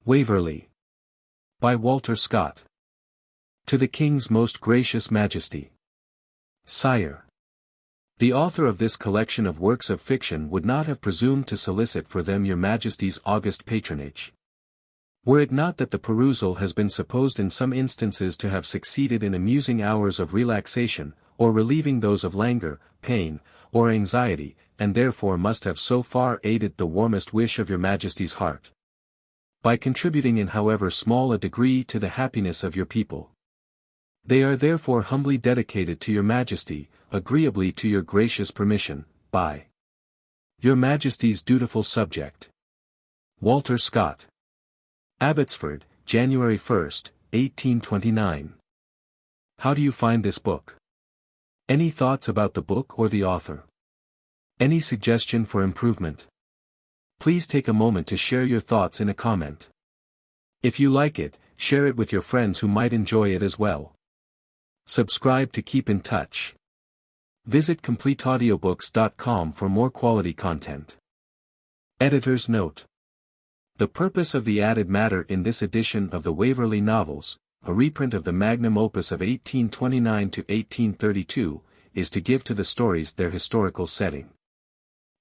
Waverley. By Walter Scott. To the King's Most Gracious Majesty. Sire. The author of this collection of works of fiction would not have presumed to solicit for them your Majesty's august patronage. Were it not that the perusal has been supposed in some instances to have succeeded in amusing hours of relaxation, or relieving those of languor, pain, or anxiety, and therefore must have so far aided the warmest wish of your Majesty's heart. By contributing in however small a degree to the happiness of your people. They are therefore humbly dedicated to your Majesty, agreeably to your gracious permission, by your Majesty's dutiful subject. Walter Scott. Abbotsford, January 1, 1829. How do you find this book? Any thoughts about the book or the author? Any suggestion for improvement? Please take a moment to share your thoughts in a comment. If you like it, share it with your friends who might enjoy it as well. Subscribe to keep in touch. Visit CompleteAudiobooks.com for more quality content. Editor's note. The purpose of the added matter in this edition of the Waverley novels, a reprint of the magnum opus of 1829 to 1832, is to give to the stories their historical setting.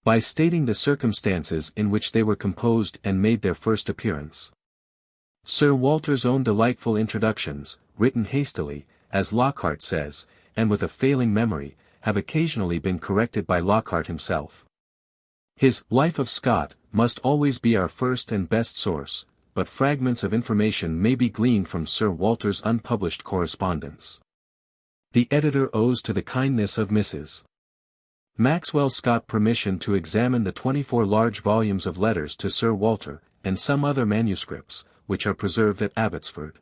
By stating the circumstances in which they were composed and made their first appearance. Sir Walter's own delightful introductions, written hastily, as Lockhart says, and with a failing memory, have occasionally been corrected by Lockhart himself. His Life of Scott must always be our first and best source, but fragments of information may be gleaned from Sir Walter's unpublished correspondence. The editor owes to the kindness of Mrs. Maxwell Scott permission to examine the 24 large volumes of letters to Sir Walter, and some other manuscripts, which are preserved at Abbotsford.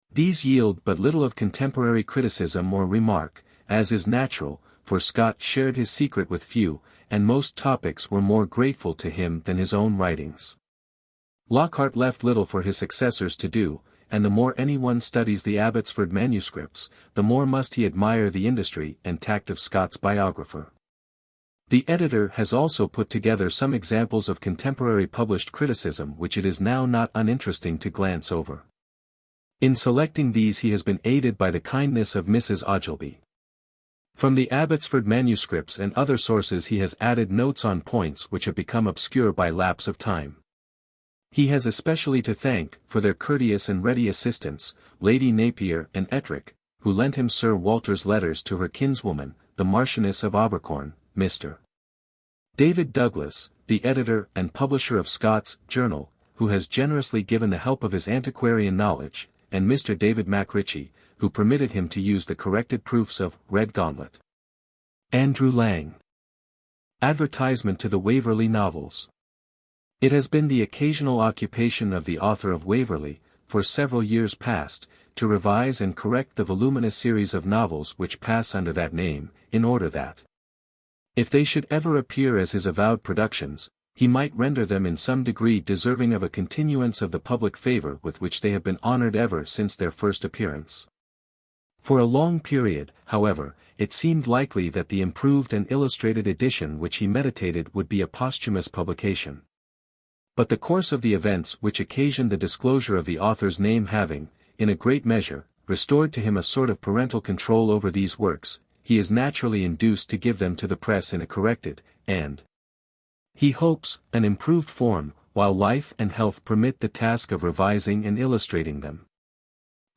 These yield but little of contemporary criticism or remark, as is natural, for Scott shared his secret with few, and most topics were more grateful to him than his own writings. Lockhart left little for his successors to do, and the more anyone studies the Abbotsford manuscripts, the more must he admire the industry and tact of Scott's biographer. The editor has also put together some examples of contemporary published criticism which it is now not uninteresting to glance over. In selecting these he has been aided by the kindness of Mrs. Ogilby. From the Abbotsford manuscripts and other sources he has added notes on points which have become obscure by lapse of time. He has especially to thank, for their courteous and ready assistance, Lady Napier and Ettrick, who lent him Sir Walter's letters to her kinswoman, the Marchioness of Abercorn, Mr. David Douglas, the editor and publisher of Scott's Journal, who has generously given the help of his antiquarian knowledge, and Mr. David Macritchie, who permitted him to use the corrected proofs of Red Gauntlet. Andrew Lang. Advertisement to the Waverley novels. It has been the occasional occupation of the author of Waverley, for several years past, to revise and correct the voluminous series of novels which pass under that name, in order that, if they should ever appear as his avowed productions, he might render them in some degree deserving of a continuance of the public favour with which they have been honoured ever since their first appearance. For a long period, however, it seemed likely that the improved and illustrated edition which he meditated would be a posthumous publication. But the course of the events which occasioned the disclosure of the author's name having, in a great measure, restored to him a sort of parental control over these works, he is naturally induced to give them to the press in a corrected, and, he hopes, an improved form, while life and health permit the task of revising and illustrating them.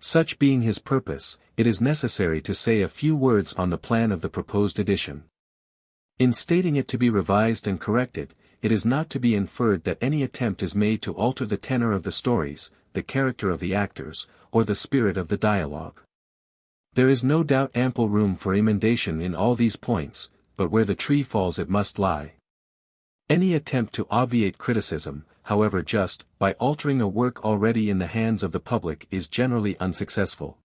Such being his purpose, it is necessary to say a few words on the plan of the proposed edition. In stating it to be revised and corrected, it is not to be inferred that any attempt is made to alter the tenor of the stories, the character of the actors, or the spirit of the dialogue. There is no doubt ample room for emendation in all these points, but where the tree falls it must lie. Any attempt to obviate criticism, however just, by altering a work already in the hands of the public is generally unsuccessful.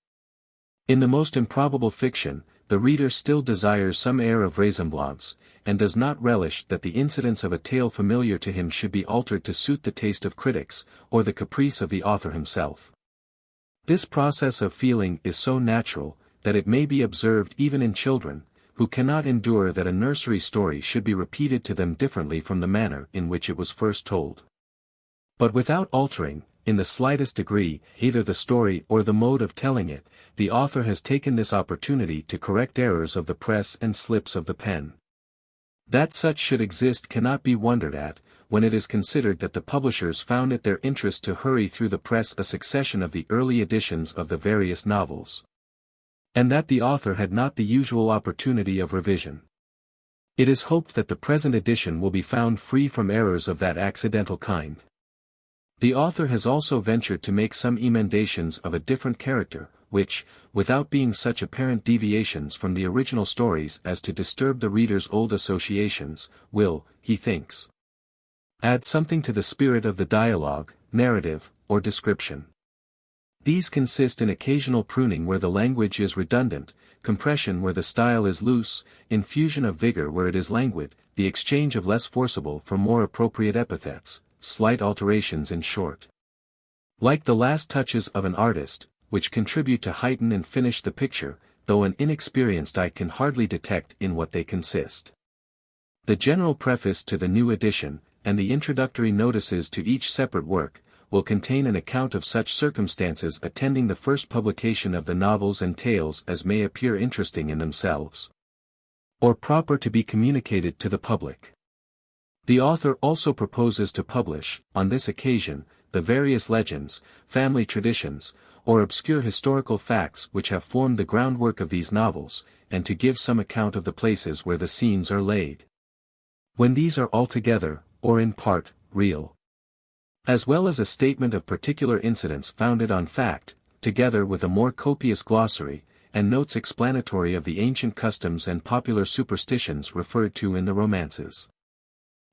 In the most improbable fiction, the reader still desires some air of vraisemblance, and does not relish that the incidents of a tale familiar to him should be altered to suit the taste of critics, or the caprice of the author himself. This process of feeling is so natural, that it may be observed even in children, who cannot endure that a nursery story should be repeated to them differently from the manner in which it was first told. But without altering, in the slightest degree, either the story or the mode of telling it, the author has taken this opportunity to correct errors of the press and slips of the pen. That such should exist cannot be wondered at, when it is considered that the publishers found it their interest to hurry through the press a succession of the early editions of the various novels, and that the author had not the usual opportunity of revision. It is hoped that the present edition will be found free from errors of that accidental kind. The author has also ventured to make some emendations of a different character, which, without being such apparent deviations from the original stories as to disturb the reader's old associations, will, he thinks, add something to the spirit of the dialogue, narrative, or description. These consist in occasional pruning where the language is redundant, compression where the style is loose, infusion of vigor where it is languid, the exchange of less forcible for more appropriate epithets, slight alterations in short. Like the last touches of an artist, which contribute to heighten and finish the picture, though an inexperienced eye can hardly detect in what they consist. The general preface to the new edition, and the introductory notices to each separate work, will contain an account of such circumstances attending the first publication of the novels and tales as may appear interesting in themselves, or proper to be communicated to the public. The author also proposes to publish, on this occasion, the various legends, family traditions, or obscure historical facts which have formed the groundwork of these novels, and to give some account of the places where the scenes are laid, when these are altogether, or in part, real, as well as a statement of particular incidents founded on fact, together with a more copious glossary, and notes explanatory of the ancient customs and popular superstitions referred to in the romances.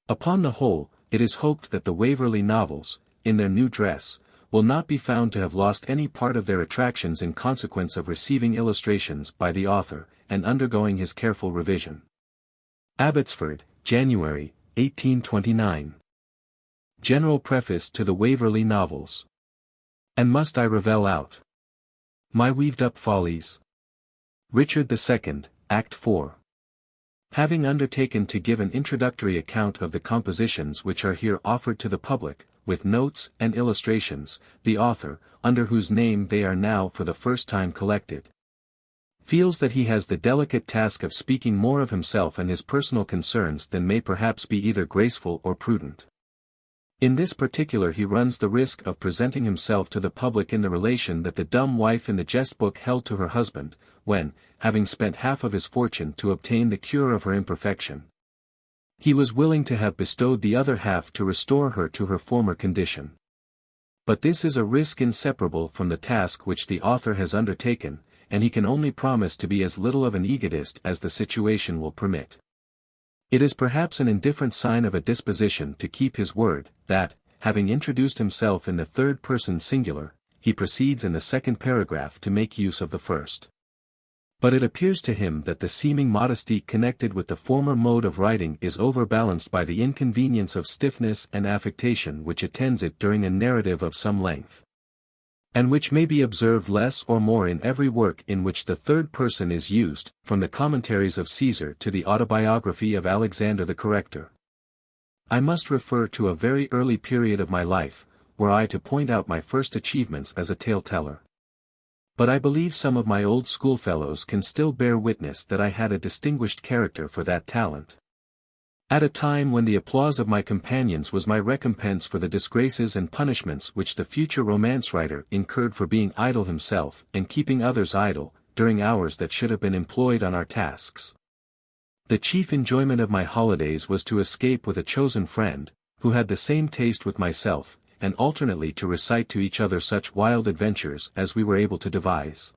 Upon the whole, it is hoped that the Waverley novels, in their new dress, will not be found to have lost any part of their attractions in consequence of receiving illustrations by the author, and undergoing his careful revision. Abbotsford, January, 1829. General Preface to the Waverley Novels. And must I revel out my weaved-up follies? Richard II, Act 4. Having undertaken to give an introductory account of the compositions which are here offered to the public, with notes and illustrations, the author, under whose name they are now for the first time collected, feels that he has the delicate task of speaking more of himself and his personal concerns than may perhaps be either graceful or prudent. In this particular he runs the risk of presenting himself to the public in the relation that the dumb wife in the jest book held to her husband, when, having spent half of his fortune to obtain the cure of her imperfection, he was willing to have bestowed the other half to restore her to her former condition. But this is a risk inseparable from the task which the author has undertaken, and he can only promise to be as little of an egotist as the situation will permit. It is perhaps an indifferent sign of a disposition to keep his word, that, having introduced himself in the third person singular, he proceeds in the second paragraph to make use of the first. But it appears to him that the seeming modesty connected with the former mode of writing is overbalanced by the inconvenience of stiffness and affectation which attends it during a narrative of some length, and which may be observed less or more in every work in which the third person is used, from the commentaries of Caesar to the autobiography of Alexander the Corrector. I must refer to a very early period of my life, were I to point out my first achievements as a tale-teller. But I believe some of my old schoolfellows can still bear witness that I had a distinguished character for that talent. At a time when the applause of my companions was my recompense for the disgraces and punishments which the future romance writer incurred for being idle himself and keeping others idle, during hours that should have been employed on our tasks. The chief enjoyment of my holidays was to escape with a chosen friend, who had the same taste with myself, and alternately to recite to each other such wild adventures as we were able to devise.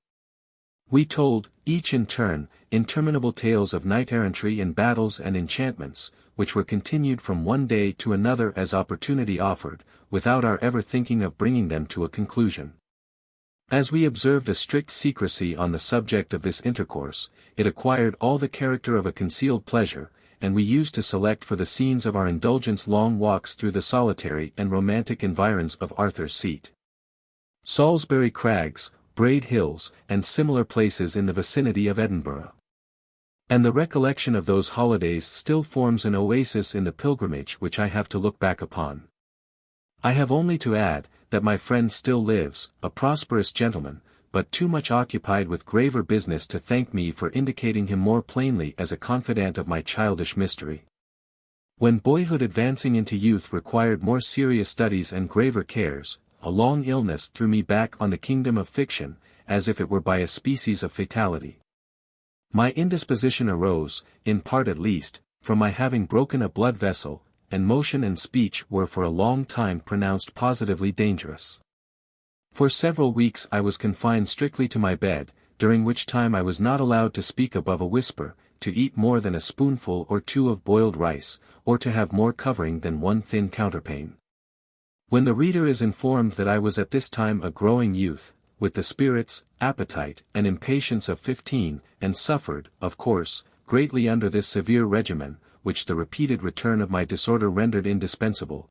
We told, each in turn, interminable tales of knight-errantry and battles and enchantments, which were continued from one day to another as opportunity offered, without our ever thinking of bringing them to a conclusion. As we observed a strict secrecy on the subject of this intercourse, it acquired all the character of a concealed pleasure, and we used to select for the scenes of our indulgence long walks through the solitary and romantic environs of Arthur's Seat, Salisbury Crags, Braid Hills, and similar places in the vicinity of Edinburgh. And the recollection of those holidays still forms an oasis in the pilgrimage which I have to look back upon. I have only to add, that my friend still lives, a prosperous gentleman, but too much occupied with graver business to thank me for indicating him more plainly as a confidant of my childish mystery. When boyhood advancing into youth required more serious studies and graver cares, a long illness threw me back on the kingdom of fiction, as if it were by a species of fatality. My indisposition arose, in part at least, from my having broken a blood vessel, and motion and speech were for a long time pronounced positively dangerous. For several weeks I was confined strictly to my bed, during which time I was not allowed to speak above a whisper, to eat more than a spoonful or two of boiled rice, or to have more covering than one thin counterpane. When the reader is informed that I was at this time a growing youth, with the spirits, appetite, and impatience of 15, and suffered, of course, greatly under this severe regimen, which the repeated return of my disorder rendered indispensable,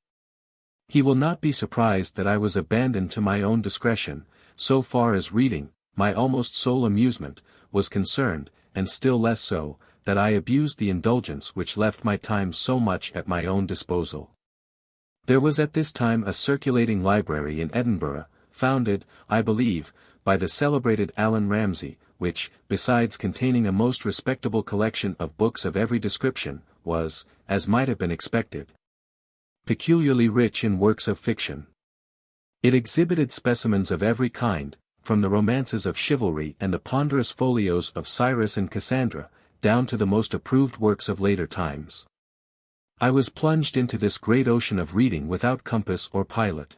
he will not be surprised that I was abandoned to my own discretion, so far as reading, my almost sole amusement, was concerned, and still less so, that I abused the indulgence which left my time so much at my own disposal. There was at this time a circulating library in Edinburgh, founded, I believe, by the celebrated Allan Ramsay, which, besides containing a most respectable collection of books of every description, was, as might have been expected, peculiarly rich in works of fiction. It exhibited specimens of every kind, from the romances of chivalry and the ponderous folios of Cyrus and Cassandra, down to the most approved works of later times. I was plunged into this great ocean of reading without compass or pilot.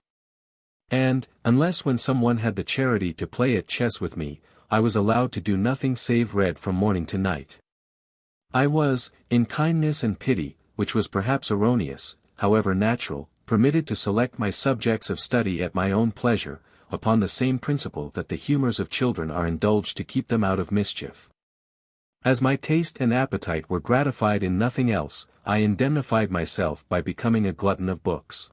And, unless when someone had the charity to play at chess with me, I was allowed to do nothing save read from morning to night. I was, in kindness and pity, which was perhaps erroneous, however natural, permitted to select my subjects of study at my own pleasure, upon the same principle that the humours of children are indulged to keep them out of mischief. As my taste and appetite were gratified in nothing else, I indemnified myself by becoming a glutton of books.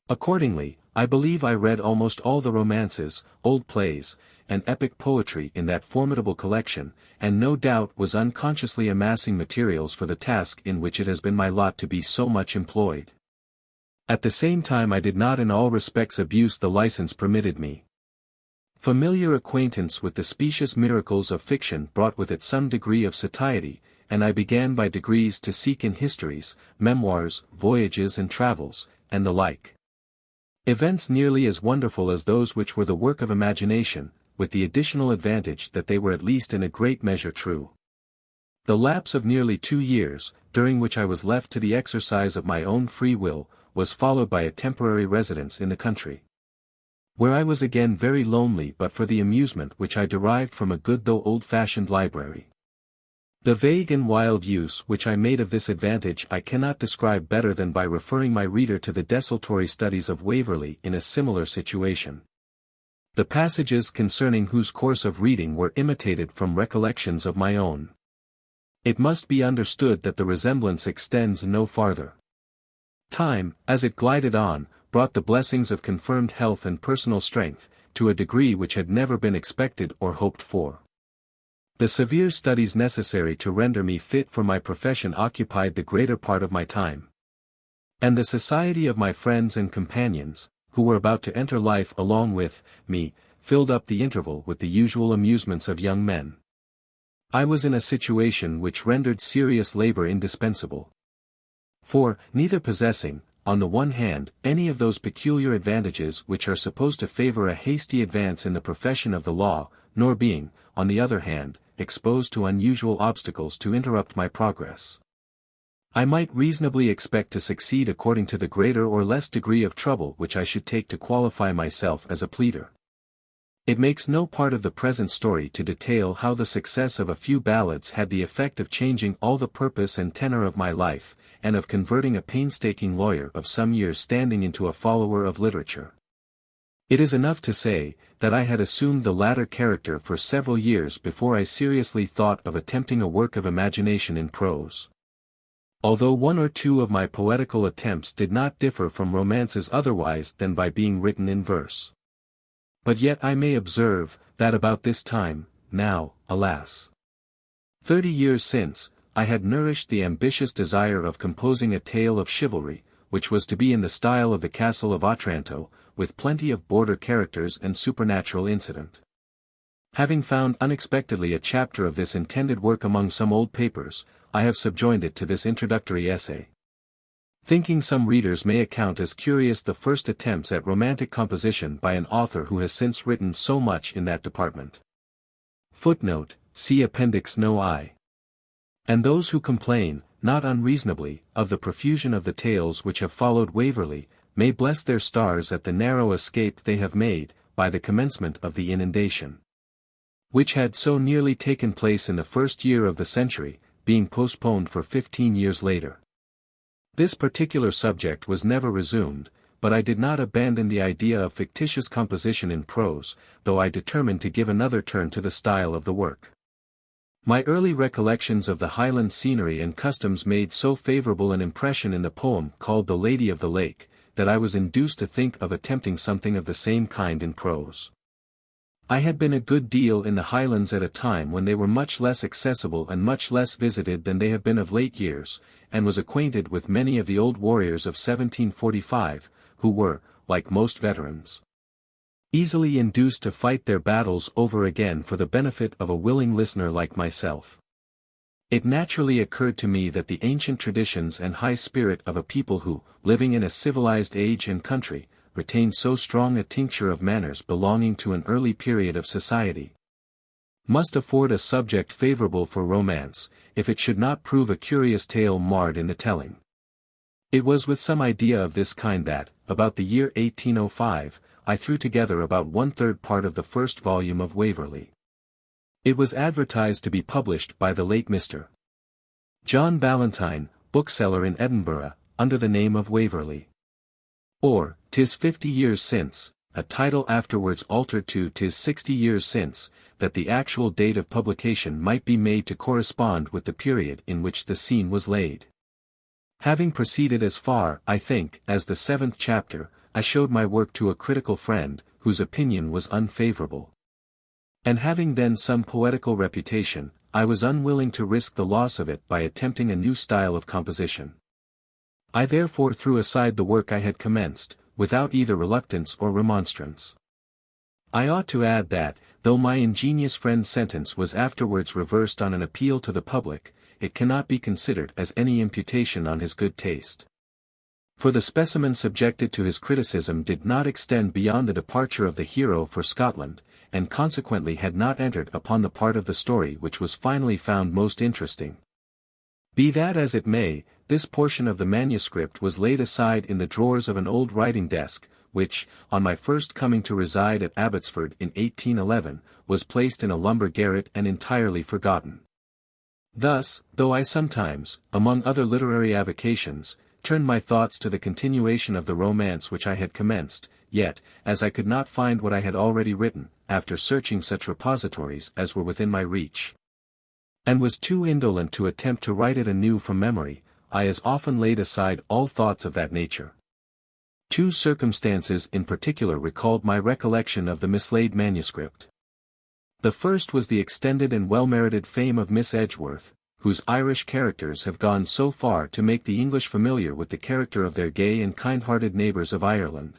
Accordingly, I believe I read almost all the romances, old plays, and epic poetry in that formidable collection, and no doubt was unconsciously amassing materials for the task in which it has been my lot to be so much employed. At the same time I did not in all respects abuse the license permitted me. Familiar acquaintance with the specious miracles of fiction brought with it some degree of satiety, and I began by degrees to seek in histories, memoirs, voyages and travels, and the like, events nearly as wonderful as those which were the work of imagination, with the additional advantage that they were at least in a great measure true. The lapse of nearly 2 years, during which I was left to the exercise of my own free will, was followed by a temporary residence in the country, where I was again very lonely but for the amusement which I derived from a good though old-fashioned library. The vague and wild use which I made of this advantage I cannot describe better than by referring my reader to the desultory studies of Waverley in a similar situation, the passages concerning whose course of reading were imitated from recollections of my own. It must be understood that the resemblance extends no farther. Time, as it glided on, brought the blessings of confirmed health and personal strength, to a degree which had never been expected or hoped for. The severe studies necessary to render me fit for my profession occupied the greater part of my time. And the society of my friends and companions, who were about to enter life along with me, filled up the interval with the usual amusements of young men. I was in a situation which rendered serious labour indispensable. For, neither possessing, on the one hand, any of those peculiar advantages which are supposed to favour a hasty advance in the profession of the law, nor being, on the other hand, exposed to unusual obstacles to interrupt my progress, I might reasonably expect to succeed according to the greater or less degree of trouble which I should take to qualify myself as a pleader. It makes no part of the present story to detail how the success of a few ballads had the effect of changing all the purpose and tenor of my life, and of converting a painstaking lawyer of some years' standing into a follower of literature. It is enough to say, that I had assumed the latter character for several years before I seriously thought of attempting a work of imagination in prose. Although one or two of my poetical attempts did not differ from romances otherwise than by being written in verse. But yet I may observe, that about this time, now, alas, 30 years since, I had nourished the ambitious desire of composing a tale of chivalry, which was to be in the style of the Castle of Otranto, with plenty of border characters and supernatural incident. Having found unexpectedly a chapter of this intended work among some old papers, I have subjoined it to this introductory essay. Thinking some readers may account as curious the first attempts at romantic composition by an author who has since written so much in that department. Footnote, see Appendix No. I. And those who complain, not unreasonably, of the profusion of the tales which have followed Waverley, may bless their stars at the narrow escape they have made, by the commencement of the inundation, which had so nearly taken place in the first year of the century, being postponed for 15 years later. This particular subject was never resumed, but I did not abandon the idea of fictitious composition in prose, though I determined to give another turn to the style of the work. My early recollections of the Highland scenery and customs made so favourable an impression in the poem called The Lady of the Lake, that I was induced to think of attempting something of the same kind in prose. I had been a good deal in the Highlands at a time when they were much less accessible and much less visited than they have been of late years, and was acquainted with many of the old warriors of 1745, who were, like most veterans, easily induced to fight their battles over again for the benefit of a willing listener like myself. It naturally occurred to me that the ancient traditions and high spirit of a people who, living in a civilized age and country, retain so strong a tincture of manners belonging to an early period of society, must afford a subject favourable for romance, if it should not prove a curious tale marred in the telling. It was with some idea of this kind that, about the year 1805, I threw together about 1/3 part of the first volume of Waverley. It was advertised to be published by the late Mr. John Ballantyne, bookseller in Edinburgh, under the name of Waverley. Or, "'Tis 50 years since," a title afterwards altered to "'Tis 60 years since," that the actual date of publication might be made to correspond with the period in which the scene was laid. Having proceeded as far, I think, as the 7th chapter, I showed my work to a critical friend, whose opinion was unfavourable. And having then some poetical reputation, I was unwilling to risk the loss of it by attempting a new style of composition. I therefore threw aside the work I had commenced, without either reluctance or remonstrance. I ought to add that, though my ingenious friend's sentence was afterwards reversed on an appeal to the public, it cannot be considered as any imputation on his good taste. For the specimen subjected to his criticism did not extend beyond the departure of the hero for Scotland, and consequently had not entered upon the part of the story which was finally found most interesting. Be that as it may, this portion of the manuscript was laid aside in the drawers of an old writing desk, which, on my first coming to reside at Abbotsford in 1811, was placed in a lumber garret and entirely forgotten. Thus, though I sometimes, among other literary avocations, turned my thoughts to the continuation of the romance which I had commenced, yet, as I could not find what I had already written, after searching such repositories as were within my reach, and was too indolent to attempt to write it anew from memory, I as often laid aside all thoughts of that nature. Two circumstances in particular recalled my recollection of the mislaid manuscript. The first was the extended and well-merited fame of Miss Edgeworth, whose Irish characters have gone so far to make the English familiar with the character of their gay and kind-hearted neighbours of Ireland,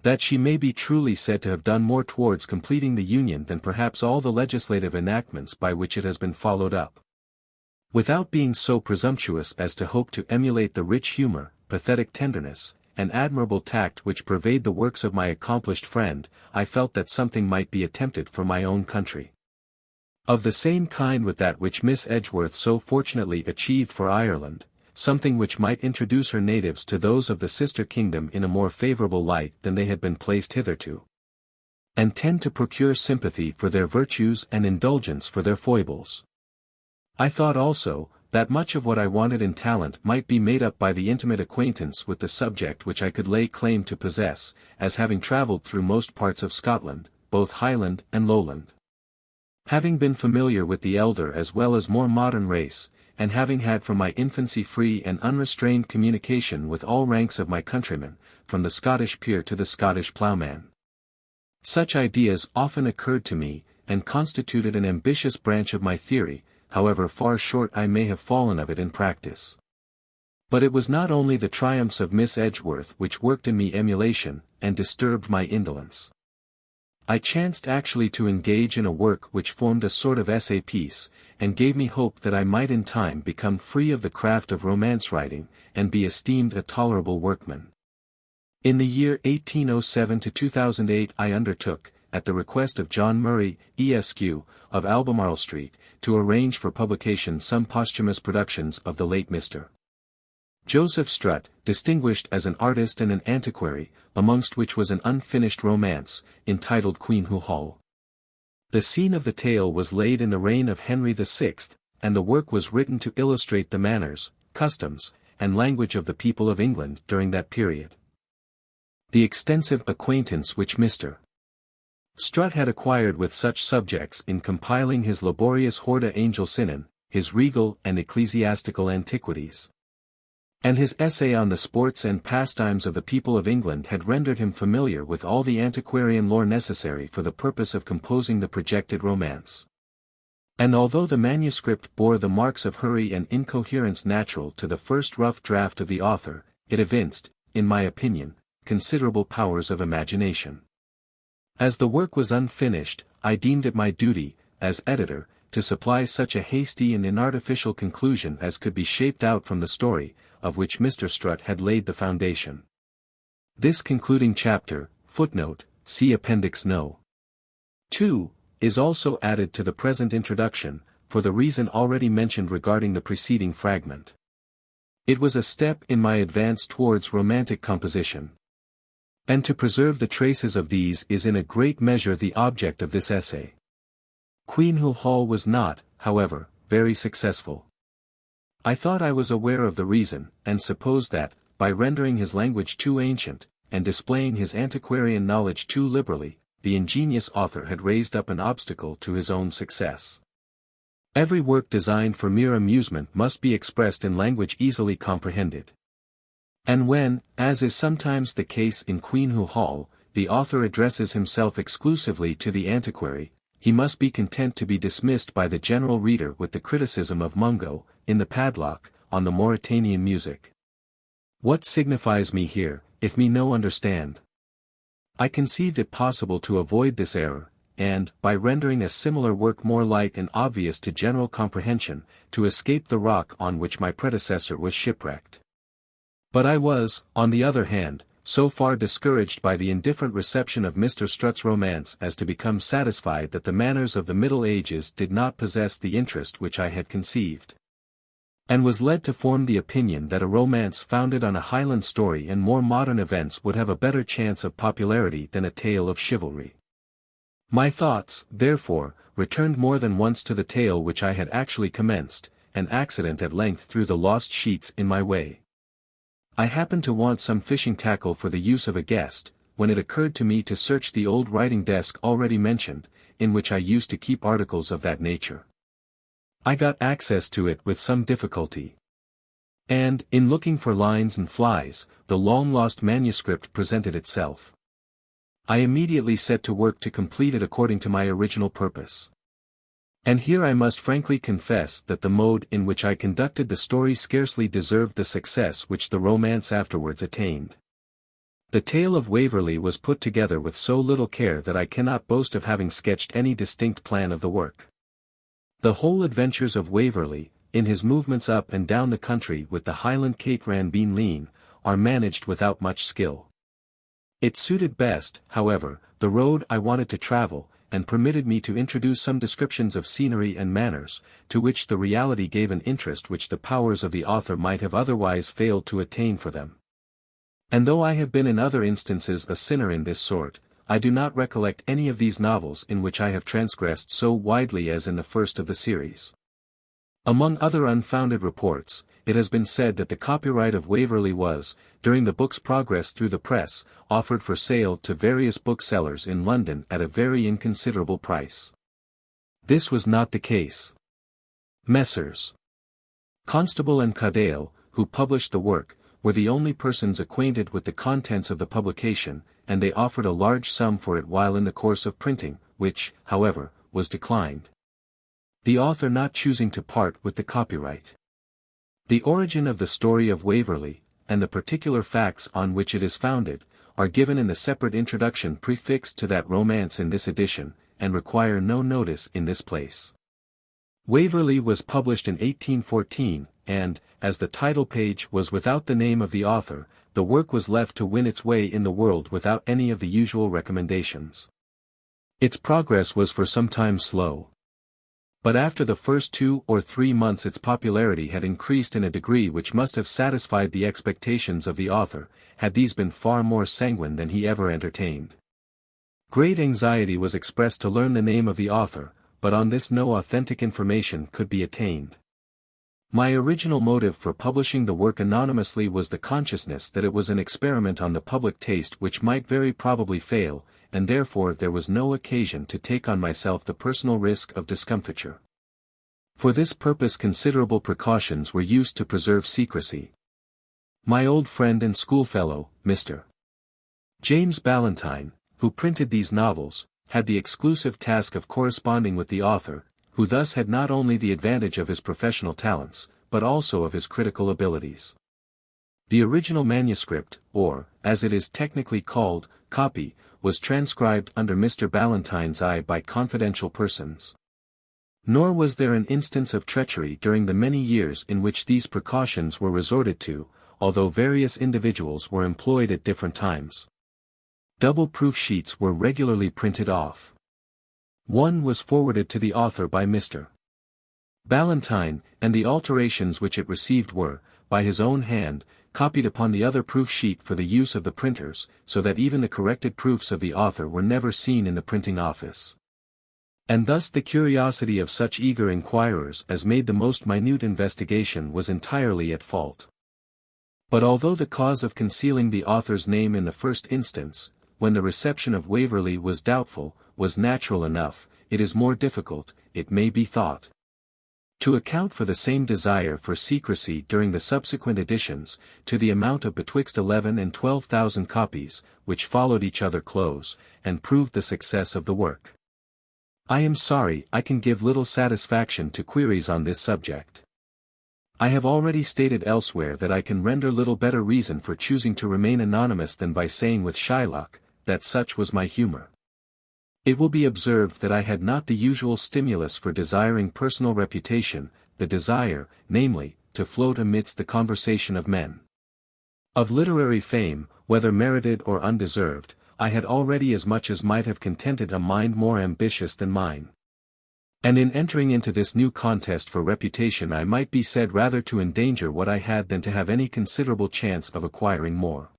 that she may be truly said to have done more towards completing the Union than perhaps all the legislative enactments by which it has been followed up. Without being so presumptuous as to hope to emulate the rich humour, pathetic tenderness, and admirable tact which pervade the works of my accomplished friend, I felt that something might be attempted for my own country, of the same kind with that which Miss Edgeworth so fortunately achieved for Ireland, something which might introduce her natives to those of the sister kingdom in a more favourable light than they had been placed hitherto, and tend to procure sympathy for their virtues and indulgence for their foibles. I thought also, that much of what I wanted in talent might be made up by the intimate acquaintance with the subject which I could lay claim to possess, as having travelled through most parts of Scotland, both Highland and Lowland. Having been familiar with the elder as well as more modern race, and having had from my infancy free and unrestrained communication with all ranks of my countrymen, from the Scottish peer to the Scottish ploughman. Such ideas often occurred to me, and constituted an ambitious branch of my theory, however far short I may have fallen of it in practice. But it was not only the triumphs of Miss Edgeworth which worked in me emulation, and disturbed my indolence. I chanced actually to engage in a work which formed a sort of essay piece, and gave me hope that I might in time become free of the craft of romance writing, and be esteemed a tolerable workman. In the year 1807 to 2008 I undertook, at the request of John Murray, Esq., of Albemarle Street, to arrange for publication some posthumous productions of the late Mr. Joseph Strutt, distinguished as an artist and an antiquary, amongst which was an unfinished romance, entitled Queen Who Hall. The scene of the tale was laid in the reign of Henry VI, and the work was written to illustrate the manners, customs, and language of the people of England during that period. The extensive acquaintance which Mr. Strutt had acquired with such subjects in compiling his laborious Horta Angelsinen, his regal and ecclesiastical antiquities, and his essay on the sports and pastimes of the people of England had rendered him familiar with all the antiquarian lore necessary for the purpose of composing the projected romance. And although the manuscript bore the marks of hurry and incoherence natural to the first rough draft of the author, it evinced, in my opinion, considerable powers of imagination. As the work was unfinished, I deemed it my duty, as editor, to supply such a hasty and inartificial conclusion as could be shaped out from the story, of which Mr. Strutt had laid the foundation. This concluding chapter, footnote, see Appendix No. 2, is also added to the present introduction, for the reason already mentioned regarding the preceding fragment. It was a step in my advance towards romantic composition. And to preserve the traces of these is in a great measure the object of this essay. Queen Who Hall was not, however, very successful. I thought I was aware of the reason, and supposed that, by rendering his language too ancient, and displaying his antiquarian knowledge too liberally, the ingenious author had raised up an obstacle to his own success. Every work designed for mere amusement must be expressed in language easily comprehended. And when, as is sometimes the case in Queen Who Hall, the author addresses himself exclusively to the antiquary, he must be content to be dismissed by the general reader with the criticism of Mungo, in the Padlock, on the Mauritanian music. What signifies me here, if me no understand? I conceived it possible to avoid this error, and, by rendering a similar work more light and obvious to general comprehension, to escape the rock on which my predecessor was shipwrecked. But I was, on the other hand, so far discouraged by the indifferent reception of Mr. Strutt's romance as to become satisfied that the manners of the Middle Ages did not possess the interest which I had conceived, and was led to form the opinion that a romance founded on a Highland story and more modern events would have a better chance of popularity than a tale of chivalry. My thoughts, therefore, returned more than once to the tale which I had actually commenced, and accident at length threw the lost sheets in my way. I happened to want some fishing tackle for the use of a guest, when it occurred to me to search the old writing desk already mentioned, in which I used to keep articles of that nature. I got access to it with some difficulty. And, in looking for lines and flies, the long-lost manuscript presented itself. I immediately set to work to complete it according to my original purpose. And here I must frankly confess that the mode in which I conducted the story scarcely deserved the success which the romance afterwards attained. The tale of Waverley was put together with so little care that I cannot boast of having sketched any distinct plan of the work. The whole adventures of Waverley, in his movements up and down the country with the Highland cateran Bean Lean, are managed without much skill. It suited best, however, the road I wanted to travel, and permitted me to introduce some descriptions of scenery and manners, to which the reality gave an interest which the powers of the author might have otherwise failed to attain for them. And though I have been in other instances a sinner in this sort, I do not recollect any of these novels in which I have transgressed so widely as in the first of the series. Among other unfounded reports, it has been said that the copyright of Waverley was, during the book's progress through the press, offered for sale to various booksellers in London at a very inconsiderable price. This was not the case. Messrs. Constable and Caudill, who published the work, were the only persons acquainted with the contents of the publication, and they offered a large sum for it while in the course of printing, which, however, was declined, the author not choosing to part with the copyright. The origin of the story of Waverley, and the particular facts on which it is founded, are given in the separate introduction prefixed to that romance in this edition, and require no notice in this place. Waverley was published in 1814, and, as the title page was without the name of the author, the work was left to win its way in the world without any of the usual recommendations. Its progress was for some time slow. But after the first 2 or 3 months its popularity had increased in a degree which must have satisfied the expectations of the author, had these been far more sanguine than he ever entertained. Great anxiety was expressed to learn the name of the author, but on this no authentic information could be attained. My original motive for publishing the work anonymously was the consciousness that it was an experiment on the public taste which might very probably fail, and therefore there was no occasion to take on myself the personal risk of discomfiture. For this purpose considerable precautions were used to preserve secrecy. My old friend and schoolfellow, Mr. James Ballantyne, who printed these novels, had the exclusive task of corresponding with the author, who thus had not only the advantage of his professional talents, but also of his critical abilities. The original manuscript, or, as it is technically called, copy, was transcribed under Mr. Ballantyne's eye by confidential persons. Nor was there an instance of treachery during the many years in which these precautions were resorted to, although various individuals were employed at different times. Double proof sheets were regularly printed off. One was forwarded to the author by Mr. Ballantyne, and the alterations which it received were, by his own hand, copied upon the other proof sheet for the use of the printers, so that even the corrected proofs of the author were never seen in the printing office. And thus the curiosity of such eager inquirers as made the most minute investigation was entirely at fault. But although the cause of concealing the author's name in the first instance, when the reception of Waverley was doubtful, was natural enough, it is more difficult, it may be thought, to account for the same desire for secrecy during the subsequent editions, to the amount of betwixt 11 and 12,000 copies, which followed each other close, and proved the success of the work. I am sorry I can give little satisfaction to queries on this subject. I have already stated elsewhere that I can render little better reason for choosing to remain anonymous than by saying with Shylock, that such was my humor. It will be observed that I had not the usual stimulus for desiring personal reputation, the desire, namely, to float amidst the conversation of men. Of literary fame, whether merited or undeserved, I had already as much as might have contented a mind more ambitious than mine. And in entering into this new contest for reputation I might be said rather to endanger what I had than to have any considerable chance of acquiring more.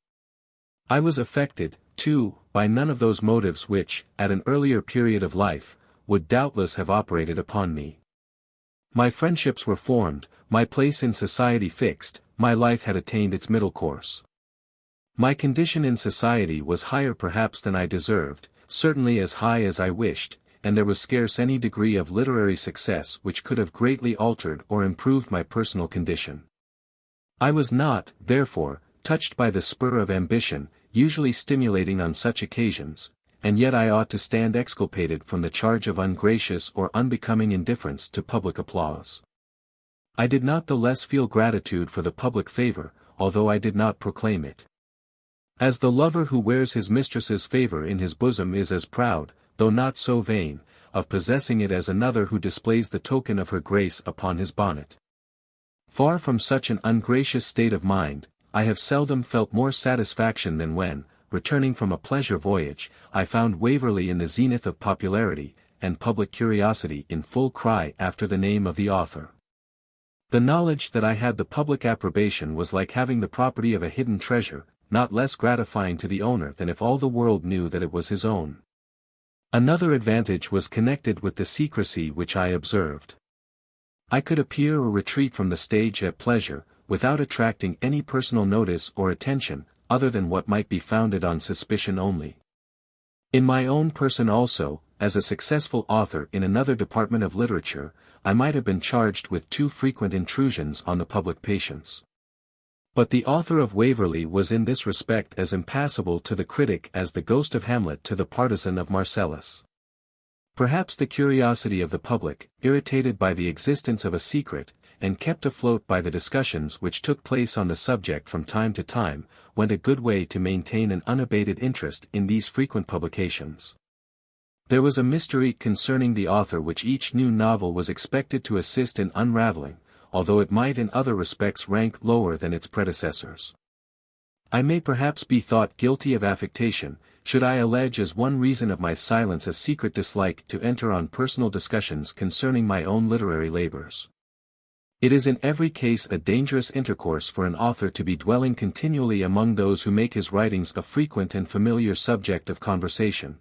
I was affected, too, by none of those motives which, at an earlier period of life, would doubtless have operated upon me. My friendships were formed, my place in society fixed, my life had attained its middle course. My condition in society was higher perhaps than I deserved, certainly as high as I wished, and there was scarce any degree of literary success which could have greatly altered or improved my personal condition. I was not, therefore, touched by the spur of ambition, usually stimulating on such occasions, and yet I ought to stand exculpated from the charge of ungracious or unbecoming indifference to public applause. I did not the less feel gratitude for the public favor, although I did not proclaim it. As the lover who wears his mistress's favor in his bosom is as proud, though not so vain, of possessing it as another who displays the token of her grace upon his bonnet. Far from such an ungracious state of mind, I have seldom felt more satisfaction than when, returning from a pleasure voyage, I found Waverley in the zenith of popularity, and public curiosity in full cry after the name of the author. The knowledge that I had the public approbation was like having the property of a hidden treasure, not less gratifying to the owner than if all the world knew that it was his own. Another advantage was connected with the secrecy which I observed. I could appear or retreat from the stage at pleasure, without attracting any personal notice or attention, other than what might be founded on suspicion only. In my own person also, as a successful author in another department of literature, I might have been charged with too frequent intrusions on the public patience. But the author of Waverley was in this respect as impassable to the critic as the ghost of Hamlet to the partisan of Marcellus. Perhaps the curiosity of the public, irritated by the existence of a secret, and kept afloat by the discussions which took place on the subject from time to time, went a good way to maintain an unabated interest in these frequent publications. There was a mystery concerning the author which each new novel was expected to assist in unraveling, although it might in other respects rank lower than its predecessors. I may perhaps be thought guilty of affectation, should I allege as one reason of my silence a secret dislike to enter on personal discussions concerning my own literary labors. It is in every case a dangerous intercourse for an author to be dwelling continually among those who make his writings a frequent and familiar subject of conversation,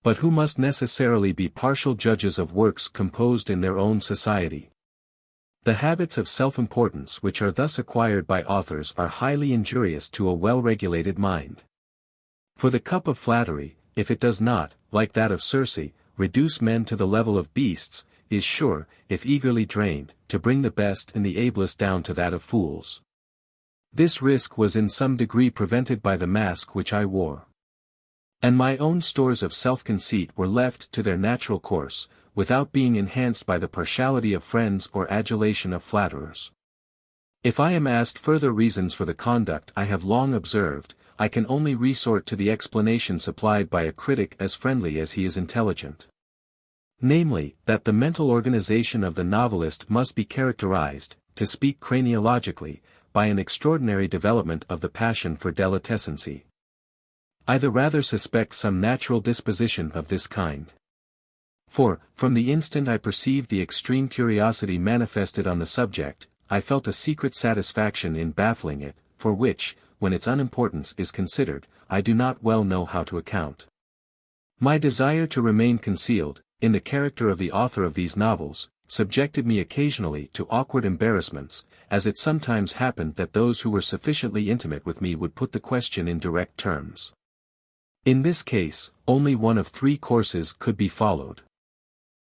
but who must necessarily be partial judges of works composed in their own society. The habits of self-importance which are thus acquired by authors are highly injurious to a well-regulated mind. For the cup of flattery, if it does not, like that of Circe, reduce men to the level of beasts, is sure, if eagerly drained, to bring the best and the ablest down to that of fools. This risk was in some degree prevented by the mask which I wore. And my own stores of self-conceit were left to their natural course, without being enhanced by the partiality of friends or adulation of flatterers. If I am asked further reasons for the conduct I have long observed, I can only resort to the explanation supplied by a critic as friendly as he is intelligent. Namely, that the mental organization of the novelist must be characterized, to speak craniologically, by an extraordinary development of the passion for delicatessen. I the rather suspect some natural disposition of this kind. For, from the instant I perceived the extreme curiosity manifested on the subject, I felt a secret satisfaction in baffling it, for which, when its unimportance is considered, I do not well know how to account. My desire to remain concealed, in the character of the author of these novels, subjected me occasionally to awkward embarrassments, as it sometimes happened that those who were sufficiently intimate with me would put the question in direct terms. In this case, only one of three courses could be followed.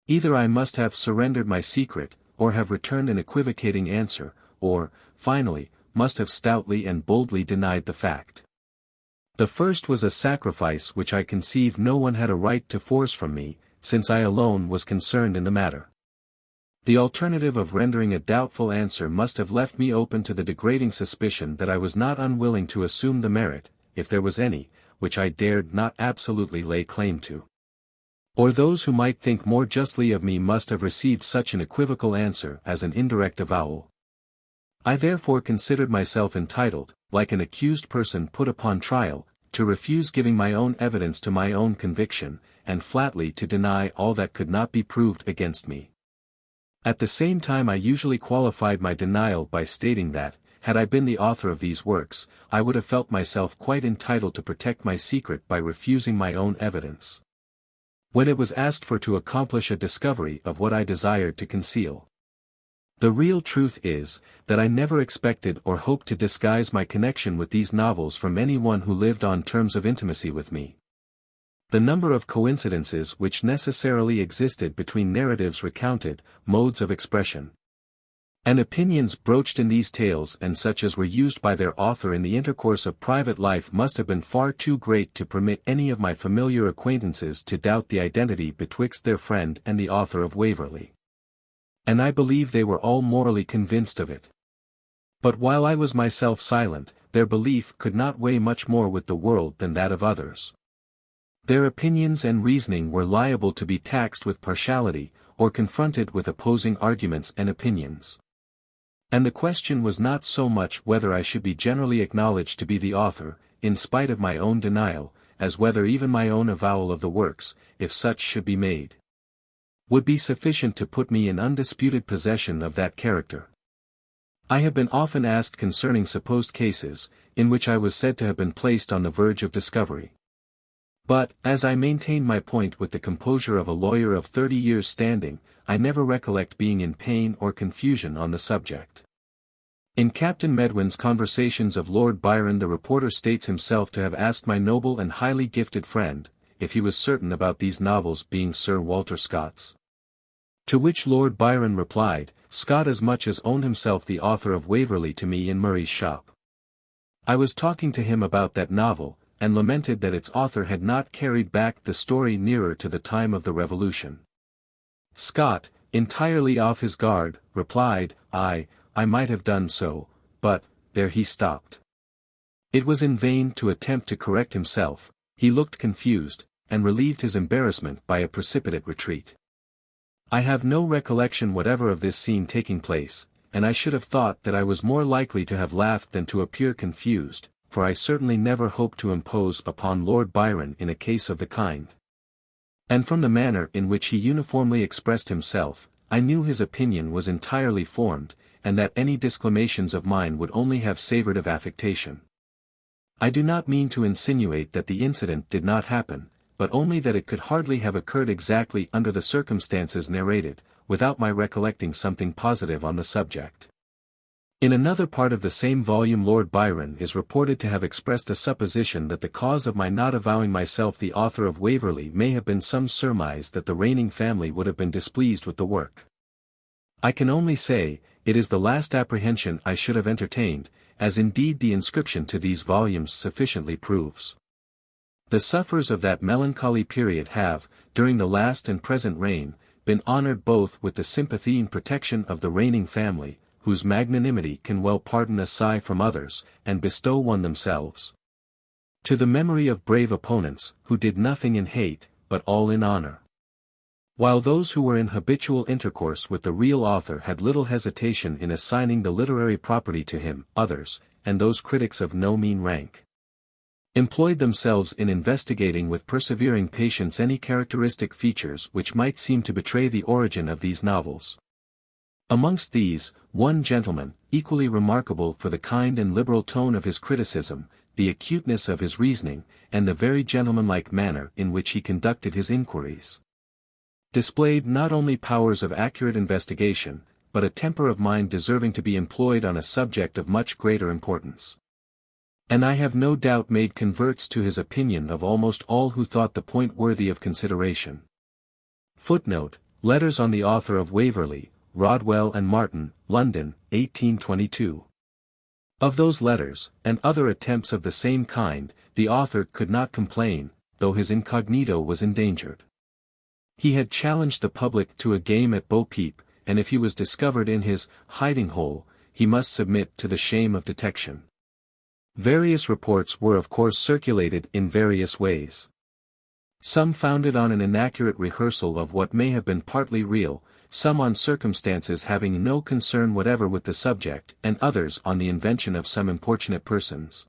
Either I must have surrendered my secret, or have returned an equivocating answer, or, finally, must have stoutly and boldly denied the fact. The first was a sacrifice which I conceived no one had a right to force from me, since I alone was concerned in the matter. The alternative of rendering a doubtful answer must have left me open to the degrading suspicion that I was not unwilling to assume the merit, if there was any, which I dared not absolutely lay claim to. Or those who might think more justly of me must have received such an equivocal answer as an indirect avowal. I therefore considered myself entitled, like an accused person put upon trial, to refuse giving my own evidence to my own conviction, and flatly to deny all that could not be proved against me. At the same time I usually qualified my denial by stating that, had I been the author of these works, I would have felt myself quite entitled to protect my secret by refusing my own evidence, when it was asked for to accomplish a discovery of what I desired to conceal. The real truth is, that I never expected or hoped to disguise my connection with these novels from anyone who lived on terms of intimacy with me. The number of coincidences which necessarily existed between narratives recounted, modes of expression, and opinions broached in these tales and such as were used by their author in the intercourse of private life must have been far too great to permit any of my familiar acquaintances to doubt the identity betwixt their friend and the author of Waverley. And I believe they were all morally convinced of it. But while I was myself silent, their belief could not weigh much more with the world than that of others. Their opinions and reasoning were liable to be taxed with partiality, or confronted with opposing arguments and opinions. And the question was not so much whether I should be generally acknowledged to be the author, in spite of my own denial, as whether even my own avowal of the works, if such should be made, would be sufficient to put me in undisputed possession of that character. I have been often asked concerning supposed cases, in which I was said to have been placed on the verge of discovery. But, as I maintain my point with the composure of a lawyer of 30 years' standing, I never recollect being in pain or confusion on the subject. In Captain Medwin's Conversations of Lord Byron the reporter states himself to have asked my noble and highly gifted friend, if he was certain about these novels being Sir Walter Scott's. To which Lord Byron replied, Scott as much as owned himself the author of Waverley to me in Murray's shop. I was talking to him about that novel, and lamented that its author had not carried back the story nearer to the time of the Revolution. Scott, entirely off his guard, replied, I might have done so, but, there he stopped. It was in vain to attempt to correct himself, he looked confused, and relieved his embarrassment by a precipitate retreat. I have no recollection whatever of this scene taking place, and I should have thought that I was more likely to have laughed than to appear confused, for I certainly never hoped to impose upon Lord Byron in a case of the kind. And from the manner in which he uniformly expressed himself, I knew his opinion was entirely formed, and that any disclamations of mine would only have savoured of affectation. I do not mean to insinuate that the incident did not happen, but only that it could hardly have occurred exactly under the circumstances narrated, without my recollecting something positive on the subject. In another part of the same volume Lord Byron is reported to have expressed a supposition that the cause of my not avowing myself the author of Waverley may have been some surmise that the reigning family would have been displeased with the work. I can only say, it is the last apprehension I should have entertained, as indeed the inscription to these volumes sufficiently proves. The sufferers of that melancholy period have, during the last and present reign, been honoured both with the sympathy and protection of the reigning family, whose magnanimity can well pardon a sigh from others, and bestow one themselves. To the memory of brave opponents, who did nothing in hate, but all in honour. While those who were in habitual intercourse with the real author had little hesitation in assigning the literary property to him, others, and those critics of no mean rank, employed themselves in investigating with persevering patience any characteristic features which might seem to betray the origin of these novels. Amongst these, one gentleman, equally remarkable for the kind and liberal tone of his criticism, the acuteness of his reasoning, and the very gentlemanlike manner in which he conducted his inquiries, displayed not only powers of accurate investigation, but a temper of mind deserving to be employed on a subject of much greater importance. And I have no doubt made converts to his opinion of almost all who thought the point worthy of consideration. Footnote: Letters on the author of Waverley, Rodwell and Martin, London, 1822. Of those letters, and other attempts of the same kind, the author could not complain, though his incognito was endangered. He had challenged the public to a game at bo-peep, and if he was discovered in his hiding-hole, he must submit to the shame of detection. Various reports were of course circulated in various ways. Some founded on an inaccurate rehearsal of what may have been partly real, some on circumstances having no concern whatever with the subject, and others on the invention of some importunate persons,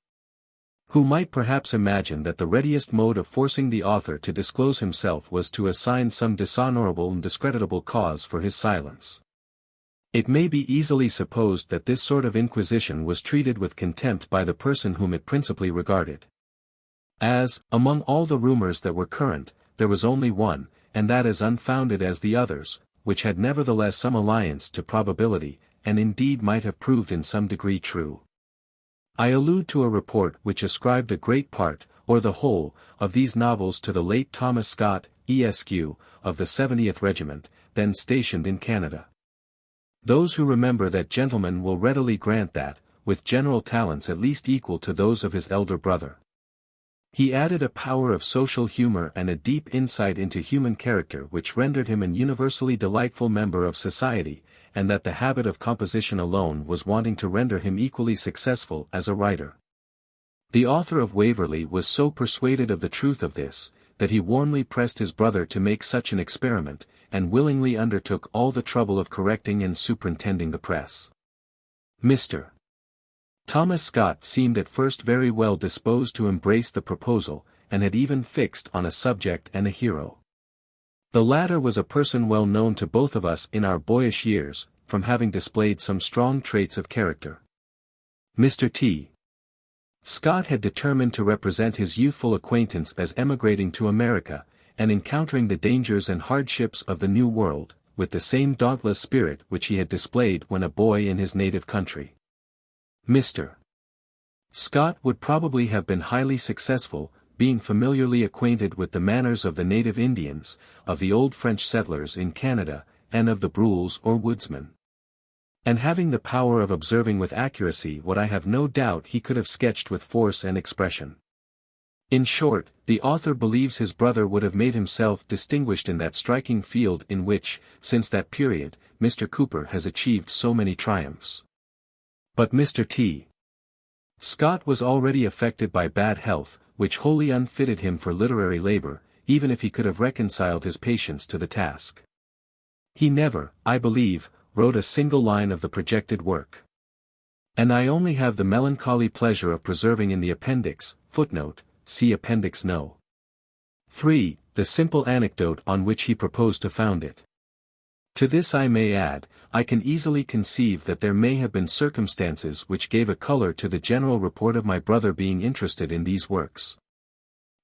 who might perhaps imagine that the readiest mode of forcing the author to disclose himself was to assign some dishonourable and discreditable cause for his silence. It may be easily supposed that this sort of inquisition was treated with contempt by the person whom it principally regarded. As, among all the rumours that were current, there was only one, and that as unfounded as the others, which had nevertheless some alliance to probability, and indeed might have proved in some degree true. I allude to a report which ascribed a great part, or the whole, of these novels to the late Thomas Scott, Esq., of the 70th Regiment, then stationed in Canada. Those who remember that gentleman will readily grant that, with general talents at least equal to those of his elder brother, he added a power of social humour and a deep insight into human character which rendered him an universally delightful member of society, and that the habit of composition alone was wanting to render him equally successful as a writer. The author of Waverley was so persuaded of the truth of this, that he warmly pressed his brother to make such an experiment, and willingly undertook all the trouble of correcting and superintending the press. Mr. Thomas Scott seemed at first very well disposed to embrace the proposal, and had even fixed on a subject and a hero. The latter was a person well known to both of us in our boyish years, from having displayed some strong traits of character. Mr. T. Scott had determined to represent his youthful acquaintance as emigrating to America, and encountering the dangers and hardships of the New World, with the same dauntless spirit which he had displayed when a boy in his native country. Mr. Scott would probably have been highly successful, being familiarly acquainted with the manners of the native Indians, of the old French settlers in Canada, and of the Brules or woodsmen, and having the power of observing with accuracy what I have no doubt he could have sketched with force and expression. In short, The author believes his brother would have made himself distinguished in that striking field in which, since that period, Mr. Cooper has achieved so many triumphs. But Mr. T. Scott was already affected by bad health, which wholly unfitted him for literary labor, even if he could have reconciled his patience to the task. He never, I believe, wrote a single line of the projected work. And I only have the melancholy pleasure of preserving in the appendix, footnote, see Appendix No. 3, the simple anecdote on which he proposed to found it. To this I may add, I can easily conceive that there may have been circumstances which gave a color to the general report of my brother being interested in these works.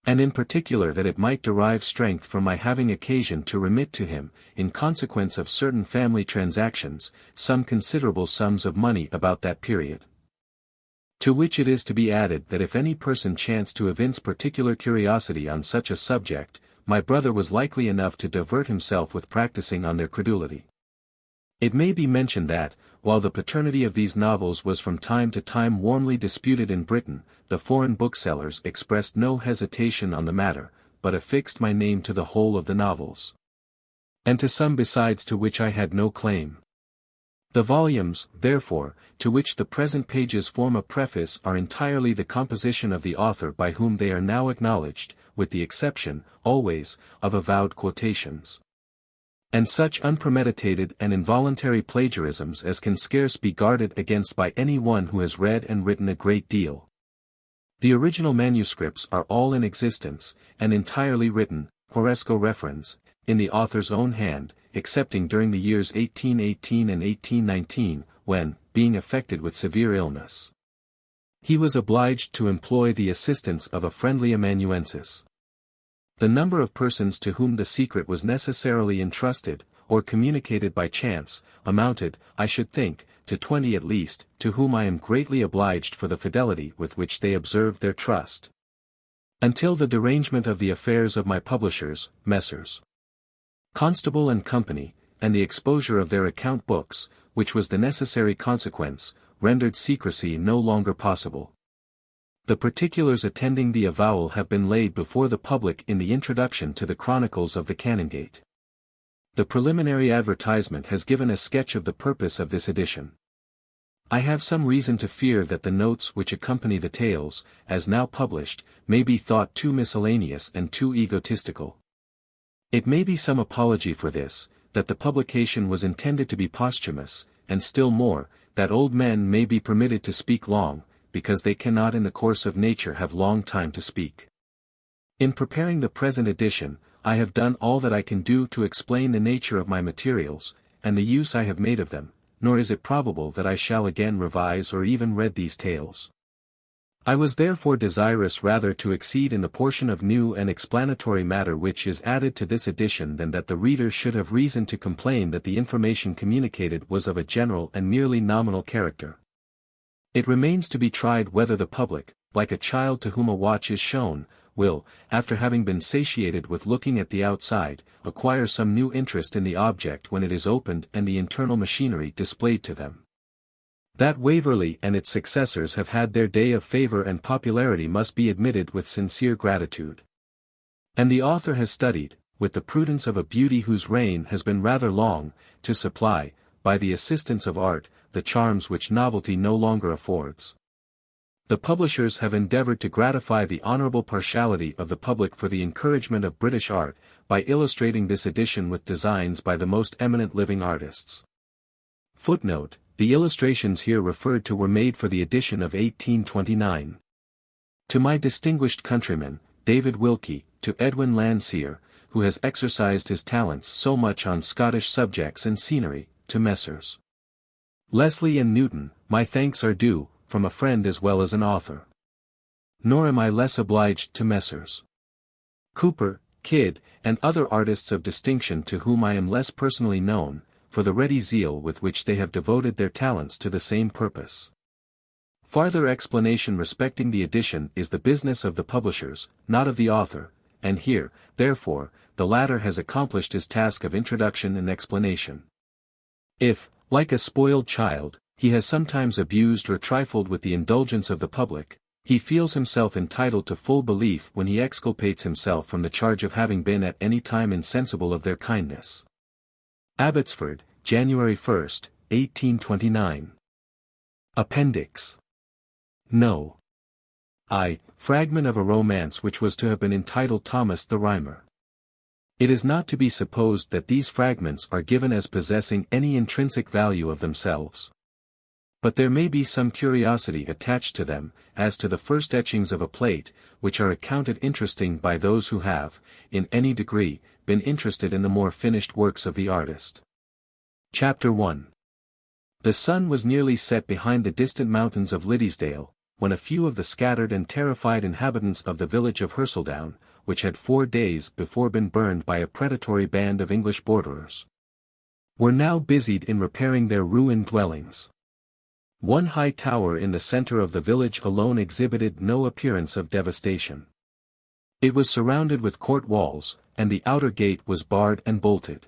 And in particular that it might derive strength from my having occasion to remit to him, in consequence of certain family transactions, some considerable sums of money about that period. To which it is to be added that if any person chanced to evince particular curiosity on such a subject, my brother was likely enough to divert himself with practicing on their credulity. It may be mentioned that, while the paternity of these novels was from time to time warmly disputed in Britain, the foreign booksellers expressed no hesitation on the matter, but affixed my name to the whole of the novels. And to some besides to which I had no claim. The volumes, therefore, to which the present pages form a preface are entirely the composition of the author by whom they are now acknowledged, with the exception, always, of avowed quotations. And such unpremeditated and involuntary plagiarisms as can scarce be guarded against by any one who has read and written a great deal. The original manuscripts are all in existence, and entirely written, horresco referens, in the author's own hand, excepting during the years 1818 and 1819, when, being affected with severe illness, he was obliged to employ the assistance of a friendly amanuensis. The number of persons to whom the secret was necessarily entrusted, or communicated by chance, amounted, I should think, to 20 at least, to whom I am greatly obliged for the fidelity with which they observed their trust. Until the derangement of the affairs of my publishers, Messrs. Constable and Company, and the exposure of their account books, which was the necessary consequence, rendered secrecy no longer possible. The particulars attending the avowal have been laid before the public in the introduction to the Chronicles of the Canongate. The preliminary advertisement has given a sketch of the purpose of this edition. I have some reason to fear that the notes which accompany the tales, as now published, may be thought too miscellaneous and too egotistical. It may be some apology for this, that the publication was intended to be posthumous, and still more, that old men may be permitted to speak long, because they cannot in the course of nature have long time to speak. In preparing the present edition, I have done all that I can do to explain the nature of my materials, and the use I have made of them, nor is it probable that I shall again revise or even read these tales. I was therefore desirous rather to exceed in the portion of new and explanatory matter which is added to this edition than that the reader should have reason to complain that the information communicated was of a general and merely nominal character. It remains to be tried whether the public, like a child to whom a watch is shown, will, after having been satiated with looking at the outside, acquire some new interest in the object when it is opened and the internal machinery displayed to them. That Waverley and its successors have had their day of favour and popularity must be admitted with sincere gratitude. And the author has studied, with the prudence of a beauty whose reign has been rather long, to supply, by the assistance of art, the charms which novelty no longer affords. The publishers have endeavoured to gratify the honourable partiality of the public for the encouragement of British art, by illustrating this edition with designs by the most eminent living artists. Footnote: the illustrations here referred to were made for the edition of 1829. To my distinguished countryman, David Wilkie, to Edwin Landseer, who has exercised his talents so much on Scottish subjects and scenery, to Messrs. Leslie and Newton, my thanks are due, from a friend as well as an author. Nor am I less obliged to Messrs. Cooper, Kidd, and other artists of distinction to whom I am less personally known, for the ready zeal with which they have devoted their talents to the same purpose. Farther explanation respecting the edition is the business of the publishers, not of the author, and here, therefore, the latter has accomplished his task of introduction and explanation. If, like a spoiled child, he has sometimes abused or trifled with the indulgence of the public, He feels himself entitled to full belief when he exculpates himself from the charge of having been at any time insensible of their kindness. Abbotsford, January 1, 1829. Appendix. No. Fragment of a romance which was to have been entitled Thomas the Rhymer. It is not to be supposed that these fragments are given as possessing any intrinsic value of themselves. But there may be some curiosity attached to them, as to the first etchings of a plate, which are accounted interesting by those who have, in any degree, been interested in the more finished works of the artist. Chapter 1. The sun was nearly set behind the distant mountains of Liddesdale, when a few of the scattered and terrified inhabitants of the village of Herseldown, which had 4 days before been burned by a predatory band of English borderers, were now busied in repairing their ruined dwellings. One high tower in the center of the village alone exhibited no appearance of devastation. It was surrounded with court walls, and the outer gate was barred and bolted.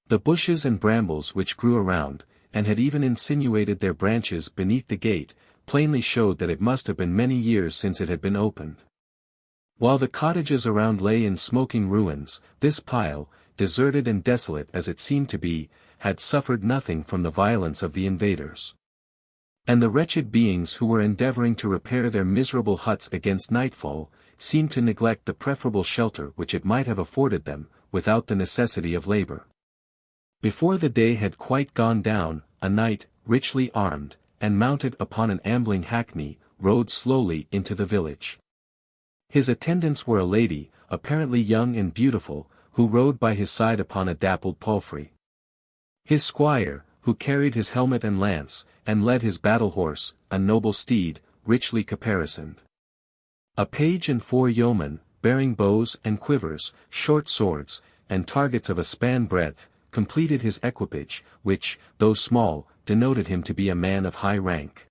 The bushes and brambles which grew around, and had even insinuated their branches beneath the gate, plainly showed that it must have been many years since it had been opened. While the cottages around lay in smoking ruins, this pile, deserted and desolate as it seemed to be, had suffered nothing from the violence of the invaders. And the wretched beings who were endeavoring to repair their miserable huts against nightfall, seemed to neglect the preferable shelter which it might have afforded them, without the necessity of labor. Before the day had quite gone down, a knight, richly armed, and mounted upon an ambling hackney, rode slowly into the village. His attendants were a lady, apparently young and beautiful, who rode by his side upon a dappled palfrey. His squire, who carried his helmet and lance, and led his battle-horse, a noble steed, richly caparisoned. A page and 4 yeomen, bearing bows and quivers, short swords, and targets of a span breadth, completed his equipage, which, though small, denoted him to be a man of high rank.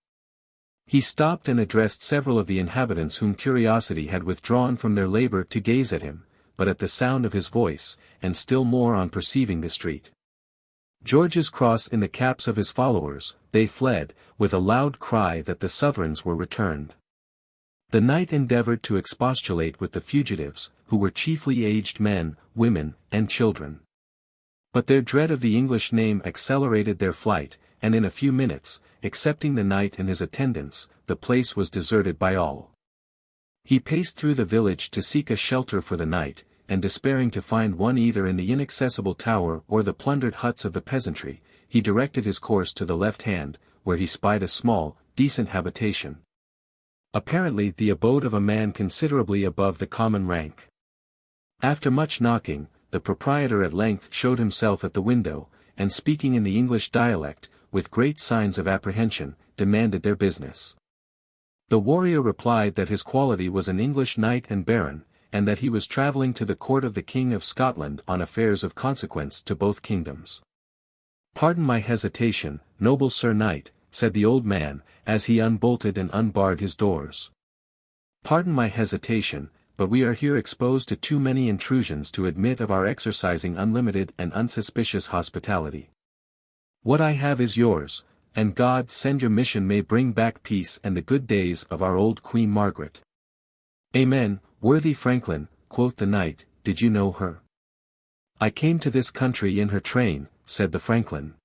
He stopped and addressed several of the inhabitants whom curiosity had withdrawn from their labor to gaze at him, but at the sound of his voice, and still more on perceiving the street George's cross in the caps of his followers, they fled, with a loud cry that the sovereigns were returned. The knight endeavored to expostulate with the fugitives, who were chiefly aged men, women, and children. But their dread of the English name accelerated their flight, and in a few minutes, excepting the knight and his attendants, the place was deserted by all. He paced through the village to seek a shelter for the night, and despairing to find one either in the inaccessible tower or the plundered huts of the peasantry, he directed his course to the left hand, where he spied a small, decent habitation. Apparently the abode of a man considerably above the common rank. After much knocking, the proprietor at length showed himself at the window, and speaking in the English dialect, with great signs of apprehension, demanded their business. The warrior replied that his quality was an English knight and baron, and that he was travelling to the court of the King of Scotland on affairs of consequence to both kingdoms. "Pardon my hesitation, noble Sir Knight," said the old man, as he unbolted and unbarred his doors. "Pardon my hesitation, but we are here exposed to too many intrusions to admit of our exercising unlimited and unsuspicious hospitality. What I have is yours, and God send your mission may bring back peace and the good days of our old Queen Margaret." "Amen, worthy Franklin," quoth the knight, "did you know her?" "I came to this country in her train," said the Franklin.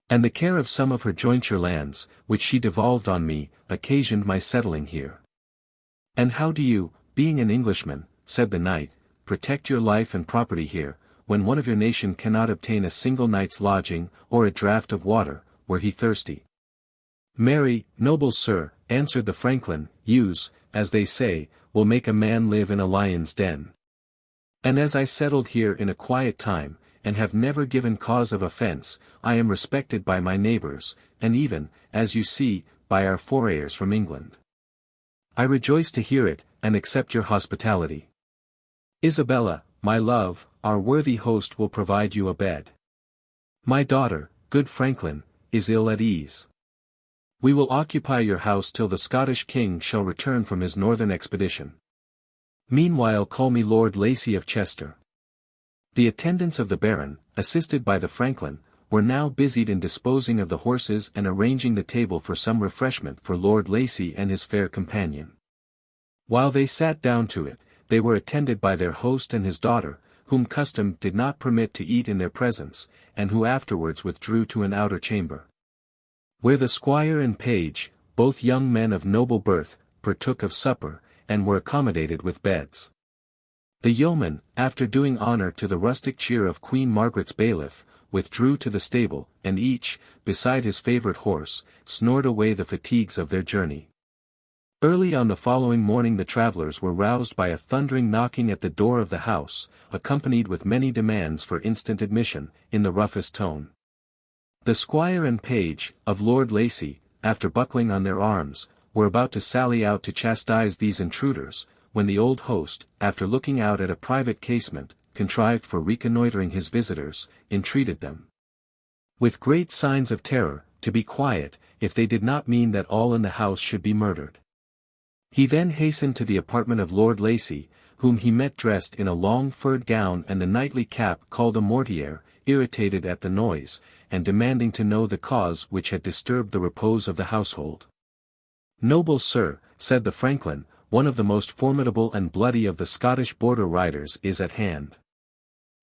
"And the care of some of her jointure lands, which she devolved on me, occasioned my settling here." "And how do you, being an Englishman," said the knight, "protect your life and property here, when one of your nation cannot obtain a single night's lodging, or a draught of water, were he thirsty?" "Marry, noble sir," answered the Franklin, "use, as they say, will make a man live in a lion's den. And as I settled here in a quiet time, and have never given cause of offense, I am respected by my neighbors, and even, as you see, by our forayers from England. I rejoice to hear it, and accept your hospitality. Isabella, my love, our worthy host will provide you a bed. My daughter, good Franklin, is ill at ease. We will occupy your house till the Scottish king shall return from his northern expedition. Meanwhile call me Lord Lacy of Chester." The attendants of the Baron, assisted by the Franklin, were now busied in disposing of the horses and arranging the table for some refreshment for Lord Lacy and his fair companion. While they sat down to it, they were attended by their host and his daughter, whom custom did not permit to eat in their presence, and who afterwards withdrew to an outer chamber, where the squire and page, both young men of noble birth, partook of supper, and were accommodated with beds. The yeoman, after doing honour to the rustic cheer of Queen Margaret's bailiff, withdrew to the stable, and each, beside his favourite horse, snored away the fatigues of their journey. Early on the following morning the travellers were roused by a thundering knocking at the door of the house, accompanied with many demands for instant admission, in the roughest tone. The squire and page, of Lord Lacy, after buckling on their arms, were about to sally out to chastise these intruders, when the old host, after looking out at a private casement, contrived for reconnoitring his visitors, entreated them, with great signs of terror, to be quiet, if they did not mean that all in the house should be murdered. He then hastened to the apartment of Lord Lacy, whom he met dressed in a long furred gown and the knightly cap called a mortier, irritated at the noise, and demanding to know the cause which had disturbed the repose of the household. "Noble sir," said the franklin, "one of the most formidable and bloody of the Scottish border riders is at hand.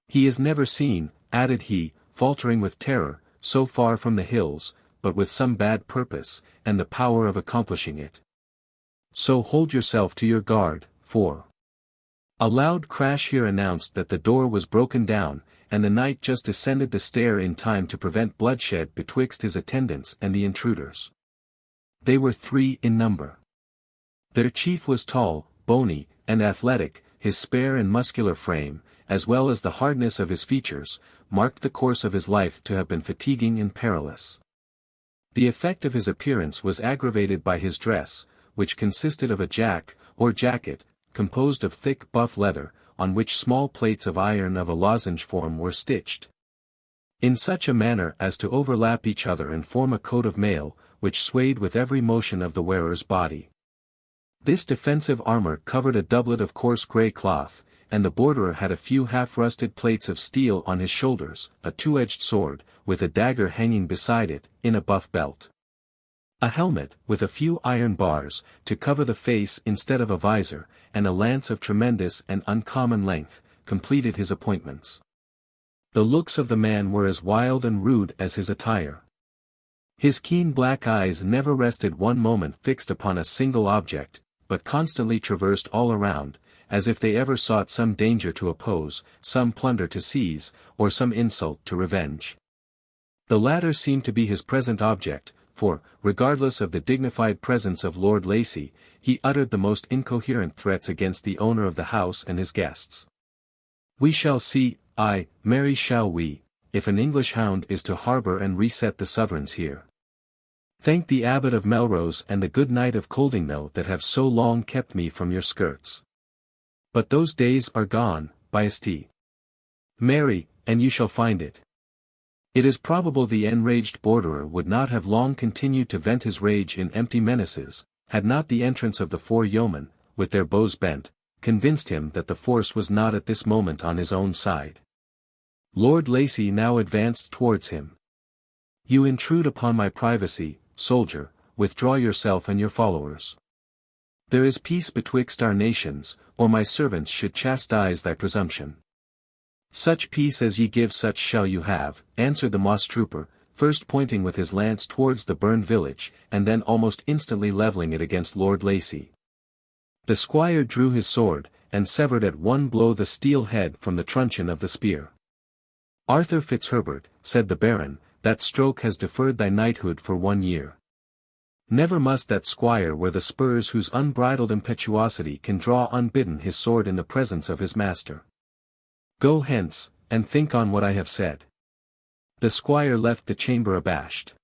He is never seen," added he, faltering with terror, "so far from the hills, but with some bad purpose, and the power of accomplishing it. So hold yourself to your guard, for—" A loud crash here announced that the door was broken down, and the knight just descended the stair in time to prevent bloodshed betwixt his attendants and the intruders. They were 3 in number. Their chief was tall, bony, and athletic. His spare and muscular frame, as well as the hardness of his features, marked the course of his life to have been fatiguing and perilous. The effect of his appearance was aggravated by his dress, which consisted of a jack, or jacket, composed of thick buff leather, on which small plates of iron of a lozenge form were stitched, in such a manner as to overlap each other and form a coat of mail, which swayed with every motion of the wearer's body. This defensive armour covered a doublet of coarse grey cloth, and the borderer had a few half-rusted plates of steel on his shoulders, a 2-edged sword, with a dagger hanging beside it, in a buff belt. A helmet, with a few iron bars, to cover the face instead of a visor, and a lance of tremendous and uncommon length, completed his appointments. The looks of the man were as wild and rude as his attire. His keen black eyes never rested one moment fixed upon a single object, but constantly traversed all around, as if they ever sought some danger to oppose, some plunder to seize, or some insult to revenge. The latter seemed to be his present object, for, regardless of the dignified presence of Lord Lacy, he uttered the most incoherent threats against the owner of the house and his guests. "We shall see, aye, marry shall we, if an English hound is to harbour and reset the sovereigns here. Thank the Abbot of Melrose and the good Knight of Coldingnoe that have so long kept me from your skirts. But those days are gone, Majesty. Marry, and you shall find it." It is probable the enraged borderer would not have long continued to vent his rage in empty menaces, had not the entrance of the 4 yeomen, with their bows bent, convinced him that the force was not at this moment on his own side. Lord Lacy now advanced towards him. "You intrude upon my privacy, soldier, withdraw yourself and your followers. There is peace betwixt our nations, or my servants should chastise thy presumption." "Such peace as ye give such shall you have," answered the moss trooper, first pointing with his lance towards the burned village, and then almost instantly levelling it against Lord Lacy. The squire drew his sword, and severed at one blow the steel head from the truncheon of the spear. "Arthur Fitzherbert," said the Baron, "that stroke has deferred thy knighthood for 1 year. Never must that squire wear the spurs whose unbridled impetuosity can draw unbidden his sword in the presence of his master. Go hence, and think on what I have said." The squire left the chamber abashed.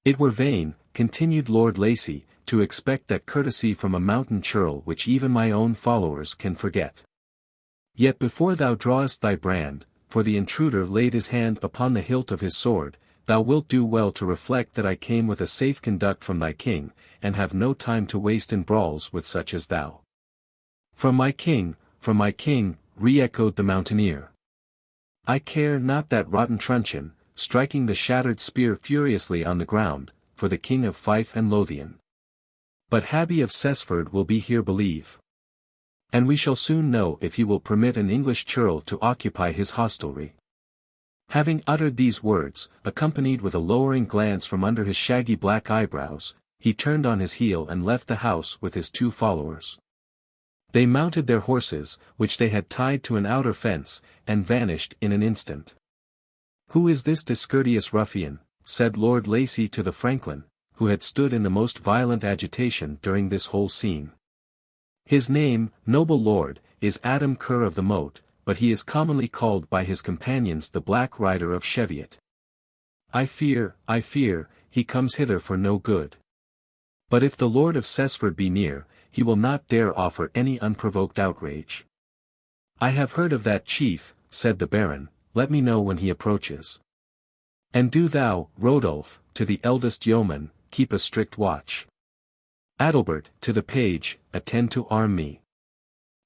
"It were vain," continued Lord Lacy, "to expect that courtesy from a mountain churl which even my own followers can forget. Yet before thou drawest thy brand, for the intruder laid his hand upon the hilt of his sword, thou wilt do well to reflect that I came with a safe conduct from thy king, and have no time to waste in brawls with such as thou." From my king," re-echoed the mountaineer. "I care not that rotten truncheon, striking the shattered spear furiously on the ground, for the King of Fife and Lothian. But Habby of Cessford will be here believe. And we shall soon know if he will permit an English churl to occupy his hostelry. Having uttered these words, accompanied with a lowering glance from under his shaggy black eyebrows, he turned on his heel and left the house with his 2 followers. They mounted their horses, which they had tied to an outer fence, and vanished in an instant. "Who is this discourteous ruffian?" said Lord Lacy to the Franklin, who had stood in the most violent agitation during this whole scene. "His name, noble lord, is Adam Kerr of the Moat, but he is commonly called by his companions the Black Rider of Cheviot. I fear, he comes hither for no good. But if the Lord of Cessford be near, he will not dare offer any unprovoked outrage." "I have heard of that chief," said the Baron, "let me know when he approaches. And do thou, Rodolph, to the eldest yeoman, keep a strict watch. Adalbert, to the page, attend to arm me."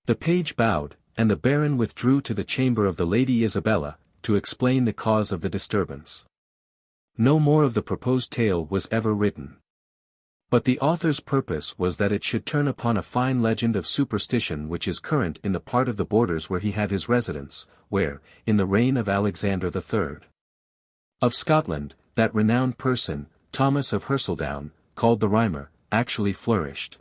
The page bowed, and the Baron withdrew to the chamber of the Lady Isabella, to explain the cause of the disturbance. No more of the proposed tale was ever written. But the author's purpose was that it should turn upon a fine legend of superstition which is current in the part of the borders where he had his residence, where, in the reign of Alexander III. Of Scotland, that renowned person, Thomas of Hersildown, called the Rhymer, actually flourished.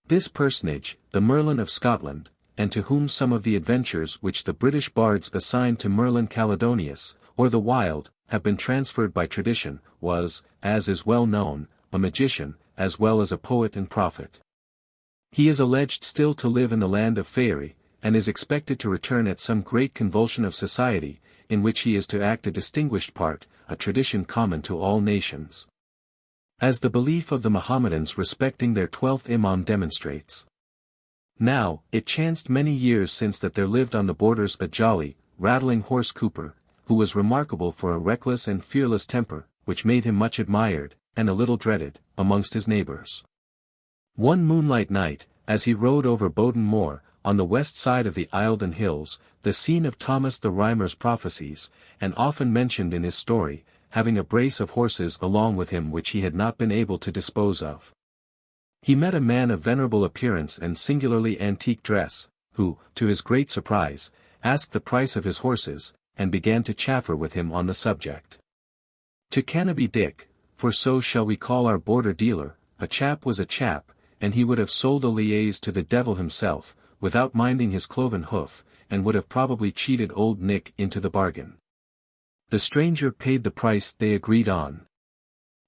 This personage, the Merlin of Scotland, and to whom some of the adventures which the British bards assigned to Merlin Caledonius, or the Wild, have been transferred by tradition, was, as is well known, a magician, as well as a poet and prophet. He is alleged still to live in the land of Faerie, and is expected to return at some great convulsion of society, in which he is to act a distinguished part, a tradition common to all nations. As the belief of the Mohammedans respecting their 12th Imam demonstrates. Now, it chanced many years since that there lived on the borders a jolly, rattling horse cooper, who was remarkable for a reckless and fearless temper, which made him much admired, and a little dreaded, amongst his neighbours. One moonlight night, as he rode over Bowden Moor, on the west side of the Eildon Hills, the scene of Thomas the Rhymer's prophecies, and often mentioned in his story, having a brace of horses along with him which he had not been able to dispose of. He met a man of venerable appearance and singularly antique dress, who, to his great surprise, asked the price of his horses, and began to chaffer with him on the subject. To Cannaby Dick, for so shall we call our border dealer, a chap was a chap, and he would have sold a liaise to the devil himself, without minding his cloven hoof, and would have probably cheated old Nick into the bargain. The stranger paid the price they agreed on.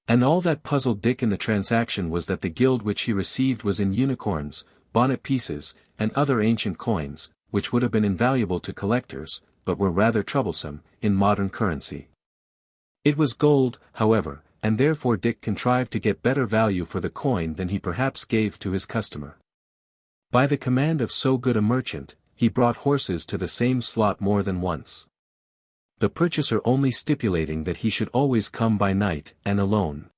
And all that puzzled Dick in the transaction was that the gild which he received was in unicorns, bonnet pieces, and other ancient coins, which would have been invaluable to collectors, but were rather troublesome, in modern currency. It was gold, however, and therefore Dick contrived to get better value for the coin than he perhaps gave to his customer. By the command of so good a merchant, he brought horses to the same slot more than once. The purchaser only stipulating that he should always come by night, and alone.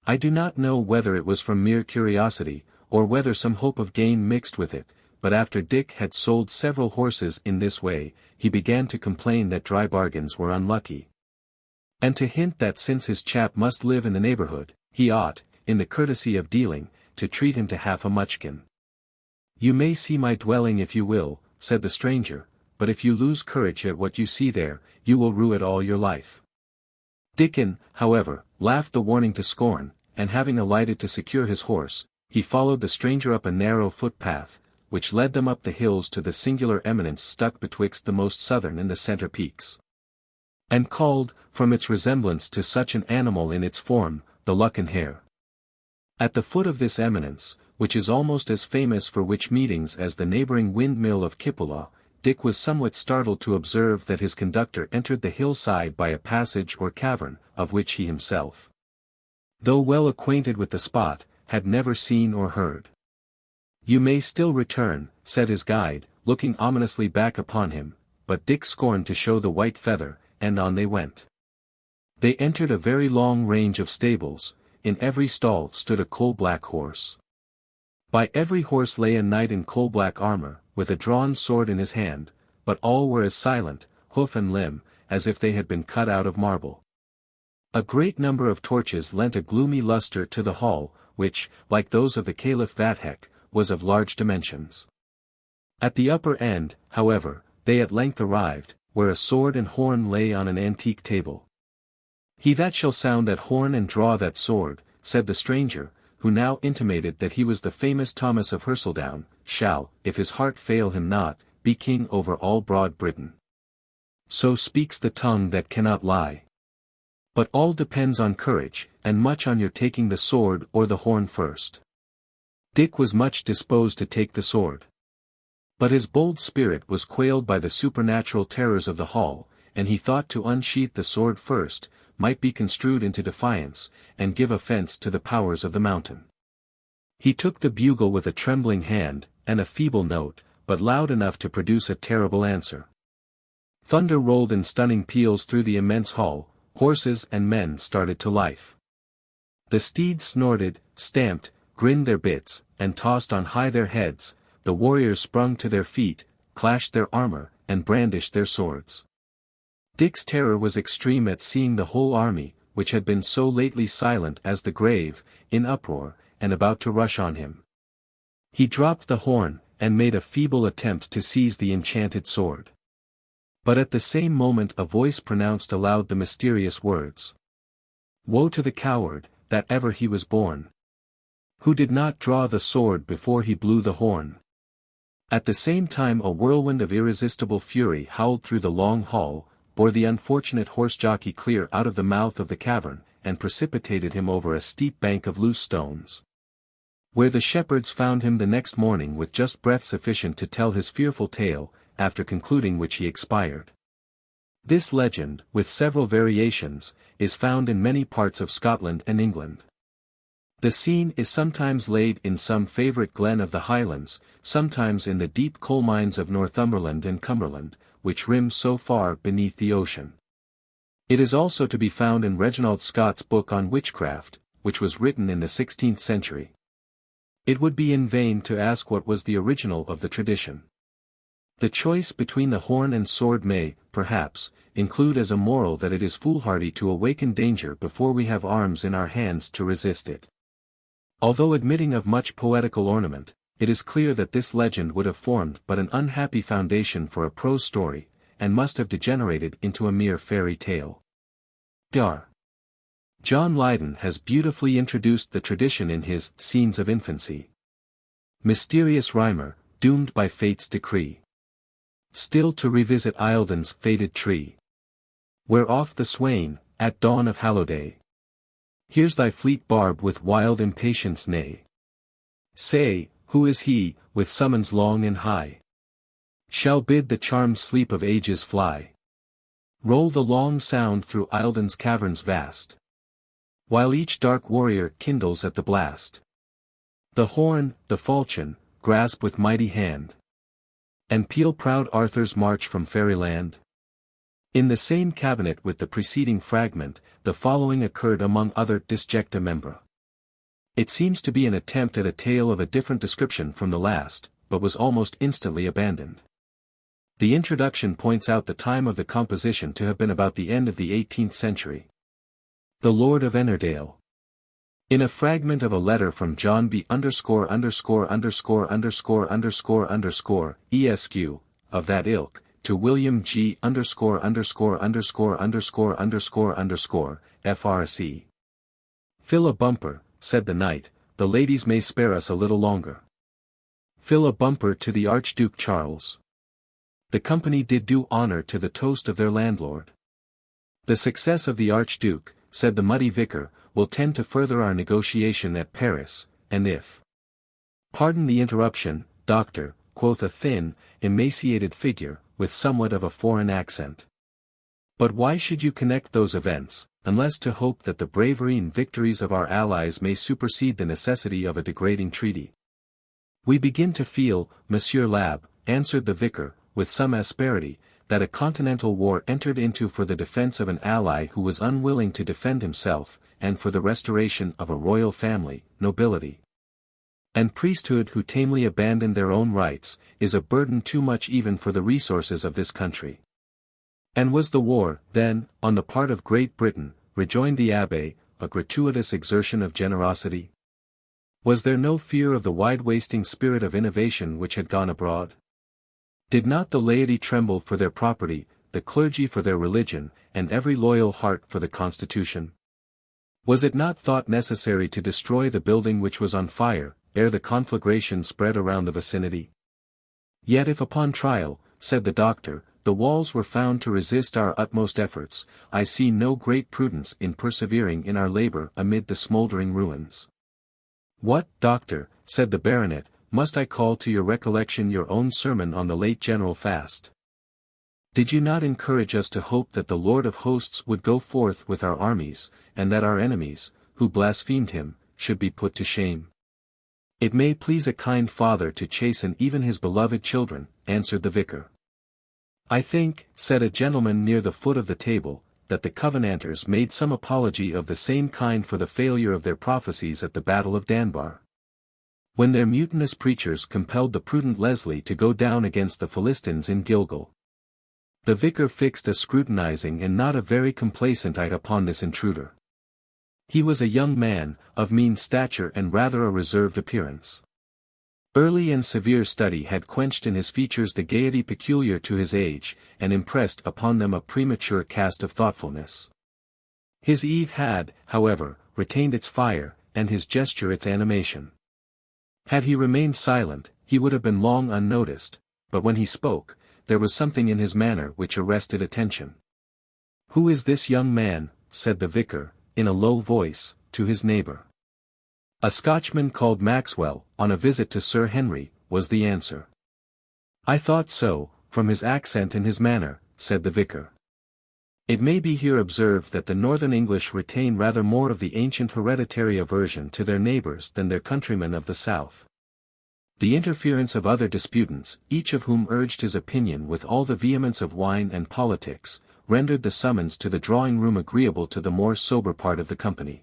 I do not know whether it was from mere curiosity, or whether some hope of gain mixed with it, but after Dick had sold several horses in this way, he began to complain that dry bargains were unlucky. And to hint that since his chap must live in the neighbourhood, he ought, in the courtesy of dealing, to treat him to half a mutchkin. "You may see my dwelling if you will," said the stranger, "but if you lose courage at what you see there, you will rue it all your life." Dickon, however, laughed the warning to scorn, and having alighted to secure his horse, he followed the stranger up a narrow footpath, which led them up the hills to the singular eminence stuck betwixt the most southern and the centre peaks. And called, from its resemblance to such an animal in its form, the Lucken Hare. At the foot of this eminence, which is almost as famous for witch meetings as the neighbouring windmill of Kippola, Dick was somewhat startled to observe that his conductor entered the hillside by a passage or cavern, of which he himself, though well acquainted with the spot, had never seen or heard. "You may still return," said his guide, looking ominously back upon him, but Dick scorned to show the white feather, and on they went. They entered a very long range of stables. In every stall stood a coal-black horse. By every horse lay a knight in coal-black armour, with a drawn sword in his hand, but all were as silent, hoof and limb, as if they had been cut out of marble. A great number of torches lent a gloomy lustre to the hall, which, like those of the Caliph Vathek, was of large dimensions. At the upper end, however, they at length arrived, where a sword and horn lay on an antique table. "He that shall sound that horn and draw that sword," said the stranger, who now intimated that he was the famous Thomas of Herseldown, "shall, if his heart fail him not, be king over all broad Britain. So speaks the tongue that cannot lie. But all depends on courage, and much on your taking the sword or the horn first." Dick was much disposed to take the sword. But his bold spirit was quailed by the supernatural terrors of the hall, and he thought to unsheath the sword first, might be construed into defiance, and give offence to the powers of the mountain. He took the bugle with a trembling hand, and a feeble note, but loud enough to produce a terrible answer. Thunder rolled in stunning peals through the immense hall, horses and men started to life. The steeds snorted, stamped, grinned their bits, and tossed on high their heads. The warriors sprung to their feet, clashed their armor, and brandished their swords. Dick's terror was extreme at seeing the whole army, which had been so lately silent as the grave, in uproar, and about to rush on him. He dropped the horn, and made a feeble attempt to seize the enchanted sword. But at the same moment a voice pronounced aloud the mysterious words. "Woe to the coward, that ever he was born, who did not draw the sword before he blew the horn." At the same time a whirlwind of irresistible fury howled through the long hall, bore the unfortunate horse-jockey clear out of the mouth of the cavern, and precipitated him over a steep bank of loose stones, where the shepherds found him the next morning with just breath sufficient to tell his fearful tale, after concluding which he expired. This legend, with several variations, is found in many parts of Scotland and England. The scene is sometimes laid in some favourite glen of the Highlands, sometimes in the deep coal mines of Northumberland and Cumberland, which rim so far beneath the ocean. It is also to be found in Reginald Scott's book on witchcraft, which was written in the 16th century. It would be in vain to ask what was the original of the tradition. The choice between the horn and sword may, perhaps, include as a moral that it is foolhardy to awaken danger before we have arms in our hands to resist it. Although admitting of much poetical ornament, it is clear that this legend would have formed but an unhappy foundation for a prose story, and must have degenerated into a mere fairy tale. Dar. John Lydon has beautifully introduced the tradition in his Scenes of Infancy. Mysterious rhymer, doomed by fate's decree, still to revisit Eildon's fated tree, where oft the swain, at dawn of Hallowday, hears thy fleet barb with wild impatience neigh. Say, who is he, with summons long and high, shall bid the charmed sleep of ages fly? Roll the long sound through Eildon's caverns vast, while each dark warrior kindles at the blast. The horn, the falchion, grasp with mighty hand, and peal proud Arthur's march from fairyland. In the same cabinet with the preceding fragment, the following occurred among other disjecta membra. It seems to be an attempt at a tale of a different description from the last, but was almost instantly abandoned. The introduction points out the time of the composition to have been about the end of the 18th century. The Lord of Ennerdale. In a fragment of a letter from John B. _________________ ESQ, of that ilk, to William G. ________________________ Fill a bumper, said the knight, the ladies may spare us a little longer. Fill a bumper to the Archduke Charles. The company did do honour to the toast of their landlord. The success of the Archduke, said the muddy vicar, will tend to further our negotiation at Paris, and if— Pardon the interruption, doctor, quoth a thin, emaciated figure, with somewhat of a foreign accent. But why should you connect those events, unless to hope that the bravery and victories of our allies may supersede the necessity of a degrading treaty? We begin to feel, Monsieur l'Abbe, answered the vicar, with some asperity, that a continental war entered into for the defence of an ally who was unwilling to defend himself, and for the restoration of a royal family, nobility, and priesthood who tamely abandoned their own rights, is a burden too much even for the resources of this country. And was the war, then, on the part of Great Britain, rejoined the Abbé, a gratuitous exertion of generosity? Was there no fear of the wide-wasting spirit of innovation which had gone abroad? Did not the laity tremble for their property, the clergy for their religion, and every loyal heart for the Constitution? Was it not thought necessary to destroy the building which was on fire, ere the conflagration spread around the vicinity? Yet if upon trial, said the doctor, the walls were found to resist our utmost efforts, I see no great prudence in persevering in our labor amid the smouldering ruins. What, doctor, said the baronet, must I call to your recollection your own sermon on the late general fast? Did you not encourage us to hope that the Lord of hosts would go forth with our armies, and that our enemies, who blasphemed him, should be put to shame? It may please a kind father to chasten even his beloved children, answered the vicar. I think, said a gentleman near the foot of the table, that the Covenanters made some apology of the same kind for the failure of their prophecies at the Battle of Danbar. When their mutinous preachers compelled the prudent Leslie to go down against the Philistines in Gilgal. The vicar fixed a scrutinizing and not a very complacent eye upon this intruder. He was a young man, of mean stature and rather a reserved appearance. Early and severe study had quenched in his features the gaiety peculiar to his age, and impressed upon them a premature cast of thoughtfulness. His eve had, however, retained its fire, and his gesture its animation. Had he remained silent, he would have been long unnoticed, but when he spoke, there was something in his manner which arrested attention. "Who is this young man?" said the vicar, in a low voice, to his neighbour. "A Scotchman called Maxwell, on a visit to Sir Henry," was the answer. "I thought so, from his accent and his manner," said the vicar. It may be here observed that the northern English retain rather more of the ancient hereditary aversion to their neighbours than their countrymen of the south. The interference of other disputants, each of whom urged his opinion with all the vehemence of wine and politics, rendered the summons to the drawing-room agreeable to the more sober part of the company.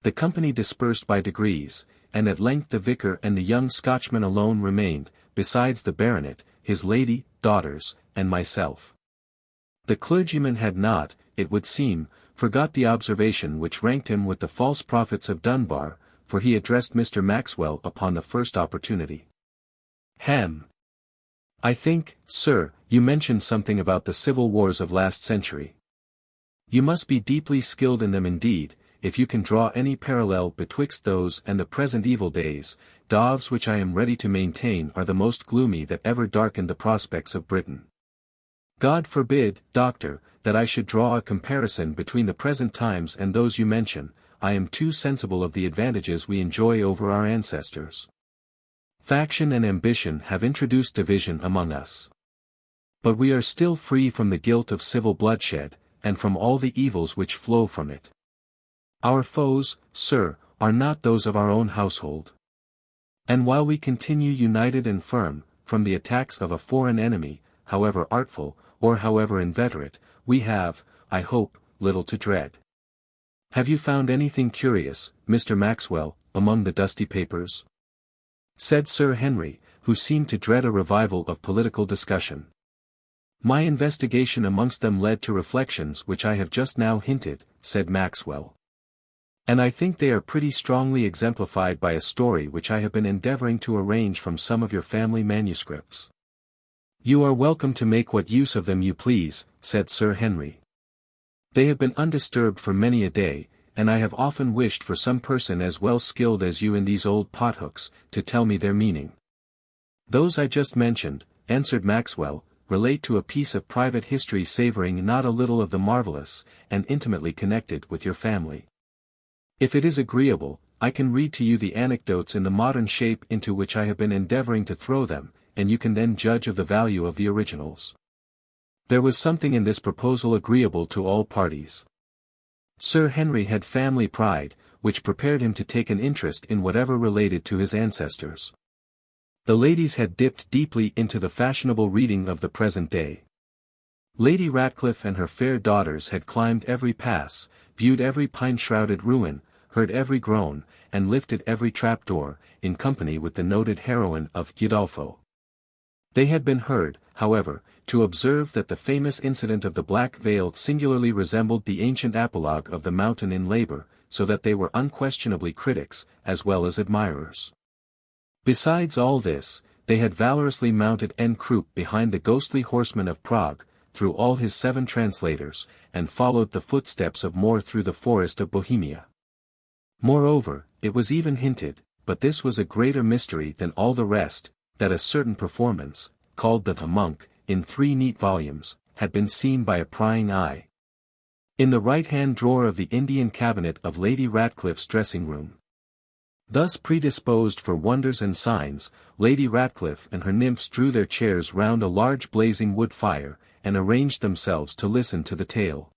The company dispersed by degrees, and at length the vicar and the young Scotchman alone remained, besides the baronet, his lady, daughters, and myself. The clergyman had not, it would seem, forgot the observation which ranked him with the false prophets of Dunbar, for he addressed Mr. Maxwell upon the first opportunity. "Hem! I think, sir, you mentioned something about the civil wars of last century. You must be deeply skilled in them indeed, if you can draw any parallel betwixt those and the present evil days, daws which I am ready to maintain are the most gloomy that ever darkened the prospects of Britain. God forbid, doctor, that I should draw a comparison between the present times and those you mention. I am too sensible of the advantages we enjoy over our ancestors. Faction and ambition have introduced division among us. But we are still free from the guilt of civil bloodshed, and from all the evils which flow from it. Our foes, sir, are not those of our own household. And while we continue united and firm, from the attacks of a foreign enemy, however artful, or however inveterate, we have, I hope, little to dread. Have you found anything curious, Mr. Maxwell, among the dusty papers?" said Sir Henry, who seemed to dread a revival of political discussion. "My investigation amongst them led to reflections which I have just now hinted," said Maxwell. "And I think they are pretty strongly exemplified by a story which I have been endeavouring to arrange from some of your family manuscripts." "You are welcome to make what use of them you please," said Sir Henry. "They have been undisturbed for many a day, and I have often wished for some person as well skilled as you in these old pothooks, to tell me their meaning." "Those I just mentioned," answered Maxwell, "relate to a piece of private history savouring not a little of the marvellous, and intimately connected with your family. If it is agreeable, I can read to you the anecdotes in the modern shape into which I have been endeavouring to throw them, and you can then judge of the value of the originals." There was something in this proposal agreeable to all parties. Sir Henry had family pride, which prepared him to take an interest in whatever related to his ancestors. The ladies had dipped deeply into the fashionable reading of the present day. Lady Ratcliffe and her fair daughters had climbed every pass, viewed every pine-shrouded ruin, heard every groan, and lifted every trapdoor, in company with the noted heroine of Udolpho. They had been heard, however, to observe that the famous incident of the Black Veil singularly resembled the ancient apologue of the mountain in labour, so that they were unquestionably critics, as well as admirers. Besides all this, they had valorously mounted en croupe behind the ghostly horseman of Prague, through all his 7 translators, and followed the footsteps of More through the forest of Bohemia. Moreover, it was even hinted, but this was a greater mystery than all the rest, that a certain performance, called the Monk, in 3 neat volumes, had been seen by a prying eye in the right-hand drawer of the Indian cabinet of Lady Ratcliffe's dressing-room. Thus predisposed for wonders and signs, Lady Ratcliffe and her nymphs drew their chairs round a large blazing wood fire, and arranged themselves to listen to the tale.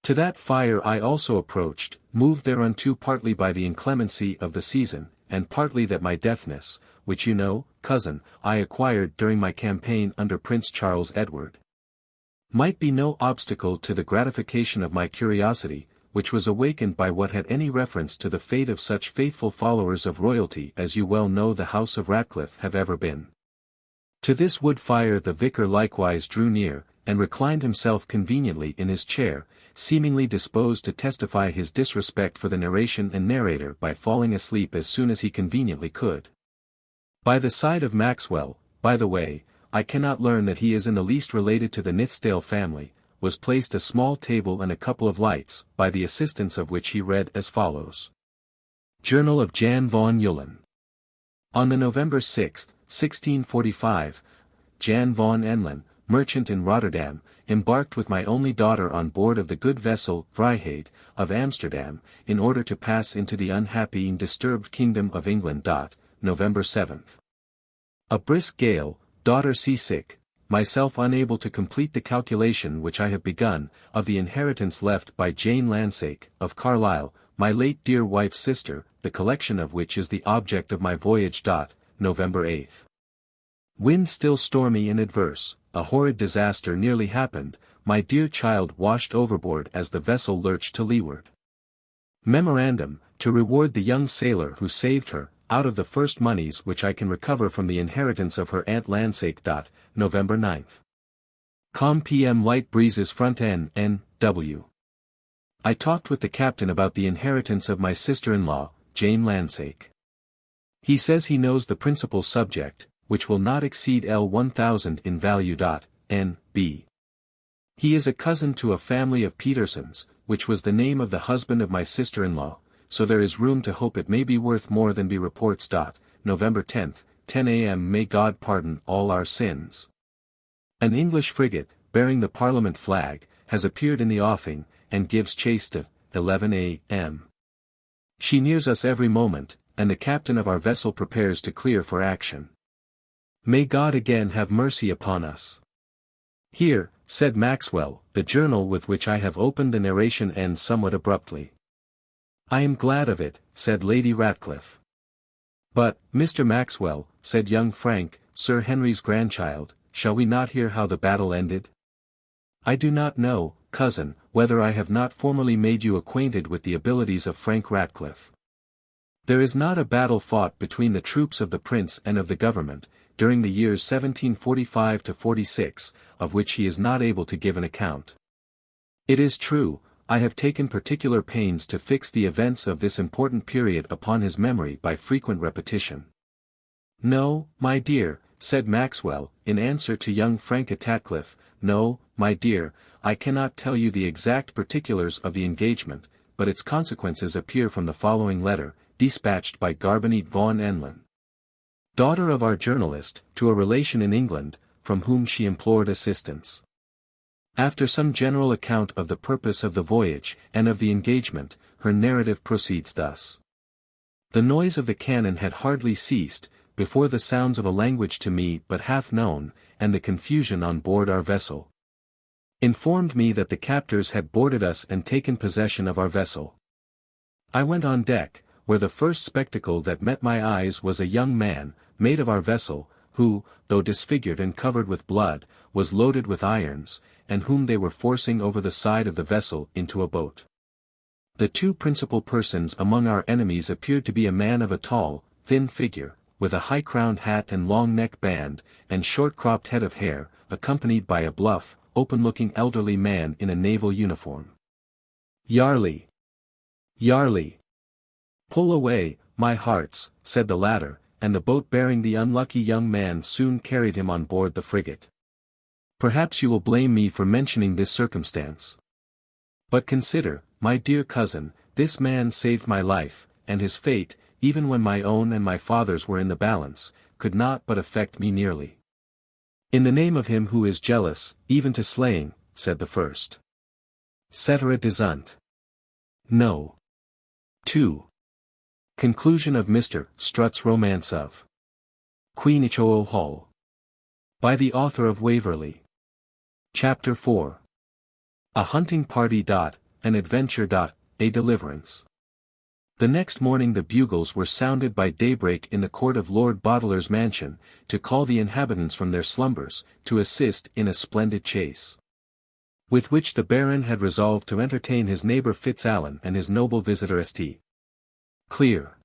To that fire I also approached, moved thereunto partly by the inclemency of the season, and partly that my deafness, which you know, cousin, I acquired during my campaign under Prince Charles Edward, might be no obstacle to the gratification of my curiosity, which was awakened by what had any reference to the fate of such faithful followers of royalty as you well know the house of Ratcliffe have ever been. To this wood fire the vicar likewise drew near, and reclined himself conveniently in his chair, seemingly disposed to testify his disrespect for the narration and narrator by falling asleep as soon as he conveniently could. By the side of Maxwell, by the way, I cannot learn that he is in the least related to the Nithsdale family, was placed a small table and a couple of lights, by the assistance of which he read as follows. Journal of Jan van Ulen. On the November 6, 1645, Jan van Enlen, merchant in Rotterdam, embarked with my only daughter on board of the good vessel Vryheid, of Amsterdam, in order to pass into the unhappy and disturbed kingdom of England. November 7. A brisk gale, daughter seasick, myself unable to complete the calculation which I have begun, of the inheritance left by Jane Lansake, of Carlisle, my late dear wife's sister, the collection of which is the object of my voyage. November 8. Wind still stormy and adverse, a horrid disaster nearly happened, my dear child washed overboard as the vessel lurched to leeward. Memorandum, to reward the young sailor who saved her, out of the first moneys which I can recover from the inheritance of her Aunt Lansake. November 9. Com PM light breezes front N.W. I talked with the captain about the inheritance of my sister-in-law, Jane Lansake. He says he knows the principal subject, which will not exceed L1000 in value. N.B. He is a cousin to a family of Petersons, which was the name of the husband of my sister-in-law, so there is room to hope it may be worth more than be reports. November 10, 10 a.m. May God pardon all our sins. An English frigate, bearing the Parliament flag, has appeared in the offing, and gives chase to 11 a.m. She nears us every moment, and the captain of our vessel prepares to clear for action. May God again have mercy upon us. Here, said Maxwell, the journal with which I have opened the narration ends somewhat abruptly. I am glad of it, said Lady Ratcliffe. But, Mr. Maxwell, said young Frank, Sir Henry's grandchild, shall we not hear how the battle ended? I do not know, cousin, whether I have not formerly made you acquainted with the abilities of Frank Ratcliffe. There is not a battle fought between the troops of the prince and of the government, during the years 1745 to 46, of which he is not able to give an account. It is true, I have taken particular pains to fix the events of this important period upon his memory by frequent repetition. No, my dear, said Maxwell, in answer to young Frank Ratcliffe, no, my dear, I cannot tell you the exact particulars of the engagement, but its consequences appear from the following letter, dispatched by Garbonete von Enlen, daughter of our journalist, to a relation in England, from whom she implored assistance. After some general account of the purpose of the voyage, and of the engagement, her narrative proceeds thus. The noise of the cannon had hardly ceased, before the sounds of a language to me but half known, and the confusion on board our vessel, informed me that the captors had boarded us and taken possession of our vessel. I went on deck, where the first spectacle that met my eyes was a young man, mate of our vessel, who, though disfigured and covered with blood, was loaded with irons, and whom they were forcing over the side of the vessel into a boat. The two principal persons among our enemies appeared to be a man of a tall, thin figure, with a high-crowned hat and long-neck band, and short-cropped head of hair, accompanied by a bluff, open-looking elderly man in a naval uniform. "Yarley! Yarley! Pull away, my hearts," said the latter, and the boat bearing the unlucky young man soon carried him on board the frigate. Perhaps you will blame me for mentioning this circumstance. But consider, my dear cousin, this man saved my life, and his fate, even when my own and my father's were in the balance, could not but affect me nearly. "In the name of him who is jealous, even to slaying," said the first. "Cetera desunt." No. 2. Conclusion of Mr. Strutt's Romance of Queen Icho Hall. By the author of Waverley. Chapter 4. A hunting party. An adventure. A deliverance. The next morning the bugles were sounded by daybreak in the court of Lord Boteler's mansion, to call the inhabitants from their slumbers, to assist in a splendid chase, with which the Baron had resolved to entertain his neighbour Fitzalan and his noble visitor St. Clear.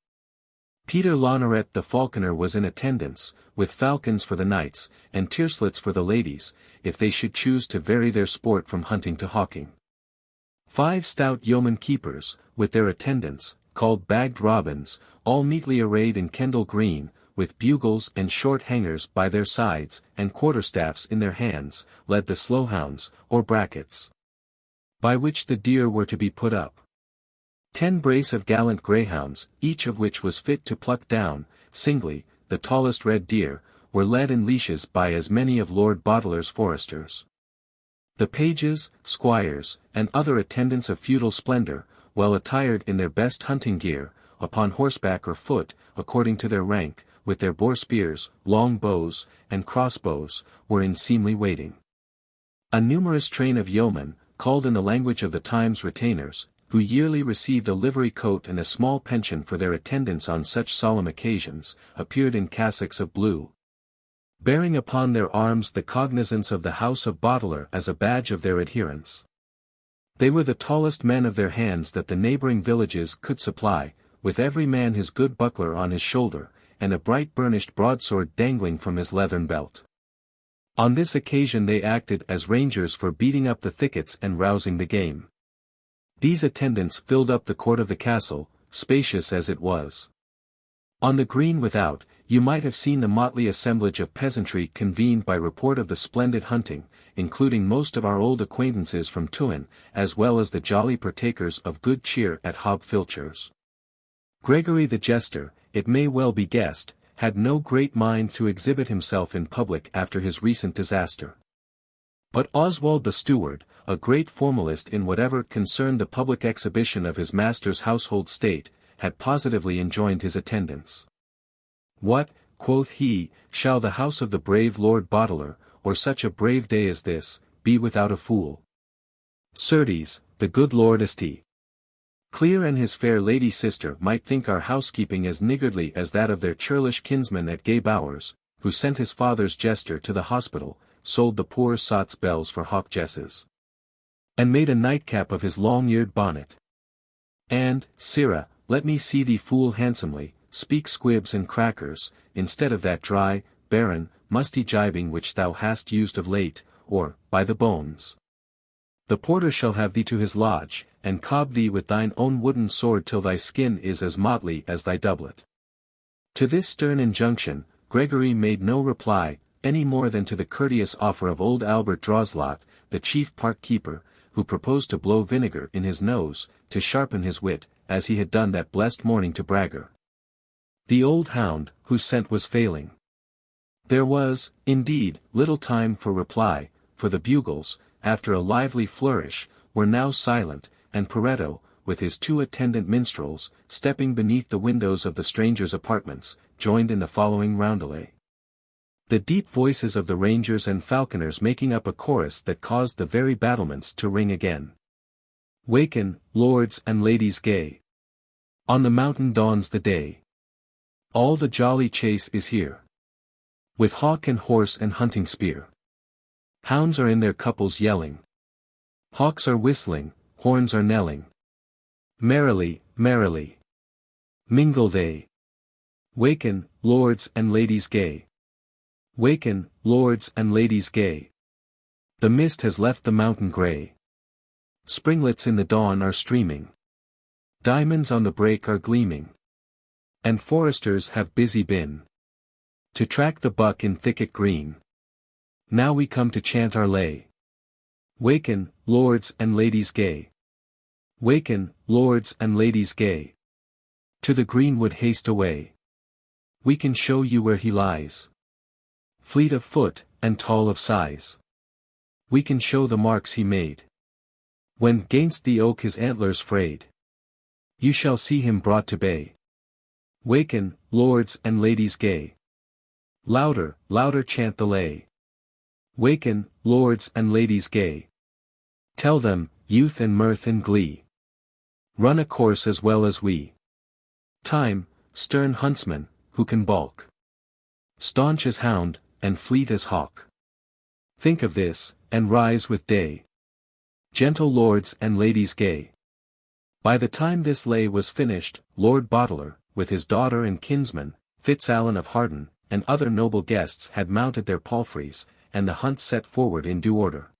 Peter Lonaret the falconer was in attendance, with falcons for the knights, and tierslets for the ladies, if they should choose to vary their sport from hunting to hawking. 5 stout yeoman keepers, with their attendants, called bagged robins, all neatly arrayed in Kendal green, with bugles and short hangers by their sides, and quarterstaffs in their hands, led the slowhounds, or brackets, by which the deer were to be put up. 10 brace of gallant greyhounds, each of which was fit to pluck down, singly, the tallest red deer, were led in leashes by as many of Lord Boteler's foresters. The pages, squires, and other attendants of feudal splendour, well attired in their best hunting gear, upon horseback or foot, according to their rank, with their boar spears, long bows, and crossbows, were in seemly waiting. A numerous train of yeomen, called in the language of the times retainers, who yearly received a livery coat and a small pension for their attendance on such solemn occasions, appeared in cassocks of blue, bearing upon their arms the cognizance of the house of Boteler as a badge of their adherence. They were the tallest men of their hands that the neighbouring villages could supply, with every man his good buckler on his shoulder, and a bright burnished broadsword dangling from his leathern belt. On this occasion they acted as rangers for beating up the thickets and rousing the game. These attendants filled up the court of the castle, spacious as it was. On the green without, you might have seen the motley assemblage of peasantry convened by report of the splendid hunting, including most of our old acquaintances from Tuin, as well as the jolly partakers of good cheer at Hob Filcher's. Gregory the jester, it may well be guessed, had no great mind to exhibit himself in public after his recent disaster. But Oswald the steward, a great formalist in whatever concerned the public exhibition of his master's household state, had positively enjoined his attendance. "What," quoth he, "shall the house of the brave Lord Boteler, or such a brave day as this, be without a fool? Certes, the good Lord St. Clear and his fair lady sister might think our housekeeping as niggardly as that of their churlish kinsman at Gay Bowers, who sent his father's jester to the hospital, sold the poor sot's bells for hawk jesses, and made a nightcap of his long-eared bonnet. And, sirrah, let me see thee fool handsomely, speak squibs and crackers, instead of that dry, barren, musty gibing which thou hast used of late, or, by the bones, the porter shall have thee to his lodge, and cob thee with thine own wooden sword till thy skin is as motley as thy doublet." To this stern injunction, Gregory made no reply, any more than to the courteous offer of old Albert Droslot, the chief park-keeper, who proposed to blow vinegar in his nose, to sharpen his wit, as he had done that blessed morning to Braga, the old hound, whose scent was failing. There was, indeed, little time for reply, for the bugles, after a lively flourish, were now silent, and Pareto, with his 2 attendant minstrels, stepping beneath the windows of the strangers' apartments, joined in the following roundelay, the deep voices of the rangers and falconers making up a chorus that caused the very battlements to ring again. "Waken, lords and ladies gay. On the mountain dawns the day. All the jolly chase is here, with hawk and horse and hunting spear. Hounds are in their couples yelling. Hawks are whistling, horns are knelling. Merrily, merrily, mingle they. Waken, lords and ladies gay. Waken, lords and ladies gay. The mist has left the mountain grey. Springlets in the dawn are streaming. Diamonds on the brake are gleaming. And foresters have busy been to track the buck in thicket green. Now we come to chant our lay. Waken, lords and ladies gay. Waken, lords and ladies gay. To the greenwood haste away. We can show you where he lies. Fleet of foot, and tall of size. We can show the marks he made, when 'gainst the oak his antlers frayed. You shall see him brought to bay. Waken, lords and ladies gay. Louder, louder chant the lay. Waken, lords and ladies gay. Tell them, youth and mirth and glee run a course as well as we. Time, stern huntsman, who can balk. Staunch as hound, and fleet as hawk. Think of this, and rise with day. Gentle lords and ladies gay. By the time this lay was finished, Lord Boteler, with his daughter and kinsman, Fitzalan of Harden, and other noble guests had mounted their palfreys, and the hunt set forward in due order.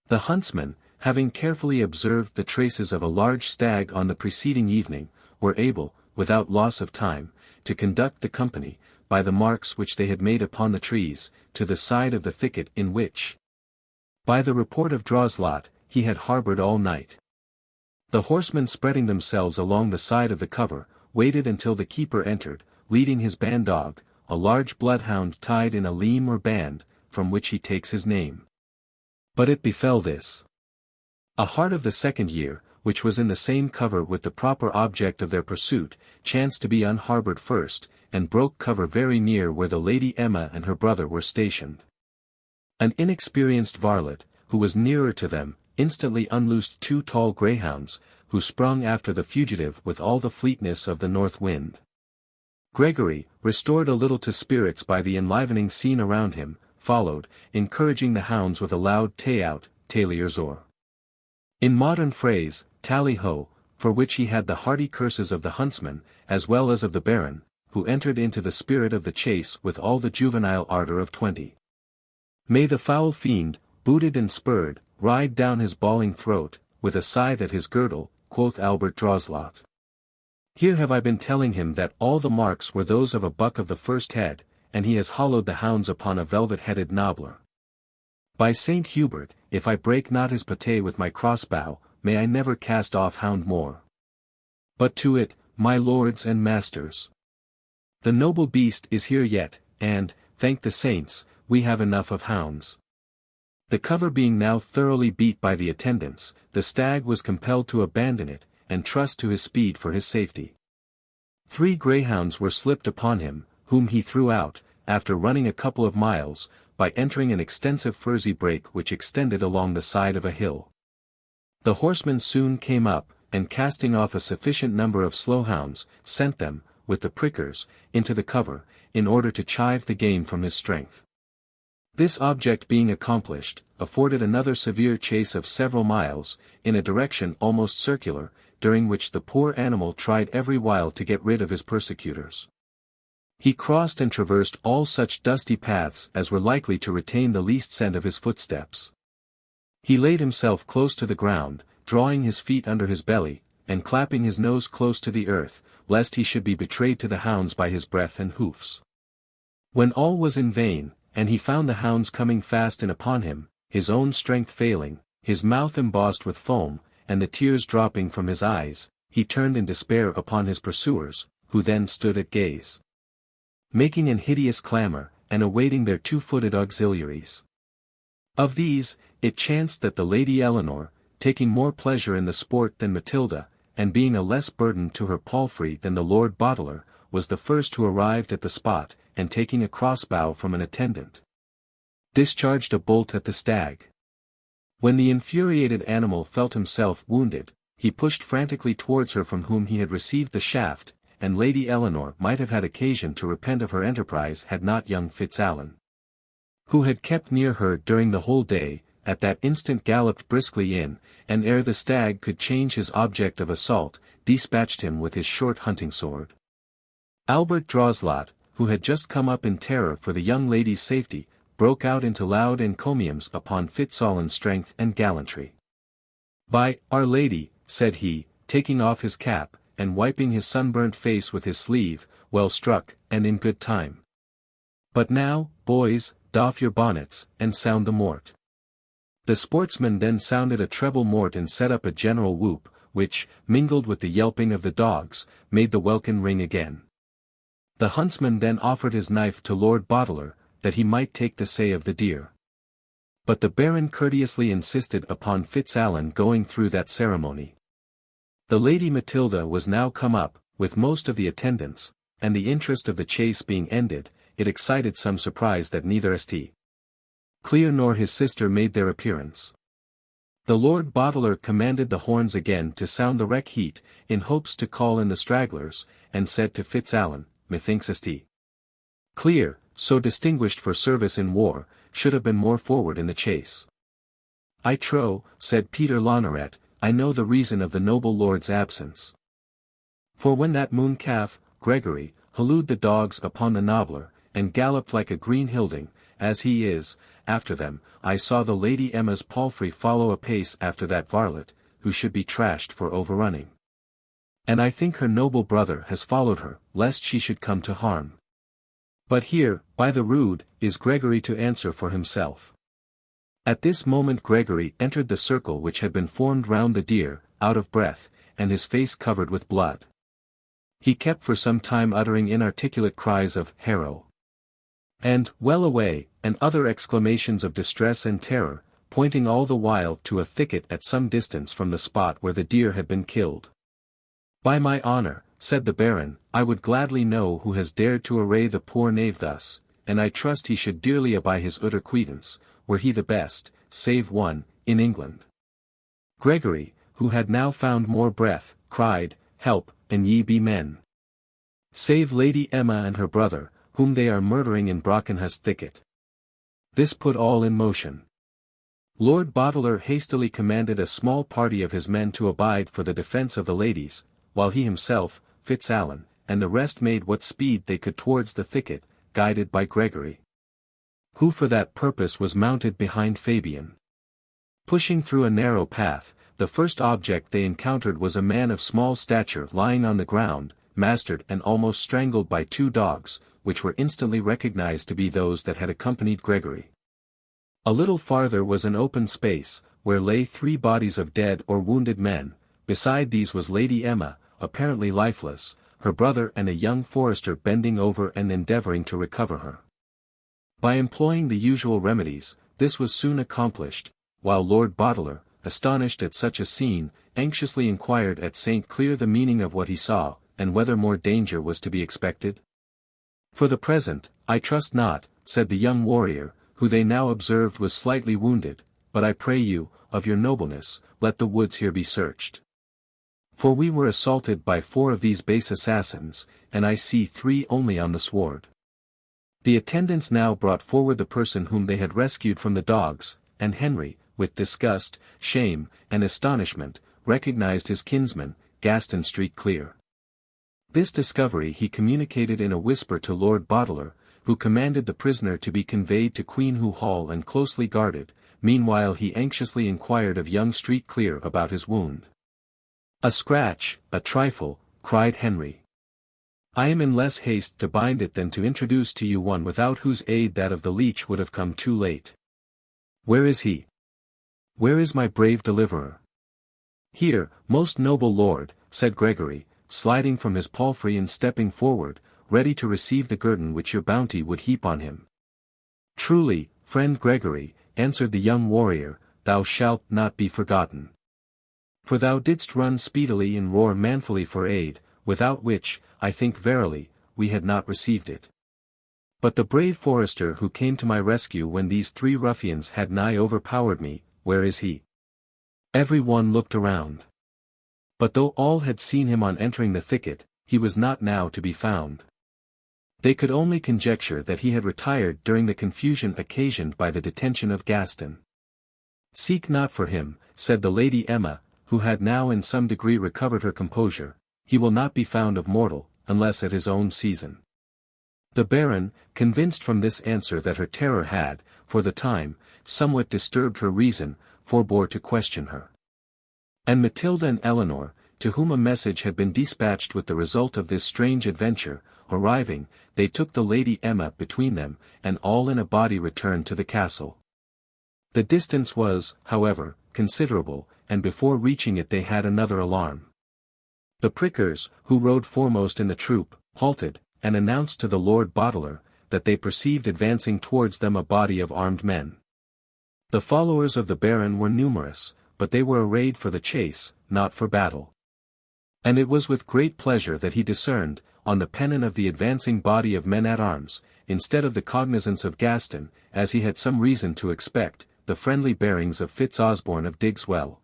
The huntsmen, having carefully observed the traces of a large stag on the preceding evening, were able, without loss of time, to conduct the company, by the marks which they had made upon the trees, to the side of the thicket in which, by the report of Draslot, he had harboured all night. The horsemen spreading themselves along the side of the cover, waited until the keeper entered, leading his ban-dog, a large bloodhound tied in a leam or band, from which he takes his name. But it befell this. A hart of the second year, which was in the same cover with the proper object of their pursuit, chanced to be unharboured first, and broke cover very near where the Lady Emma and her brother were stationed. An inexperienced varlet, who was nearer to them, instantly unloosed 2 tall greyhounds, who sprung after the fugitive with all the fleetness of the north wind. Gregory, restored a little to spirits by the enlivening scene around him, followed, encouraging the hounds with a loud tay-out, tailiers-or. In modern phrase, tally-ho, for which he had the hearty curses of the huntsman, as well as of the baron, who entered into the spirit of the chase with all the juvenile ardour of 20. May the foul fiend, booted and spurred, ride down his bawling throat, with a scythe at his girdle, quoth Albert Draslot. Here have I been telling him that all the marks were those of a buck of the first head, and he has hollowed the hounds upon a velvet-headed nobbler. By Saint Hubert, if I break not his pate with my crossbow, may I never cast off hound more. But to it, my lords and masters. The noble beast is here yet, and, thank the saints, we have enough of hounds. The cover being now thoroughly beat by the attendants, the stag was compelled to abandon it, and trust to his speed for his safety. 3 greyhounds were slipped upon him, whom he threw out, after running a couple of miles, by entering an extensive furzy brake which extended along the side of a hill. The horsemen soon came up, and casting off a sufficient number of slow hounds, sent them, with the prickers, into the cover, in order to chive the game from his strength. This object being accomplished, afforded another severe chase of several miles, in a direction almost circular, during which the poor animal tried every while to get rid of his persecutors. He crossed and traversed all such dusty paths as were likely to retain the least scent of his footsteps. He laid himself close to the ground, drawing his feet under his belly, and clapping his nose close to the earth, lest he should be betrayed to the hounds by his breath and hoofs. When all was in vain, and he found the hounds coming fast in upon him, his own strength failing, his mouth embossed with foam, and the tears dropping from his eyes, he turned in despair upon his pursuers, who then stood at gaze, making an hideous clamour, and awaiting their 2-footed auxiliaries. Of these, it chanced that the Lady Eleanor, taking more pleasure in the sport than Matilda, and being a less burden to her palfrey than the Lord Boteler, was the first who arrived at the spot, and taking a crossbow from an attendant, discharged a bolt at the stag. When the infuriated animal felt himself wounded, he pushed frantically towards her from whom he had received the shaft, and Lady Eleanor might have had occasion to repent of her enterprise had not young Fitzalan, who had kept near her during the whole day, at that instant galloped briskly in, and ere the stag could change his object of assault, dispatched him with his short hunting sword. Albert Droslot, who had just come up in terror for the young lady's safety, broke out into loud encomiums upon Fitzalan's strength and gallantry. "By Our Lady," said he, taking off his cap, and wiping his sunburnt face with his sleeve, "well struck, and in good time. But now, boys, doff your bonnets, and sound the mort." The sportsmen then sounded a treble mort and set up a general whoop, which, mingled with the yelping of the dogs, made the welkin ring again. The huntsman then offered his knife to Lord Boteler, that he might take the say of the deer. But the Baron courteously insisted upon Fitzalan going through that ceremony. The Lady Matilda was now come up, with most of the attendants, and the interest of the chase being ended, it excited some surprise that neither St. Clear nor his sister made their appearance. The Lord Boteler commanded the horns again to sound the reck heat, in hopes to call in the stragglers, and said to Fitzalan, "Methinks St. Clear, so distinguished for service in war, should have been more forward in the chase." "I trow," said Peter Lonoret, "I know the reason of the noble lord's absence. For when that moon calf, Gregory, hallooed the dogs upon the nobbler, and galloped like a green hilding, as he is, after them, I saw the Lady Emma's palfrey follow apace after that varlet, who should be trashed for overrunning. And I think her noble brother has followed her, lest she should come to harm. But here, by the rood, is Gregory to answer for himself." At this moment Gregory entered the circle which had been formed round the deer, out of breath, and his face covered with blood. He kept for some time uttering inarticulate cries of "Harrow!" and "Well away!" and other exclamations of distress and terror, pointing all the while to a thicket at some distance from the spot where the deer had been killed. "By my honour," said the Baron, "I would gladly know who has dared to array the poor knave thus, and I trust he should dearly abye his utter credence, were he the best, save one, in England." Gregory, who had now found more breath, cried, "Help, and ye be men. Save Lady Emma and her brother, whom they are murdering in Brockenhurst thicket." This put all in motion. Lord Boteler hastily commanded a small party of his men to abide for the defence of the ladies, while he himself, Fitzalan, and the rest made what speed they could towards the thicket, guided by Gregory, who for that purpose was mounted behind Fabian. Pushing through a narrow path, the first object they encountered was a man of small stature lying on the ground, mastered and almost strangled by two dogs, which were instantly recognized to be those that had accompanied Gregory. A little farther was an open space, where lay 3 bodies of dead or wounded men. Beside these was Lady Emma, apparently lifeless, her brother and a young forester bending over and endeavouring to recover her. By employing the usual remedies, this was soon accomplished, while Lord Boteler, astonished at such a scene, anxiously inquired at St. Clear the meaning of what he saw, and whether more danger was to be expected. "For the present, I trust not," said the young warrior, who they now observed was slightly wounded, "but I pray you, of your nobleness, let the woods here be searched. For we were assaulted by 4 of these base assassins, and I see 3 only on the sward." The attendants now brought forward the person whom they had rescued from the dogs, and Henry, with disgust, shame, and astonishment, recognized his kinsman, Gaston Street Clear. This discovery he communicated in a whisper to Lord Boteler, who commanded the prisoner to be conveyed to Queenhoo Hall and closely guarded. Meanwhile he anxiously inquired of young Street Clear about his wound. "A scratch, a trifle," cried Henry. "I am in less haste to bind it than to introduce to you one without whose aid that of the leech would have come too late. Where is he? Where is my brave deliverer?" "Here, most noble lord," said Gregory, sliding from his palfrey and stepping forward, ready to receive the guerdon which your bounty would heap on him. "Truly, friend Gregory," answered the young warrior, "thou shalt not be forgotten. For thou didst run speedily and roar manfully for aid, without which, I think verily, we had not received it. But the brave forester who came to my rescue when these 3 ruffians had nigh overpowered me, where is he?" Every one looked around. But though all had seen him on entering the thicket, he was not now to be found. They could only conjecture that he had retired during the confusion occasioned by the detention of Gaston. "Seek not for him," said the Lady Emma, who had now in some degree recovered her composure, "he will not be found of mortal, unless at his own season. The Baron, convinced from this answer that her terror had, for the time, somewhat disturbed her reason, forbore to question her. And Matilda and Eleanor, to whom a message had been dispatched with the result of this strange adventure, arriving, they took the Lady Emma between them, and all in a body returned to the castle. The distance was, however, considerable, and before reaching it they had another alarm. The prickers, who rode foremost in the troop, halted, and announced to the Lord Boteler, that they perceived advancing towards them a body of armed men. The followers of the Baron were numerous, but they were arrayed for the chase, not for battle. And it was with great pleasure that he discerned, on the pennon of the advancing body of men-at-arms, instead of the cognizance of Gaston, as he had some reason to expect, the friendly bearings of Fitz-Osborne of Diggswell.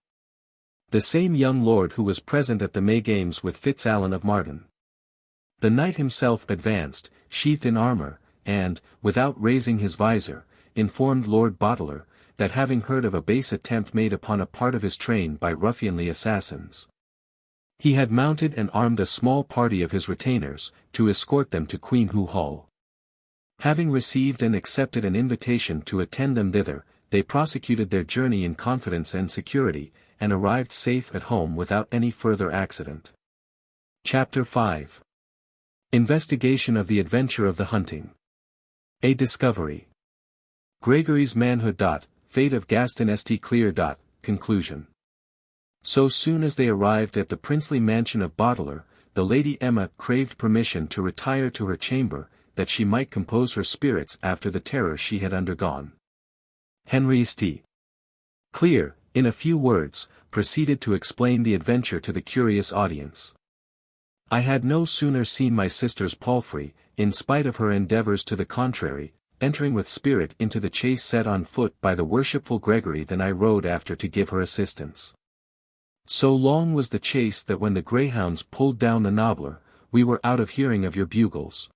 The same young lord who was present at the May games with Fitz-Alan of Marton. The knight himself advanced, sheathed in armour, and, without raising his visor, informed Lord Boteler, that having heard of a base attempt made upon a part of his train by ruffianly assassins, he had mounted and armed a small party of his retainers, to escort them to Queenhoo Hall. Having received and accepted an invitation to attend them thither, they prosecuted their journey in confidence and security, and arrived safe at home without any further accident. Chapter 5. Investigation of the Adventure of the Hunting. A Discovery. Gregory's Manhood. Fate of Gaston St. Clair. Conclusion. So soon as they arrived at the princely mansion of Boteler, the Lady Emma craved permission to retire to her chamber, that she might compose her spirits after the terror she had undergone. Henry St. Clair, in a few words, proceeded to explain the adventure to the curious audience. I had no sooner seen my sister's palfrey, in spite of her endeavours to the contrary, entering with spirit into the chase set on foot by the worshipful Gregory than I rode after to give her assistance. So long was the chase that when the greyhounds pulled down the knobbler, we were out of hearing of your bugles.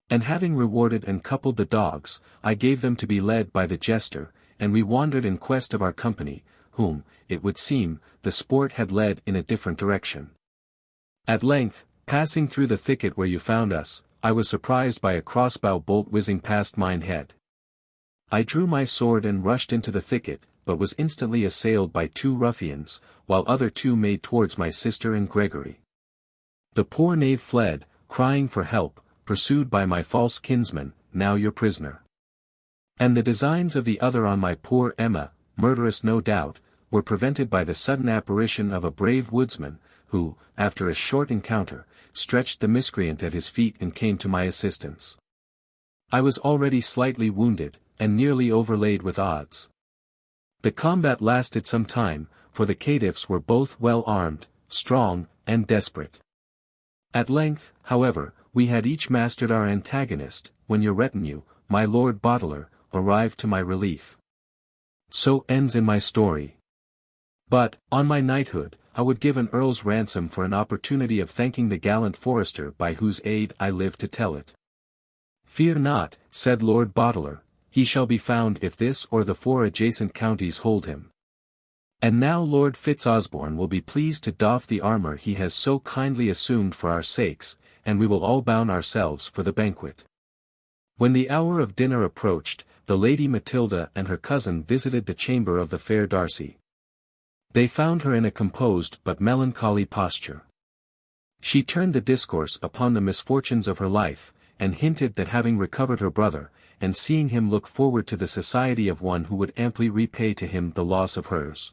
And having rewarded and coupled the dogs, I gave them to be led by the jester, and we wandered in quest of our company, whom, it would seem, the sport had led in a different direction. At length, passing through the thicket where you found us, I was surprised by a crossbow bolt whizzing past mine head. I drew my sword and rushed into the thicket, but was instantly assailed by 2 ruffians, while other 2 made towards my sister and Gregory. The poor knave fled, crying for help, pursued by my false kinsman, now your prisoner. And the designs of the other on my poor Emma, murderous no doubt, were prevented by the sudden apparition of a brave woodsman, who, after a short encounter, stretched the miscreant at his feet and came to my assistance. I was already slightly wounded, and nearly overlaid with odds. The combat lasted some time, for the caitiffs were both well armed, strong, and desperate. At length, however, we had each mastered our antagonist, when your retinue, my Lord Boteler, arrived to my relief. So ends in my story. But, on my knighthood, I would give an earl's ransom for an opportunity of thanking the gallant forester by whose aid I live to tell it. Fear not, said Lord Boteler, he shall be found if this or the 4 adjacent counties hold him. And now Lord Fitz-Osborne will be pleased to doff the armour he has so kindly assumed for our sakes, and we will all bound ourselves for the banquet. When the hour of dinner approached, the Lady Matilda and her cousin visited the chamber of the fair Darcy. They found her in a composed but melancholy posture. She turned the discourse upon the misfortunes of her life, and hinted that having recovered her brother, and seeing him look forward to the society of one who would amply repay to him the loss of hers,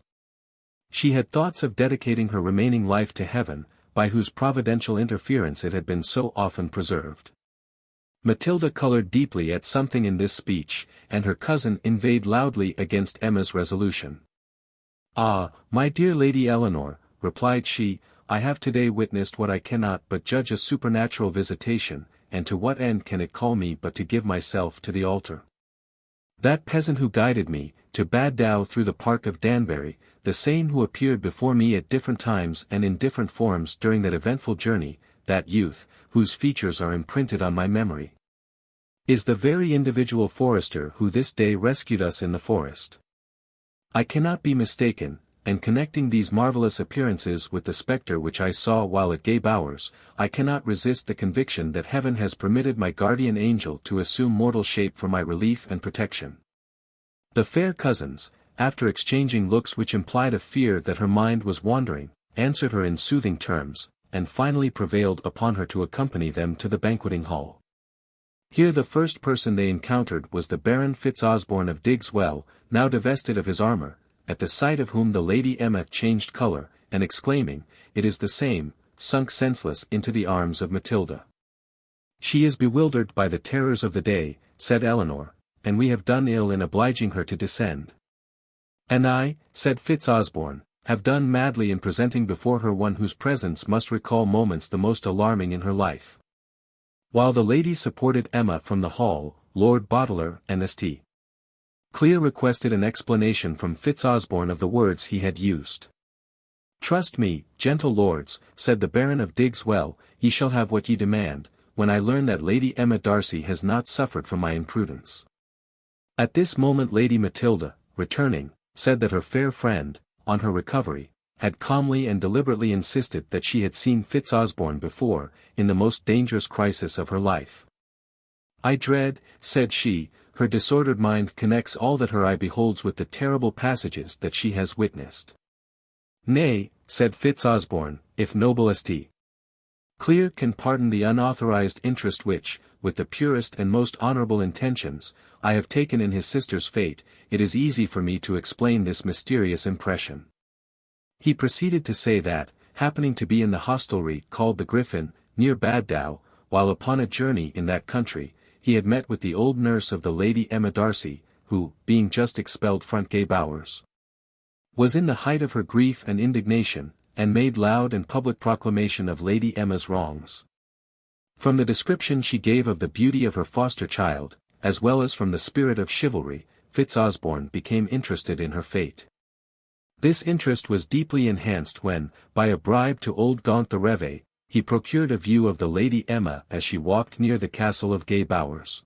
she had thoughts of dedicating her remaining life to heaven, by whose providential interference it had been so often preserved. Matilda coloured deeply at something in this speech, and her cousin inveighed loudly against Emma's resolution. Ah, my dear Lady Eleanor, replied she, I have today witnessed what I cannot but judge a supernatural visitation, and to what end can it call me but to give myself to the altar? That peasant who guided me, to Baddow through the park of Danbury, the same who appeared before me at different times and in different forms during that eventful journey, that youth, whose features are imprinted on my memory, is the very individual forester who this day rescued us in the forest. I cannot be mistaken, and connecting these marvellous appearances with the spectre which I saw while at Gay Bowers, I cannot resist the conviction that heaven has permitted my guardian angel to assume mortal shape for my relief and protection. The fair cousins, after exchanging looks which implied a fear that her mind was wandering, answered her in soothing terms, and finally prevailed upon her to accompany them to the banqueting hall. Here the first person they encountered was the Baron Fitzosborne of Diggswell, now divested of his armour, at the sight of whom the Lady Emma changed colour, and exclaiming, "It is the same," sunk senseless into the arms of Matilda. "She is bewildered by the terrors of the day," said Eleanor, "and we have done ill in obliging her to descend." "And I," said Fitzosborne, "have done madly in presenting before her one whose presence must recall moments the most alarming in her life." While the ladies supported Emma from the hall, Lord Boteler and St. Clair requested an explanation from Fitzosborne of the words he had used. "Trust me, gentle lords," said the Baron of Diggswell, "ye shall have what ye demand, when I learn that Lady Emma Darcy has not suffered from my imprudence." At this moment Lady Matilda, returning, said that her fair friend, on her recovery, had calmly and deliberately insisted that she had seen Fitzosborne before, in the most dangerous crisis of her life. "I dread," said she, "her disordered mind connects all that her eye beholds with the terrible passages that she has witnessed." "Nay," said Fitzosborne, "if noble St. Clair can pardon the unauthorized interest which, with the purest and most honourable intentions, I have taken in his sister's fate, it is easy for me to explain this mysterious impression." He proceeded to say that, happening to be in the hostelry called the Griffin, near Baddow, while upon a journey in that country, he had met with the old nurse of the Lady Emma Darcy, who, being just expelled from Gay Bowers, was in the height of her grief and indignation, and made loud and public proclamation of Lady Emma's wrongs. From the description she gave of the beauty of her foster child, as well as from the spirit of chivalry, Fitzosborne became interested in her fate. This interest was deeply enhanced when, by a bribe to old Gaunt the Reeve, he procured a view of the Lady Emma as she walked near the castle of Gay Bowers.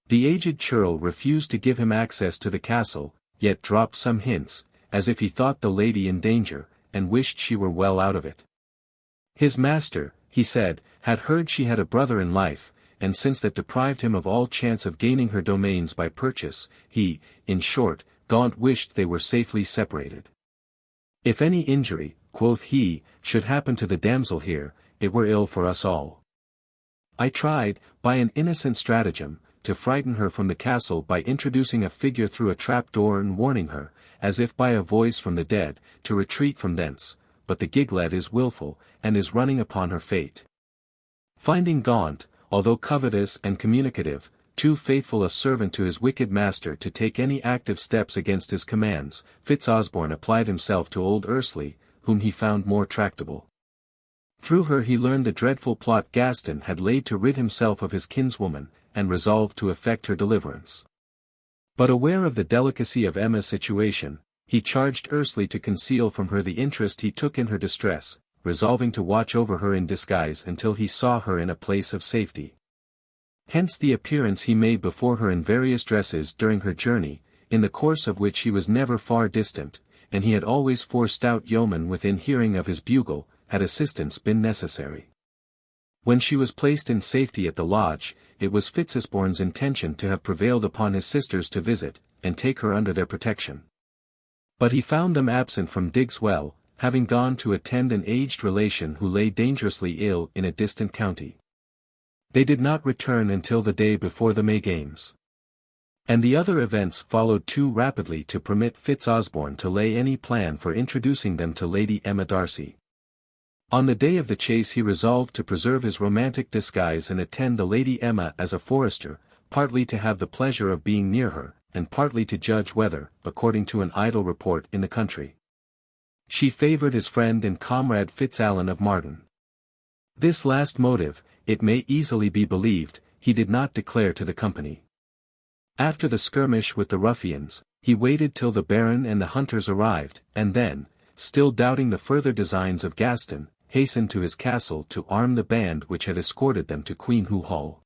The aged churl refused to give him access to the castle, yet dropped some hints, as if he thought the lady in danger, and wished she were well out of it. His master, he said, had heard she had a brother in life, and since that deprived him of all chance of gaining her domains by purchase, he, in short, Gaunt wished they were safely separated. "If any injury," quoth he, "should happen to the damsel here, it were ill for us all. I tried, by an innocent stratagem, to frighten her from the castle by introducing a figure through a trap-door and warning her, as if by a voice from the dead, to retreat from thence, but the giglet is wilful, and is running upon her fate." Finding Gaunt, although covetous and communicative, too faithful a servant to his wicked master to take any active steps against his commands, Fitzosborne applied himself to old Ursley, whom he found more tractable. Through her he learned the dreadful plot Gaston had laid to rid himself of his kinswoman, and resolved to effect her deliverance. But aware of the delicacy of Emma's situation, he charged Ursley to conceal from her the interest he took in her distress, resolving to watch over her in disguise until he saw her in a place of safety. Hence the appearance he made before her in various dresses during her journey, in the course of which he was never far distant, and he had always 4 stout yeomen within hearing of his bugle, had assistance been necessary. When she was placed in safety at the lodge, it was Fitzosborne's intention to have prevailed upon his sisters to visit, and take her under their protection. But he found them absent from Diggswell, having gone to attend an aged relation who lay dangerously ill in a distant county. They did not return until the day before the May Games. And the other events followed too rapidly to permit Fitzosborne to lay any plan for introducing them to Lady Emma Darcy. On the day of the chase he resolved to preserve his romantic disguise and attend the Lady Emma as a forester, partly to have the pleasure of being near her, and partly to judge whether, according to an idle report in the country, she favoured his friend and comrade Fitzalan of Marden. This last motive, it may easily be believed, he did not declare to the company. After the skirmish with the ruffians, he waited till the Baron and the hunters arrived, and then, still doubting the further designs of Gaston, hastened to his castle to arm the band which had escorted them to Queenhoo Hall.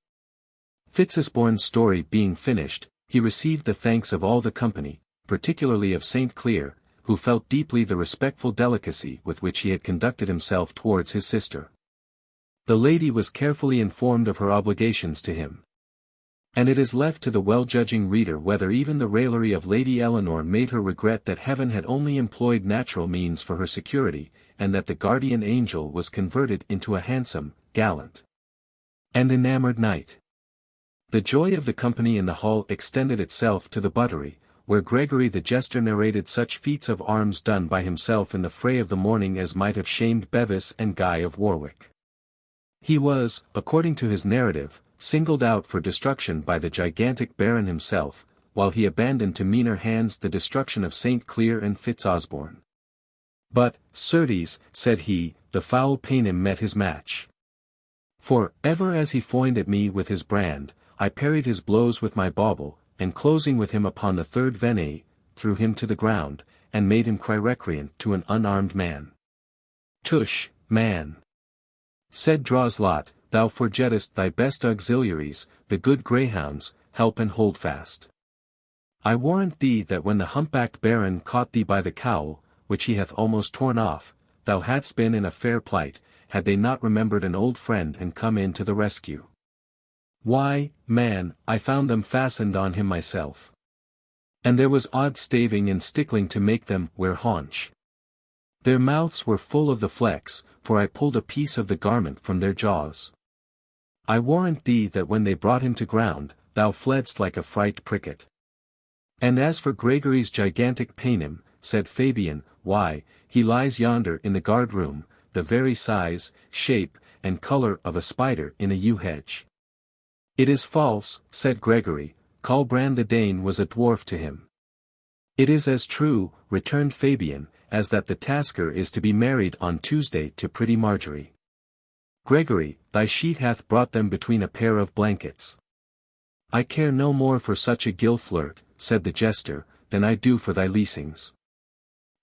Fitzosborne's story being finished, he received the thanks of all the company, particularly of St. Clair, who felt deeply the respectful delicacy with which he had conducted himself towards his sister. The lady was carefully informed of her obligations to him. And it is left to the well-judging reader whether even the raillery of Lady Eleanor made her regret that heaven had only employed natural means for her security, and that the guardian angel was converted into a handsome, gallant, and enamoured knight. The joy of the company in the hall extended itself to the buttery, where Gregory the jester narrated such feats of arms done by himself in the fray of the morning as might have shamed Bevis and Guy of Warwick. He was, according to his narrative, singled out for destruction by the gigantic Baron himself, while he abandoned to meaner hands the destruction of St. Cleer and Fitzosborne. But, certes, said he, the foul Paynim met his match. For, ever as he foined at me with his brand, I parried his blows with my bauble, and closing with him upon the third venet, threw him to the ground, and made him cry recreant to an unarmed man. Tush, man! Said Draslot, thou forgettest thy best auxiliaries, the good greyhounds, Help and Holdfast. I warrant thee that when the humpbacked Baron caught thee by the cowl, which he hath almost torn off, thou hadst been in a fair plight, had they not remembered an old friend and come in to the rescue. Why, man, I found them fastened on him myself. And there was odd staving and stickling to make them wear haunch. Their mouths were full of the flecks, for I pulled a piece of the garment from their jaws. I warrant thee that when they brought him to ground, thou fledst like a fright pricket. And as for Gregory's gigantic Paynim, said Fabian, why, he lies yonder in the guard-room, the very size, shape, and colour of a spider in a yew hedge. It is false, said Gregory, Colbrand the Dane was a dwarf to him. It is as true, returned Fabian, as that the tasker is to be married on Tuesday to pretty Marjorie. Gregory, thy sheet hath brought them between a pair of blankets. I care no more for such a gill flirt, said the jester, than I do for thy leasings.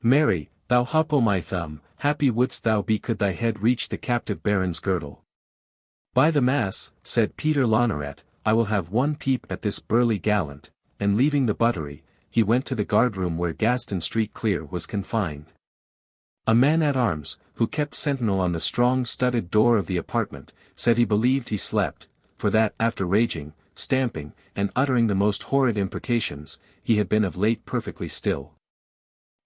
Marry, thou hop o' my thumb, happy wouldst thou be could thy head reach the captive Baron's girdle. By the mass, said Peter Lonoret, I will have one peep at this burly gallant, and leaving the buttery, he went to the guard-room where Gaston Street Clear was confined. A man-at-arms, who kept sentinel on the strong studded door of the apartment, said he believed he slept, for that, after raging, stamping, and uttering the most horrid imprecations, he had been of late perfectly still.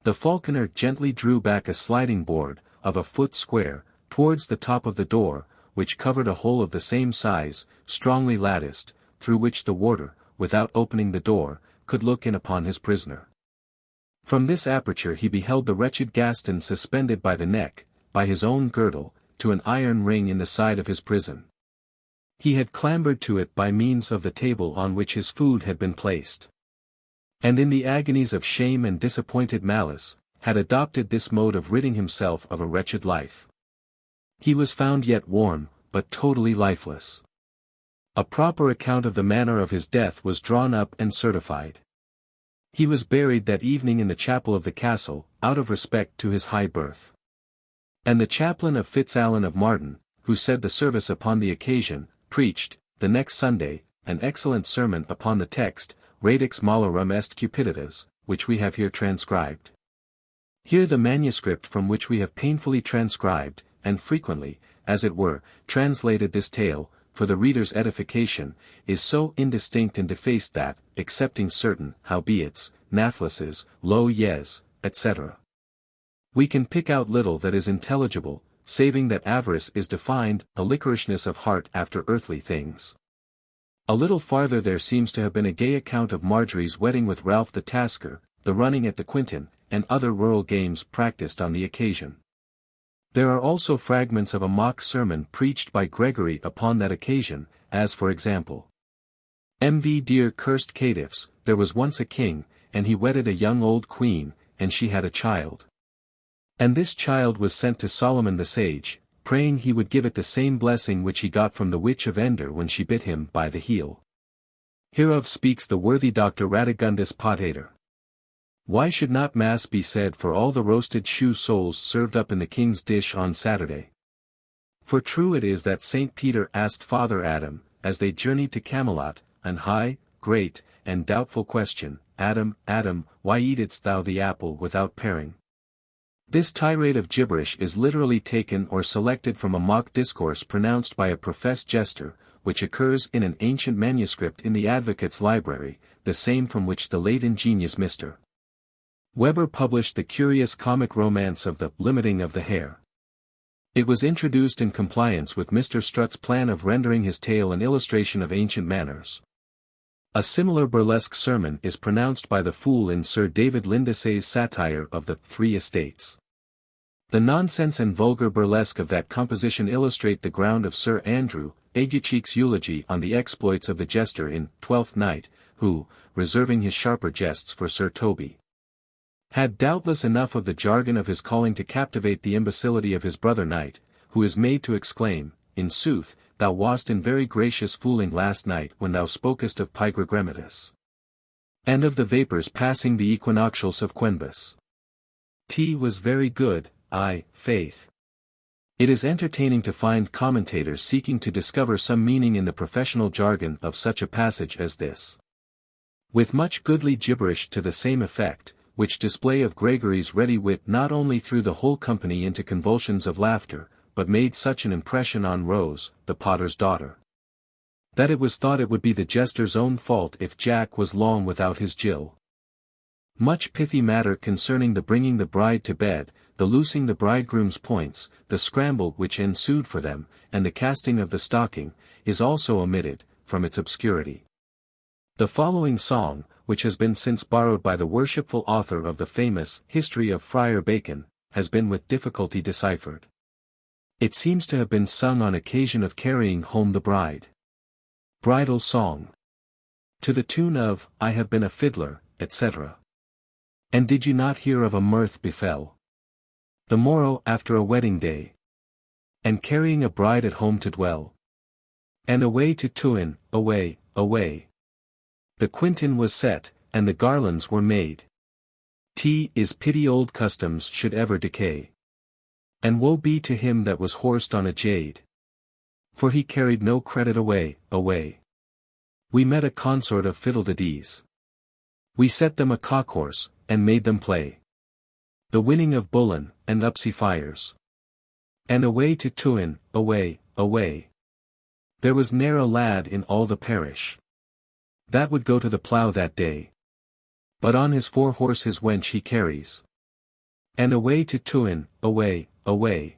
The falconer gently drew back a sliding board, of a foot square, towards the top of the door, which covered a hole of the same size, strongly latticed, through which the warder, without opening the door, could look in upon his prisoner. From this aperture he beheld the wretched Gaston suspended by the neck, by his own girdle, to an iron ring in the side of his prison. He had clambered to it by means of the table on which his food had been placed. And in the agonies of shame and disappointed malice, had adopted this mode of ridding himself of a wretched life. He was found yet warm, but totally lifeless. A proper account of the manner of his death was drawn up and certified. He was buried that evening in the chapel of the castle, out of respect to his high birth. And the chaplain of Fitzalan of Marden, who said the service upon the occasion, preached, the next Sunday, an excellent sermon upon the text, Radix malorum est cupiditas, which we have here transcribed. Here the manuscript from which we have painfully transcribed, and frequently, as it were, translated this tale, for the reader's edification, is so indistinct and defaced that, excepting certain howbeits, nathlases, lo yes, etc., we can pick out little that is intelligible, saving that avarice is defined, a liquorishness of heart after earthly things. A little farther there seems to have been a gay account of Marjorie's wedding with Ralph the Tasker, the running at the quintin, and other rural games practised on the occasion. There are also fragments of a mock sermon preached by Gregory upon that occasion, as for example, M.V. Dear cursed caitiffs, there was once a king, and he wedded a young old queen, and she had a child. And this child was sent to Solomon the sage, praying he would give it the same blessing which he got from the witch of Endor when she bit him by the heel. Hereof speaks the worthy Dr. Radagundus Potator. Why should not Mass be said for all the roasted shoe soles served up in the king's dish on Saturday? For true it is that St. Peter asked Father Adam, as they journeyed to Camelot, an high, great, and doubtful question, Adam, Adam, why eatest thou the apple without paring? This tirade of gibberish is literally taken or selected from a mock discourse pronounced by a professed jester, which occurs in an ancient manuscript in the Advocate's library, the same from which the late ingenious Mr. Weber published the curious comic romance of the Limiting of the Hare. It was introduced in compliance with Mr. Strutt's plan of rendering his tale an illustration of ancient manners. A similar burlesque sermon is pronounced by the fool in Sir David Lindesay's satire of the Three Estates. The nonsense and vulgar burlesque of that composition illustrate the ground of Sir Andrew Aguecheek's eulogy on the exploits of the jester in Twelfth Night, who, reserving his sharper jests for Sir Toby, had doubtless enough of the jargon of his calling to captivate the imbecility of his brother knight, who is made to exclaim, in sooth, thou wast in very gracious fooling last night when thou spokest of Pygregrammatus, and of the vapours passing the equinoctials of Quenbus. Tea was very good, aye, faith. It is entertaining to find commentators seeking to discover some meaning in the professional jargon of such a passage as this. With much goodly gibberish to the same effect, which display of Gregory's ready wit not only threw the whole company into convulsions of laughter, but made such an impression on Rose, the potter's daughter, that it was thought it would be the jester's own fault if Jack was long without his Jill. Much pithy matter concerning the bringing the bride to bed, the loosing the bridegroom's points, the scramble which ensued for them, and the casting of the stocking, is also omitted, from its obscurity. The following song, which has been since borrowed by the worshipful author of the famous History of Friar Bacon, has been with difficulty deciphered. It seems to have been sung on occasion of carrying home the bride. Bridal Song. To the tune of, I have been a fiddler, etc. And did you not hear of a mirth befell the morrow after a wedding day, and carrying a bride at home to dwell, and away to Tuin, away, away. The quintin was set, and the garlands were made. Tea is pity old customs should ever decay. And woe be to him that was horsed on a jade, for he carried no credit away, away. We met a consort of fiddle-de-dees. We set them a cock-horse, and made them play the winning of Bullen, and Upsey fires. And away to Tuin, away, away. There was ne'er a lad in all the parish that would go to the plough that day, but on his 4-horse his wench he carries. And away to Tuin, away, away.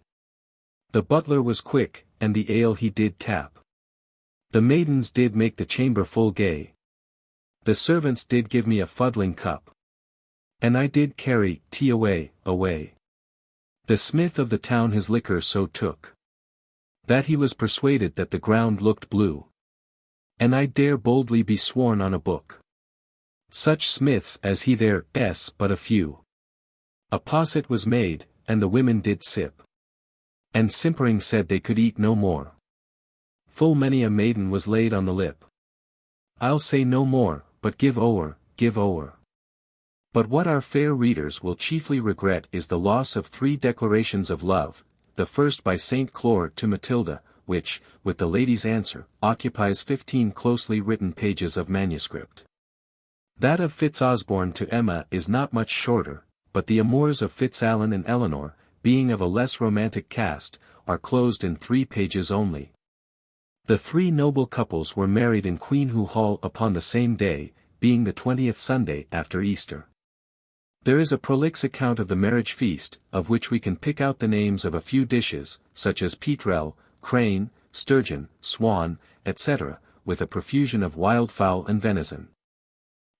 The butler was quick, and the ale he did tap. The maidens did make the chamber full gay. The servants did give me a fuddling cup. And I did carry tea away, away. The smith of the town his liquor so took, that he was persuaded that the ground looked blue. And I dare boldly be sworn on a book, such smiths as he there s but a few. A posset was made, and the women did sip, and simpering said they could eat no more. Full many a maiden was laid on the lip. I'll say no more, but give o'er, give o'er. But what our fair readers will chiefly regret is the loss of 3 declarations of love, the first by St. Chlore to Matilda, which, with the lady's answer, occupies 15 closely written pages of manuscript. That of Fitzosborne to Emma is not much shorter, but the amours of Fitzalan and Eleanor, being of a less romantic cast, are closed in 3 pages only. The 3 noble couples were married in Queenhoo Hall upon the same day, being the 20th Sunday after Easter. There is a prolix account of the marriage feast, of which we can pick out the names of a few dishes, such as petrel, crane, sturgeon, swan, etc., with a profusion of wildfowl and venison.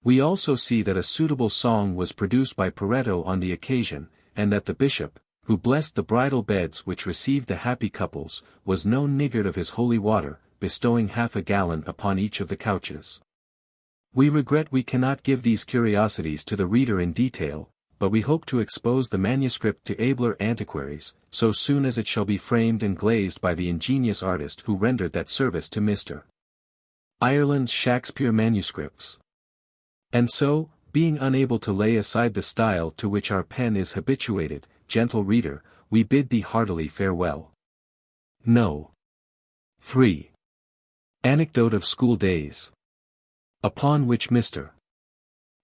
We also see that a suitable song was produced by Pareto on the occasion, and that the bishop, who blessed the bridal beds which received the happy couples, was no niggard of his holy water, bestowing half a gallon upon each of the couches. We regret we cannot give these curiosities to the reader in detail, but we hope to expose the manuscript to abler antiquaries, so soon as it shall be framed and glazed by the ingenious artist who rendered that service to Mr. Ireland's Shakespeare manuscripts. And so, being unable to lay aside the style to which our pen is habituated, gentle reader, we bid thee heartily farewell. No. 3. Anecdote of School Days. Upon which Mr.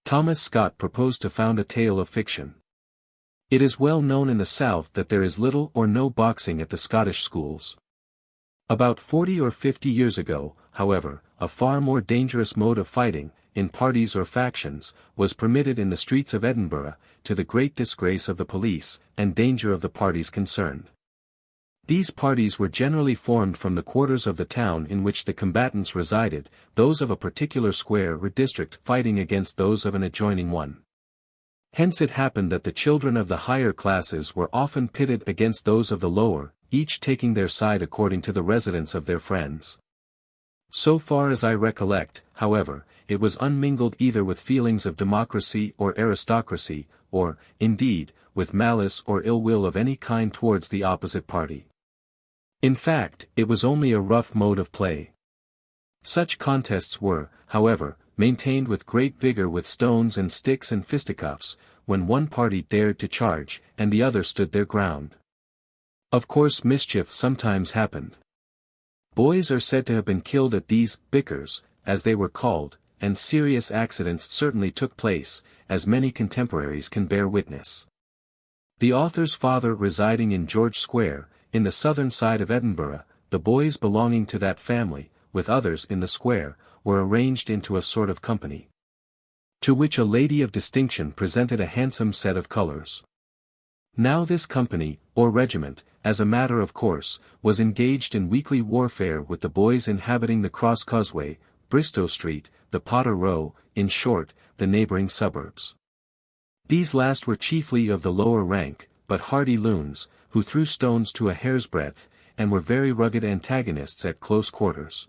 Thomas Scott proposed to found a tale of fiction. It is well known in the South that there is little or no boxing at the Scottish schools. About 40 or 50 years ago, however, a far more dangerous mode of fighting, in parties or factions, was permitted in the streets of Edinburgh, to the great disgrace of the police, and danger of the parties concerned. These parties were generally formed from the quarters of the town in which the combatants resided, those of a particular square or district fighting against those of an adjoining one. Hence it happened that the children of the higher classes were often pitted against those of the lower, each taking their side according to the residence of their friends. So far as I recollect, however, it was unmingled either with feelings of democracy or aristocracy, or, indeed, with malice or ill will of any kind towards the opposite party. In fact, it was only a rough mode of play. Such contests were, however, maintained with great vigor with stones and sticks and fisticuffs, when one party dared to charge, and the other stood their ground. Of course mischief sometimes happened. Boys are said to have been killed at these bickers, as they were called, and serious accidents certainly took place, as many contemporaries can bear witness. The author's father residing in George Square, in the southern side of Edinburgh, the boys belonging to that family, with others in the square, were arranged into a sort of company, to which a lady of distinction presented a handsome set of colours. Now this company, or regiment, as a matter of course, was engaged in weekly warfare with the boys inhabiting the Cross Causeway, Bristow Street, the Potter Row, in short, the neighbouring suburbs. These last were chiefly of the lower rank, but hardy loons, who threw stones to a hair's breadth, and were very rugged antagonists at close quarters.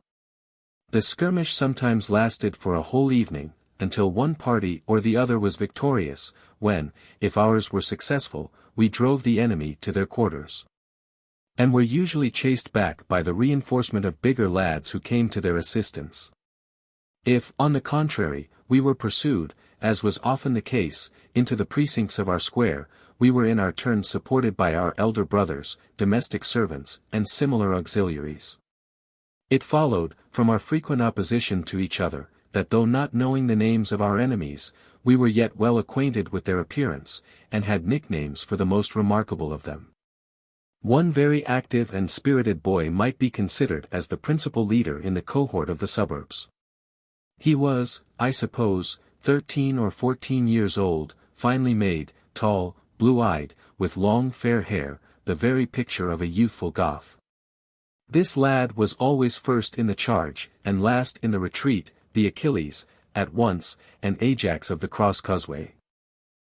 The skirmish sometimes lasted for a whole evening, until one party or the other was victorious, when, if ours were successful, we drove the enemy to their quarters, and were usually chased back by the reinforcement of bigger lads who came to their assistance. If, on the contrary, we were pursued, as was often the case, into the precincts of our square, we were in our turn supported by our elder brothers, domestic servants, and similar auxiliaries. It followed, from our frequent opposition to each other, that though not knowing the names of our enemies, we were yet well acquainted with their appearance, and had nicknames for the most remarkable of them. One very active and spirited boy might be considered as the principal leader in the cohort of the suburbs. He was, I suppose, 13 or 14 years old, finely made, tall, blue-eyed, with long fair hair, the very picture of a youthful Goth. This lad was always first in the charge, and last in the retreat, the Achilles, at once, and Ajax of the Cross Causeway.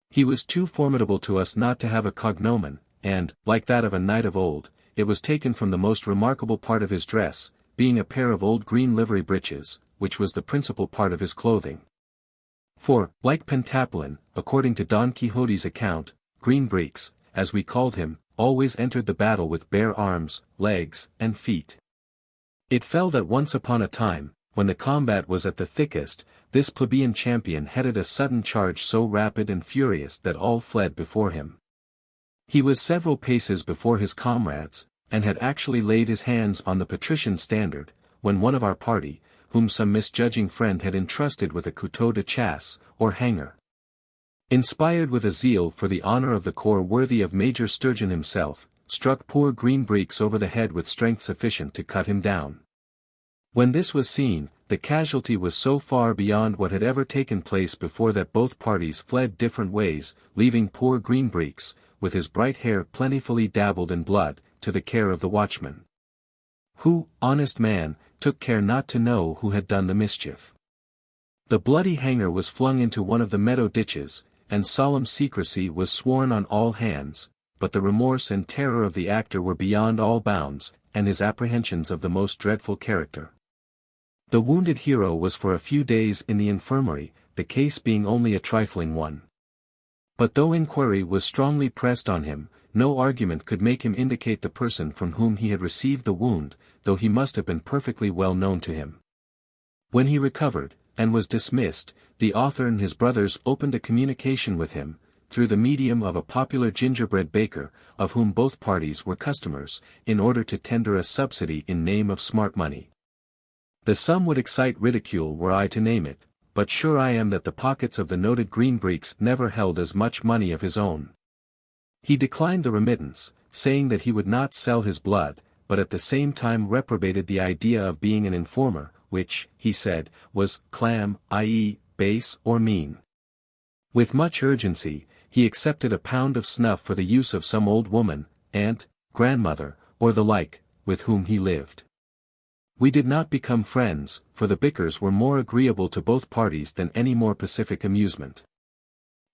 He was too formidable to us not to have a cognomen, and, like that of a knight of old, it was taken from the most remarkable part of his dress, being a pair of old green livery breeches, which was the principal part of his clothing. For, like Pentapolin, according to Don Quixote's account, Green Breeks, as we called him, always entered the battle with bare arms, legs, and feet. It fell that once upon a time, when the combat was at the thickest, this plebeian champion headed a sudden charge so rapid and furious that all fled before him. He was several paces before his comrades, and had actually laid his hands on the patrician standard, when one of our party, whom some misjudging friend had entrusted with a couteau de chasse, or hanger, inspired with a zeal for the honour of the corps worthy of Major Sturgeon himself, struck poor Green Breeks over the head with strength sufficient to cut him down. When this was seen, the casualty was so far beyond what had ever taken place before that both parties fled different ways, leaving poor Green Breeks, with his bright hair plentifully dabbled in blood, to the care of the watchman, who, honest man, took care not to know who had done the mischief. The bloody hanger was flung into one of the meadow ditches, and solemn secrecy was sworn on all hands, but the remorse and terror of the actor were beyond all bounds, and his apprehensions of the most dreadful character. The wounded hero was for a few days in the infirmary, the case being only a trifling one. But though inquiry was strongly pressed on him, no argument could make him indicate the person from whom he had received the wound, though he must have been perfectly well known to him. When he recovered, and was dismissed, the author and his brothers opened a communication with him, through the medium of a popular gingerbread baker, of whom both parties were customers, in order to tender a subsidy in name of smart money. The sum would excite ridicule were I to name it, but sure I am that the pockets of the noted Greenbreeks never held as much money of his own. He declined the remittance, saying that he would not sell his blood, but at the same time reprobated the idea of being an informer, which, he said, was clam, i.e., base or mean. With much urgency, he accepted a pound of snuff for the use of some old woman, aunt, grandmother, or the like, with whom he lived. We did not become friends, for the bickers were more agreeable to both parties than any more pacific amusement.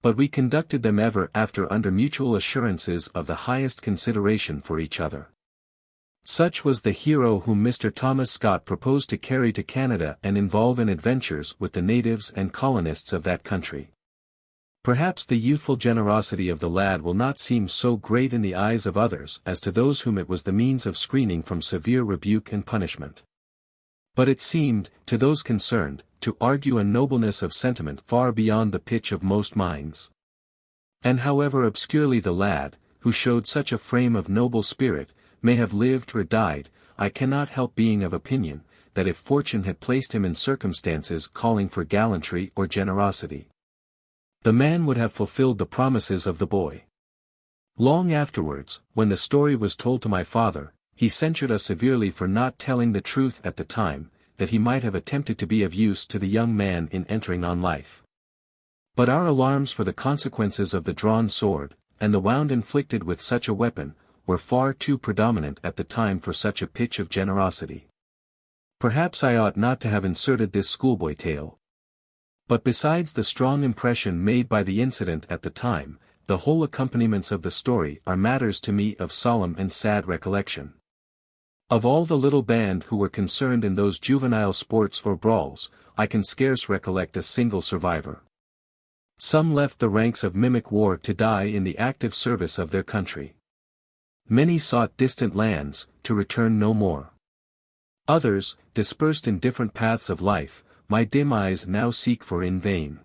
But we conducted them ever after under mutual assurances of the highest consideration for each other. Such was the hero whom Mr. Thomas Scott proposed to carry to Canada and involve in adventures with the natives and colonists of that country. Perhaps the youthful generosity of the lad will not seem so great in the eyes of others as to those whom it was the means of screening from severe rebuke and punishment. But it seemed, to those concerned, to argue a nobleness of sentiment far beyond the pitch of most minds. And however obscurely the lad, who showed such a frame of noble spirit, may have lived or died, I cannot help being of opinion, that if fortune had placed him in circumstances calling for gallantry or generosity, the man would have fulfilled the promises of the boy. Long afterwards, when the story was told to my father, he censured us severely for not telling the truth at the time, that he might have attempted to be of use to the young man in entering on life. But our alarms for the consequences of the drawn sword, and the wound inflicted with such a weapon, were far too predominant at the time for such a pitch of generosity. Perhaps I ought not to have inserted this schoolboy tale. But besides the strong impression made by the incident at the time, the whole accompaniments of the story are matters to me of solemn and sad recollection. Of all the little band who were concerned in those juvenile sports or brawls, I can scarce recollect a single survivor. Some left the ranks of mimic war to die in the active service of their country. Many sought distant lands, to return no more. Others, dispersed in different paths of life, my dim eyes now seek for in vain.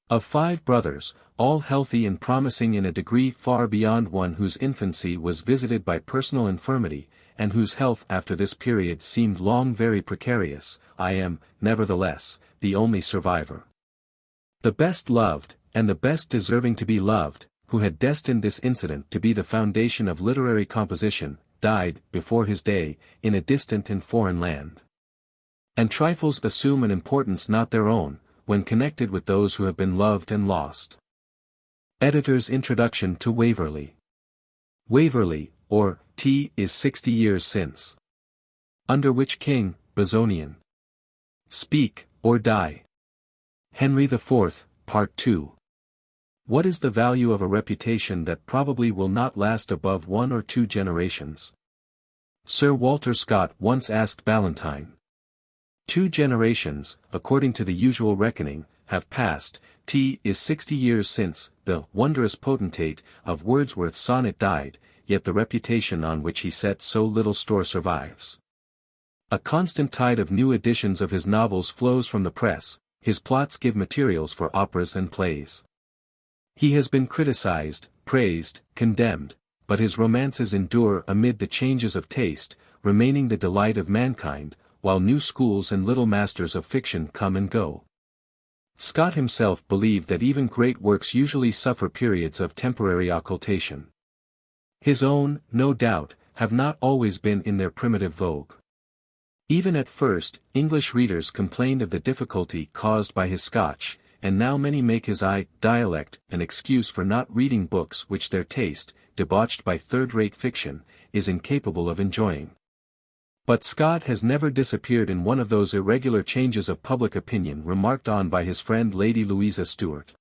Of 5 brothers, all healthy and promising in a degree far beyond one whose infancy was visited by personal infirmity, and whose health after this period seemed long very precarious, I am, nevertheless, the only survivor. The best loved, and the best deserving to be loved, who had destined this incident to be the foundation of literary composition, died, before his day, in a distant and foreign land. And trifles assume an importance not their own, when connected with those who have been loved and lost. Editor's Introduction to Waverley. Waverley, or, is 60 years since. Under which king, Bezonian? Speak, or die. Henry IV, Part 2. What is the value of a reputation that probably will not last above 1 or 2 generations? Sir Walter Scott once asked Ballantyne. 2 generations, according to the usual reckoning, have passed, is 60 years since, the wondrous potentate of Wordsworth's sonnet died, yet the reputation on which he set so little store survives. A constant tide of new editions of his novels flows from the press, his plots give materials for operas and plays. He has been criticized, praised, condemned, but his romances endure amid the changes of taste, remaining the delight of mankind, while new schools and little masters of fiction come and go. Scott himself believed that even great works usually suffer periods of temporary occultation. His own, no doubt, have not always been in their primitive vogue. Even at first, English readers complained of the difficulty caused by his Scotch, and now many make his dialect an excuse for not reading books which their taste, debauched by third-rate fiction, is incapable of enjoying. But Scott has never disappeared in one of those irregular changes of public opinion remarked on by his friend Lady Louisa Stuart.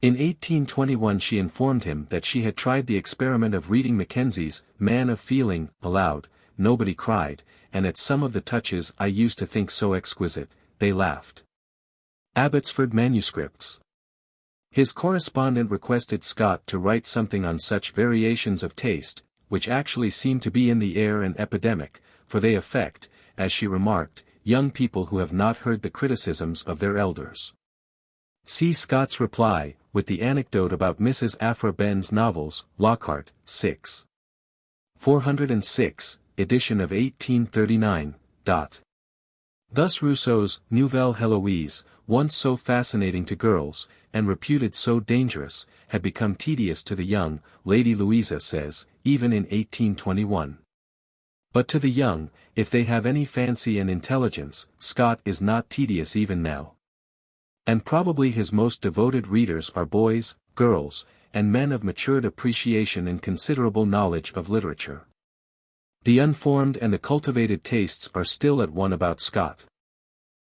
In 1821 she informed him that she had tried the experiment of reading Mackenzie's Man of Feeling aloud, nobody cried, and at some of the touches I used to think so exquisite, they laughed. Abbotsford Manuscripts. His correspondent requested Scott to write something on such variations of taste, which actually seem to be in the air and epidemic, for they affect, as she remarked, young people who have not heard the criticisms of their elders. See Scott's reply, with the anecdote about Mrs. Aphra Behn's novels, Lockhart, 6. 406, edition of 1839. Thus Rousseau's Nouvelle Heloise, once so fascinating to girls, and reputed so dangerous, had become tedious to the young, Lady Louisa says, even in 1821. But to the young, if they have any fancy and intelligence, Scott is not tedious even now. And probably his most devoted readers are boys, girls, and men of matured appreciation and considerable knowledge of literature. The unformed and the cultivated tastes are still at one about Scott.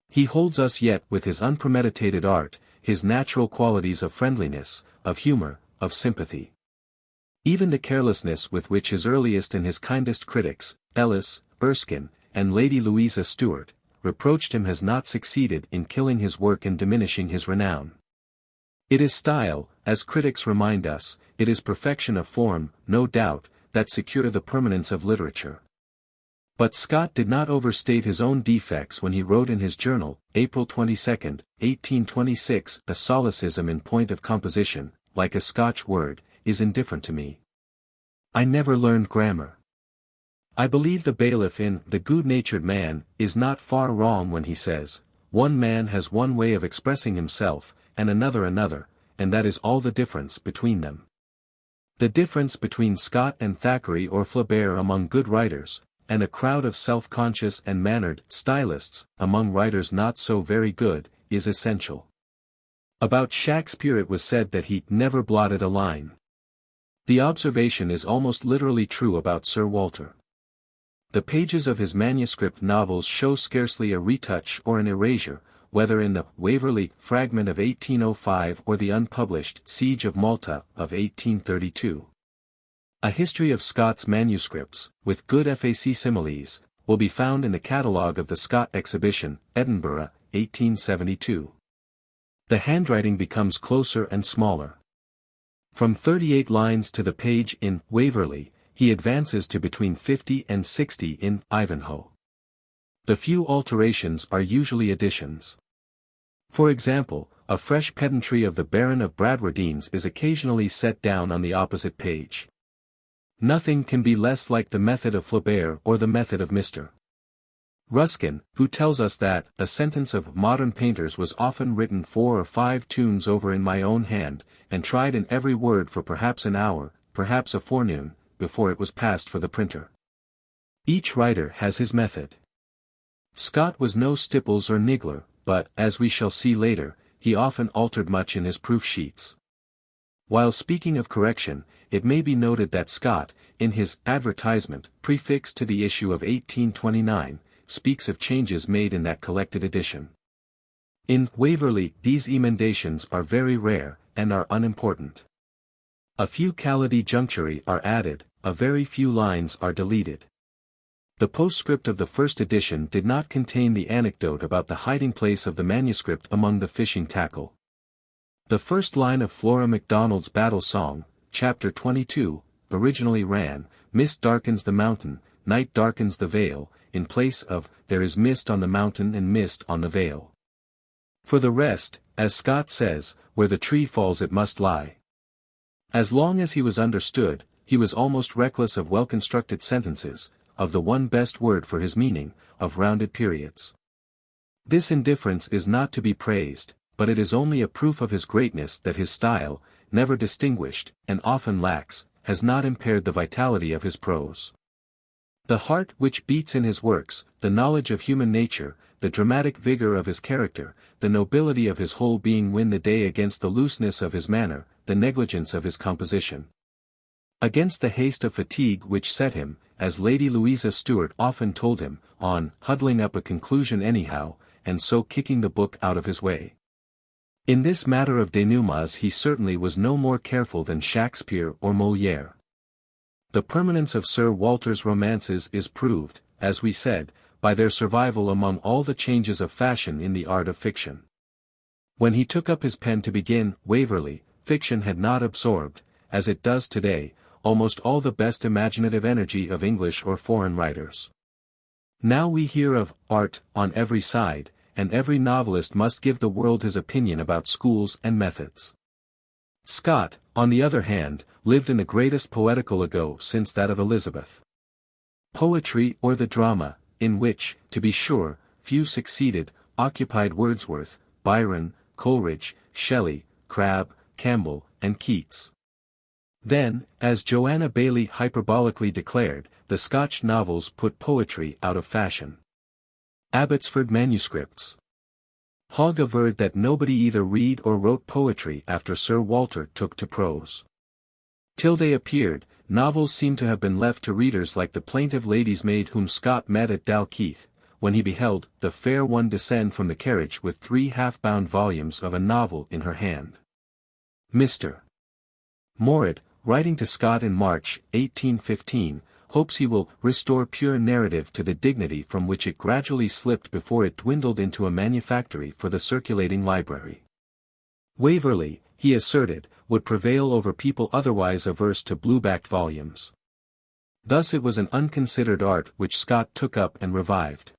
He holds us yet with his unpremeditated art, his natural qualities of friendliness, of humor, of sympathy. Even the carelessness with which his earliest and his kindest critics, Ellis, Erskine, and Lady Louisa Stuart, reproached him has not succeeded in killing his work and diminishing his renown. It is style, as critics remind us, it is perfection of form, no doubt, that secure the permanence of literature. But Scott did not overstate his own defects when he wrote in his journal, April 22, 1826, "A solecism in point of composition, like a Scotch word, is indifferent to me. I never learned grammar. I believe the bailiff in The Good-Natured Man is not far wrong when he says, one man has one way of expressing himself, and another, and that is all the difference between them." The difference between Scott and Thackeray or Flaubert among good writers, and a crowd of self-conscious and mannered stylists, among writers not so very good, is essential. About Shakespeare it was said that he never blotted a line. The observation is almost literally true about Sir Walter. The pages of his manuscript novels show scarcely a retouch or an erasure, whether in the Waverley fragment of 1805 or the unpublished Siege of Malta of 1832. A history of Scott's manuscripts, with good facsimiles, will be found in the catalogue of the Scott Exhibition, Edinburgh, 1872. The handwriting becomes closer and smaller. From 38 lines to the page in Waverley, he advances to between 50 and 60 in Ivanhoe. The few alterations are usually additions. For example, a fresh pedantry of the Baron of Bradwardines is occasionally set down on the opposite page. Nothing can be less like the method of Flaubert or the method of Mr. Ruskin, who tells us that a sentence of modern painters was often written 4 or 5 tunes over in my own hand, and tried in every word for perhaps an hour, perhaps a forenoon, before it was passed for the printer. Each writer has his method. Scott was no Stipples or Niggler, but, as we shall see later, he often altered much in his proof sheets. While speaking of correction, it may be noted that Scott, in his Advertisement, prefixed to the issue of 1829, speaks of changes made in that collected edition. In Waverley, these emendations are very rare, and are unimportant. A few calidi juncturi are added, a very few lines are deleted. The postscript of the first edition did not contain the anecdote about the hiding place of the manuscript among the fishing tackle. The first line of Flora MacDonald's Battle Song, Chapter 22, originally ran, "Mist darkens the mountain, night darkens the vale," in place of, "There is mist on the mountain and mist on the vale." For the rest, as Scott says, "Where the tree falls it must lie." As long as he was understood, he was almost reckless of well-constructed sentences, of the one best word for his meaning, of rounded periods. This indifference is not to be praised, but it is only a proof of his greatness that his style, never distinguished, and often lax, has not impaired the vitality of his prose. The heart which beats in his works, the knowledge of human nature, the dramatic vigor of his character, the nobility of his whole being win the day against the looseness of his manner, the negligence of his composition. Against the haste of fatigue which set him, as Lady Louisa Stuart often told him, on huddling up a conclusion anyhow, and so kicking the book out of his way. In this matter of denouements he certainly was no more careful than Shakespeare or Molière. The permanence of Sir Walter's romances is proved, as we said, by their survival among all the changes of fashion in the art of fiction. When he took up his pen to begin Waverley, fiction had not absorbed, as it does today, almost all the best imaginative energy of English or foreign writers. Now we hear of art on every side, and every novelist must give the world his opinion about schools and methods. Scott, on the other hand, lived in the greatest poetical ago since that of Elizabeth. Poetry or the drama, in which, to be sure, few succeeded, occupied Wordsworth, Byron, Coleridge, Shelley, Crabbe, Campbell, and Keats. Then, as Joanna Baillie hyperbolically declared, the Scotch novels put poetry out of fashion. Abbotsford Manuscripts. Hogg averred that nobody either read or wrote poetry after Sir Walter took to prose. Till they appeared, novels seem to have been left to readers like the plaintive lady's maid whom Scott met at Dalkeith, when he beheld the fair one descend from the carriage with 3 half-bound volumes of a novel in her hand. Mr. Morritt, writing to Scott in March, 1815, hopes he will restore pure narrative to the dignity from which it gradually slipped before it dwindled into a manufactory for the circulating library. Waverley, he asserted, would prevail over people otherwise averse to blue-backed volumes. Thus it was an unconsidered art which Scott took up and revived.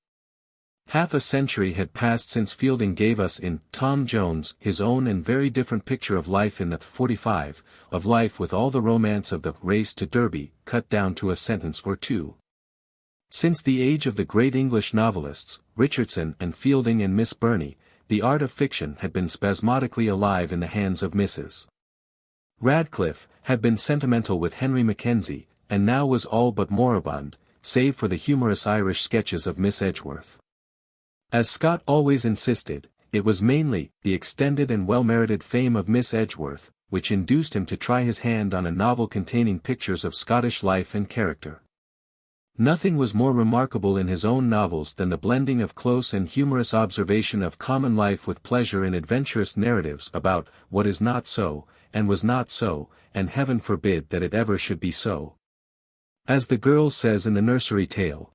Half a century had passed since Fielding gave us in Tom Jones his own and very different picture of life in the 45, of life with all the romance of the race to Derby, cut down to a sentence or two. Since the age of the great English novelists, Richardson and Fielding and Miss Burney, the art of fiction had been spasmodically alive in the hands of Mrs. Radcliffe, had been sentimental with Henry Mackenzie, and now was all but moribund, save for the humorous Irish sketches of Miss Edgeworth. As Scott always insisted, it was mainly the extended and well-merited fame of Miss Edgeworth, which induced him to try his hand on a novel containing pictures of Scottish life and character. Nothing was more remarkable in his own novels than the blending of close and humorous observation of common life with pleasure in adventurous narratives about what is not so, and was not so, and heaven forbid that it ever should be so. As the girl says in the nursery tale,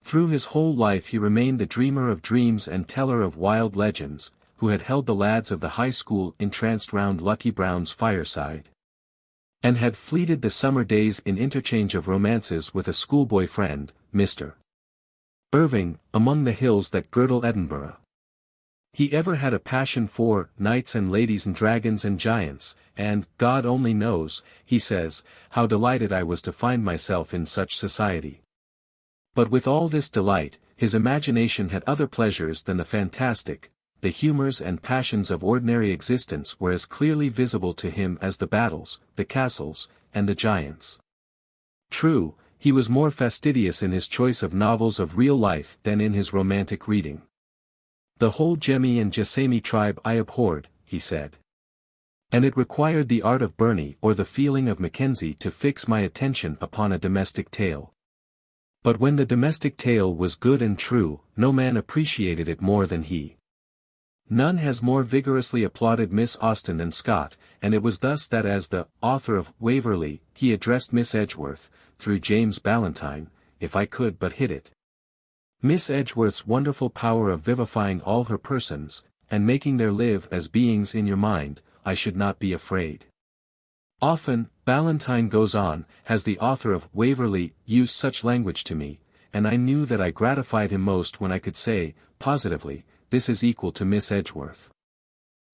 through his whole life he remained the dreamer of dreams and teller of wild legends, who had held the lads of the high school entranced round Lucky Brown's fireside, and had fleeted the summer days in interchange of romances with a schoolboy friend, Mr. Irving, among the hills that girdle Edinburgh. He ever had a passion for knights and ladies and dragons and giants, and, God only knows, he says, how delighted I was to find myself in such society. But with all this delight, his imagination had other pleasures than the fantastic. The humors and passions of ordinary existence were as clearly visible to him as the battles, the castles, and the giants. True, he was more fastidious in his choice of novels of real life than in his romantic reading. The whole Jemmy and Jessamy tribe I abhorred, he said. And it required the art of Burney or the feeling of Mackenzie to fix my attention upon a domestic tale. But when the domestic tale was good and true, no man appreciated it more than he. None has more vigorously applauded Miss Austen than Scott, and it was thus that as the author of Waverley, he addressed Miss Edgeworth, through James Ballantyne, if I could but hit it. Miss Edgeworth's wonderful power of vivifying all her persons, and making their live as beings in your mind, I should not be afraid. Often, Ballantyne goes on, has the author of Waverley used such language to me, and I knew that I gratified him most when I could say, positively, this is equal to Miss Edgeworth.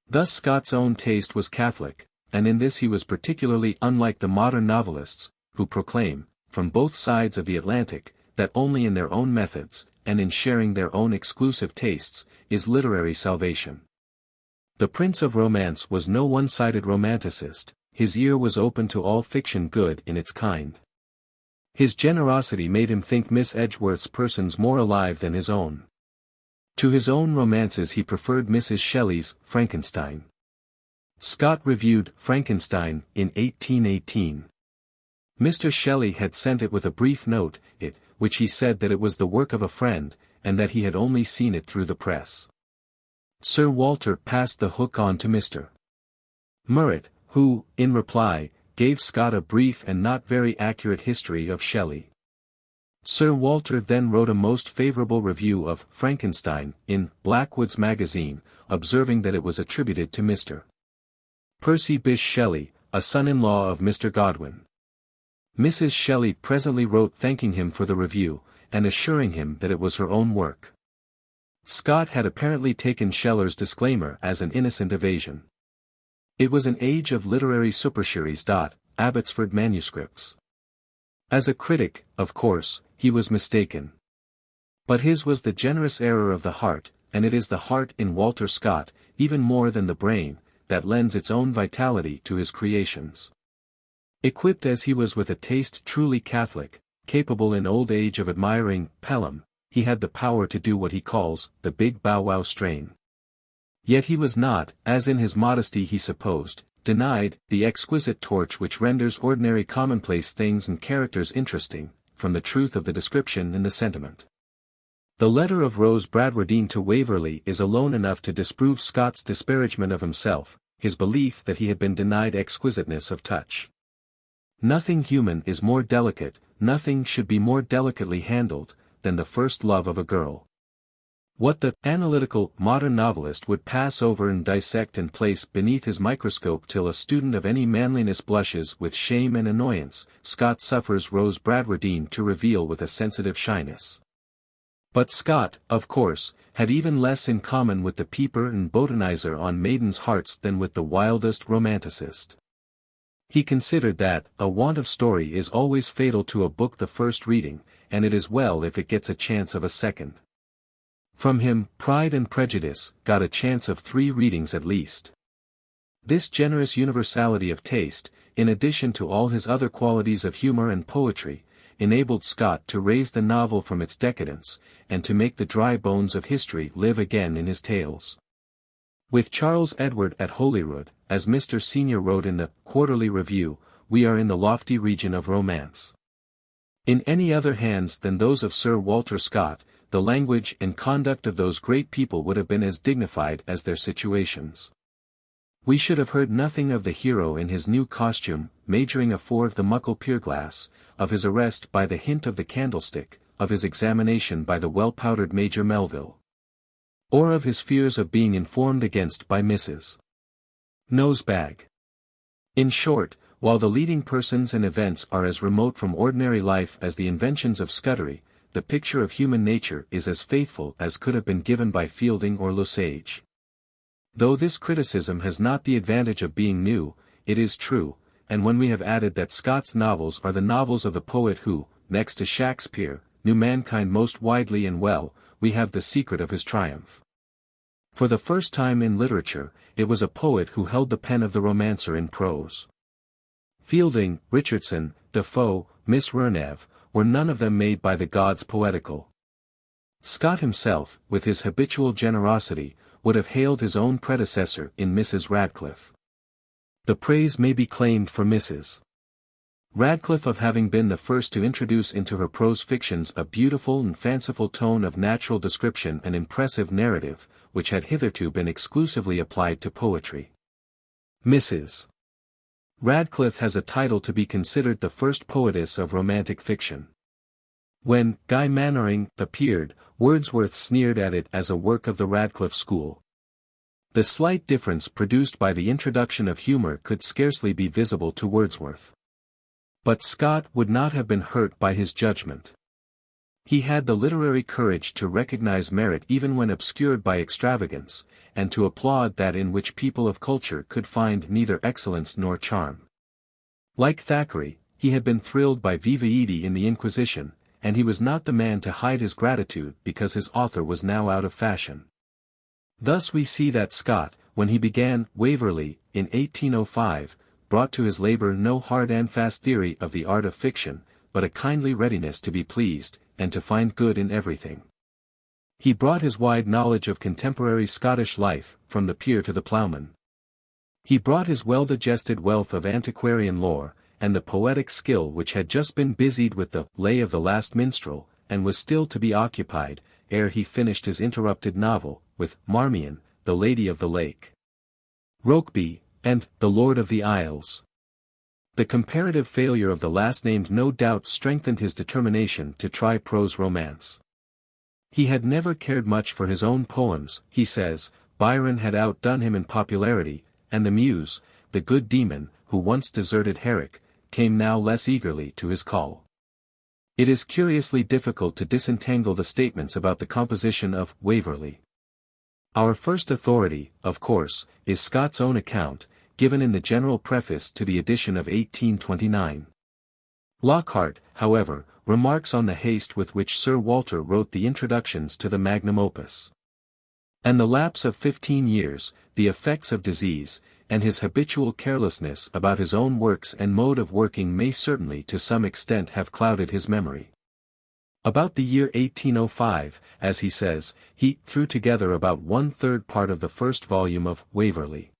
Thus Scott's own taste was catholic, and in this he was particularly unlike the modern novelists, who proclaim, from both sides of the Atlantic, that only in their own methods, and in sharing their own exclusive tastes, is literary salvation. The Prince of Romance was no one-sided romanticist, his ear was open to all fiction good in its kind. His generosity made him think Miss Edgeworth's persons more alive than his own. To his own romances he preferred Mrs. Shelley's Frankenstein. Scott reviewed Frankenstein in 1818. Mr. Shelley had sent it with a brief note, which he said that it was the work of a friend, and that he had only seen it through the press. Sir Walter passed the hook on to Mr. Murrett, who, in reply, gave Scott a brief and not very accurate history of Shelley. Sir Walter then wrote a most favourable review of Frankenstein in Blackwood's Magazine, observing that it was attributed to Mr. Percy Bysshe Shelley, a son-in-law of Mr. Godwin. Mrs. Shelley presently wrote thanking him for the review, and assuring him that it was her own work. Scott had apparently taken Sheller's disclaimer as an innocent evasion. It was an age of literary supercheries. Abbotsford Manuscripts. As a critic, of course, he was mistaken. But his was the generous error of the heart, and it is the heart in Walter Scott, even more than the brain, that lends its own vitality to his creations. Equipped as he was with a taste truly Catholic, capable in old age of admiring Pelham, he had the power to do what he calls the big bow-wow strain. Yet he was not, as in his modesty he supposed, denied the exquisite torch which renders ordinary commonplace things and characters interesting, from the truth of the description and the sentiment. The letter of Rose Bradwardine to Waverley is alone enough to disprove Scott's disparagement of himself, his belief that he had been denied exquisiteness of touch. Nothing human is more delicate, nothing should be more delicately handled, than the first love of a girl. What the analytical modern novelist would pass over and dissect and place beneath his microscope till a student of any manliness blushes with shame and annoyance, Scott suffers Rose Bradwardine to reveal with a sensitive shyness. But Scott, of course, had even less in common with the peeper and botanizer on maidens' hearts than with the wildest romanticist. He considered that a want of story is always fatal to a book the first reading, and it is well if it gets a chance of a second. From him, Pride and Prejudice got a chance of 3 readings at least. This generous universality of taste, in addition to all his other qualities of humor and poetry, enabled Scott to raise the novel from its decadence, and to make the dry bones of history live again in his tales. With Charles Edward at Holyrood, as Mr. Senior wrote in the Quarterly Review, we are in the lofty region of romance. In any other hands than those of Sir Walter Scott, the language and conduct of those great people would have been as dignified as their situations. We should have heard nothing of the hero in his new costume, majoring afore the muckle pierglass, of his arrest by the hint of the candlestick, of his examination by the well-powdered Major Melville, or of his fears of being informed against by Mrs. Nosebag. In short, while the leading persons and events are as remote from ordinary life as the inventions of Scuddery, the picture of human nature is as faithful as could have been given by Fielding or Lesage. Though this criticism has not the advantage of being new, it is true, and when we have added that Scott's novels are the novels of the poet who, next to Shakespeare, knew mankind most widely and well, we have the secret of his triumph. For the first time in literature, it was a poet who held the pen of the romancer in prose. Fielding, Richardson, Defoe, Miss Rerneve, were none of them made by the gods poetical. Scott himself, with his habitual generosity, would have hailed his own predecessor in Mrs. Radcliffe. The praise may be claimed for Mrs. Radcliffe of having been the first to introduce into her prose fictions a beautiful and fanciful tone of natural description and impressive narrative, which had hitherto been exclusively applied to poetry. Mrs. Radcliffe has a title to be considered the first poetess of romantic fiction. When Guy Mannering appeared, Wordsworth sneered at it as a work of the Radcliffe school. The slight difference produced by the introduction of humor could scarcely be visible to Wordsworth. But Scott would not have been hurt by his judgment. He had the literary courage to recognize merit even when obscured by extravagance, and to applaud that in which people of culture could find neither excellence nor charm. Like Thackeray, he had been thrilled by Viva Idi in the Inquisition, and he was not the man to hide his gratitude because his author was now out of fashion. Thus we see that Scott, when he began Waverley, in 1805, brought to his labor no hard and fast theory of the art of fiction, but a kindly readiness to be pleased, and to find good in everything. He brought his wide knowledge of contemporary Scottish life, from the peer to the ploughman. He brought his well-digested wealth of antiquarian lore, and the poetic skill which had just been busied with the Lay of the Last Minstrel, and was still to be occupied, ere he finished his interrupted novel, with Marmion, the Lady of the Lake, Rokeby, and the Lord of the Isles. The comparative failure of the last named no doubt strengthened his determination to try prose romance. He had never cared much for his own poems, he says. Byron had outdone him in popularity, and the muse, the good demon, who once deserted Herrick, came now less eagerly to his call. It is curiously difficult to disentangle the statements about the composition of Waverley. Our first authority, of course, is Scott's own account, given in the general preface to the edition of 1829. Lockhart, however, remarks on the haste with which Sir Walter wrote the introductions to the magnum opus. And the lapse of 15 years, the effects of disease, and his habitual carelessness about his own works and mode of working may certainly to some extent have clouded his memory. About the year 1805, as he says, he threw together about 1/3 part of the first volume of Waverley.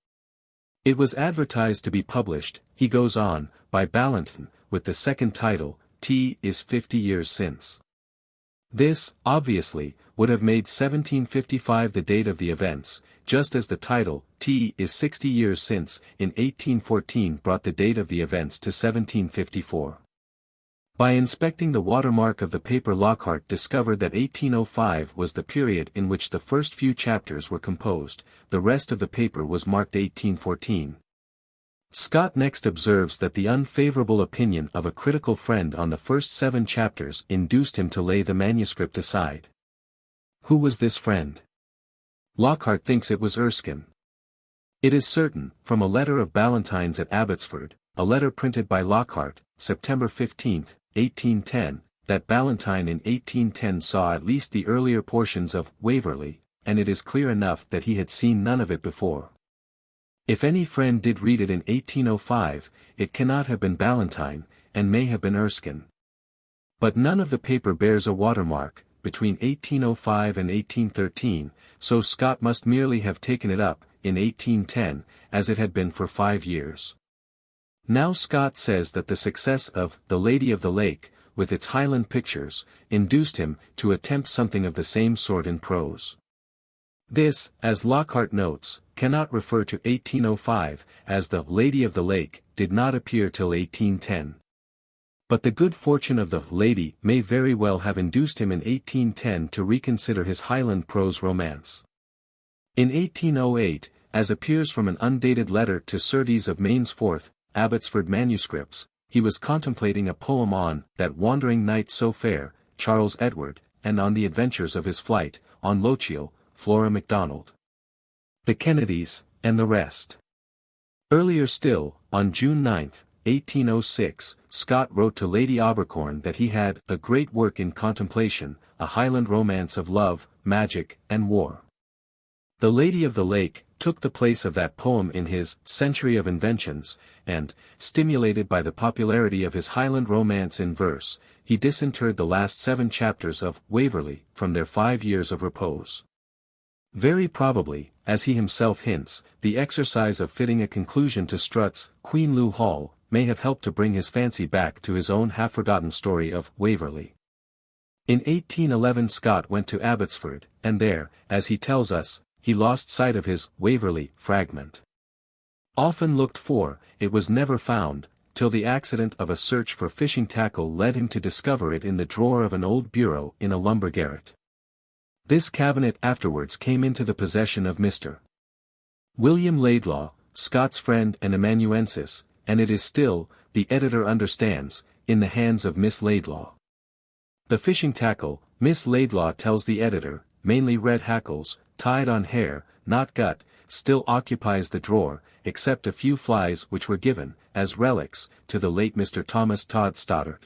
It was advertised to be published, he goes on, by Ballantyne, with the second title, T is 50 years since. This, obviously, would have made 1755 the date of the events, just as the title, T is 60 years since, in 1814 brought the date of the events to 1754. By inspecting the watermark of the paper, Lockhart discovered that 1805 was the period in which the first few chapters were composed, the rest of the paper was marked 1814. Scott next observes that the unfavorable opinion of a critical friend on the first 7 chapters induced him to lay the manuscript aside. Who was this friend? Lockhart thinks it was Erskine. It is certain, from a letter of Ballantyne's at Abbotsford, a letter printed by Lockhart, September 15, 1810, that Ballantyne in 1810 saw at least the earlier portions of Waverley, and it is clear enough that he had seen none of it before. If any friend did read it in 1805, it cannot have been Ballantyne, and may have been Erskine. But none of the paper bears a watermark, between 1805 and 1813, so Scott must merely have taken it up, in 1810, as it had been for 5 years. Now Scott says that the success of The Lady of the Lake, with its Highland pictures, induced him to attempt something of the same sort in prose. This, as Lockhart notes, cannot refer to 1805, as The Lady of the Lake did not appear till 1810. But the good fortune of the lady may very well have induced him in 1810 to reconsider his Highland prose romance. In 1808, as appears from an undated letter to Surtees of Mainsforth, Abbotsford manuscripts, he was contemplating a poem on That Wandering Knight So Fair, Charles Edward, and on the adventures of his flight, on Lochiel, Flora MacDonald, the Kennedys, and the rest. Earlier still, on June 9, 1806, Scott wrote to Lady Abercorn that he had a great work in contemplation, a Highland romance of love, magic, and war. The Lady of the Lake took the place of that poem in his Century of Inventions, and, stimulated by the popularity of his Highland romance in verse, he disinterred the last 7 chapters of Waverley from their 5 years of repose. Very probably, as he himself hints, the exercise of fitting a conclusion to Strutt's Queenloo Hall may have helped to bring his fancy back to his own half-forgotten story of Waverley. In 1811 Scott went to Abbotsford, and there, as he tells us, he lost sight of his Waverley fragment. Often looked for, it was never found, till the accident of a search for fishing tackle led him to discover it in the drawer of an old bureau in a lumber garret. This cabinet afterwards came into the possession of Mr. William Laidlaw, Scott's friend and amanuensis, and it is still, the editor understands, in the hands of Miss Laidlaw. The fishing tackle, Miss Laidlaw tells the editor, mainly red hackles, tied on hair, not gut, still occupies the drawer, except a few flies which were given, as relics, to the late Mr. Thomas Todd Stoddart.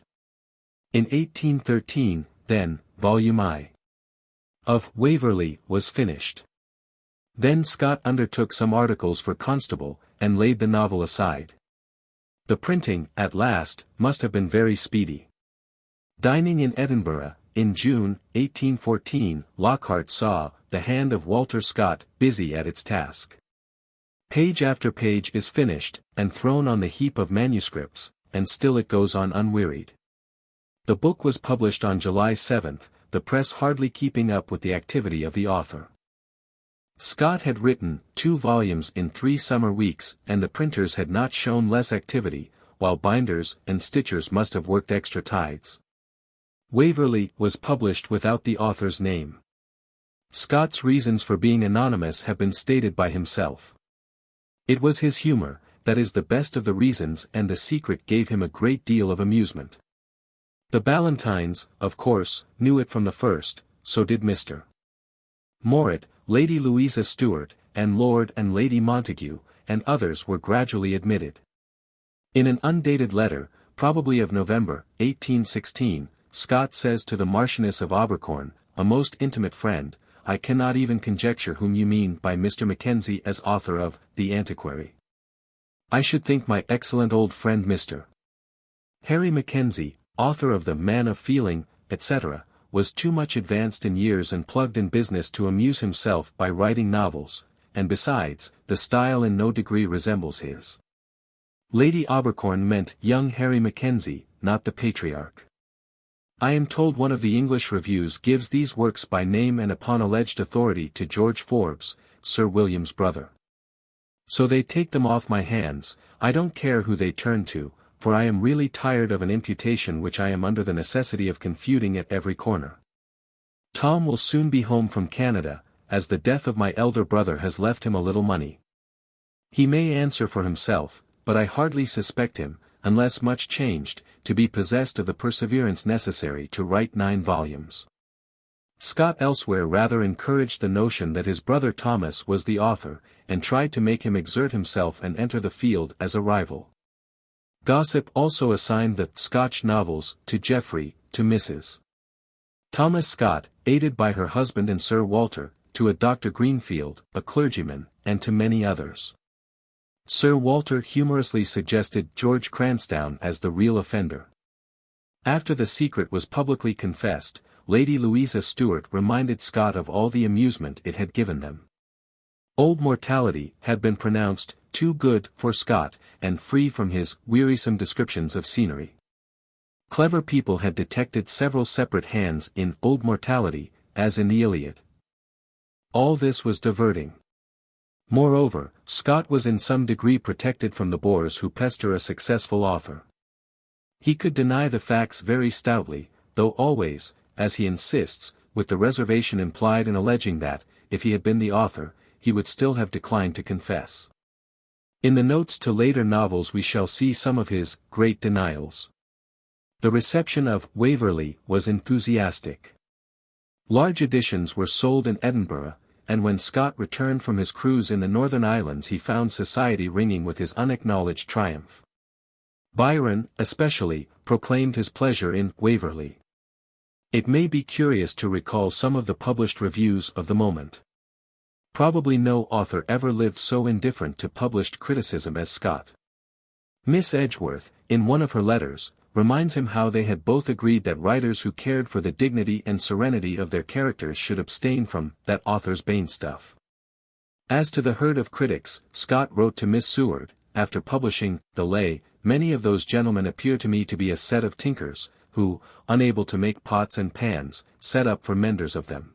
In 1813, then, volume I of Waverley was finished. Then Scott undertook some articles for Constable, and laid the novel aside. The printing, at last, must have been very speedy. Dining in Edinburgh, in June, 1814, Lockhart saw the hand of Walter Scott busy at its task. Page after page is finished, and thrown on the heap of manuscripts, and still it goes on unwearied. The book was published on July 7, the press hardly keeping up with the activity of the author. Scott had written 2 volumes in 3 summer weeks, and the printers had not shown less activity, while binders and stitchers must have worked extra tides. Waverley was published without the author's name. Scott's reasons for being anonymous have been stated by himself. It was his humor, that is the best of the reasons, and the secret gave him a great deal of amusement. The Ballantynes, of course, knew it from the first, so did Mr. Morritt, Lady Louisa Stuart, and Lord and Lady Montague, and others were gradually admitted. In an undated letter, probably of November, 1816, Scott says to the Marchioness of Abercorn, a most intimate friend, I cannot even conjecture whom you mean by Mr. Mackenzie as author of The Antiquary. I should think my excellent old friend Mr. Harry Mackenzie, author of The Man of Feeling, etc., was too much advanced in years and plugged in business to amuse himself by writing novels, and besides, the style in no degree resembles his. Lady Abercorn meant young Harry Mackenzie, not the patriarch. I am told one of the English reviews gives these works by name and upon alleged authority to George Forbes, Sir William's brother. So they take them off my hands. I don't care who they turn to, for I am really tired of an imputation which I am under the necessity of confuting at every corner. Tom will soon be home from Canada, as the death of my elder brother has left him a little money. He may answer for himself, but I hardly suspect him, unless much changed, to be possessed of the perseverance necessary to write 9 volumes. Scott elsewhere rather encouraged the notion that his brother Thomas was the author, and tried to make him exert himself and enter the field as a rival. Gossip also assigned the Scotch novels to Geoffrey, to Mrs. Thomas Scott, aided by her husband and Sir Walter, to a Dr. Greenfield, a clergyman, and to many others. Sir Walter humorously suggested George Cranstoun as the real offender. After the secret was publicly confessed, Lady Louisa Stuart reminded Scott of all the amusement it had given them. Old Mortality had been pronounced too good for Scott, and free from his wearisome descriptions of scenery. Clever people had detected several separate hands in Old Mortality, as in the Iliad. All this was diverting. Moreover, Scott was in some degree protected from the bores who pester a successful author. He could deny the facts very stoutly, though always, as he insists, with the reservation implied in alleging that, if he had been the author, he would still have declined to confess. In the notes to later novels we shall see some of his great denials. The reception of Waverley was enthusiastic. Large editions were sold in Edinburgh, and when Scott returned from his cruise in the Northern Islands he found society ringing with his unacknowledged triumph. Byron, especially, proclaimed his pleasure in Waverley. It may be curious to recall some of the published reviews of the moment. Probably no author ever lived so indifferent to published criticism as Scott. Miss Edgeworth, in one of her letters, reminds him how they had both agreed that writers who cared for the dignity and serenity of their characters should abstain from that author's bane stuff. As to the herd of critics, Scott wrote to Miss Seward, after publishing The Lay, many of those gentlemen appear to me to be a set of tinkers, who, unable to make pots and pans, set up for menders of them.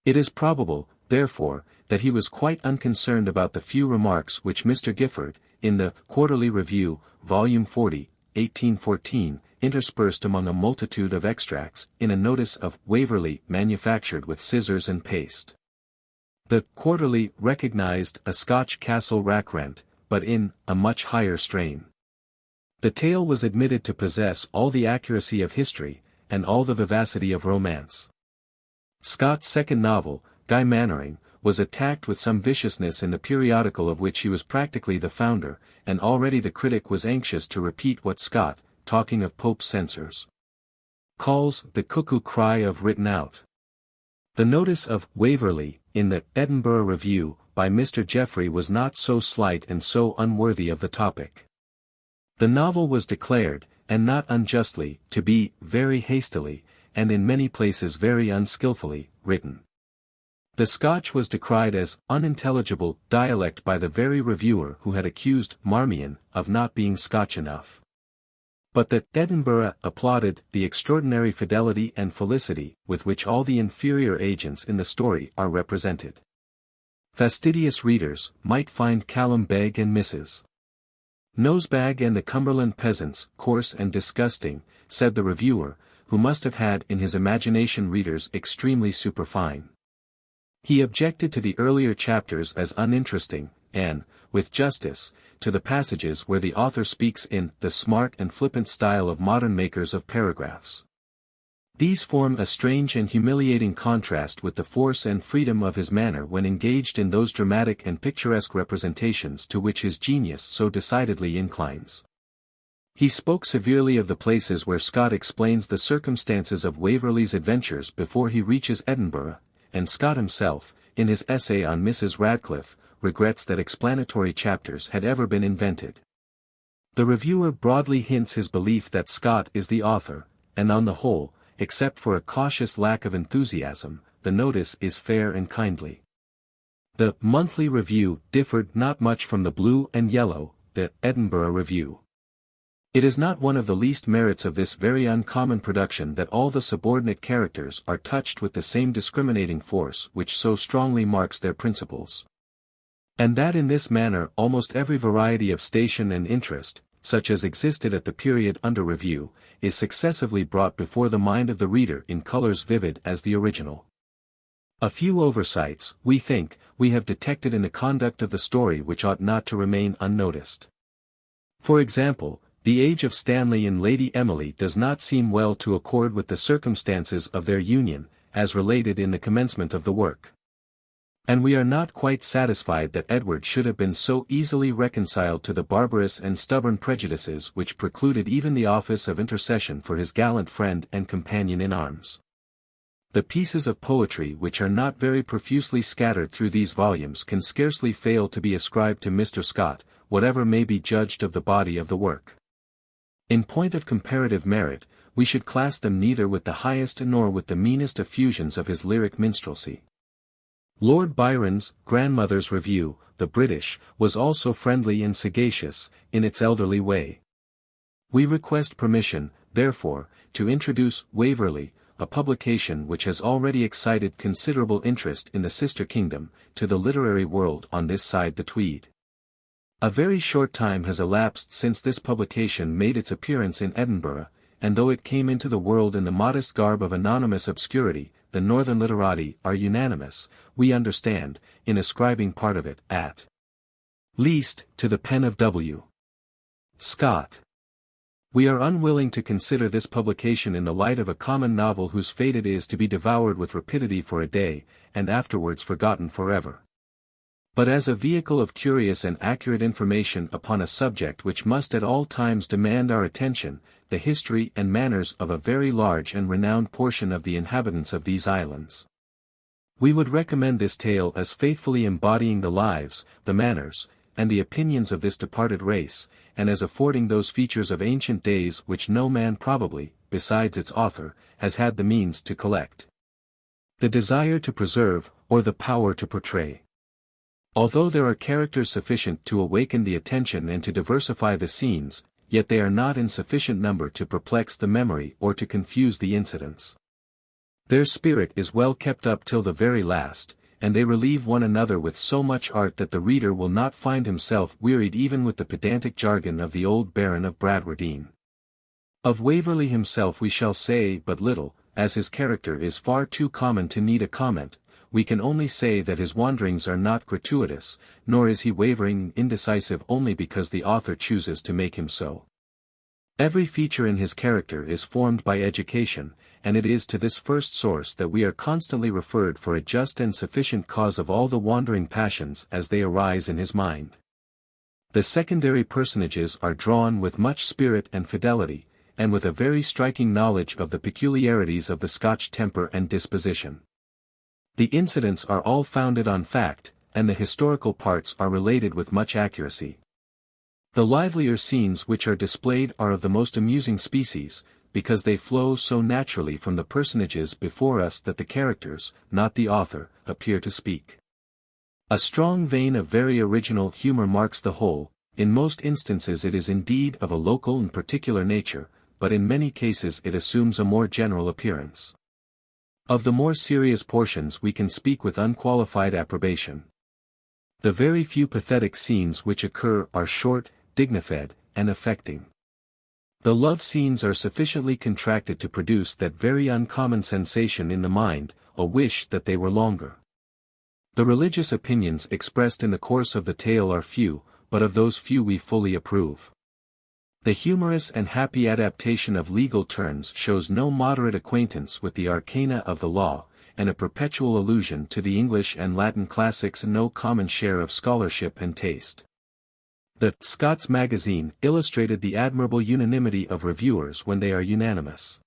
It is probable, therefore, that he was quite unconcerned about the few remarks which Mr. Gifford, in the Quarterly Review, Volume 40, 1814, interspersed among a multitude of extracts, in a notice of Waverley manufactured with scissors and paste. The Quarterly recognized a Scotch castle rack rent, but in a much higher strain. The tale was admitted to possess all the accuracy of history, and all the vivacity of romance. Scott's second novel, Guy Mannering, was attacked with some viciousness in the periodical of which he was practically the founder, and already the critic was anxious to repeat what Scott, talking of Pope's censors, calls the cuckoo cry of written out. The notice of Waverley, in the Edinburgh Review, by Mr. Geoffrey was not so slight and so unworthy of the topic. The novel was declared, and not unjustly, to be very hastily, and in many places very unskilfully, written. The Scotch was decried as unintelligible dialect by the very reviewer who had accused Marmion of not being Scotch enough. But that Edinburgh applauded the extraordinary fidelity and felicity with which all the inferior agents in the story are represented. Fastidious readers might find Callum Beg and Mrs. Nosebag and the Cumberland peasants coarse and disgusting, said the reviewer, who must have had in his imagination readers extremely superfine. He objected to the earlier chapters as uninteresting, and, with justice, to the passages where the author speaks in the smart and flippant style of modern makers of paragraphs. These form a strange and humiliating contrast with the force and freedom of his manner when engaged in those dramatic and picturesque representations to which his genius so decidedly inclines. He spoke severely of the places where Scott explains the circumstances of Waverley's adventures before he reaches Edinburgh, and Scott himself, in his essay on Mrs. Radcliffe, regrets that explanatory chapters had ever been invented. The reviewer broadly hints his belief that Scott is the author, and on the whole, except for a cautious lack of enthusiasm, the notice is fair and kindly. The Monthly Review differed not much from the Blue and Yellow, the Edinburgh Review. It is not one of the least merits of this very uncommon production that all the subordinate characters are touched with the same discriminating force which so strongly marks their principles. And that in this manner almost every variety of station and interest, such as existed at the period under review, is successively brought before the mind of the reader in colours vivid as the original. A few oversights, we think, we have detected in the conduct of the story which ought not to remain unnoticed. For example, the age of Stanley and Lady Emily does not seem well to accord with the circumstances of their union, as related in the commencement of the work. And we are not quite satisfied that Edward should have been so easily reconciled to the barbarous and stubborn prejudices which precluded even the office of intercession for his gallant friend and companion in arms. The pieces of poetry which are not very profusely scattered through these volumes can scarcely fail to be ascribed to Mr. Scott, whatever may be judged of the body of the work. In point of comparative merit, we should class them neither with the highest nor with the meanest effusions of his lyric minstrelsy. Lord Byron's Grandmother's Review, the British, was also friendly and sagacious, in its elderly way. We request permission, therefore, to introduce Waverley, a publication which has already excited considerable interest in the sister kingdom, to the literary world on this side the Tweed. A very short time has elapsed since this publication made its appearance in Edinburgh, and though it came into the world in the modest garb of anonymous obscurity, the northern literati are unanimous, we understand, in ascribing part of it, at least, to the pen of W. Scott. We are unwilling to consider this publication in the light of a common novel whose fate it is to be devoured with rapidity for a day, and afterwards forgotten forever. But as a vehicle of curious and accurate information upon a subject which must at all times demand our attention, the history and manners of a very large and renowned portion of the inhabitants of these islands. We would recommend this tale as faithfully embodying the lives, the manners, and the opinions of this departed race, and as affording those features of ancient days which no man probably, besides its author, has had the means to collect. The desire to preserve, or the power to portray. Although there are characters sufficient to awaken the attention and to diversify the scenes, yet they are not in sufficient number to perplex the memory or to confuse the incidents. Their spirit is well kept up till the very last, and they relieve one another with so much art that the reader will not find himself wearied even with the pedantic jargon of the old Baron of Bradwardine. Of Waverley himself we shall say but little, as his character is far too common to need a comment. We can only say that his wanderings are not gratuitous, nor is he wavering and indecisive only because the author chooses to make him so. Every feature in his character is formed by education, and it is to this first source that we are constantly referred for a just and sufficient cause of all the wandering passions as they arise in his mind. The secondary personages are drawn with much spirit and fidelity, and with a very striking knowledge of the peculiarities of the Scotch temper and disposition. The incidents are all founded on fact, and the historical parts are related with much accuracy. The livelier scenes which are displayed are of the most amusing species, because they flow so naturally from the personages before us that the characters, not the author, appear to speak. A strong vein of very original humour marks the whole. In most instances it is indeed of a local and particular nature, but in many cases it assumes a more general appearance. Of the more serious portions we can speak with unqualified approbation. The very few pathetic scenes which occur are short, dignified, and affecting. The love scenes are sufficiently contracted to produce that very uncommon sensation in the mind, a wish that they were longer. The religious opinions expressed in the course of the tale are few, but of those few we fully approve. The humorous and happy adaptation of legal turns shows no moderate acquaintance with the arcana of the law, and a perpetual allusion to the English and Latin classics and no common share of scholarship and taste. The Scots Magazine illustrated the admirable unanimity of reviewers when they are unanimous.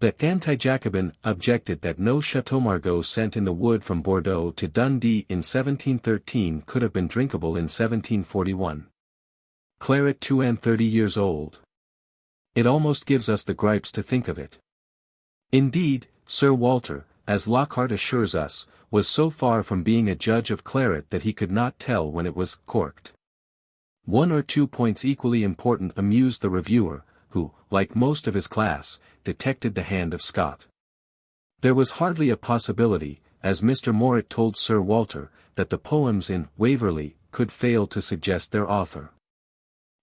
The anti-Jacobin objected that no Chateau Margaux sent in the wood from Bordeaux to Dundee in 1713 could have been drinkable in 1741. Claret 30 years old. It almost gives us the gripes to think of it. Indeed, Sir Walter, as Lockhart assures us, was so far from being a judge of claret that he could not tell when it was corked. One or two points equally important amused the reviewer, who, like most of his class, detected the hand of Scott. There was hardly a possibility, as Mr. Morritt told Sir Walter, that the poems in Waverley could fail to suggest their author.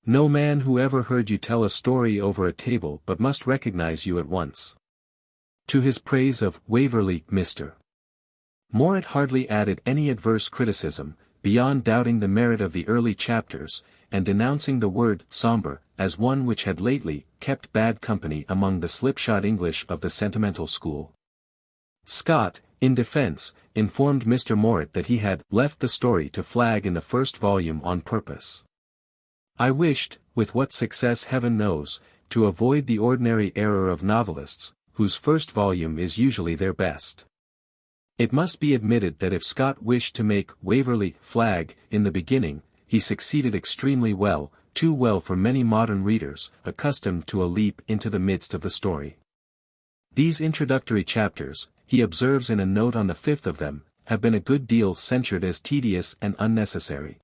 No man who ever heard you tell a story over a table but must recognize you at once. To his praise of Waverley, Mr. Morritt hardly added any adverse criticism, beyond doubting the merit of the early chapters, and denouncing the word sombre as one which had lately kept bad company among the slipshod English of the sentimental school. Scott, in defense, informed Mr. Morritt that he had left the story to flag in the first volume on purpose. I wished, with what success heaven knows, to avoid the ordinary error of novelists, whose first volume is usually their best. It must be admitted that if Scott wished to make Waverley flag in the beginning, he succeeded extremely well, too well for many modern readers, accustomed to a leap into the midst of the story. These introductory chapters, he observes in a note on the fifth of them, have been a good deal censured as tedious and unnecessary.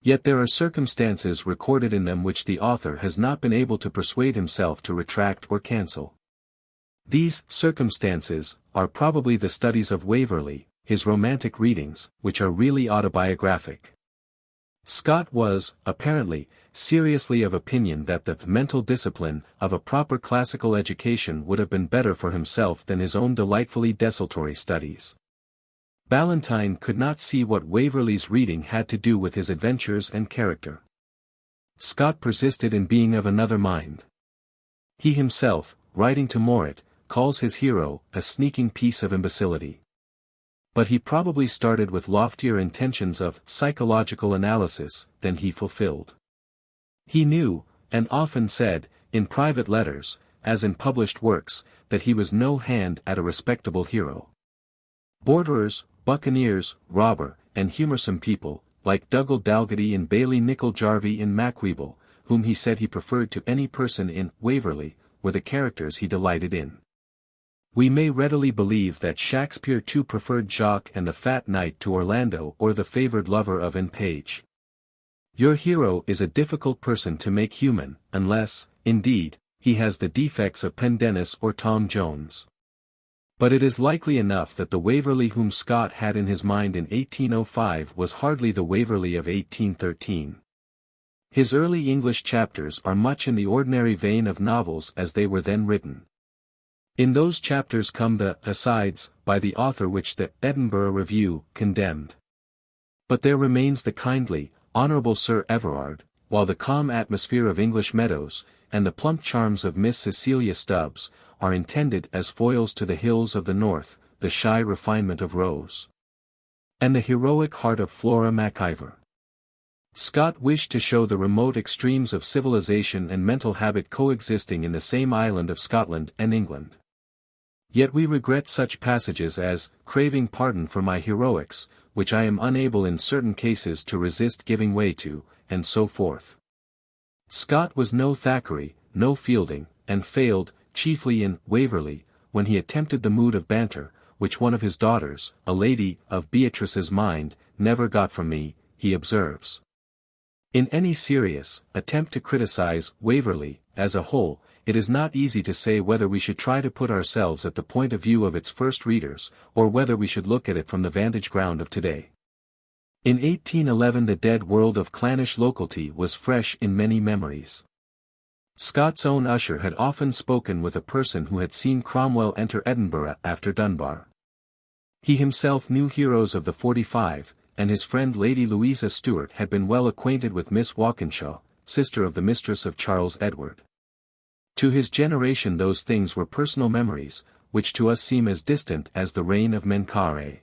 Yet there are circumstances recorded in them which the author has not been able to persuade himself to retract or cancel. These circumstances are probably the studies of Waverley, his romantic readings, which are really autobiographic. Scott was, apparently, seriously of opinion that the mental discipline of a proper classical education would have been better for himself than his own delightfully desultory studies. Ballantyne could not see what Waverley's reading had to do with his adventures and character. Scott persisted in being of another mind. He himself, writing to Morritt, calls his hero a sneaking piece of imbecility. But he probably started with loftier intentions of psychological analysis than he fulfilled. He knew, and often said, in private letters, as in published works, that he was no hand at a respectable hero. Borderers, buccaneers, robber, and humorsome people, like Dougal Dalgetty and Bailie Nicol Jarvie in Macwheeble, whom he said he preferred to any person in Waverley, were the characters he delighted in. We may readily believe that Shakespeare too preferred Jock and the Fat Knight to Orlando or the favoured lover of Anne Page. Your hero is a difficult person to make human, unless, indeed, he has the defects of Pendennis or Tom Jones. But it is likely enough that the Waverley whom Scott had in his mind in 1805 was hardly the Waverley of 1813. His early English chapters are much in the ordinary vein of novels as they were then written. In those chapters come the asides by the author which the Edinburgh Review condemned. But there remains the kindly, honourable Sir Everard, while the calm atmosphere of English meadows, and the plump charms of Miss Cecilia Stubbs, are intended as foils to the hills of the north, the shy refinement of Rose, and the heroic heart of Flora MacIvor. Scott wished to show the remote extremes of civilization and mental habit coexisting in the same island of Scotland and England. Yet we regret such passages as, craving pardon for my heroics, which I am unable in certain cases to resist giving way to, and so forth. Scott was no Thackeray, no Fielding, and failed, chiefly in Waverley, when he attempted the mood of banter, which one of his daughters, a lady of Beatrice's mind, never got from me, he observes. In any serious attempt to criticize Waverley, as a whole, it is not easy to say whether we should try to put ourselves at the point of view of its first readers, or whether we should look at it from the vantage ground of today. In 1811 the dead world of clannish localty was fresh in many memories. Scott's own usher had often spoken with a person who had seen Cromwell enter Edinburgh after Dunbar. He himself knew heroes of the 45, and his friend Lady Louisa Stuart had been well acquainted with Miss Walkinshaw, sister of the mistress of Charles Edward. To his generation those things were personal memories, which to us seem as distant as the reign of Menkaure.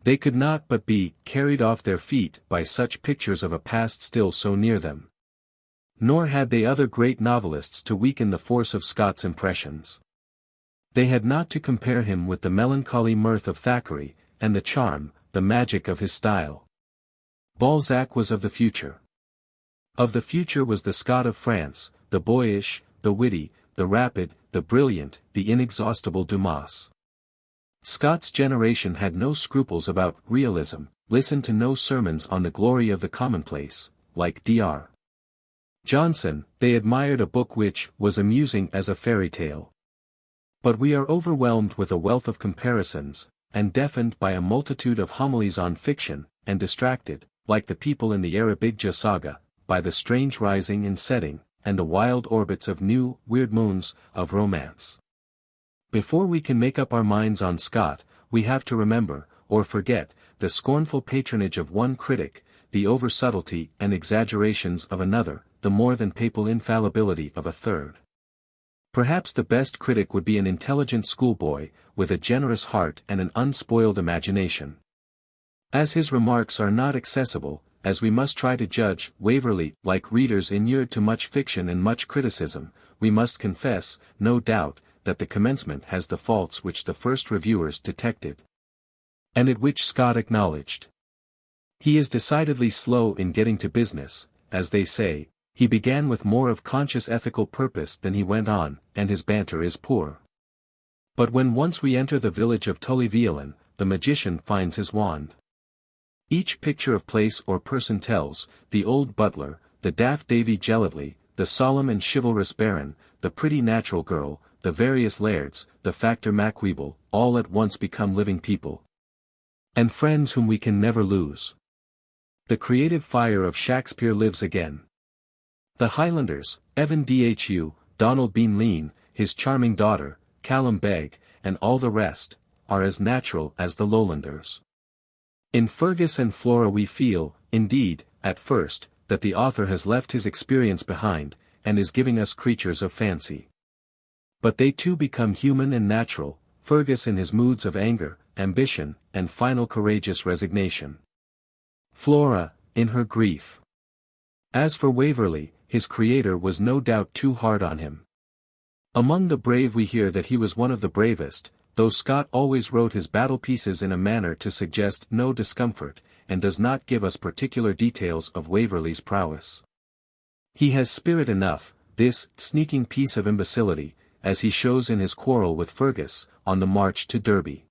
They could not but be carried off their feet by such pictures of a past still so near them. Nor had they other great novelists to weaken the force of Scott's impressions. They had not to compare him with the melancholy mirth of Thackeray, and the charm, the magic of his style. Balzac was of the future. Of the future was the Scot of France, the boyish, the witty, the rapid, the brilliant, the inexhaustible Dumas. Scott's generation had no scruples about realism, listened to no sermons on the glory of the commonplace, like Dr. Johnson. They admired a book which was amusing as a fairy tale. But we are overwhelmed with a wealth of comparisons, and deafened by a multitude of homilies on fiction, and distracted, like the people in the Arabigja saga, by the strange rising and setting, and the wild orbits of new, weird moons, of romance. Before we can make up our minds on Scott, we have to remember, or forget, the scornful patronage of one critic, the over-subtlety and exaggerations of another, the more than papal infallibility of a third. Perhaps the best critic would be an intelligent schoolboy, with a generous heart and an unspoiled imagination. As his remarks are not accessible, as we must try to judge Waverley, like readers inured to much fiction and much criticism, we must confess, no doubt, that the commencement has the faults which the first reviewers detected, and at which Scott acknowledged. He is decidedly slow in getting to business, as they say. He began with more of conscious ethical purpose than he went on, and his banter is poor. But when once we enter the village of Tully-Veolan, the magician finds his wand. Each picture of place or person tells, the old butler, the daft Davy Gellatley, the solemn and chivalrous baron, the pretty natural girl, the various lairds, the factor Macweeble, all at once become living people. And friends whom we can never lose. The creative fire of Shakespeare lives again. The Highlanders, Evan Dhu, Donald Bean Lean, his charming daughter, Callum Beg, and all the rest, are as natural as the Lowlanders. In Fergus and Flora we feel, indeed, at first, that the author has left his experience behind, and is giving us creatures of fancy. But they too become human and natural, Fergus in his moods of anger, ambition, and final courageous resignation. Flora, in her grief. As for Waverley, his creator was no doubt too hard on him. Among the brave we hear that he was one of the bravest, though Scott always wrote his battle pieces in a manner to suggest no discomfort, and does not give us particular details of Waverley's prowess. He has spirit enough, this sneaking piece of imbecility, as he shows in his quarrel with Fergus, on the march to Derby.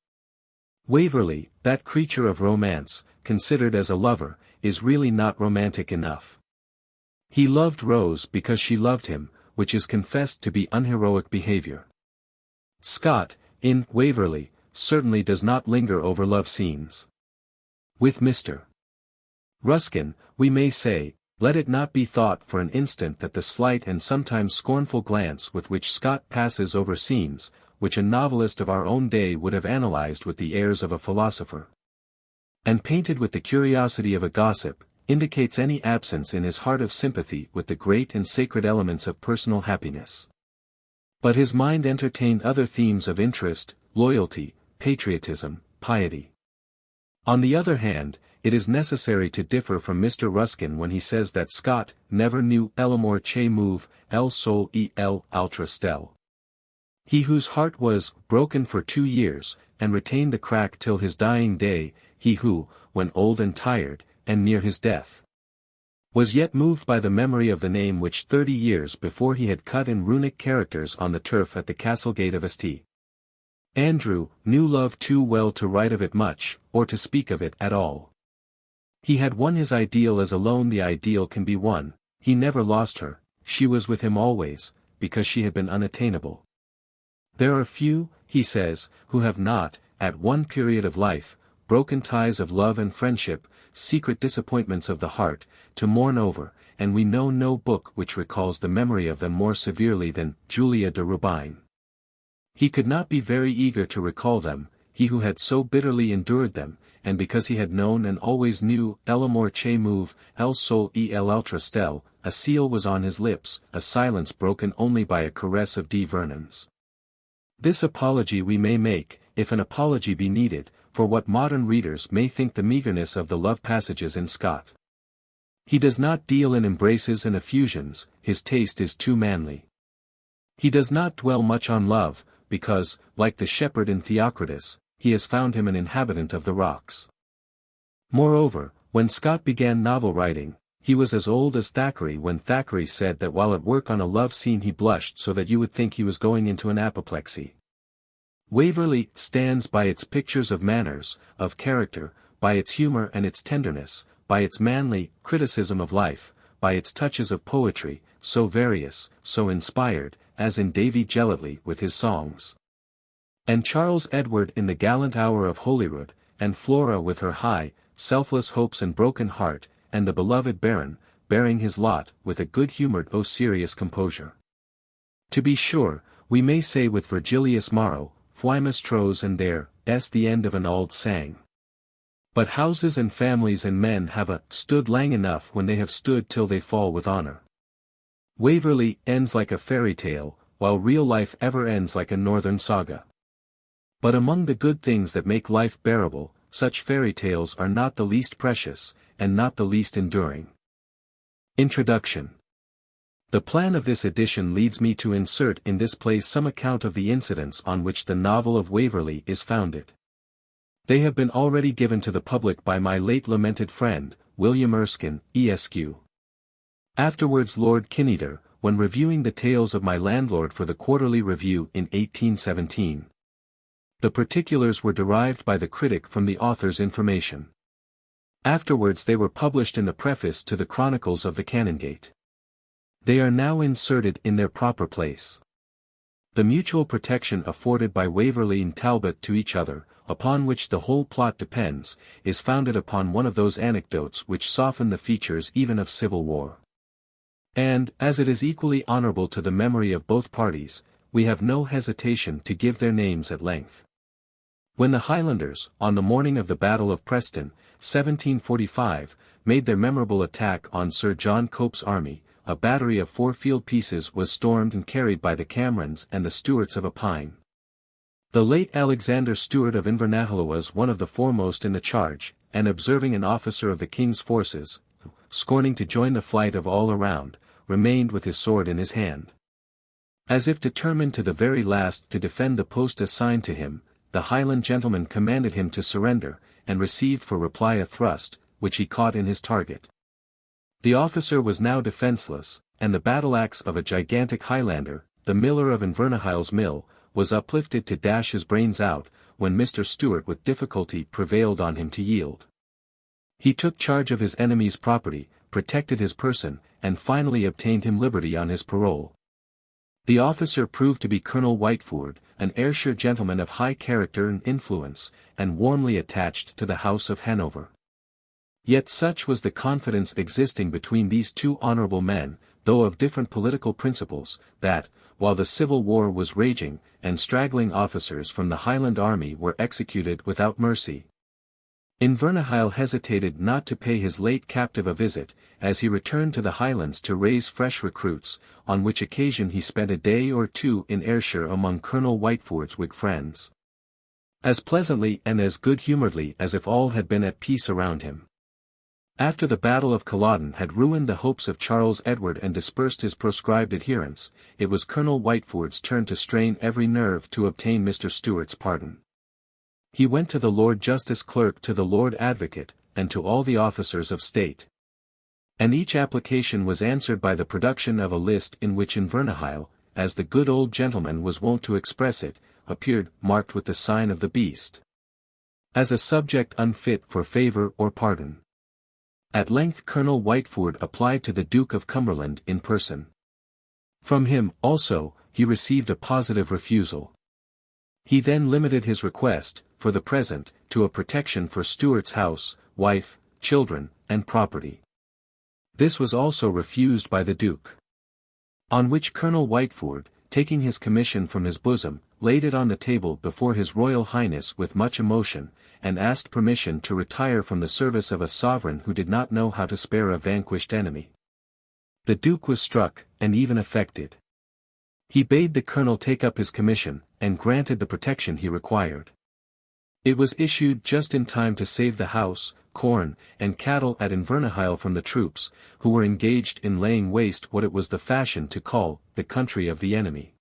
Waverley, that creature of romance, considered as a lover, is really not romantic enough. He loved Rose because she loved him, which is confessed to be unheroic behavior. Scott, in Waverley, certainly does not linger over love scenes. With Mr. Ruskin, we may say, let it not be thought for an instant that the slight and sometimes scornful glance with which Scott passes over scenes, which a novelist of our own day would have analyzed with the airs of a philosopher, and painted with the curiosity of a gossip, indicates any absence in his heart of sympathy with the great and sacred elements of personal happiness. But his mind entertained other themes of interest, loyalty, patriotism, piety. On the other hand, it is necessary to differ from Mr. Ruskin when he says that Scott never knew l'amour che move, el sol et l'altre stelle. He whose heart was broken for 2 years, and retained the crack till his dying day, he who, when old and tired, and near his death, was yet moved by the memory of the name which 30 years before he had cut in runic characters on the turf at the castle gate of St. Andrew, knew love too well to write of it much, or to speak of it at all. He had won his ideal as alone the ideal can be won, he never lost her, she was with him always, because she had been unattainable. There are few, he says, who have not, at one period of life, broken ties of love and friendship, secret disappointments of the heart, to mourn over, and we know no book which recalls the memory of them more severely than Julia de Rubin. He could not be very eager to recall them, he who had so bitterly endured them, and because he had known and always knew l'amour che move, el sol et l'altre stelle, a seal was on his lips, a silence broken only by a caress of D. Vernon's. This apology we may make, if an apology be needed, for what modern readers may think the meagerness of the love passages in Scott. He does not deal in embraces and effusions, his taste is too manly. He does not dwell much on love, because, like the shepherd in Theocritus, he has found him an inhabitant of the rocks. Moreover, when Scott began novel writing, he was as old as Thackeray when Thackeray said that while at work on a love scene he blushed so that you would think he was going into an apoplexy. Waverley stands by its pictures of manners, of character, by its humor and its tenderness, by its manly criticism of life, by its touches of poetry, so various, so inspired, as in Davy Gellatley with his songs. And Charles Edward in the gallant hour of Holyrood, and Flora with her high, selfless hopes and broken heart, and the beloved Baron, bearing his lot with a good-humoured serious composure. To be sure, we may say with Virgilius Maro, Fuimus tros and there, s the end of an auld sang. But houses and families and men have stood lang enough when they have stood till they fall with honour. Waverley ends like a fairy tale, while real life ever ends like a northern saga. But among the good things that make life bearable, such fairy tales are not the least precious, and not the least enduring. Introduction. The plan of this edition leads me to insert in this place some account of the incidents on which the novel of Waverley is founded. They have been already given to the public by my late lamented friend, William Erskine, Esq. Afterwards Lord Kinneder, when reviewing the tales of my landlord for the Quarterly Review in 1817. The particulars were derived by the critic from the author's information. Afterwards they were published in the preface to the Chronicles of the Canongate. They are now inserted in their proper place. The mutual protection afforded by Waverley and Talbot to each other, upon which the whole plot depends, is founded upon one of those anecdotes which soften the features even of civil war. And, as it is equally honourable to the memory of both parties, we have no hesitation to give their names at length. When the Highlanders, on the morning of the Battle of Preston, 1745, made their memorable attack on Sir John Cope's army, a battery of 4 field pieces was stormed and carried by the Camerons and the Stuarts of Appine. The late Alexander Stuart of Inverness was one of the foremost in the charge, and observing an officer of the king's forces, who, scorning to join the flight of all around, remained with his sword in his hand. As if determined to the very last to defend the post assigned to him, the Highland gentleman commanded him to surrender, and received for reply a thrust, which he caught in his target. The officer was now defenceless, and the battle-axe of a gigantic Highlander, the miller of Inverness mill, was uplifted to dash his brains out, when Mr. Stuart with difficulty prevailed on him to yield. He took charge of his enemy's property, protected his person, and finally obtained him liberty on his parole. The officer proved to be Colonel Whitefoord, an Ayrshire gentleman of high character and influence, and warmly attached to the House of Hanover. Yet such was the confidence existing between these two honourable men, though of different political principles, that, while the civil war was raging, and straggling officers from the Highland army were executed without mercy, Inverness hesitated not to pay his late captive a visit, as he returned to the Highlands to raise fresh recruits, on which occasion he spent a day or two in Ayrshire among Colonel Whitefoord's Whig friends. As pleasantly and as good-humouredly as if all had been at peace around him. After the Battle of Culloden had ruined the hopes of Charles Edward and dispersed his proscribed adherents, it was Colonel Whitefoord's turn to strain every nerve to obtain Mr. Stuart's pardon. He went to the Lord Justice Clerk, to the Lord Advocate, and to all the officers of state. And each application was answered by the production of a list in which Inverness, as the good old gentleman was wont to express it, appeared marked with the sign of the beast, as a subject unfit for favour or pardon. At length Colonel Whitefoord applied to the Duke of Cumberland in person. From him, also, he received a positive refusal. He then limited his request, for the present, to a protection for Stuart's house, wife, children, and property. This was also refused by the Duke. On which Colonel Whitefoord, taking his commission from his bosom, laid it on the table before His Royal Highness with much emotion, and asked permission to retire from the service of a sovereign who did not know how to spare a vanquished enemy. The Duke was struck, and even affected. He bade the colonel take up his commission, and granted the protection he required. It was issued just in time to save the house, corn, and cattle at Inverness from the troops, who were engaged in laying waste what it was the fashion to call the country of the enemy.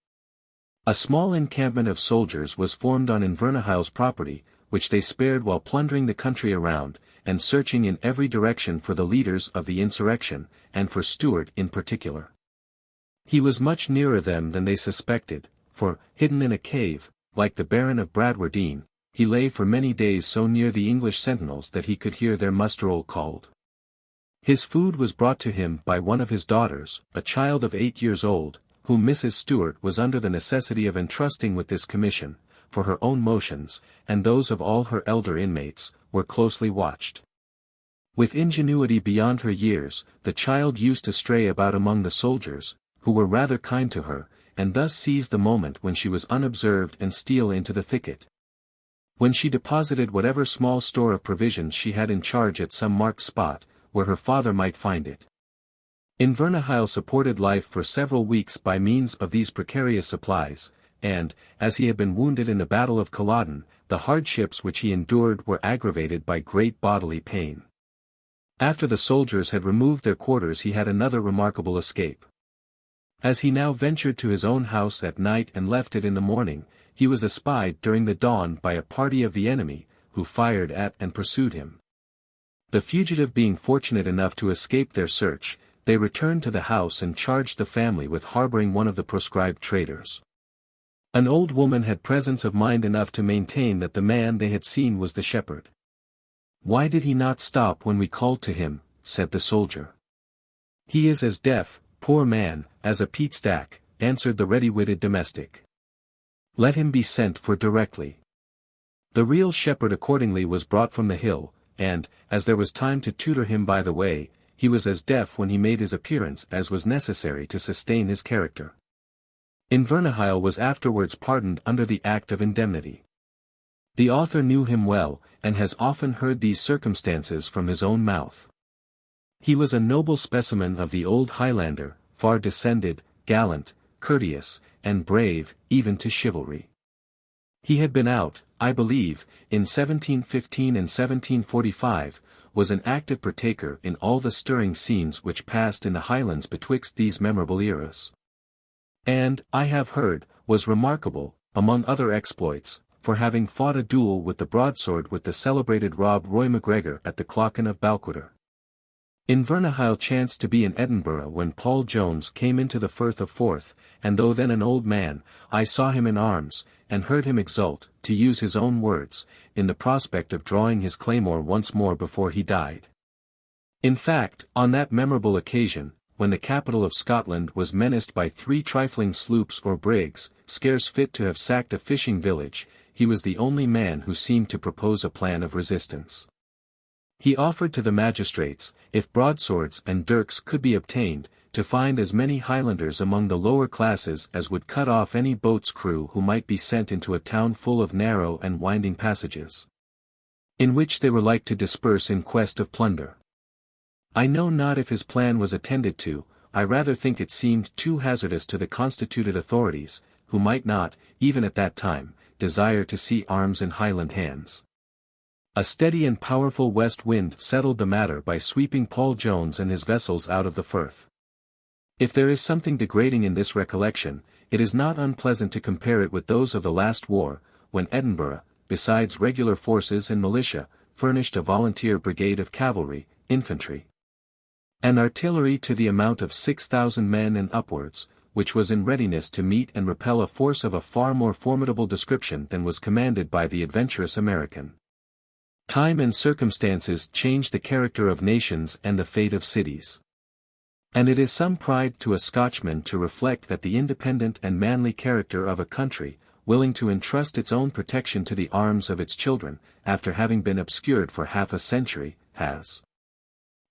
A small encampment of soldiers was formed on Invernahyle's property, which they spared while plundering the country around, and searching in every direction for the leaders of the insurrection, and for Stuart in particular. He was much nearer them than they suspected, for, hidden in a cave, like the Baron of Bradwardine, he lay for many days so near the English sentinels that he could hear their muster roll called. His food was brought to him by one of his daughters, a child of 8 years old, whom Mrs. Stuart was under the necessity of entrusting with this commission, for her own motions, and those of all her elder inmates, were closely watched. With ingenuity beyond her years, the child used to stray about among the soldiers, who were rather kind to her, and thus seize the moment when she was unobserved and steal into the thicket. When she deposited whatever small store of provisions she had in charge at some marked spot, where her father might find it. Invernahyle supported life for several weeks by means of these precarious supplies, and, as he had been wounded in the Battle of Culloden, the hardships which he endured were aggravated by great bodily pain. After the soldiers had removed their quarters he had another remarkable escape. As he now ventured to his own house at night and left it in the morning, he was espied during the dawn by a party of the enemy, who fired at and pursued him. The fugitive being fortunate enough to escape their search, they returned to the house and charged the family with harboring one of the proscribed traitors. An old woman had presence of mind enough to maintain that the man they had seen was the shepherd. "Why did he not stop when we called to him?" said the soldier. "He is as deaf, poor man, as a peat stack," answered the ready-witted domestic. "Let him be sent for directly." The real shepherd accordingly was brought from the hill, and, as there was time to tutor him by the way, he was as deaf when he made his appearance as was necessary to sustain his character. Invernahyle was afterwards pardoned under the Act of Indemnity. The author knew him well, and has often heard these circumstances from his own mouth. He was a noble specimen of the old Highlander, far descended, gallant, courteous, and brave, even to chivalry. He had been out, I believe, in 1715 and 1745, was an active partaker in all the stirring scenes which passed in the Highlands betwixt these memorable eras. And, I have heard, was remarkable, among other exploits, for having fought a duel with the broadsword with the celebrated Rob Roy MacGregor at the Clochen of Balquhidder. Invernahyle chanced to be in Edinburgh when Paul Jones came into the Firth of Forth, and though then an old man, I saw him in arms, and heard him exult, to use his own words, in the prospect of drawing his claymore once more before he died. In fact, on that memorable occasion, when the capital of Scotland was menaced by 3 trifling sloops or brigs, scarce fit to have sacked a fishing village, he was the only man who seemed to propose a plan of resistance. He offered to the magistrates, if broadswords and dirks could be obtained, to find as many Highlanders among the lower classes as would cut off any boat's crew who might be sent into a town full of narrow and winding passages, in which they were like to disperse in quest of plunder. I know not if his plan was attended to, I rather think it seemed too hazardous to the constituted authorities, who might not, even at that time, desire to see arms in Highland hands. A steady and powerful west wind settled the matter by sweeping Paul Jones and his vessels out of the Firth. If there is something degrading in this recollection, it is not unpleasant to compare it with those of the last war, when Edinburgh, besides regular forces and militia, furnished a volunteer brigade of cavalry, infantry, and artillery to the amount of 6,000 men and upwards, which was in readiness to meet and repel a force of a far more formidable description than was commanded by the adventurous American. Time and circumstances change the character of nations and the fate of cities. And it is some pride to a Scotchman to reflect that the independent and manly character of a country, willing to entrust its own protection to the arms of its children, after having been obscured for half a century, has,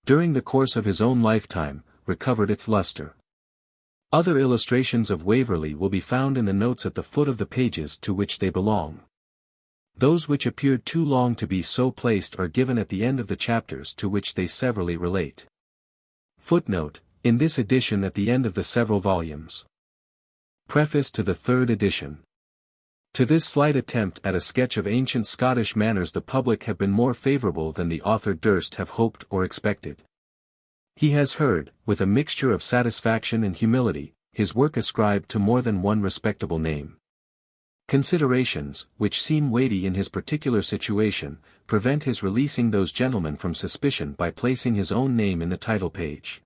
during the course of his own lifetime, recovered its luster. Other illustrations of Waverley will be found in the notes at the foot of the pages to which they belong. Those which appeared too long to be so placed are given at the end of the chapters to which they severally relate. Footnote: in this edition at the end of the several volumes. Preface to the 3rd edition. To this slight attempt at a sketch of ancient Scottish manners the public have been more favourable than the author durst have hoped or expected. He has heard, with a mixture of satisfaction and humility, his work ascribed to more than one respectable name. Considerations, which seem weighty in his particular situation, prevent his releasing those gentlemen from suspicion by placing his own name in the title page.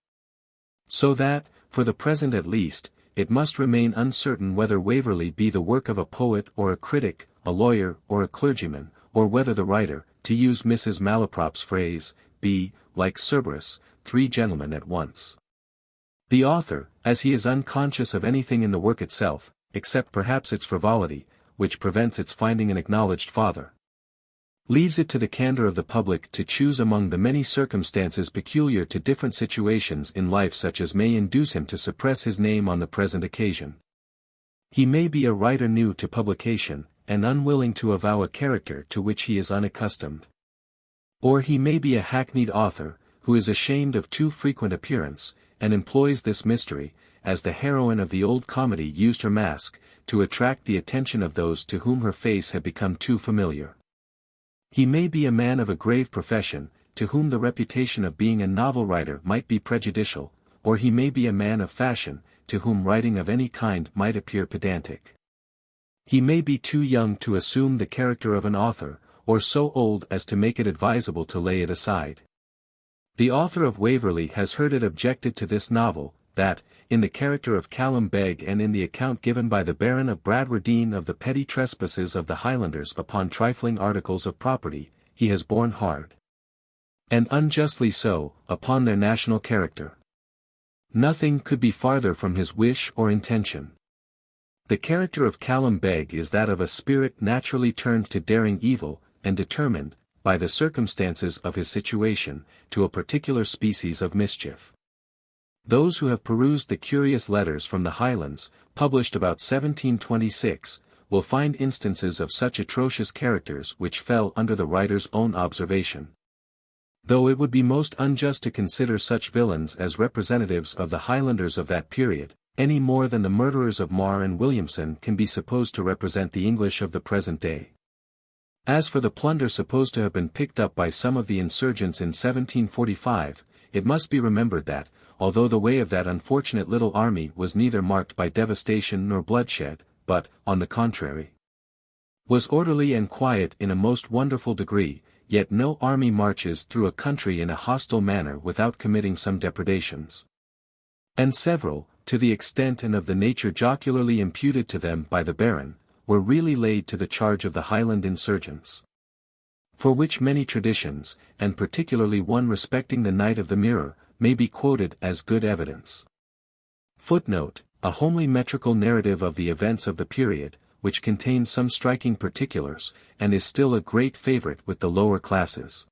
So that, for the present at least, it must remain uncertain whether Waverley be the work of a poet or a critic, a lawyer or a clergyman, or whether the writer, to use Mrs. Malaprop's phrase, be, like Cerberus, three gentlemen at once. The author, as he is unconscious of anything in the work itself, except perhaps its frivolity, which prevents its finding an acknowledged father, leaves it to the candor of the public to choose among the many circumstances peculiar to different situations in life such as may induce him to suppress his name on the present occasion. He may be a writer new to publication, and unwilling to avow a character to which he is unaccustomed. Or he may be a hackneyed author, who is ashamed of too frequent appearance, and employs this mystery, as the heroine of the old comedy used her mask, to attract the attention of those to whom her face had become too familiar. He may be a man of a grave profession, to whom the reputation of being a novel writer might be prejudicial, or he may be a man of fashion, to whom writing of any kind might appear pedantic. He may be too young to assume the character of an author, or so old as to make it advisable to lay it aside. The author of Waverley has heard it objected to this novel, that, in the character of Callum Beg and in the account given by the Baron of Bradwardine of the petty trespasses of the Highlanders upon trifling articles of property, he has borne hard, and unjustly so, upon their national character. Nothing could be farther from his wish or intention. The character of Callum Beg is that of a spirit naturally turned to daring evil, and determined, by the circumstances of his situation, to a particular species of mischief. Those who have perused the curious letters from the Highlands, published about 1726, will find instances of such atrocious characters which fell under the writer's own observation. Though it would be most unjust to consider such villains as representatives of the Highlanders of that period, any more than the murderers of Mar and Williamson can be supposed to represent the English of the present day. As for the plunder supposed to have been picked up by some of the insurgents in 1745, it must be remembered that, although the way of that unfortunate little army was neither marked by devastation nor bloodshed, but, on the contrary, was orderly and quiet in a most wonderful degree, yet no army marches through a country in a hostile manner without committing some depredations. And several, to the extent and of the nature jocularly imputed to them by the Baron, were really laid to the charge of the Highland insurgents. For which many traditions, and particularly one respecting the Knight of the Mirror, may be quoted as good evidence. Footnote: a homely metrical narrative of the events of the period, which contains some striking particulars, and is still a great favorite with the lower classes,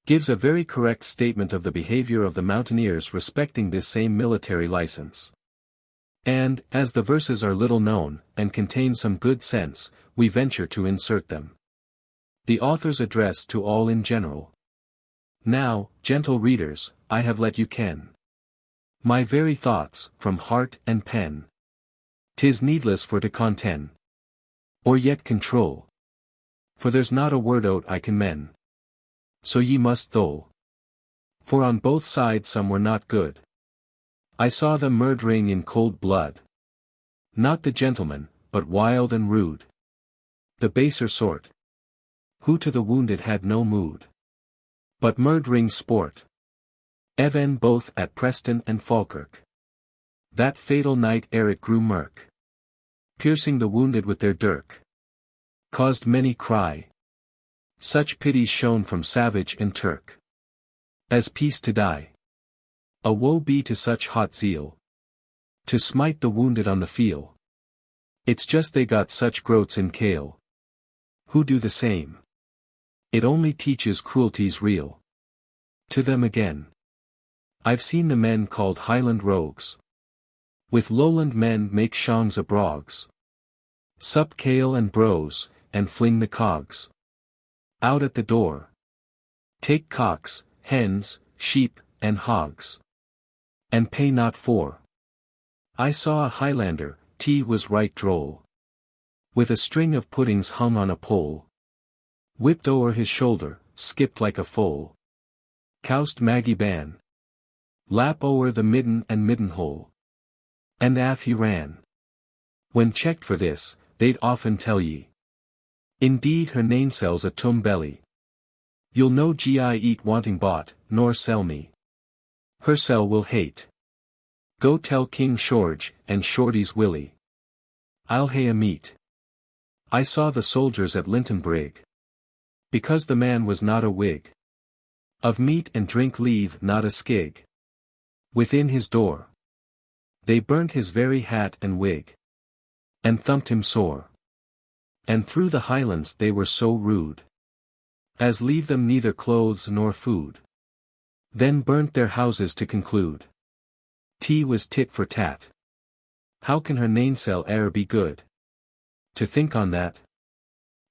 gives a very correct statement of the behavior of the mountaineers respecting this same military license. And, as the verses are little known, and contain some good sense, we venture to insert them. The author's address to all in general. Now, gentle readers, I have let you ken my very thoughts, from heart and pen. 'Tis needless for to conten, or yet control, for there's not a word out I can men. So ye must thole, for on both sides some were not good. I saw them murdering in cold blood, not the gentlemen, but wild and rude, the baser sort, who to the wounded had no mood, but murdering sport. Even both at Preston and Falkirk, that fatal night ere it grew murk, piercing the wounded with their dirk, caused many cry. Such pities shown from savage and Turk, as peace to die. A woe be to such hot zeal, to smite the wounded on the field. It's just they got such groats in kale, who do the same. It only teaches cruelties real to them again. I've seen the men called Highland rogues, with Lowland men make shongs of brogs, sup kale and brose, and fling the cogs out at the door, take cocks, hens, sheep, and hogs, and pay not for. I saw a Highlander, was right droll, with a string of puddings hung on a pole, whipped o'er his shoulder, skipped like a foal, coust Maggie Ban, lap o'er the midden and midden hole, and aff he ran. When checked for this, they'd often tell ye. Indeed her nainsel's a tum belly. You'll no gi eat wanting bought, nor sell me. Hersel will hate. Go tell King Shorge, and Shorty's Willie. I'll hae a meat. I saw the soldiers at Linton Brig. Because the man was not a Whig. Of meat and drink leave not a skig. Within his door. They burnt his very hat and wig. And thumped him sore. And through the Highlands they were so rude. As leave them neither clothes nor food. Then burnt their houses to conclude. Tea was tit for tat. How can her nainsel e'er be good? To think on that.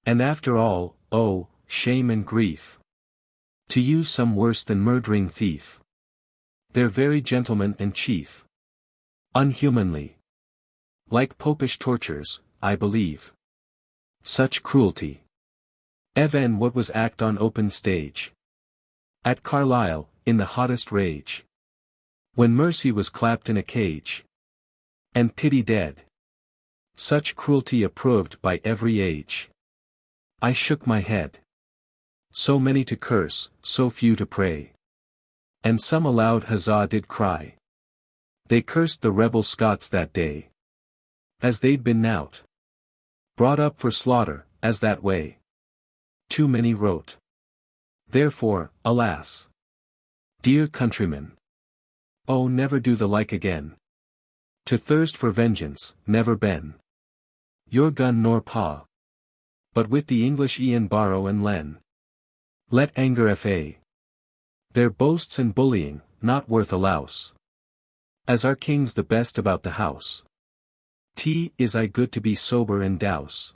And after all, oh, shame and grief. To use some worse than murdering thief. Their very gentleman and chief. Unhumanly. Like popish tortures, I believe. Such cruelty. Even what was act on open stage. At Carlisle, in the hottest rage. When mercy was clapped in a cage. And pity dead. Such cruelty approved by every age. I shook my head. So many to curse, so few to pray. And some aloud huzzah did cry. They cursed the rebel Scots that day. As they'd been knout. Brought up for slaughter, as that way. Too many wrote. Therefore, alas. Dear countrymen. Oh never do the like again. To thirst for vengeance, never ben. Your gun nor paw. But with the English e'en borrow and len. Let anger fa. Their boasts and bullying, not worth a louse. As our king's the best about the house. Is I good to be sober and douse.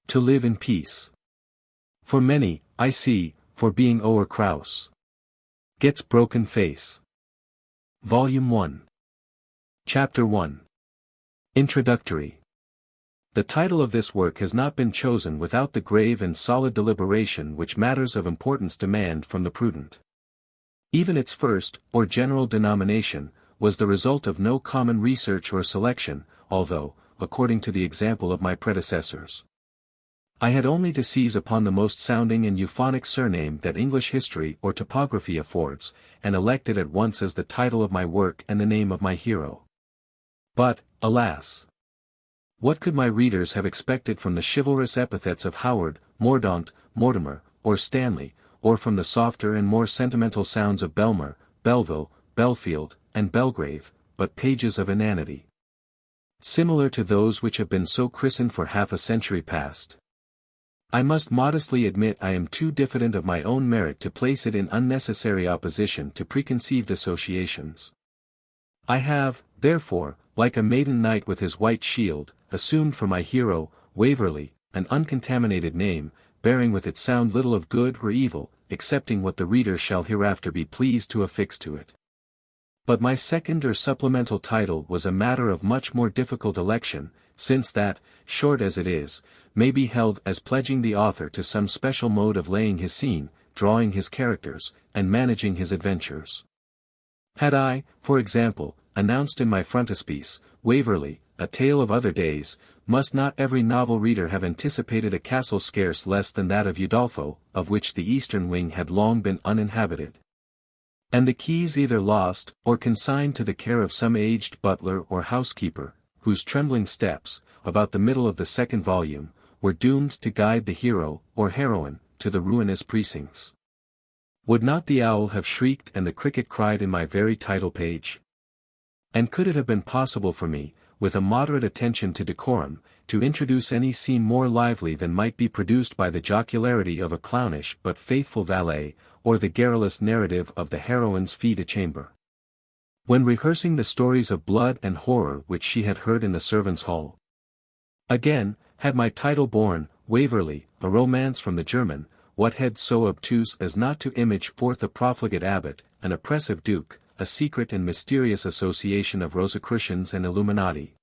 To live in peace. For many, I see, for being o'er crouse. Gets broken face. Volume 1. Chapter 1. Introductory. The title of this work has not been chosen without the grave and solid deliberation which matters of importance demand from the prudent. Even its first, or general denomination, was the result of no common research or selection, although, according to the example of my predecessors, I had only to seize upon the most sounding and euphonic surname that English history or topography affords, and elect it at once as the title of my work and the name of my hero. But, alas! What could my readers have expected from the chivalrous epithets of Howard, Mordaunt, Mortimer, or Stanley, or from the softer and more sentimental sounds of Belmer, Belleville, Belfield, and Belgrave, but pages of inanity, similar to those which have been so christened for half a century past? I must modestly admit I am too diffident of my own merit to place it in unnecessary opposition to preconceived associations. I have, therefore, like a maiden knight with his white shield, assumed for my hero, Waverley, an uncontaminated name, bearing with it sound little of good or evil, excepting what the reader shall hereafter be pleased to affix to it. But my second or supplemental title was a matter of much more difficult election, since that, short as it is, may be held as pledging the author to some special mode of laying his scene, drawing his characters, and managing his adventures. Had I, for example, announced in my frontispiece, Waverley, a tale of other days, must not every novel reader have anticipated a castle scarce less than that of Udolpho, of which the eastern wing had long been uninhabited, and the keys either lost, or consigned to the care of some aged butler or housekeeper, whose trembling steps, about the middle of the second volume, were doomed to guide the hero, or heroine, to the ruinous precincts? Would not the owl have shrieked and the cricket cried in my very title page? And could it have been possible for me, with a moderate attention to decorum, to introduce any scene more lively than might be produced by the jocularity of a clownish but faithful valet, or the garrulous narrative of the heroine's fille de chambre, when rehearsing the stories of blood and horror which she had heard in the servants' hall? Again, had my title borne, Waverley, a romance from the German, what head so obtuse as not to image forth a profligate abbot, an oppressive duke, a secret and mysterious association of Rosicrucians and Illuminati,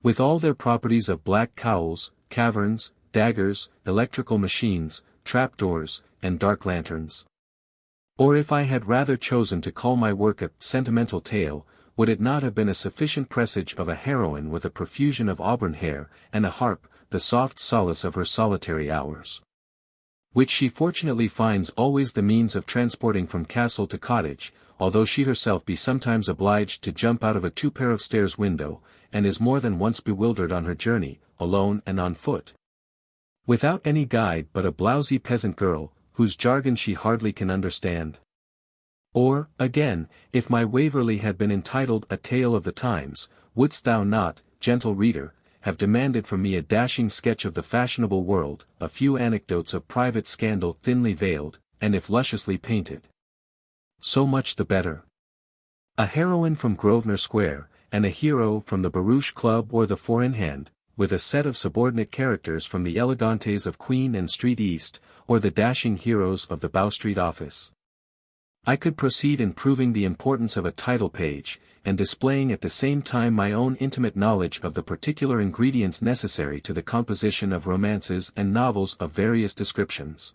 with all their properties of black cowls, caverns, daggers, electrical machines, trapdoors, and dark lanterns? Or if I had rather chosen to call my work a sentimental tale, would it not have been a sufficient presage of a heroine with a profusion of auburn hair, and a harp, the soft solace of her solitary hours? Which she fortunately finds always the means of transporting from castle to cottage, although she herself be sometimes obliged to jump out of a 2-pair-of-stairs window, and is more than once bewildered on her journey, alone and on foot. Without any guide but a blousy peasant girl, whose jargon she hardly can understand. Or, again, if my Waverley had been entitled A Tale of the Times, wouldst thou not, gentle reader, have demanded from me a dashing sketch of the fashionable world, a few anecdotes of private scandal thinly veiled, and if lusciously painted, so much the better. A heroine from Grosvenor Square, and a hero from the Barouche Club or the Four in Hand, with a set of subordinate characters from the elegantes of Queen and Street East, or the dashing heroes of the Bow Street office. I could proceed in proving the importance of a title page, and displaying at the same time my own intimate knowledge of the particular ingredients necessary to the composition of romances and novels of various descriptions.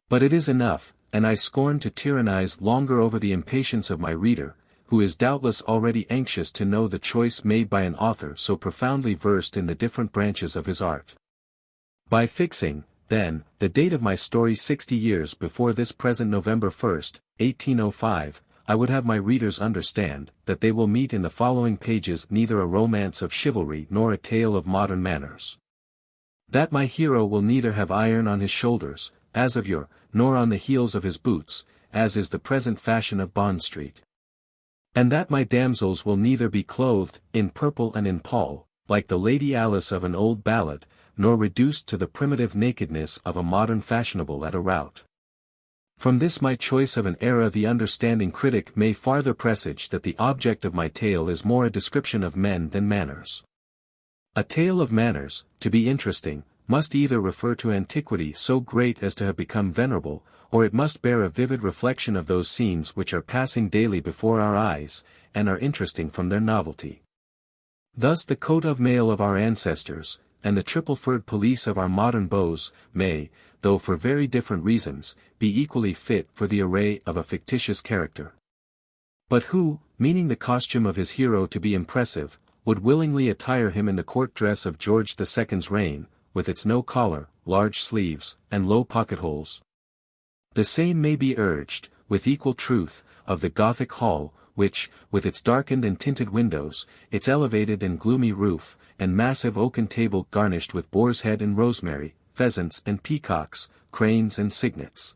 But it is enough, and I scorn to tyrannize longer over the impatience of my reader, who is doubtless already anxious to know the choice made by an author so profoundly versed in the different branches of his art. By fixing, then, the date of my story 60 years before this present November 1st, 1805, I would have my readers understand that they will meet in the following pages neither a romance of chivalry nor a tale of modern manners. That my hero will neither have iron on his shoulders, as of yore, nor on the heels of his boots, as is the present fashion of Bond Street. And that my damsels will neither be clothed in purple and in pall, like the Lady Alice of an old ballad, nor reduced to the primitive nakedness of a modern fashionable at a rout. From this my choice of an era the understanding critic may farther presage that the object of my tale is more a description of men than manners. A tale of manners, to be interesting, must either refer to antiquity so great as to have become venerable, or it must bear a vivid reflection of those scenes which are passing daily before our eyes, and are interesting from their novelty. Thus the coat of mail of our ancestors, and the triple-furred pelisse of our modern beaux, may, though for very different reasons, be equally fit for the array of a fictitious character. But who, meaning the costume of his hero to be impressive, would willingly attire him in the court dress of George II's reign, with its no collar, large sleeves, and low pocket-holes? The same may be urged, with equal truth, of the Gothic hall, which, with its darkened and tinted windows, its elevated and gloomy roof, and massive oaken table garnished with boar's head and rosemary, pheasants and peacocks, cranes and cygnets,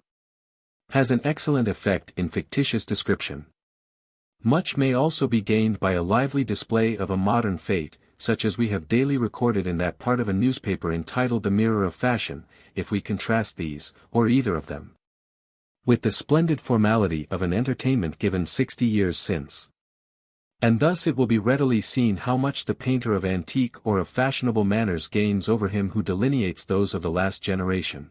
has an excellent effect in fictitious description. Much may also be gained by a lively display of a modern fate, such as we have daily recorded in that part of a newspaper entitled The Mirror of Fashion, if we contrast these, or either of them, with the splendid formality of an entertainment given 60 years since. And thus it will be readily seen how much the painter of antique or of fashionable manners gains over him who delineates those of the last generation.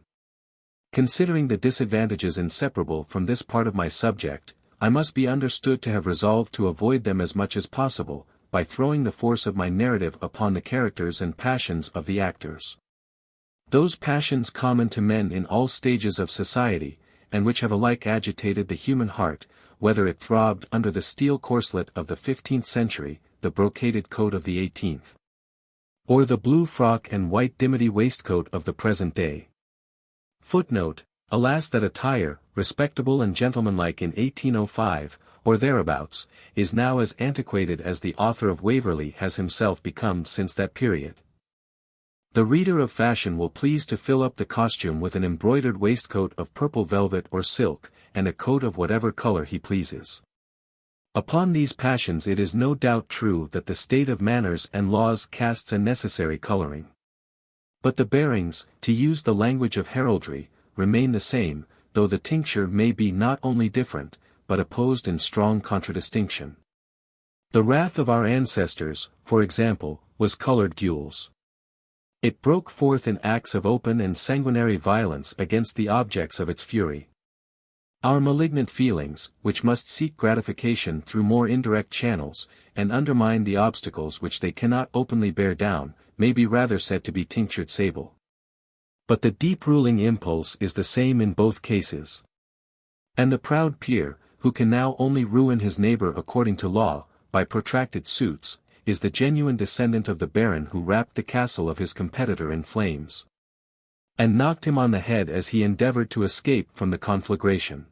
Considering the disadvantages inseparable from this part of my subject, I must be understood to have resolved to avoid them as much as possible, by throwing the force of my narrative upon the characters and passions of the actors. Those passions common to men in all stages of society, and which have alike agitated the human heart, whether it throbbed under the steel corselet of the 15th century, the brocaded coat of the 18th, or the blue frock and white dimity waistcoat of the present day. Footnote: alas that attire, respectable and gentlemanlike in 1805, or thereabouts, is now as antiquated as the author of Waverley has himself become since that period. The reader of fashion will please to fill up the costume with an embroidered waistcoat of purple velvet or silk, and a coat of whatever color he pleases. Upon these passions it is no doubt true that the state of manners and laws casts a necessary coloring. But the bearings, to use the language of heraldry, remain the same, though the tincture may be not only different, but opposed in strong contradistinction. The wrath of our ancestors, for example, was colored gules. It broke forth in acts of open and sanguinary violence against the objects of its fury. Our malignant feelings, which must seek gratification through more indirect channels, and undermine the obstacles which they cannot openly bear down, may be rather said to be tinctured sable. But the deep ruling impulse is the same in both cases. And the proud peer, who can now only ruin his neighbor according to law, by protracted suits, is the genuine descendant of the baron who wrapped the castle of his competitor in flames, and knocked him on the head as he endeavored to escape from the conflagration.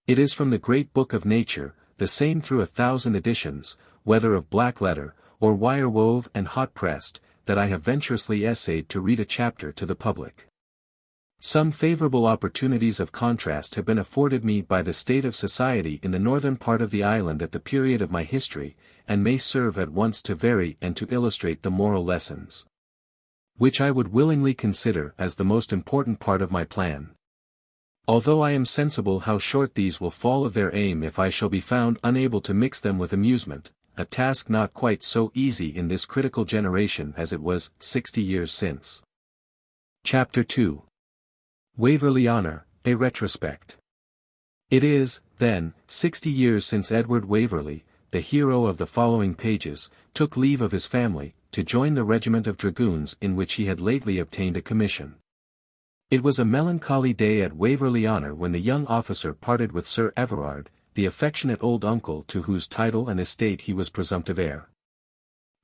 It is from the great book of nature, the same through 1,000 editions, whether of black letter, or wire-wove and hot-pressed, that I have venturously essayed to read a chapter to the public. Some favorable opportunities of contrast have been afforded me by the state of society in the northern part of the island at the period of my history, and may serve at once to vary and to illustrate the moral lessons, which I would willingly consider as the most important part of my plan. Although I am sensible how short these will fall of their aim if I shall be found unable to mix them with amusement, a task not quite so easy in this critical generation as it was 60 years since. Chapter 2. Waverley-Honour, a Retrospect. It is, then, 60 years since Edward Waverley, the hero of the following pages, took leave of his family, to join the regiment of dragoons in which he had lately obtained a commission. It was a melancholy day at Waverley-Honour when the young officer parted with Sir Everard, the affectionate old uncle to whose title and estate he was presumptive heir.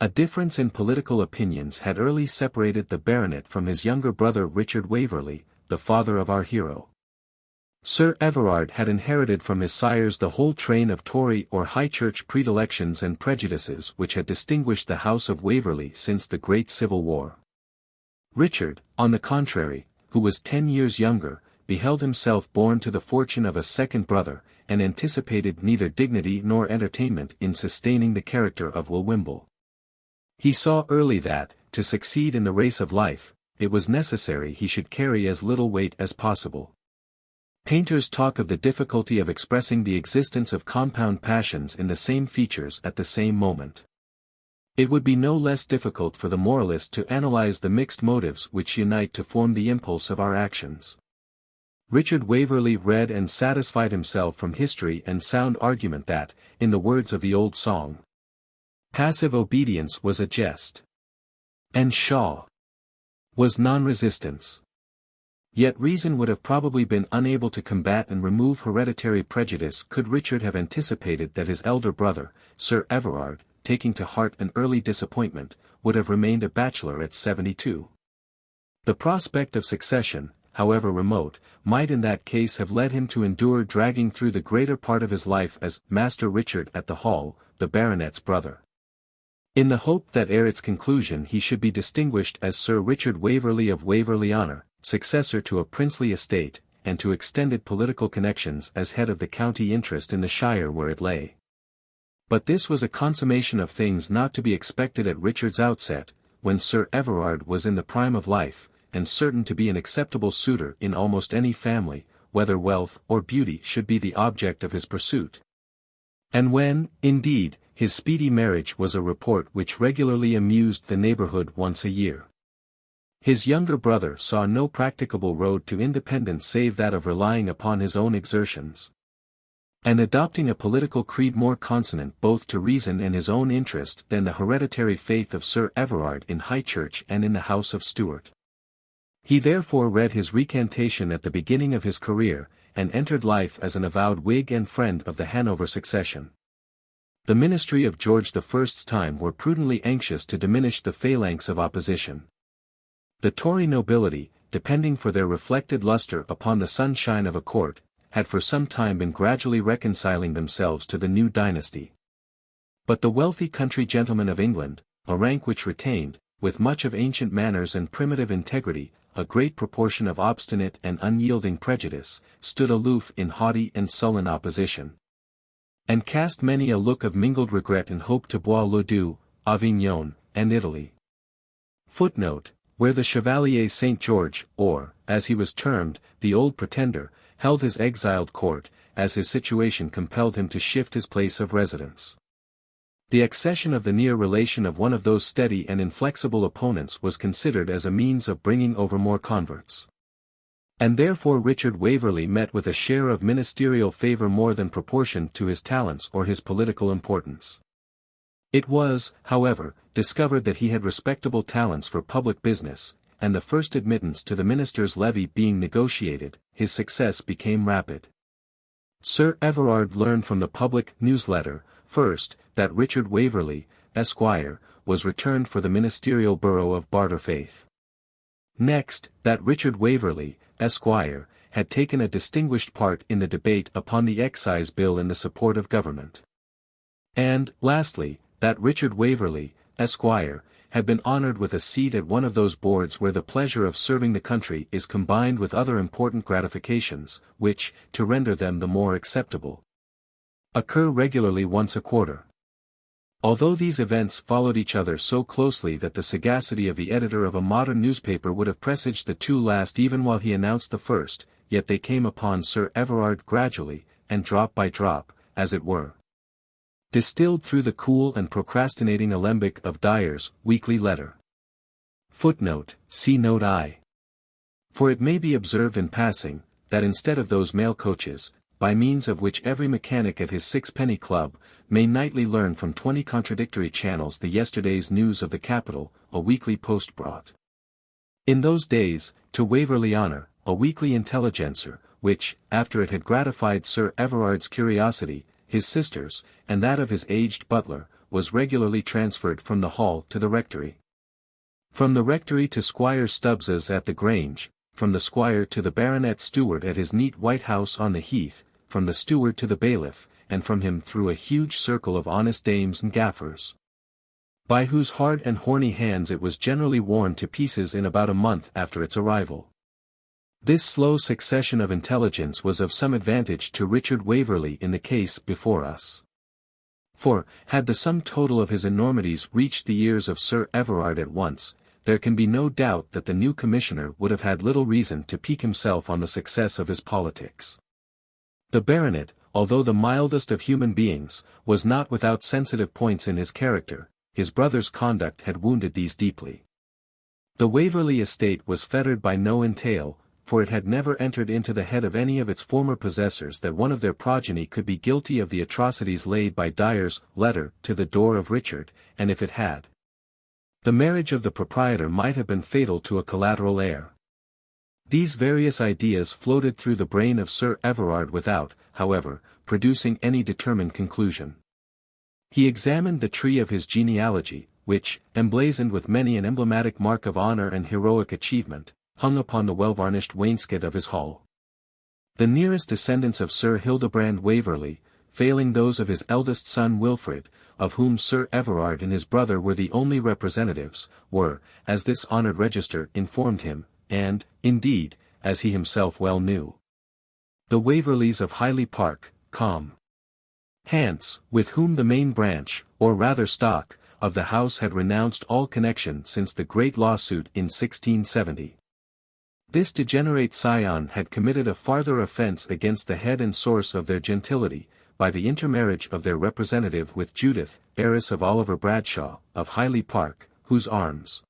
A difference in political opinions had early separated the baronet from his younger brother Richard Waverley, the father of our hero. Sir Everard had inherited from his sires the whole train of Tory or High Church predilections and prejudices which had distinguished the house of Waverley since the Great Civil War. Richard, on the contrary, who was 10 years younger, beheld himself born to the fortune of a second brother, and anticipated neither dignity nor entertainment in sustaining the character of Will Wimble. He saw early that, to succeed in the race of life, it was necessary he should carry as little weight as possible. Painters talk of the difficulty of expressing the existence of compound passions in the same features at the same moment. It would be no less difficult for the moralist to analyze the mixed motives which unite to form the impulse of our actions. Richard Waverley read and satisfied himself from history and sound argument that, in the words of the old song, passive obedience was a jest, and Shaw was non-resistance. Yet reason would have probably been unable to combat and remove hereditary prejudice could Richard have anticipated that his elder brother, Sir Everard, taking to heart an early disappointment, would have remained a bachelor at 72. The prospect of succession, however remote, might in that case have led him to endure dragging through the greater part of his life as Master Richard at the Hall, the baronet's brother, in the hope that ere its conclusion he should be distinguished as Sir Richard Waverley of Waverley-Honour, successor to a princely estate, and to extended political connections as head of the county interest in the shire where it lay. But this was a consummation of things not to be expected at Richard's outset, when Sir Everard was in the prime of life, and certain to be an acceptable suitor in almost any family, whether wealth or beauty should be the object of his pursuit. And when, indeed, his speedy marriage was a report which regularly amused the neighbourhood once a year. His younger brother saw no practicable road to independence save that of relying upon his own exertions, and adopting a political creed more consonant both to reason and his own interest than the hereditary faith of Sir Everard in High Church and in the House of Stuart. He therefore read his recantation at the beginning of his career, and entered life as an avowed Whig and friend of the Hanover succession. The ministry of George I's time were prudently anxious to diminish the phalanx of opposition. The Tory nobility, depending for their reflected lustre upon the sunshine of a court, had for some time been gradually reconciling themselves to the new dynasty. But the wealthy country gentlemen of England, a rank which retained, with much of ancient manners and primitive integrity, a great proportion of obstinate and unyielding prejudice, stood aloof in haughty and sullen opposition, and cast many a look of mingled regret and hope to Bois-le-Duc, Avignon, and Italy. Footnote: where the Chevalier St. George, or, as he was termed, the Old Pretender, held his exiled court, as his situation compelled him to shift his place of residence. The accession of the near relation of one of those steady and inflexible opponents was considered as a means of bringing over more converts. And therefore Richard Waverley met with a share of ministerial favour more than proportioned to his talents or his political importance. It was, however, discovered that he had respectable talents for public business, and the first admittance to the minister's levy being negotiated, his success became rapid. Sir Everard learned from the public newsletter, first, that Richard Waverley, Esquire, was returned for the ministerial borough of Barterfaith. Next, that Richard Waverley, Esquire, had taken a distinguished part in the debate upon the Excise Bill in the support of government. And, lastly, that Richard Waverley, Esquire, had been honoured with a seat at one of those boards where the pleasure of serving the country is combined with other important gratifications, which, to render them the more acceptable, occur regularly once a quarter. Although these events followed each other so closely that the sagacity of the editor of a modern newspaper would have presaged the two last even while he announced the first, yet they came upon Sir Everard gradually, and drop by drop, as it were, distilled through the cool and procrastinating alembic of Dyer's weekly letter. Footnote, see Note I. For it may be observed in passing, that instead of those mail coaches, by means of which every mechanic at his sixpenny club may nightly learn from 20 contradictory channels the yesterday's news of the capital, a weekly post brought, in those days, to Waverley-Honour, a weekly intelligencer, which, after it had gratified Sir Everard's curiosity, his sister's, and that of his aged butler, was regularly transferred from the hall to the rectory. From the rectory to Squire Stubbs's at the Grange, from the squire to the Baronet Steward at his neat white house on the heath, from the steward to the bailiff, and from him through a huge circle of honest dames and gaffers, by whose hard and horny hands it was generally worn to pieces in about a month after its arrival. This slow succession of intelligence was of some advantage to Richard Waverley in the case before us. For, had the sum total of his enormities reached the ears of Sir Everard at once, there can be no doubt that the new commissioner would have had little reason to pique himself on the success of his politics. The baronet, although the mildest of human beings, was not without sensitive points in his character. His brother's conduct had wounded these deeply. The Waverley estate was fettered by no entail, for it had never entered into the head of any of its former possessors that one of their progeny could be guilty of the atrocities laid by Dyer's letter to the door of Richard, and if it had, the marriage of the proprietor might have been fatal to a collateral heir. These various ideas floated through the brain of Sir Everard without, however, producing any determined conclusion. He examined the tree of his genealogy, which, emblazoned with many an emblematic mark of honour and heroic achievement, hung upon the well-varnished wainscot of his hall. The nearest descendants of Sir Hildebrand Waverley, failing those of his eldest son Wilfrid, of whom Sir Everard and his brother were the only representatives, were, as this honoured register informed him, and, indeed, as he himself well knew, the Waverleys of Highley Park, Hants, with whom the main branch, or rather stock, of the house had renounced all connection since the great lawsuit in 1670. This degenerate scion had committed a farther offence against the head and source of their gentility, by the intermarriage of their representative with Judith, heiress of Oliver Bradshaw, of Highley Park, whose arms,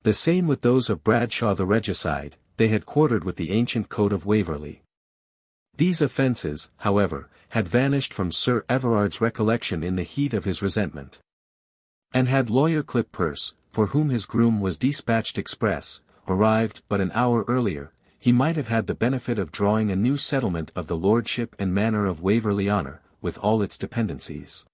the same with those of Bradshaw the regicide, they had quartered with the ancient coat of Waverley. These offences, however, had vanished from Sir Everard's recollection in the heat of his resentment. And had Lawyer Clippurse, for whom his groom was dispatched express, arrived but an hour earlier, he might have had the benefit of drawing a new settlement of the lordship and manor of Waverley-Honour, with all its dependencies.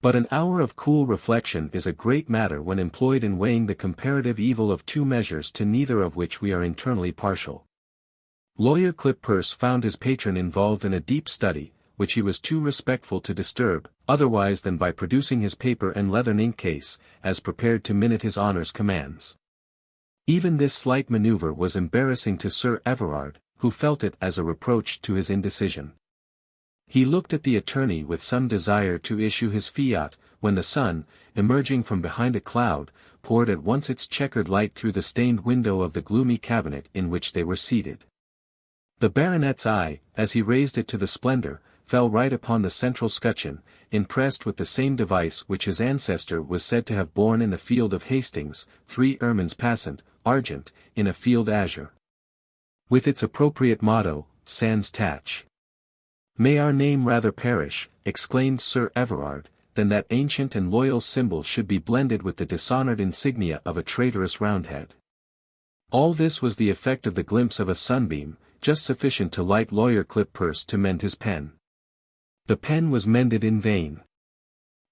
But an hour of cool reflection is a great matter when employed in weighing the comparative evil of two measures to neither of which we are internally partial. Lawyer Clippurse found his patron involved in a deep study, which he was too respectful to disturb, otherwise than by producing his paper and leathern ink case, as prepared to minute his honour's commands. Even this slight manoeuvre was embarrassing to Sir Everard, who felt it as a reproach to his indecision. He looked at the attorney with some desire to issue his fiat, when the sun, emerging from behind a cloud, poured at once its checkered light through the stained window of the gloomy cabinet in which they were seated. The baronet's eye, as he raised it to the splendour, fell right upon the central scutcheon, impressed with the same device which his ancestor was said to have borne in the field of Hastings, 3 ermines passant, argent, in a field azure, with its appropriate motto, Sans Tache. "May our name rather perish," exclaimed Sir Everard, "than that ancient and loyal symbol should be blended with the dishonoured insignia of a traitorous Roundhead." All this was the effect of the glimpse of a sunbeam, just sufficient to light Lawyer Clippurse to mend his pen. The pen was mended in vain.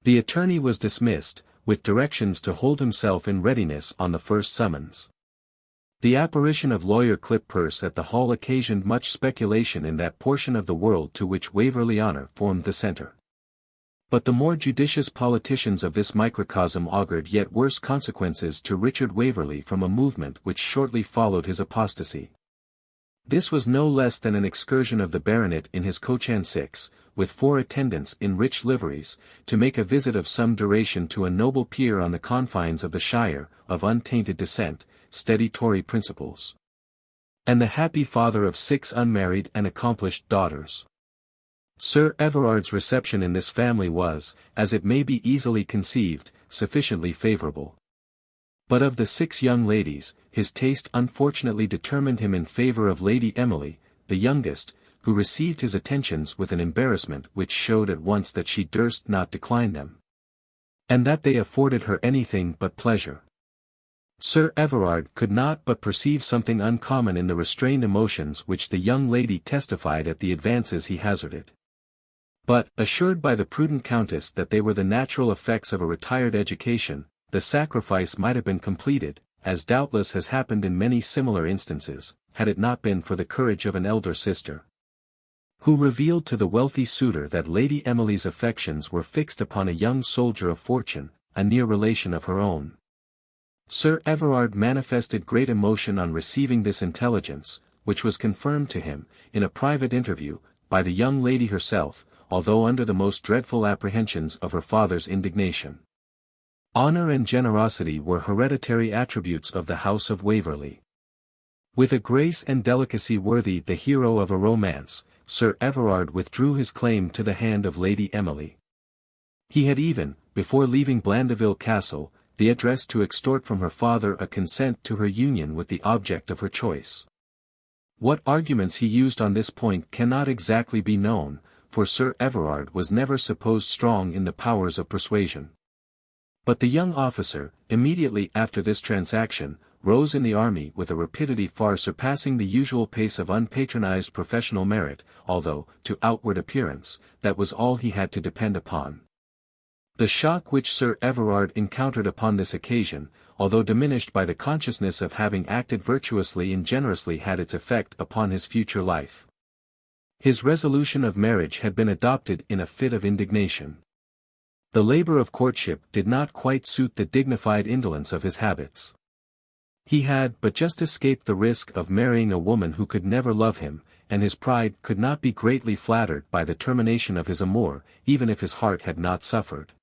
The attorney was dismissed, with directions to hold himself in readiness on the first summons. The apparition of Lawyer Clippurse at the hall occasioned much speculation in that portion of the world to which Waverley-Honour formed the centre. But the more judicious politicians of this microcosm augured yet worse consequences to Richard Waverley from a movement which shortly followed his apostasy. This was no less than an excursion of the baronet in his coach-and six, with 4 attendants in rich liveries, to make a visit of some duration to a noble peer on the confines of the shire, of untainted descent, steady Tory principles, and the happy father of 6 unmarried and accomplished daughters. Sir Everard's reception in this family was, as it may be easily conceived, sufficiently favourable. But of the 6 young ladies, his taste unfortunately determined him in favour of Lady Emily, the youngest, who received his attentions with an embarrassment which showed at once that she durst not decline them, and that they afforded her anything but pleasure. Sir Everard could not but perceive something uncommon in the restrained emotions which the young lady testified at the advances he hazarded. But, assured by the prudent countess that they were the natural effects of a retired education, the sacrifice might have been completed, as doubtless has happened in many similar instances, had it not been for the courage of an elder sister, who revealed to the wealthy suitor that Lady Emily's affections were fixed upon a young soldier of fortune, a near relation of her own. Sir Everard manifested great emotion on receiving this intelligence, which was confirmed to him, in a private interview, by the young lady herself, although under the most dreadful apprehensions of her father's indignation. Honour and generosity were hereditary attributes of the house of Waverley. With a grace and delicacy worthy the hero of a romance, Sir Everard withdrew his claim to the hand of Lady Emily. He had even, before leaving Blandeville Castle, the address to extort from her father a consent to her union with the object of her choice. What arguments he used on this point cannot exactly be known, for Sir Everard was never supposed strong in the powers of persuasion. But the young officer, immediately after this transaction, rose in the army with a rapidity far surpassing the usual pace of unpatronized professional merit, although, to outward appearance, that was all he had to depend upon. The shock which Sir Everard encountered upon this occasion, although diminished by the consciousness of having acted virtuously and generously, had its effect upon his future life. His resolution of marriage had been adopted in a fit of indignation. The labour of courtship did not quite suit the dignified indolence of his habits. He had but just escaped the risk of marrying a woman who could never love him, and his pride could not be greatly flattered by the termination of his amour, even if his heart had not suffered.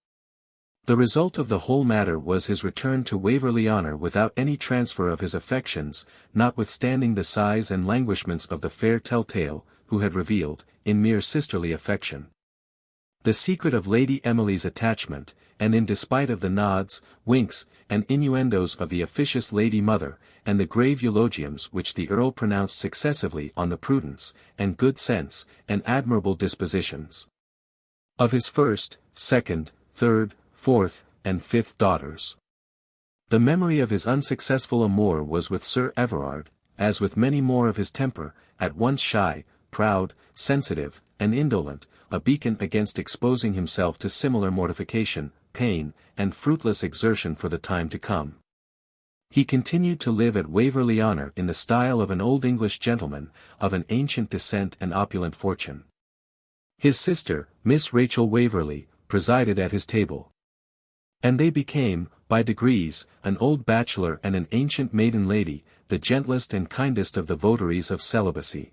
The result of the whole matter was his return to Waverley-Honour without any transfer of his affections, notwithstanding the sighs and languishments of the fair tell-tale, who had revealed, in mere sisterly affection, the secret of Lady Emily's attachment, and in despite of the nods, winks, and innuendos of the officious Lady Mother, and the grave eulogiums which the Earl pronounced successively on the prudence, and good sense, and admirable dispositions of his first, second, third, fourth, and fifth daughters. The memory of his unsuccessful amour was with Sir Everard, as with many more of his temper, at once shy, proud, sensitive, and indolent, a beacon against exposing himself to similar mortification, pain, and fruitless exertion for the time to come. He continued to live at Waverley-Honour in the style of an old English gentleman, of an ancient descent and opulent fortune. His sister, Miss Rachel Waverley, presided at his table. And they became, by degrees, an old bachelor and an ancient maiden lady, the gentlest and kindest of the votaries of celibacy.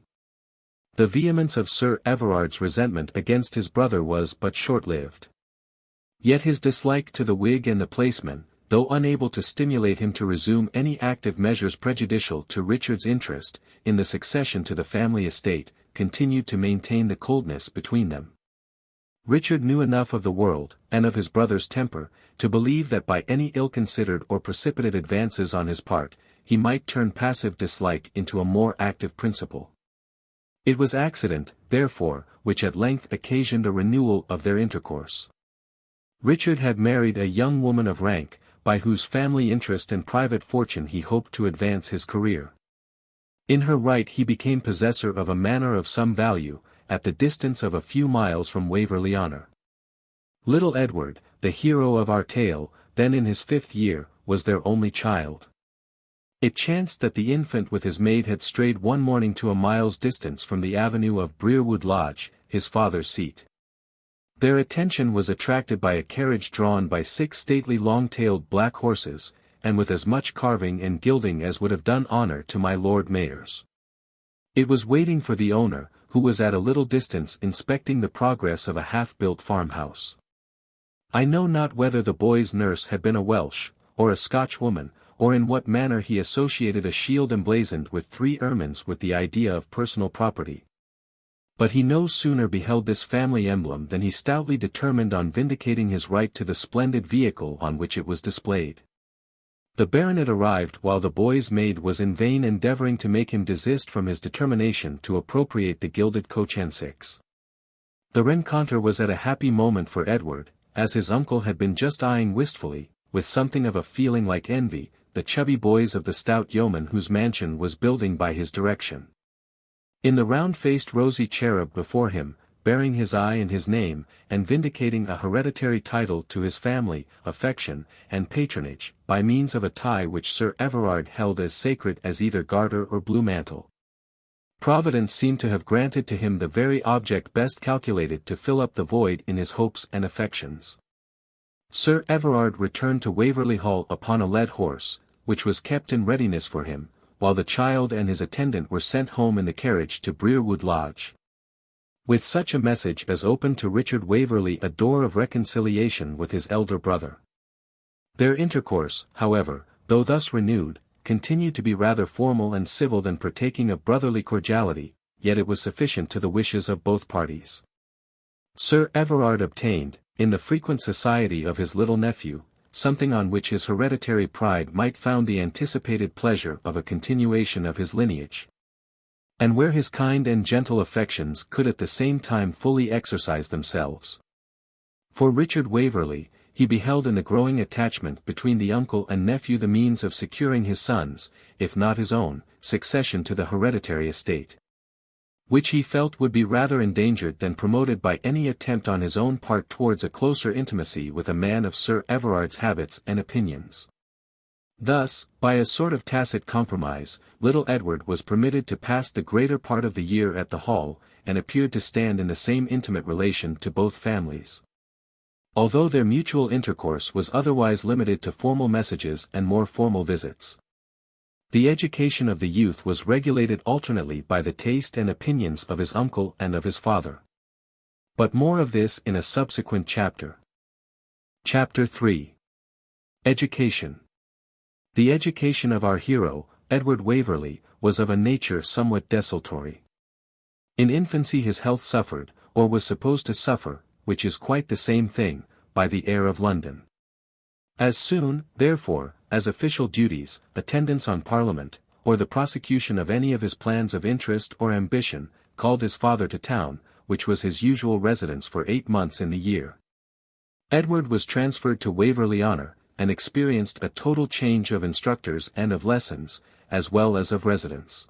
The vehemence of Sir Everard's resentment against his brother was but short-lived. Yet his dislike to the Whig and the placeman, though unable to stimulate him to resume any active measures prejudicial to Richard's interest, in the succession to the family estate, continued to maintain the coldness between them. Richard knew enough of the world, and of his brother's temper, to believe that by any ill-considered or precipitate advances on his part, he might turn passive dislike into a more active principle. It was accident, therefore, which at length occasioned a renewal of their intercourse. Richard had married a young woman of rank, by whose family interest and private fortune he hoped to advance his career. In her right he became possessor of a manor of some value, at the distance of a few miles from Waverley-Honour. Little Edward, the hero of our tale, then in his 5th year, was their only child. It chanced that the infant with his maid had strayed one morning to a mile's distance from the avenue of Brerewood Lodge, his father's seat. Their attention was attracted by a carriage drawn by 6 stately long-tailed black horses, and with as much carving and gilding as would have done honour to my Lord Mayor's. It was waiting for the owner, who was at a little distance inspecting the progress of a half-built farmhouse. I know not whether the boy's nurse had been a Welsh, or a Scotch woman, or in what manner he associated a shield emblazoned with 3 ermines with the idea of personal property. But he no sooner beheld this family emblem than he stoutly determined on vindicating his right to the splendid vehicle on which it was displayed. The baronet arrived while the boy's maid was in vain endeavouring to make him desist from his determination to appropriate the gilded coach and 6. The rencontre was at a happy moment for Edward, as his uncle had been just eyeing wistfully, with something of a feeling like envy, the chubby boys of the stout yeoman whose mansion was building by his direction. In the round-faced rosy cherub before him, bearing his eye and his name, and vindicating a hereditary title to his family, affection, and patronage, by means of a tie which Sir Everard held as sacred as either garter or blue mantle. Providence seemed to have granted to him the very object best calculated to fill up the void in his hopes and affections. Sir Everard returned to Waverley Hall upon a led horse, which was kept in readiness for him, while the child and his attendant were sent home in the carriage to Brerewood Lodge. With such a message as opened to Richard Waverley a door of reconciliation with his elder brother. Their intercourse, however, though thus renewed, continued to be rather formal and civil than partaking of brotherly cordiality, yet it was sufficient to the wishes of both parties. Sir Everard obtained, in the frequent society of his little nephew, something on which his hereditary pride might found the anticipated pleasure of a continuation of his lineage, and where his kind and gentle affections could at the same time fully exercise themselves. For Richard Waverley, he beheld in the growing attachment between the uncle and nephew the means of securing his son's, if not his own, succession to the hereditary estate, which he felt would be rather endangered than promoted by any attempt on his own part towards a closer intimacy with a man of Sir Everard's habits and opinions. Thus, by a sort of tacit compromise, little Edward was permitted to pass the greater part of the year at the Hall, and appeared to stand in the same intimate relation to both families. Although their mutual intercourse was otherwise limited to formal messages and more formal visits. The education of the youth was regulated alternately by the taste and opinions of his uncle and of his father. But more of this in a subsequent chapter. Chapter 3. Education. The education of our hero, Edward Waverley, was of a nature somewhat desultory. In infancy his health suffered, or was supposed to suffer, which is quite the same thing, by the air of London. As soon, therefore, as official duties, attendance on Parliament, or the prosecution of any of his plans of interest or ambition, called his father to town, which was his usual residence for 8 months in the year, Edward was transferred to Waverley-Honour, and experienced a total change of instructors and of lessons, as well as of residence.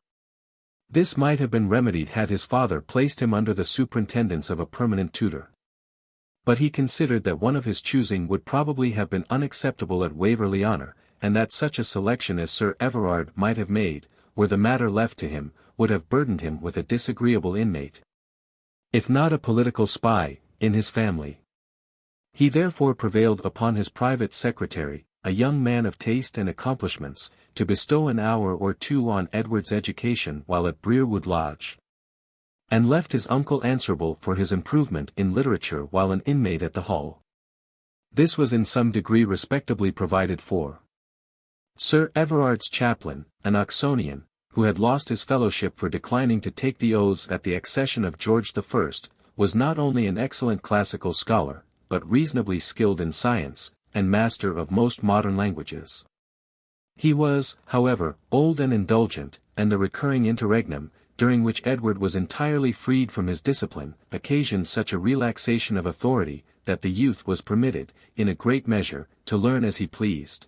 This might have been remedied had his father placed him under the superintendence of a permanent tutor. But he considered that one of his choosing would probably have been unacceptable at Waverley-Honour, and that such a selection as Sir Everard might have made, were the matter left to him, would have burdened him with a disagreeable inmate, if not a political spy, in his family. He therefore prevailed upon his private secretary, a young man of taste and accomplishments, to bestow an hour or 2 on Edward's education while at Brerewood Lodge, and left his uncle answerable for his improvement in literature while an inmate at the Hall. This was in some degree respectably provided for. Sir Everard's chaplain, an Oxonian, who had lost his fellowship for declining to take the oaths at the accession of George I, was not only an excellent classical scholar, but reasonably skilled in science, and master of most modern languages. He was, however, old and indulgent, and the recurring interregnum, during which Edward was entirely freed from his discipline, occasioned such a relaxation of authority, that the youth was permitted, in a great measure, to learn as he pleased,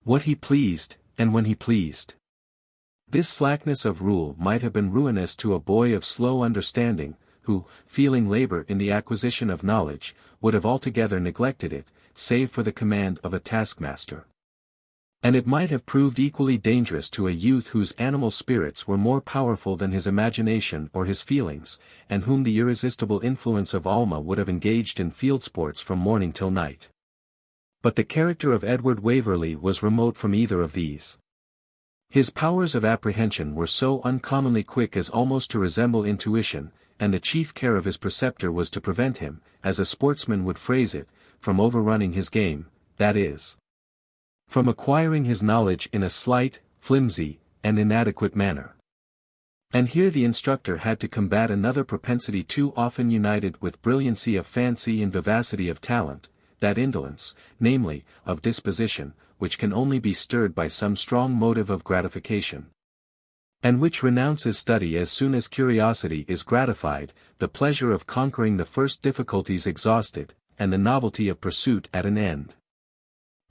what he pleased, and when he pleased. This slackness of rule might have been ruinous to a boy of slow understanding, who, feeling labor in the acquisition of knowledge, would have altogether neglected it, save for the command of a taskmaster. And it might have proved equally dangerous to a youth whose animal spirits were more powerful than his imagination or his feelings, and whom the irresistible influence of Alma would have engaged in field sports from morning till night. But the character of Edward Waverley was remote from either of these. His powers of apprehension were so uncommonly quick as almost to resemble intuition, and the chief care of his preceptor was to prevent him, as a sportsman would phrase it, from overrunning his game, that is, from acquiring his knowledge in a slight, flimsy, and inadequate manner. And here the instructor had to combat another propensity too often united with brilliancy of fancy and vivacity of talent, that indolence, namely, of disposition, which can only be stirred by some strong motive of gratification, and which renounces study as soon as curiosity is gratified, the pleasure of conquering the first difficulties exhausted, and the novelty of pursuit at an end.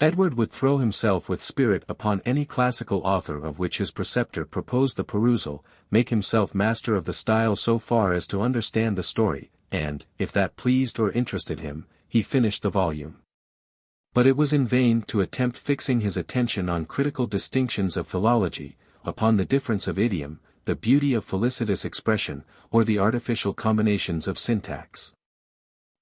Edward would throw himself with spirit upon any classical author of which his preceptor proposed the perusal, make himself master of the style so far as to understand the story, and, if that pleased or interested him, he finished the volume. But it was in vain to attempt fixing his attention on critical distinctions of philology, upon the difference of idiom, the beauty of felicitous expression, or the artificial combinations of syntax.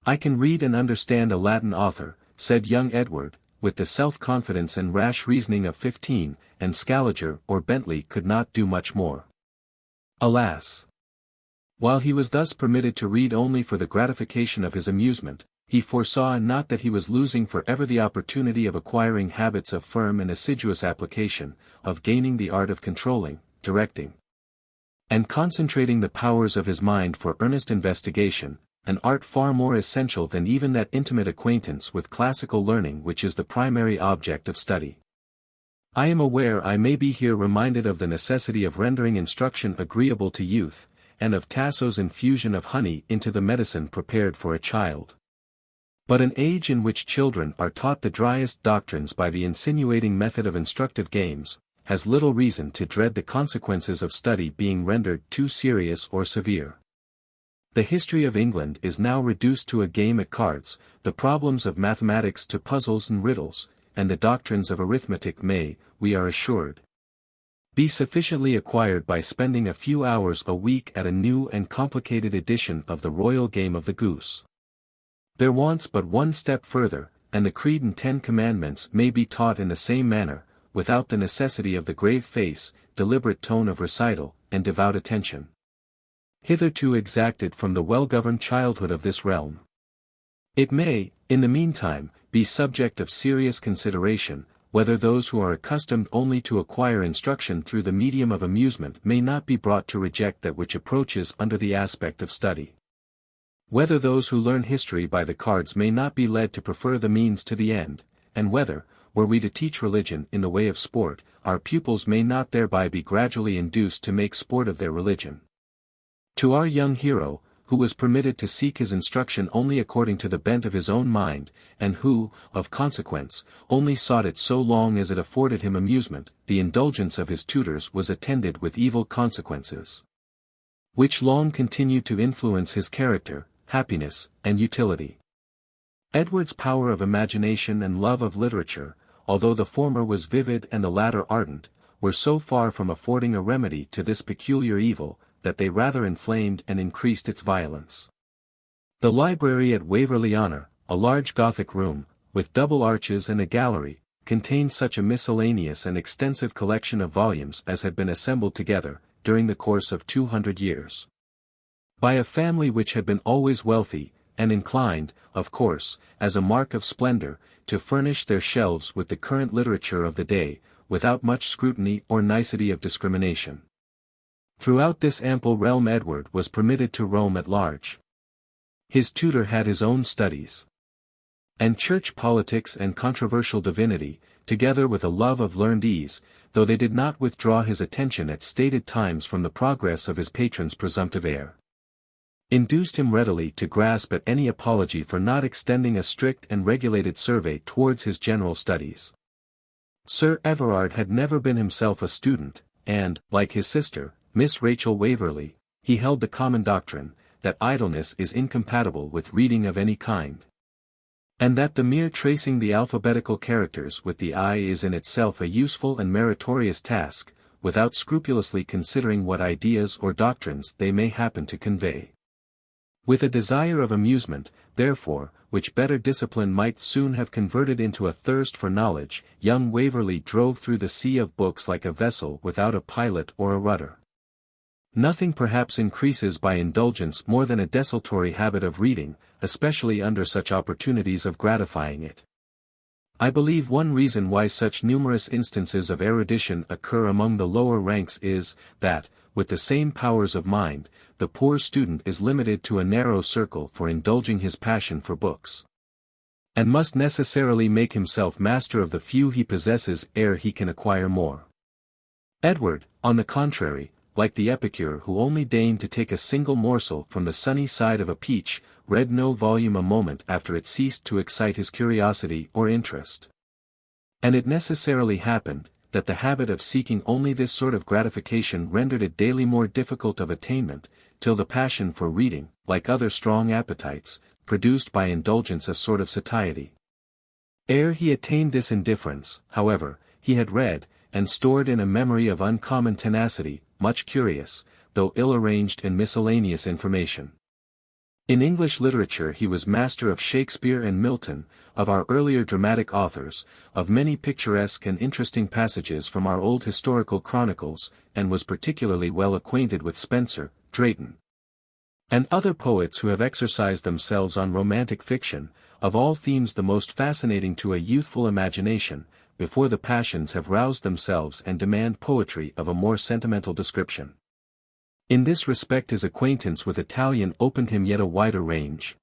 "I can read and understand a Latin author," said young Edward, with the self-confidence and rash reasoning of 15, and Scaliger or Bentley could not do much more. Alas! While he was thus permitted to read only for the gratification of his amusement, he foresaw not that he was losing for ever the opportunity of acquiring habits of firm and assiduous application, of gaining the art of controlling, directing, and concentrating the powers of his mind for earnest investigation, an art far more essential than even that intimate acquaintance with classical learning which is the primary object of study. I am aware I may be here reminded of the necessity of rendering instruction agreeable to youth, and of Tasso's infusion of honey into the medicine prepared for a child. But an age in which children are taught the driest doctrines by the insinuating method of instructive games, has little reason to dread the consequences of study being rendered too serious or severe. The history of England is now reduced to a game at cards, the problems of mathematics to puzzles and riddles, and the doctrines of arithmetic may, we are assured, be sufficiently acquired by spending a few hours a week at a new and complicated edition of the royal game of the goose. There wants but one step further, and the Creed and 10 Commandments may be taught in the same manner, without the necessity of the grave face, deliberate tone of recital, and devout attention, hitherto exacted from the well-governed childhood of this realm. It may, in the meantime, be subject of serious consideration, whether those who are accustomed only to acquire instruction through the medium of amusement may not be brought to reject that which approaches under the aspect of study. Whether those who learn history by the cards may not be led to prefer the means to the end, and whether, were we to teach religion in the way of sport, our pupils may not thereby be gradually induced to make sport of their religion. To our young hero, who was permitted to seek his instruction only according to the bent of his own mind, and who, of consequence, only sought it so long as it afforded him amusement, the indulgence of his tutors was attended with evil consequences, which long continued to influence his character, happiness, and utility. Edward's power of imagination and love of literature, although the former was vivid and the latter ardent, were so far from affording a remedy to this peculiar evil, that they rather inflamed and increased its violence. The library at Waverley-Honour, a large Gothic room, with double arches and a gallery, contained such a miscellaneous and extensive collection of volumes as had been assembled together, during the course of 200 years, by a family which had been always wealthy, and inclined, of course, as a mark of splendor, to furnish their shelves with the current literature of the day, without much scrutiny or nicety of discrimination. Throughout this ample realm Edward was permitted to roam at large. His tutor had his own studies, and church politics and controversial divinity, together with a love of learned ease, though they did not withdraw his attention at stated times from the progress of his patron's presumptive heir, induced him readily to grasp at any apology for not extending a strict and regulated survey towards his general studies. Sir Everard had never been himself a student, and, like his sister, Miss Rachel Waverley, he held the common doctrine, that idleness is incompatible with reading of any kind. And that the mere tracing the alphabetical characters with the eye is in itself a useful and meritorious task, without scrupulously considering what ideas or doctrines they may happen to convey. With a desire of amusement, therefore, which better discipline might soon have converted into a thirst for knowledge, young Waverley drove through the sea of books like a vessel without a pilot or a rudder. Nothing perhaps increases by indulgence more than a desultory habit of reading, especially under such opportunities of gratifying it. I believe one reason why such numerous instances of erudition occur among the lower ranks is, that, with the same powers of mind, the poor student is limited to a narrow circle for indulging his passion for books, and must necessarily make himself master of the few he possesses ere he can acquire more. Edward, on the contrary, like the epicure who only deigned to take a single morsel from the sunny side of a peach, read no volume a moment after it ceased to excite his curiosity or interest. And it necessarily happened, that the habit of seeking only this sort of gratification rendered it daily more difficult of attainment, till the passion for reading, like other strong appetites, produced by indulgence a sort of satiety. Ere he attained this indifference, however, he had read, and stored in a memory of uncommon tenacity, much curious, though ill-arranged and miscellaneous information. In English literature he was master of Shakespeare and Milton, of our earlier dramatic authors, of many picturesque and interesting passages from our old historical chronicles, and was particularly well acquainted with Spenser, Drayton, and other poets who have exercised themselves on romantic fiction, of all themes the most fascinating to a youthful imagination, before the passions have roused themselves and demand poetry of a more sentimental description. In this respect his acquaintance with Italian opened him yet a wider range.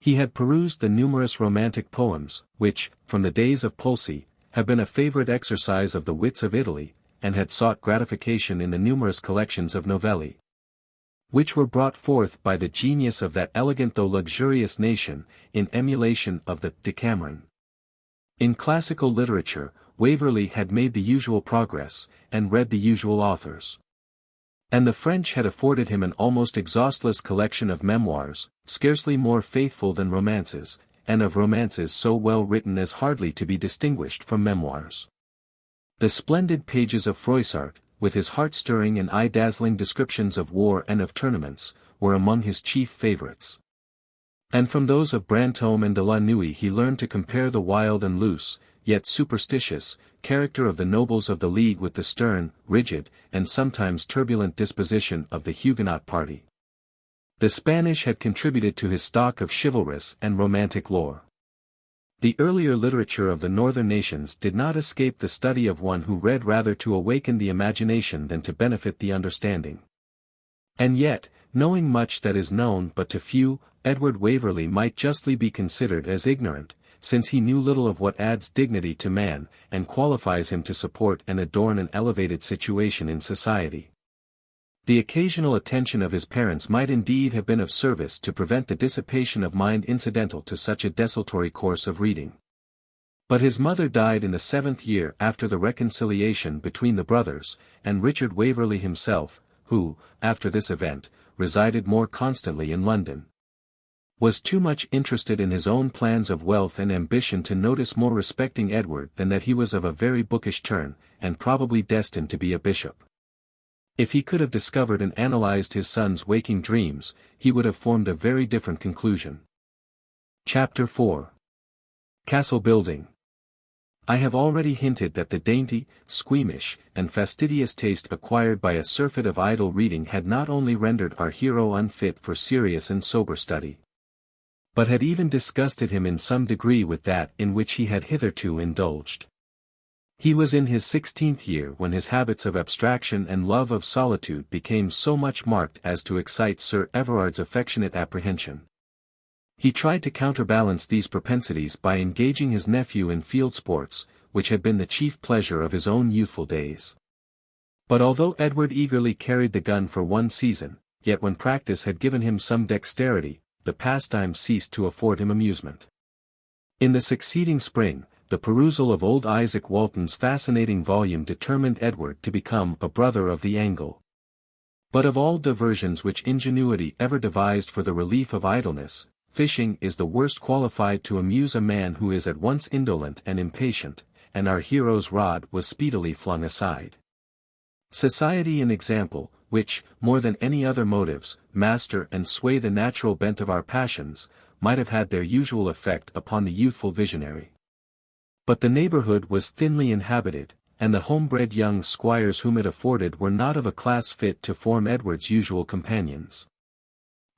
He had perused the numerous romantic poems, which, from the days of Pulci, have been a favorite exercise of the wits of Italy, and had sought gratification in the numerous collections of novelli, which were brought forth by the genius of that elegant though luxurious nation, in emulation of the Decameron. In classical literature, Waverley had made the usual progress, and read the usual authors. And the French had afforded him an almost exhaustless collection of memoirs, scarcely more faithful than romances, and of romances so well written as hardly to be distinguished from memoirs. The splendid pages of Froissart, with his heart-stirring and eye-dazzling descriptions of war and of tournaments, were among his chief favourites. And from those of Brantome and de la Nuit he learned to compare the wild and loose, yet superstitious, character of the nobles of the League with the stern, rigid, and sometimes turbulent disposition of the Huguenot party. The Spanish had contributed to his stock of chivalrous and romantic lore. The earlier literature of the northern nations did not escape the study of one who read rather to awaken the imagination than to benefit the understanding. And yet, knowing much that is known but to few, Edward Waverley might justly be considered as ignorant, since he knew little of what adds dignity to man, and qualifies him to support and adorn an elevated situation in society. The occasional attention of his parents might indeed have been of service to prevent the dissipation of mind incidental to such a desultory course of reading. But his mother died in the 7th year after the reconciliation between the brothers, and Richard Waverley himself, who, after this event, resided more constantly in London, was too much interested in his own plans of wealth and ambition to notice more respecting Edward than that he was of a very bookish turn, and probably destined to be a bishop. If he could have discovered and analyzed his son's waking dreams, he would have formed a very different conclusion. Chapter 4. Castle Building. I have already hinted that the dainty, squeamish, and fastidious taste acquired by a surfeit of idle reading had not only rendered our hero unfit for serious and sober study, but had even disgusted him in some degree with that in which he had hitherto indulged. He was in his 16th year when his habits of abstraction and love of solitude became so much marked as to excite Sir Everard's affectionate apprehension. He tried to counterbalance these propensities by engaging his nephew in field sports, which had been the chief pleasure of his own youthful days. But although Edward eagerly carried the gun for one season, yet when practice had given him some dexterity, the pastime ceased to afford him amusement. In the succeeding spring, the perusal of old Isaac Walton's fascinating volume determined Edward to become a brother of the angle. But of all diversions which ingenuity ever devised for the relief of idleness, fishing is the worst qualified to amuse a man who is at once indolent and impatient, and our hero's rod was speedily flung aside. Society and example, which, more than any other motives, master and sway the natural bent of our passions, might have had their usual effect upon the youthful visionary. But the neighbourhood was thinly inhabited, and the homebred young squires whom it afforded were not of a class fit to form Edward's usual companions.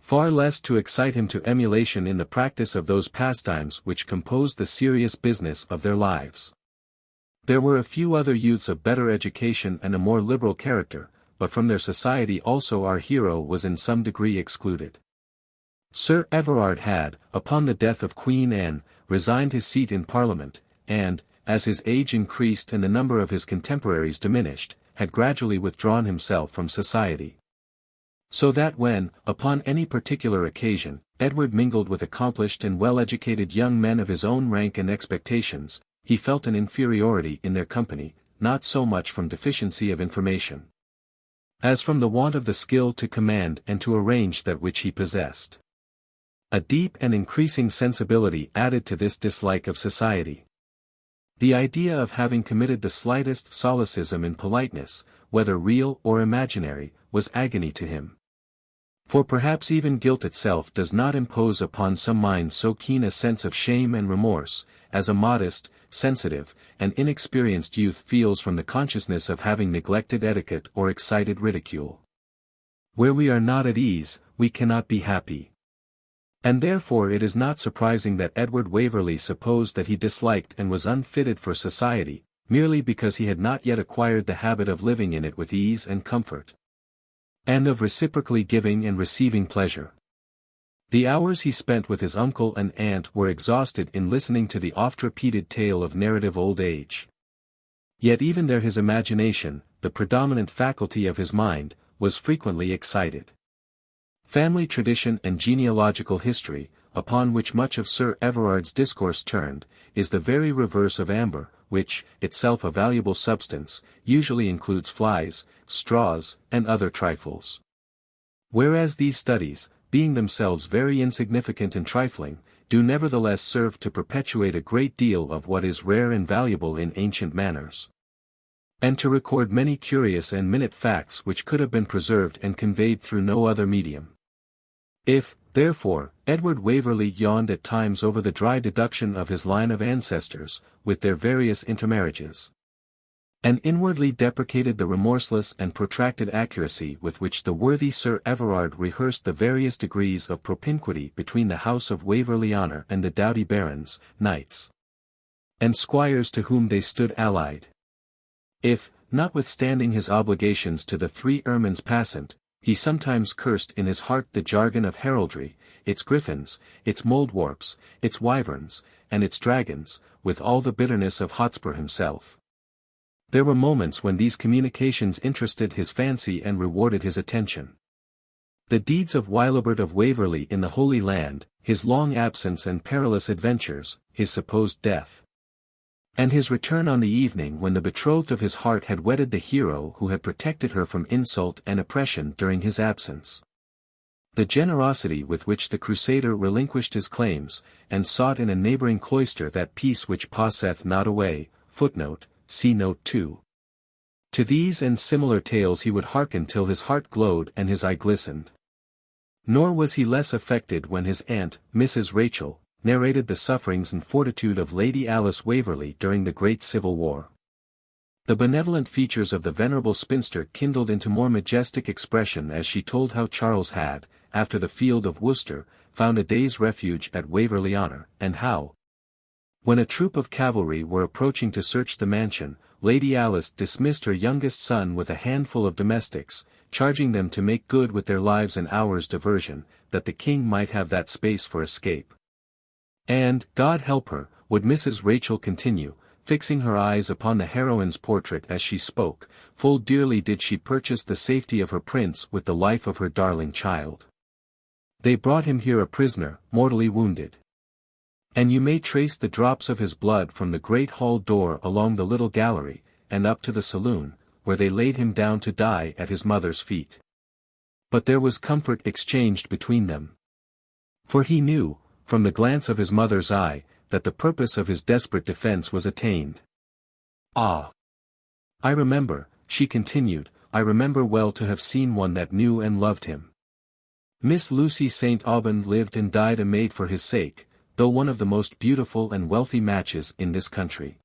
Far less to excite him to emulation in the practice of those pastimes which composed the serious business of their lives. There were a few other youths of better education and a more liberal character, but from their society also our hero was in some degree excluded. Sir Everard had, upon the death of Queen Anne, resigned his seat in Parliament, and, as his age increased and the number of his contemporaries diminished, had gradually withdrawn himself from society. So that when, upon any particular occasion, Edward mingled with accomplished and well-educated young men of his own rank and expectations, he felt an inferiority in their company, not so much from deficiency of information, as from the want of the skill to command and to arrange that which he possessed. A deep and increasing sensibility added to this dislike of society. The idea of having committed the slightest solecism in politeness, whether real or imaginary, was agony to him. For perhaps even guilt itself does not impose upon some minds so keen a sense of shame and remorse, as a modest, sensitive, and inexperienced youth feels from the consciousness of having neglected etiquette or excited ridicule. Where we are not at ease, we cannot be happy. And therefore it is not surprising that Edward Waverley supposed that he disliked and was unfitted for society, merely because he had not yet acquired the habit of living in it with ease and comfort, and of reciprocally giving and receiving pleasure. The hours he spent with his uncle and aunt were exhausted in listening to the oft-repeated tale of narrative old age. Yet even there his imagination, the predominant faculty of his mind, was frequently excited. Family tradition and genealogical history, upon which much of Sir Everard's discourse turned, is the very reverse of amber, which, itself a valuable substance, usually includes flies, straws, and other trifles. Whereas these studies, being themselves very insignificant and trifling, do nevertheless serve to perpetuate a great deal of what is rare and valuable in ancient manners, and to record many curious and minute facts which could have been preserved and conveyed through no other medium. If, therefore, Edward Waverley yawned at times over the dry deduction of his line of ancestors, with their various intermarriages, and inwardly deprecated the remorseless and protracted accuracy with which the worthy Sir Everard rehearsed the various degrees of propinquity between the house of Waverley-Honour and the doughty barons, knights, and squires to whom they stood allied. If, notwithstanding his obligations to the three ermines passant, he sometimes cursed in his heart the jargon of heraldry, its griffins, its moldwarps, its wyverns, and its dragons, with all the bitterness of Hotspur himself. There were moments when these communications interested his fancy and rewarded his attention. The deeds of Wylibert of Waverley in the Holy Land, his long absence and perilous adventures, his supposed death, and his return on the evening when the betrothed of his heart had wedded the hero who had protected her from insult and oppression during his absence. The generosity with which the Crusader relinquished his claims, and sought in a neighbouring cloister that peace which passeth not away, footnote, see note 2. To these and similar tales he would hearken till his heart glowed and his eye glistened. Nor was he less affected when his aunt, Mrs. Rachel, narrated the sufferings and fortitude of Lady Alice Waverley during the Great Civil War. The benevolent features of the venerable spinster kindled into more majestic expression as she told how Charles had, after the field of Worcester, found a day's refuge at Waverley-Honour, and how, when a troop of cavalry were approaching to search the mansion, Lady Alice dismissed her youngest son with a handful of domestics, charging them to make good with their lives an hour's diversion, that the king might have that space for escape. And, God help her, would Mrs. Rachel continue, fixing her eyes upon the heroine's portrait as she spoke, full dearly did she purchase the safety of her prince with the life of her darling child. They brought him here a prisoner, mortally wounded. And you may trace the drops of his blood from the great hall door along the little gallery, and up to the saloon, where they laid him down to die at his mother's feet. But there was comfort exchanged between them. For he knew, from the glance of his mother's eye, that the purpose of his desperate defense was attained. "Ah! I remember," she continued, "I remember well to have seen one that knew and loved him. Miss Lucy St. Aubyn lived and died a maid for his sake, though one of the most beautiful and wealthy matches in this country.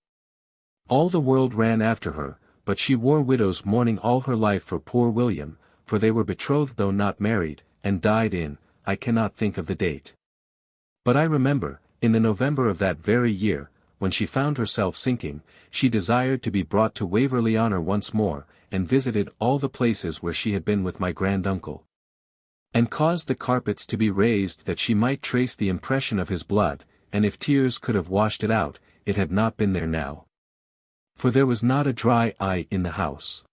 All the world ran after her, but she wore widow's mourning all her life for poor William, for they were betrothed though not married, and died in, I cannot think of the date. But I remember, in the November of that very year, when she found herself sinking, she desired to be brought to Waverley-Honour once more, and visited all the places where she had been with my grand-uncle. And caused the carpets to be raised that she might trace the impression of his blood, and if tears could have washed it out, it had not been there now. For there was not a dry eye in the house.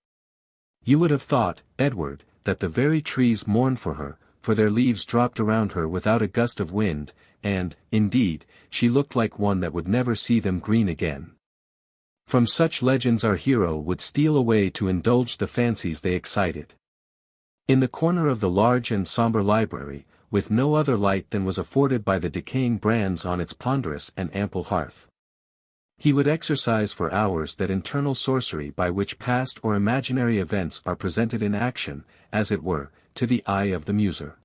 You would have thought, Edward, that the very trees mourned for her, for their leaves dropped around her without a gust of wind, and, indeed, she looked like one that would never see them green again. From such legends our hero would steal away to indulge the fancies they excited. In the corner of the large and sombre library, with no other light than was afforded by the decaying brands on its ponderous and ample hearth, he would exercise for hours that internal sorcery by which past or imaginary events are presented in action, as it were, to the eye of the muser.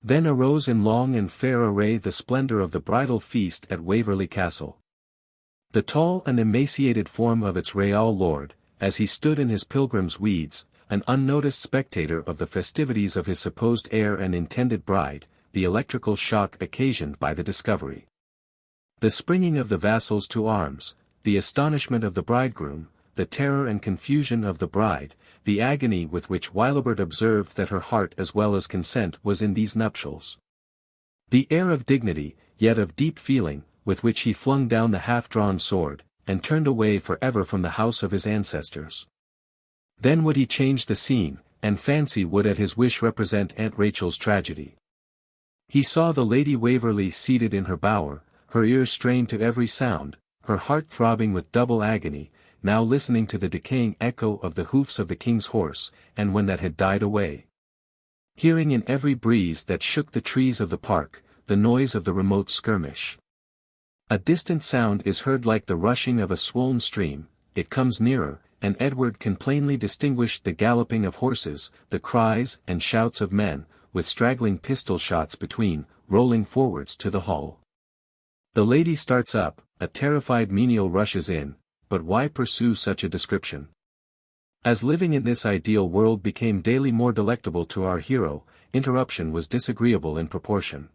Then arose in long and fair array the splendour of the bridal feast at Waverley Castle. The tall and emaciated form of its real lord, as he stood in his pilgrim's weeds, an unnoticed spectator of the festivities of his supposed heir and intended bride, the electrical shock occasioned by the discovery. The springing of the vassals to arms, the astonishment of the bridegroom, the terror and confusion of the bride, the agony with which Wylibert observed that her heart as well as consent was in these nuptials. The air of dignity, yet of deep feeling, with which he flung down the half-drawn sword, and turned away for ever from the house of his ancestors. Then would he change the scene, and fancy would at his wish represent Aunt Rachel's tragedy. He saw the Lady Waverley seated in her bower, her ears strained to every sound, her heart throbbing with double agony, now listening to the decaying echo of the hoofs of the king's horse, and when that had died away, hearing in every breeze that shook the trees of the park, the noise of the remote skirmish. A distant sound is heard like the rushing of a swollen stream, it comes nearer, and Edward can plainly distinguish the galloping of horses, the cries and shouts of men, with straggling pistol shots between, rolling forwards to the hall. The lady starts up, a terrified menial rushes in, but why pursue such a description? As living in this ideal world became daily more delectable to our hero, interruption was disagreeable in proportion.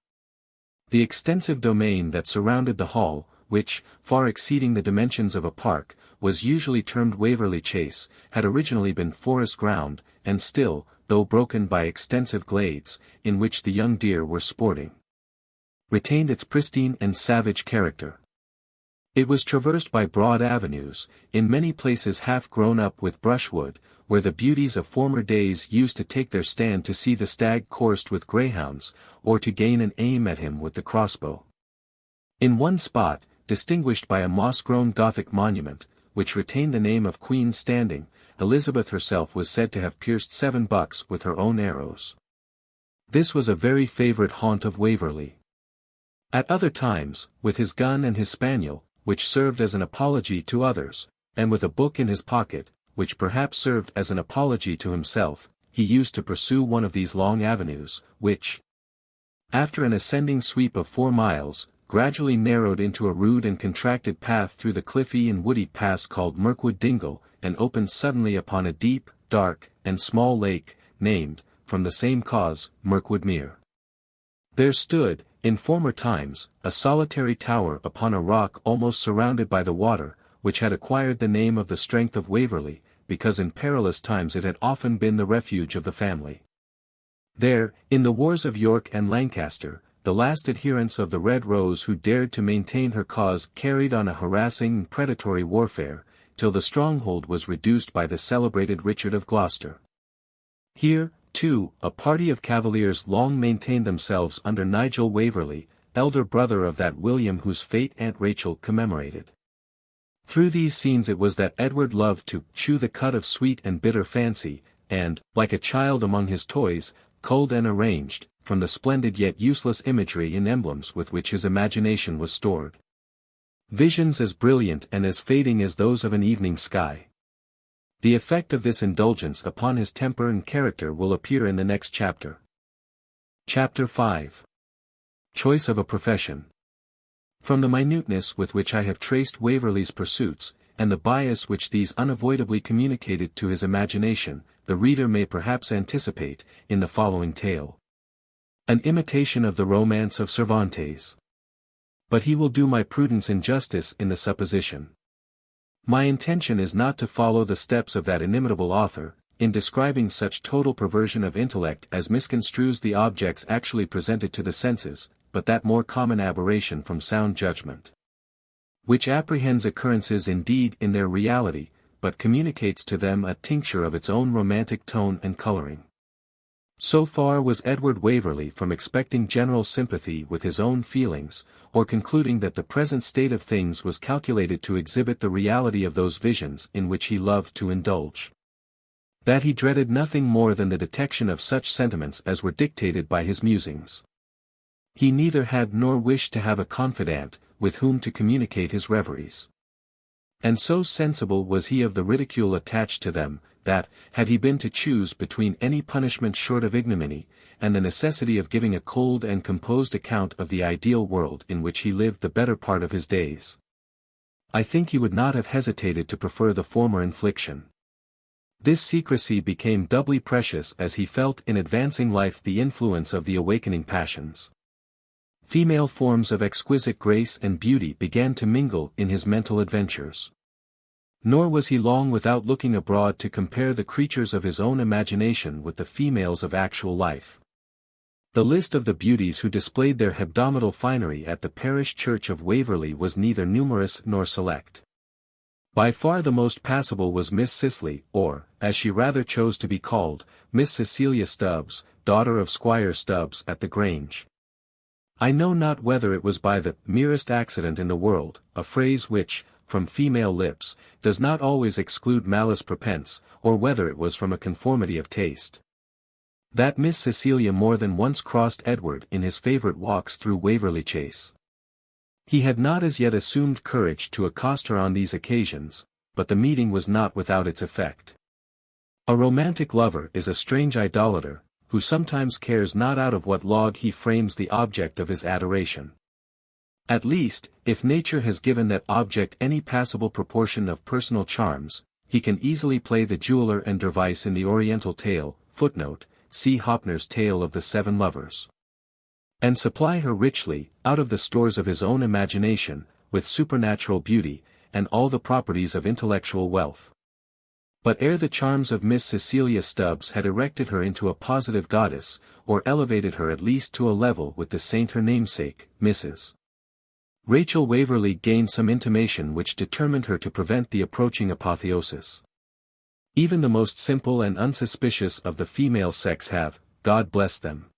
The extensive domain that surrounded the hall, which, far exceeding the dimensions of a park, was usually termed Waverley Chase, had originally been forest ground, and still, though broken by extensive glades, in which the young deer were sporting, retained its pristine and savage character. It was traversed by broad avenues, in many places half grown up with brushwood, where the beauties of former days used to take their stand to see the stag coursed with greyhounds, or to gain an aim at him with the crossbow. In one spot, distinguished by a moss-grown Gothic monument, which retained the name of Queen's Standing, Elizabeth herself was said to have pierced 7 bucks with her own arrows. This was a very favourite haunt of Waverley. At other times, with his gun and his spaniel, which served as an apology to others, and with a book in his pocket, which perhaps served as an apology to himself, he used to pursue one of these long avenues, which, after an ascending sweep of 4 miles, gradually narrowed into a rude and contracted path through the cliffy and woody pass called Mirkwood Dingle, and opened suddenly upon a deep, dark, and small lake, named, from the same cause, Mirkwood Mere. There stood, in former times, a solitary tower upon a rock almost surrounded by the water, which had acquired the name of the Strength of Waverley, because in perilous times it had often been the refuge of the family. There, in the wars of York and Lancaster, the last adherents of the Red Rose who dared to maintain her cause carried on a harassing and predatory warfare, till the stronghold was reduced by the celebrated Richard of Gloucester. Here, too, a party of cavaliers long maintained themselves under Nigel Waverley, elder brother of that William whose fate Aunt Rachel commemorated. Through these scenes it was that Edward loved to chew the cud of sweet and bitter fancy, and, like a child among his toys, culled and arranged, from the splendid yet useless imagery and emblems with which his imagination was stored. Visions as brilliant and as fading as those of an evening sky. The effect of this indulgence upon his temper and character will appear in the next chapter. Chapter 5. Choice of a Profession. From the minuteness with which I have traced Waverley's pursuits, and the bias which these unavoidably communicated to his imagination, the reader may perhaps anticipate, in the following tale, an imitation of the romance of Cervantes. But he will do my prudence injustice in the supposition. My intention is not to follow the steps of that inimitable author, in describing such total perversion of intellect as misconstrues the objects actually presented to the senses, but that more common aberration from sound judgment, which apprehends occurrences indeed in their reality, but communicates to them a tincture of its own romantic tone and colouring. So far was Edward Waverley from expecting general sympathy with his own feelings, or concluding that the present state of things was calculated to exhibit the reality of those visions in which he loved to indulge, that he dreaded nothing more than the detection of such sentiments as were dictated by his musings. He neither had nor wished to have a confidant, with whom to communicate his reveries. And so sensible was he of the ridicule attached to them, that, had he been to choose between any punishment short of ignominy, and the necessity of giving a cold and composed account of the ideal world in which he lived the better part of his days, I think he would not have hesitated to prefer the former infliction. This secrecy became doubly precious as he felt in advancing life the influence of the awakening passions. Female forms of exquisite grace and beauty began to mingle in his mental adventures. Nor was he long without looking abroad to compare the creatures of his own imagination with the females of actual life. The list of the beauties who displayed their hebdomadal finery at the parish church of Waverley was neither numerous nor select. By far the most passable was Miss Cicely, or, as she rather chose to be called, Miss Cecilia Stubbs, daughter of Squire Stubbs at the Grange. I know not whether it was by the merest accident in the world, a phrase which, from female lips, does not always exclude malice prepense, or whether it was from a conformity of taste, that Miss Cecilia more than once crossed Edward in his favourite walks through Waverley Chase. He had not as yet assumed courage to accost her on these occasions, but the meeting was not without its effect. A romantic lover is a strange idolater, who sometimes cares not out of what log he frames the object of his adoration. At least, if nature has given that object any passable proportion of personal charms, he can easily play the jeweller and dervise in the Oriental tale, footnote, see Hoppner's Tale of the Seven Lovers, and supply her richly, out of the stores of his own imagination, with supernatural beauty, and all the properties of intellectual wealth. But ere the charms of Miss Cecilia Stubbs had erected her into a positive goddess, or elevated her at least to a level with the saint her namesake, Mrs. Rachel Waverley gained some intimation which determined her to prevent the approaching apotheosis. Even the most simple and unsuspicious of the female sex have, God bless them,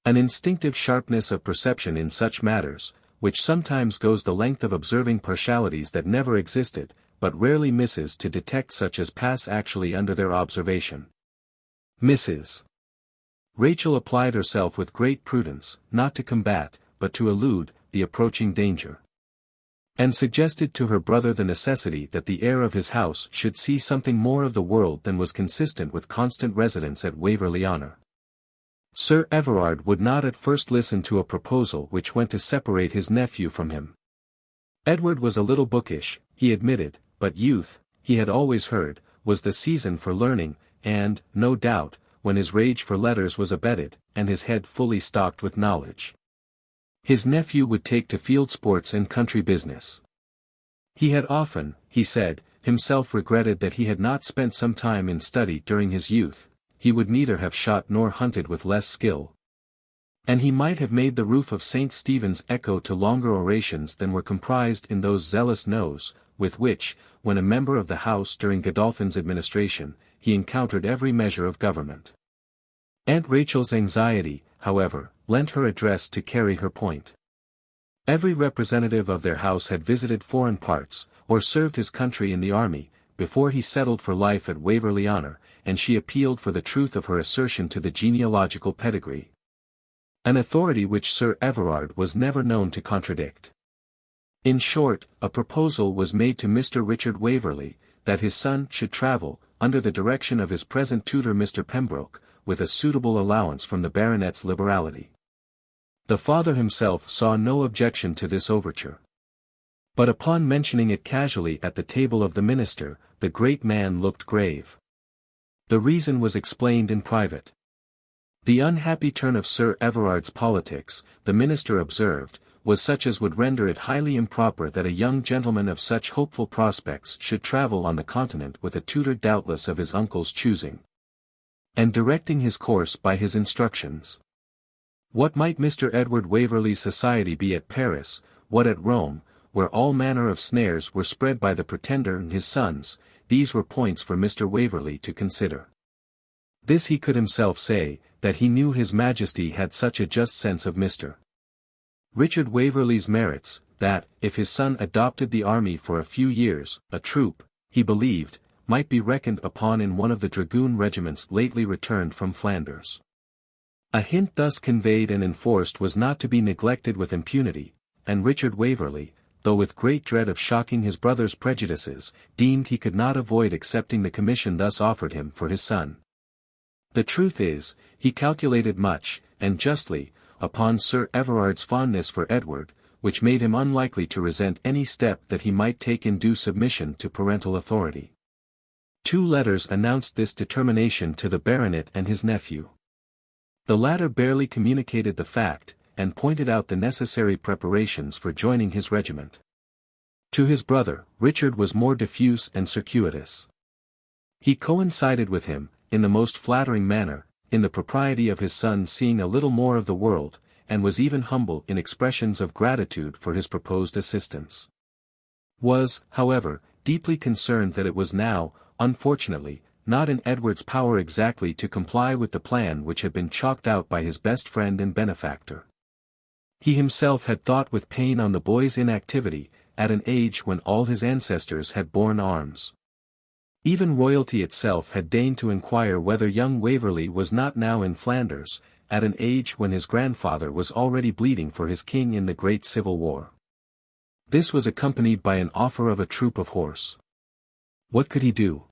an instinctive sharpness of perception in such matters, which sometimes goes the length of observing partialities that never existed, but rarely misses to detect such as pass actually under their observation. Mrs. Rachel applied herself with great prudence, not to combat, but to elude, the approaching danger, and suggested to her brother the necessity that the heir of his house should see something more of the world than was consistent with constant residence at Waverley-Honour. Sir Everard would not at first listen to a proposal which went to separate his nephew from him. Edward was a little bookish, he admitted, but youth, he had always heard, was the season for learning, and, no doubt, when his rage for letters was abated, and his head fully stocked with knowledge, his nephew would take to field sports and country business. He had often, he said, himself regretted that he had not spent some time in study during his youth. He would neither have shot nor hunted with less skill, and he might have made the roof of St. Stephen's echo to longer orations than were comprised in those zealous noes, with which, when a member of the House during Godolphin's administration, he encountered every measure of government. Aunt Rachel's anxiety, however, lent her address to carry her point. Every representative of their house had visited foreign parts, or served his country in the army, before he settled for life at Waverley-Honour, and she appealed for the truth of her assertion to the genealogical pedigree. An authority which Sir Everard was never known to contradict. In short, a proposal was made to Mr. Richard Waverley, that his son should travel, under the direction of his present tutor Mr. Pembroke, with a suitable allowance from the baronet's liberality. The father himself saw no objection to this overture. But upon mentioning it casually at the table of the minister, the great man looked grave. The reason was explained in private. The unhappy turn of Sir Everard's politics, the minister observed, was such as would render it highly improper that a young gentleman of such hopeful prospects should travel on the continent with a tutor doubtless of his uncle's choosing, and directing his course by his instructions. What might Mr. Edward Waverley's society be at Paris, what at Rome, where all manner of snares were spread by the pretender and his sons, these were points for Mr. Waverley to consider. This he could himself say, that he knew his Majesty had such a just sense of Mr. Richard Waverley's merits, that, if his son adopted the army for a few years, a troop, he believed, might be reckoned upon in one of the dragoon regiments lately returned from Flanders. A hint thus conveyed and enforced was not to be neglected with impunity, and Richard Waverley, though with great dread of shocking his brother's prejudices, deemed he could not avoid accepting the commission thus offered him for his son. The truth is, he calculated much, and justly, upon Sir Everard's fondness for Edward, which made him unlikely to resent any step that he might take in due submission to parental authority. 2 letters announced this determination to the baronet and his nephew. The latter barely communicated the fact, and pointed out the necessary preparations for joining his regiment. To his brother, Richard was more diffuse and circuitous. He coincided with him, in the most flattering manner, in the propriety of his son seeing a little more of the world, and was even humble in expressions of gratitude for his proposed assistance. Was, however, deeply concerned that it was now, unfortunately, not in Edward's power exactly to comply with the plan which had been chalked out by his best friend and benefactor. He himself had thought with pain on the boy's inactivity, at an age when all his ancestors had borne arms. Even royalty itself had deigned to inquire whether young Waverley was not now in Flanders, at an age when his grandfather was already bleeding for his king in the great civil war. This was accompanied by an offer of a troop of horse. What could he do?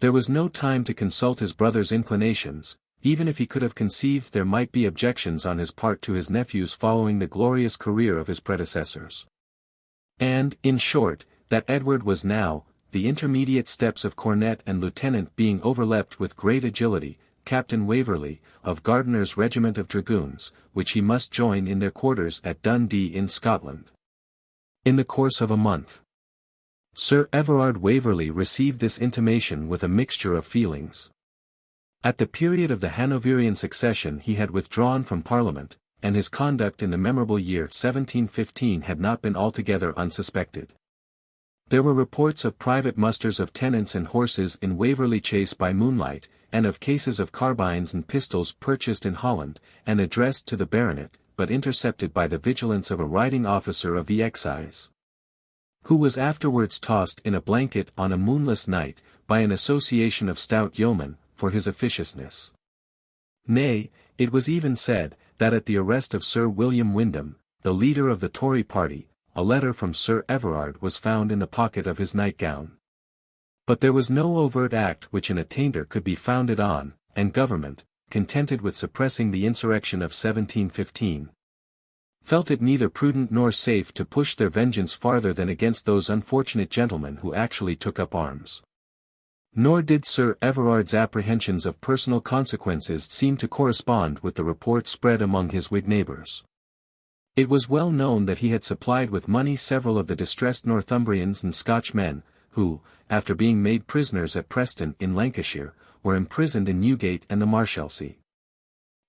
There was no time to consult his brother's inclinations, even if he could have conceived there might be objections on his part to his nephew's following the glorious career of his predecessors. And, in short, that Edward was now, the intermediate steps of cornet and lieutenant being overleapt with great agility, Captain Waverley, of Gardiner's regiment of dragoons, which he must join in their quarters at Dundee in Scotland. In the course of a month, Sir Everard Waverley received this intimation with a mixture of feelings. At the period of the Hanoverian succession he had withdrawn from Parliament, and his conduct in the memorable year 1715 had not been altogether unsuspected. There were reports of private musters of tenants and horses in Waverley Chase by moonlight, and of cases of carbines and pistols purchased in Holland, and addressed to the baronet, but intercepted by the vigilance of a riding officer of the excise, who was afterwards tossed in a blanket on a moonless night, by an association of stout yeomen, for his officiousness. Nay, it was even said, that at the arrest of Sir William Wyndham, the leader of the Tory party, a letter from Sir Everard was found in the pocket of his nightgown. But there was no overt act which an attainder could be founded on, and government, contented with suppressing the insurrection of 1715, felt it neither prudent nor safe to push their vengeance farther than against those unfortunate gentlemen who actually took up arms. Nor did Sir Everard's apprehensions of personal consequences seem to correspond with the report spread among his Whig neighbours. It was well known that he had supplied with money several of the distressed Northumbrians and Scotch men, who, after being made prisoners at Preston in Lancashire, were imprisoned in Newgate and the Minstrelsy.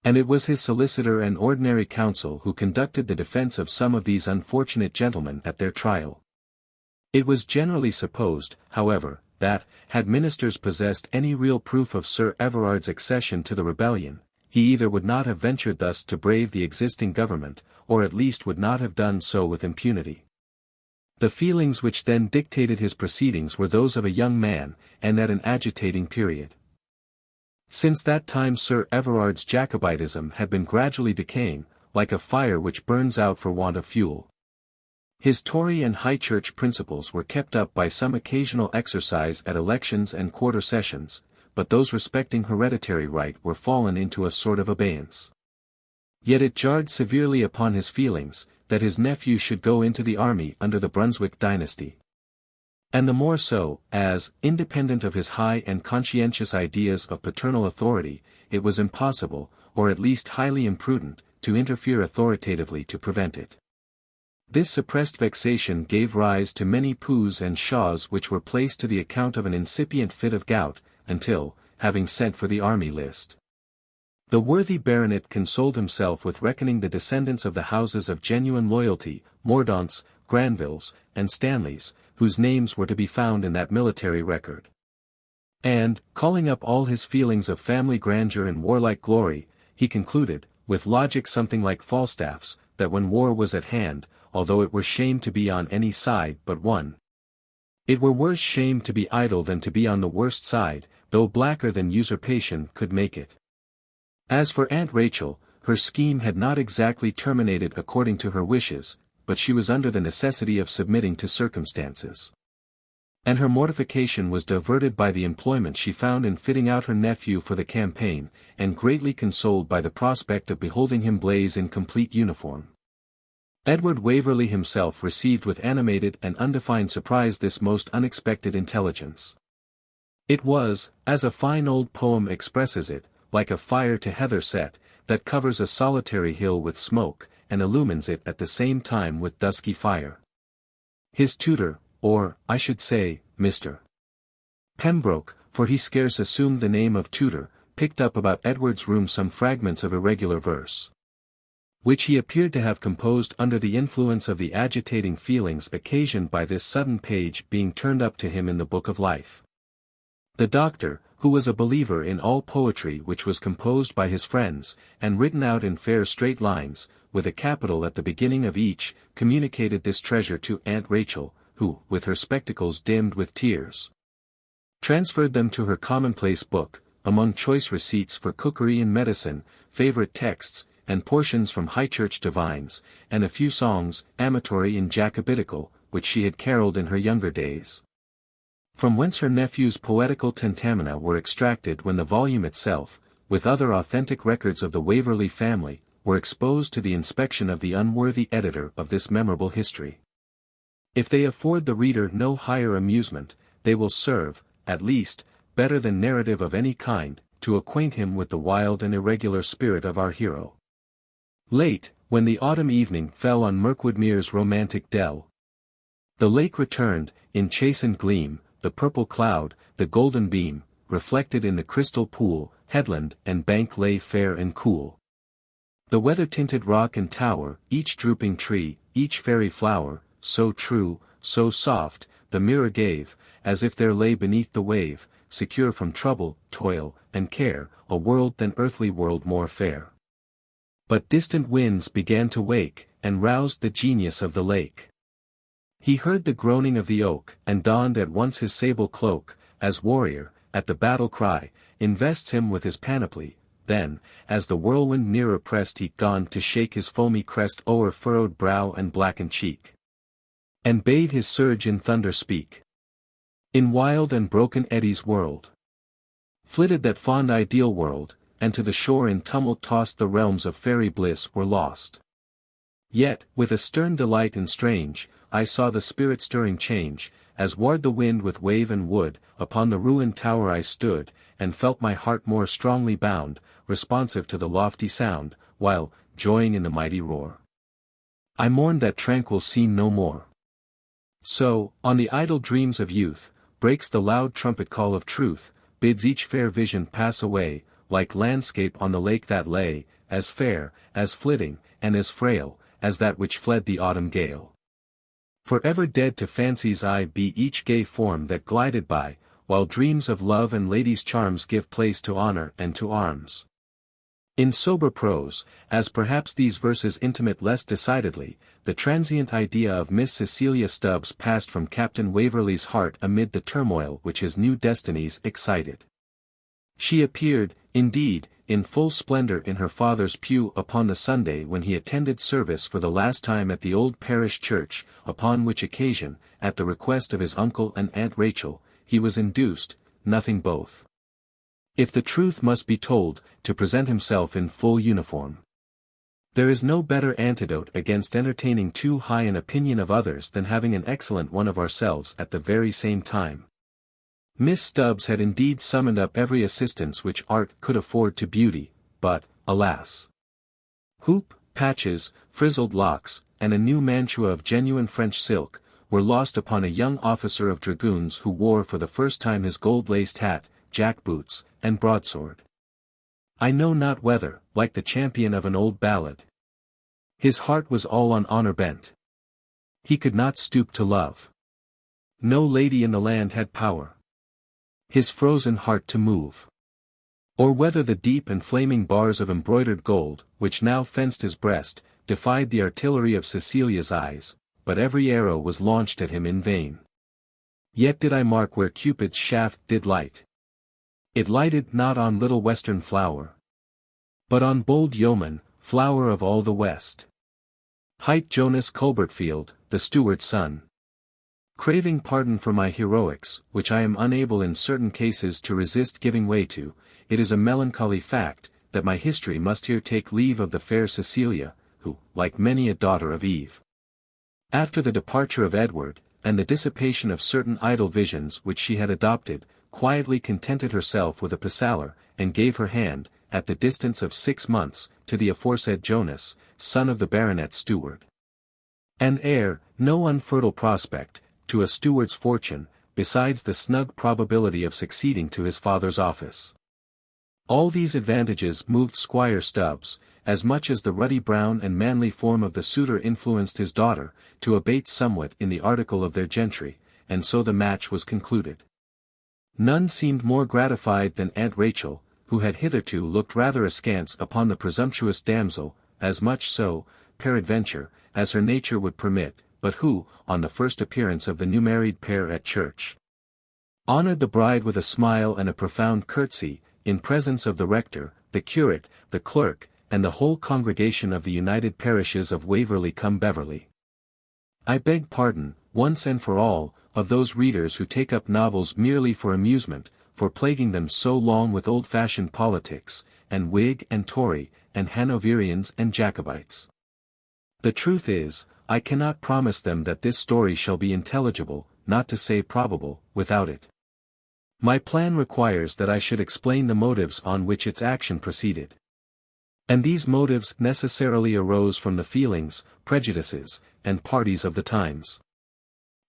And it was his solicitor and ordinary counsel who conducted the defence of some of these unfortunate gentlemen at their trial. It was generally supposed, however, that, had ministers possessed any real proof of Sir Everard's accession to the rebellion, he either would not have ventured thus to brave the existing government, or at least would not have done so with impunity. The feelings which then dictated his proceedings were those of a young man, and at an agitating period. Since that time Sir Everard's Jacobitism had been gradually decaying, like a fire which burns out for want of fuel. His Tory and High Church principles were kept up by some occasional exercise at elections and quarter sessions, but those respecting hereditary right were fallen into a sort of abeyance. Yet it jarred severely upon his feelings, that his nephew should go into the army under the Brunswick dynasty. And the more so, as, independent of his high and conscientious ideas of paternal authority, it was impossible, or at least highly imprudent, to interfere authoritatively to prevent it. This suppressed vexation gave rise to many poos and pshaws which were placed to the account of an incipient fit of gout, until, having sent for the army list, the worthy baronet consoled himself with reckoning the descendants of the houses of genuine loyalty, Mordaunts, Granvilles, and Stanleys, whose names were to be found in that military record. And, calling up all his feelings of family grandeur and warlike glory, he concluded, with logic something like Falstaff's, that when war was at hand, although it were shame to be on any side but one, it were worse shame to be idle than to be on the worst side, though blacker than usurpation could make it. As for Aunt Rachel, her scheme had not exactly terminated according to her wishes, but she was under the necessity of submitting to circumstances. And her mortification was diverted by the employment she found in fitting out her nephew for the campaign, and greatly consoled by the prospect of beholding him blaze in complete uniform. Edward Waverley himself received with animated and undefined surprise this most unexpected intelligence. It was, as a fine old poem expresses it, like a fire to heather set, that covers a solitary hill with smoke, and illumines it at the same time with dusky fire. His tutor, or, I should say, Mr. Pembroke, for he scarce assumed the name of tutor, picked up about Edward's room some fragments of irregular verse, which he appeared to have composed under the influence of the agitating feelings occasioned by this sudden page being turned up to him in the book of life. The doctor, who was a believer in all poetry which was composed by his friends, and written out in fair straight lines, with a capital at the beginning of each, communicated this treasure to Aunt Rachel, who, with her spectacles dimmed with tears, transferred them to her commonplace book, among choice receipts for cookery and medicine, favourite texts, and portions from High Church divines, and a few songs, amatory and Jacobitical, which she had carolled in her younger days. From whence her nephew's poetical tentamina were extracted when the volume itself, with other authentic records of the Waverley family, were exposed to the inspection of the unworthy editor of this memorable history. If they afford the reader no higher amusement, they will serve, at least, better than narrative of any kind, to acquaint him with the wild and irregular spirit of our hero. Late, when the autumn evening fell on Mirkwoodmere's romantic dell, the lake returned, in chastened gleam, the purple cloud, the golden beam, reflected in the crystal pool, headland and bank lay fair and cool. The weather-tinted rock and tower, each drooping tree, each fairy flower, so true, so soft, the mirror gave, as if there lay beneath the wave, secure from trouble, toil, and care, a world than earthly world more fair. But distant winds began to wake, and roused the genius of the lake. He heard the groaning of the oak, and donned at once his sable cloak, as warrior, at the battle cry, invests him with his panoply, then, as the whirlwind nearer pressed he gone to shake his foamy crest o'er furrowed brow and blackened cheek, and bade his surge in thunder speak. In wild and broken eddies whirled, flitted that fond ideal world, and to the shore in tumult tossed the realms of fairy bliss were lost. Yet, with a stern delight and strange, I saw the spirit-stirring change, as warred the wind with wave and wood, upon the ruined tower I stood, and felt my heart more strongly bound, responsive to the lofty sound, while, joying in the mighty roar, I mourned that tranquil scene no more. So, on the idle dreams of youth, breaks the loud trumpet call of truth, bids each fair vision pass away, like landscape on the lake that lay, as fair, as flitting, and as frail, as that which fled the autumn gale. For ever dead to fancy's eye be each gay form that glided by, while dreams of love and ladies' charms give place to honor and to arms. In sober prose, as perhaps these verses intimate less decidedly, the transient idea of Miss Cecilia Stubbs passed from Captain Waverley's heart amid the turmoil which his new destinies excited. She appeared, indeed, in full splendor in her father's pew upon the Sunday when he attended service for the last time at the old parish church, upon which occasion, at the request of his uncle and Aunt Rachel, he was induced, nothing both, if the truth must be told, to present himself in full uniform. There is no better antidote against entertaining too high an opinion of others than having an excellent one of ourselves at the very same time. Miss Stubbs had indeed summoned up every assistance which art could afford to beauty, but, alas! Hoop, patches, frizzled locks, and a new mantua of genuine French silk, were lost upon a young officer of dragoons who wore for the first time his gold-laced hat, jack-boots, and broadsword. I know not whether, like the champion of an old ballad, his heart was all on honor bent. He could not stoop to love. No lady in the land had power his frozen heart to move. Or whether the deep and flaming bars of embroidered gold, which now fenced his breast, defied the artillery of Cecilia's eyes, but every arrow was launched at him in vain. Yet did I mark where Cupid's shaft did light. It lighted not on little western flower, but on bold yeoman, flower of all the west. Hight Jonas Culbertfield, the steward's son. Craving pardon for my heroics, which I am unable in certain cases to resist giving way to, it is a melancholy fact, that my history must here take leave of the fair Cecilia, who, like many a daughter of Eve, after the departure of Edward, and the dissipation of certain idle visions which she had adopted, quietly contented herself with a pistolor, and gave her hand, at the distance of 6 months, to the aforesaid Jonas, son of the baronet's steward. An heir, no unfertile prospect, to a steward's fortune, besides the snug probability of succeeding to his father's office. All these advantages moved Squire Stubbs, as much as the ruddy brown and manly form of the suitor influenced his daughter, to abate somewhat in the article of their gentry, and so the match was concluded. None seemed more gratified than Aunt Rachel, who had hitherto looked rather askance upon the presumptuous damsel, as much so, peradventure, as her nature would permit, but who, on the first appearance of the new married pair at church, honored the bride with a smile and a profound curtsy, in presence of the rector, the curate, the clerk, and the whole congregation of the united parishes of Waverley-Beverley. I beg pardon, once and for all, of those readers who take up novels merely for amusement, for plaguing them so long with old-fashioned politics, and Whig and Tory, and Hanoverians and Jacobites. The truth is, I cannot promise them that this story shall be intelligible, not to say probable, without it. My plan requires that I should explain the motives on which its action proceeded. And these motives necessarily arose from the feelings, prejudices, and parties of the times.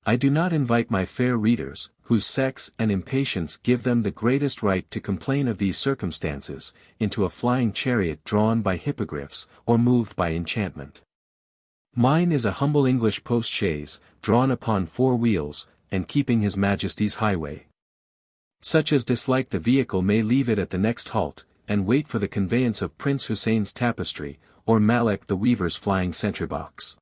I do not invite my fair readers, whose sex and impatience give them the greatest right to complain of these circumstances, into a flying chariot drawn by hippogriffs, or moved by enchantment. Mine is a humble English post-chaise, drawn upon 4 wheels, and keeping His Majesty's highway. Such as dislike the vehicle may leave it at the next halt, and wait for the conveyance of Prince Hussein's tapestry, or Malek the weaver's flying sentry-box.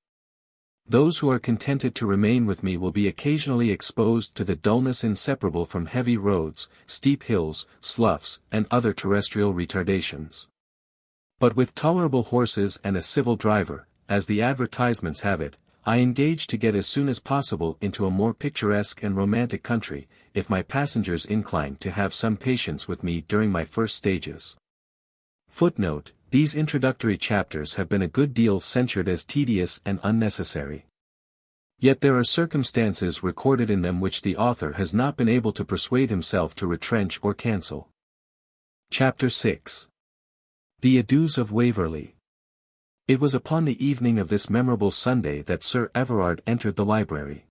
Those who are contented to remain with me will be occasionally exposed to the dullness inseparable from heavy roads, steep hills, sloughs, and other terrestrial retardations. But with tolerable horses and a civil driver, as the advertisements have it, I engage to get as soon as possible into a more picturesque and romantic country, if my passengers incline to have some patience with me during my first stages. Footnote: these introductory chapters have been a good deal censured as tedious and unnecessary. Yet there are circumstances recorded in them which the author has not been able to persuade himself to retrench or cancel. Chapter 6. The Adieus of Waverley. It was upon the evening of this memorable Sunday that Sir Everard entered the library,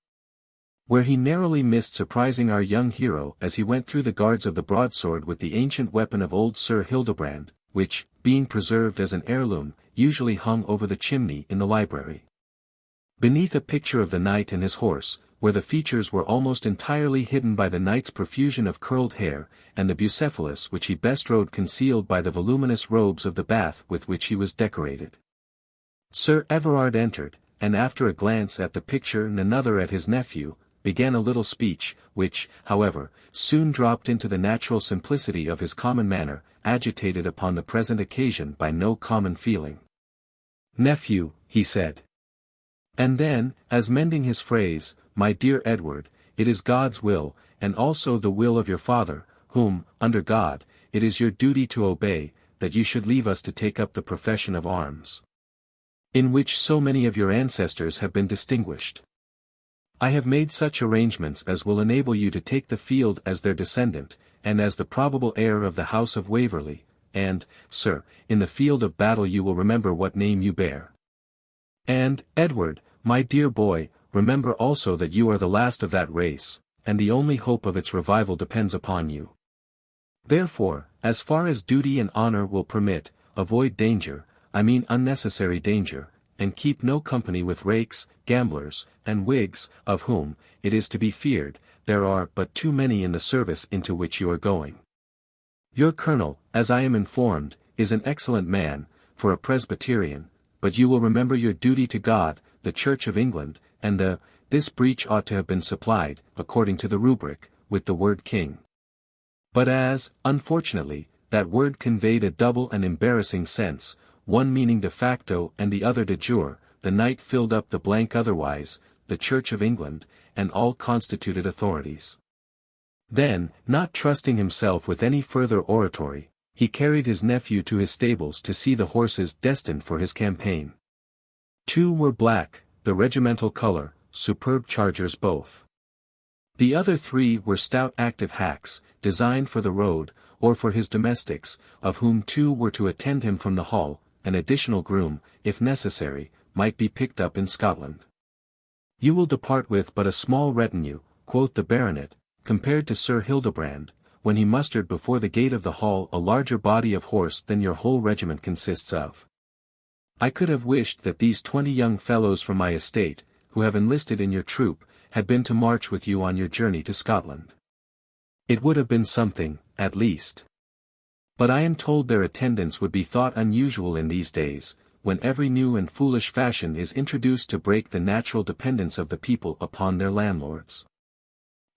where he narrowly missed surprising our young hero as he went through the guards of the broadsword with the ancient weapon of old Sir Hildebrand, which, being preserved as an heirloom, usually hung over the chimney in the library. Beneath a picture of the knight and his horse, where the features were almost entirely hidden by the knight's profusion of curled hair, and the bucephalus which he bestrode concealed by the voluminous robes of the bath with which he was decorated, Sir Everard entered, and after a glance at the picture and another at his nephew, began a little speech, which, however, soon dropped into the natural simplicity of his common manner, agitated upon the present occasion by no common feeling. "Nephew," he said. And then, as mending his phrase, "My dear Edward, it is God's will, and also the will of your father, whom, under God, it is your duty to obey, that you should leave us to take up the profession of arms, in which so many of your ancestors have been distinguished. I have made such arrangements as will enable you to take the field as their descendant, and as the probable heir of the house of Waverley, and, sir, in the field of battle you will remember what name you bear. And, Edward, my dear boy, remember also that you are the last of that race, and the only hope of its revival depends upon you. Therefore, as far as duty and honor will permit, avoid danger, I mean unnecessary danger, and keep no company with rakes, gamblers, and Whigs, of whom, it is to be feared, there are but too many in the service into which you are going. Your colonel, as I am informed, is an excellent man, for a Presbyterian, but you will remember your duty to God, the Church of England, and this breach ought to have been supplied, according to the rubric, with the word king. But as, unfortunately, that word conveyed a double and embarrassing sense, one meaning de facto and the other de jure, the knight filled up the blank otherwise, the Church of England, and all constituted authorities. Then, not trusting himself with any further oratory, he carried his nephew to his stables to see the horses destined for his campaign. 2 were black, the regimental color, superb chargers both. The other 3 were stout active hacks, designed for the road, or for his domestics, of whom 2 were to attend him from the hall. An additional groom, if necessary, might be picked up in Scotland. You will depart with but a small retinue, quoth the baronet, compared to Sir Hildebrand, when he mustered before the gate of the hall a larger body of horse than your whole regiment consists of. I could have wished that these 20 young fellows from my estate, who have enlisted in your troop, had been to march with you on your journey to Scotland. It would have been something, at least. But I am told their attendance would be thought unusual in these days, when every new and foolish fashion is introduced to break the natural dependence of the people upon their landlords.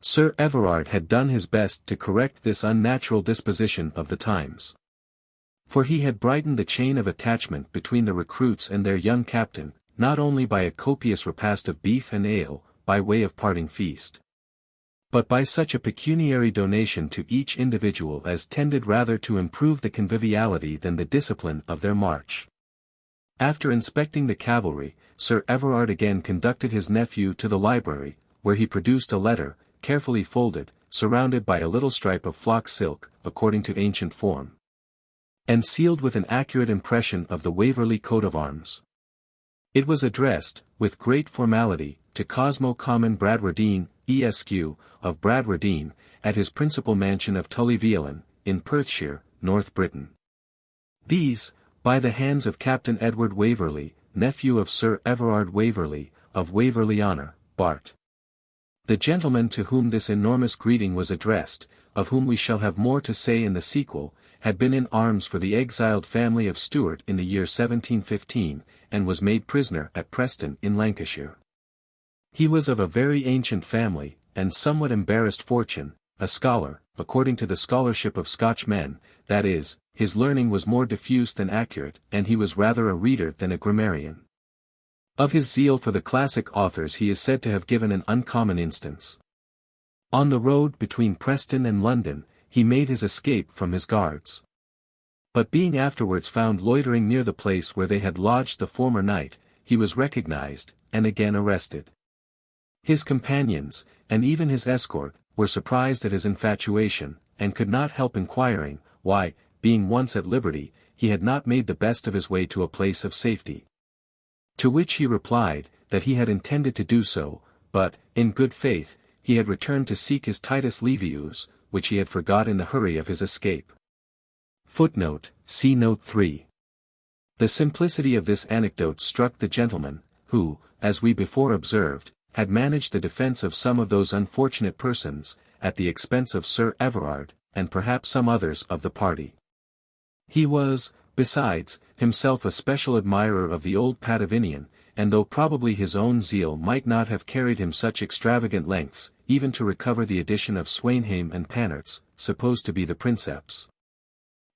Sir Everard had done his best to correct this unnatural disposition of the times. For he had brightened the chain of attachment between the recruits and their young captain, not only by a copious repast of beef and ale, by way of parting feast, but by such a pecuniary donation to each individual as tended rather to improve the conviviality than the discipline of their march. After inspecting the cavalry, Sir Everard again conducted his nephew to the library, where he produced a letter, carefully folded, surrounded by a little stripe of flock silk, according to ancient form, and sealed with an accurate impression of the Waverley coat of arms. It was addressed, with great formality, to Cosmo Comyn Bradwardine, Esq., of Bradwardine, at his principal mansion of Tully-Veolan, in Perthshire, North Britain. These, by the hands of Captain Edward Waverley, nephew of Sir Everard Waverley, of Waverley-Honour, Bart. The gentleman to whom this enormous greeting was addressed, of whom we shall have more to say in the sequel, had been in arms for the exiled family of Stuart in the year 1715, and was made prisoner at Preston in Lancashire. He was of a very ancient family, and somewhat embarrassed fortune, a scholar, according to the scholarship of Scotch men, that is, his learning was more diffuse than accurate, and he was rather a reader than a grammarian. Of his zeal for the classic authors he is said to have given an uncommon instance. On the road between Preston and London, he made his escape from his guards. But being afterwards found loitering near the place where they had lodged the former night, he was recognized, and again arrested. His companions, and even his escort, were surprised at his infatuation, and could not help inquiring, why, being once at liberty, he had not made the best of his way to a place of safety. To which he replied, that he had intended to do so, but, in good faith, he had returned to seek his Titus Livius, which he had forgot in the hurry of his escape. Footnote, see Note 3. The simplicity of this anecdote struck the gentleman, who, as we before observed, had managed the defence of some of those unfortunate persons, at the expense of Sir Everard, and perhaps some others of the party. He was, besides, himself a special admirer of the old Patavinian, and though probably his own zeal might not have carried him such extravagant lengths, even to recover the addition of Swainheim and Panarts, supposed to be the princeps.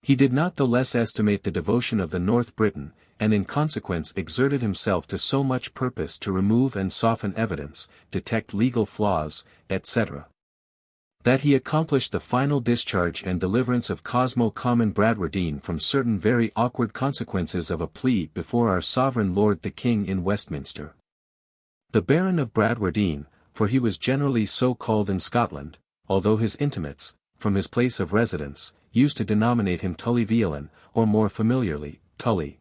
He did not the less estimate the devotion of the North Briton, and in consequence exerted himself to so much purpose to remove and soften evidence, detect legal flaws, etc., that he accomplished the final discharge and deliverance of Cosmo Common Bradwardine from certain very awkward consequences of a plea before our sovereign lord the king in Westminster. The Baron of Bradwardine, for he was generally so called in Scotland, although his intimates, from his place of residence, used to denominate him Tully-Veolan, or more familiarly, Tully.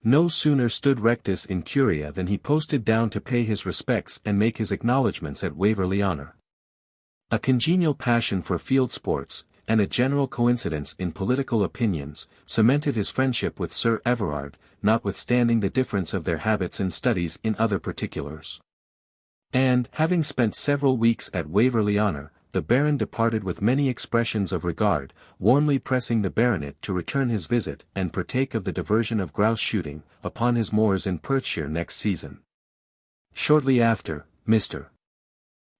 No sooner stood rectus in curia than he posted down to pay his respects and make his acknowledgments at Waverley-Honour. A congenial passion for field sports, and a general coincidence in political opinions, cemented his friendship with Sir Everard, notwithstanding the difference of their habits and studies in other particulars. And, having spent several weeks at Waverley-Honour, the Baron departed with many expressions of regard, warmly pressing the Baronet to return his visit and partake of the diversion of grouse shooting, upon his moors in Perthshire next season. Shortly after, Mr.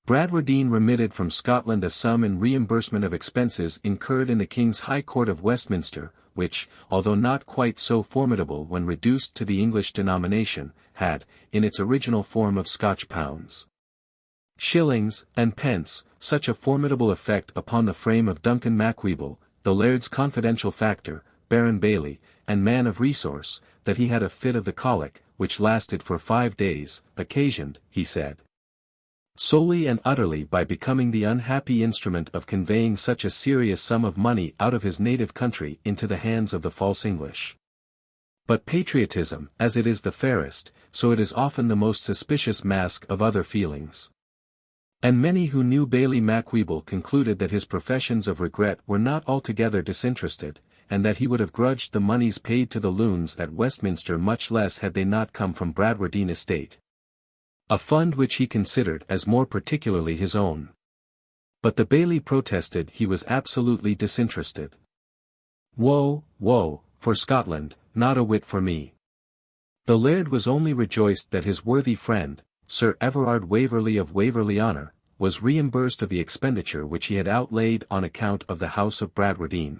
Bradwardine remitted from Scotland a sum in reimbursement of expenses incurred in the King's High Court of Westminster, which, although not quite so formidable when reduced to the English denomination, had, in its original form of Scotch pounds, shillings, and pence, such a formidable effect upon the frame of Duncan Macwheeble, the laird's confidential factor, Baron Bailey, and man of resource, that he had a fit of the colic, which lasted for 5 days, occasioned, he said, solely and utterly by becoming the unhappy instrument of conveying such a serious sum of money out of his native country into the hands of the false English. But patriotism, as it is the fairest, so it is often the most suspicious mask of other feelings. And many who knew Bailey Macwheeble concluded that his professions of regret were not altogether disinterested, and that he would have grudged the moneys paid to the loons at Westminster much less had they not come from Bradwardine estate, a fund which he considered as more particularly his own. But the Bailey protested he was absolutely disinterested. Woe, woe, for Scotland, not a whit for me. The laird was only rejoiced that his worthy friend, Sir Everard Waverley of Waverley-Honour, was reimbursed of the expenditure which he had outlaid on account of the house of Bradwardine.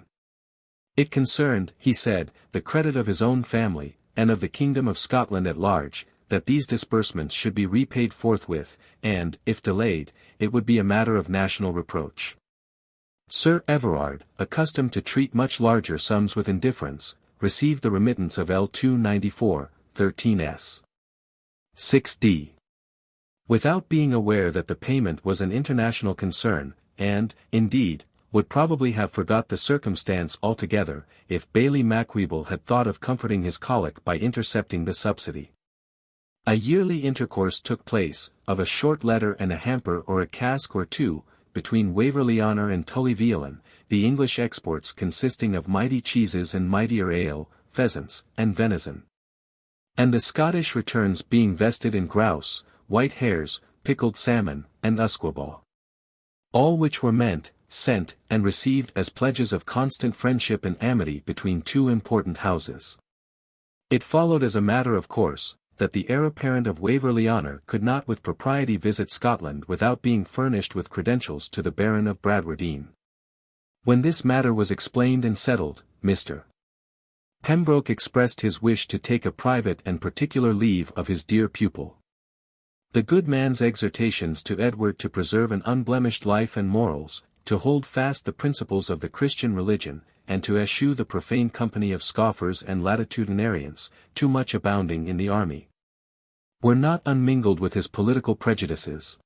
It concerned, he said, the credit of his own family, and of the kingdom of Scotland at large, that these disbursements should be repaid forthwith, and, if delayed, it would be a matter of national reproach. Sir Everard, accustomed to treat much larger sums with indifference, received the remittance of L294, 13s. 6d. Without being aware that the payment was an international concern, and, indeed, would probably have forgot the circumstance altogether, if Bailey Macwheeble had thought of comforting his colic by intercepting the subsidy. A yearly intercourse took place, of a short letter and a hamper or a cask or two, between Waverley-Honour and Tully-Veolan, the English exports consisting of mighty cheeses and mightier ale, pheasants, and venison, and the Scottish returns being vested in grouse, white hares, pickled salmon, and usquebaugh. All which were meant, sent, and received as pledges of constant friendship and amity between two important houses. It followed as a matter of course, that the heir apparent of Waverley-Honour could not with propriety visit Scotland without being furnished with credentials to the Baron of Bradwardine. When this matter was explained and settled, Mr. Pembroke expressed his wish to take a private and particular leave of his dear pupil. The good man's exhortations to Edward to preserve an unblemished life and morals, to hold fast the principles of the Christian religion, and to eschew the profane company of scoffers and latitudinarians, too much abounding in the army, were not unmingled with his political prejudices.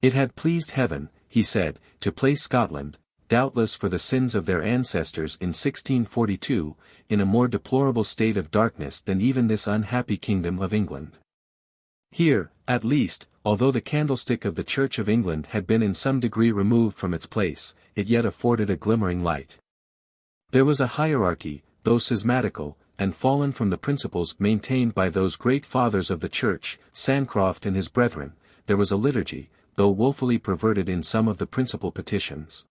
It had pleased Heaven, he said, to place Scotland, doubtless for the sins of their ancestors in 1642, in a more deplorable state of darkness than even this unhappy kingdom of England. Here, at least, although the candlestick of the Church of England had been in some degree removed from its place, it yet afforded a glimmering light. There was a hierarchy, though schismatical, and fallen from the principles maintained by those great fathers of the Church, Sancroft and his brethren. There was a liturgy, though woefully perverted in some of the principal petitions.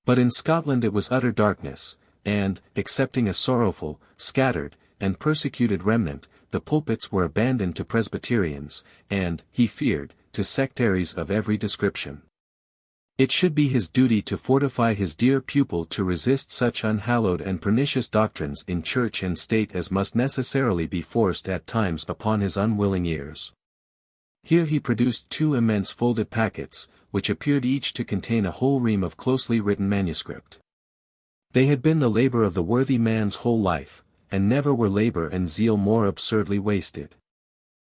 But in Scotland it was utter darkness, and, excepting a sorrowful, scattered, and persecuted remnant, the pulpits were abandoned to Presbyterians, and, he feared, to sectaries of every description. It should be his duty to fortify his dear pupil to resist such unhallowed and pernicious doctrines in church and state as must necessarily be forced at times upon his unwilling ears. Here he produced 2 immense folded packets, which appeared each to contain a whole ream of closely written manuscript. They had been the labor of the worthy man's whole life, and never were labor and zeal more absurdly wasted.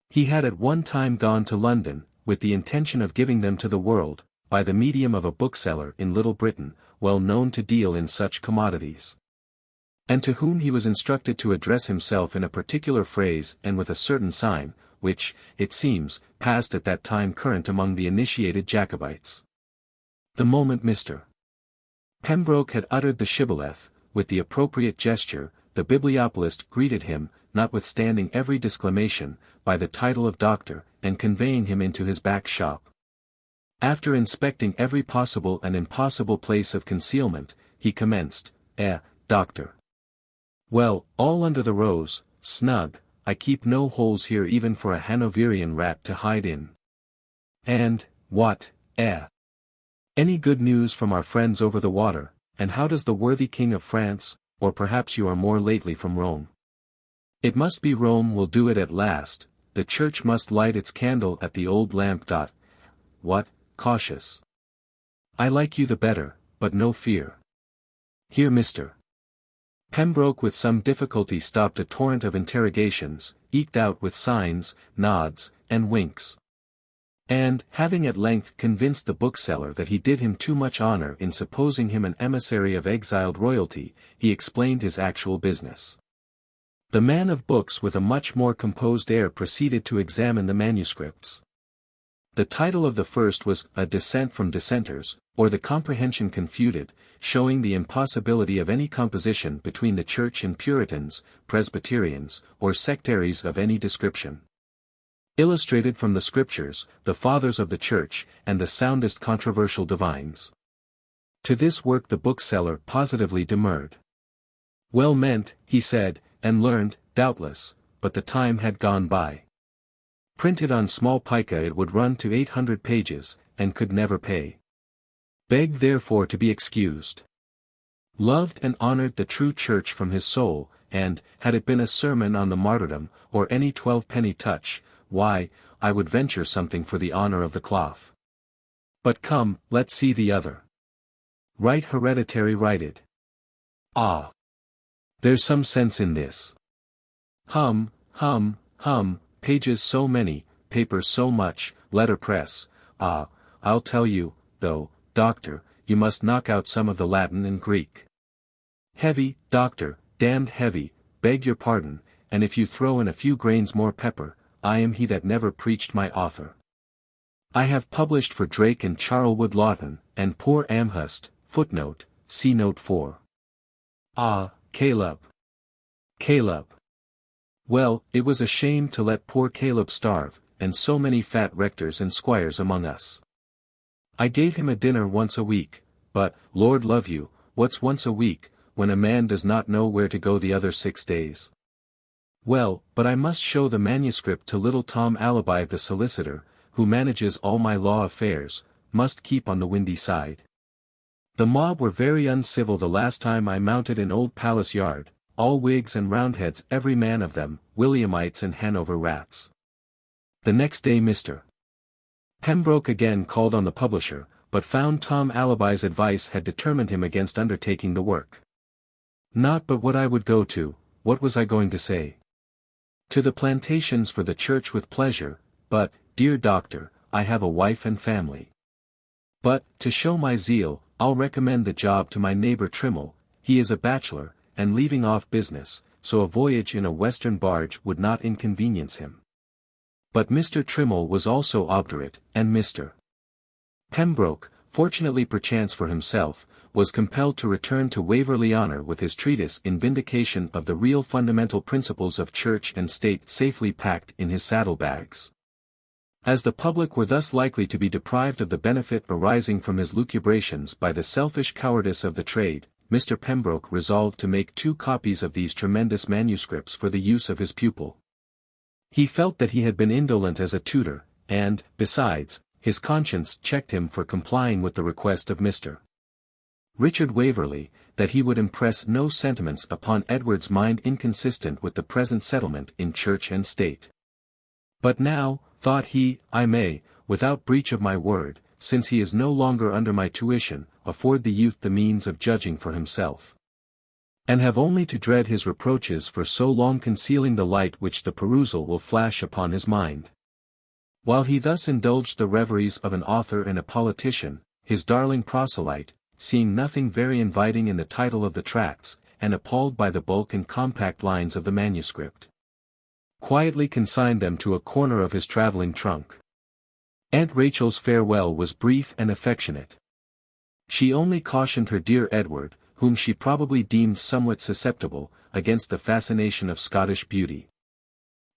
He had at one time gone to London, with the intention of giving them to the world, by the medium of a bookseller in Little Britain, well known to deal in such commodities, and to whom he was instructed to address himself in a particular phrase and with a certain sign, which, it seems, passed at that time current among the initiated Jacobites. The moment Mr. Pembroke had uttered the shibboleth, with the appropriate gesture, the bibliopolist greeted him, notwithstanding every disclamation, by the title of doctor, and conveying him into his back shop. After inspecting every possible and impossible place of concealment, he commenced, doctor. Well, all under the rose, snug, I keep no holes here even for a Hanoverian rat to hide in. And, what, any good news from our friends over the water, and how does the worthy King of France, or perhaps you are more lately from Rome? It must be Rome will do it at last, the church must light its candle at the old lamp. What, cautious. I like you the better, but no fear. Here Mr. Pembroke with some difficulty stopped a torrent of interrogations, eked out with signs, nods, and winks. And, having at length convinced the bookseller that he did him too much honor in supposing him an emissary of exiled royalty, he explained his actual business. The man of books with a much more composed air proceeded to examine the manuscripts. The title of the first was A Dissent from Dissenters, or The Comprehension Confuted, showing the impossibility of any composition between the Church and Puritans, Presbyterians, or sectaries of any description. Illustrated from the Scriptures, the Fathers of the Church, and the soundest controversial divines. To this work the bookseller positively demurred. Well meant, he said, and learned, doubtless, but the time had gone by. Printed on small pica it would run to 800 pages, and could never pay. Begged therefore to be excused. Loved and honored the true Church from his soul, and, had it been a sermon on the martyrdom, or any 12-penny touch, why, I would venture something for the honor of the cloth. But come, let's see the other. Right hereditary righted. Ah! There's some sense in this. Hum, pages so many, paper so much, letterpress, I'll tell you, though, doctor, you must knock out some of the Latin and Greek. Heavy, doctor, damned heavy, beg your pardon, and if you throw in a few grains more pepper, I am he that never preached my author. I have published for Drake and Charlwood Lawton, and poor Amherst, footnote, see note 4. Ah, Caleb. Well, it was a shame to let poor Caleb starve, and so many fat rectors and squires among us. I gave him a dinner once a week, but, Lord love you, what's once a week, when a man does not know where to go the other 6 days? Well, but I must show the manuscript to little Tom Alibi the solicitor, who manages all my law affairs, must keep on the windy side. The mob were very uncivil the last time I mounted in Old Palace Yard, all Whigs and Roundheads every man of them, Williamites and Hanover rats. The next day Mr. Pembroke again called on the publisher, but found Tom Alibi's advice had determined him against undertaking the work. Not but what I would go to, what was I going to say? To the plantations for the church with pleasure, but, dear doctor, I have a wife and family. But, to show my zeal, I'll recommend the job to my neighbor Trimmel, he is a bachelor, and leaving off business, so a voyage in a western barge would not inconvenience him. But Mr. Trimmel was also obdurate, and Mr. Pembroke, fortunately perchance for himself, was compelled to return to Waverley-Honour with his treatise in vindication of the real fundamental principles of church and state safely packed in his saddle-bags. As the public were thus likely to be deprived of the benefit arising from his lucubrations by the selfish cowardice of the trade, Mr. Pembroke resolved to make 2 copies of these tremendous manuscripts for the use of his pupil. He felt that he had been indolent as a tutor, and, besides, his conscience checked him for complying with the request of Mr. Richard Waverley, that he would impress no sentiments upon Edward's mind inconsistent with the present settlement in church and state. But now, thought he, I may, without breach of my word, since he is no longer under my tuition, afford the youth the means of judging for himself. And have only to dread his reproaches for so long concealing the light which the perusal will flash upon his mind. While he thus indulged the reveries of an author and a politician, his darling proselyte, seeing nothing very inviting in the title of the tracts, and appalled by the bulk and compact lines of the manuscript, quietly consigned them to a corner of his travelling trunk. Aunt Rachel's farewell was brief and affectionate. She only cautioned her dear Edward, whom she probably deemed somewhat susceptible, against the fascination of Scottish beauty.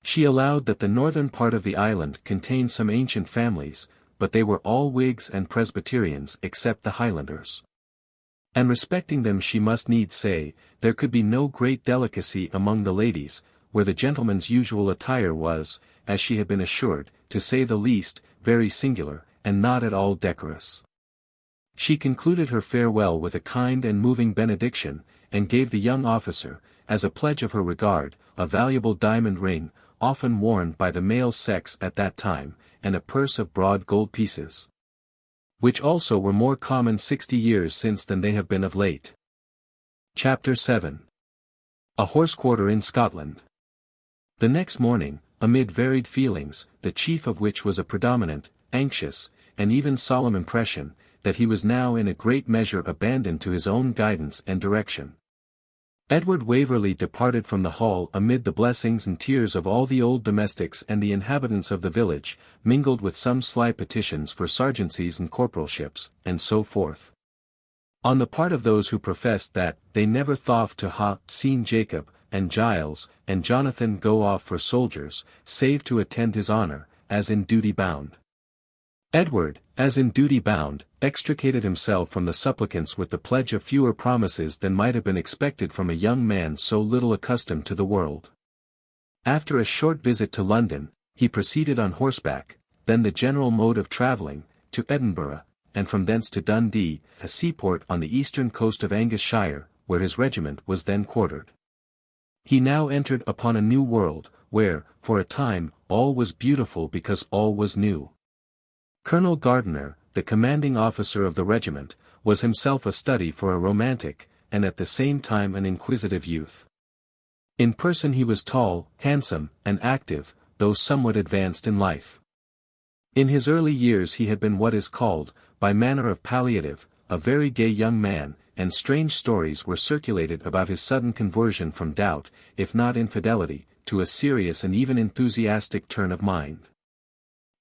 She allowed that the northern part of the island contained some ancient families, but they were all Whigs and Presbyterians except the Highlanders. And respecting them she must needs say, there could be no great delicacy among the ladies, where the gentleman's usual attire was, as she had been assured, to say the least, very singular, and not at all decorous. She concluded her farewell with a kind and moving benediction, and gave the young officer, as a pledge of her regard, a valuable diamond ring, often worn by the male sex at that time, and a purse of broad gold pieces, which also were more common 60 years since than they have been of late. Chapter 7. A Horse Quarter in Scotland. The next morning, amid varied feelings, the chief of which was a predominant, anxious, and even solemn impression, that he was now in a great measure abandoned to his own guidance and direction, Edward Waverley departed from the hall amid the blessings and tears of all the old domestics and the inhabitants of the village, mingled with some sly petitions for sergeancies and corporalships, and so forth. On the part of those who professed that they never thought to ha seen Jacob, and Giles, and Jonathan go off for soldiers, save to attend his honour, as in duty bound. Edward, as in duty bound, extricated himself from the supplicants with the pledge of fewer promises than might have been expected from a young man so little accustomed to the world. After a short visit to London, he proceeded on horseback, then the general mode of travelling, to Edinburgh, and from thence to Dundee, a seaport on the eastern coast of Angus-shire, where his regiment was then quartered. He now entered upon a new world, where, for a time, all was beautiful because all was new. Colonel Gardiner, the commanding officer of the regiment, was himself a study for a romantic, and at the same time an inquisitive youth. In person he was tall, handsome, and active, though somewhat advanced in life. In his early years he had been what is called, by manner of palliative, a very gay young man, and strange stories were circulated about his sudden conversion from doubt, if not infidelity, to a serious and even enthusiastic turn of mind.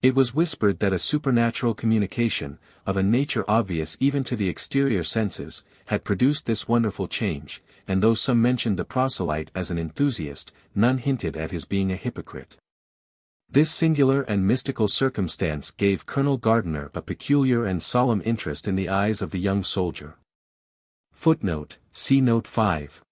It was whispered that a supernatural communication, of a nature obvious even to the exterior senses, had produced this wonderful change, and though some mentioned the proselyte as an enthusiast, none hinted at his being a hypocrite. This singular and mystical circumstance gave Colonel Gardiner a peculiar and solemn interest in the eyes of the young soldier. Footnote, see Note 5.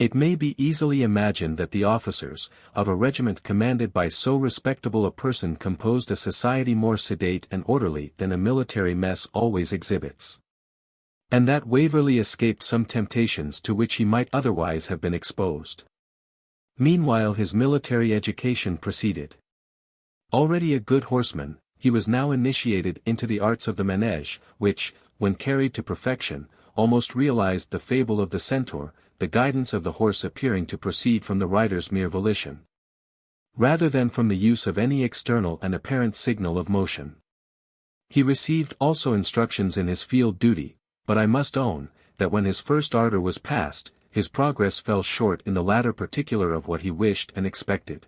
It may be easily imagined that the officers, of a regiment commanded by so respectable a person composed a society more sedate and orderly than a military mess always exhibits. And that Waverley escaped some temptations to which he might otherwise have been exposed. Meanwhile his military education proceeded. Already a good horseman, he was now initiated into the arts of the manège, which, when carried to perfection, almost realized the fable of the centaur, the guidance of the horse appearing to proceed from the rider's mere volition, rather than from the use of any external and apparent signal of motion. He received also instructions in his field duty, but I must own, that when his first ardor was past, his progress fell short in the latter particular of what he wished and expected.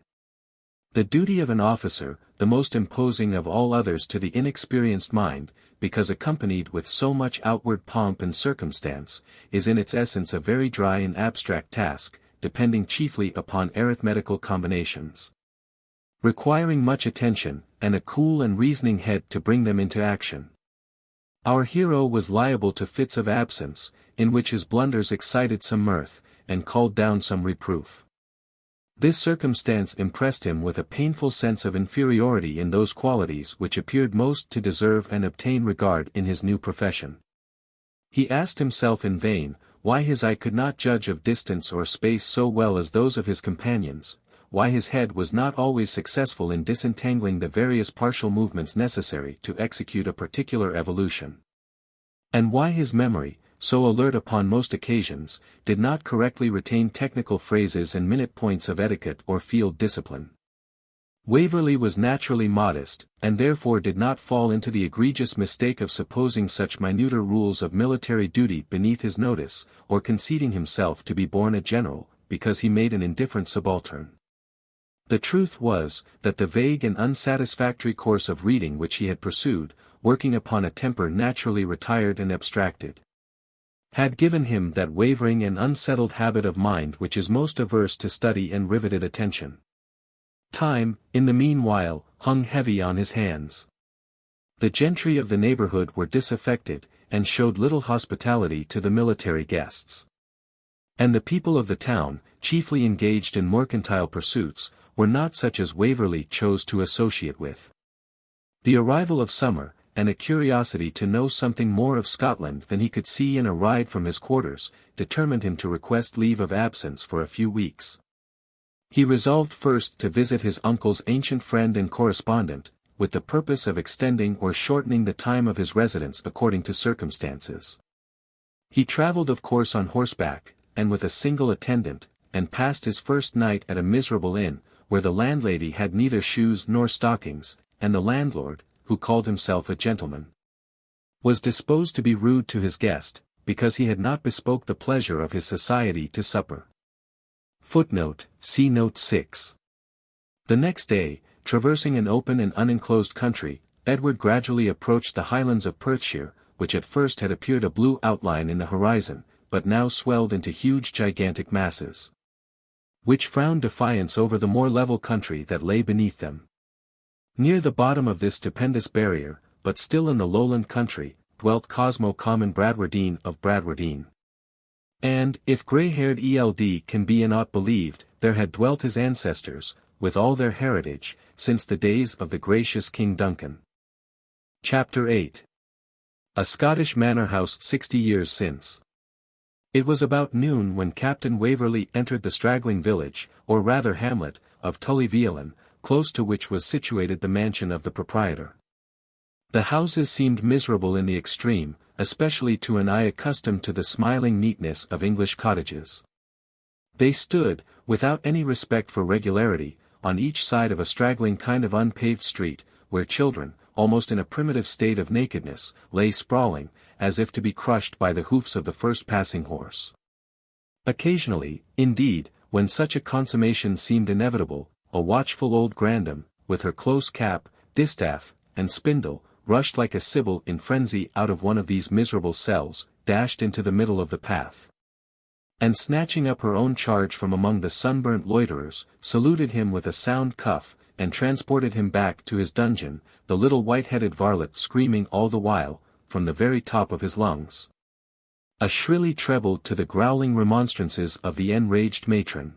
The duty of an officer, the most imposing of all others to the inexperienced mind, because accompanied with so much outward pomp and circumstance, is in its essence a very dry and abstract task, depending chiefly upon arithmetical combinations, requiring much attention, and a cool and reasoning head to bring them into action. Our hero was liable to fits of absence, in which his blunders excited some mirth, and called down some reproof. This circumstance impressed him with a painful sense of inferiority in those qualities which appeared most to deserve and obtain regard in his new profession. He asked himself in vain, why his eye could not judge of distance or space so well as those of his companions, why his head was not always successful in disentangling the various partial movements necessary to execute a particular evolution. And why his memory, so alert upon most occasions, did not correctly retain technical phrases and minute points of etiquette or field discipline. Waverley was naturally modest, and therefore did not fall into the egregious mistake of supposing such minuter rules of military duty beneath his notice, or conceding himself to be born a general, because he made an indifferent subaltern. The truth was, that the vague and unsatisfactory course of reading which he had pursued, working upon a temper naturally retired and abstracted, had given him that wavering and unsettled habit of mind which is most averse to study and riveted attention. Time, in the meanwhile, hung heavy on his hands. The gentry of the neighborhood were disaffected, and showed little hospitality to the military guests. And the people of the town, chiefly engaged in mercantile pursuits, were not such as Waverley chose to associate with. The arrival of summer, and a curiosity to know something more of Scotland than he could see in a ride from his quarters, determined him to request leave of absence for a few weeks. He resolved first to visit his uncle's ancient friend and correspondent, with the purpose of extending or shortening the time of his residence according to circumstances. He travelled of course on horseback, and with a single attendant, and passed his first night at a miserable inn, where the landlady had neither shoes nor stockings, and the landlord, who called himself a gentleman, was disposed to be rude to his guest, because he had not bespoke the pleasure of his society to supper. Footnote, see Note 6. The next day, traversing an open and unenclosed country, Edward gradually approached the Highlands of Perthshire, which at first had appeared a blue outline in the horizon, but now swelled into huge gigantic masses, which frowned defiance over the more level country that lay beneath them. Near the bottom of this stupendous barrier, but still in the lowland country, dwelt Cosmo Common Bradwardine of Bradwardine. And, if grey-haired Eld can be in aught believed, there had dwelt his ancestors, with all their heritage, since the days of the gracious King Duncan. Chapter 8. A Scottish Manor-House 60 years since. It was about noon when Captain Waverley entered the straggling village, or rather hamlet, of Tully-Veolan, close to which was situated the mansion of the proprietor. The houses seemed miserable in the extreme, especially to an eye accustomed to the smiling neatness of English cottages. They stood, without any respect for regularity, on each side of a straggling kind of unpaved street, where children, almost in a primitive state of nakedness, lay sprawling, as if to be crushed by the hoofs of the first passing horse. Occasionally, indeed, when such a consummation seemed inevitable, a watchful old grandam, with her close cap, distaff, and spindle, rushed like a sibyl in frenzy out of one of these miserable cells, dashed into the middle of the path, and snatching up her own charge from among the sunburnt loiterers, saluted him with a sound cuff, and transported him back to his dungeon, the little white-headed varlet screaming all the while, from the very top of his lungs, a shrilly treble to the growling remonstrances of the enraged matron.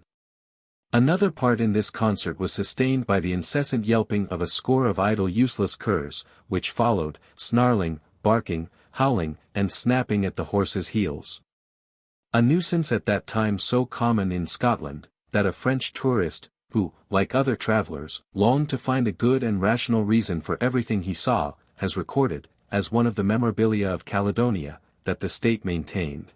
Another part in this concert was sustained by the incessant yelping of a score of idle useless curs, which followed, snarling, barking, howling, and snapping at the horses' heels. A nuisance at that time so common in Scotland, that a French tourist, who, like other travellers, longed to find a good and rational reason for everything he saw, has recorded, as one of the memorabilia of Caledonia, that the state maintained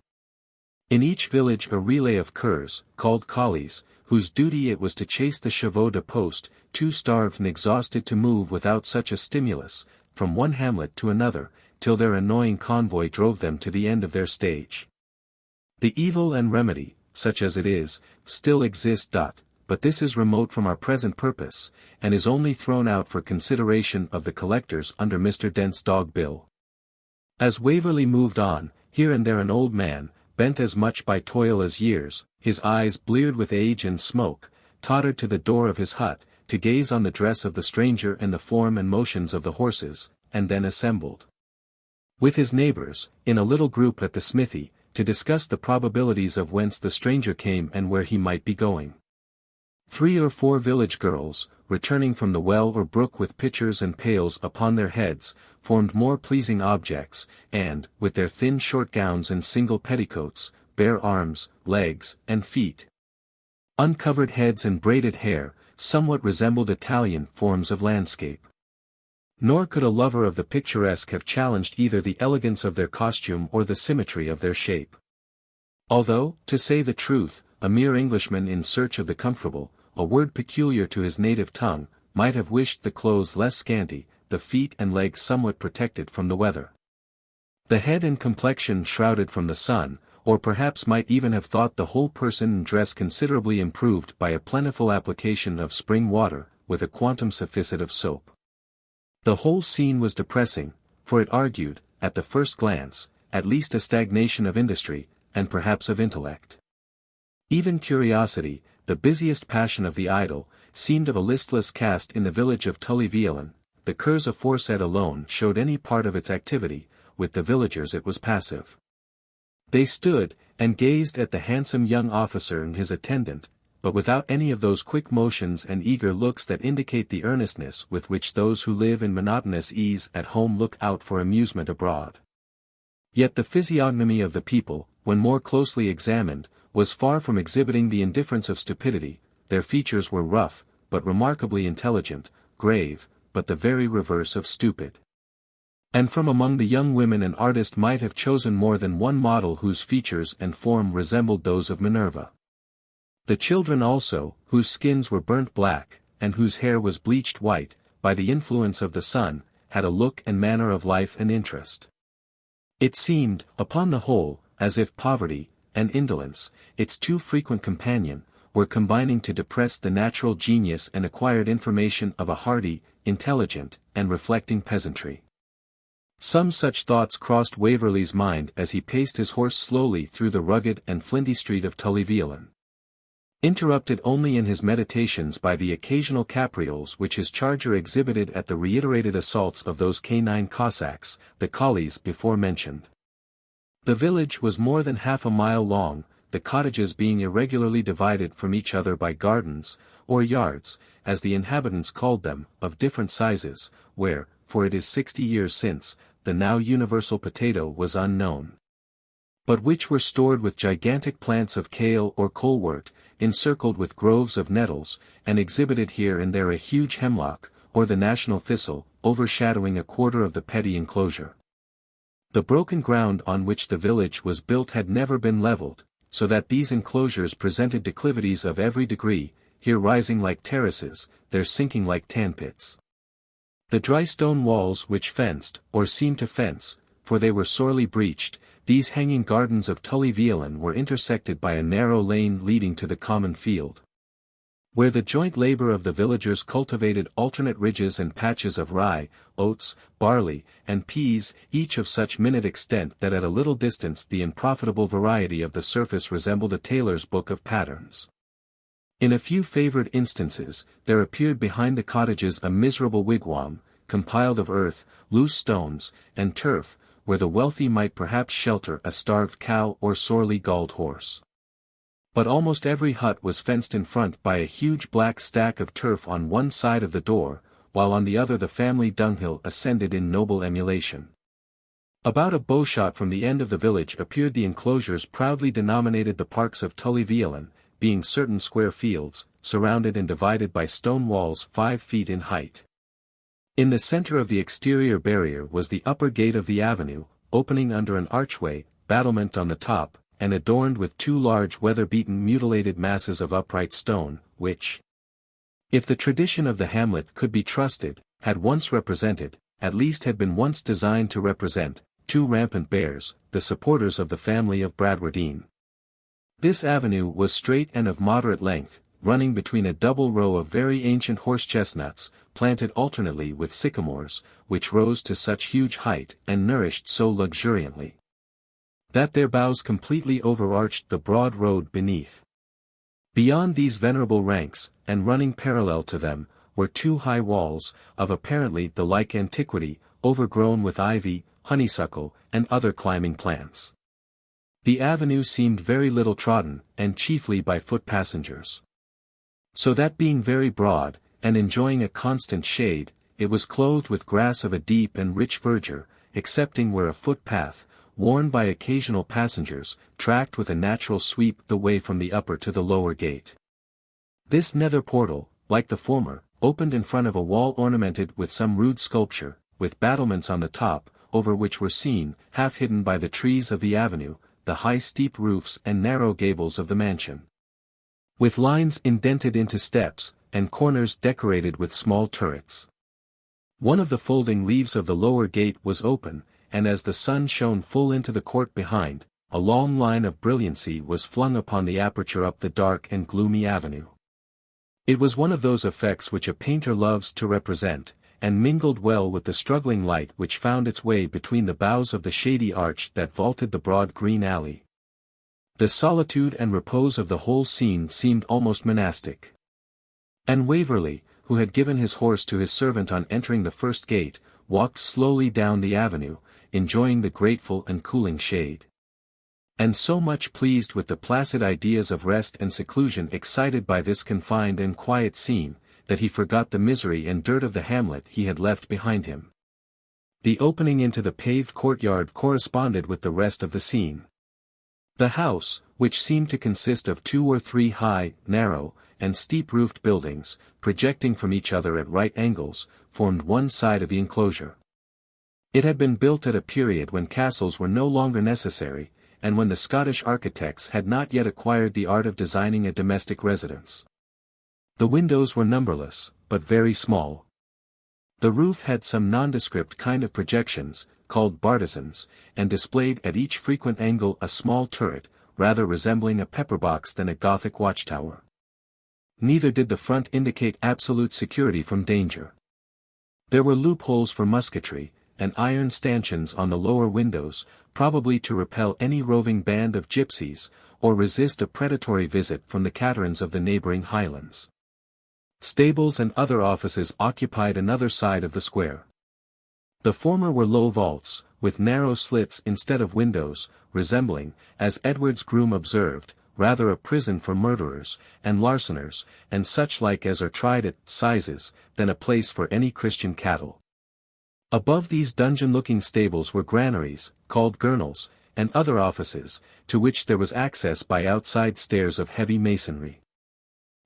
in each village a relay of curs, called collies, whose duty it was to chase the chevaux de poste, too starved and exhausted to move without such a stimulus, from one hamlet to another, till their annoying convoy drove them to the end of their stage. The evil and remedy, such as it is, still exists. But this is remote from our present purpose, and is only thrown out for consideration of the collectors under Mr. Dent's dog bill. As Waverley moved on, here and there an old man, bent as much by toil as years, his eyes bleared with age and smoke, tottered to the door of his hut, to gaze on the dress of the stranger and the form and motions of the horses, and then assembled with his neighbours, in a little group at the smithy, to discuss the probabilities of whence the stranger came and where he might be going. 3 or 4 village girls, returning from the well or brook with pitchers and pails upon their heads, formed more pleasing objects, and, with their thin short gowns and single petticoats, bare arms, legs, and feet, uncovered heads and braided hair, somewhat resembled Italian forms of landscape. Nor could a lover of the picturesque have challenged either the elegance of their costume or the symmetry of their shape. Although, to say the truth, a mere Englishman in search of the comfortable, a word peculiar to his native tongue, might have wished the clothes less scanty, the feet and legs somewhat protected from the weather, the head and complexion shrouded from the sun, or perhaps might even have thought the whole person and dress considerably improved by a plentiful application of spring water, with a quantum sufficit of soap. The whole scene was depressing, for it argued, at the first glance, at least a stagnation of industry, and perhaps of intellect. Even curiosity, the busiest passion of the idle, seemed of a listless cast in the village of Tully-Veolan. The curs aforesaid alone showed any part of its activity, with the villagers it was passive. They stood, and gazed at the handsome young officer and his attendant, but without any of those quick motions and eager looks that indicate the earnestness with which those who live in monotonous ease at home look out for amusement abroad. Yet the physiognomy of the people, when more closely examined, was far from exhibiting the indifference of stupidity. Their features were rough, but remarkably intelligent, grave, but the very reverse of stupid. And from among the young women an artist might have chosen more than one model whose features and form resembled those of Minerva. The children also, whose skins were burnt black, and whose hair was bleached white, by the influence of the sun, had a look and manner of life and interest. It seemed, upon the whole, as if poverty, and indolence, its too frequent companion, were combining to depress the natural genius and acquired information of a hardy, intelligent, and reflecting peasantry. Some such thoughts crossed Waverley's mind as he paced his horse slowly through the rugged and flinty street of Tully-Veolan, interrupted only in his meditations by the occasional caprioles which his charger exhibited at the reiterated assaults of those canine Cossacks, the collies before mentioned. The village was more than half a mile long, the cottages being irregularly divided from each other by gardens, or yards, as the inhabitants called them, of different sizes, where, for it is 60 years since, the now universal potato was unknown, but which were stored with gigantic plants of kale or colewort, encircled with groves of nettles, and exhibited here and there a huge hemlock, or the national thistle, overshadowing a quarter of the petty enclosure. The broken ground on which the village was built had never been levelled, so that these enclosures presented declivities of every degree, here rising like terraces, there sinking like tanpits. The dry stone walls which fenced, or seemed to fence, for they were sorely breached, these hanging gardens of Tully-Veolan were intersected by a narrow lane leading to the common field, where the joint labour of the villagers cultivated alternate ridges and patches of rye, oats, barley, and peas, each of such minute extent that at a little distance the unprofitable variety of the surface resembled a tailor's book of patterns. In a few favoured instances, there appeared behind the cottages a miserable wigwam, compiled of earth, loose stones, and turf, where the wealthy might perhaps shelter a starved cow or sorely galled horse. But almost every hut was fenced in front by a huge black stack of turf on one side of the door, while on the other the family dunghill ascended in noble emulation. About a bowshot from the end of the village appeared the enclosures proudly denominated the parks of Tully-Veolan, being certain square fields, surrounded and divided by stone walls 5 feet in height. In the centre of the exterior barrier was the upper gate of the avenue, opening under an archway, battlement on the top, and adorned with 2 large weather-beaten mutilated masses of upright stone, which, if the tradition of the hamlet could be trusted, had once represented, at least had been once designed to represent, 2 rampant bears, the supporters of the family of Bradwardine. This avenue was straight and of moderate length, running between a double row of very ancient horse-chestnuts, planted alternately with sycamores, which rose to such huge height and nourished so luxuriantly, that their boughs completely overarched the broad road beneath. Beyond these venerable ranks, and running parallel to them, were 2 high walls, of apparently the like antiquity, overgrown with ivy, honeysuckle, and other climbing plants. The avenue seemed very little trodden, and chiefly by foot passengers. So that being very broad, and enjoying a constant shade, it was clothed with grass of a deep and rich verdure, excepting where a footpath, worn by occasional passengers, tracked with a natural sweep the way from the upper to the lower gate. This nether portal, like the former, opened in front of a wall ornamented with some rude sculpture, with battlements on the top, over which were seen, half hidden by the trees of the avenue, the high steep roofs and narrow gables of the mansion. With lines indented into steps, and corners decorated with small turrets. One of the folding leaves of the lower gate was open, and as the sun shone full into the court behind, a long line of brilliancy was flung upon the aperture up the dark and gloomy avenue. It was one of those effects which a painter loves to represent, and mingled well with the struggling light which found its way between the boughs of the shady arch that vaulted the broad green alley. The solitude and repose of the whole scene seemed almost monastic. And Waverley, who had given his horse to his servant on entering the first gate, walked slowly down the avenue, enjoying the grateful and cooling shade. And so much pleased with the placid ideas of rest and seclusion excited by this confined and quiet scene, that he forgot the misery and dirt of the hamlet he had left behind him. The opening into the paved courtyard corresponded with the rest of the scene. The house, which seemed to consist of 2 or 3 high, narrow, and steep-roofed buildings, projecting from each other at right angles, formed one side of the enclosure. It had been built at a period when castles were no longer necessary, and when the Scottish architects had not yet acquired the art of designing a domestic residence. The windows were numberless, but very small. The roof had some nondescript kind of projections, called bartizans, and displayed at each frequent angle a small turret, rather resembling a pepper-box than a Gothic watchtower. Neither did the front indicate absolute security from danger. There were loopholes for musketry, and iron stanchions on the lower windows, probably to repel any roving band of gypsies, or resist a predatory visit from the caterans of the neighbouring Highlands. Stables and other offices occupied another side of the square. The former were low vaults, with narrow slits instead of windows, resembling, as Edward's groom observed, rather a prison for murderers, and larceners, and such like as are tried at sizes, than a place for any Christian cattle. Above these dungeon-looking stables were granaries, called gurnals, and other offices, to which there was access by outside stairs of heavy masonry.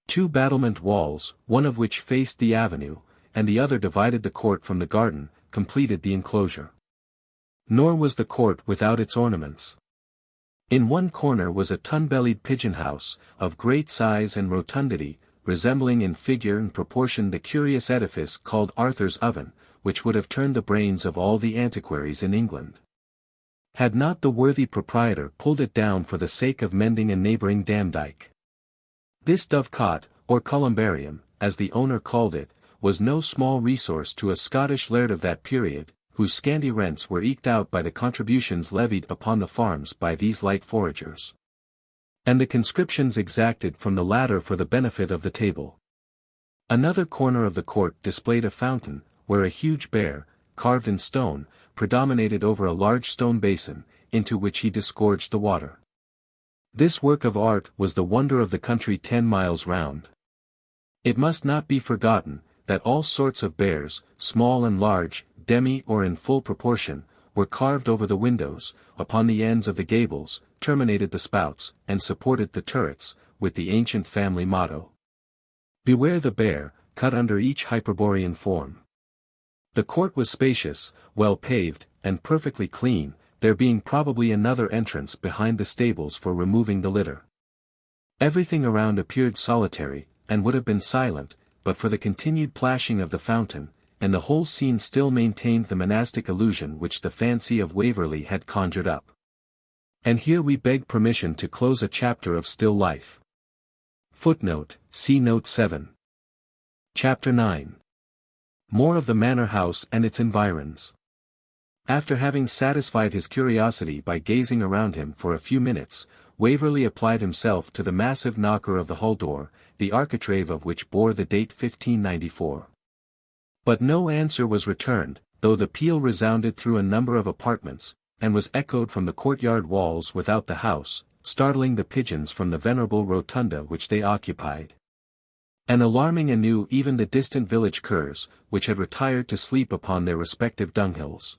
2 battlement walls, one of which faced the avenue, and the other divided the court from the garden, completed the enclosure. Nor was the court without its ornaments. In one corner was a tun-bellied pigeon-house, of great size and rotundity, resembling in figure and proportion the curious edifice called Arthur's Oven, which would have turned the brains of all the antiquaries in England, had not the worthy proprietor pulled it down for the sake of mending a neighbouring dam-dyke. This dovecot, or columbarium, as the owner called it, was no small resource to a Scottish laird of that period, whose scanty rents were eked out by the contributions levied upon the farms by these light foragers, and the conscriptions exacted from the latter for the benefit of the table. Another corner of the court displayed a fountain, where a huge bear, carved in stone, predominated over a large stone basin, into which he disgorged the water. This work of art was the wonder of the country 10 miles round. It must not be forgotten, that all sorts of bears, small and large, demi or in full proportion, were carved over the windows, upon the ends of the gables, terminated the spouts, and supported the turrets, with the ancient family motto, "Beware the bear," cut under each Hyperborean form. The court was spacious, well paved, and perfectly clean, there being probably another entrance behind the stables for removing the litter. Everything around appeared solitary, and would have been silent, but for the continued plashing of the fountain, and the whole scene still maintained the monastic illusion which the fancy of Waverley had conjured up. And here we beg permission to close a chapter of still life. Footnote, see Note 7. Chapter 9. More of the Manor-House and its environs. After having satisfied his curiosity by gazing around him for a few minutes, Waverley applied himself to the massive knocker of the hall door, the architrave of which bore the date 1594. But no answer was returned, though the peal resounded through a number of apartments, and was echoed from the courtyard walls without the house, startling the pigeons from the venerable rotunda which they occupied. and alarming anew even the distant village curs, which had retired to sleep upon their respective dunghills.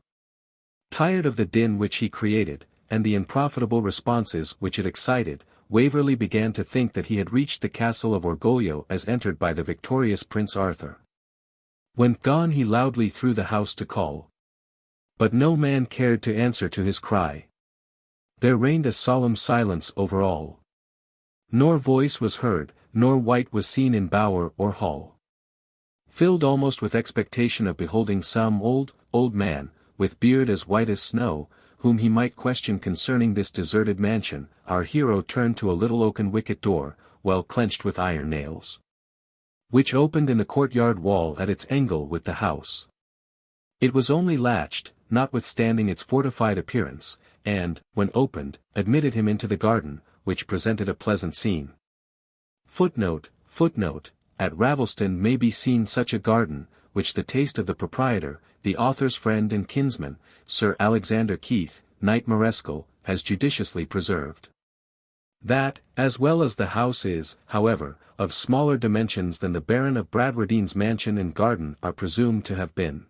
Tired of the din which he created, and the unprofitable responses which it excited, Waverley began to think that he had reached the castle of Orgoglio as entered by the victorious Prince Arthur. When gone he loudly threw the house to call. But no man cared to answer to his cry. There reigned a solemn silence over all. Nor voice was heard, nor wight was seen in bower or hall. Filled almost with expectation of beholding some old man, with beard as white as snow, whom he might question concerning this deserted mansion, our hero turned to a little oaken wicket door, well clenched with iron nails, which opened in the courtyard wall at its angle with the house. It was only latched, notwithstanding its fortified appearance, and, when opened, admitted him into the garden, which presented a pleasant scene. Footnote, at Ravelston may be seen such a garden, which the taste of the proprietor, the author's friend and kinsman, Sir Alexander Keith, Knight Mareschal, has judiciously preserved. That, as well as the house is, however, of smaller dimensions than the Baron of Bradwardine's mansion and garden are presumed to have been.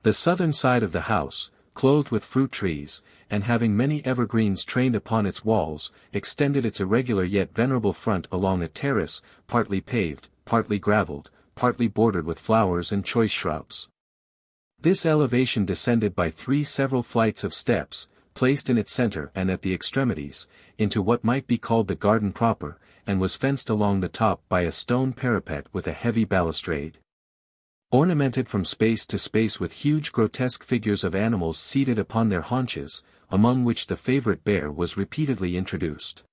The southern side of the house, clothed with fruit trees, and having many evergreens trained upon its walls, extended its irregular yet venerable front along a terrace, partly paved, partly gravelled, partly bordered with flowers and choice shrubs. This elevation descended by 3 several flights of steps, placed in its centre and at the extremities, into what might be called the garden proper, and was fenced along the top by a stone parapet with a heavy balustrade, ornamented from space to space with huge grotesque figures of animals seated upon their haunches, among which the favourite bear was repeatedly introduced.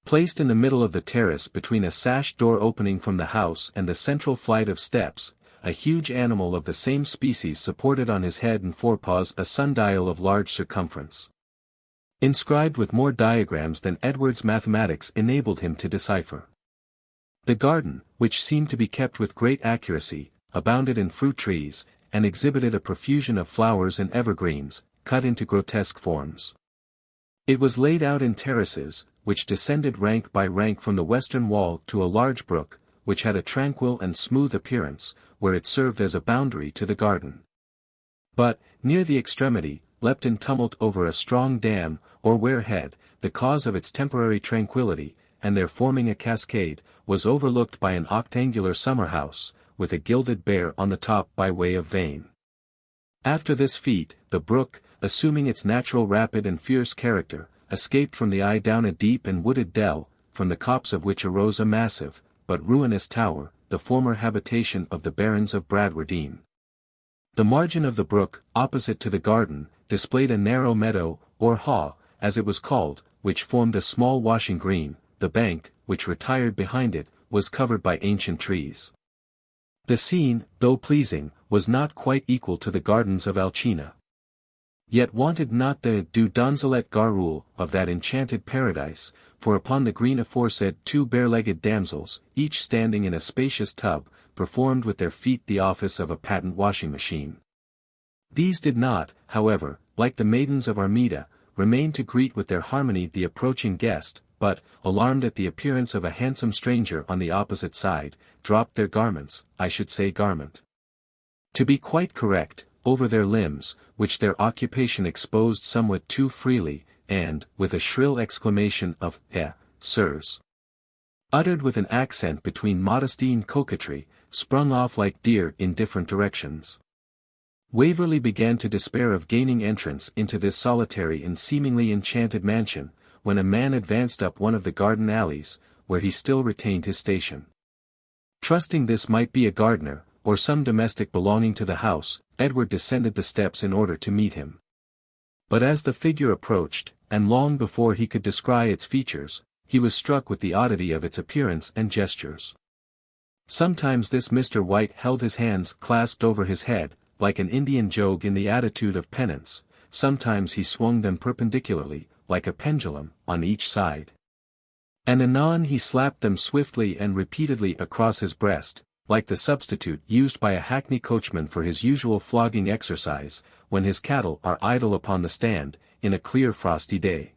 Placed in the middle of the terrace between a sash door opening from the house and the central flight of steps, a huge animal of the same species supported on his head and forepaws a sundial of large circumference, inscribed with more diagrams than Edward's mathematics enabled him to decipher. The garden, which seemed to be kept with great accuracy, abounded in fruit trees, and exhibited a profusion of flowers and evergreens, cut into grotesque forms. It was laid out in terraces, which descended rank by rank from the western wall to a large brook, which had a tranquil and smooth appearance, where it served as a boundary to the garden. But, near the extremity, leapt in tumult over a strong dam, or werehead, the cause of its temporary tranquillity, and there forming a cascade, was overlooked by an octangular summer-house, with a gilded bear on the top by way of vane. After this feat, the brook, assuming its natural rapid and fierce character, escaped from the eye down a deep and wooded dell, from the copse of which arose a massive, but ruinous tower, the former habitation of the Barons of Bradwardine. The margin of the brook, opposite to the garden, displayed a narrow meadow, or haugh, as it was called, which formed a small washing green. The bank, which retired behind it, was covered by ancient trees. The scene, though pleasing, was not quite equal to the gardens of Alcina. Yet wanted not the du donzelet garrule of that enchanted paradise, for upon the green aforesaid 2 bare-legged damsels, each standing in a spacious tub, performed with their feet the office of a patent washing machine. These did not, however, like the maidens of Armida, remain to greet with their harmony the approaching guest, but, alarmed at the appearance of a handsome stranger on the opposite side, dropped their garments, I should say garment, to be quite correct, over their limbs, which their occupation exposed somewhat too freely, and, with a shrill exclamation of, sirs, uttered with an accent between modesty and coquetry, sprung off like deer in different directions. Waverley began to despair of gaining entrance into this solitary and seemingly enchanted mansion, when a man advanced up one of the garden alleys, where he still retained his station. Trusting this might be a gardener, or some domestic belonging to the house, Edward descended the steps in order to meet him. But as the figure approached, and long before he could descry its features, he was struck with the oddity of its appearance and gestures. Sometimes this Mr. White held his hands clasped over his head, like an Indian jogue in the attitude of penance, sometimes he swung them perpendicularly, like a pendulum, on each side. And anon he slapped them swiftly and repeatedly across his breast, like the substitute used by a hackney coachman for his usual flogging exercise, when his cattle are idle upon the stand, in a clear frosty day.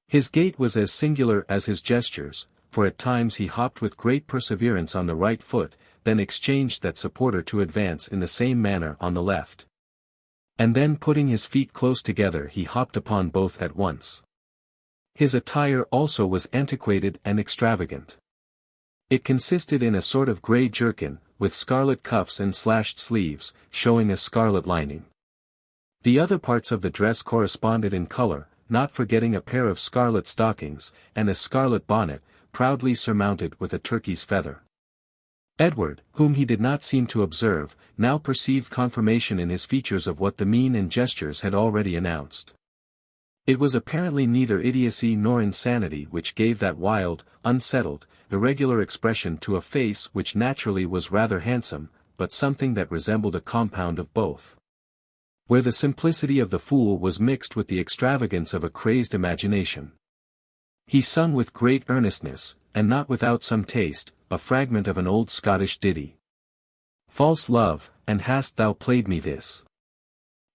His gait was as singular as his gestures, for at times he hopped with great perseverance on the right foot, then exchanged that supporter to advance in the same manner on the left. And then putting his feet close together he hopped upon both at once. His attire also was antiquated and extravagant. It consisted in a sort of grey jerkin, with scarlet cuffs and slashed sleeves, showing a scarlet lining. The other parts of the dress corresponded in colour, not forgetting a pair of scarlet stockings, and a scarlet bonnet, proudly surmounted with a turkey's feather. Edward, whom he did not seem to observe, now perceived confirmation in his features of what the mien and gestures had already announced. It was apparently neither idiocy nor insanity which gave that wild, unsettled, irregular expression to a face which naturally was rather handsome, but something that resembled a compound of both. Where the simplicity of the fool was mixed with the extravagance of a crazed imagination. He sung with great earnestness, and not without some taste, a fragment of an old Scottish ditty. False love, and hast thou played me this?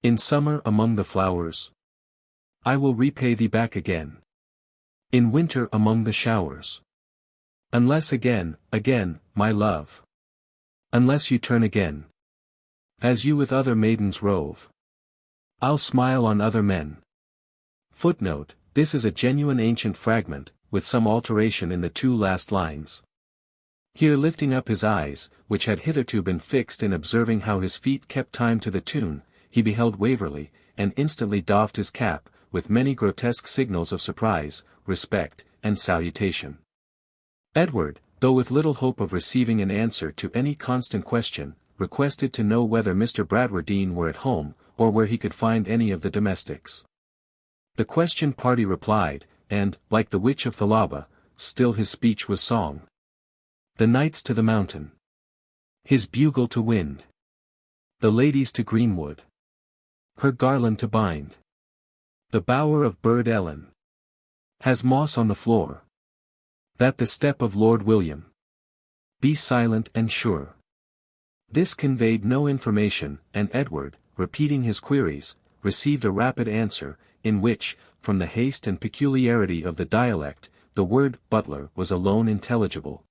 In summer among the flowers? I will repay thee back again. In winter among the showers. Unless again, my love. Unless you turn again. As you with other maidens rove. I'll smile on other men. Footnote: this is a genuine ancient fragment, with some alteration in the two last lines. Here lifting up his eyes, which had hitherto been fixed in observing how his feet kept time to the tune, he beheld Waverley, and instantly doffed his cap, with many grotesque signals of surprise, respect, and salutation. Edward, though with little hope of receiving an answer to any constant question, requested to know whether Mr. Bradwardine were at home, or where he could find any of the domestics. The questioned party replied, and, like the witch of Thalaba, still his speech was song. The knights to the mountain. His bugle to wind. The ladies to greenwood. Her garland to bind. The bower of Burd Ellen. Has moss on the floor. That the step of Lord William. Be silent and sure. This conveyed no information, and Edward, repeating his queries, received a rapid answer, in which, from the haste and peculiarity of the dialect, the word butler was alone intelligible.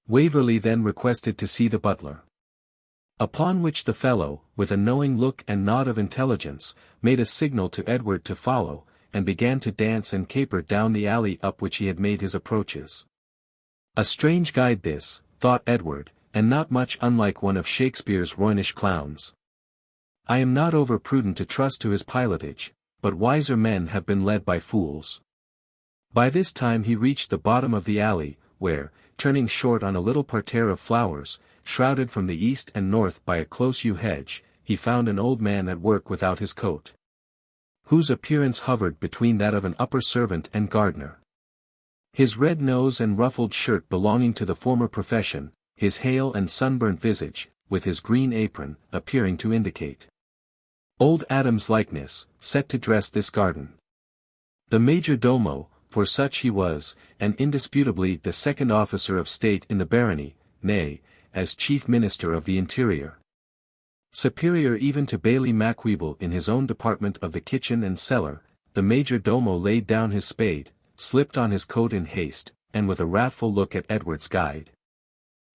Waverley then requested to see the butler. Upon which the fellow, with a knowing look and nod of intelligence, made a signal to Edward to follow, and began to dance and caper down the alley up which he had made his approaches. A strange guide this, thought Edward, and not much unlike one of Shakespeare's Roynish clowns. I am not over prudent to trust to his pilotage, but wiser men have been led by fools. By this time he reached the bottom of the alley, where, turning short on a little parterre of flowers, shrouded from the east and north by a close yew hedge, he found an old man at work without his coat, whose appearance hovered between that of an upper servant and gardener. His red nose and ruffled shirt belonging to the former profession, his hale and sunburnt visage, with his green apron, appearing to indicate old Adam's likeness, set to dress this garden. The major domo, for such he was, and indisputably the second officer of state in the barony, nay, as chief minister of the interior. Superior even to Bailie Macwheeble in his own department of the kitchen and cellar, the major domo laid down his spade, slipped on his coat in haste, and with a wrathful look at Edward's guide.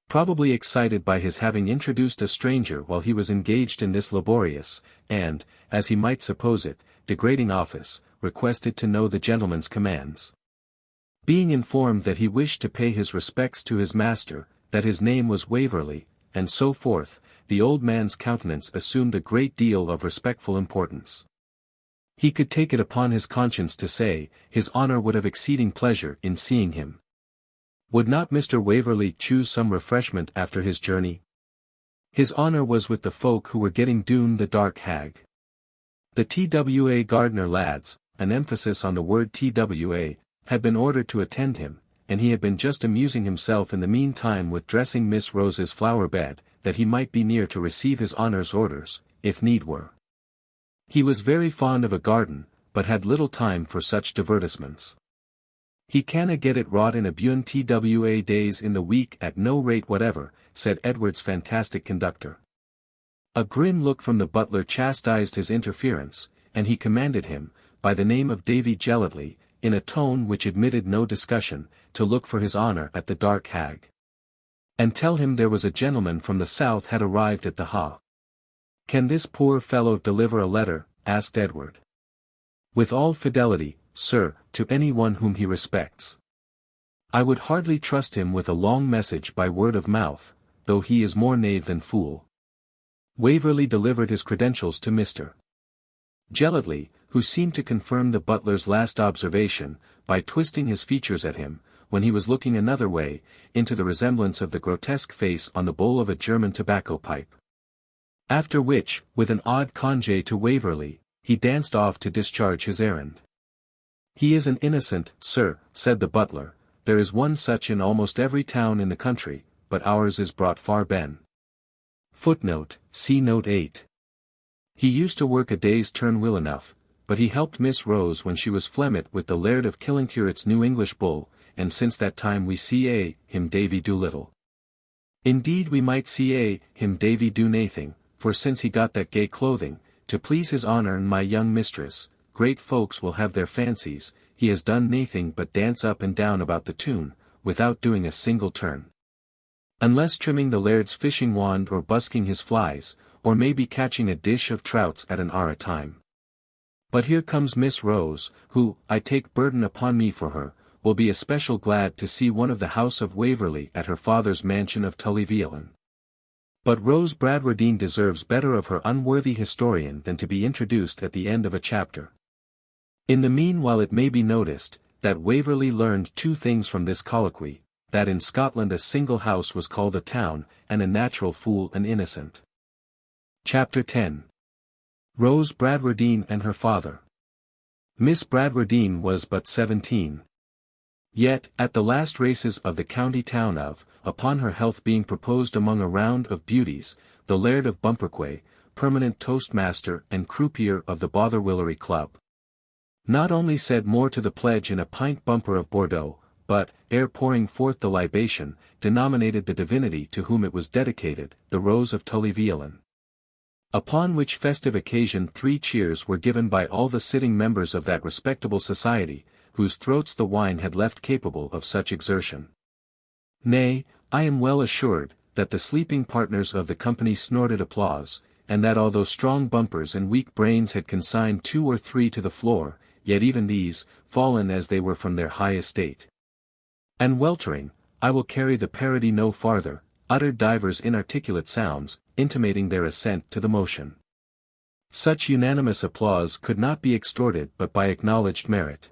Probably excited by his having introduced a stranger while he was engaged in this laborious, and, as he might suppose it, degrading office, requested to know the gentleman's commands. Being informed that he wished to pay his respects to his master, that his name was Waverley, and so forth, the old man's countenance assumed a great deal of respectful importance. He could take it upon his conscience to say, his honour would have exceeding pleasure in seeing him. Would not Mr. Waverley choose some refreshment after his journey? His honour was with the folk who were getting doon the dark hag. The TWA gardener lads, an emphasis on the word TWA, had been ordered to attend him, and he had been just amusing himself in the meantime with dressing Miss Rose's flower bed, that he might be near to receive his honour's orders, if need were. He was very fond of a garden, but had little time for such divertissements. He canna get it wrought in a bune TWA days in the week at no rate whatever, said Edward's fantastic conductor. A grim look from the butler chastised his interference, and he commanded him, by the name of Davy Gellatley, in a tone which admitted no discussion, to look for his honour at the dark hag. And tell him there was a gentleman from the south had arrived at the ha. Can this poor fellow deliver a letter? Asked Edward. With all fidelity, sir, to any one whom he respects. I would hardly trust him with a long message by word of mouth, though he is more knave than fool. Waverley delivered his credentials to Mr. Gelatly, who seemed to confirm the butler's last observation, by twisting his features at him, when he was looking another way, into the resemblance of the grotesque face on the bowl of a German tobacco pipe. After which, with an odd congé to Waverley, he danced off to discharge his errand. He is an innocent, sir, said the butler. There is one such in almost every town in the country, but ours is brought far ben. Footnote, see note 8. He used to work a day's turn well enough, but he helped Miss Rose when she was Flemmit with the Laird of Killincurate's new English bull, and since that time we see him Davy do little. Indeed we might see him Davy do nathing, for since he got that gay clothing, to please his honour and my young mistress, great folks will have their fancies, he has done nathing but dance up and down about the tune, without doing a single turn. Unless trimming the laird's fishing wand or busking his flies, or maybe catching a dish of trouts at an hour a time. But here comes Miss Rose, who, I take burden upon me for her, will be especial glad to see one of the house of Waverley at her father's mansion of Tully-Veolan. But Rose Bradwardine deserves better of her unworthy historian than to be introduced at the end of a chapter. In the meanwhile it may be noticed, that Waverley learned two things from this colloquy, that in Scotland a single house was called a town, and a natural fool an innocent. Chapter 10. Rose Bradwardine and her father. Miss Bradwardine was but 17. Yet, at the last races of the county town of, upon her health being proposed among a round of beauties, the Laird of Bumperquay, permanent toastmaster and croupier of the Botherwillery Club, not only said more to the pledge in a pint bumper of Bordeaux, but, ere pouring forth the libation, denominated the divinity to whom it was dedicated, the Rose of Tully-Veolan. Upon which festive occasion 3 cheers were given by all the sitting members of that respectable society, whose throats the wine had left capable of such exertion. Nay, I am well assured, that the sleeping partners of the company snorted applause, and that although strong bumpers and weak brains had consigned 2 or 3 to the floor, yet even these, fallen as they were from their high estate, and weltering, I will carry the parody no farther, uttered divers inarticulate sounds, intimating their assent to the motion. Such unanimous applause could not be extorted but by acknowledged merit.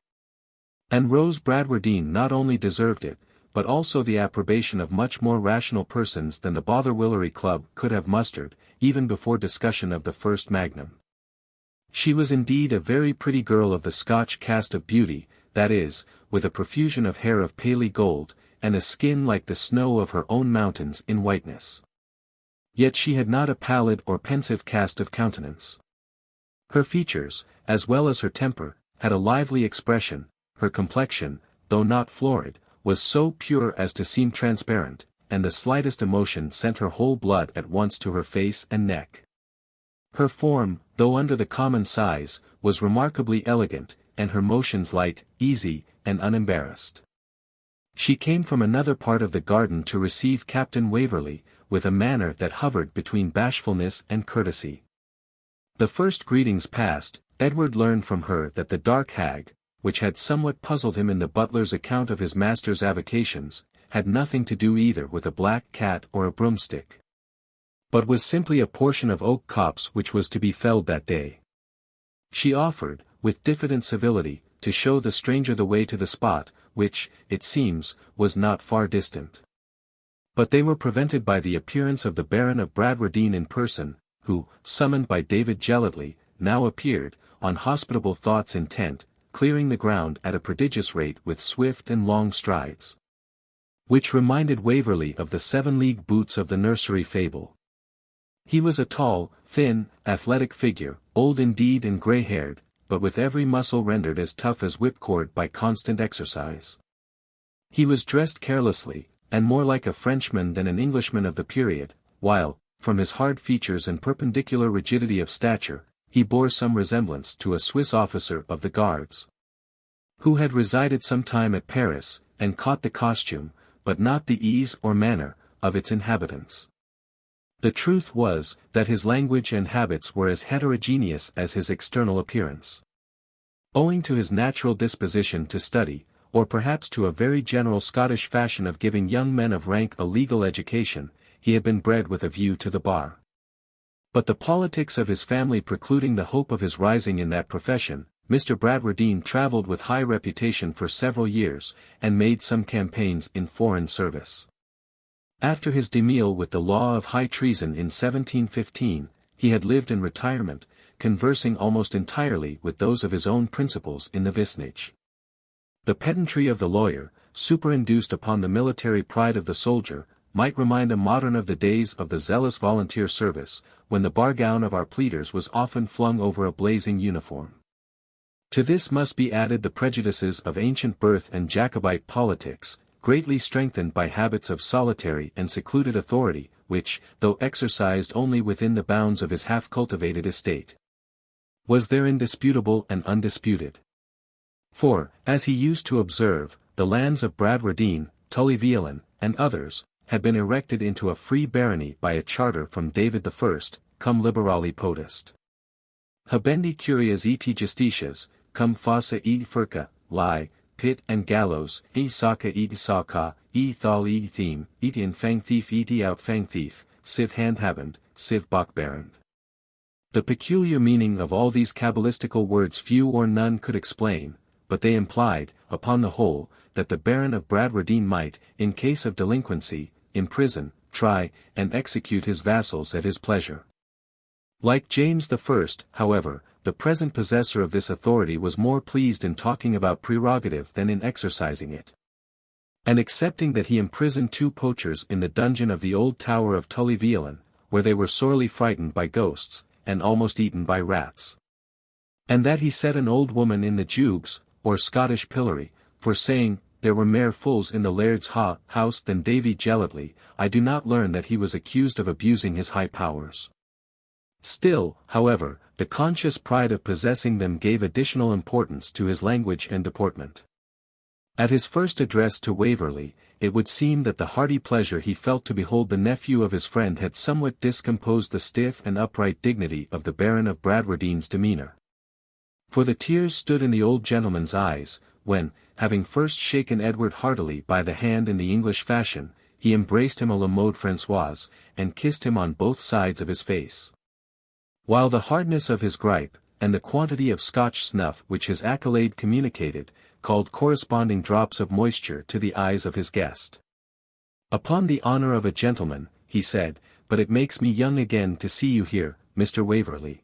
And Rose Bradwardine not only deserved it, but also the approbation of much more rational persons than the Botherwillery Club could have mustered, even before discussion of the first magnum. She was indeed a very pretty girl of the Scotch cast of beauty, that is, with a profusion of hair of paly gold, and a skin like the snow of her own mountains in whiteness. Yet she had not a pallid or pensive cast of countenance. Her features, as well as her temper, had a lively expression. Her complexion, though not florid, was so pure as to seem transparent, and the slightest emotion sent her whole blood at once to her face and neck. Her form, though under the common size, was remarkably elegant, and her motions light, easy, and unembarrassed. She came from another part of the garden to receive Captain Waverley, with a manner that hovered between bashfulness and courtesy. The first greetings past, Edward learned from her that the dark hag, which had somewhat puzzled him in the butler's account of his master's avocations, had nothing to do either with a black cat or a broomstick, but was simply a portion of oak copse which was to be felled that day. She offered, with diffident civility, to show the stranger the way to the spot, which, it seems, was not far distant. But they were prevented by the appearance of the Baron of Bradwardine in person, who, summoned by David Gelatly, now appeared, on hospitable thoughts intent, clearing the ground at a prodigious rate with swift and long strides, which reminded Waverley of the 7-league boots of the nursery fable. He was a tall, thin, athletic figure, old indeed and grey-haired, but with every muscle rendered as tough as whipcord by constant exercise. He was dressed carelessly, and more like a Frenchman than an Englishman of the period, while, from his hard features and perpendicular rigidity of stature, he bore some resemblance to a Swiss officer of the Guards. who had resided some time at Paris, and caught the costume, but not the ease or manner, of its inhabitants. The truth was, that his language and habits were as heterogeneous as his external appearance. Owing to his natural disposition to study, or perhaps to a very general Scottish fashion of giving young men of rank a legal education, he had been bred with a view to the bar. But the politics of his family precluding the hope of his rising in that profession, Mr. Bradwardine travelled with high reputation for several years, and made some campaigns in foreign service. After his demesne with the law of high treason in 1715, he had lived in retirement, conversing almost entirely with those of his own principles in the vicinage. The pedantry of the lawyer, superinduced upon the military pride of the soldier, might remind a modern of the days of the zealous volunteer service, when the bar-gown of our pleaders was often flung over a blazing uniform. To this must be added the prejudices of ancient birth and Jacobite politics, greatly strengthened by habits of solitary and secluded authority, which, though exercised only within the bounds of his half-cultivated estate, was there indisputable and undisputed. For, as he used to observe, the lands of Bradwardine, Tully-Veolan, and others, had been erected into a free barony by a charter from David I, cum liberali potest. Habendi curias et justitias, cum fossa et furca, lie, pit and gallows, e saka et saka, e thal et theme, et in fang thief et out fang thief, siv handhabend, siv bachbarend. The peculiar meaning of all these cabalistical words few or none could explain, but they implied, upon the whole, that the Baron of Bradwardine might, in case of delinquency, imprison, try, and execute his vassals at his pleasure. Like James I, however, the present possessor of this authority was more pleased in talking about prerogative than in exercising it. And excepting that he imprisoned 2 poachers in the dungeon of the old tower of Tully-Veolan, where they were sorely frightened by ghosts, and almost eaten by rats. And that he set an old woman in the jugs, or Scottish pillory, for saying, there were mair fools in the laird's house than Davy Gellatley, I do not learn that he was accused of abusing his high powers. Still, however, the conscious pride of possessing them gave additional importance to his language and deportment. At his first address to Waverley, it would seem that the hearty pleasure he felt to behold the nephew of his friend had somewhat discomposed the stiff and upright dignity of the Baron of Bradwardine's demeanour. For the tears stood in the old gentleman's eyes, when, having first shaken Edward heartily by the hand in the English fashion, he embraced him a la mode Françoise, and kissed him on both sides of his face. While the hardness of his gripe, and the quantity of Scotch snuff which his accolade communicated, called corresponding drops of moisture to the eyes of his guest. Upon the honour of a gentleman, he said, but it makes me young again to see you here, Mr. Waverley.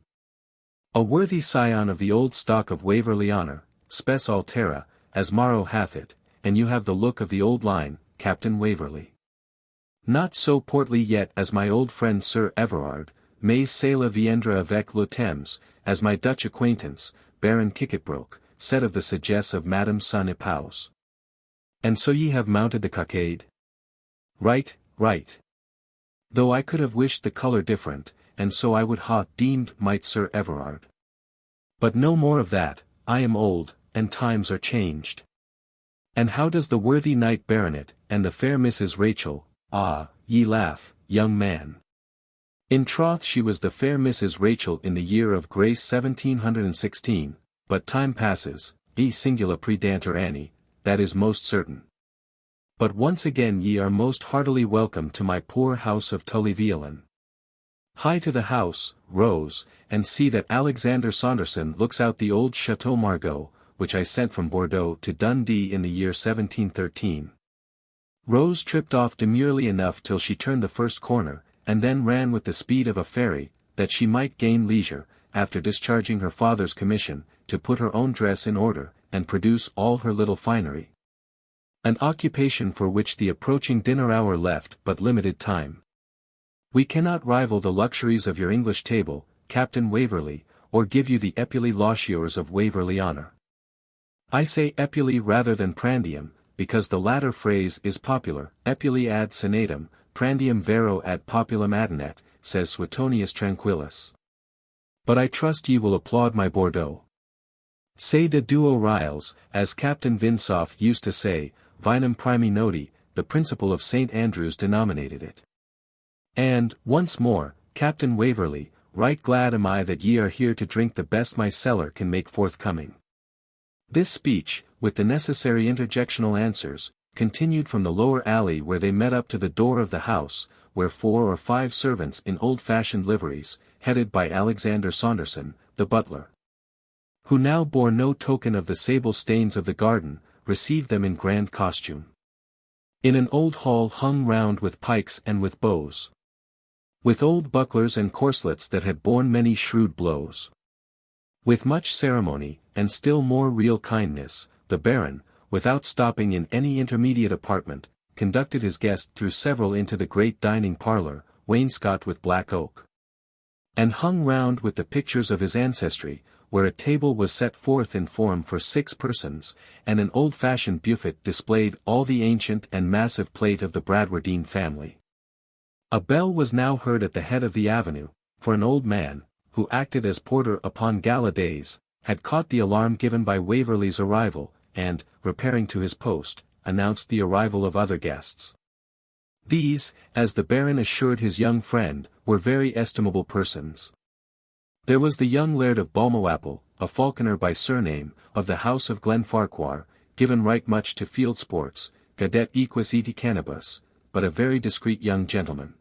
A worthy scion of the old stock of Waverley-Honour, spes altera, as Marrow hath it, and you have the look of the old line, Captain Waverley. Not so portly yet as my old friend Sir Everard, mais c'est la viendra avec le temps, as my Dutch acquaintance, Baron Kicketbroke, said of the sagesse of Madame son épouse. And so ye have mounted the cockade? Right, right. Though I could have wished the colour different, and so I would ha deemed might Sir Everard. But no more of that, I am old, and times are changed. And how does the worthy knight baronet, and the fair Mrs. Rachel, ah, ye laugh, young man. In troth she was the fair Mrs. Rachel in the year of grace 1716, but time passes, e singula predanter anni, that is most certain. But once again ye are most heartily welcome to my poor house of Tully-Veolan. Hie to the house, Rose, and see that Alexander Saunderson looks out the old Chateau Margaux, which I sent from Bordeaux to Dundee in the year 1713. Rose tripped off demurely enough till she turned the first corner, and then ran with the speed of a fairy, that she might gain leisure, after discharging her father's commission, to put her own dress in order, and produce all her little finery. An occupation for which the approaching dinner hour left but limited time. We cannot rival the luxuries of your English table, Captain Waverley, or give you the epulae laudatiours of Waverley-Honour. I say epulae rather than prandium, because the latter phrase is popular, epulae ad senatum, prandium vero ad populum adinet, says Suetonius Tranquillus. But I trust ye will applaud my Bordeaux. Se de duo riles, as Captain Vinsoff used to say, vinum primi noti, the principle of St. Andrews denominated it. And, once more, Captain Waverley, right glad am I that ye are here to drink the best my cellar can make forthcoming. This speech, with the necessary interjectional answers, continued from the lower alley where they met up to the door of the house, where 4 or 5 servants in old-fashioned liveries, headed by Alexander Saunderson, the butler, who now bore no token of the sable stains of the garden, received them in grand costume. In an old hall hung round with pikes and with bows, with old bucklers and corslets that had borne many shrewd blows. With much ceremony, and still more real kindness, the Baron, without stopping in any intermediate apartment, conducted his guest through several into the great dining parlour, wainscot with black oak, and hung round with the pictures of his ancestry, where a table was set forth in form for 6 persons, and an old-fashioned buffet displayed all the ancient and massive plate of the Bradwardine family. A bell was now heard at the head of the avenue, for an old man, who acted as porter upon gala days, had caught the alarm given by Waverley's arrival, and, repairing to his post, announced the arrival of other guests. These, as the Baron assured his young friend, were very estimable persons. There was the young Laird of Balmawhapple, a falconer by surname, of the house of Glenfarquhar, given right much to field sports, cadet equus eti cannabis, but a very discreet young gentleman.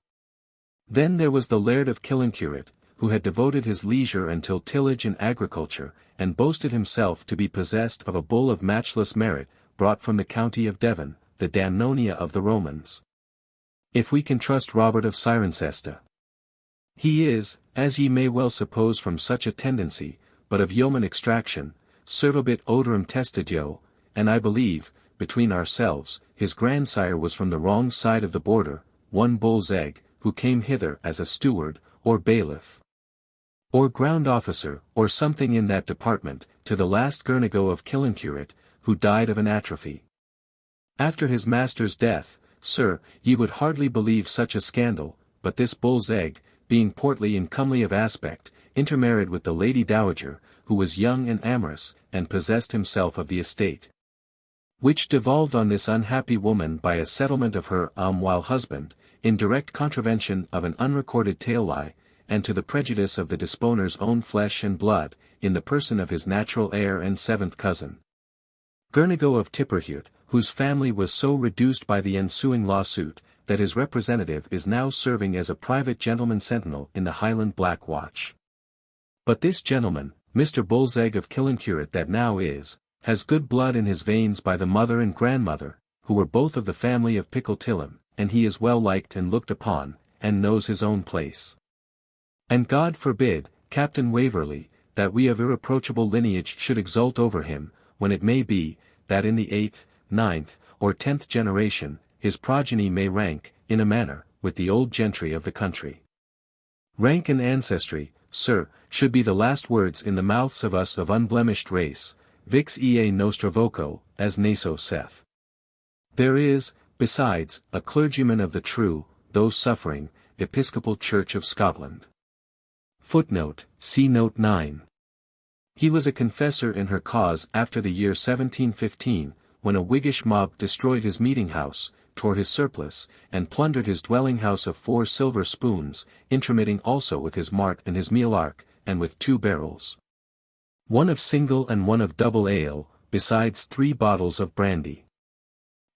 Then there was the Laird of Killancureit, who had devoted his leisure until tillage and agriculture, and boasted himself to be possessed of a bull of matchless merit, brought from the county of Devon, the Damnonia of the Romans. If we can trust Robert of Cirencester. He is, as ye may well suppose from such a tendency, but of yeoman extraction, servobit odorum testadio, and I believe, between ourselves, his grandsire was from the wrong side of the border, one bull's egg, who came hither as a steward, or bailiff, or ground officer, or something in that department, to the last Glennaquoich of Killancureit, who died of an atrophy. After his master's death, sir, ye would hardly believe such a scandal, but this bull's egg, being portly and comely of aspect, intermarried with the Lady Dowager, who was young and amorous, and possessed himself of the estate, which devolved on this unhappy woman by a settlement of her while husband, in direct contravention of an unrecorded tale lie, and to the prejudice of the disponer's own flesh and blood, in the person of his natural heir and 7th cousin, Glennaquoich of Tipperhute, whose family was so reduced by the ensuing lawsuit, that his representative is now serving as a private gentleman sentinel in the Highland Black Watch. But this gentleman, Mr. Bullsegg of Killancureit that now is, has good blood in his veins by the mother and grandmother, who were both of the family of Pickletillim, and he is well liked and looked upon, and knows his own place. And God forbid, Captain Waverley, that we of irreproachable lineage should exult over him, when it may be, that in the 8th, 9th, or 10th generation, his progeny may rank, in a manner, with the old gentry of the country. Rank and ancestry, sir, should be the last words in the mouths of us of unblemished race, vix ea nostra voco, as Naso saith. There is, besides, a clergyman of the true, though suffering, Episcopal Church of Scotland. Footnote, see Note 9. He was a confessor in her cause after the year 1715, when a Whiggish mob destroyed his meeting house, tore his surplice, and plundered his dwelling house of 4 silver spoons, intermitting also with his mart and his meal ark, and with 2 barrels, one of single and one of double ale, besides 3 bottles of brandy.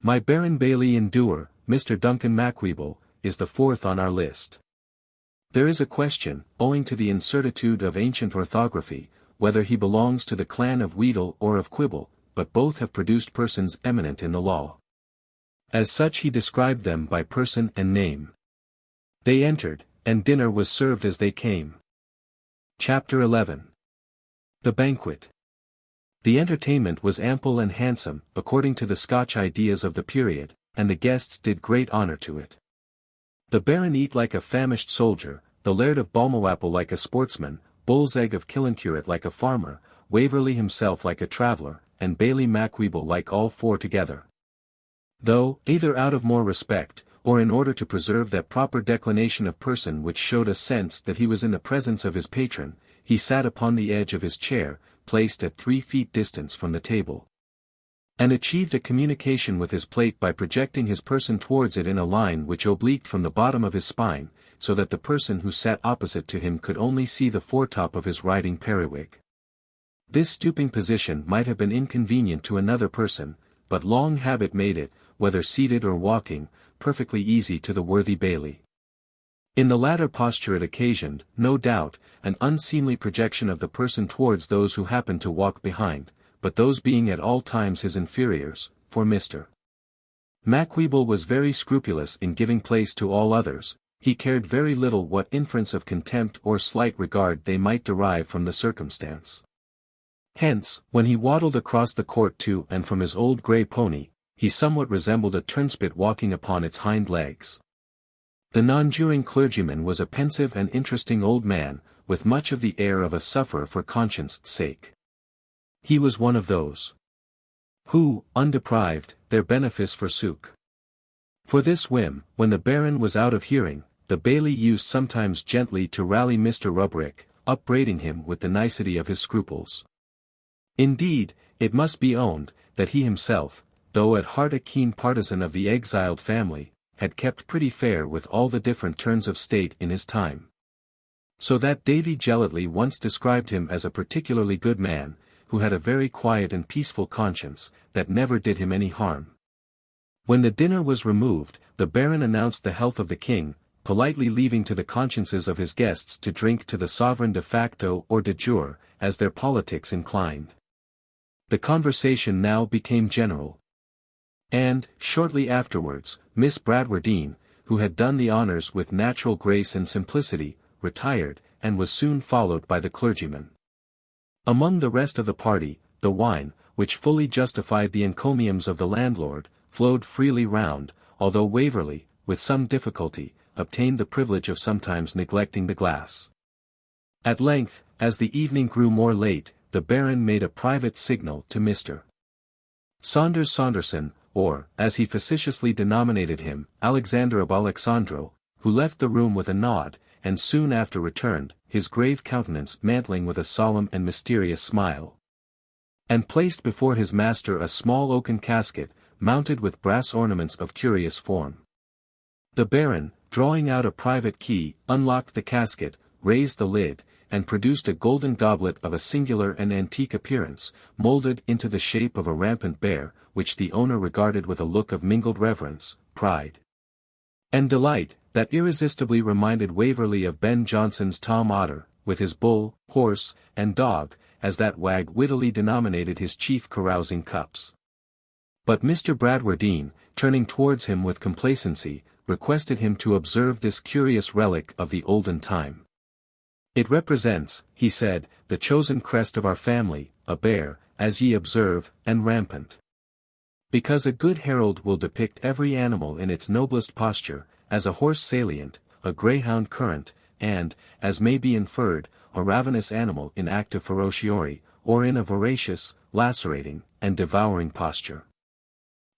My Baron Bailey in Dewar, Mr. Duncan Macweeble, is the 4th on our list. There is a question, owing to the incertitude of ancient orthography, whether he belongs to the clan of Weedle or of Quibble, but both have produced persons eminent in the law. As such he described them by person and name. They entered, and dinner was served as they came. Chapter 11. The Banquet. The entertainment was ample and handsome, according to the Scotch ideas of the period, and the guests did great honour to it. The Baron eat like a famished soldier, the Laird of Balmawhapple like a sportsman, Bullsegg of Killancureit like a farmer, Waverley himself like a traveller, and Bailey Macweeble like all 4 together. Though, either out of more respect, or in order to preserve that proper declination of person which showed a sense that he was in the presence of his patron, he sat upon the edge of his chair, placed at 3 feet distance from the table, and achieved a communication with his plate by projecting his person towards it in a line which obliqued from the bottom of his spine, so that the person who sat opposite to him could only see the foretop of his riding periwig. This stooping position might have been inconvenient to another person, but long habit made it, whether seated or walking, perfectly easy to the worthy Bailey. In the latter posture it occasioned, no doubt, an unseemly projection of the person towards those who happened to walk behind, but those being at all times his inferiors, for Mr. Macwheeble was very scrupulous in giving place to all others. He cared very little what inference of contempt or slight regard they might derive from the circumstance. Hence, when he waddled across the court to and from his old grey pony, he somewhat resembled a turnspit walking upon its hind legs. The non-juring clergyman was a pensive and interesting old man, with much of the air of a sufferer for conscience' sake. He was one of those who, undeprived, their benefice forsook. For this whim, when the Baron was out of hearing, the Bailey used sometimes gently to rally Mr. Rubrick, upbraiding him with the nicety of his scruples. Indeed, it must be owned, that he himself, though at heart a keen partisan of the exiled family, had kept pretty fair with all the different turns of state in his time. So that Davy Gellatley once described him as a particularly good man, who had a very quiet and peaceful conscience, that never did him any harm. When the dinner was removed, the Baron announced the health of the king, politely leaving to the consciences of his guests to drink to the sovereign de facto or de jure, as their politics inclined. The conversation now became general. And, shortly afterwards, Miss Bradwardine, who had done the honours with natural grace and simplicity, retired, and was soon followed by the clergyman. Among the rest of the party, the wine, which fully justified the encomiums of the landlord, flowed freely round, although Waverley, with some difficulty, obtained the privilege of sometimes neglecting the glass. At length, as the evening grew more late, the Baron made a private signal to Mr. Saunders Saunderson, or, as he facetiously denominated him, Alexander of Alexandro, who left the room with a nod, and soon after returned, his grave countenance mantling with a solemn and mysterious smile, and placed before his master a small oaken casket, mounted with brass ornaments of curious form. The Baron, drawing out a private key, unlocked the casket, raised the lid, and produced a golden goblet of a singular and antique appearance, moulded into the shape of a rampant bear, which the owner regarded with a look of mingled reverence, pride, and delight, that irresistibly reminded Waverley of Ben Jonson's Tom Otter, with his bull, horse, and dog, as that wag wittily denominated his chief carousing cups. But Mr. Bradwardine, turning towards him with complacency, requested him to observe this curious relic of the olden time. It represents, he said, the chosen crest of our family, a bear, as ye observe, and rampant. Because a good herald will depict every animal in its noblest posture, as a horse salient, a greyhound current, and, as may be inferred, a ravenous animal in active ferociore, or in a voracious, lacerating, and devouring posture.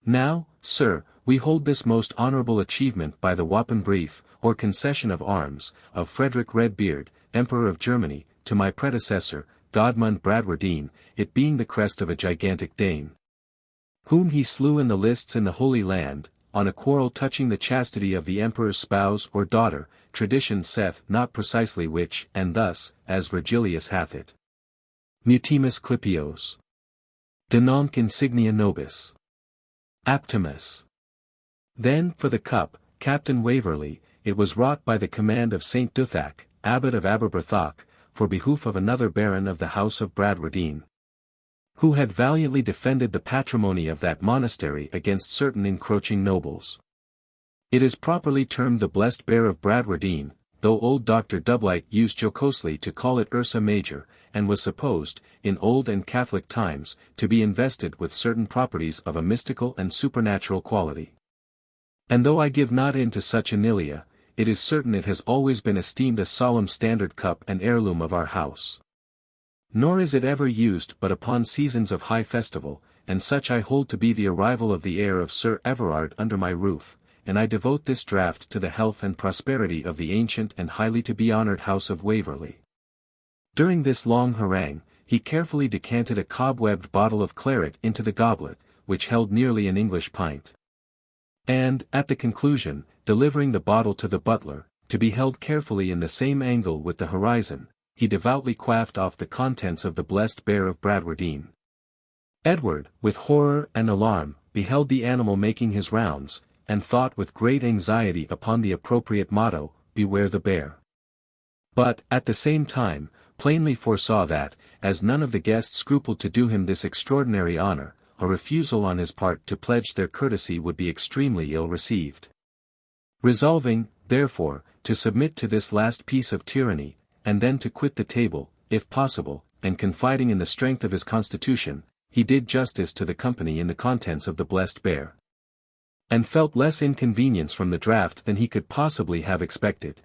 Now, sir, we hold this most honourable achievement by the Wapenbrief, or concession of arms, of Frederick Redbeard, Emperor of Germany, to my predecessor, Godmund Bradwardine, it being the crest of a gigantic Dane, whom he slew in the lists in the Holy Land, on a quarrel touching the chastity of the emperor's spouse or daughter, tradition saith not precisely which, and thus, as Virgilius hath it. Mutimus Clipios. De nunc insignia nobis. Aptimus. Then, for the cup, Captain Waverley, it was wrought by the command of Saint Duthac, Abbot of Aberbrothock, for behoof of another Baron of the House of Bradwardine, who had valiantly defended the patrimony of that monastery against certain encroaching nobles. It is properly termed the Blessed Bear of Bradwardine, though old Dr. Doublight used jocosely to call it Ursa Major, and was supposed, in old and Catholic times, to be invested with certain properties of a mystical and supernatural quality. And though I give not in to such anilia, it is certain it has always been esteemed a solemn standard cup and heirloom of our house. Nor is it ever used but upon seasons of high festival, and such I hold to be the arrival of the heir of Sir Everard under my roof, and I devote this draught to the health and prosperity of the ancient and highly to be honoured house of Waverley. During this long harangue, he carefully decanted a cobwebbed bottle of claret into the goblet, which held nearly an English pint. And, at the conclusion, delivering the bottle to the butler, to be held carefully in the same angle with the horizon, he devoutly quaffed off the contents of the blessed Baron of Bradwardine. Edward, with horror and alarm, beheld the animal making his rounds, and thought with great anxiety upon the appropriate motto, "Beware the bear." But, at the same time, plainly foresaw that, as none of the guests scrupled to do him this extraordinary honor, a refusal on his part to pledge their courtesy would be extremely ill received. Resolving, therefore, to submit to this last piece of tyranny, and then to quit the table, if possible, and confiding in the strength of his constitution, he did justice to the company in the contents of the blessed bear. And felt less inconvenience from the draught than he could possibly have expected.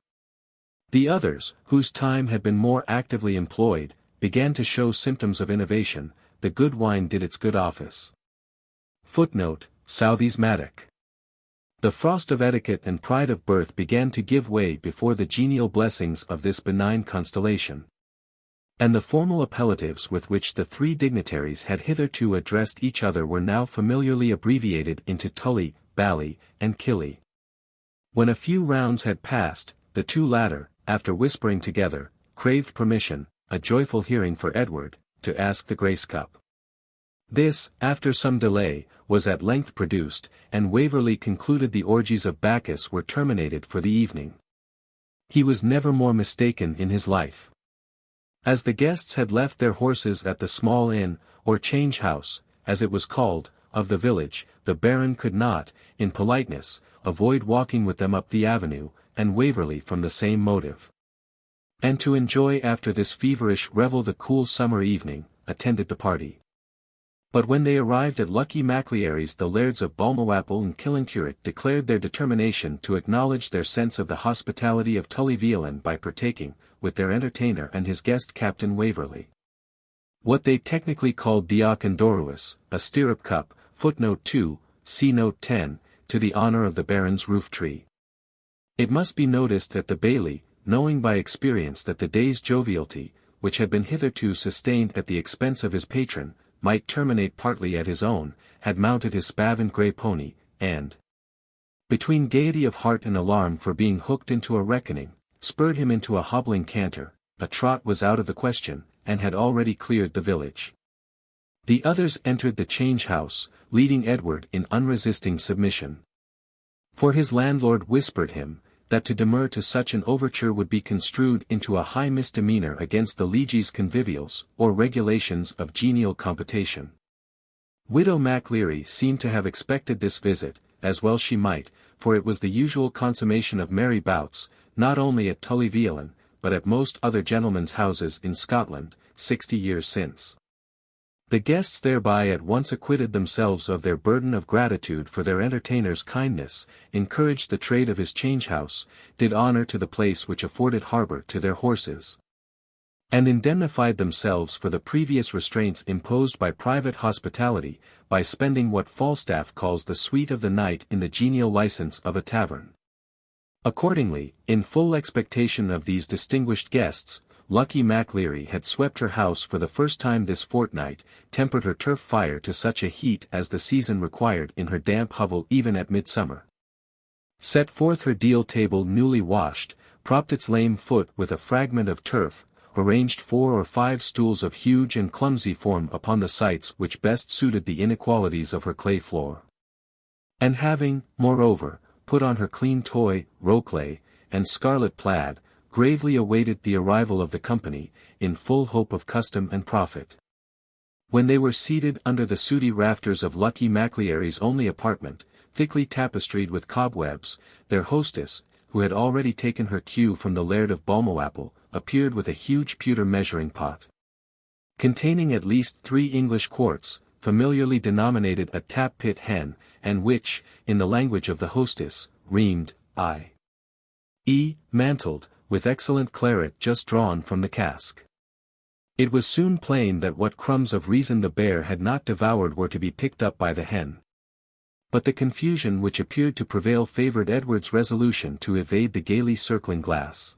The others, whose time had been more actively employed, began to show symptoms of innovation. The good wine did its good office. Footnote: Southey's Madoc. The frost of etiquette and pride of birth began to give way before the genial blessings of this benign constellation. And the formal appellatives with which the three dignitaries had hitherto addressed each other were now familiarly abbreviated into Tully, Bally, and Killy. When a few rounds had passed, the two latter, after whispering together, craved permission, a joyful hearing for Edward, to ask the grace cup. This, after some delay, was at length produced, and Waverley concluded the orgies of Bacchus were terminated for the evening. He was never more mistaken in his life. As the guests had left their horses at the small inn, or change house, as it was called, of the village, the Baron could not, in politeness, avoid walking with them up the avenue, and Waverley from the same motive. And to enjoy after this feverish revel the cool summer evening, attended the party. But when they arrived at Lucky Macleary's, the lairds of Balmawhapple and Glennaquoich declared their determination to acknowledge their sense of the hospitality of Tully-Veolan by partaking, with their entertainer and his guest Captain Waverley, what they technically called Dioc and Doruus, a stirrup cup, footnote 2, see note 10, to the honour of the Baron's roof-tree. It must be noticed that the Bailey, knowing by experience that the day's jovialty, which had been hitherto sustained at the expense of his patron, might terminate partly at his own, had mounted his spavined grey pony, and, between gaiety of heart and alarm for being hooked into a reckoning, spurred him into a hobbling canter. A trot was out of the question, and had already cleared the village. The others entered the change house, leading Edward in unresisting submission. For his landlord whispered him, that to demur to such an overture would be construed into a high misdemeanour against the leges convivials, or regulations of genial computation. Widow Macleary seemed to have expected this visit, as well she might, for it was the usual consummation of merry bouts, not only at Tully-Veolan, but at most other gentlemen's houses in Scotland, 60 years since. The guests thereby at once acquitted themselves of their burden of gratitude for their entertainer's kindness, encouraged the trade of his change house, did honour to the place which afforded harbour to their horses, and indemnified themselves for the previous restraints imposed by private hospitality, by spending what Falstaff calls the sweet of the night in the genial licence of a tavern. Accordingly, in full expectation of these distinguished guests, Lucky Macleary had swept her house for the first time this fortnight, tempered her turf fire to such a heat as the season required in her damp hovel even at midsummer, set forth her deal table newly washed, propped its lame foot with a fragment of turf, arranged 4 or 5 stools of huge and clumsy form upon the sites which best suited the inequalities of her clay floor. And having, moreover, put on her clean toy, rokelay, and scarlet plaid, gravely awaited the arrival of the company, in full hope of custom and profit. When they were seated under the sooty rafters of Lucky Macleary's only apartment, thickly tapestried with cobwebs, their hostess, who had already taken her cue from the Laird of Balmawhapple, appeared with a huge pewter measuring pot, containing at least 3 English quarts, familiarly denominated a tap-pit hen, and which, in the language of the hostess, reamed, i.e., mantled, with excellent claret just drawn from the cask. It was soon plain that what crumbs of reason the bear had not devoured were to be picked up by the hen. But the confusion which appeared to prevail favoured Edward's resolution to evade the gaily circling glass.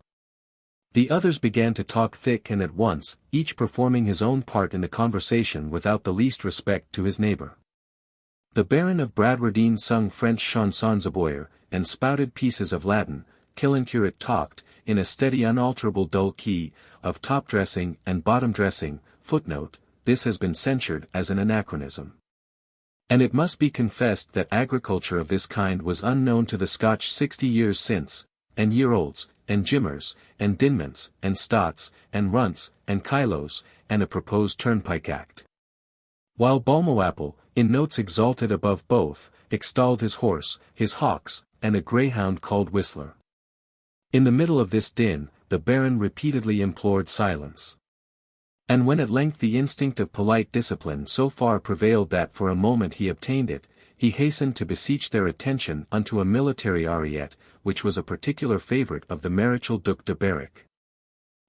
The others began to talk thick and at once, each performing his own part in the conversation without the least respect to his neighbour. The Baron of Bradwardine sung French chansons aboyer, and spouted pieces of Latin. Killancurate talked, in a steady unalterable dull key, of top-dressing and bottom-dressing. Footnote: this has been censured as an anachronism. And it must be confessed that agriculture of this kind was unknown to the Scotch 60 years since, and year-olds, and jimmers, and dinments, and stots, and runts, and kylos, and a proposed Turnpike Act. While Balmawhapple, in notes exalted above both, extolled his horse, his hawks, and a greyhound called Whistler. In the middle of this din, the Baron repeatedly implored silence. And when at length the instinct of polite discipline so far prevailed that for a moment he obtained it, he hastened to beseech their attention unto a military ariette, which was a particular favourite of the Maréchal Duc de Berwick.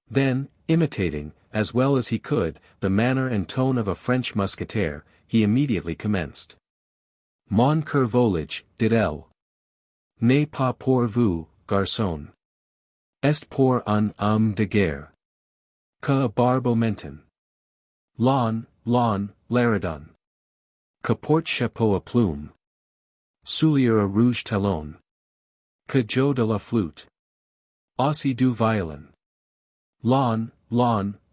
Then, imitating, as well as he could, the manner and tone of a French musketeer, he immediately commenced. Mon cœur volage, dit-elle. N'est pas pour vous, garçon. Est pour un homme de guerre. Que barbe menten. L'on, l'aradon. Que porte chapeau à plume. Soulier à rouge talon. Que joue de la flûte. Aussi du violon. L'on,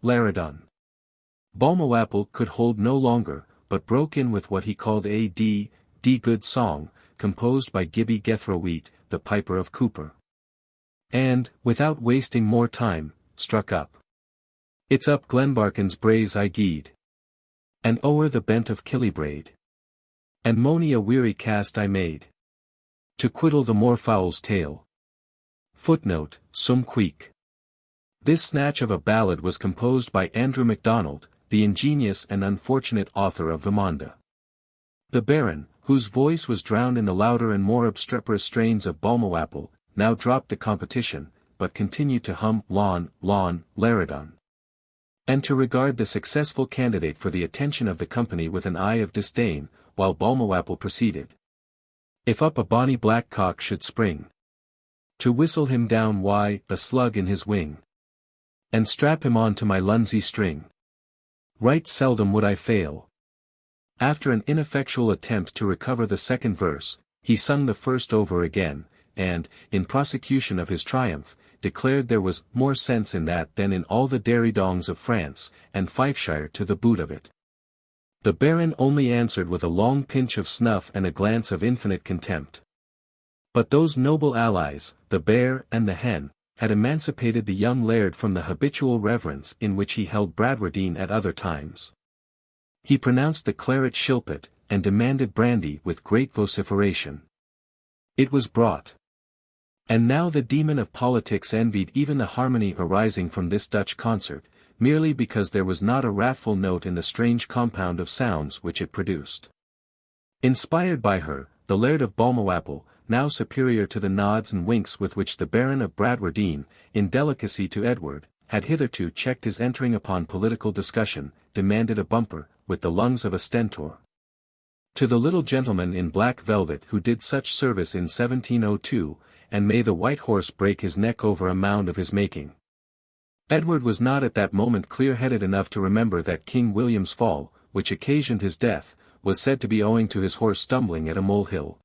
l'aradon. Balmawhapple could hold no longer, but broke in with what he called a good song, composed by Gibbie Gethroweet, the piper of Cooper. And, without wasting more time, struck up. It's up Glenbarkin's braes I gied. And o'er the bent of Killybraid. And mony a weary cast I made. To quiddle the moorfowl's tail. Footnote: Some Queek. This snatch of a ballad was composed by Andrew MacDonald, the ingenious and unfortunate author of Vimonda. The Baron, whose voice was drowned in the louder and more obstreperous strains of Balmawhapple, now dropped the competition, but continued to hum L'on, l'aradon. And to regard the successful candidate for the attention of the company with an eye of disdain, while Balmawhapple proceeded. If up a bonny black cock should spring, to whistle him down why, a slug in his wing, and strap him on to my lunsey string. Right seldom would I fail. After an ineffectual attempt to recover the second verse, he sung the first over again, and, in prosecution of his triumph, declared there was more sense in that than in all the dairy-dongs of France, and Fifeshire to the boot of it. The Baron only answered with a long pinch of snuff and a glance of infinite contempt. But those noble allies, the bear and the hen, had emancipated the young laird from the habitual reverence in which he held Bradwardine at other times. He pronounced the claret shilpit, and demanded brandy with great vociferation. It was brought. And now the demon of politics envied even the harmony arising from this Dutch concert, merely because there was not a wrathful note in the strange compound of sounds which it produced. Inspired by her, the Laird of Balmawhapple, now superior to the nods and winks with which the Baron of Bradwardine, in delicacy to Edward, had hitherto checked his entering upon political discussion, demanded a bumper, with the lungs of a stentor. To the little gentleman in black velvet who did such service in 1702, and may the white horse break his neck over a mound of his making. Edward was not at that moment clear-headed enough to remember that King William's fall, which occasioned his death, was said to be owing to his horse stumbling at a molehill.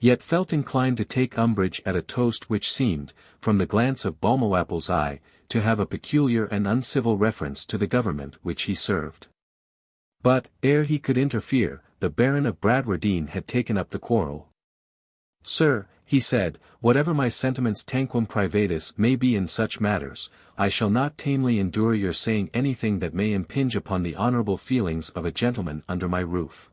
Yet felt inclined to take umbrage at a toast which seemed, from the glance of Balmawhapple's eye, to have a peculiar and uncivil reference to the government which he served. But, ere he could interfere, the Baron of Bradwardine had taken up the quarrel. "Sir," he said, "whatever my sentiments tanquam privatus may be in such matters, I shall not tamely endure your saying anything that may impinge upon the honourable feelings of a gentleman under my roof.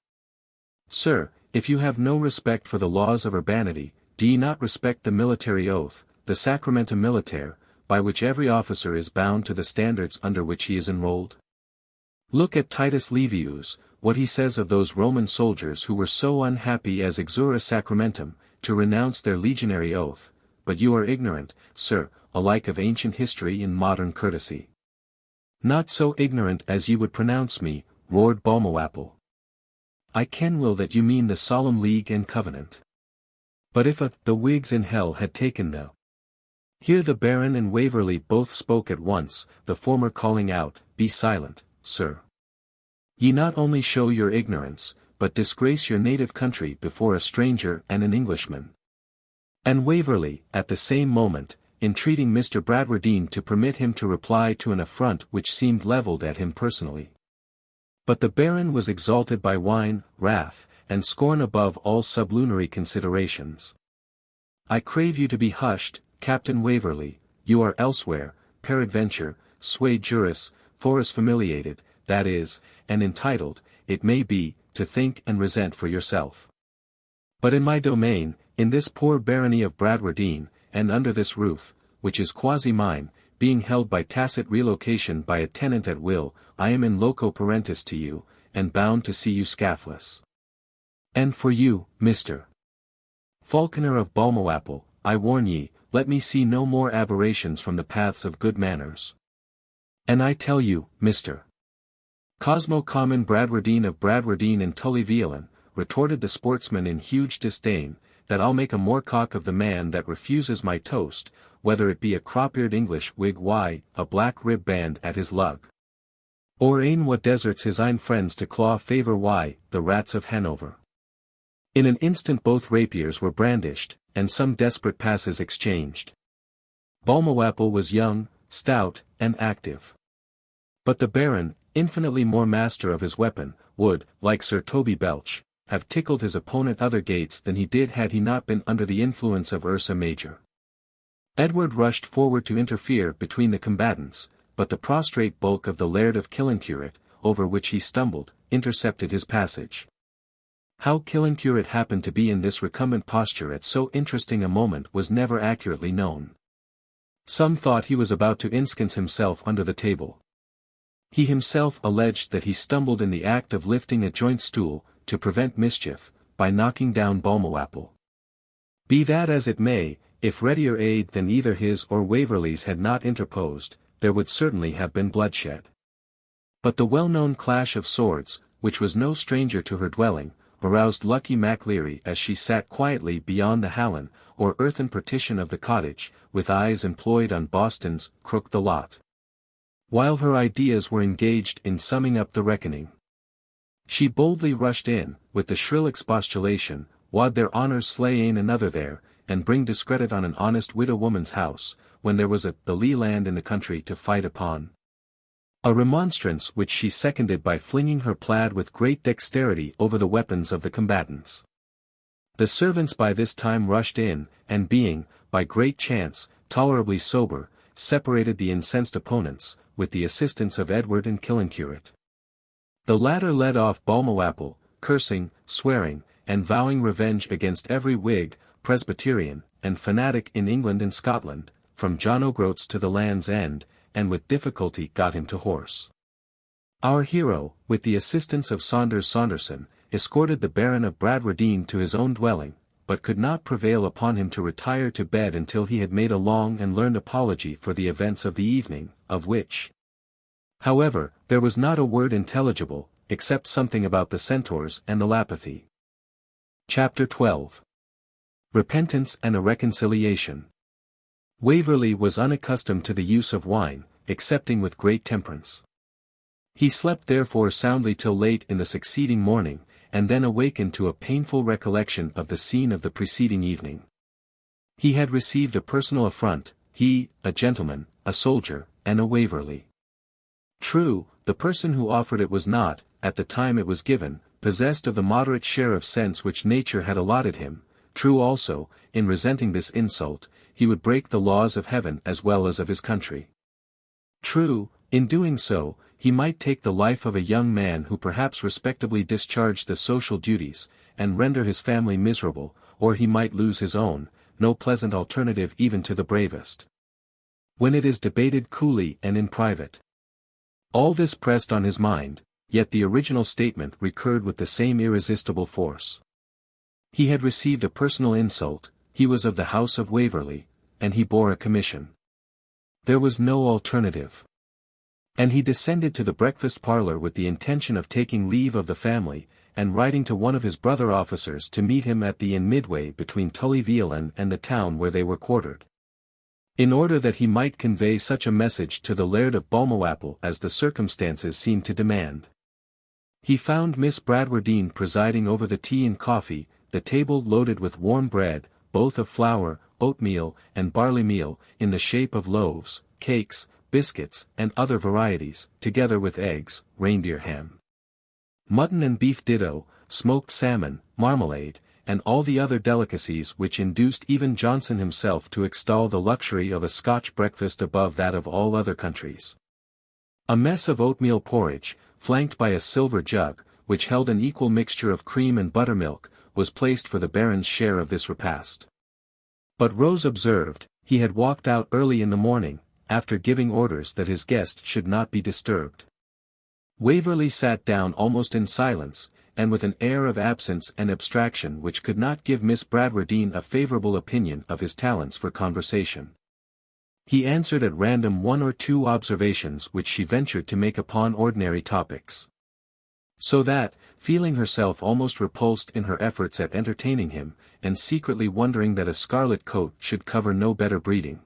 Sir, if you have no respect for the laws of urbanity, do ye not respect the military oath, the sacramenta militare, by which every officer is bound to the standards under which he is enrolled? Look at Titus Livius, what he says of those Roman soldiers who were so unhappy as exura sacramentum, to renounce their legionary oath, but you are ignorant, sir, alike of ancient history and modern courtesy." "Not so ignorant as ye would pronounce me," roared Balmawhapple. "I ken well that you mean the solemn league and covenant. But if the Whigs in hell had taken the Here the Baron and Waverley both spoke at once, the former calling out, "Be silent, sir. Ye not only show your ignorance, but disgrace your native country before a stranger and an Englishman." And Waverley, at the same moment, entreating Mr. Bradwardine to permit him to reply to an affront which seemed levelled at him personally. But the Baron was exalted by wine, wrath, and scorn above all sublunary considerations. "I crave you to be hushed, Captain Waverley, you are elsewhere, peradventure, sui juris, foris familiated, that is, and entitled, it may be, to think and resent for yourself. But in my domain, in this poor barony of Bradwardine, and under this roof, which is quasi mine, being held by tacit relocation by a tenant at will, I am in loco parentis to you, and bound to see you scathless. And for you, Mr. Falconer of Balmawhapple, I warn ye, let me see no more aberrations from the paths of good manners. And I tell you, Mr. Cosmo Common Bradwardine of Bradwardine and Tully-Veolan, retorted the sportsman in huge disdain, that I'll make a moorcock of the man that refuses my toast, whether it be a crop-eared English Whig a black rib band at his lug. Or ane what deserts his ain friends to claw favour the rats of Hanover." In an instant both rapiers were brandished, and some desperate passes exchanged. Balmawhapple was young, stout, and active. But the Baron, infinitely more master of his weapon, would, like Sir Toby Belch, have tickled his opponent other gates than he did had he not been under the influence of Ursa Major. Edward rushed forward to interfere between the combatants, but the prostrate bulk of the Laird of Killancureit, over which he stumbled, intercepted his passage. How Killancureit happened to be in this recumbent posture at so interesting a moment was never accurately known. Some thought he was about to ensconce himself under the table. He himself alleged that he stumbled in the act of lifting a joint stool, to prevent mischief, by knocking down Balmawhapple. Be that as it may, if readier aid than either his or Waverley's had not interposed, there would certainly have been bloodshed. But the well-known clash of swords, which was no stranger to her dwelling, aroused Lucky MacLeary as she sat quietly beyond the hallan, or earthen partition of the cottage, with eyes employed on Boston's "Crook the Lot." While her ideas were engaged in summing up the reckoning, she boldly rushed in, with the shrill expostulation, "Wad their honours slay ane another there, and bring discredit on an honest widow woman's house, when there was the lee land in the country to fight upon?" A remonstrance which she seconded by flinging her plaid with great dexterity over the weapons of the combatants. The servants by this time rushed in, and being, by great chance, tolerably sober, separated the incensed opponents, with the assistance of Edward and Killancureit. The latter led off Balmawhapple, cursing, swearing, and vowing revenge against every Whig, Presbyterian, and fanatic in England and Scotland, from John O'Groats to the Land's End, and with difficulty got him to horse. Our hero, with the assistance of Saunders Saunderson, escorted the Baron of Bradwardine to his own dwelling, but could not prevail upon him to retire to bed until he had made a long and learned apology for the events of the evening, of which, however, there was not a word intelligible, except something about the centaurs and the Lapithae. Chapter 12. Repentance and a Reconciliation. Waverley was unaccustomed to the use of wine, excepting with great temperance. He slept therefore soundly till late in the succeeding morning, and then awakened to a painful recollection of the scene of the preceding evening. He had received a personal affront, he, a gentleman, a soldier, and a Waverley. True, the person who offered it was not, at the time it was given, possessed of the moderate share of sense which nature had allotted him. True also, in resenting this insult, he would break the laws of heaven as well as of his country. True, in doing so, he might take the life of a young man who perhaps respectably discharged the social duties, and render his family miserable, or he might lose his own, no pleasant alternative even to the bravest. When it is debated coolly and in private. All this pressed on his mind, yet the original statement recurred with the same irresistible force. He had received a personal insult, he was of the house of Waverley, and he bore a commission. There was no alternative. And he descended to the breakfast parlour with the intention of taking leave of the family, and writing to one of his brother officers to meet him at the inn midway between Tully-Veolan and the town where they were quartered. in order that he might convey such a message to the Laird of Balmawhapple as the circumstances seemed to demand. He found Miss Bradwardine presiding over the tea and coffee, the table loaded with warm bread, both of flour, oatmeal, and barley meal, in the shape of loaves, cakes, biscuits, and other varieties, together with eggs, reindeer ham, mutton and beef ditto, smoked salmon, marmalade, and all the other delicacies which induced even Johnson himself to extol the luxury of a Scotch breakfast above that of all other countries. A mess of oatmeal porridge, flanked by a silver jug, which held an equal mixture of cream and buttermilk, was placed for the Baron's share of this repast. But Rose observed, he had walked out early in the morning, after giving orders that his guest should not be disturbed. Waverley sat down almost in silence, and with an air of absence and abstraction which could not give Miss Bradwardine a favourable opinion of his talents for conversation. He answered at random one or two observations which she ventured to make upon ordinary topics. So that, feeling herself almost repulsed in her efforts at entertaining him, and secretly wondering that a scarlet coat should cover no better breeding,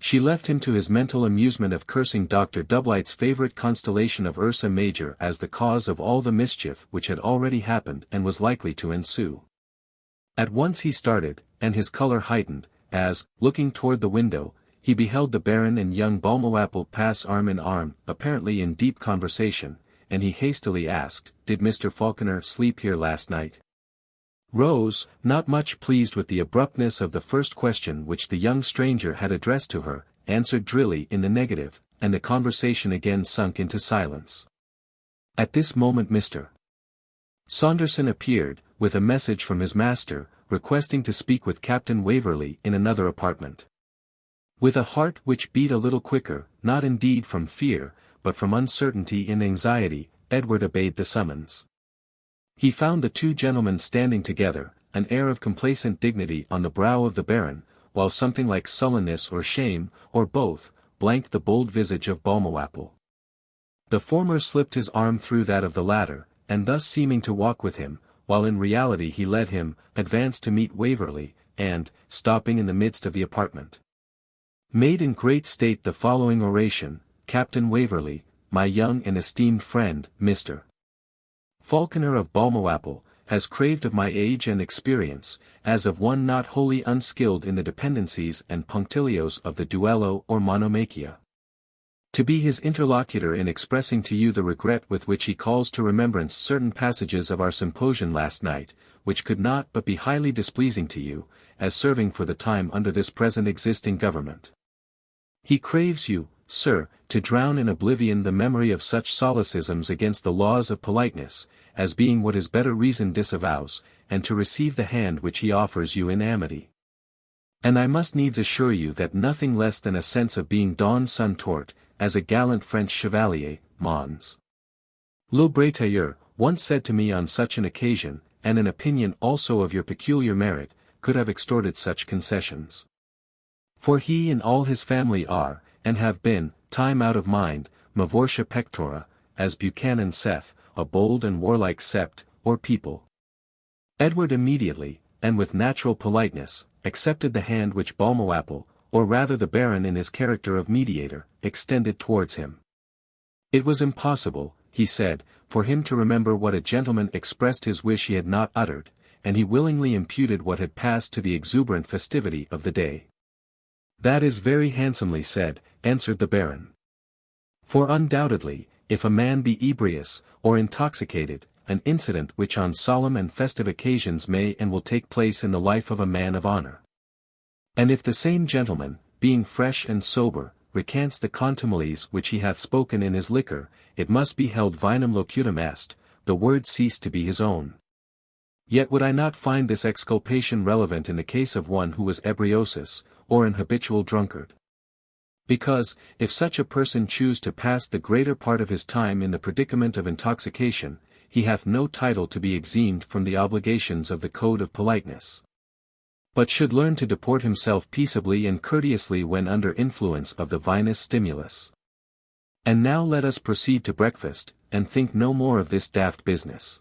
she left him to his mental amusement of cursing Dr. Dublight's favourite constellation of Ursa Major as the cause of all the mischief which had already happened and was likely to ensue. At once he started, and his colour heightened, as, looking toward the window, he beheld the Baron and young Balmawhapple pass arm in arm, apparently in deep conversation, and he hastily asked, "Did Mr. Falconer sleep here last night?" Rose, not much pleased with the abruptness of the first question which the young stranger had addressed to her, answered drily in the negative, and the conversation again sunk into silence. At this moment Mr. Saunderson appeared, with a message from his master, requesting to speak with Captain Waverley in another apartment. With a heart which beat a little quicker, not indeed from fear, but from uncertainty and anxiety, Edward obeyed the summons. He found the two gentlemen standing together, an air of complacent dignity on the brow of the Baron, while something like sullenness or shame, or both, blanked the bold visage of Balmawhapple. The former slipped his arm through that of the latter, and thus seeming to walk with him, while in reality he led him, advanced to meet Waverley, and, stopping in the midst of the apartment, made in great state the following oration: "Captain Waverley, my young and esteemed friend, Mr. Falconer of Balmawhapple, has craved of my age and experience, as of one not wholly unskilled in the dependencies and punctilios of the duello or monomachia, to be his interlocutor in expressing to you the regret with which he calls to remembrance certain passages of our symposium last night, which could not but be highly displeasing to you, as serving for the time under this present existing government. He craves you, sir, to drown in oblivion the memory of such solecisms against the laws of politeness, as being what his better reason disavows, and to receive the hand which he offers you in amity. And I must needs assure you that nothing less than a sense of being don son tort, as a gallant French chevalier, Mons. Le Bretailleur, once said to me on such an occasion, and an opinion also of your peculiar merit, could have extorted such concessions. For he and all his family are, and have been, time out of mind, Mavortia pectora, as Buchanan saith, a bold and warlike sept, or people. Edward immediately, and with natural politeness, accepted the hand which Balmawhapple, or rather the Baron in his character of mediator, extended towards him. It was impossible, he said, for him to remember what a gentleman expressed his wish he had not uttered, and he willingly imputed what had passed to the exuberant festivity of the day. "That is very handsomely said," answered the Baron. "For undoubtedly, if a man be ebrious, or intoxicated, an incident which on solemn and festive occasions may and will take place in the life of a man of honour. And if the same gentleman, being fresh and sober, recants the contumelies which he hath spoken in his liquor, it must be held vinum locutum est, the word ceased to be his own. Yet would I not find this exculpation relevant in the case of one who was ebriosus, or an habitual drunkard. Because, if such a person choose to pass the greater part of his time in the predicament of intoxication, he hath no title to be exempt from the obligations of the code of politeness, but should learn to deport himself peaceably and courteously when under influence of the vinous stimulus. And now let us proceed to breakfast, and think no more of this daft business.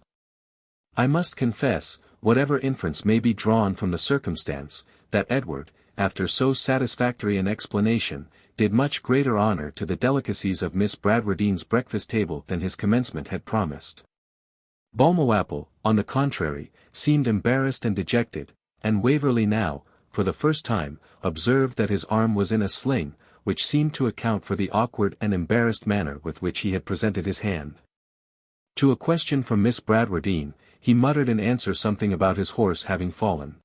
I must confess, whatever inference may be drawn from the circumstance, that Edward, after so satisfactory an explanation, did much greater honour to the delicacies of Miss Bradwardine's breakfast table than his commencement had promised. Balmawhapple, on the contrary, seemed embarrassed and dejected, and Waverley now, for the first time, observed that his arm was in a sling, which seemed to account for the awkward and embarrassed manner with which he had presented his hand. To a question from Miss Bradwardine, he muttered in answer something about his horse having fallen.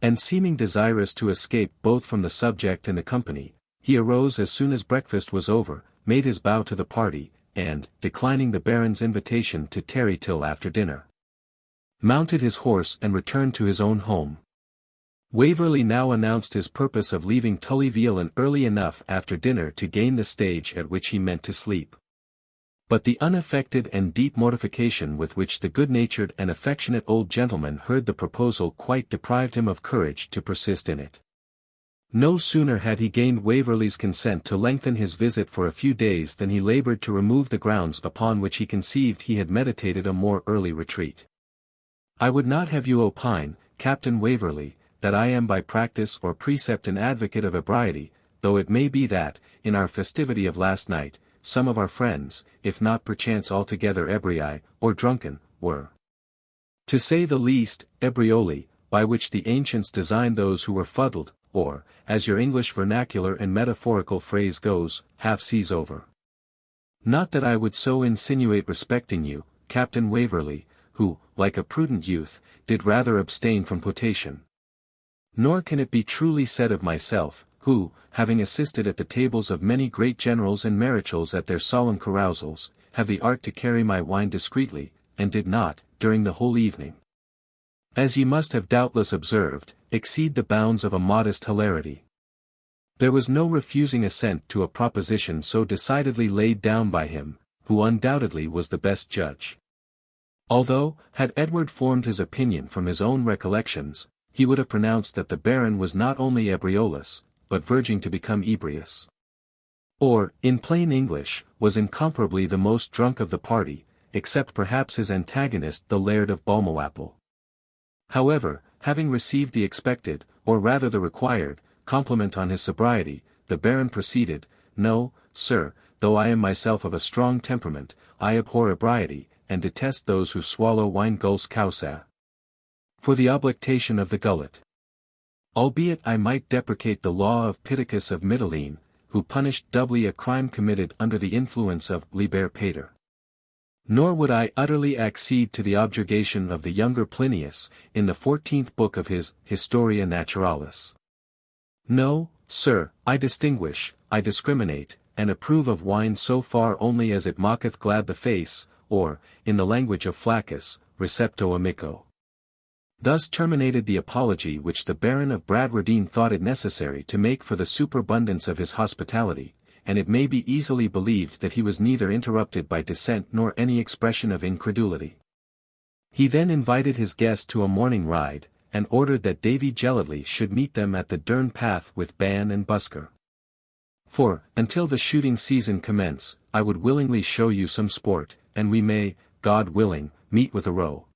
And seeming desirous to escape both from the subject and the company, he arose as soon as breakfast was over, made his bow to the party, and, declining the Baron's invitation to tarry till after dinner, mounted his horse and returned to his own home. Waverley now announced his purpose of leaving Tully-Veolan early enough after dinner to gain the stage at which he meant to sleep. But the unaffected and deep mortification with which the good-natured and affectionate old gentleman heard the proposal quite deprived him of courage to persist in it. No sooner had he gained Waverley's consent to lengthen his visit for a few days than he laboured to remove the grounds upon which he conceived he had meditated a more early retreat. I would not have you opine, Captain Waverley, that I am by practice or precept an advocate of ebriety, though it may be that, in our festivity of last night, some of our friends, if not perchance altogether ebrii, or drunken, were, to say the least, ebrioli, by which the ancients designed those who were fuddled, or, as your English vernacular and metaphorical phrase goes, half-seas over. Not that I would so insinuate respecting you, Captain Waverley, who, like a prudent youth, did rather abstain from potation. Nor can it be truly said of myself, who, having assisted at the tables of many great generals and maréchals at their solemn carousals, have the art to carry my wine discreetly, and did not, during the whole evening, as ye must have doubtless observed, exceed the bounds of a modest hilarity. There was no refusing assent to a proposition so decidedly laid down by him, who undoubtedly was the best judge. Although, had Edward formed his opinion from his own recollections, he would have pronounced that the Baron was not only ebriolus, but verging to become ebrius. Or, in plain English, was incomparably the most drunk of the party, except perhaps his antagonist the Laird of Balmawhapple. However, having received the expected, or rather the required, compliment on his sobriety, the Baron proceeded, No, sir, though I am myself of a strong temperament, I abhor ebriety, and detest those who swallow wine gulls causa. For the oblectation of the gullet. Albeit I might deprecate the law of Pittacus of Mytilene, who punished doubly a crime committed under the influence of liber pater. Nor would I utterly accede to the objurgation of the younger Plinius, in the 14th book of his Historia Naturalis. No, sir, I distinguish, I discriminate, and approve of wine so far only as it mocketh glad the face, or, in the language of Flaccus, recepto amico. Thus terminated the apology which the Baron of Bradwardine thought it necessary to make for the superabundance of his hospitality, and it may be easily believed that he was neither interrupted by dissent nor any expression of incredulity. He then invited his guest to a morning ride, and ordered that Davy Gellatley should meet them at the Dern Path with ban and busker. For, until the shooting season commence, I would willingly show you some sport, and we may, God willing, meet with a roe.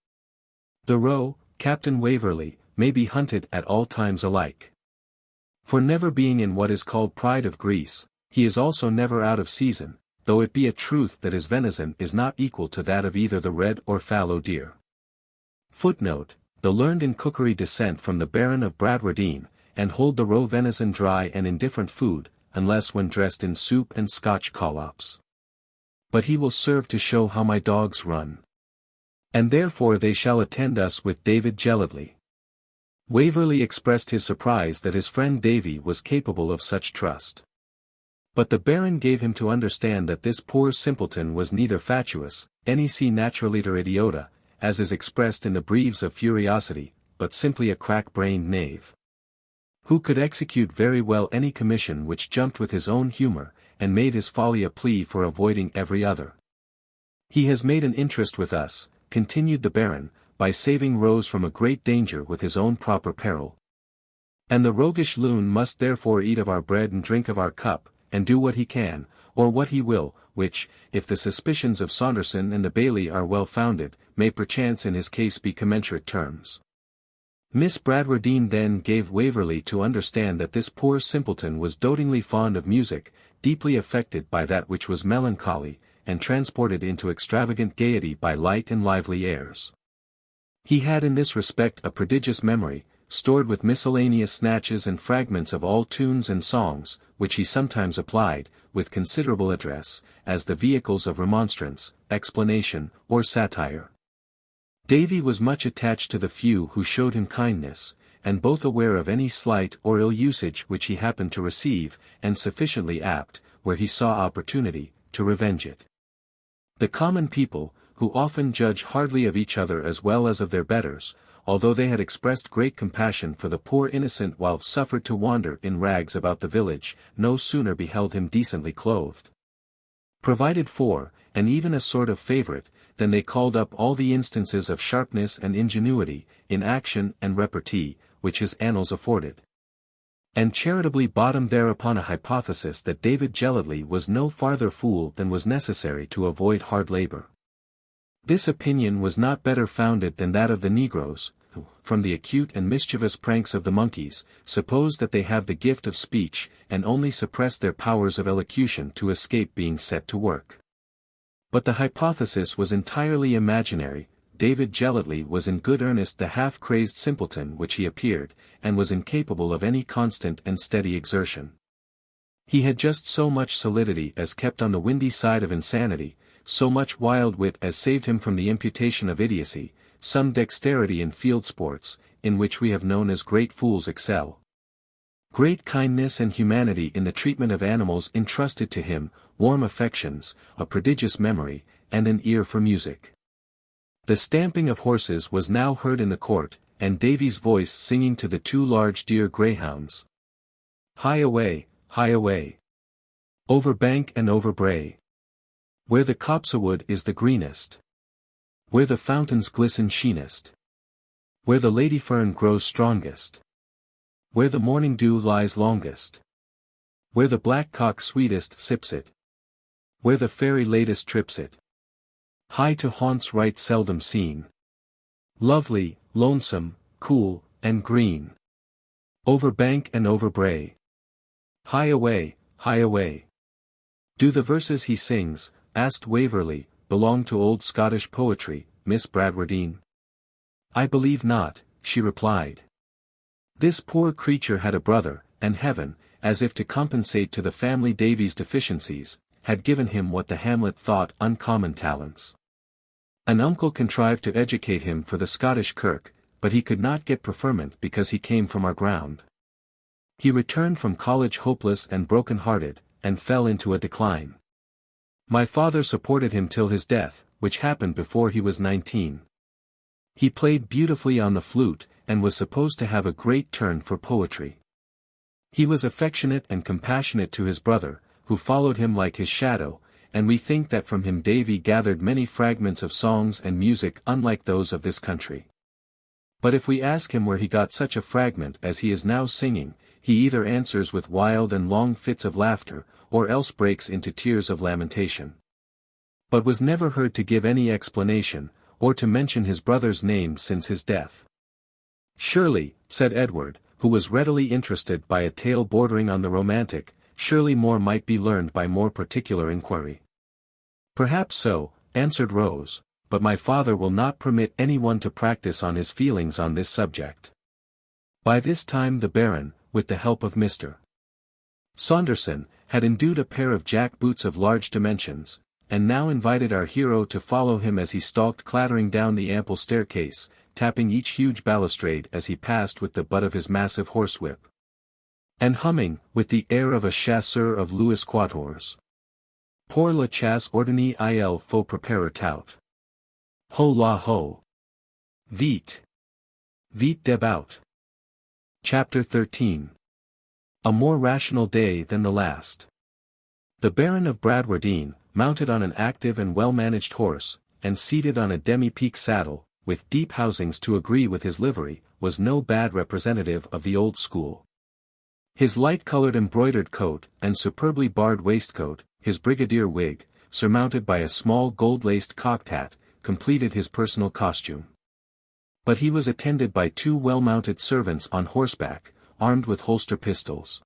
The roe, Captain Waverley, may be hunted at all times alike. For never being in what is called pride of Greece, he is also never out of season, though it be a truth that his venison is not equal to that of either the red or fallow deer. Footnote: the learned in cookery descent from the Baron of Bradwardine, and hold the roe venison dry and indifferent food, unless when dressed in soup and Scotch collops. But he will serve to show how my dogs run. And therefore they shall attend us with David Gellatley. Waverley expressed his surprise that his friend Davy was capable of such trust. But the Baron gave him to understand that this poor simpleton was neither fatuous, nec naturaliter idiota, as is expressed in the Breves of Furiosity, but simply a crack-brained knave, who could execute very well any commission which jumped with his own humour, and made his folly a plea for avoiding every other. He has made an interest with us, continued the Baron, by saving Rose from a great danger with his own proper peril. And the roguish loon must therefore eat of our bread and drink of our cup, and do what he can, or what he will, which, if the suspicions of Saunderson and the Bailey are well founded, may perchance in his case be commensurate terms. Miss Bradwardine then gave Waverley to understand that this poor simpleton was dotingly fond of music, deeply affected by that which was melancholy, and transported into extravagant gaiety by light and lively airs. He had in this respect a prodigious memory, stored with miscellaneous snatches and fragments of all tunes and songs, which he sometimes applied, with considerable address, as the vehicles of remonstrance, explanation, or satire. Davy was much attached to the few who showed him kindness, and both aware of any slight or ill usage which he happened to receive, and sufficiently apt, where he saw opportunity, to revenge it. The common people, who often judge hardly of each other as well as of their betters, although they had expressed great compassion for the poor innocent while suffered to wander in rags about the village, no sooner beheld him decently clothed, provided for, and even a sort of favourite, than they called up all the instances of sharpness and ingenuity, in action and repartee, which his annals afforded, and charitably bottomed thereupon a hypothesis that David Gellatley was no farther fool than was necessary to avoid hard labour. This opinion was not better founded than that of the negroes, who, from the acute and mischievous pranks of the monkeys, suppose that they have the gift of speech, and only suppress their powers of elocution to escape being set to work. But the hypothesis was entirely imaginary. David Gellatley was in good earnest the half-crazed simpleton which he appeared, and was incapable of any constant and steady exertion. He had just so much solidity as kept on the windy side of insanity, so much wild wit as saved him from the imputation of idiocy, some dexterity in field sports, in which we have known as great fools excel. Great kindness and humanity in the treatment of animals entrusted to him, warm affections, a prodigious memory, and an ear for music. The stamping of horses was now heard in the court, and Davy's voice singing to the two large deer greyhounds. Hie away, over bank and over brae, where the copsewood is the greenest, where the fountains glisten sheenest, where the ladyfern grows strongest, where the morning dew lies longest, where the blackcock sweetest sips it, where the fairy latest trips it. Hie to haunts right seldom seen, lovely, lonesome, cool, and green, over bank and over brae. Hie away, hie away. Do the verses he sings, asked Waverley, belong to old Scottish poetry, Miss Bradwardine? I believe not, she replied. This poor creature had a brother, and heaven, as if to compensate to the family Davy's deficiencies, had given him what the hamlet thought uncommon talents. An uncle contrived to educate him for the Scottish kirk, but he could not get preferment because he came from our ground. He returned from college hopeless and broken-hearted, and fell into a decline. My father supported him till his death, which happened before he was 19. He played beautifully on the flute, and was supposed to have a great turn for poetry. He was affectionate and compassionate to his brother, who followed him like his shadow, and we think that from him Davy gathered many fragments of songs and music unlike those of this country. But if we ask him where he got such a fragment as he is now singing, he either answers with wild and long fits of laughter, or else breaks into tears of lamentation. But was never heard to give any explanation, or to mention his brother's name since his death. Surely, said Edward, who was readily interested by a tale bordering on the romantic, surely more might be learned by more particular inquiry. Perhaps so, answered Rose, but my father will not permit anyone to practice on his feelings on this subject. By this time the Baron, with the help of Mr. Saunderson, had endued a pair of jack-boots of large dimensions, and now invited our hero to follow him as he stalked clattering down the ample staircase, tapping each huge balustrade as he passed with the butt of his massive horsewhip, and humming, with the air of a chasseur of Louis Quatorze, Pour la chasse ordonnée il faut préparer tout. Ho la ho. Vite. Vite debout. Chapter 13. A more rational day than the last. The Baron of Bradwardine, mounted on an active and well-managed horse, and seated on a demi-peak saddle, with deep housings to agree with his livery, was no bad representative of the old school. His light-coloured embroidered coat, and superbly barred waistcoat, his brigadier wig, surmounted by a small gold-laced cocked hat, completed his personal costume. But he was attended by 2 well-mounted servants on horseback, armed with holster pistols.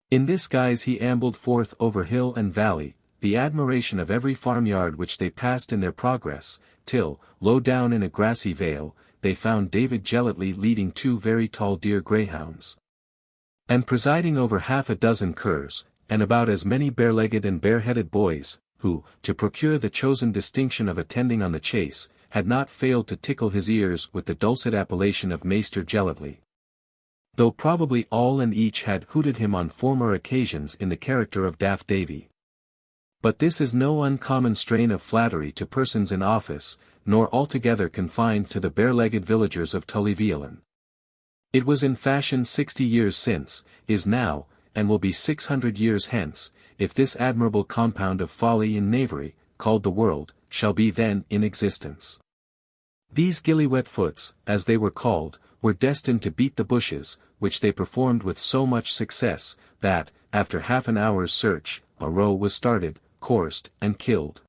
In this guise he ambled forth over hill and valley, the admiration of every farmyard which they passed in their progress, till, low down in a grassy vale, they found David jealously leading 2 very tall deer greyhounds, and presiding over half a dozen curs, and about as many bare-legged and bare-headed boys, who, to procure the chosen distinction of attending on the chase, had not failed to tickle his ears with the dulcet appellation of Maester Jealously. Though probably all and each had hooted him on former occasions in the character of Daft Davy. But this is no uncommon strain of flattery to persons in office, nor altogether confined to the bare-legged villagers of Tully-Veolan. It was in fashion 60 years since, is now, and will be 600 years hence, if this admirable compound of folly and knavery, called the world, shall be then in existence. These gilly-wet-foots, as they were called, were destined to beat the bushes, which they performed with so much success, that, after half an hour's search, a row was started, coursed, and killed.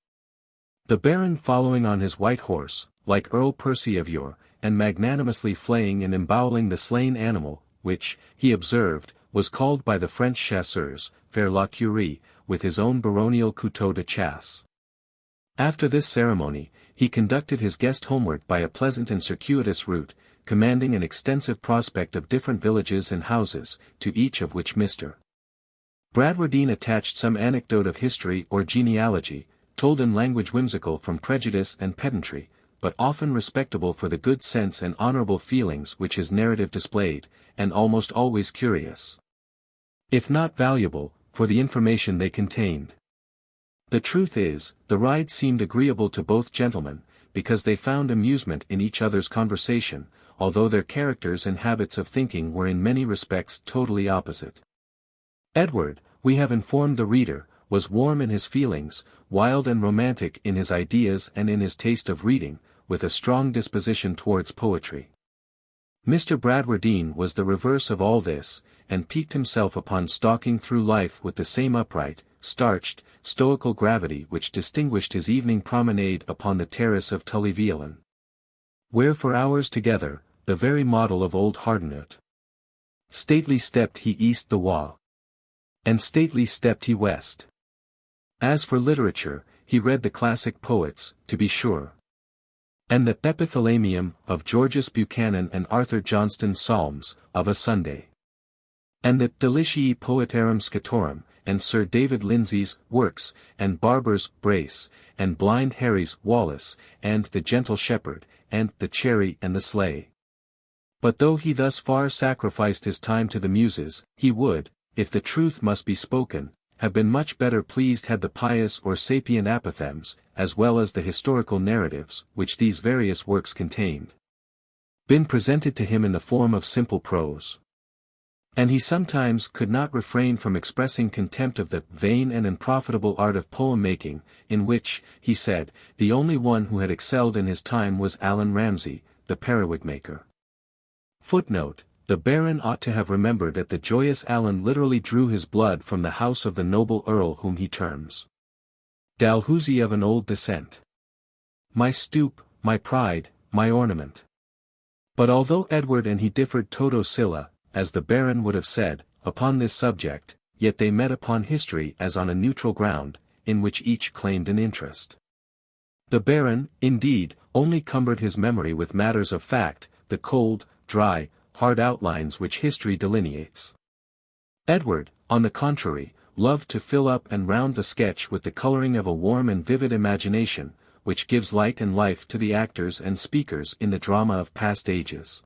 The Baron following on his white horse, like Earl Percy of yore, and magnanimously flaying and embowelling the slain animal, which, he observed, was called by the French chasseurs, faire la curie, with his own baronial couteau de chasse. After this ceremony, he conducted his guest homeward by a pleasant and circuitous route, commanding an extensive prospect of different villages and houses, to each of which Mr. Bradwardine attached some anecdote of history or genealogy, told in language whimsical from prejudice and pedantry, but often respectable for the good sense and honourable feelings which his narrative displayed, and almost always curious, if not valuable, for the information they contained. The truth is, the ride seemed agreeable to both gentlemen, because they found amusement in each other's conversation, although their characters and habits of thinking were in many respects totally opposite. Edward, we have informed the reader, was warm in his feelings, wild and romantic in his ideas and in his taste of reading, with a strong disposition towards poetry. Mr. Bradwardine was the reverse of all this, and piqued himself upon stalking through life with the same upright, starched, stoical gravity which distinguished his evening promenade upon the terrace of Tully-Veolan, where for hours together, the very model of old Hardenut, stately stepped he east the wa, and stately stepped he west. As for literature, he read the classic poets, to be sure, and the epithalamium of Georges Buchanan and Arthur Johnston's Psalms, of a Sunday, and the Delitii Poetarum Scatorum, and Sir David Lindsay's Works, and Barber's Brace, and Blind Harry's Wallace, and The Gentle Shepherd, and The Cherry and the Sleigh. But though he thus far sacrificed his time to the Muses, he would, if the truth must be spoken, have been much better pleased had the pious or sapient apothegms, as well as the historical narratives, which these various works contained, been presented to him in the form of simple prose. And he sometimes could not refrain from expressing contempt of the vain and unprofitable art of poem-making, in which, he said, the only one who had excelled in his time was Allan Ramsay, the periwig-maker. Footnote: the Baron ought to have remembered that the joyous Allan literally drew his blood from the house of the noble Earl whom he terms Dalhousie of an old descent. My stoop, my pride, my ornament. But although Edward and he differed toto scylla, as the Baron would have said, upon this subject, yet they met upon history as on a neutral ground, in which each claimed an interest. The Baron, indeed, only cumbered his memory with matters of fact, the cold, dry, hard outlines which history delineates. Edward, on the contrary, loved to fill up and round the sketch with the colouring of a warm and vivid imagination, which gives light and life to the actors and speakers in the drama of past ages.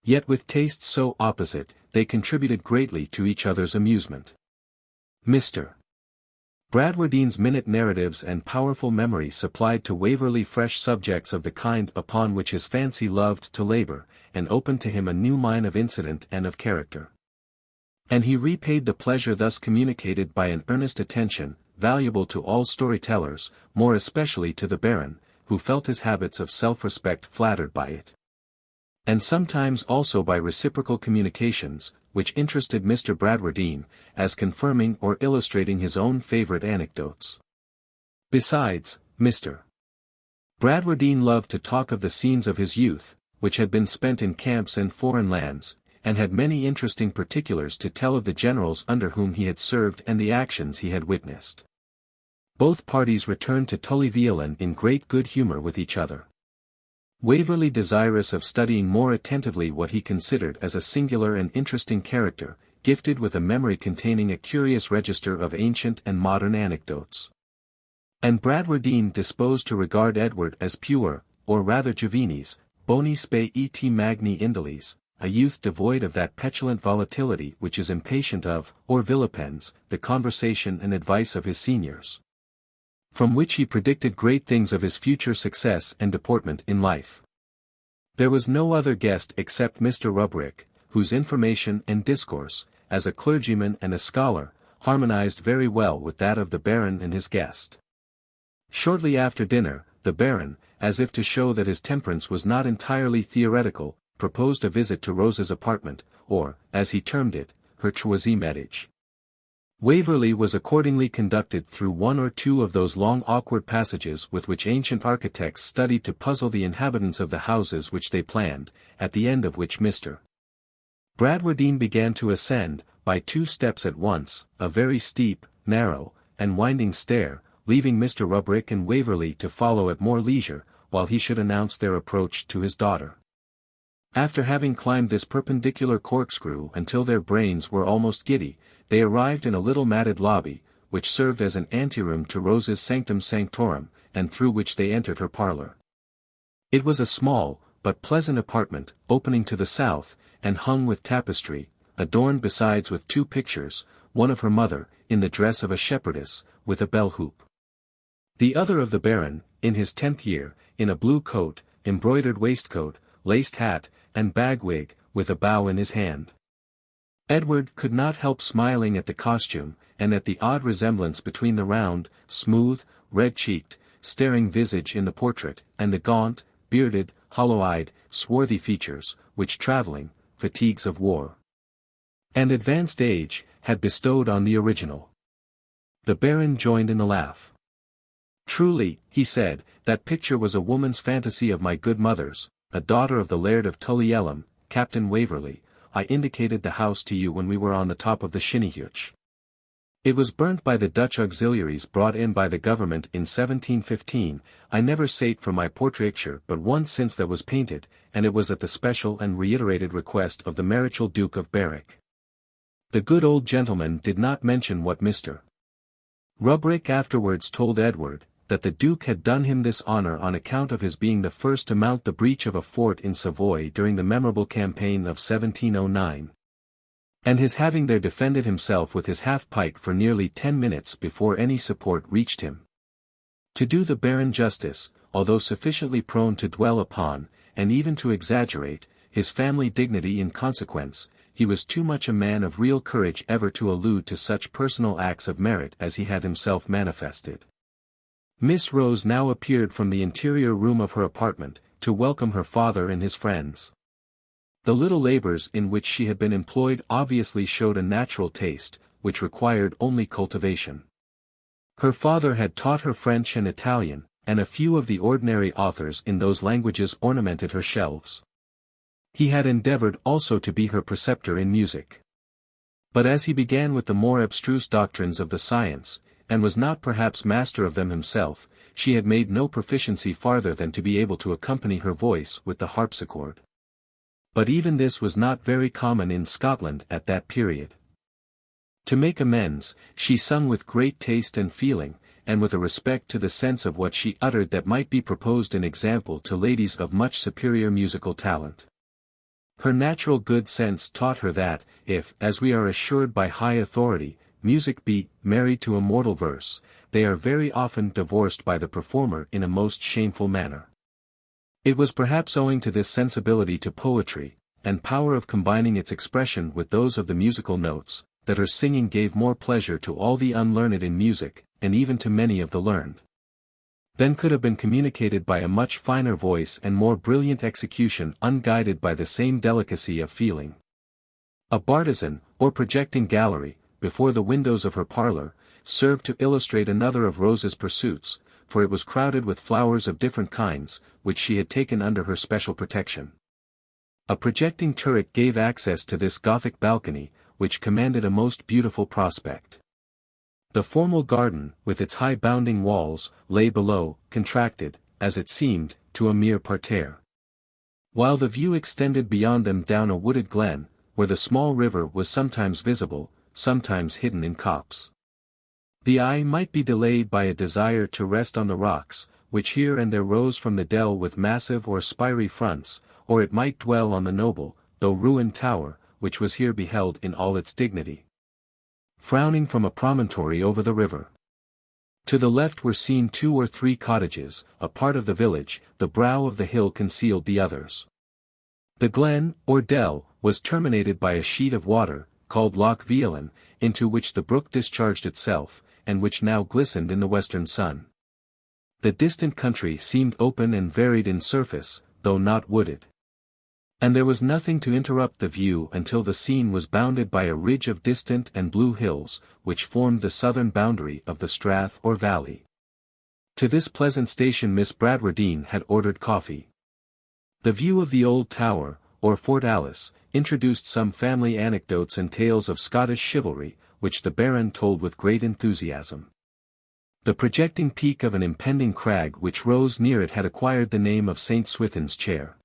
Yet with tastes so opposite, they contributed greatly to each other's amusement. Mr. Bradwardine's minute narratives and powerful memory supplied to Waverley fresh subjects of the kind upon which his fancy loved to labour, and opened to him a new mine of incident and of character. And he repaid the pleasure thus communicated by an earnest attention, valuable to all storytellers, more especially to the Baron, who felt his habits of self-respect flattered by it, and sometimes also by reciprocal communications, which interested Mr. Bradwardine, as confirming or illustrating his own favourite anecdotes. Besides, Mr. Bradwardine loved to talk of the scenes of his youth, which had been spent in camps and foreign lands, and had many interesting particulars to tell of the generals under whom he had served and the actions he had witnessed. Both parties returned to Tully-Veolan in great good humour with each other. Waverley, desirous of studying more attentively what he considered as a singular and interesting character, gifted with a memory containing a curious register of ancient and modern anecdotes. And Bradwardine disposed to regard Edward as pure, or rather juvenis, boni spe et magni indoles, a youth devoid of that petulant volatility which is impatient of, or vilipends, the conversation and advice of his seniors. From which he predicted great things of his future success and deportment in life. There was no other guest except Mr. Rubrick, whose information and discourse, as a clergyman and a scholar, harmonized very well with that of the Baron and his guest. Shortly after dinner, the Baron, as if to show that his temperance was not entirely theoretical, proposed a visit to Rose's apartment, or, as he termed it, her troisième étage. Waverley was accordingly conducted through one or two of those long awkward passages with which ancient architects studied to puzzle the inhabitants of the houses which they planned, at the end of which Mr. Bradwardine began to ascend, by 2 steps at once, a very steep, narrow, and winding stair, leaving Mr. Rubrick and Waverley to follow at more leisure, while he should announce their approach to his daughter. After having climbed this perpendicular corkscrew until their brains were almost giddy, they arrived in a little matted lobby, which served as an anteroom to Rose's sanctum sanctorum, and through which they entered her parlour. It was a small, but pleasant apartment, opening to the south, and hung with tapestry, adorned besides with 2 pictures, one of her mother, in the dress of a shepherdess, with a bell hoop. The other of the Baron, in his 10th year, in a blue coat, embroidered waistcoat, laced hat, and bag-wig, with a bough in his hand. Edward could not help smiling at the costume, and at the odd resemblance between the round, smooth, red-cheeked, staring visage in the portrait, and the gaunt, bearded, hollow-eyed, swarthy features, which travelling, fatigues of war, and advanced age, had bestowed on the original. The Baron joined in the laugh. "Truly," he said, "that picture was a woman's fantasy of my good mother's, a daughter of the Laird of Tully-Veolan, Captain Waverley. I indicated the house to you when we were on the top of the Shinnehuch. It was burnt by the Dutch auxiliaries brought in by the government in 1715, I never sate for my portraiture but once since that was painted, and it was at the special and reiterated request of the Marichal Duke of Berwick." The good old gentleman did not mention what Mr. Rubrick afterwards told Edward, that the Duke had done him this honour on account of his being the first to mount the breach of a fort in Savoy during the memorable campaign of 1709. And his having there defended himself with his half-pike for nearly 10 minutes before any support reached him. To do the Baron justice, although sufficiently prone to dwell upon, and even to exaggerate, his family dignity in consequence, he was too much a man of real courage ever to allude to such personal acts of merit as he had himself manifested. Miss Rose now appeared from the interior room of her apartment, to welcome her father and his friends. The little labours in which she had been employed obviously showed a natural taste, which required only cultivation. Her father had taught her French and Italian, and a few of the ordinary authors in those languages ornamented her shelves. He had endeavoured also to be her preceptor in music. But as he began with the more abstruse doctrines of the science, and was not perhaps master of them himself, she had made no proficiency farther than to be able to accompany her voice with the harpsichord. But even this was not very common in Scotland at that period. To make amends, she sung with great taste and feeling, and with a respect to the sense of what she uttered that might be proposed in example to ladies of much superior musical talent. Her natural good sense taught her that, if, as we are assured by high authority, music be married to immortal verse, they are very often divorced by the performer in a most shameful manner. It was perhaps owing to this sensibility to poetry, and power of combining its expression with those of the musical notes, that her singing gave more pleasure to all the unlearned in music, and even to many of the learned, than could have been communicated by a much finer voice and more brilliant execution unguided by the same delicacy of feeling. A bartizan, or projecting gallery, before the windows of her parlour, served to illustrate another of Rose's pursuits, for it was crowded with flowers of different kinds, which she had taken under her special protection. A projecting turret gave access to this Gothic balcony, which commanded a most beautiful prospect. The formal garden, with its high bounding walls, lay below, contracted, as it seemed, to a mere parterre. While the view extended beyond them down a wooded glen, where the small river was sometimes visible, sometimes hidden in copse. The eye might be delayed by a desire to rest on the rocks, which here and there rose from the dell with massive or spiry fronts, or it might dwell on the noble, though ruined tower, which was here beheld in all its dignity, frowning from a promontory over the river. To the left were seen 2 or 3 cottages, a part of the village, the brow of the hill concealed the others. The glen, or dell, was terminated by a sheet of water, called Loch Veolan, into which the brook discharged itself, and which now glistened in the western sun. The distant country seemed open and varied in surface, though not wooded. And there was nothing to interrupt the view until the scene was bounded by a ridge of distant and blue hills, which formed the southern boundary of the strath or valley. To this pleasant station Miss Bradwardine had ordered coffee. The view of the old tower, or Fort Alice, introduced some family anecdotes and tales of Scottish chivalry, which the Baron told with great enthusiasm. The projecting peak of an impending crag which rose near it had acquired the name of St. Swithin's Chair.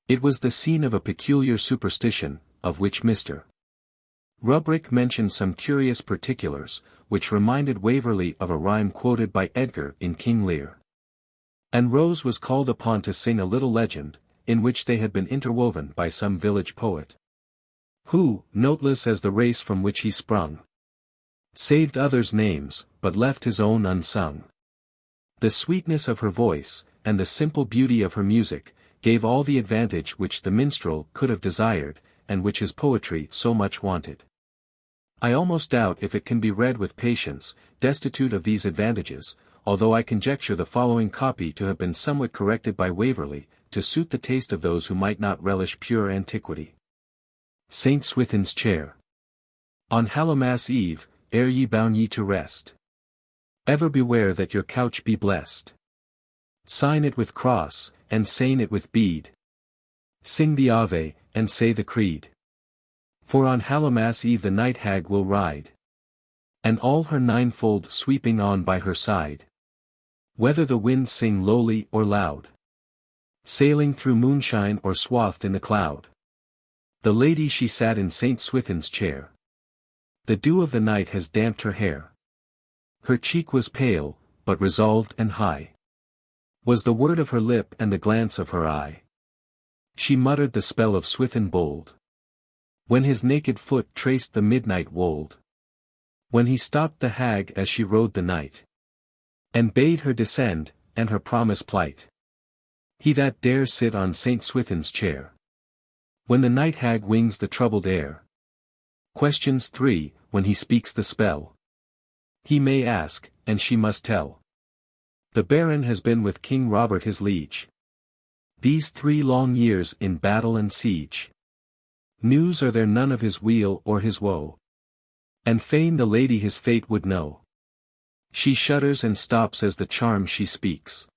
It was the scene of a peculiar superstition, of which Mr. Rubrick mentioned some curious particulars, which reminded Waverley of a rhyme quoted by Edgar in King Lear. And Rose was called upon to sing a little legend, in which they had been interwoven by some village poet, who, noteless as the race from which he sprung, saved others' names, but left his own unsung. The sweetness of her voice, and the simple beauty of her music, gave all the advantage which the minstrel could have desired, and which his poetry so much wanted. I almost doubt if it can be read with patience, destitute of these advantages, although I conjecture the following copy to have been somewhat corrected by Waverley, to suit the taste of those who might not relish pure antiquity. St. Swithin's Chair. On Hallowmas Eve, ere ye boune ye to rest, ever beware that your couch be blessed. Sign it with cross, and sain it with bead. Sing the Ave, and say the Creed. For on Hallowmas Eve the night hag will ride, and all her ninefold sweeping on by her side. Whether the wind sing lowly or loud, sailing through moonshine or swathed in the cloud, the lady she sat in St. Swithin's chair. The dew of the night has damped her hair. Her cheek was pale, but resolved and high, was the word of her lip and the glance of her eye. She muttered the spell of Swithin bold, when his naked foot traced the midnight wold. When he stopped the hag as she rode the night, and bade her descend, and her promise plight. He that dare sit on St. Swithin's chair, when the night hag wings the troubled air. Questions 3, when he speaks the spell, he may ask, and she must tell. The Baron has been with King Robert his liege, these 3 long years in battle and siege. News are there none of his weal or his woe, and fain the lady his fate would know. She shudders and stops as the charm she speaks.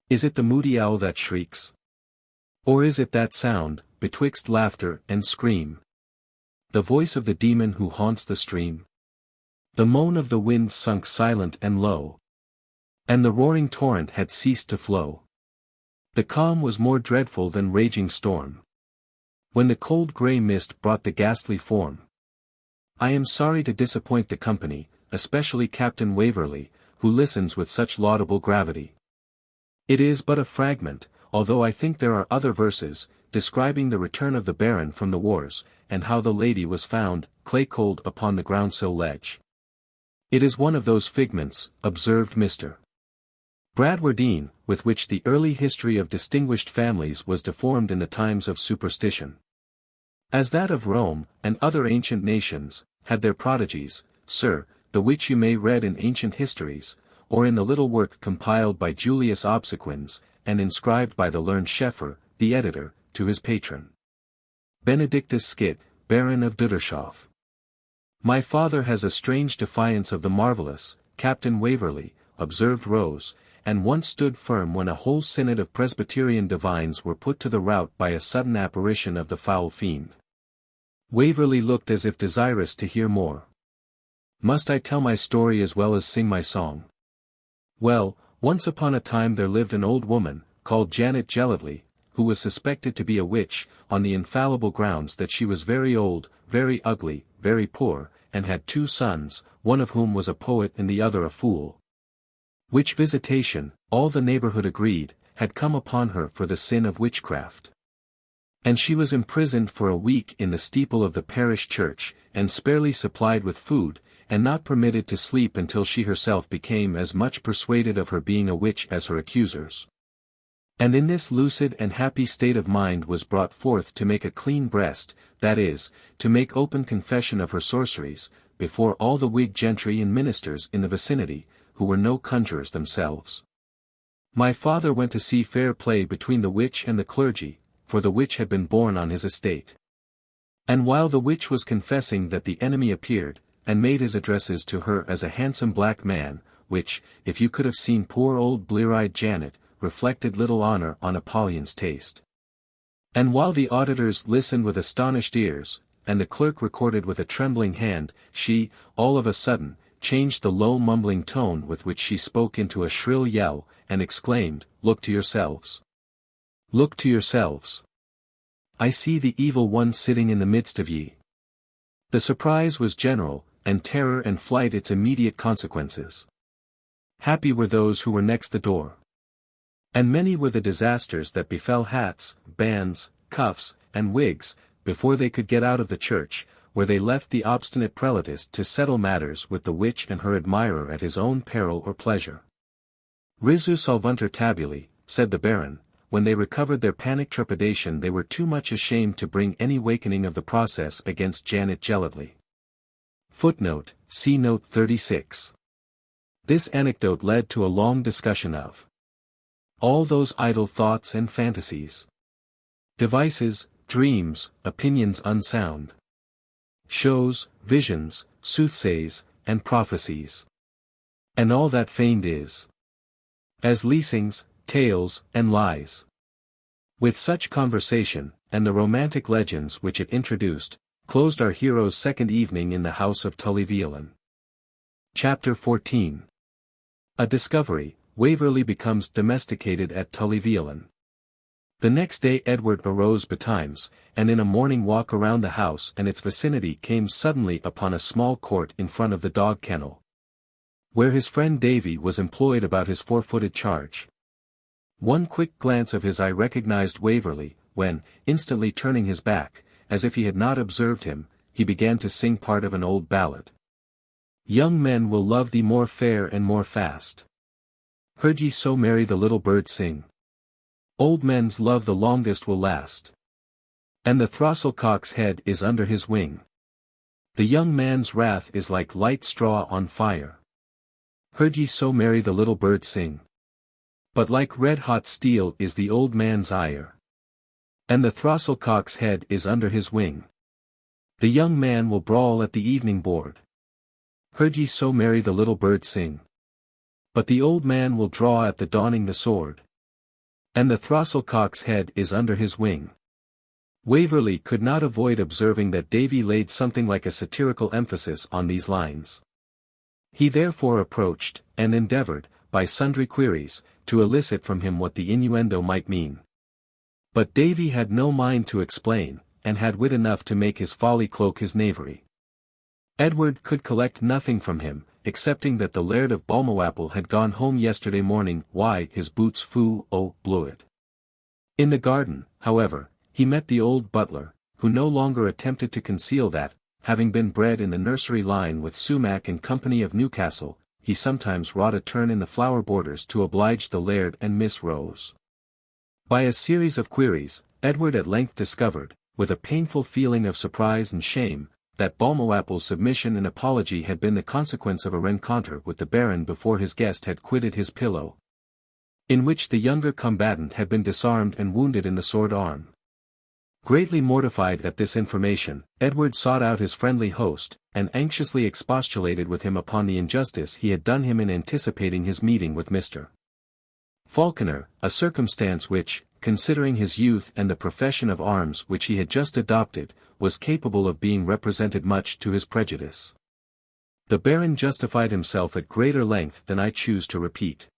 Is it the moody owl that shrieks? Or is it that sound, betwixt laughter and scream, the voice of the demon who haunts the stream? The moan of the wind sunk silent and low, and the roaring torrent had ceased to flow. The calm was more dreadful than raging storm, when the cold grey mist brought the ghastly form. I am sorry to disappoint the company, especially Captain Waverley, who listens with such laudable gravity. It is but a fragment, although I think there are other verses, describing the return of the Baron from the wars, and how the lady was found, clay-cold upon the ground-sill ledge. It is one of those figments, observed Mr. Bradwardine, with which the early history of distinguished families was deformed in the times of superstition. As that of Rome, and other ancient nations, had their prodigies, sir, the which you may read in ancient histories, or in the little work compiled by Julius Obsequens, and inscribed by the learned Scheffer, the editor, to his patron, Benedictus Skit, Baron of Dudershof. My father has a strange defiance of the marvellous, Captain Waverley, observed Rose, and once stood firm when a whole synod of Presbyterian divines were put to the rout by a sudden apparition of the foul fiend. Waverley looked as if desirous to hear more. "Must I tell my story as well as sing my song? Well, once upon a time there lived an old woman, called Janet Gellatley, who was suspected to be a witch, on the infallible grounds that she was very old, very ugly, very poor, and had 2 sons, one of whom was a poet and the other a fool. Which visitation, all the neighbourhood agreed, had come upon her for the sin of witchcraft. And she was imprisoned for a week in the steeple of the parish church, and sparely supplied with food, and not permitted to sleep until she herself became as much persuaded of her being a witch as her accusers. And in this lucid and happy state of mind was brought forth to make a clean breast, that is, to make open confession of her sorceries, before all the Whig gentry and ministers in the vicinity, who were no conjurers themselves. My father went to see fair play between the witch and the clergy, for the witch had been born on his estate. And while the witch was confessing that the enemy appeared, and made his addresses to her as a handsome black man, which, if you could have seen poor old blear-eyed Janet, reflected little honour on Apollyon's taste. And while the auditors listened with astonished ears, and the clerk recorded with a trembling hand, she, all of a sudden, changed the low mumbling tone with which she spoke into a shrill yell, and exclaimed, "Look to yourselves! Look to yourselves! I see the evil one sitting in the midst of ye." The surprise was general, and terror and flight its immediate consequences. Happy were those who were next the door. And many were the disasters that befell hats, bands, cuffs, and wigs, before they could get out of the church, where they left the obstinate prelatist to settle matters with the witch and her admirer at his own peril or pleasure. "Risu solvuntur tabuli," said the Baron. When they recovered their panic trepidation they were too much ashamed to bring any wakening of the process against Janet Gellatley. Footnote, see note 36. This anecdote led to a long discussion of all those idle thoughts and fantasies, devices, dreams, opinions unsound, shows, visions, soothsays, and prophecies, and all that feigned is, as leasings, tales, and lies. With such conversation, and the romantic legends which it introduced, closed our hero's second evening in the house of Tully-Veolan. Chapter 14. A discovery, Waverley becomes domesticated at Tully-Veolan. The next day Edward arose betimes, and in a morning walk around the house and its vicinity came suddenly upon a small court in front of the dog kennel, where his friend Davy was employed about his 4-footed charge. One quick glance of his eye recognized Waverley, when, instantly turning his back, as if he had not observed him, he began to sing part of an old ballad. "Young men will love thee more fair and more fast. Heard ye so merry the little bird sing? Old men's love the longest will last. And the throstle-cock's head is under his wing. The young man's wrath is like light straw on fire. Heard ye so merry the little bird sing? But like red-hot steel is the old man's ire. And the throstle-cock's head is under his wing. The young man will brawl at the evening board. Heard ye so merry the little bird sing? But the old man will draw at the dawning the sword. And the throstle-cock's head is under his wing." Waverley could not avoid observing that Davy laid something like a satirical emphasis on these lines. He therefore approached, and endeavoured, by sundry queries, to elicit from him what the innuendo might mean. But Davy had no mind to explain, and had wit enough to make his folly cloak his knavery. Edward could collect nothing from him, excepting that the Laird of Balmawhapple had gone home yesterday morning, why his boots flew au bleuet. In the garden, however, he met the old butler, who no longer attempted to conceal that, having been bred in the nursery line with Sumac and Company of Newcastle, he sometimes wrought a turn in the flower borders to oblige the Laird and Miss Rose. By a series of queries, Edward at length discovered, with a painful feeling of surprise and shame, that Balmawhapple's submission and apology had been the consequence of a rencontre with the Baron before his guest had quitted his pillow, in which the younger combatant had been disarmed and wounded in the sword arm. Greatly mortified at this information, Edward sought out his friendly host, and anxiously expostulated with him upon the injustice he had done him in anticipating his meeting with Mr. Falconer, a circumstance which, considering his youth and the profession of arms which he had just adopted, was capable of being represented much to his prejudice. The Baron justified himself at greater length than I choose to repeat.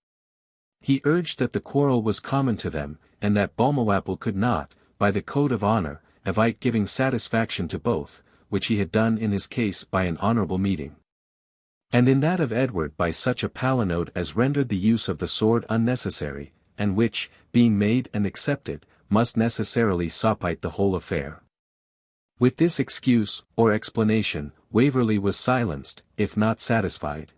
He urged that the quarrel was common to them, and that Balmawhapple could not, by the code of honour, evite giving satisfaction to both, which he had done in his case by an honourable meeting. And in that of Edward by such a palinode as rendered the use of the sword unnecessary, and which, being made and accepted, must necessarily soppite the whole affair. With this excuse, or explanation, Waverley was silenced, if not satisfied.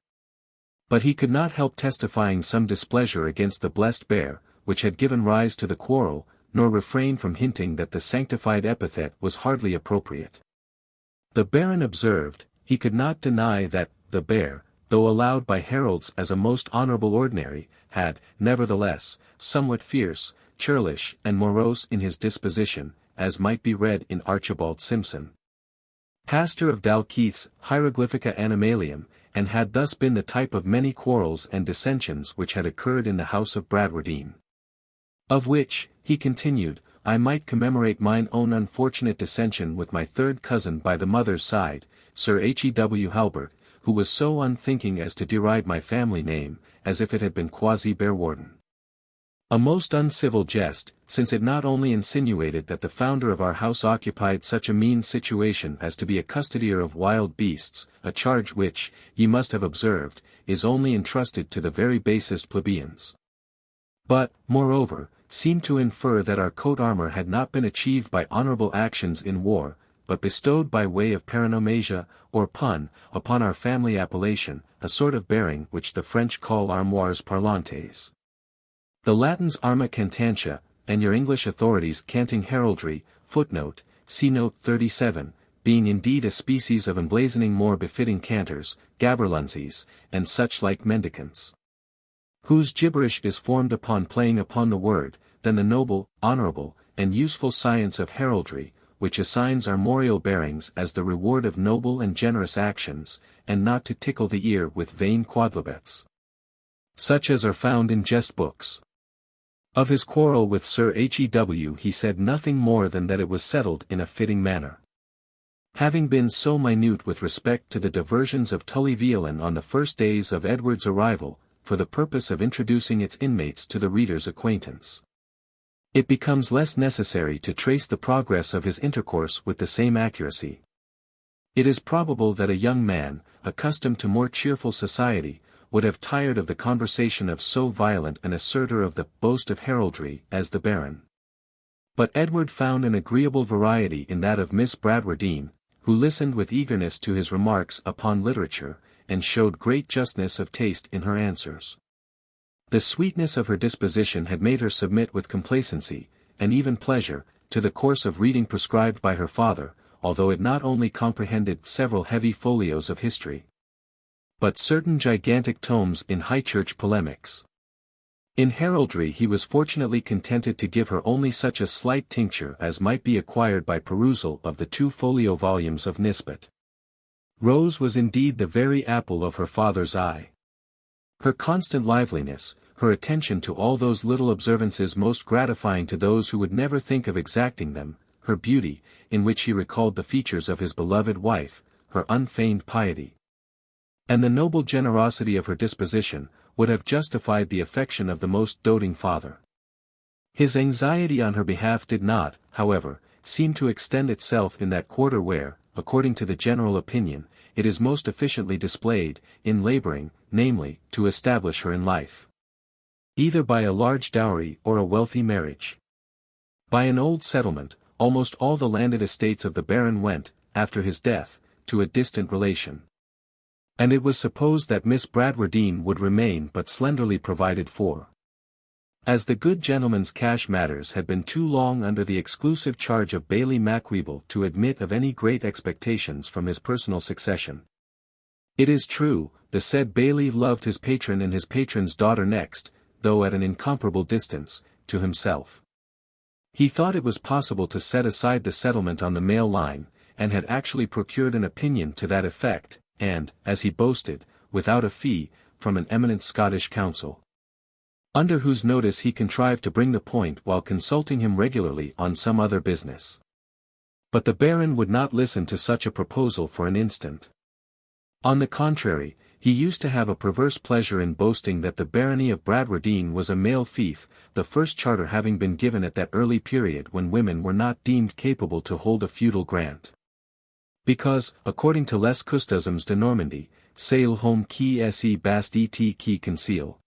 But he could not help testifying some displeasure against the blessed bear, which had given rise to the quarrel, nor refrain from hinting that the sanctified epithet was hardly appropriate. The Baron observed, he could not deny that, the bear, though allowed by heralds as a most honourable ordinary, had, nevertheless, somewhat fierce, churlish and morose in his disposition, as might be read in Archibald Simpson, pastor of Dalkeith's Hieroglyphica Animalium, and had thus been the type of many quarrels and dissensions which had occurred in the house of Bradwardine. Of which, he continued, I might commemorate mine own unfortunate dissension with my third cousin by the mother's side, Sir Hew Halbert, who was so unthinking as to deride my family name, as if it had been quasi-Bearwarden. A most uncivil jest, since it not only insinuated that the founder of our house occupied such a mean situation as to be a custodier of wild beasts, a charge which, ye must have observed, is only entrusted to the very basest plebeians. But, moreover, seemed to infer that our coat armour had not been achieved by honourable actions in war, but bestowed by way of paronomasia, or pun, upon our family appellation, a sort of bearing which the French call armoires parlantes. The Latins arma cantantia, and your English authorities canting heraldry, footnote, see note 37, being indeed a species of emblazoning more befitting cantors, gaberlunzies, and such like mendicants, whose gibberish is formed upon playing upon the word, than the noble, honourable, and useful science of heraldry, which assigns armorial bearings as the reward of noble and generous actions, and not to tickle the ear with vain quodlibets, such as are found in jest books. Of his quarrel with Sir Hew he said nothing more than that it was settled in a fitting manner. Having been so minute with respect to the diversions of Tully-Veolan on the first days of Edward's arrival, for the purpose of introducing its inmates to the reader's acquaintance, it becomes less necessary to trace the progress of his intercourse with the same accuracy. It is probable that a young man, accustomed to more cheerful society, would have tired of the conversation of so violent an assertor of the boast of heraldry as the Baron. But Edward found an agreeable variety in that of Miss Bradwardine, who listened with eagerness to his remarks upon literature, and showed great justness of taste in her answers. The sweetness of her disposition had made her submit with complacency, and even pleasure, to the course of reading prescribed by her father, although it not only comprehended several heavy folios of history, but certain gigantic tomes in High Church polemics. In heraldry he was fortunately contented to give her only such a slight tincture as might be acquired by perusal of the 2-folio volumes of Nisbet. Rose was indeed the very apple of her father's eye. Her constant liveliness, her attention to all those little observances most gratifying to those who would never think of exacting them, her beauty, in which he recalled the features of his beloved wife, her unfeigned piety, and the noble generosity of her disposition, would have justified the affection of the most doting father. His anxiety on her behalf did not, however, seem to extend itself in that quarter where, according to the general opinion, it is most efficiently displayed, in labouring, namely, to establish her in life, either by a large dowry or a wealthy marriage. By an old settlement, almost all the landed estates of the Baron went, after his death, to a distant relation. And it was supposed that Miss Bradwardine would remain but slenderly provided for, as the good gentleman's cash matters had been too long under the exclusive charge of Bailie Macwheeble to admit of any great expectations from his personal succession. It is true, the said Bailie loved his patron and his patron's daughter next, though at an incomparable distance, to himself. He thought it was possible to set aside the settlement on the male line, and had actually procured an opinion to that effect, and, as he boasted, without a fee, from an eminent Scottish counsel. under whose notice he contrived to bring the point while consulting him regularly on some other business. But the Baron would not listen to such a proposal for an instant. On the contrary, he used to have a perverse pleasure in boasting that the barony of Bradwardine was a male fief, the first charter having been given at that early period when women were not deemed capable to hold a feudal grant. Because, according to Les Customs de Normandie, sail home qui se bast et qui conceal.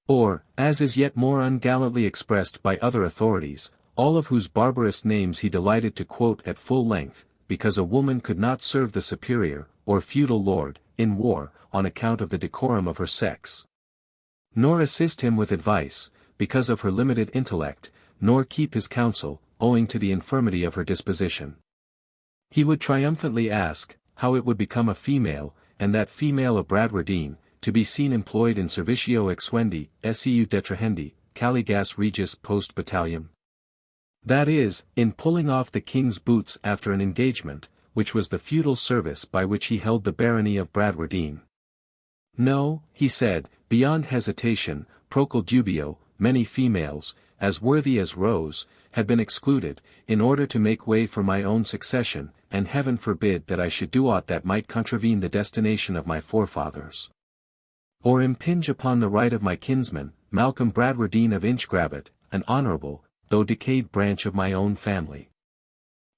Or, as is yet more ungallantly expressed by other authorities, all of whose barbarous names he delighted to quote at full length, because a woman could not serve the superior, or feudal lord, in war, on account of the decorum of her sex. Nor assist him with advice, because of her limited intellect, nor keep his counsel, owing to the infirmity of her disposition. He would triumphantly ask, how it would become a female, and that female of Bradwardine, to be seen employed in servitio exuendi, seu detrahendi, caligas regis post battalium. That is, in pulling off the king's boots after an engagement, which was the feudal service by which he held the barony of Bradwardine. No, he said, beyond hesitation, procul dubio, many females, as worthy as Rose, had been excluded, in order to make way for my own succession, and heaven forbid that I should do aught that might contravene the destination of my forefathers. Or impinge upon the right of my kinsman, Malcolm Bradwardine of Inchgrabbit, an honourable, though decayed branch of my own family.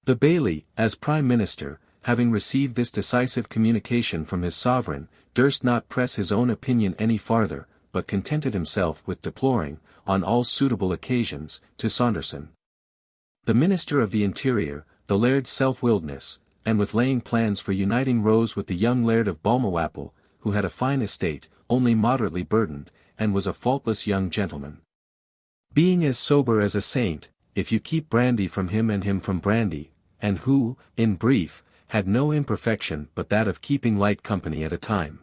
The Bailey, as Prime Minister, having received this decisive communication from his sovereign, durst not press his own opinion any farther, but contented himself with deploring, on all suitable occasions, to Saunderson, the Minister of the Interior, the Laird's self-willedness, and with laying plans for uniting Rose with the young Laird of Balmawhapple, who had a fine estate, only moderately burdened, and was a faultless young gentleman. Being as sober as a saint, if you keep brandy from him and him from brandy, and who, in brief, had no imperfection but that of keeping light company at a time.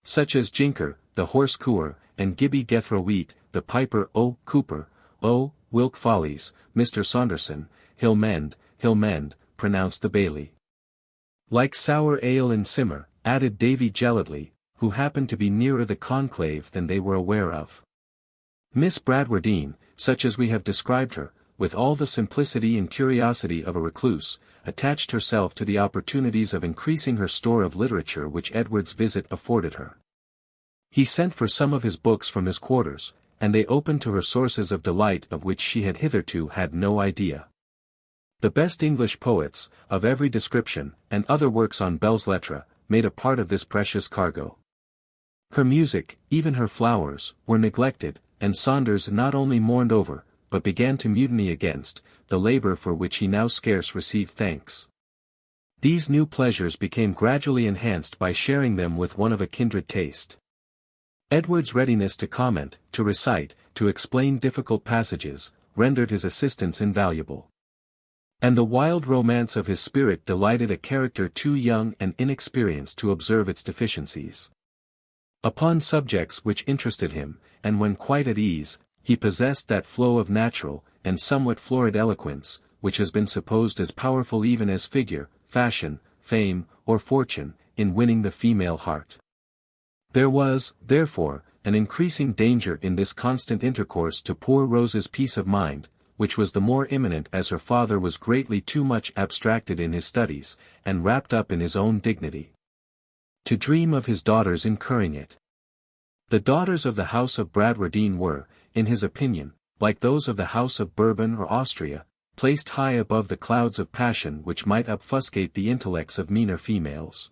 Such as Jinker, the horse cooer, and Gibbie Gethroweet, the piper Cooper, Wilk Follies, Mr. Saunderson, he'll mend, pronounced the Bailey. Like sour ale in simmer, added Davy Gelatly, who happened to be nearer the conclave than they were aware of. Miss Bradwardine, such as we have described her, with all the simplicity and curiosity of a recluse, attached herself to the opportunities of increasing her store of literature which Edward's visit afforded her. He sent for some of his books from his quarters, and they opened to her sources of delight of which she had hitherto had no idea. The best English poets, of every description, and other works on belles lettres, made a part of this precious cargo. Her music, even her flowers, were neglected, and Saunders not only mourned over, but began to mutiny against, the labour for which he now scarce received thanks. These new pleasures became gradually enhanced by sharing them with one of a kindred taste. Edward's readiness to comment, to recite, to explain difficult passages, rendered his assistance invaluable. And the wild romance of his spirit delighted a character too young and inexperienced to observe its deficiencies. Upon subjects which interested him, and when quite at ease, he possessed that flow of natural, and somewhat florid eloquence, which has been supposed as powerful even as figure, fashion, fame, or fortune, in winning the female heart. There was, therefore, an increasing danger in this constant intercourse to poor Rose's peace of mind, which was the more imminent as her father was greatly too much abstracted in his studies, and wrapped up in his own dignity, to dream of his daughters incurring it. The daughters of the House of Bradwardine were, in his opinion, like those of the House of Bourbon or Austria, placed high above the clouds of passion which might obfuscate the intellects of meaner females.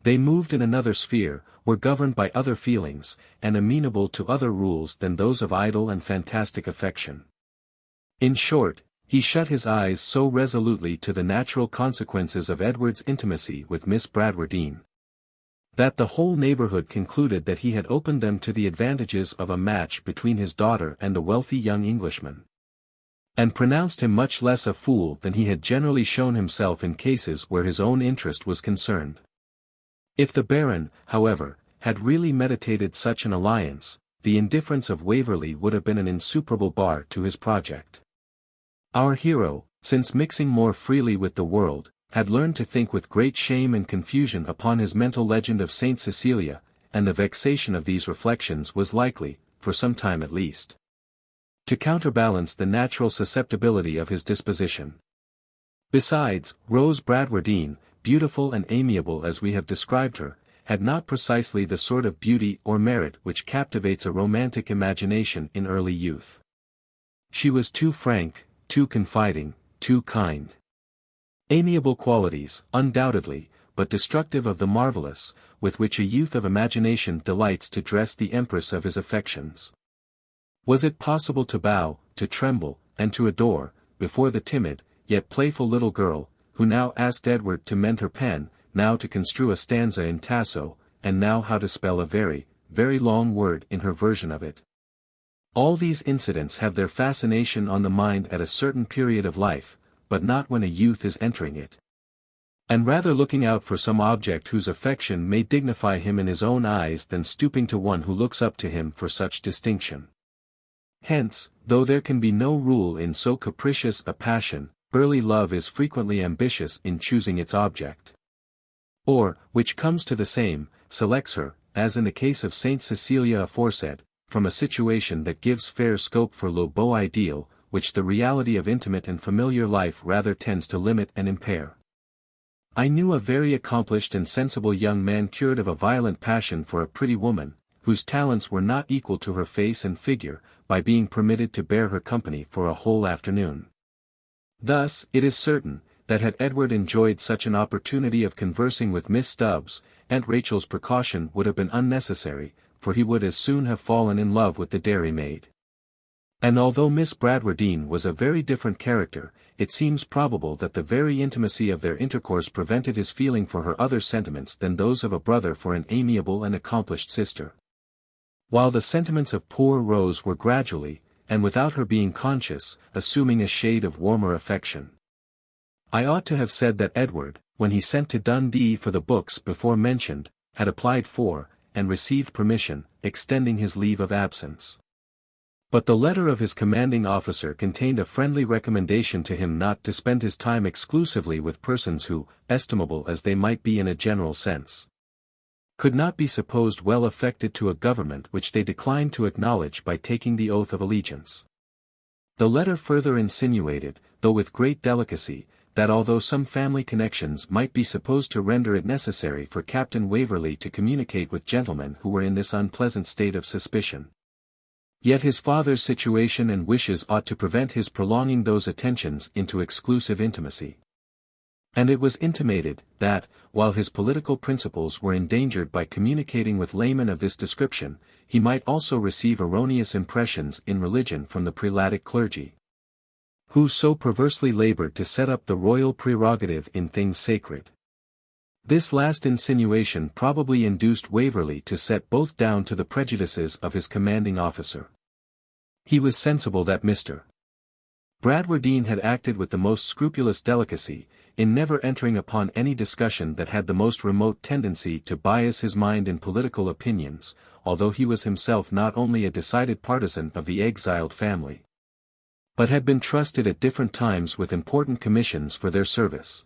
They moved in another sphere, were governed by other feelings, and amenable to other rules than those of idle and fantastic affection. In short, he shut his eyes so resolutely to the natural consequences of Edward's intimacy with Miss Bradwardine, that the whole neighbourhood concluded that he had opened them to the advantages of a match between his daughter and the wealthy young Englishman, and pronounced him much less a fool than he had generally shown himself in cases where his own interest was concerned. If the Baron, however, had really meditated such an alliance, the indifference of Waverley would have been an insuperable bar to his project. Our hero, since mixing more freely with the world, had learned to think with great shame and confusion upon his mental legend of Saint Cecilia, and the vexation of these reflections was likely, for some time at least. To counterbalance the natural susceptibility of his disposition. Besides, Rose Bradwardine, beautiful and amiable as we have described her, had not precisely the sort of beauty or merit which captivates a romantic imagination in early youth. She was too frank, too confiding, too kind. Amiable qualities, undoubtedly, but destructive of the marvellous, with which a youth of imagination delights to dress the empress of his affections. Was it possible to bow, to tremble, and to adore, before the timid, yet playful little girl, who now asked Edward to mend her pen, now to construe a stanza in Tasso, and now how to spell a very, very long word in her version of it? All these incidents have their fascination on the mind at a certain period of life, but not when a youth is entering it. And rather looking out for some object whose affection may dignify him in his own eyes than stooping to one who looks up to him for such distinction. Hence, though there can be no rule in so capricious a passion, early love is frequently ambitious in choosing its object. Or, which comes to the same, selects her, as in the case of Saint Cecilia aforesaid, from a situation that gives fair scope for le beau ideal, which the reality of intimate and familiar life rather tends to limit and impair. I knew a very accomplished and sensible young man cured of a violent passion for a pretty woman, whose talents were not equal to her face and figure, by being permitted to bear her company for a whole afternoon. Thus, it is certain, that had Edward enjoyed such an opportunity of conversing with Miss Stubbs, Aunt Rachel's precaution would have been unnecessary, for he would as soon have fallen in love with the dairymaid. And although Miss Bradwardine was a very different character, it seems probable that the very intimacy of their intercourse prevented his feeling for her other sentiments than those of a brother for an amiable and accomplished sister. While the sentiments of poor Rose were gradually, and without her being conscious, assuming a shade of warmer affection. I ought to have said that Edward, when he sent to Dundee for the books before mentioned, had applied for, and received permission, extending his leave of absence. But the letter of his commanding officer contained a friendly recommendation to him not to spend his time exclusively with persons who, estimable as they might be in a general sense, could not be supposed well affected to a government which they declined to acknowledge by taking the oath of allegiance. The letter further insinuated, though with great delicacy, that although some family connections might be supposed to render it necessary for Captain Waverley to communicate with gentlemen who were in this unpleasant state of suspicion, yet his father's situation and wishes ought to prevent his prolonging those attentions into exclusive intimacy. And it was intimated, that, while his political principles were endangered by communicating with laymen of this description, he might also receive erroneous impressions in religion from the prelatic clergy, who so perversely labored to set up the royal prerogative in things sacred. This last insinuation probably induced Waverley to set both down to the prejudices of his commanding officer. He was sensible that Mr. Bradwardine had acted with the most scrupulous delicacy, in never entering upon any discussion that had the most remote tendency to bias his mind in political opinions, although he was himself not only a decided partisan of the exiled family, but had been trusted at different times with important commissions for their service.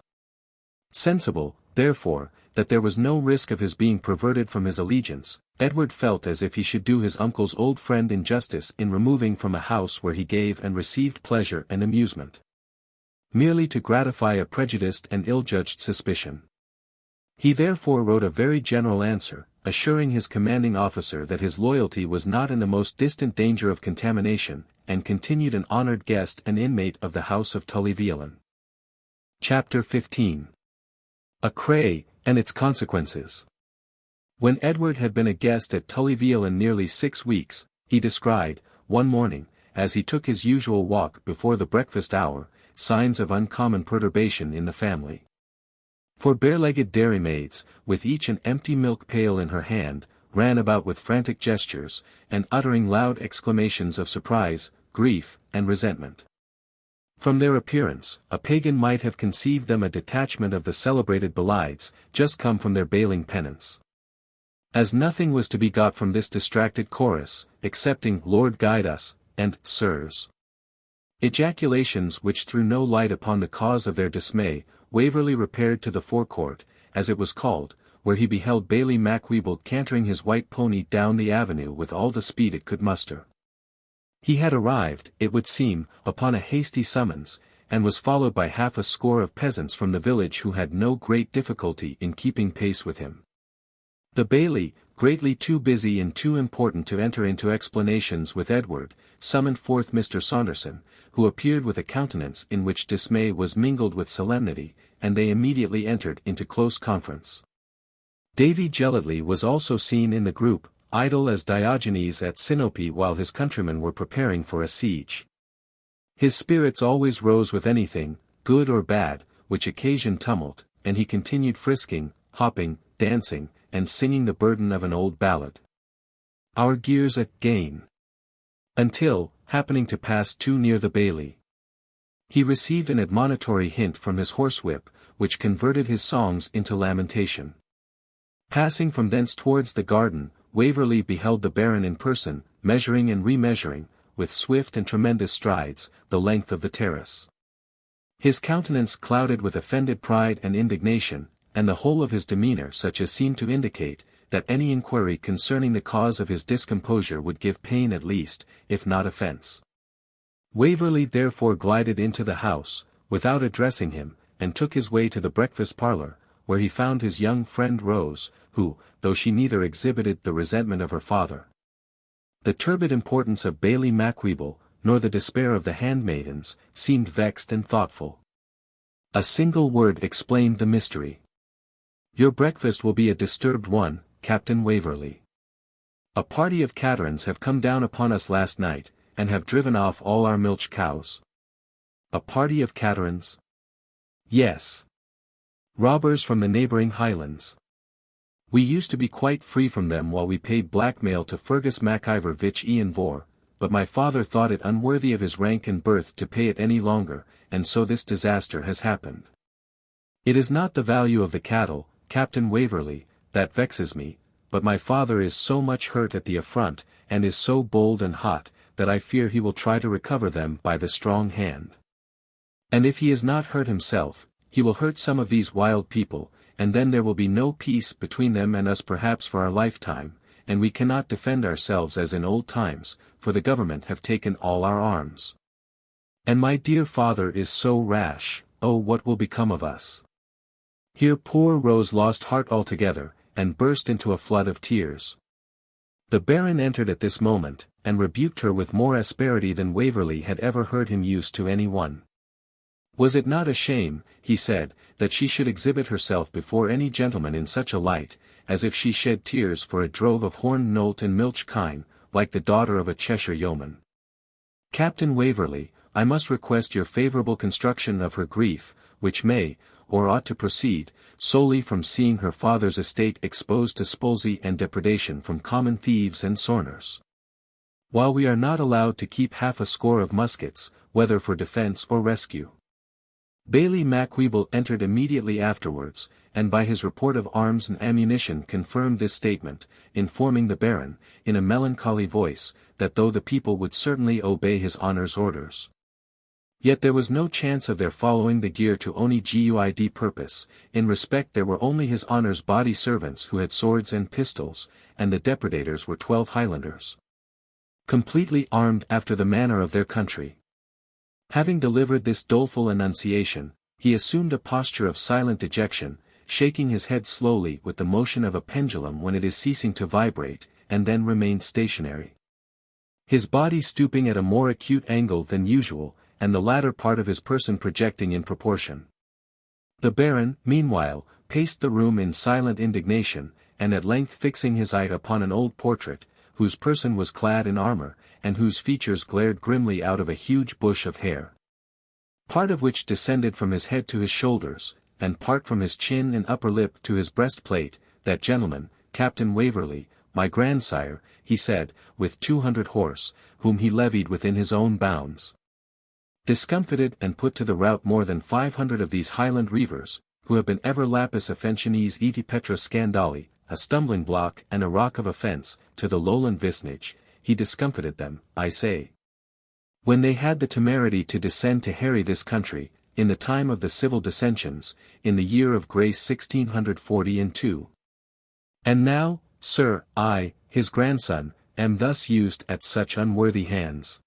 Sensible, therefore, that there was no risk of his being perverted from his allegiance, Edward felt as if he should do his uncle's old friend injustice in removing from a house where he gave and received pleasure and amusement, merely to gratify a prejudiced and ill-judged suspicion. He therefore wrote a very general answer, assuring his commanding officer that his loyalty was not in the most distant danger of contamination, and continued an honoured guest and inmate of the house of Tully-Veolan. Chapter 15. A Creagh, and its consequences. When Edward had been a guest at Tully-Veolan nearly 6 weeks, he descried, one morning, as he took his usual walk before the breakfast hour, signs of uncommon perturbation in the family. For bare-legged dairymaids, with each an empty milk pail in her hand, ran about with frantic gestures, and uttering loud exclamations of surprise, grief, and resentment. From their appearance, a pagan might have conceived them a detachment of the celebrated Belides, just come from their bailing penance. As nothing was to be got from this distracted chorus, excepting "Lord guide us," and "Sirs," ejaculations which threw no light upon the cause of their dismay, Waverley repaired to the forecourt, as it was called, where he beheld Bailie Macwheeble cantering his white pony down the avenue with all the speed it could muster. He had arrived, it would seem, upon a hasty summons, and was followed by half a score of peasants from the village who had no great difficulty in keeping pace with him. The Bailie, greatly too busy and too important to enter into explanations with Edward, summoned forth Mr. Saunderson, who appeared with a countenance in which dismay was mingled with solemnity, and they immediately entered into close conference. Davy Gellatley was also seen in the group, idle as Diogenes at Sinope while his countrymen were preparing for a siege. His spirits always rose with anything, good or bad, which occasioned tumult, and he continued frisking, hopping, dancing, and singing the burden of an old ballad. Our gears again. Until, happening to pass too near the Bailie, he received an admonitory hint from his horsewhip, which converted his songs into lamentation. Passing from thence towards the garden, Waverley beheld the Baron in person, measuring and remeasuring, with swift and tremendous strides, the length of the terrace. His countenance clouded with offended pride and indignation, and the whole of his demeanour such as seemed to indicate, that any inquiry concerning the cause of his discomposure would give pain at least, if not offence. Waverley therefore glided into the house, without addressing him, and took his way to the breakfast parlour, where he found his young friend Rose, who, though she neither exhibited the resentment of her father, the turbid importance of Bailie Macwheeble, nor the despair of the handmaidens, seemed vexed and thoughtful. A single word explained the mystery. "Your breakfast will be a disturbed one, Captain Waverley. A party of caterans have come down upon us last night, and have driven off all our milch cows." "A party of caterans?" "Yes. Robbers from the neighbouring Highlands. We used to be quite free from them while we paid blackmail to Fergus MacIver Vich Ian Vor, but my father thought it unworthy of his rank and birth to pay it any longer, and so this disaster has happened. It is not the value of the cattle, Captain Waverley, that vexes me, but my father is so much hurt at the affront, and is so bold and hot, that I fear he will try to recover them by the strong hand. And if he is not hurt himself, he will hurt some of these wild people, and then there will be no peace between them and us perhaps for our lifetime, and we cannot defend ourselves as in old times, for the government have taken all our arms. And my dear father is so rash, oh what will become of us?" Here poor Rose lost heart altogether, and burst into a flood of tears. The Baron entered at this moment, and rebuked her with more asperity than Waverley had ever heard him use to any one. Was it not a shame, he said, that she should exhibit herself before any gentleman in such a light, as if she shed tears for a drove of horned nolt and milch kine, like the daughter of a Cheshire yeoman? "Captain Waverley, I must request your favourable construction of her grief, which may, or ought to proceed, solely from seeing her father's estate exposed to spulzie and depredation from common thieves and sorners. While we are not allowed to keep half a score of muskets, whether for defence or rescue." Bailie Macwheeble entered immediately afterwards, and by his report of arms and ammunition confirmed this statement, informing the Baron, in a melancholy voice, that though the people would certainly obey his honour's orders, yet there was no chance of their following the gear to any good purpose. In respect there were only his honour's body servants who had swords and pistols, and the depredators were 12 Highlanders, completely armed after the manner of their country. Having delivered this doleful annunciation, he assumed a posture of silent dejection, shaking his head slowly with the motion of a pendulum when it is ceasing to vibrate, and then remained stationary, his body stooping at a more acute angle than usual, and the latter part of his person projecting in proportion. The Baron, meanwhile, paced the room in silent indignation, and at length fixing his eye upon an old portrait, whose person was clad in armour, and whose features glared grimly out of a huge bush of hair, part of which descended from his head to his shoulders, and part from his chin and upper lip to his breastplate, "That gentleman, Captain Waverley, my grandsire," he said, "with 200 horse, whom he levied within his own bounds, discomfited and put to the rout more than 500 of these Highland reivers, who have been ever lapis offensionis eti petra scandali, a stumbling block and a rock of offence, to the lowland vicinage. He discomfited them, I say, when they had the temerity to descend to harry this country, in the time of the civil dissensions, in the year of grace 1642. And now, sir, I, his grandson, am thus used at such unworthy hands.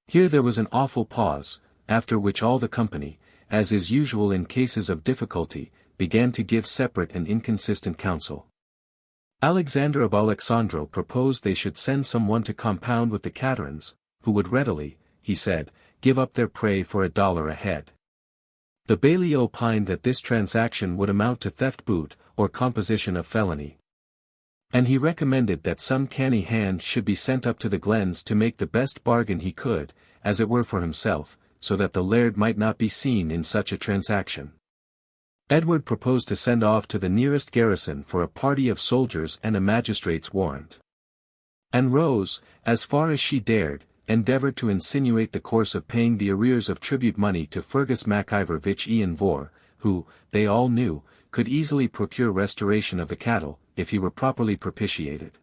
Here there was an awful pause, after which all the company, as is usual in cases of difficulty, began to give separate and inconsistent counsel. Alexander of Alexandro proposed they should send some one to compound with the Caterans, who would readily, he said, give up their prey for $1 a head. The baillie opined that this transaction would amount to theft boot, or composition of felony. And he recommended that some canny hand should be sent up to the glens to make the best bargain he could, as it were for himself, so that the laird might not be seen in such a transaction. Edward proposed to send off to the nearest garrison for a party of soldiers and a magistrate's warrant. And Rose, as far as she dared, endeavoured to insinuate the course of paying the arrears of tribute money to Fergus MacIvor Vich Ian Vor, who, they all knew, could easily procure restoration of the cattle, if he were properly propitiated.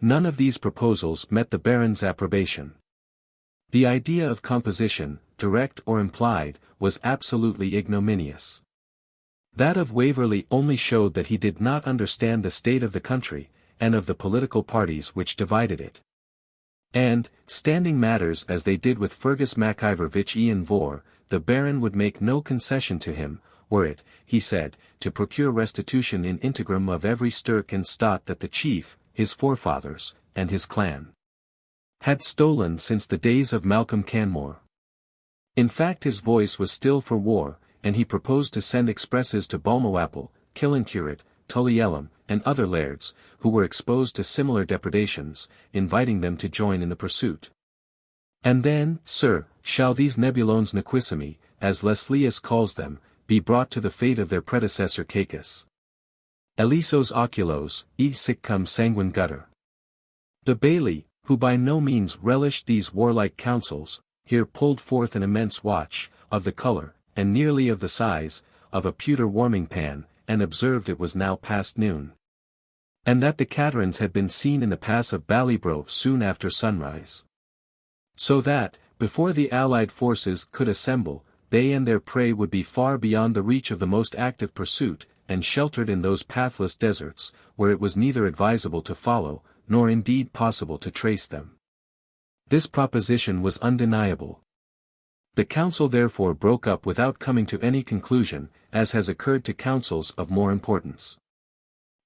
None of these proposals met the Baron's approbation. The idea of composition, direct or implied, was absolutely ignominious. That of Waverley only showed that he did not understand the state of the country, and of the political parties which divided it. And, standing matters as they did with Fergus MacIvor Vich Ian Vor, the Baron would make no concession to him, were it, he said, to procure restitution in integrum of every stirk and stot that the chief, his forefathers, and his clan, had stolen since the days of Malcolm Canmore. In fact, his voice was still for war, and he proposed to send expresses to Balmawhapple, Killancureit, Tully-Veolan, and other lairds, who were exposed to similar depredations, inviting them to join in the pursuit. And then, sir, shall these nebulones nequissimi, as Leslius calls them, be brought to the fate of their predecessor Cacus. Elisos oculos, e siccum sanguine gutter. The baillie, who by no means relished these warlike counsels, here pulled forth an immense watch, of the colour, and nearly of the size, of a pewter warming pan, and observed it was now past noon. And that the Caterans had been seen in the pass of Ballybro soon after sunrise. So that, before the allied forces could assemble, they and their prey would be far beyond the reach of the most active pursuit, and sheltered in those pathless deserts, where it was neither advisable to follow, nor indeed possible to trace them. This proposition was undeniable. The council therefore broke up without coming to any conclusion, as has occurred to councils of more importance.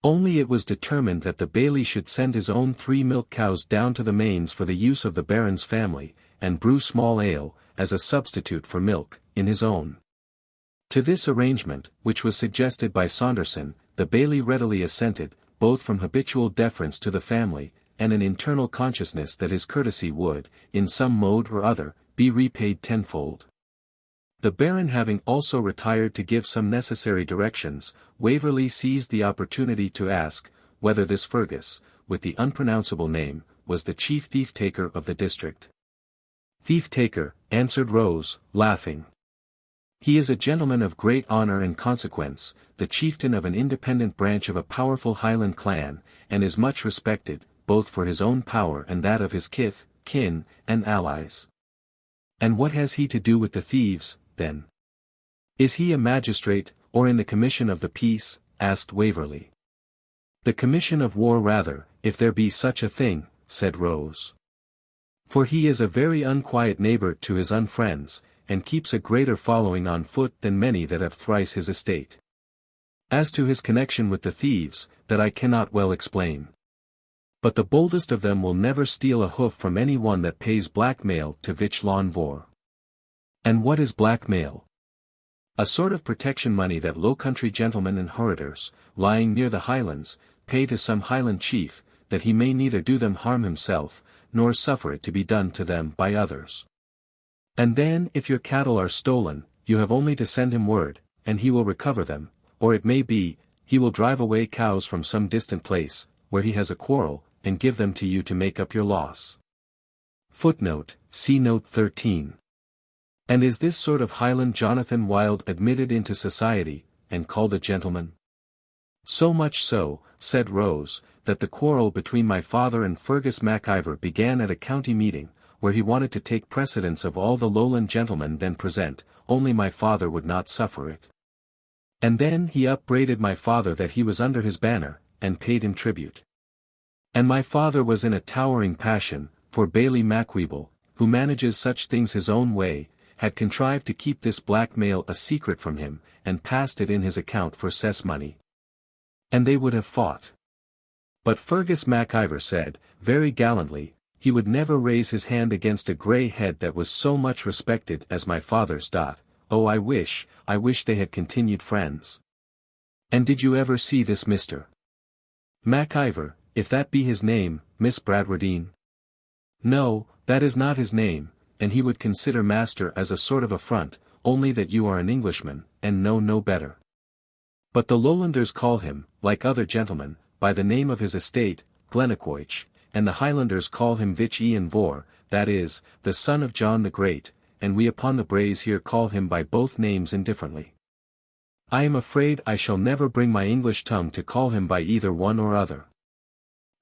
Only it was determined that the baillie should send his own 3 milk cows down to the mains for the use of the Baron's family, and brew small ale, as a substitute for milk, in his own. To this arrangement, which was suggested by Saunderson, the baillie readily assented, both from habitual deference to the family, and an internal consciousness that his courtesy would, in some mode or other, be repaid tenfold. The Baron having also retired to give some necessary directions, Waverley seized the opportunity to ask, whether this Fergus, with the unpronounceable name, was the chief thief-taker of the district. Thief-taker, answered Rose, laughing. He is a gentleman of great honour and consequence, the chieftain of an independent branch of a powerful Highland clan, and is much respected, both for his own power and that of his kith, kin, and allies. And what has he to do with the thieves, then? Is he a magistrate, or in the commission of the peace? Asked Waverley. The commission of war rather, if there be such a thing, said Rose. For he is a very unquiet neighbour to his unfriends, and keeps a greater following on foot than many that have thrice his estate. As to his connection with the thieves, that I cannot well explain. But the boldest of them will never steal a hoof from any one that pays blackmail to Vich Lon Vor. And what is blackmail? A sort of protection money that low country gentlemen and hoarders, lying near the Highlands, pay to some Highland chief, that he may neither do them harm himself, nor suffer it to be done to them by others. And then if your cattle are stolen, you have only to send him word, and he will recover them, or it may be, he will drive away cows from some distant place, where he has a quarrel, and give them to you to make up your loss. Footnote, see note 13. And is this sort of Highland Jonathan Wild admitted into society, and called a gentleman? So much so, said Rose, that the quarrel between my father and Fergus MacIvor began at a county meeting, where he wanted to take precedence of all the Lowland gentlemen then present, only my father would not suffer it. And then he upbraided my father that he was under his banner, and paid him tribute. And my father was in a towering passion, for Bailie Macwheeble, who manages such things his own way, had contrived to keep this blackmail a secret from him, and passed it in his account for cess money. And they would have fought. But Fergus MacIvor said, very gallantly, he would never raise his hand against a grey head that was so much respected as my father's. Oh, I wish they had continued friends. And did you ever see this Mr. MacIvor, if that be his name, Miss Bradwardine? No, that is not his name, and he would consider master as a sort of affront, only that you are an Englishman, and know no better. But the Lowlanders call him, like other gentlemen, by the name of his estate, Glennaquoich, and the Highlanders call him Vich Ian Vor, that is, the son of John the Great, and we upon the braes here call him by both names indifferently. I am afraid I shall never bring my English tongue to call him by either one or other.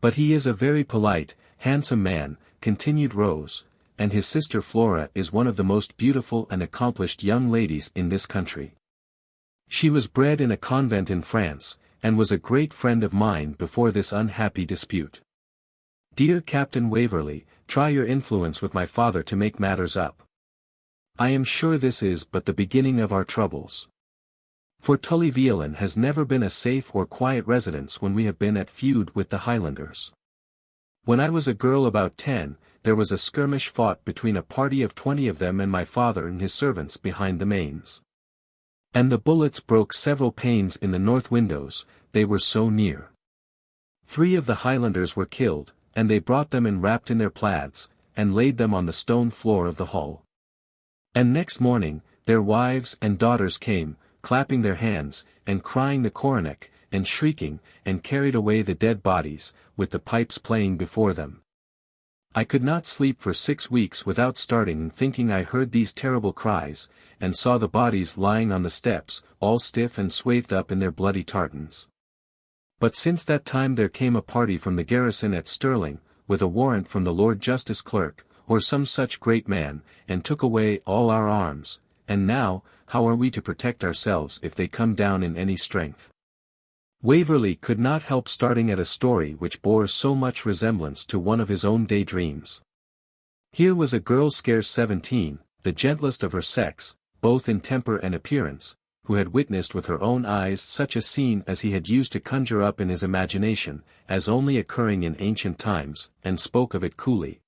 But he is a very polite, handsome man, continued Rose, and his sister Flora is one of the most beautiful and accomplished young ladies in this country. She was bred in a convent in France, and was a great friend of mine before this unhappy dispute. Dear Captain Waverley, try your influence with my father to make matters up. I am sure this is but the beginning of our troubles. For Tully-Veolan has never been a safe or quiet residence when we have been at feud with the Highlanders. When I was a girl about 10, there was a skirmish fought between a party of 20 of them and my father and his servants behind the mains. And the bullets broke several panes in the north windows, they were so near. 3 of the Highlanders were killed, and they brought them in wrapped in their plaids, and laid them on the stone floor of the hall. And next morning, their wives and daughters came, clapping their hands, and crying the coronach, and shrieking, and carried away the dead bodies, with the pipes playing before them. I could not sleep for 6 weeks without starting and thinking I heard these terrible cries, and saw the bodies lying on the steps, all stiff and swathed up in their bloody tartans. But since that time there came a party from the garrison at Stirling, with a warrant from the Lord Justice Clerk, or some such great man, and took away all our arms, and now, how are we to protect ourselves if they come down in any strength? Waverley could not help starting at a story which bore so much resemblance to one of his own daydreams. Here was a girl scarce 17, the gentlest of her sex, both in temper and appearance, who had witnessed with her own eyes such a scene as he had used to conjure up in his imagination, as only occurring in ancient times, and spoke of it coolly,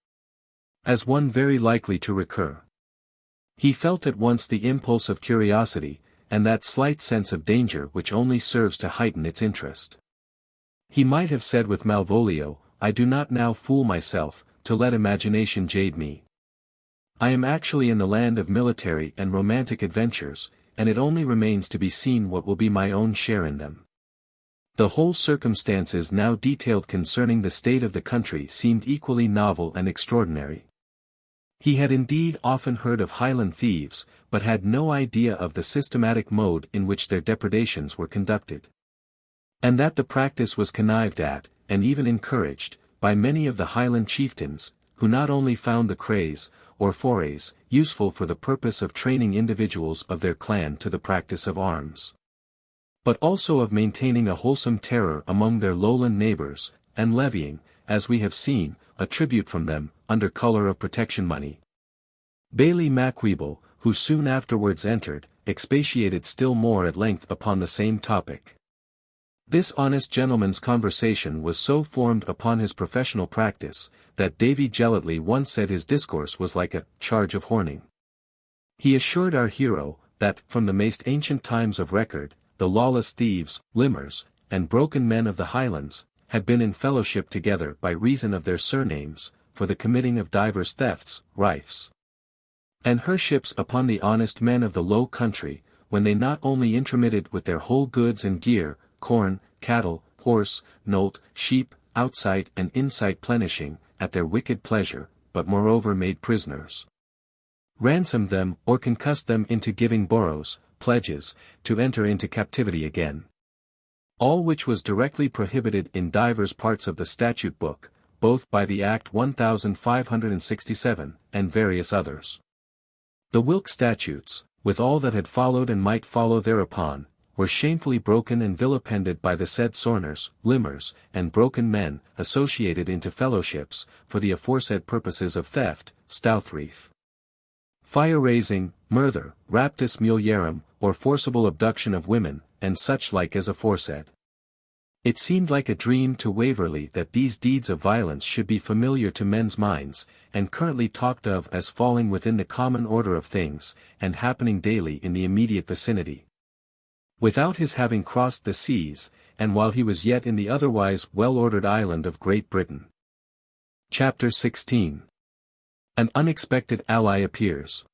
as one very likely to recur. He felt at once the impulse of curiosity, and that slight sense of danger which only serves to heighten its interest. He might have said with Malvolio, I do not now fool myself, to let imagination jade me. I am actually in the land of military and romantic adventures, and it only remains to be seen what will be my own share in them. The whole circumstances now detailed concerning the state of the country seemed equally novel and extraordinary. He had indeed often heard of Highland thieves, but had no idea of the systematic mode in which their depredations were conducted. And that the practice was connived at, and even encouraged, by many of the Highland chieftains, who not only found the craze, or forays, useful for the purpose of training individuals of their clan to the practice of arms, but also of maintaining a wholesome terror among their lowland neighbours, and levying, as we have seen, a tribute from them, under colour of protection money. Bailie Macwheeble, who soon afterwards entered, expatiated still more at length upon the same topic. This honest gentleman's conversation was so formed upon his professional practice, that Davy Gellatley once said his discourse was like a charge of horning. He assured our hero, that, from the most ancient times of record, the lawless thieves, limmers, and broken men of the Highlands, had been in fellowship together by reason of their surnames, for the committing of divers thefts, rifes, and herships upon the honest men of the Low Country, when they not only intromitted with their whole goods and gear, corn, cattle, horse, nolt, sheep, outside and inside plenishing, at their wicked pleasure, but moreover made prisoners, ransomed them or concussed them into giving boroughs, pledges, to enter into captivity again. All which was directly prohibited in divers parts of the statute book, both by the Act 1567, and various others. The Wilk statutes, with all that had followed and might follow thereupon, were shamefully broken and vilipended by the said sorners, limmers, and broken men, associated into fellowships, for the aforesaid purposes of theft, stouthreif, fire-raising, murder, raptus mulierum, or forcible abduction of women, and such like as aforesaid. It seemed like a dream to Waverley that these deeds of violence should be familiar to men's minds, and currently talked of as falling within the common order of things, and happening daily in the immediate vicinity. Without his having crossed the seas, and while he was yet in the otherwise well-ordered island of Great Britain. Chapter 16. An unexpected ally appears.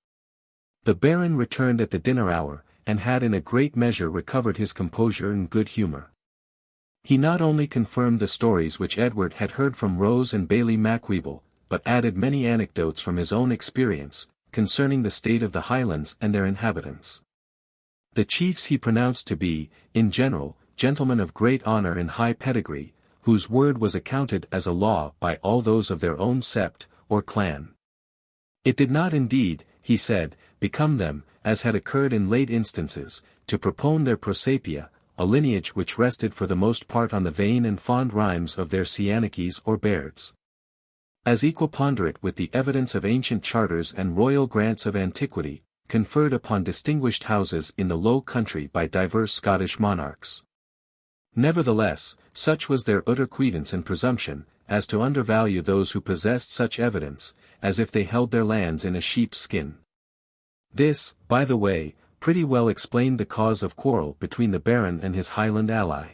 The Baron returned at the dinner hour, and had in a great measure recovered his composure and good humour. He not only confirmed the stories which Edward had heard from Rose and Bailie Macwheeble, but added many anecdotes from his own experience, concerning the state of the Highlands and their inhabitants. The chiefs he pronounced to be, in general, gentlemen of great honour and high pedigree, whose word was accounted as a law by all those of their own sept, or clan. It did not indeed, he said, become them, as had occurred in late instances, to propone their prosapia, a lineage which rested for the most part on the vain and fond rhymes of their Siannikes or Bairds. As equiponderate with the evidence of ancient charters and royal grants of antiquity, conferred upon distinguished houses in the Low Country by divers Scottish monarchs. Nevertheless, such was their utter credence and presumption, as to undervalue those who possessed such evidence, as if they held their lands in a sheep's skin. This, by the way, pretty well explained the cause of quarrel between the Baron and his Highland ally.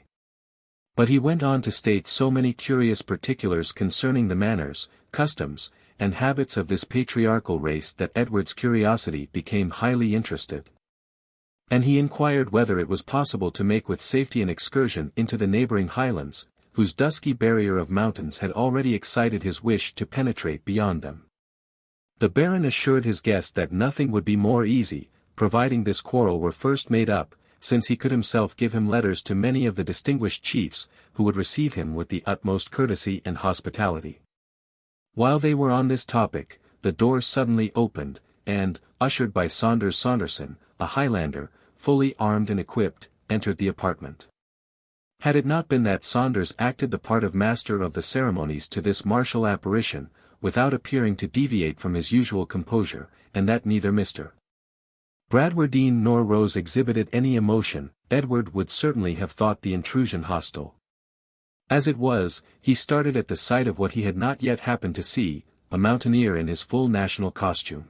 But he went on to state so many curious particulars concerning the manners, customs, and habits of this patriarchal race that Edward's curiosity became highly interested. And he inquired whether it was possible to make with safety an excursion into the neighbouring Highlands, whose dusky barrier of mountains had already excited his wish to penetrate beyond them. The Baron assured his guest that nothing would be more easy, providing this quarrel were first made up, since he could himself give him letters to many of the distinguished chiefs, who would receive him with the utmost courtesy and hospitality. While they were on this topic, the door suddenly opened, and, ushered by Saunders Saunderson, a Highlander, fully armed and equipped, entered the apartment. Had it not been that Saunders acted the part of master of the ceremonies to this martial apparition, without appearing to deviate from his usual composure, and that neither Mr. Bradwardine nor Rose exhibited any emotion, Edward would certainly have thought the intrusion hostile. As it was, he started at the sight of what he had not yet happened to see, a mountaineer in his full national costume.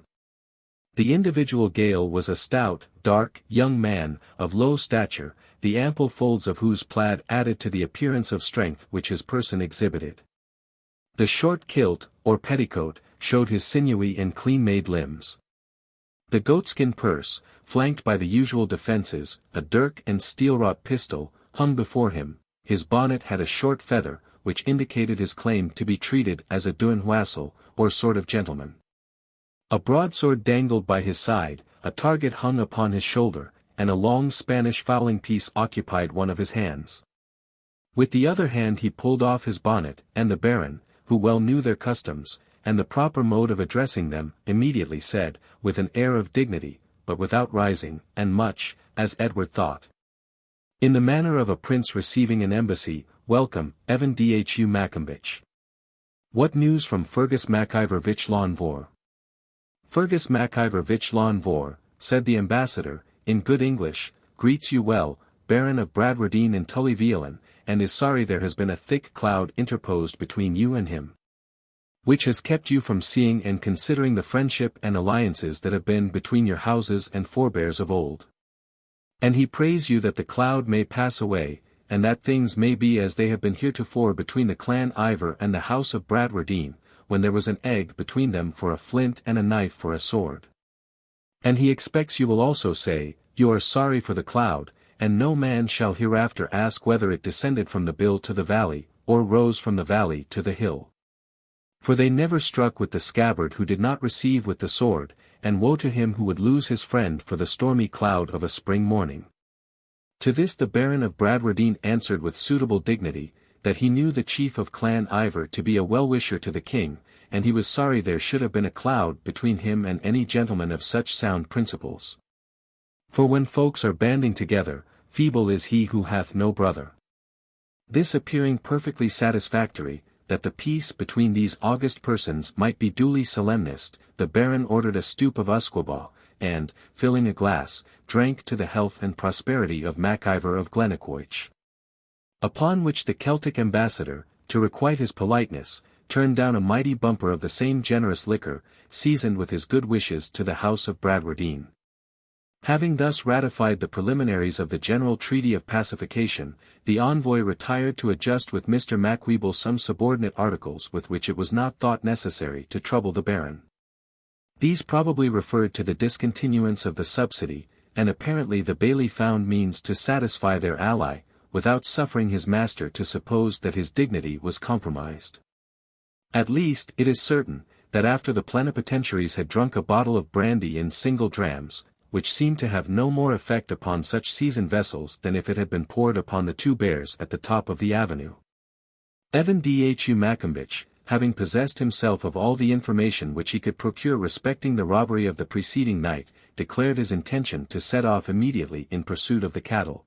The individual Gael was a stout, dark, young man, of low stature, the ample folds of whose plaid added to the appearance of strength which his person exhibited. The short kilt, or petticoat, showed his sinewy and clean-made limbs. The goatskin purse, flanked by the usual defences, a dirk and steel-wrought pistol, hung before him. His bonnet had a short feather, which indicated his claim to be treated as a duinwassel, or sort of gentleman. A broadsword dangled by his side, a target hung upon his shoulder, and a long Spanish fowling-piece occupied one of his hands. With the other hand he pulled off his bonnet, and the Baron, who well knew their customs, and the proper mode of addressing them, immediately said, with an air of dignity, but without rising, and much, as Edward thought, in the manner of a prince receiving an embassy, "Welcome, Evan Dhu Maccombich. What news from Fergus MacIvor Vich Lawnvor?" "Fergus MacIvor Vich Lawnvor," said the ambassador, in good English, "greets you well, Baron of Bradwardine and Tully-Veolan, and is sorry there has been a thick cloud interposed between you and him, which has kept you from seeing and considering the friendship and alliances that have been between your houses and forebears of old. And he prays you that the cloud may pass away, and that things may be as they have been heretofore between the clan Ivor and the house of Bradwardine, when there was an egg between them for a flint and a knife for a sword. And he expects you will also say, you are sorry for the cloud, and no man shall hereafter ask whether it descended from the bill to the valley, or rose from the valley to the hill. For they never struck with the scabbard who did not receive with the sword, and woe to him who would lose his friend for the stormy cloud of a spring morning. To this the Baron of Bradwardine answered with suitable dignity, that he knew the chief of Clan Ivor to be a well-wisher to the king, and he was sorry there should have been a cloud between him and any gentleman of such sound principles. For when folks are banding together, feeble is he who hath no brother. This appearing perfectly satisfactory, that the peace between these august persons might be duly solemnized, the Baron ordered a stoup of usquebaugh, and, filling a glass, drank to the health and prosperity of Mac-Ivor of Glennaquoich. Upon which the Celtic ambassador, to requite his politeness, turned down a mighty bumper of the same generous liquor, seasoned with his good wishes to the house of Bradwardine. Having thus ratified the preliminaries of the general treaty of pacification, the envoy retired to adjust with Mr. Macwheeble some subordinate articles with which it was not thought necessary to trouble the Baron. These probably referred to the discontinuance of the subsidy, and apparently the Bailey found means to satisfy their ally, without suffering his master to suppose that his dignity was compromised. At least it is certain, that after the plenipotentiaries had drunk a bottle of brandy in single drams, which seemed to have no more effect upon such seasoned vessels than if it had been poured upon the two bears at the top of the avenue. Evan Dhu Maccombich, having possessed himself of all the information which he could procure respecting the robbery of the preceding night, declared his intention to set off immediately in pursuit of the cattle,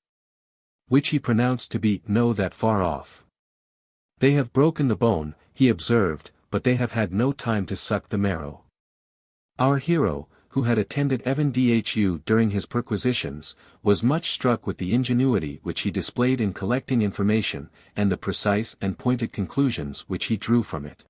which he pronounced to be no that far off. They have broken the bone, he observed, but they have had no time to suck the marrow. Our hero, who had attended Evan Dhu during his perquisitions, was much struck with the ingenuity which he displayed in collecting information, and the precise and pointed conclusions which he drew from it.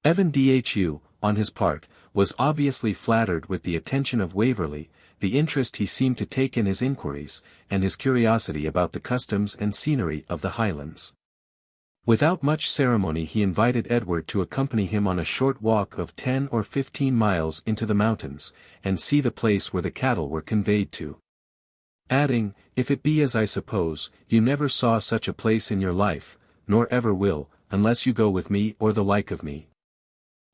Evan Dhu, on his part, was obviously flattered with the attention of Waverley, the interest he seemed to take in his inquiries, and his curiosity about the customs and scenery of the Highlands. Without much ceremony he invited Edward to accompany him on a short walk of 10 or 15 miles into the mountains, and see the place where the cattle were conveyed to. Adding, if it be as I suppose, you never saw such a place in your life, nor ever will, unless you go with me or the like of me.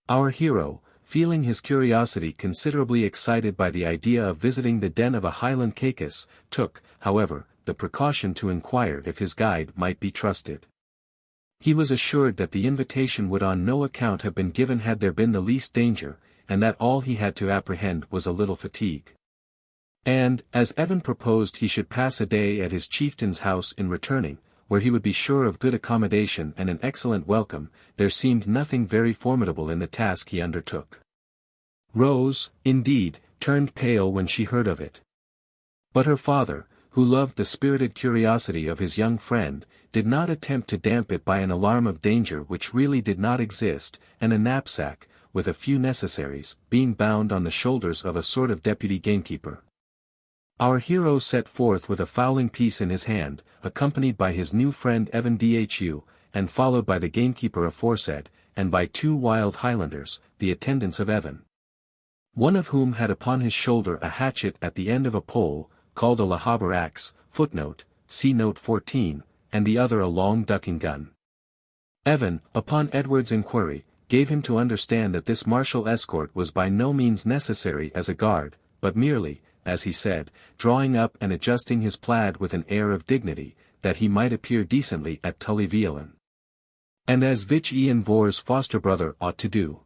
Our hero, feeling his curiosity considerably excited by the idea of visiting the den of a Highland caicus, took, however, the precaution to inquire if his guide might be trusted. He was assured that the invitation would on no account have been given had there been the least danger, and that all he had to apprehend was a little fatigue. And, as Evan proposed he should pass a day at his chieftain's house in returning, where he would be sure of good accommodation and an excellent welcome, there seemed nothing very formidable in the task he undertook. Rose, indeed, turned pale when she heard of it. But her father, who loved the spirited curiosity of his young friend, did not attempt to damp it by an alarm of danger which really did not exist, and a knapsack, with a few necessaries, being bound on the shoulders of a sort of deputy gamekeeper. Our hero set forth with a fowling piece in his hand, accompanied by his new friend Evan Dhu, and followed by the gamekeeper aforesaid, and by 2 wild Highlanders, the attendants of Evan. One of whom had upon his shoulder a hatchet at the end of a pole, called a lahaber axe, footnote, see note 14, and the other a long ducking gun. Evan, upon Edward's inquiry, gave him to understand that this martial escort was by no means necessary as a guard, but merely, as he said, drawing up and adjusting his plaid with an air of dignity, that he might appear decently at Tully-Veolan. And as Vich Ian Vor's foster brother ought to do.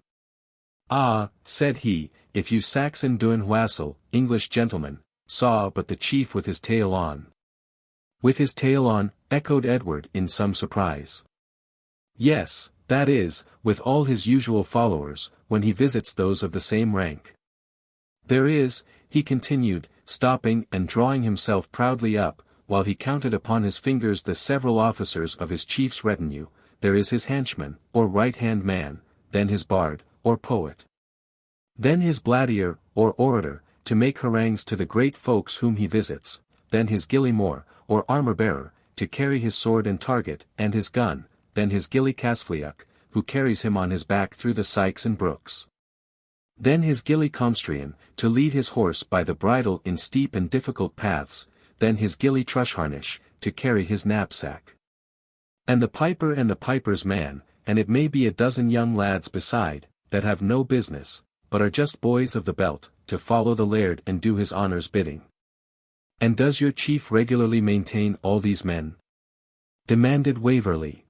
Ah, said he, if you Saxon Duin Wassel, English gentlemen, saw but the chief with his tail on. With his tail on, echoed Edward in some surprise. Yes, that is, with all his usual followers, when he visits those of the same rank. There is, he continued, stopping and drawing himself proudly up, while he counted upon his fingers the several officers of his chief's retinue, there is his henchman, or right-hand man, then his bard, or poet. Then his bladier, or orator, to make harangues to the great folks whom he visits, then his gilly-more, or armor-bearer, to carry his sword and target, and his gun, then his gilly-casfliuch, who carries him on his back through the sykes and brooks. Then his gilly-comstrian, to lead his horse by the bridle in steep and difficult paths, then his gilly-trush-harnish, to carry his knapsack. And the piper and the piper's man, and it may be a dozen young lads beside, that have no business, but are just boys of the belt, to follow the laird and do his honour's bidding. And does your chief regularly maintain all these men? Demanded Waverley.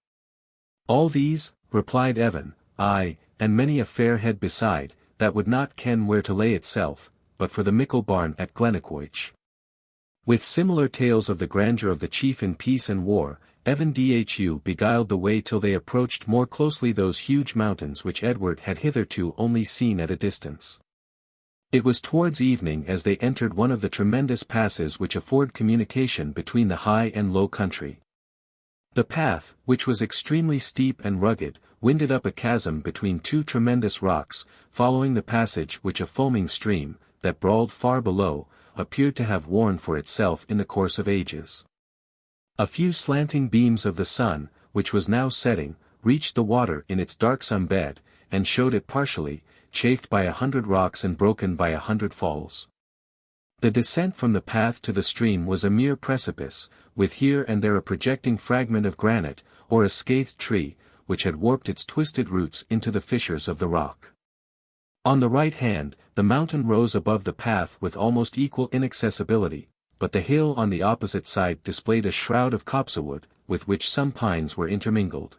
All these, replied Evan, aye, and many a fair head beside, that would not ken where to lay itself, but for the mickle barn at Glennaquoich. With similar tales of the grandeur of the chief in peace and war, Evan Dhu beguiled the way till they approached more closely those huge mountains which Edward had hitherto only seen at a distance. It was towards evening as they entered one of the tremendous passes which afford communication between the high and low country. The path, which was extremely steep and rugged, winded up a chasm between two tremendous rocks, following the passage which a foaming stream, that brawled far below, appeared to have worn for itself in the course of ages. A few slanting beams of the sun, which was now setting, reached the water in its darksome bed, and showed it partially, chafed by 100 rocks and broken by 100 falls. The descent from the path to the stream was a mere precipice, with here and there a projecting fragment of granite, or a scathed tree, which had warped its twisted roots into the fissures of the rock. On the right hand, the mountain rose above the path with almost equal inaccessibility, but the hill on the opposite side displayed a shroud of copsewood, with which some pines were intermingled.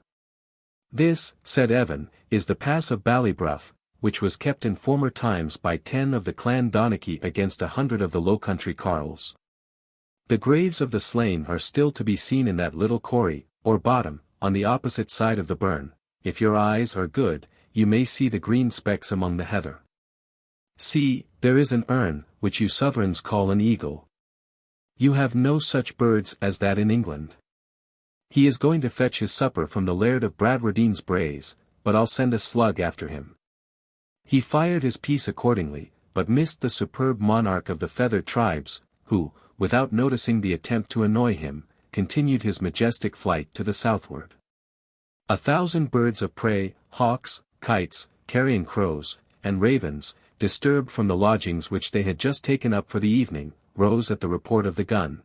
"This," said Evan, "is the pass of Ballybruff, which was kept in former times by 10 of the clan Donachie against 100 of the Low Country carls. The graves of the slain are still to be seen in that little corrie, or bottom, on the opposite side of the burn. If your eyes are good, you may see the green specks among the heather. See, there is an urn, which you sovereigns call an eagle. You have no such birds as that in England. He is going to fetch his supper from the Laird of Bradwardine's braes, but I'll send a slug after him." He fired his piece accordingly, but missed the superb monarch of the feathered tribes, who, without noticing the attempt to annoy him, continued his majestic flight to the southward. 1,000 birds of prey, hawks, kites, carrion crows, and ravens, disturbed from the lodgings which they had just taken up for the evening, rose at the report of the gun,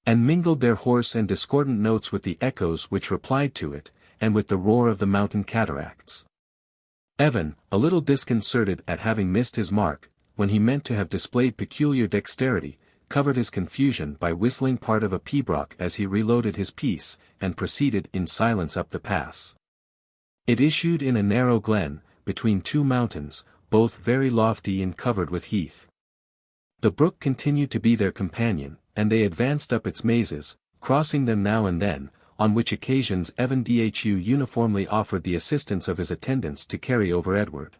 and mingled their hoarse and discordant notes with the echoes which replied to it, and with the roar of the mountain cataracts. Evan, a little disconcerted at having missed his mark, when he meant to have displayed peculiar dexterity, covered his confusion by whistling part of a pibroch as he reloaded his piece, and proceeded in silence up the pass. It issued in a narrow glen, between two mountains, both very lofty and covered with heath. The brook continued to be their companion, and they advanced up its mazes, crossing them now and then, on which occasions Evan Dhu uniformly offered the assistance of his attendants to carry over Edward.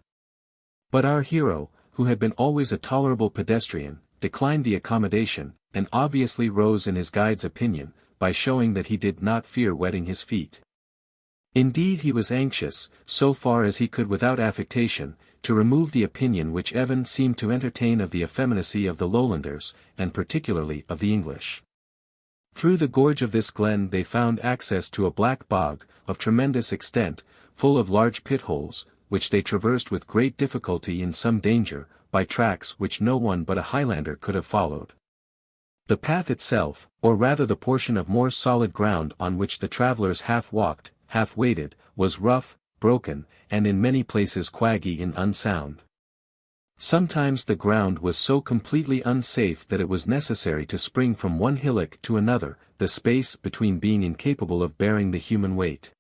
But our hero, who had been always a tolerable pedestrian, declined the accommodation, and obviously rose in his guide's opinion, by showing that he did not fear wetting his feet. Indeed he was anxious, so far as he could without affectation, to remove the opinion which Evan seemed to entertain of the effeminacy of the Lowlanders, and particularly of the English. Through the gorge of this glen they found access to a black bog, of tremendous extent, full of large pit-holes, which they traversed with great difficulty and some danger, by tracks which no one but a Highlander could have followed. The path itself, or rather the portion of more solid ground on which the travellers half walked, half waded, was rough, broken, and in many places quaggy and unsound. Sometimes the ground was so completely unsafe that it was necessary to spring from one hillock to another, the space between being incapable of bearing the human weight.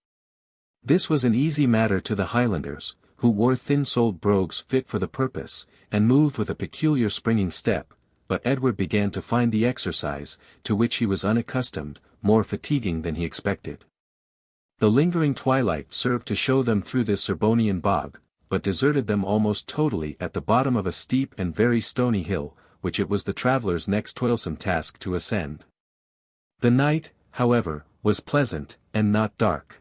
This was an easy matter to the Highlanders, who wore thin-soled brogues fit for the purpose, and moved with a peculiar springing step, but Edward began to find the exercise, to which he was unaccustomed, more fatiguing than he expected. The lingering twilight served to show them through this Serbonian bog, but deserted them almost totally at the bottom of a steep and very stony hill, which it was the travellers' next toilsome task to ascend. The night, however, was pleasant, and not dark.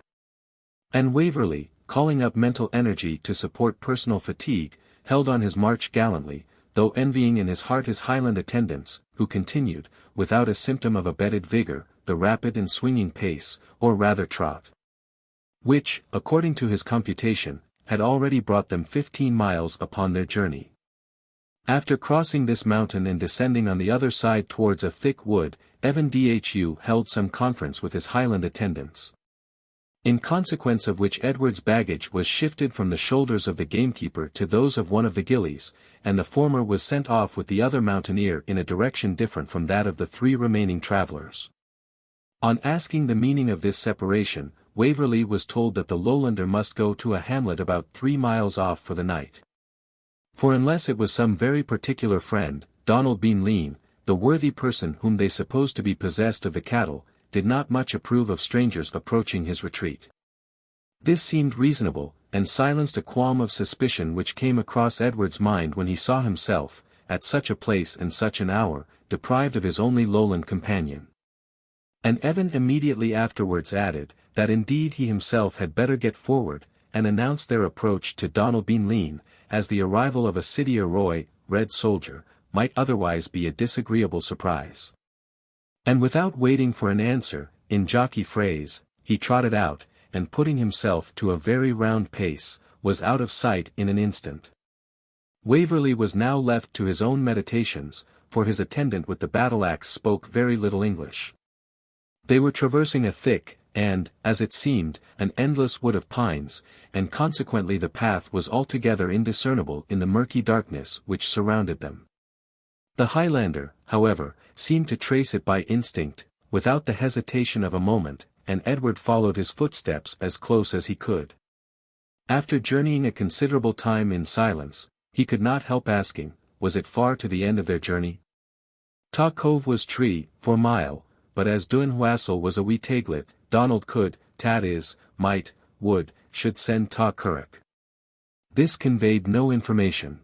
And Waverley, calling up mental energy to support personal fatigue, held on his march gallantly, though envying in his heart his Highland attendants, who continued, without a symptom of abated vigour, the rapid and swinging pace, or rather trot, which, according to his computation, had already brought them 15 miles upon their journey. After crossing this mountain and descending on the other side towards a thick wood, Evan Dhu held some conference with his Highland attendants, in consequence of which Edward's baggage was shifted from the shoulders of the gamekeeper to those of one of the gillies, and the former was sent off with the other mountaineer in a direction different from that of the 3 remaining travellers. On asking the meaning of this separation, Waverley was told that the Lowlander must go to a hamlet about 3 miles off for the night. For unless it was some very particular friend, Donald Bean Lean, the worthy person whom they supposed to be possessed of the cattle, did not much approve of strangers approaching his retreat. This seemed reasonable, and silenced a qualm of suspicion which came across Edward's mind when he saw himself, at such a place and such an hour, deprived of his only Lowland companion. And Evan immediately afterwards added, that indeed he himself had better get forward, and announce their approach to Donald Bean Lean, as the arrival of a City Roy, red soldier, might otherwise be a disagreeable surprise. And without waiting for an answer, in jockey phrase, he trotted out, and putting himself to a very round pace, was out of sight in an instant. Waverley was now left to his own meditations, for his attendant with the battle-axe spoke very little English. They were traversing a thick, and, as it seemed, an endless wood of pines, and consequently the path was altogether indiscernible in the murky darkness which surrounded them. The Highlander, however, seemed to trace it by instinct, without the hesitation of a moment, and Edward followed his footsteps as close as he could. After journeying a considerable time in silence, he could not help asking, was it far to the end of their journey? Ta Cove was tree, for mile, but as Duin Wassel was a wee taglet, Donald could, that is, might, would, should send Ta Curragh. This conveyed no information.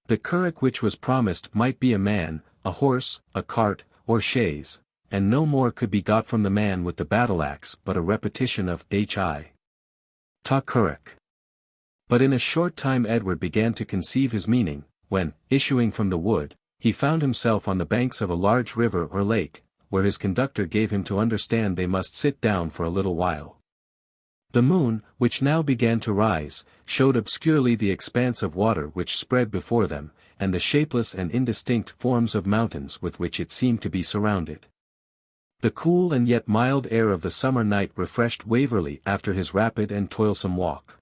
The curragh which was promised might be a man, a horse, a cart, or chaise, and no more could be got from the man with the battle-axe but a repetition of Hi. Ta Curragh. But in a short time Edward began to conceive his meaning, when, issuing from the wood, he found himself on the banks of a large river or lake, where his conductor gave him to understand they must sit down for a little while. The moon, which now began to rise, showed obscurely the expanse of water which spread before them, and the shapeless and indistinct forms of mountains with which it seemed to be surrounded. The cool and yet mild air of the summer night refreshed Waverley after his rapid and toilsome walk.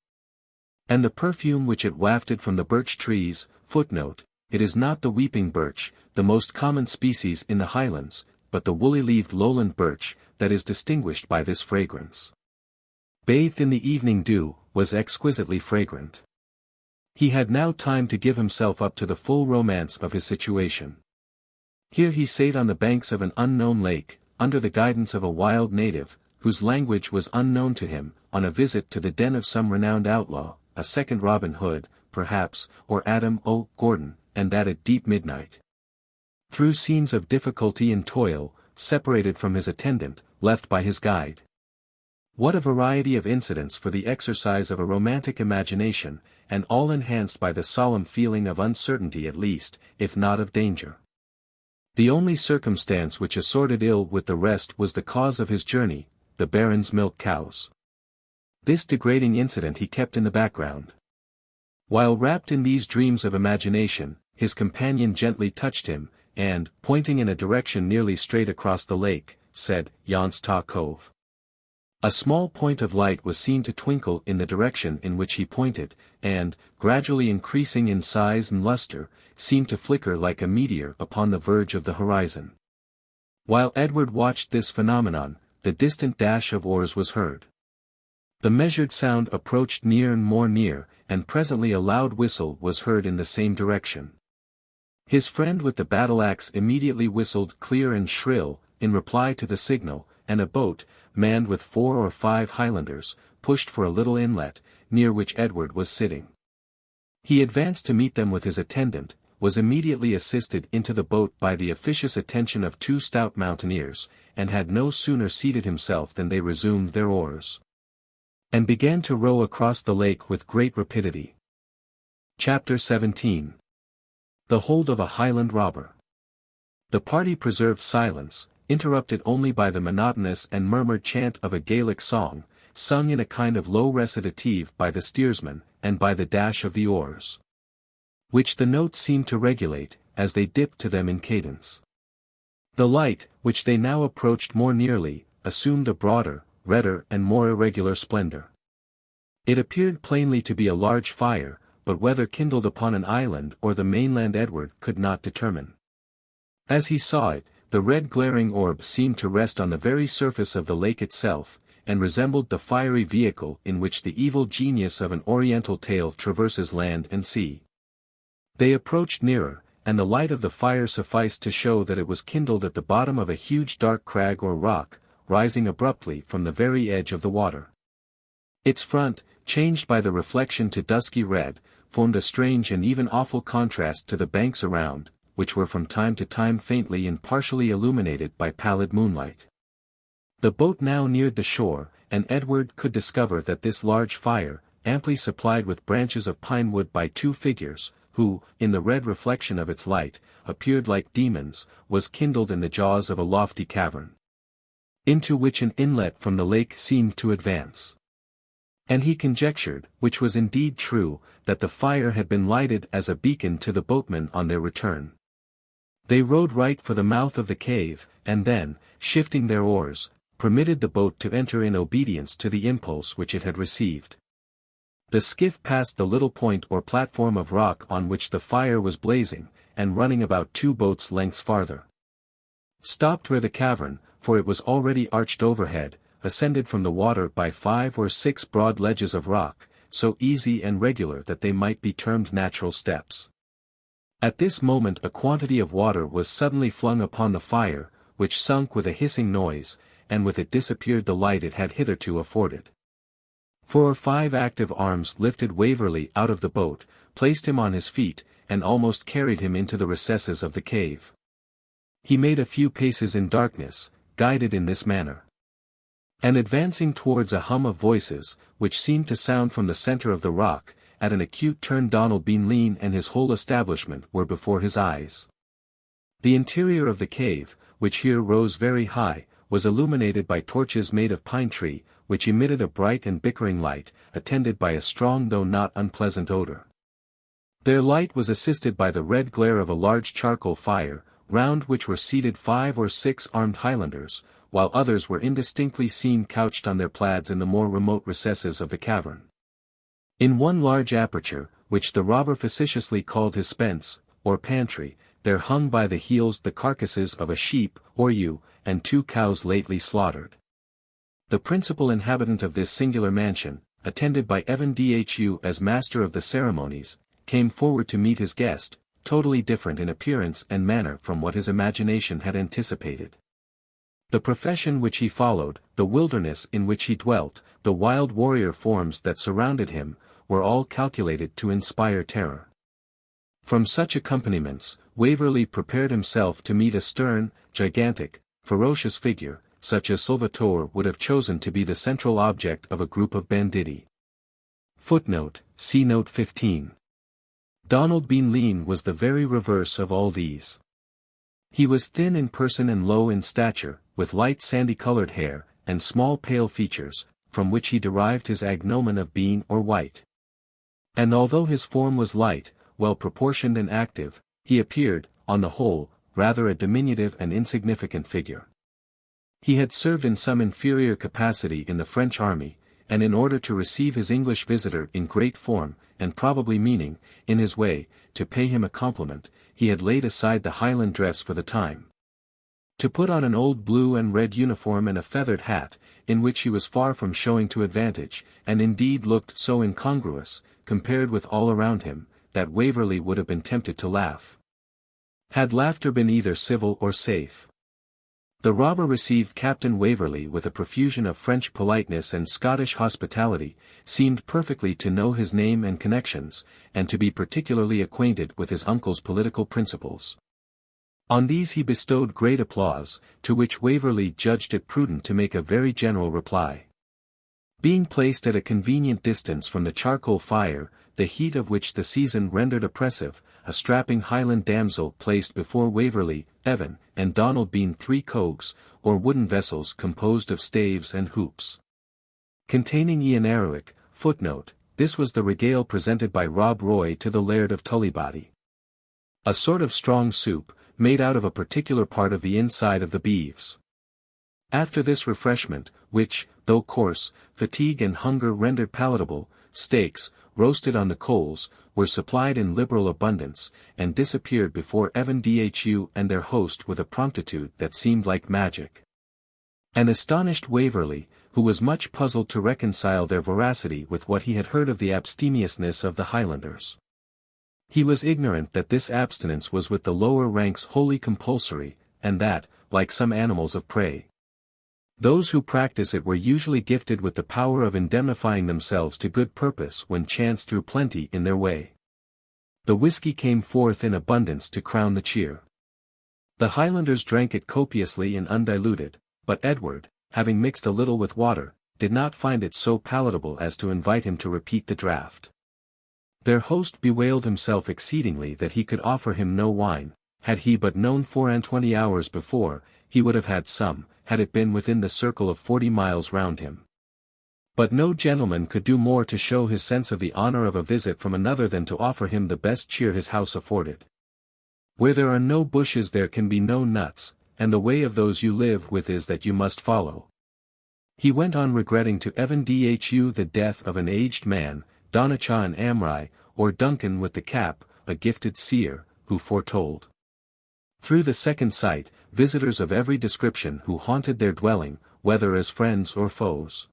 And the perfume which it wafted from the birch trees, footnote, it is not the weeping birch, the most common species in the Highlands, but the woolly-leaved lowland birch, that is distinguished by this fragrance. Bathed in the evening dew, was exquisitely fragrant. He had now time to give himself up to the full romance of his situation. Here he sate on the banks of an unknown lake, under the guidance of a wild native, whose language was unknown to him, on a visit to the den of some renowned outlaw, a second Robin Hood, perhaps, or Adam O'Gordon, and that at deep midnight. Through scenes of difficulty and toil, separated from his attendant, left by his guide. What a variety of incidents for the exercise of a romantic imagination, and all enhanced by the solemn feeling of uncertainty at least, if not of danger. The only circumstance which assorted ill with the rest was the cause of his journey, the Baron's milk cows. This degrading incident he kept in the background. While wrapped in these dreams of imagination, his companion gently touched him, and, pointing in a direction nearly straight across the lake, said, "Yon's Ta Cove." A small point of light was seen to twinkle in the direction in which he pointed, and, gradually increasing in size and luster, seemed to flicker like a meteor upon the verge of the horizon. While Edward watched this phenomenon, the distant dash of oars was heard. The measured sound approached near and more near, and presently a loud whistle was heard in the same direction. His friend with the battle-axe immediately whistled clear and shrill, in reply to the signal, and a boat, manned with 4 or 5 Highlanders, pushed for a little inlet, near which Edward was sitting. He advanced to meet them with his attendant, was immediately assisted into the boat by the officious attention of 2 stout mountaineers, and had no sooner seated himself than they resumed their oars, and began to row across the lake with great rapidity. Chapter 17. The Hold of a Highland Robber. The party preserved silence, interrupted only by the monotonous and murmured chant of a Gaelic song, sung in a kind of low recitative by the steersman, and by the dash of the oars, which the notes seemed to regulate, as they dipped to them in cadence. The light, which they now approached more nearly, assumed a broader, redder and more irregular splendor. It appeared plainly to be a large fire, but whether kindled upon an island or the mainland Edward could not determine. As he saw it, the red glaring orb seemed to rest on the very surface of the lake itself, and resembled the fiery vehicle in which the evil genius of an oriental tale traverses land and sea. They approached nearer, and the light of the fire sufficed to show that it was kindled at the bottom of a huge dark crag or rock, rising abruptly from the very edge of the water. Its front, changed by the reflection to dusky red, formed a strange and even awful contrast to the banks around, which were from time to time faintly and partially illuminated by pallid moonlight. The boat now neared the shore, and Edward could discover that this large fire, amply supplied with branches of pine wood by two figures, who, in the red reflection of its light, appeared like demons, was kindled in the jaws of a lofty cavern, into which an inlet from the lake seemed to advance. And he conjectured, which was indeed true, that the fire had been lighted as a beacon to the boatmen on their return. They rowed right for the mouth of the cave, and then, shifting their oars, permitted the boat to enter in obedience to the impulse which it had received. The skiff passed the little point or platform of rock on which the fire was blazing, and running about 2 boats' lengths farther, stopped where the cavern, for it was already arched overhead, ascended from the water by 5 or 6 broad ledges of rock, so easy and regular that they might be termed natural steps. At this moment a quantity of water was suddenly flung upon the fire, which sunk with a hissing noise, and with it disappeared the light it had hitherto afforded. 4 or 5 active arms lifted Waverley out of the boat, placed him on his feet, and almost carried him into the recesses of the cave. He made a few paces in darkness, guided in this manner, and advancing towards a hum of voices, which seemed to sound from the centre of the rock, at an acute turn Donald Bean Lean and his whole establishment were before his eyes. The interior of the cave, which here rose very high, was illuminated by torches made of pine tree, which emitted a bright and bickering light, attended by a strong though not unpleasant odour. Their light was assisted by the red glare of a large charcoal fire, round which were seated 5 or 6 armed Highlanders, while others were indistinctly seen couched on their plaids in the more remote recesses of the cavern. In one large aperture, which the robber facetiously called his spence, or pantry, there hung by the heels the carcasses of a sheep, or ewe, and 2 cows lately slaughtered. The principal inhabitant of this singular mansion, attended by Evan Dhu as master of the ceremonies, came forward to meet his guest, totally different in appearance and manner from what his imagination had anticipated. The profession which he followed, the wilderness in which he dwelt, the wild warrior forms that surrounded him, were all calculated to inspire terror. From such accompaniments, Waverley prepared himself to meet a stern, gigantic, ferocious figure, such as Salvator would have chosen to be the central object of a group of banditti. Footnote, see Note 15. Donald Bean Lean was the very reverse of all these. He was thin in person and low in stature, with light sandy-coloured hair, and small pale features, from which he derived his agnomen of Bean or White. And although his form was light, well-proportioned and active, he appeared, on the whole, rather a diminutive and insignificant figure. He had served in some inferior capacity in the French army, and in order to receive his English visitor in great form, and probably meaning, in his way, to pay him a compliment, he had laid aside the Highland dress for the time, to put on an old blue and red uniform and a feathered hat, in which he was far from showing to advantage, and indeed looked so incongruous, compared with all around him, that Waverley would have been tempted to laugh, had laughter been either civil or safe. The robber received Captain Waverley with a profusion of French politeness and Scottish hospitality, seemed perfectly to know his name and connections, and to be particularly acquainted with his uncle's political principles. On these he bestowed great applause, to which Waverley judged it prudent to make a very general reply. Being placed at a convenient distance from the charcoal fire, the heat of which the season rendered oppressive, a strapping Highland damsel placed before Waverley, Evan, and Donald Bean 3 cogs, or wooden vessels composed of staves and hoops, containing Ian Aruic. Footnote, this was the regale presented by Rob Roy to the Laird of Tully-Veolan. A sort of strong soup, made out of a particular part of the inside of the beeves. After this refreshment, which, though coarse, fatigue and hunger rendered palatable, steaks, roasted on the coals, were supplied in liberal abundance, and disappeared before Evan Dhu and their host with a promptitude that seemed like magic. An astonished Waverley, who was much puzzled to reconcile their voracity with what he had heard of the abstemiousness of the Highlanders. He was ignorant that this abstinence was with the lower ranks wholly compulsory, and that, like some animals of prey, those who practice it were usually gifted with the power of indemnifying themselves to good purpose when chance threw plenty in their way. The whisky came forth in abundance to crown the cheer. The Highlanders drank it copiously and undiluted, but Edward, having mixed a little with water, did not find it so palatable as to invite him to repeat the draught. Their host bewailed himself exceedingly that he could offer him no wine. Had he but known 24 hours before, he would have had some, had it been within the circle of 40 miles round him. But no gentleman could do more to show his sense of the honour of a visit from another than to offer him the best cheer his house afforded. Where there are no bushes there can be no nuts, and the way of those you live with is that you must follow. He went on regretting to Evandhu the death of an aged man, Donachah and Amri, or Duncan with the cap, a gifted seer, who foretold. Through the second sight, visitors of every description who haunted their dwelling, whether as friends or foes.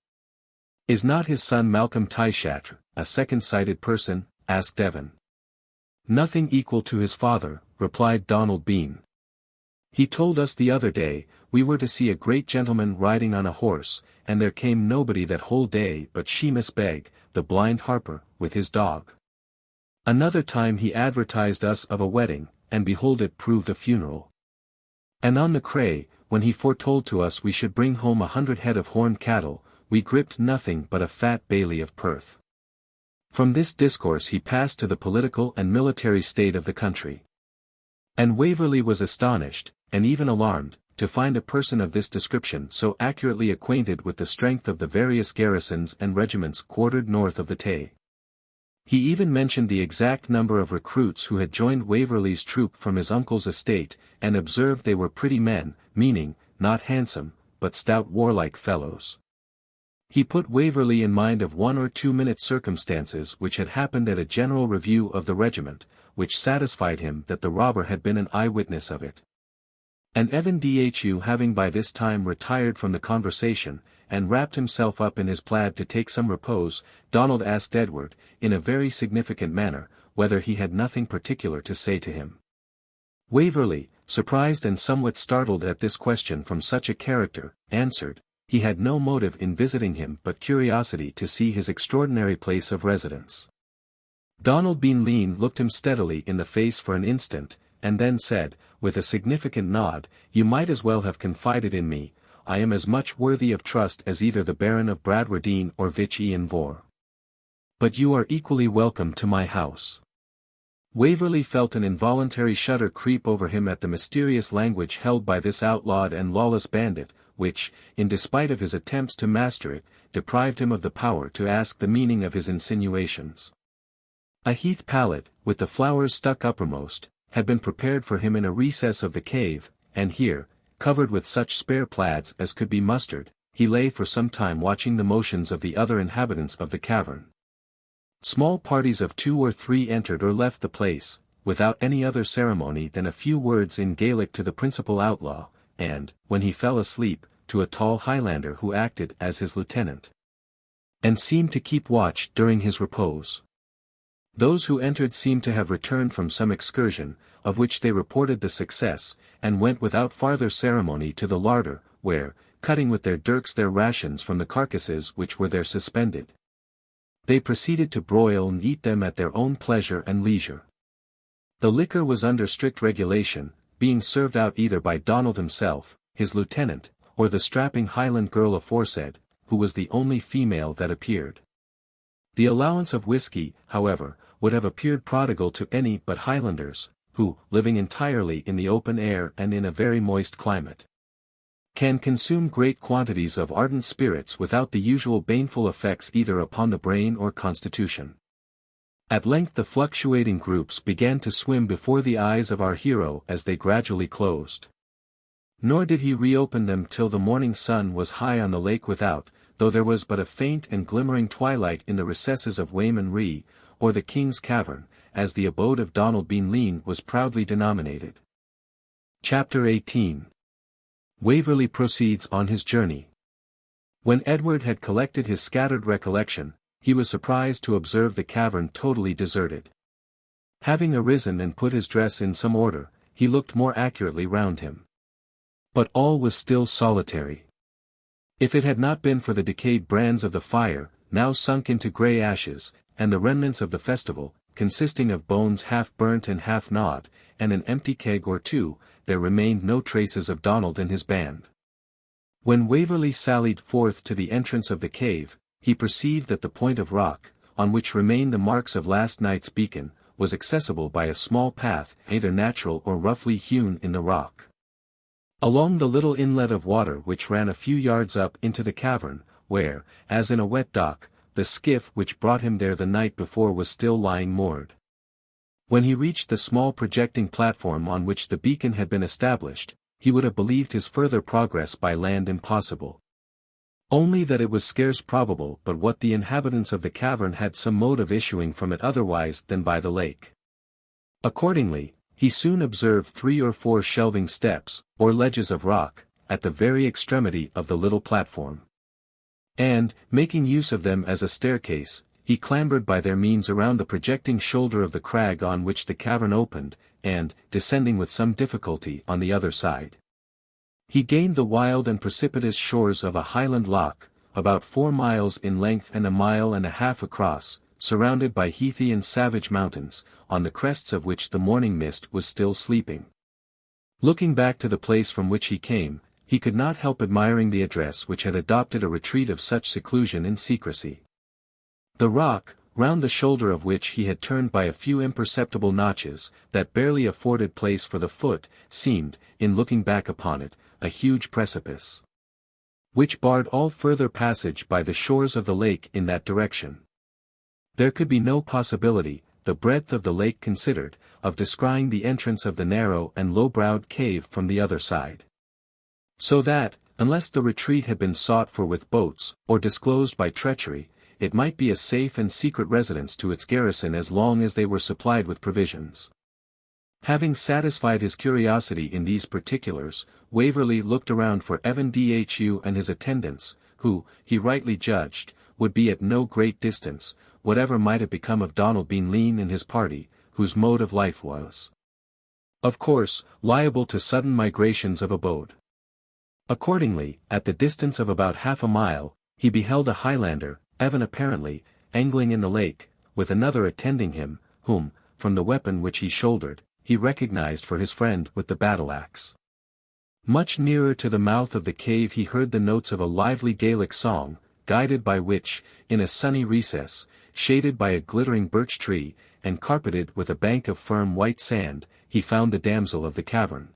Is not his son Malcolm Tyshatre, a second-sighted person? Asked Evan. Nothing equal to his father, replied Donald Bean. He told us the other day, we were to see a great gentleman riding on a horse, and there came nobody that whole day but Shemus Beg, the blind harper, with his dog. Another time he advertised us of a wedding, and behold it proved a funeral. And on the Creagh, when he foretold to us we should bring home 100 head of horned cattle, we gripped nothing but a fat bailie of Perth. From this discourse he passed to the political and military state of the country. And Waverley was astonished, and even alarmed, to find a person of this description so accurately acquainted with the strength of the various garrisons and regiments quartered north of the Tay. He even mentioned the exact number of recruits who had joined Waverley's troop from his uncle's estate, and observed they were pretty men, meaning, not handsome, but stout warlike fellows. He put Waverley in mind of 1 or 2 minute circumstances which had happened at a general review of the regiment, which satisfied him that the robber had been an eye-witness of it. And Evandhu having by this time retired from the conversation, and wrapped himself up in his plaid to take some repose, Donald asked Edward, in a very significant manner, whether he had nothing particular to say to him. Waverley, surprised and somewhat startled at this question from such a character, answered, he had no motive in visiting him but curiosity to see his extraordinary place of residence. Donald Bean Lean looked him steadily in the face for an instant, and then said, with a significant nod, you might as well have confided in me, I am as much worthy of trust as either the Baron of Bradwardine or Vich Ian Vor. But you are equally welcome to my house. Waverley felt an involuntary shudder creep over him at the mysterious language held by this outlawed and lawless bandit, which, in despite of his attempts to master it, deprived him of the power to ask the meaning of his insinuations. A heath pallet, with the flowers stuck uppermost, had been prepared for him in a recess of the cave, and here, covered with such spare plaids as could be mustered, he lay for some time watching the motions of the other inhabitants of the cavern. Small parties of 2 or 3 entered or left the place, without any other ceremony than a few words in Gaelic to the principal outlaw, and, when he fell asleep, to a tall Highlander who acted as his lieutenant, and seemed to keep watch during his repose. Those who entered seemed to have returned from some excursion, of which they reported the success, and went without farther ceremony to the larder, where, cutting with their dirks their rations from the carcasses which were there suspended, they proceeded to broil and eat them at their own pleasure and leisure. The liquor was under strict regulation, being served out either by Donald himself, his lieutenant, or the strapping Highland girl aforesaid, who was the only female that appeared. The allowance of whisky, however, would have appeared prodigal to any but Highlanders, who, living entirely in the open air and in a very moist climate, can consume great quantities of ardent spirits without the usual baneful effects either upon the brain or constitution. At length the fluctuating groups began to swim before the eyes of our hero as they gradually closed. Nor did he reopen them till the morning sun was high on the lake without, though there was but a faint and glimmering twilight in the recesses of Wayman Ree, or the King's Cavern, as the abode of Donald Bean Lean was proudly denominated. Chapter 18. Waverley proceeds on his journey. When Edward had collected his scattered recollection, he was surprised to observe the cavern totally deserted. Having arisen and put his dress in some order, he looked more accurately round him. But all was still solitary. If it had not been for the decayed brands of the fire, now sunk into grey ashes, and the remnants of the festival, consisting of bones half burnt and half gnawed, and an empty keg or two, there remained no traces of Donald and his band. When Waverley sallied forth to the entrance of the cave, he perceived that the point of rock, on which remained the marks of last night's beacon, was accessible by a small path either natural or roughly hewn in the rock. Along the little inlet of water which ran a few yards up into the cavern, where, as in a wet dock, the skiff which brought him there the night before was still lying moored. When he reached the small projecting platform on which the beacon had been established, he would have believed his further progress by land impossible. Only that it was scarce probable but what the inhabitants of the cavern had some mode of issuing from it otherwise than by the lake. Accordingly, he soon observed 3 or 4 shelving steps, or ledges of rock, at the very extremity of the little platform. And, making use of them as a staircase, he clambered by their means around the projecting shoulder of the crag on which the cavern opened, and, descending with some difficulty on the other side, he gained the wild and precipitous shores of a Highland loch, about 4 miles in length and 1.5 miles across, surrounded by heathy and savage mountains, on the crests of which the morning mist was still sleeping. Looking back to the place from which he came, he could not help admiring the address which had adopted a retreat of such seclusion and secrecy. The rock, round the shoulder of which he had turned by a few imperceptible notches, that barely afforded place for the foot, seemed, in looking back upon it, a huge precipice, which barred all further passage by the shores of the lake in that direction. There could be no possibility, the breadth of the lake considered, of descrying the entrance of the narrow and low-browed cave from the other side. So that, unless the retreat had been sought for with boats, or disclosed by treachery, it might be a safe and secret residence to its garrison as long as they were supplied with provisions. Having satisfied his curiosity in these particulars, Waverley looked around for Evan Dhu and his attendants, who, he rightly judged, would be at no great distance, whatever might have become of Donald Bean Lean and his party, whose mode of life was, of course, liable to sudden migrations of abode. Accordingly, at the distance of about 1/2 mile, he beheld a Highlander, Evan apparently, angling in the lake, with another attending him, whom, from the weapon which he shouldered, he recognized for his friend with the battle-axe. Much nearer to the mouth of the cave he heard the notes of a lively Gaelic song, guided by which, in a sunny recess, shaded by a glittering birch tree, and carpeted with a bank of firm white sand, he found the damsel of the cavern,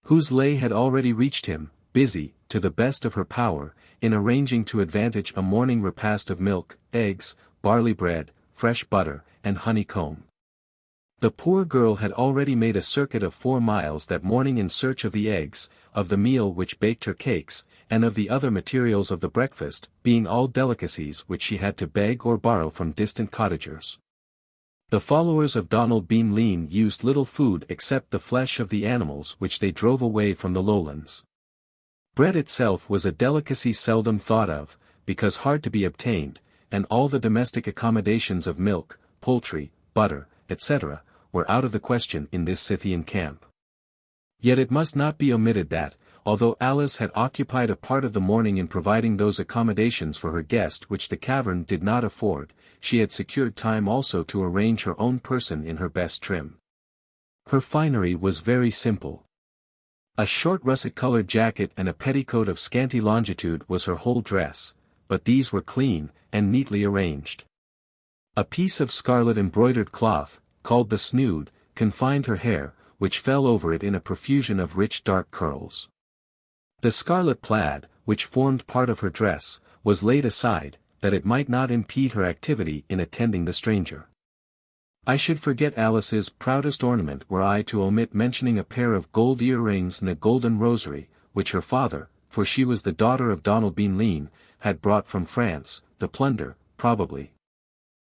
whose lay had already reached him, busy, to the best of her power, in arranging to advantage a morning repast of milk, eggs, barley bread, fresh butter, and honeycomb. The poor girl had already made a circuit of 4 miles that morning in search of the eggs, of the meal which baked her cakes, and of the other materials of the breakfast, being all delicacies which she had to beg or borrow from distant cottagers. The followers of Donald Bean Lean used little food except the flesh of the animals which they drove away from the Lowlands. Bread itself was a delicacy seldom thought of, because hard to be obtained, and all the domestic accommodations of milk, poultry, butter, etc., were out of the question in this Scythian camp. Yet it must not be omitted that, although Alice had occupied a part of the morning in providing those accommodations for her guest which the cavern did not afford, she had secured time also to arrange her own person in her best trim. Her finery was very simple. A short russet-colored jacket and a petticoat of scanty longitude was her whole dress, but these were clean, and neatly arranged. A piece of scarlet embroidered cloth, called the snood, confined her hair, which fell over it in a profusion of rich dark curls. The scarlet plaid, which formed part of her dress, was laid aside, that it might not impede her activity in attending the stranger. I should forget Alice's proudest ornament were I to omit mentioning a pair of gold earrings and a golden rosary, which her father, for she was the daughter of Donald Bean Lean, had brought from France, the plunder, probably,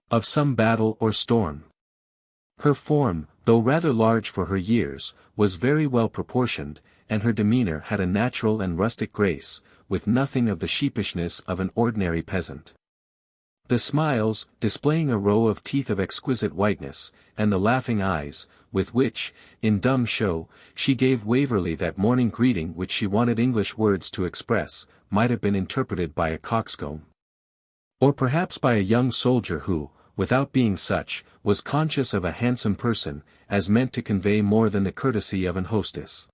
of some battle or storm. Her form, though rather large for her years, was very well proportioned, and her demeanor had a natural and rustic grace, with nothing of the sheepishness of an ordinary peasant. The smiles, displaying a row of teeth of exquisite whiteness, and the laughing eyes, with which, in dumb show, she gave Waverley that morning greeting which she wanted English words to express, might have been interpreted by a coxcomb. Or perhaps by a young soldier who, without being such, was conscious of a handsome person, as meant to convey more than the courtesy of an hostess.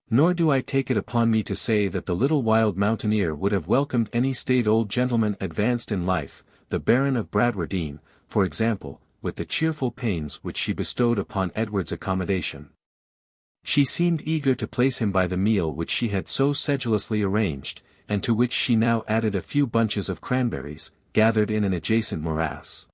Nor do I take it upon me to say that the little wild mountaineer would have welcomed any staid old gentleman advanced in life, the Baron of Bradwardine, for example, with the cheerful pains which she bestowed upon Edward's accommodation. She seemed eager to place him by the meal which she had so sedulously arranged, and to which she now added a few bunches of cranberries, gathered in an adjacent morass.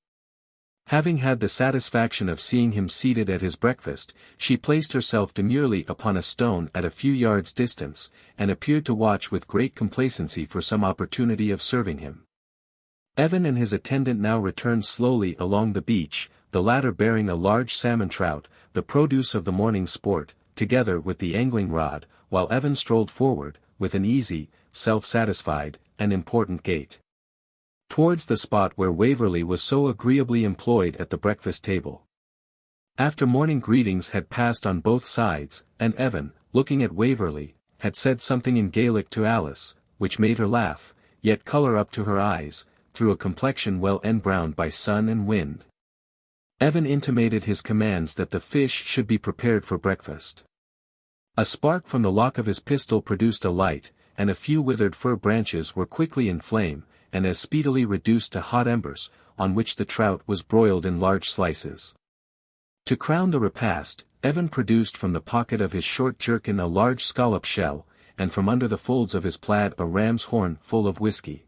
Having had the satisfaction of seeing him seated at his breakfast, she placed herself demurely upon a stone at a few yards' distance, and appeared to watch with great complacency for some opportunity of serving him. Evan and his attendant now returned slowly along the beach, the latter bearing a large salmon trout, the produce of the morning's sport, together with the angling rod, while Evan strolled forward, with an easy, self-satisfied, and important gait, towards the spot where Waverley was so agreeably employed at the breakfast table. After morning greetings had passed on both sides, and Evan, looking at Waverley, had said something in Gaelic to Alice, which made her laugh, yet colour up to her eyes, through a complexion well embrowned by sun and wind. Evan intimated his commands that the fish should be prepared for breakfast. A spark from the lock of his pistol produced a light, and a few withered fir branches were quickly in flame, and as speedily reduced to hot embers, on which the trout was broiled in large slices. To crown the repast, Evan produced from the pocket of his short jerkin a large scallop shell, and from under the folds of his plaid a ram's horn full of whisky.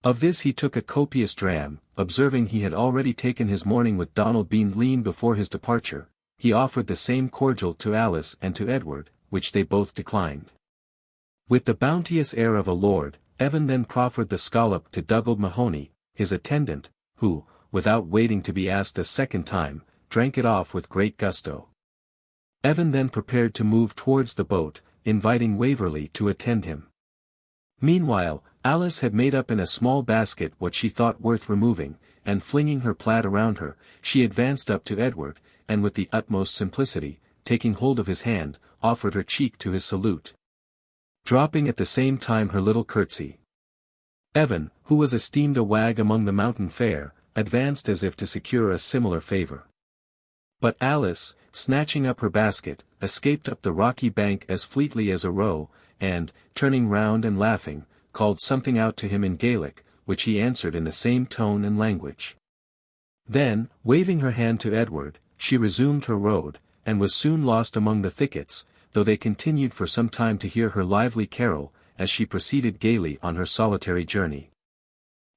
Of this he took a copious dram, observing he had already taken his morning with Donald Bean Lean before his departure. He offered the same cordial to Alice and to Edward, which they both declined. With the bounteous air of a lord, Evan then proffered the scallop to Dougald Mahony, his attendant, who, without waiting to be asked a second time, drank it off with great gusto. Evan then prepared to move towards the boat, inviting Waverley to attend him. Meanwhile, Alice had made up in a small basket what she thought worth removing, and flinging her plaid around her, she advanced up to Edward, and with the utmost simplicity, taking hold of his hand, offered her cheek to his salute, dropping at the same time her little curtsy. Evan, who was esteemed a wag among the mountain fair, advanced as if to secure a similar favour. But Alice, snatching up her basket, escaped up the rocky bank as fleetly as a roe, and, turning round and laughing, called something out to him in Gaelic, which he answered in the same tone and language. Then, waving her hand to Edward, she resumed her road, and was soon lost among the thickets, though they continued for some time to hear her lively carol, as she proceeded gaily on her solitary journey.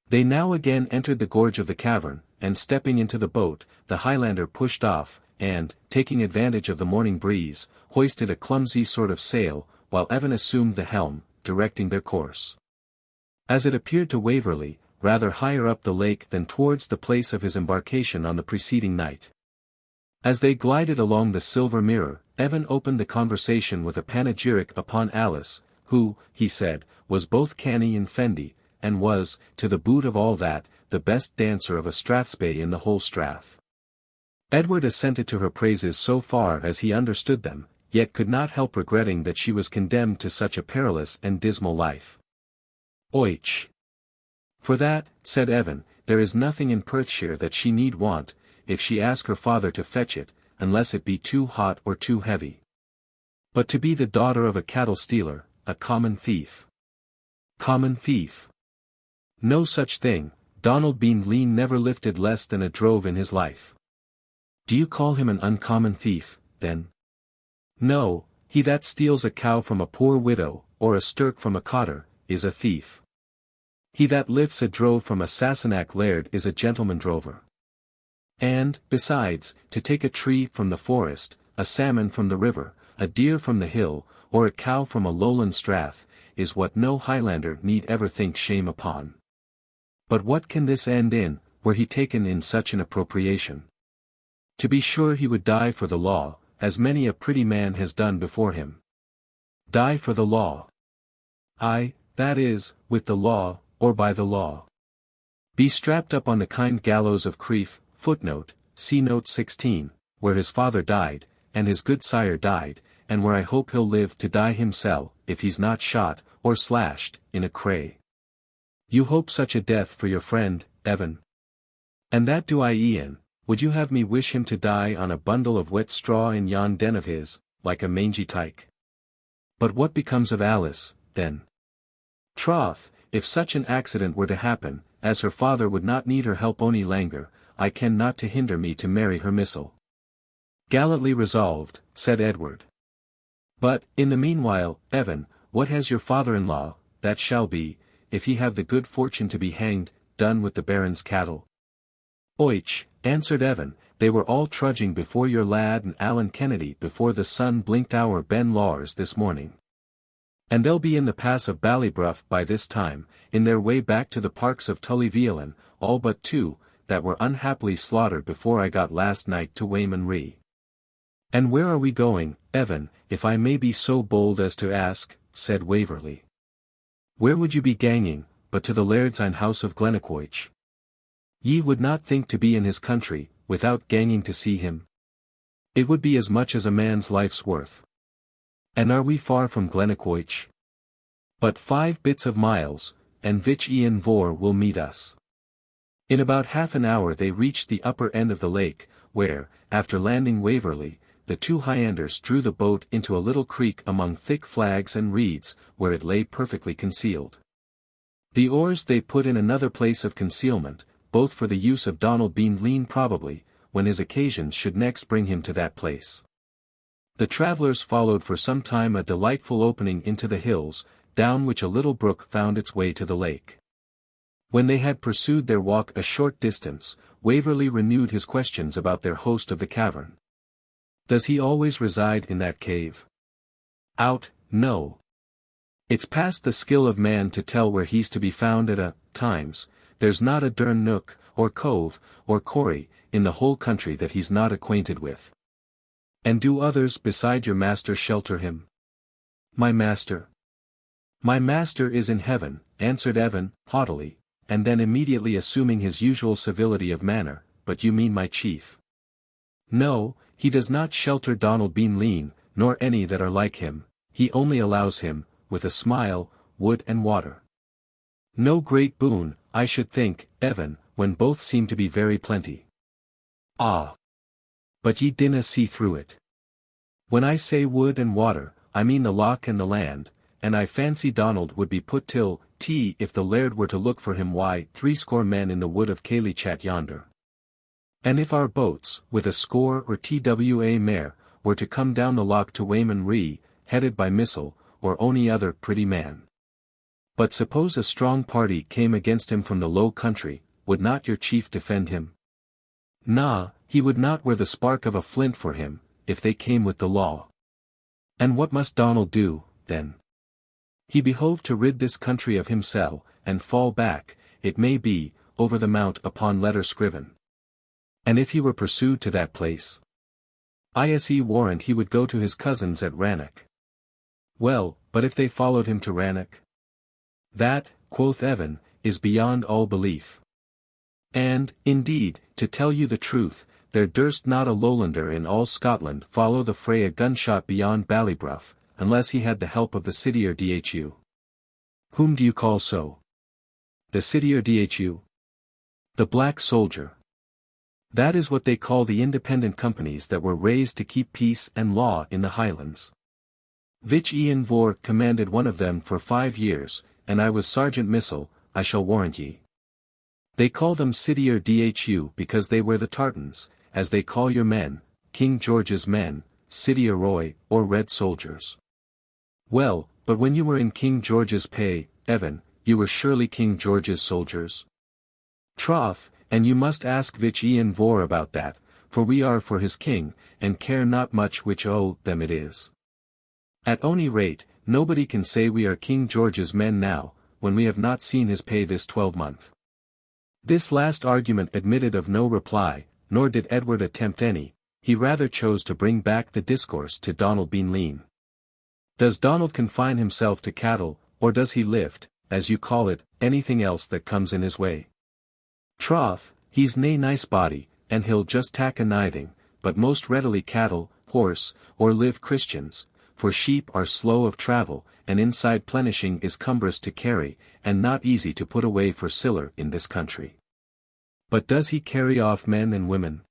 They now again entered the gorge of the cavern, and stepping into the boat, the Highlander pushed off, and, taking advantage of the morning breeze, hoisted a clumsy sort of sail, while Evan assumed the helm, directing their course, as it appeared to Waverley, rather higher up the lake than towards the place of his embarkation on the preceding night. As they glided along the Silver Mirror, Evan opened the conversation with a panegyric upon Alice, who, he said, was both canny and fendy, and was, to the boot of all that, the best dancer of a strathspey in the whole strath. Edward assented to her praises so far as he understood them, yet could not help regretting that she was condemned to such a perilous and dismal life. "Oich! For that," said Evan, "there is nothing in Perthshire that she need want, if she ask her father to fetch it, unless it be too hot or too heavy. But to be the daughter of a cattle stealer, a common thief. Common thief! No such thing. Donald Bean Lean never lifted less than a drove in his life." "Do you call him an uncommon thief, then?" "No, he that steals a cow from a poor widow, or a stirk from a cotter, is a thief. He that lifts a drove from a Sassenach laird is a gentleman drover. And, besides, to take a tree from the forest, a salmon from the river, a deer from the hill, or a cow from a lowland strath, is what no Highlander need ever think shame upon. But what can this end in, were he taken in such an appropriation? To be sure he would die for the law, as many a pretty man has done before him." "Die for the law?" "Aye, that is, with the law, or by the law. Be strapped up on the kind gallows of Creagh, footnote, see note 16, where his father died, and his good sire died, and where I hope he'll live to die himself, if he's not shot, or slashed, in a Creagh. You hope such a death for your friend, Evan? And that do I, Ian. Would you have me wish him to die on a bundle of wet straw in yon den of his, like a mangy tyke? But what becomes of Alice, then? Troth, if such an accident were to happen, as her father would not need her help ony langer, I ken not to hinder me to marry her missile. Gallantly resolved, said Edward. But, in the meanwhile, Evan, what has your father-in-law, that shall be, if he have the good fortune to be hanged, done with the Baron's cattle? Oich, answered Evan, they were all trudging before your lad and Alan Kennedy before the sun blinked our Ben Lawers this morning. And they'll be in the pass of Ballybruff by this time, in their way back to the parks of Tully-Veolan, all but 2, that were unhappily slaughtered before I got last night to Waverley. And where are we going, Evan, if I may be so bold as to ask, said Waverley. Where would you be ganging, but to the laird's own house of Glennaquoich? Ye would not think to be in his country, without ganging to see him? It would be as much as a man's life's worth. And are we far from Glennaquoich? But 5 bits of miles, and Vich Ian Vor will meet us. In about half an hour they reached the upper end of the lake, where, after landing Waverley, the 2 Highlanders drew the boat into a little creek among thick flags and reeds, where it lay perfectly concealed. The oars they put in another place of concealment, both for the use of Donald Bean Lean probably, when his occasions should next bring him to that place. The travellers followed for some time a delightful opening into the hills, down which a little brook found its way to the lake. When they had pursued their walk a short distance, Waverley renewed his questions about their host of the cavern. Does he always reside in that cave? Out, no. It's past the skill of man to tell where he's to be found at times. There's not a dern nook, or cove, or corrie, in the whole country that he's not acquainted with. And do others beside your master shelter him? My master? My master is in heaven, answered Evan, haughtily, and then immediately assuming his usual civility of manner, but you mean my chief. No, he does not shelter Donald Bean Lean, nor any that are like him, he only allows him, with a smile, wood and water. No great boon, I should think, Evan, when both seem to be very plenty. Ah! But ye dinna see through it. When I say wood and water, I mean the loch and the land, and I fancy Donald would be put till if the laird were to look for him 60 men in the wood of Calichat yonder. And if our boats, with a score or twa mare, were to come down the loch to Waverley, headed by Missile, or ony other pretty man. But suppose a strong party came against him from the low country, would not your chief defend him? Na, he would not wear the spark of a flint for him, if they came with the law. And what must Donald do, then? He behoved to rid this country of himself, and fall back, it may be, over the mount upon letter scriven. And if he were pursued to that place? I.se. warrant he would go to his cousins at Rannoch. Well, but if they followed him to Rannoch? That, quoth Evan, is beyond all belief. And, indeed, to tell you the truth, there durst not a Lowlander in all Scotland follow the fray a gunshot beyond Ballybruff, unless he had the help of the Cidier Dhu. Whom do you call so? The Cidier Dhu? The black soldier. That is what they call the independent companies that were raised to keep peace and law in the Highlands. Vich Ian Vor commanded one of them for 5 years, and I was Sergeant Missile, I shall warrant ye. They call them Cidier Dhu because they wear the tartans, as they call your men, King George's men, Cidier Roy, or Red Soldiers. Well, but when you were in King George's pay, Evan, you were surely King George's soldiers? Troth, and you must ask Vich Ian Vor about that, for we are for his king, and care not much which them it is. At ony rate, nobody can say we are King George's men now, when we have not seen his pay this 12-month. This last argument admitted of no reply, nor did Edward attempt any, he rather chose to bring back the discourse to Donald Bean Lean. Does Donald confine himself to cattle, or does he lift, as you call it, anything else that comes in his way? Troth, he's nae nice body, and he'll just tack a nithing, but most readily cattle, horse, or live Christians, for sheep are slow of travel, and inside plenishing is cumbrous to carry, and not easy to put away for siller in this country. But does he carry off men and women?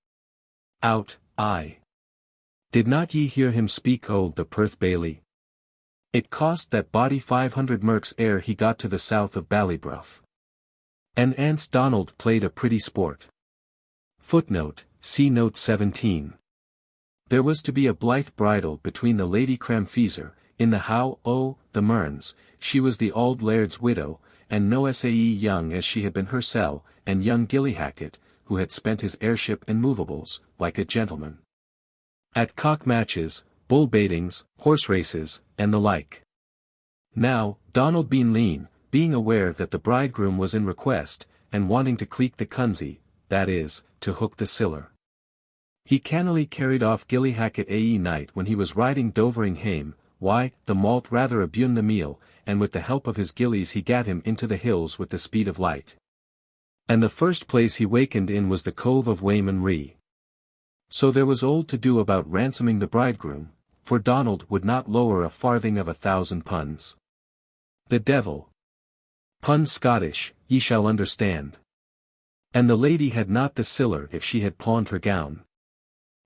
Out, aye. Did not ye hear him speak o' the Perth Bailey? It cost that body 500 merks ere he got to the south of Ballybruff. And ance Donald played a pretty sport. Footnote, see note 17. There was to be a blithe bridal between the Lady Cramfeasor, in the how o' the Mearns, she was the auld laird's widow, and no sae young as she had been hersel, and young Gillyhacket, who had spent his heirship and movables, like a gentleman. At cock matches, bull baitings, horse races, and the like. Now, Donald being lean, being aware that the bridegroom was in request, and wanting to cleek the cunsy, that is, to hook the siller. He cannily carried off Gillyhacket ae night when he was riding dovering hame, why, the malt rather abune the meal, and with the help of his gillies he gat him into the hills with the speed of light. And the first place he wakened in was the cove of Wayman Ree. So there was old to do about ransoming the bridegroom, for Donald would not lower a farthing of 1,000 punds. The devil! Punds Scottish, ye shall understand. And the lady had not the siller if she had pawned her gown.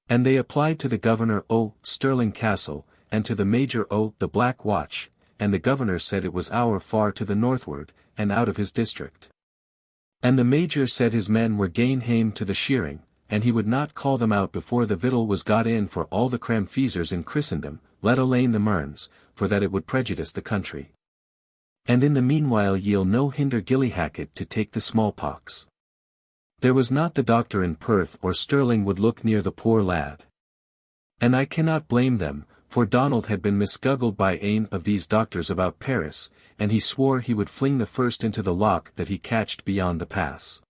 And they applied to the governor o' Stirling Castle, and to the major o' the Black Watch, and the governor said it was far to the northward, and out of his district. And the major said his men were gane hame to the shearing, and he would not call them out before the victual was got in for all the Cramfeasors in Christendom, let alane the Mearns, for that it would prejudice the country. And in the meanwhile ye'll no hinder Gillyhacket to take the smallpox. There was not the doctor in Perth or Stirling would look near the poor lad. And I cannot blame them, for Donald had been misguggled by ane of these doctors about Paris, and he swore he would fling the first into the loch that he catched beyond the pass.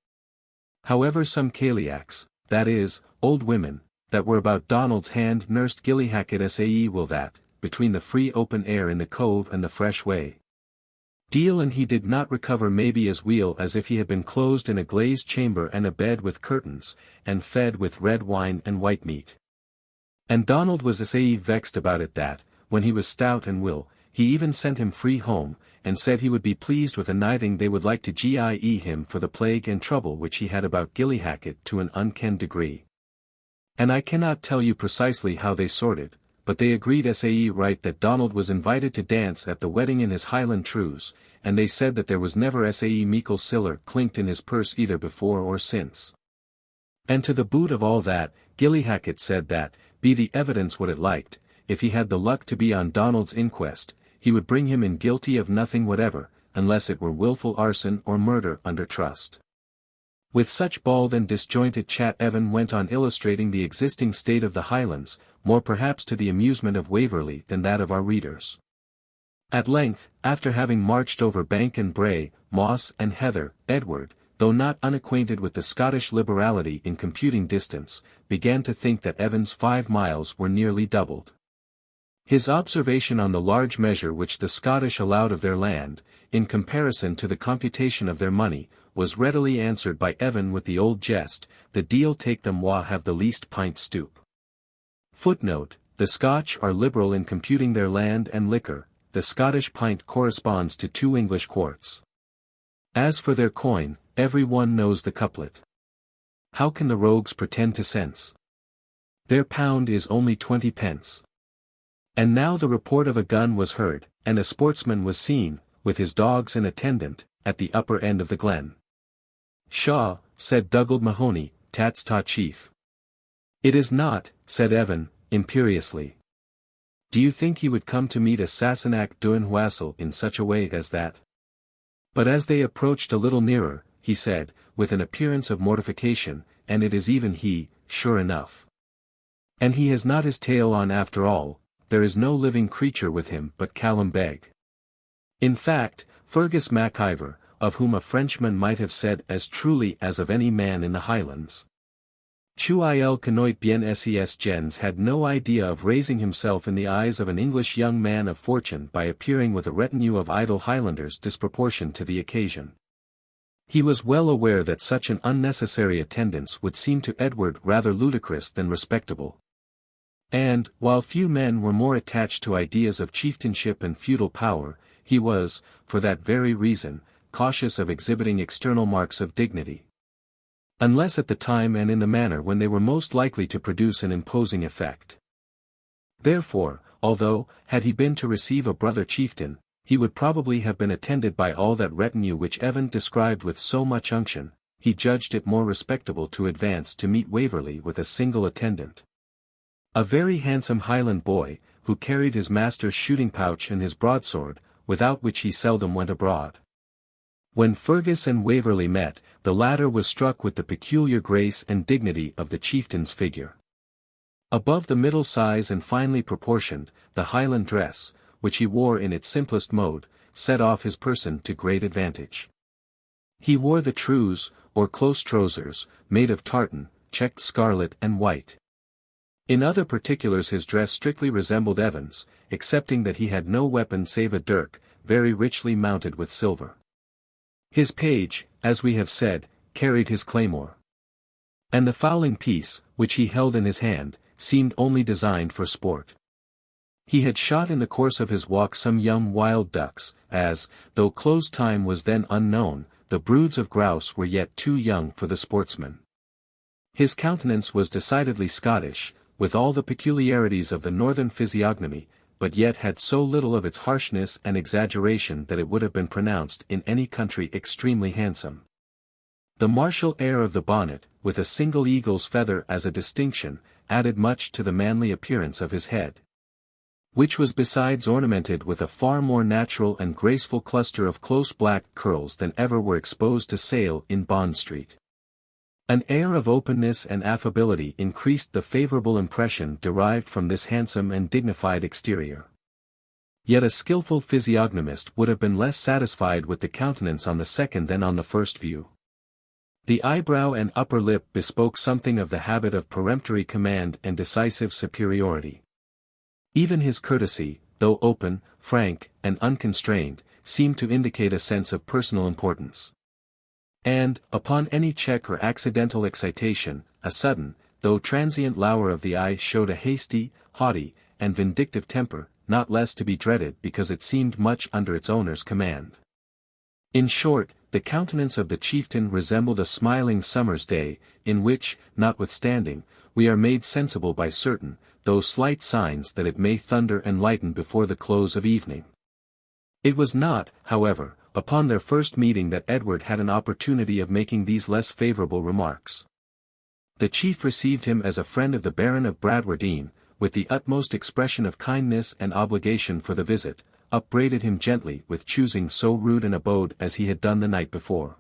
However some cailiacs, that is, old women, that were about Donald's hand nursed Gillyhacket sae will that, between the free open air in the cove and the fresh way. Deal and he did not recover maybe as weel as if he had been closed in a glazed chamber and a bed with curtains, and fed with red wine and white meat. And Donald was sae vexed about it that, when he was stout and will, he even sent him free home, and said he would be pleased with a nithing they would like to gie him for the plague and trouble which he had about Gillyhacket to an unkenned degree. And I cannot tell you precisely how they sorted, but they agreed sae right that Donald was invited to dance at the wedding in his Highland trews, and they said that there was never sae meikle siller clinked in his purse either before or since. And to the boot of all that, Gillyhacket said that, be the evidence what it liked, if he had the luck to be on Donald's inquest, he would bring him in guilty of nothing whatever, unless it were wilful arson or murder under trust. With such bald and disjointed chat Evan went on illustrating the existing state of the Highlands, more perhaps to the amusement of Waverley than that of our readers. At length, after having marched over bank and brae, moss and heather, Edward, though not unacquainted with the Scottish liberality in computing distance, began to think that Evan's 5 miles were nearly doubled. His observation on the large measure which the Scottish allowed of their land, in comparison to the computation of their money, was readily answered by Evan with the old jest, the deal take them wha have the least pint stoop. Footnote, the Scotch are liberal in computing their land and liquor, the Scottish pint corresponds to 2 English quarts. As for their coin, every one knows the couplet. How can the rogues pretend to sense? Their pound is only 20 pence. And now the report of a gun was heard, and a sportsman was seen, with his dogs and attendant, at the upper end of the glen. Shaw, said Dougald Mahoney, tats ta chief. It is not, said Evan, imperiously. Do you think he would come to meet a Sassenach duin Wassel in such a way as that? But as they approached a little nearer, he said, with an appearance of mortification, and it is even he, sure enough. And he has not his tail on after all, there is no living creature with him but Callum Beg. In fact, Fergus MacIver, of whom a Frenchman might have said as truly as of any man in the Highlands. Chu il canoit bien ses gens had no idea of raising himself in the eyes of an English young man of fortune by appearing with a retinue of idle Highlanders disproportioned to the occasion. He was well aware that such an unnecessary attendance would seem to Edward rather ludicrous than respectable. And, while few men were more attached to ideas of chieftainship and feudal power, he was, for that very reason, cautious of exhibiting external marks of dignity. Unless at the time and in the manner when they were most likely to produce an imposing effect. Therefore, although, had he been to receive a brother chieftain, he would probably have been attended by all that retinue which Evan described with so much unction, he judged it more respectable to advance to meet Waverley with a single attendant. A very handsome Highland boy, who carried his master's shooting pouch and his broadsword, without which he seldom went abroad. When Fergus and Waverley met, the latter was struck with the peculiar grace and dignity of the chieftain's figure. Above the middle size and finely proportioned, the Highland dress, which he wore in its simplest mode, set off his person to great advantage. He wore the trews, or close trousers, made of tartan, checked scarlet and white. In other particulars his dress strictly resembled Evan's, excepting that he had no weapon save a dirk, very richly mounted with silver. His page, as we have said, carried his claymore. And the fowling piece, which he held in his hand, seemed only designed for sport. He had shot in the course of his walk some young wild ducks, as, though close time was then unknown, the broods of grouse were yet too young for the sportsman. His countenance was decidedly Scottish, with all the peculiarities of the northern physiognomy, but yet had so little of its harshness and exaggeration that it would have been pronounced in any country extremely handsome. The martial air of the bonnet, with a single eagle's feather as a distinction, added much to the manly appearance of his head, which was besides ornamented with a far more natural and graceful cluster of close black curls than ever were exposed to sail in Bond Street. An air of openness and affability increased the favourable impression derived from this handsome and dignified exterior. Yet a skilful physiognomist would have been less satisfied with the countenance on the second than on the first view. The eyebrow and upper lip bespoke something of the habit of peremptory command and decisive superiority. Even his courtesy, though open, frank, and unconstrained, seemed to indicate a sense of personal importance. And, upon any check or accidental excitation, a sudden, though transient lower of the eye showed a hasty, haughty, and vindictive temper, not less to be dreaded because it seemed much under its owner's command. In short, the countenance of the chieftain resembled a smiling summer's day, in which, notwithstanding, we are made sensible by certain, though slight signs that it may thunder and lighten before the close of evening. It was not, however, upon their first meeting that Edward had an opportunity of making these less favourable remarks. The chief received him as a friend of the Baron of Bradwardine, with the utmost expression of kindness and obligation for the visit, upbraided him gently with choosing so rude an abode as he had done the night before,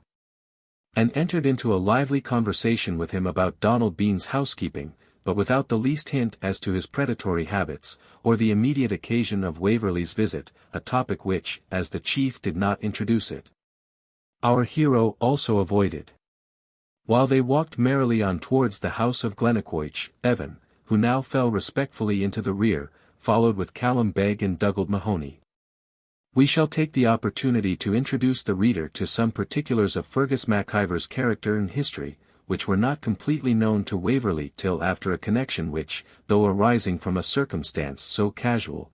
and entered into a lively conversation with him about Donald Bean's housekeeping, but without the least hint as to his predatory habits, or the immediate occasion of Waverley's visit, a topic which, as the chief did not introduce it, our hero also avoided. While they walked merrily on towards the house of Glennaquoich, Evan, who now fell respectfully into the rear, followed with Callum Beg and Dougald Mahony. We shall take the opportunity to introduce the reader to some particulars of Fergus MacIvor's character and history, which were not completely known to Waverley till after a connection which, though arising from a circumstance so casual,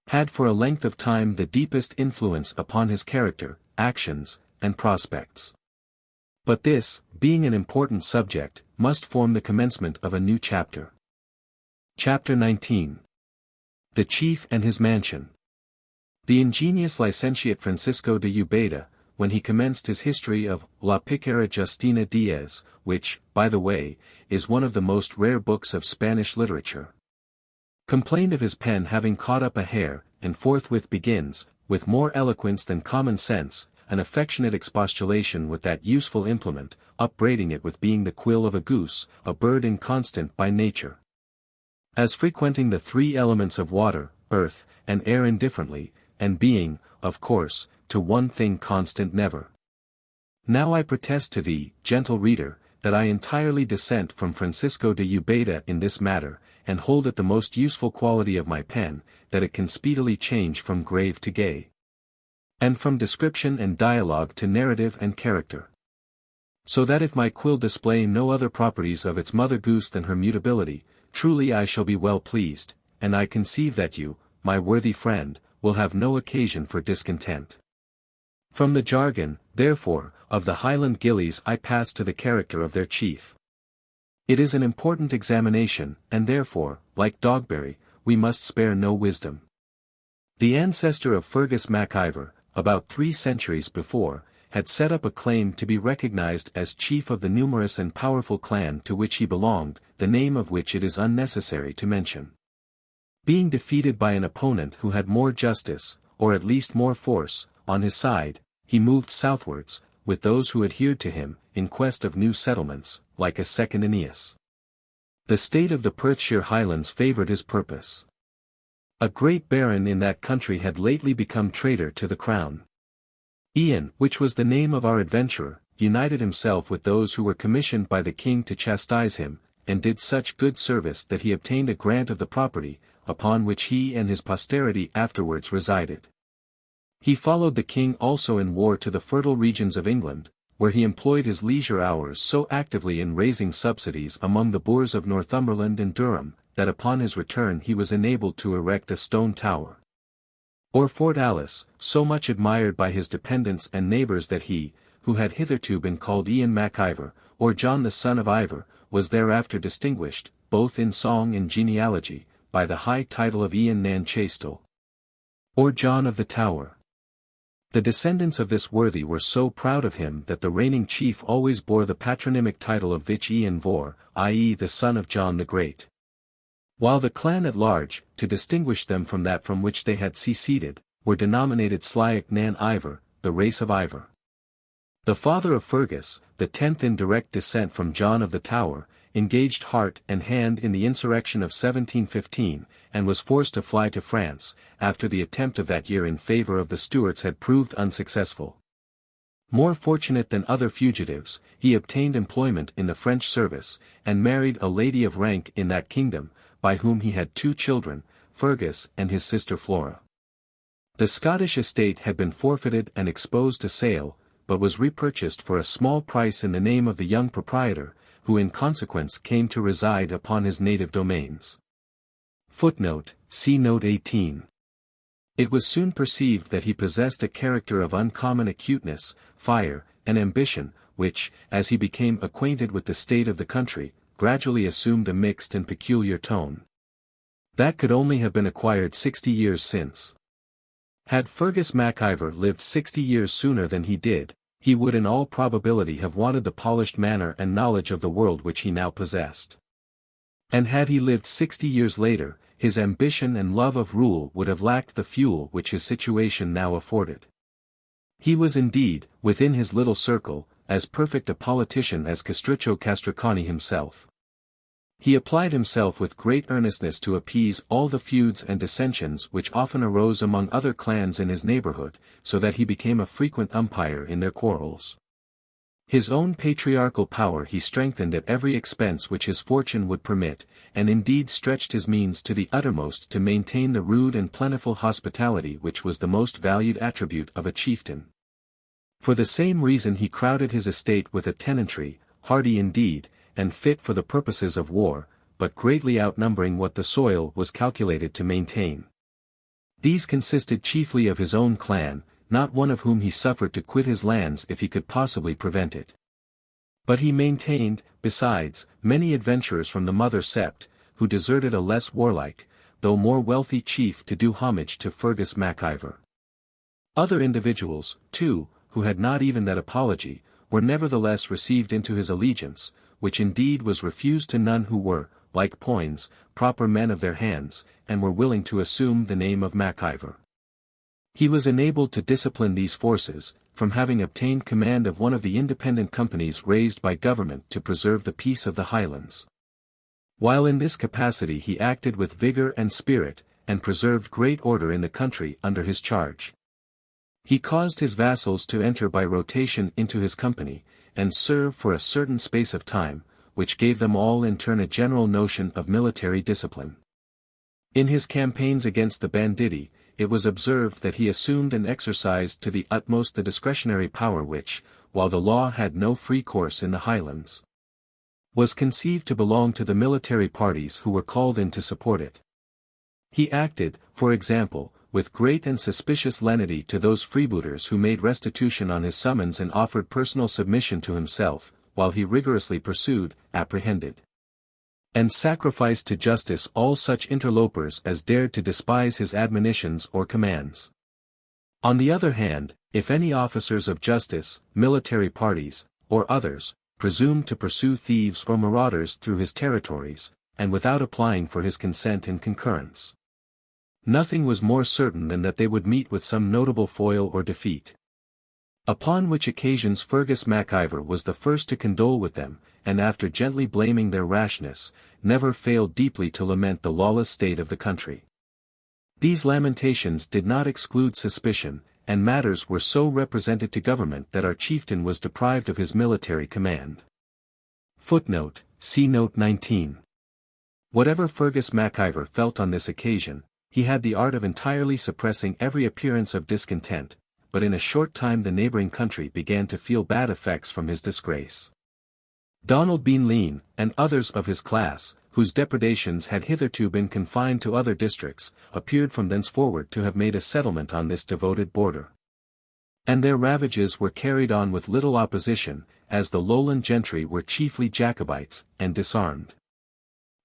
had for a length of time the deepest influence upon his character, actions, and prospects. But this, being an important subject, must form the commencement of a new chapter. Chapter 19. The Chief and his Mansion. The ingenious licentiate Francisco de Ubeda, when he commenced his history of La Pícara Justina Díez, which, by the way, is one of the most rare books of Spanish literature, complained of his pen having caught up a hare, and forthwith begins, with more eloquence than common sense, an affectionate expostulation with that useful implement, upbraiding it with being the quill of a goose, a bird inconstant by nature, as frequenting the three elements of water, earth, and air indifferently, and being, of course, to one thing constant never. Now I protest to thee, gentle reader, that I entirely dissent from Francisco de Ubeda in this matter, and hold it the most useful quality of my pen, that it can speedily change from grave to gay. And from description and dialogue to narrative and character. So that if my quill display no other properties of its mother goose than her mutability, truly I shall be well pleased, and I conceive that you, my worthy friend, will have no occasion for discontent. From the jargon, therefore, of the Highland gillies I pass to the character of their chief. It is an important examination, and therefore, like Dogberry, we must spare no wisdom. The ancestor of Fergus Mac Ivor, about 3 centuries before, had set up a claim to be recognized as chief of the numerous and powerful clan to which he belonged, the name of which it is unnecessary to mention. Being defeated by an opponent who had more justice, or at least more force, on his side, he moved southwards, with those who adhered to him, in quest of new settlements, like a second Aeneas. The state of the Perthshire Highlands favoured his purpose. A great baron in that country had lately become traitor to the crown. Ian, which was the name of our adventurer, united himself with those who were commissioned by the king to chastise him, and did such good service that he obtained a grant of the property, upon which he and his posterity afterwards resided. He followed the king also in war to the fertile regions of England, where he employed his leisure hours so actively in raising subsidies among the boors of Northumberland and Durham, that upon his return he was enabled to erect a stone tower. Or Fort Alice, so much admired by his dependents and neighbours that he, who had hitherto been called Ian Mac Ivor, or John the son of Ivor, was thereafter distinguished, both in song and genealogy, by the high title of Ian nan Chaistel, or John of the Tower. The descendants of this worthy were so proud of him that the reigning chief always bore the patronymic title of Vich Ian Vor, i.e. the son of John the Great. While the clan at large, to distinguish them from that from which they had seceded, were denominated Sliach nan Ivor, the race of Ivor. The father of Fergus, the 10th in direct descent from John of the Tower, engaged heart and hand in the insurrection of 1715, and was forced to fly to France, after the attempt of that year in favour of the Stuarts had proved unsuccessful. More fortunate than other fugitives, he obtained employment in the French service, and married a lady of rank in that kingdom, by whom he had 2 children, Fergus and his sister Flora. The Scottish estate had been forfeited and exposed to sale, but was repurchased for a small price in the name of the young proprietor, who in consequence came to reside upon his native domains. Footnote, see Note 18. It was soon perceived that he possessed a character of uncommon acuteness, fire, and ambition, which, as he became acquainted with the state of the country, gradually assumed a mixed and peculiar tone. That could only have been acquired 60 years since. Had Fergus Mac Ivor lived 60 years sooner than he did, he would in all probability have wanted the polished manner and knowledge of the world which he now possessed. And had he lived 60 years later, his ambition and love of rule would have lacked the fuel which his situation now afforded. He was indeed, within his little circle, as perfect a politician as Castruccio Castricani himself. He applied himself with great earnestness to appease all the feuds and dissensions which often arose among other clans in his neighbourhood, so that he became a frequent umpire in their quarrels. His own patriarchal power he strengthened at every expense which his fortune would permit, and indeed stretched his means to the uttermost to maintain the rude and plentiful hospitality which was the most valued attribute of a chieftain. For the same reason he crowded his estate with a tenantry, hardy indeed, and fit for the purposes of war, but greatly outnumbering what the soil was calculated to maintain. These consisted chiefly of his own clan, not one of whom he suffered to quit his lands if he could possibly prevent it. But he maintained, besides, many adventurers from the mother sept, who deserted a less warlike, though more wealthy chief to do homage to Fergus Mac Ivor. Other individuals, too, who had not even that apology, were nevertheless received into his allegiance, which indeed was refused to none who were, like Poins, proper men of their hands, and were willing to assume the name of Mac Ivor. He was enabled to discipline these forces, from having obtained command of one of the independent companies raised by government to preserve the peace of the Highlands. While in this capacity he acted with vigour and spirit, and preserved great order in the country under his charge. He caused his vassals to enter by rotation into his company, and serve for a certain space of time, which gave them all in turn a general notion of military discipline. In his campaigns against the banditti, it was observed that he assumed and exercised to the utmost the discretionary power which, while the law had no free course in the Highlands, was conceived to belong to the military parties who were called in to support it. He acted, for example, with great and suspicious lenity to those freebooters who made restitution on his summons and offered personal submission to himself, while he rigorously pursued, apprehended, and sacrificed to justice all such interlopers as dared to despise his admonitions or commands. On the other hand, if any officers of justice, military parties, or others, presumed to pursue thieves or marauders through his territories, and without applying for his consent and concurrence, nothing was more certain than that they would meet with some notable foil or defeat. Upon which occasions Fergus MacIvor was the first to condole with them, and after gently blaming their rashness, never failed deeply to lament the lawless state of the country. These lamentations did not exclude suspicion, and matters were so represented to government that our chieftain was deprived of his military command. Footnote, see Note 19. Whatever Fergus MacIvor felt on this occasion, he had the art of entirely suppressing every appearance of discontent, but in a short time the neighbouring country began to feel bad effects from his disgrace. Donald Bean Lean, and others of his class, whose depredations had hitherto been confined to other districts, appeared from thenceforward to have made a settlement on this devoted border. And their ravages were carried on with little opposition, as the lowland gentry were chiefly Jacobites, and disarmed.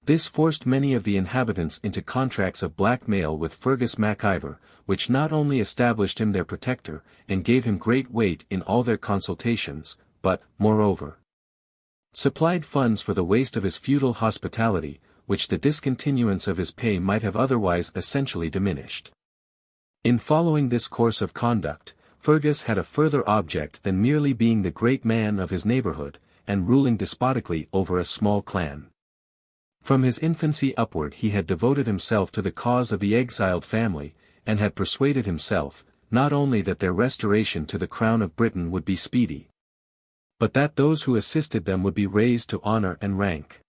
This forced many of the inhabitants into contracts of blackmail with Fergus MacIvor, which not only established him their protector, and gave him great weight in all their consultations, but, moreover, supplied funds for the waste of his feudal hospitality, which the discontinuance of his pay might have otherwise essentially diminished. In following this course of conduct, Fergus had a further object than merely being the great man of his neighbourhood, and ruling despotically over a small clan. From his infancy upward he had devoted himself to the cause of the exiled family, and had persuaded himself, not only that their restoration to the crown of Britain would be speedy, but that those who assisted them would be raised to honour and rank.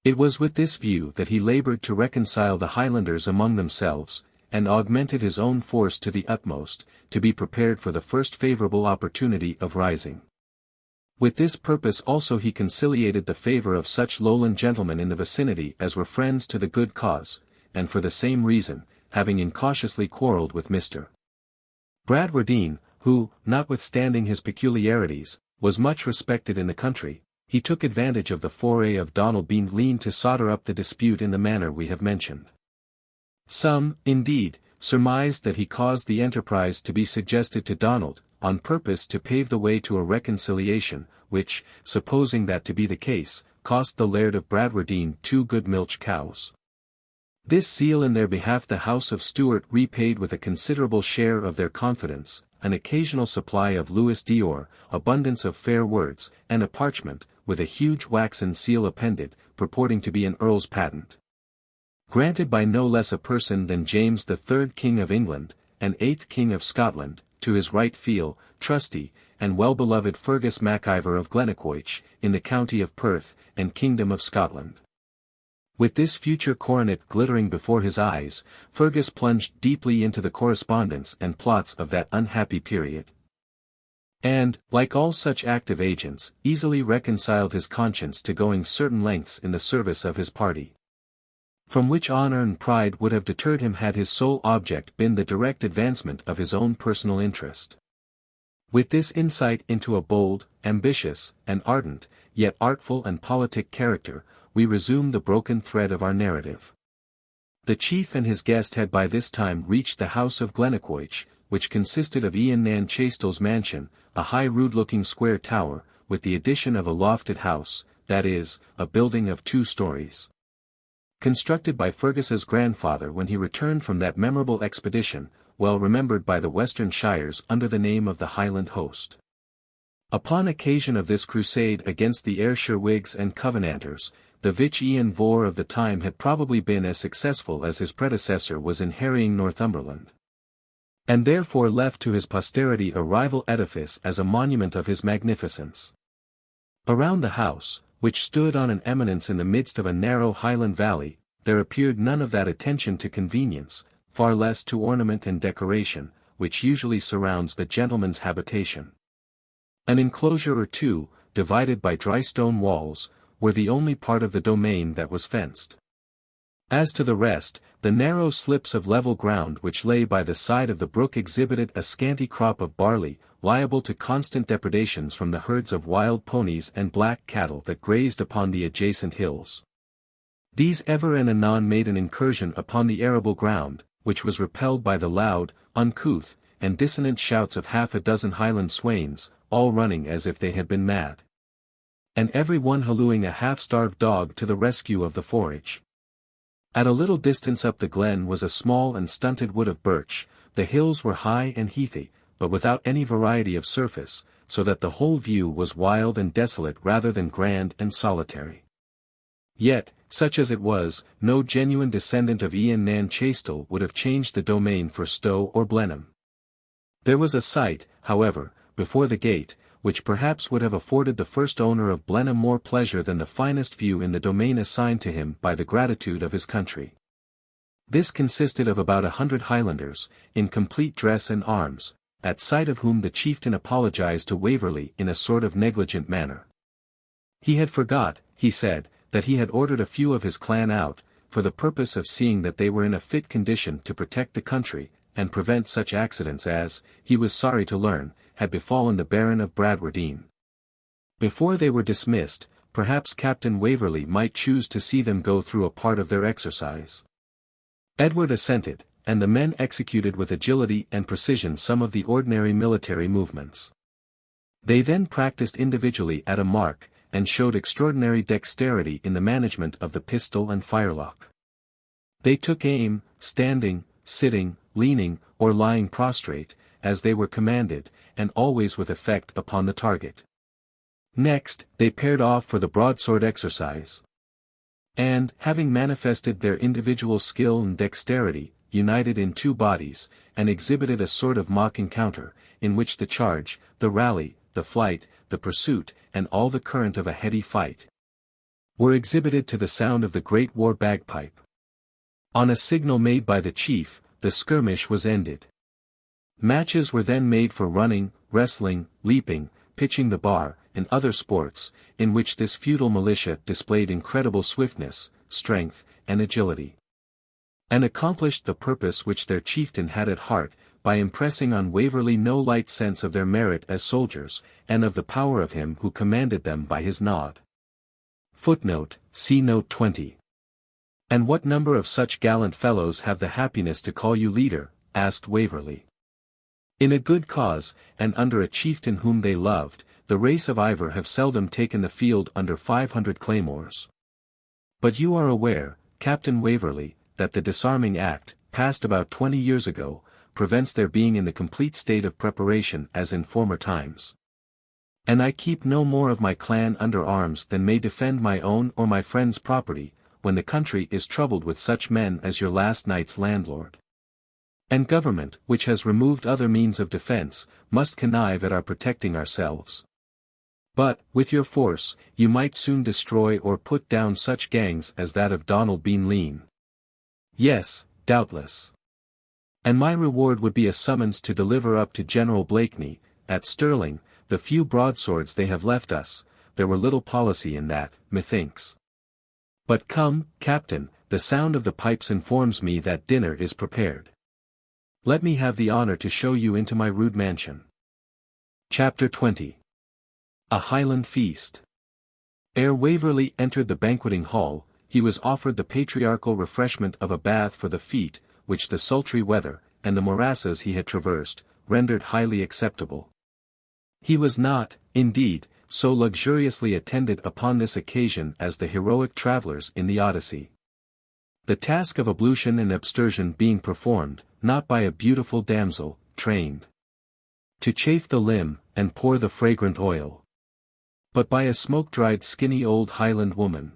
It was with this view that he laboured to reconcile the Highlanders among themselves, and augmented his own force to the utmost, to be prepared for the first favourable opportunity of rising. With this purpose also he conciliated the favour of such lowland gentlemen in the vicinity as were friends to the good cause, and for the same reason, having incautiously quarrelled with Mr. Bradwardine, who, notwithstanding his peculiarities, was much respected in the country, he took advantage of the foray of Donald Bean Lean to solder up the dispute in the manner we have mentioned. Some, indeed, surmised that he caused the enterprise to be suggested to Donald, on purpose to pave the way to a reconciliation, which, supposing that to be the case, cost the Laird of Bradwardine 2 good milch cows. This zeal in their behalf the House of Stuart repaid with a considerable share of their confidence, an occasional supply of Louis d'Or, abundance of fair words, and a parchment, with a huge waxen seal appended, purporting to be an earl's patent, granted by no less a person than James III King of England, and 8th King of Scotland, to his right feel, trusty, and well-beloved Fergus MacIvor of Glennaquoich, in the county of Perth, and kingdom of Scotland. With this future coronet glittering before his eyes, Fergus plunged deeply into the correspondence and plots of that unhappy period, and, like all such active agents, easily reconciled his conscience to going certain lengths in the service of his party, from which honour and pride would have deterred him had his sole object been the direct advancement of his own personal interest. With this insight into a bold, ambitious, and ardent, yet artful and politic character, we resume the broken thread of our narrative. The chief and his guest had by this time reached the house of Glennaquoich, which consisted of Ian Nan Chastel's mansion, a high rude-looking square tower, with the addition of a lofted house, that is, a building of 2 stories. Constructed by Fergus's grandfather when he returned from that memorable expedition, well remembered by the western shires under the name of the Highland host. Upon occasion of this crusade against the Ayrshire Whigs and Covenanters, the Vich Ian Vohr of the time had probably been as successful as his predecessor was in harrying Northumberland, and therefore left to his posterity a rival edifice as a monument of his magnificence. Around the house, which stood on an eminence in the midst of a narrow highland valley, there appeared none of that attention to convenience, far less to ornament and decoration, which usually surrounds a gentleman's habitation. An enclosure or two, divided by dry stone walls, were the only part of the domain that was fenced. As to the rest, the narrow slips of level ground which lay by the side of the brook exhibited a scanty crop of barley, liable to constant depredations from the herds of wild ponies and black cattle that grazed upon the adjacent hills. These ever and anon made an incursion upon the arable ground, which was repelled by the loud, uncouth, and dissonant shouts of half a dozen Highland swains, all running as if they had been mad, and every one hallooing a half-starved dog to the rescue of the forage. At a little distance up the glen was a small and stunted wood of birch. The hills were high and heathy, but without any variety of surface, so that the whole view was wild and desolate rather than grand and solitary. Yet, such as it was, no genuine descendant of Ian nan Chaistel would have changed the domain for Stow or Blenheim. There was a site, however, before the gate, which perhaps would have afforded the first owner of Blenheim more pleasure than the finest view in the domain assigned to him by the gratitude of his country. This consisted of about 100 Highlanders, in complete dress and arms, at sight of whom the chieftain apologized to Waverley in a sort of negligent manner. He had forgot, he said, that he had ordered a few of his clan out, for the purpose of seeing that they were in a fit condition to protect the country, and prevent such accidents as, he was sorry to learn, had befallen the Baron of Bradwardine. Before they were dismissed, perhaps Captain Waverley might choose to see them go through a part of their exercise. Edward assented, and the men executed with agility and precision some of the ordinary military movements. They then practiced individually at a mark, and showed extraordinary dexterity in the management of the pistol and firelock. They took aim, standing, sitting, leaning, or lying prostrate, as they were commanded, and always with effect upon the target. Next, they paired off for the broadsword exercise. And, having manifested their individual skill and dexterity, united in two bodies, and exhibited a sort of mock encounter, in which the charge, the rally, the flight, the pursuit, and all the current of a heady fight, were exhibited to the sound of the great war bagpipe. On a signal made by the chief, the skirmish was ended. Matches were then made for running, wrestling, leaping, pitching the bar, and other sports, in which this feudal militia displayed incredible swiftness, strength, and agility, and accomplished the purpose which their chieftain had at heart, by impressing on Waverley no light sense of their merit as soldiers, and of the power of him who commanded them by his nod. Footnote, see Note 20. "And what number of such gallant fellows have the happiness to call you leader?" asked Waverley. "In a good cause, and under a chieftain whom they loved, the race of Ivor have seldom taken the field under 500 claymores. But you are aware, Captain Waverley, that the Disarming Act, passed about 20 years ago, prevents their being in the complete state of preparation as in former times. And I keep no more of my clan under arms than may defend my own or my friend's property, when the country is troubled with such men as your last night's landlord. And government, which has removed other means of defense, must connive at our protecting ourselves. But, with your force, you might soon destroy or put down such gangs as that of Donald Bean Lean." "Yes, doubtless. And my reward would be a summons to deliver up to General Blakeney, at Stirling, the few broadswords they have left us. There were little policy in that, methinks. But come, Captain, the sound of the pipes informs me that dinner is prepared. Let me have the honor to show you into my rude mansion." Chapter 20. A Highland Feast. Ere Waverley entered the banqueting hall, he was offered the patriarchal refreshment of a bath for the feet, which the sultry weather, and the morasses he had traversed, rendered highly acceptable. He was not, indeed, so luxuriously attended upon this occasion as the heroic travellers in the Odyssey. The task of ablution and abstersion being performed, not by a beautiful damsel, trained to chafe the limb, and pour the fragrant oil, but by a smoke-dried skinny old Highland woman,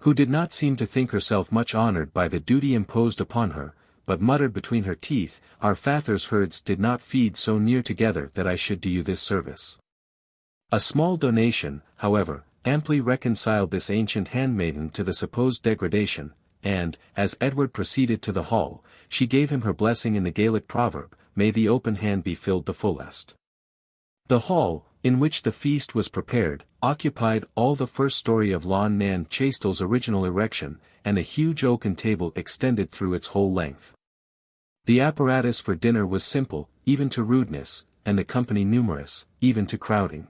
who did not seem to think herself much honoured by the duty imposed upon her, but muttered between her teeth, "Our father's herds did not feed so near together that I should do you this service." A small donation, however, amply reconciled this ancient handmaiden to the supposed degradation, and, as Edward proceeded to the hall, she gave him her blessing in the Gaelic proverb, "May the open hand be filled the fullest." The hall, in which the feast was prepared, occupied all the first story of Lon Nan Chastel's original erection, and a huge oaken table extended through its whole length. The apparatus for dinner was simple, even to rudeness, and the company numerous, even to crowding.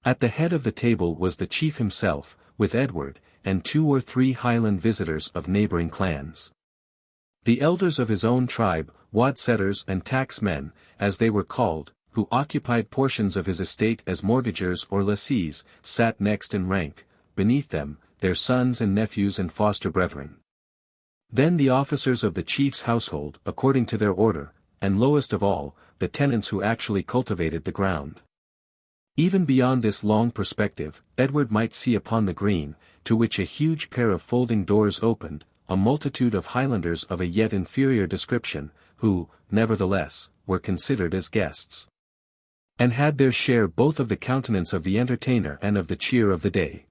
At the head of the table was the chief himself, with Edward, and 2 or 3 Highland visitors of neighbouring clans. The elders of his own tribe, wadsetters and tacksmen, as they were called, who occupied portions of his estate as mortgagers or lessees, sat next in rank, beneath them, their sons and nephews and foster brethren. Then the officers of the chief's household, according to their order, and lowest of all, the tenants who actually cultivated the ground. Even beyond this long perspective, Edward might see upon the green, to which a huge pair of folding doors opened, a multitude of Highlanders of a yet inferior description, who, nevertheless, were considered as guests, and had their share both of the countenance of the entertainer and of the cheer of the day.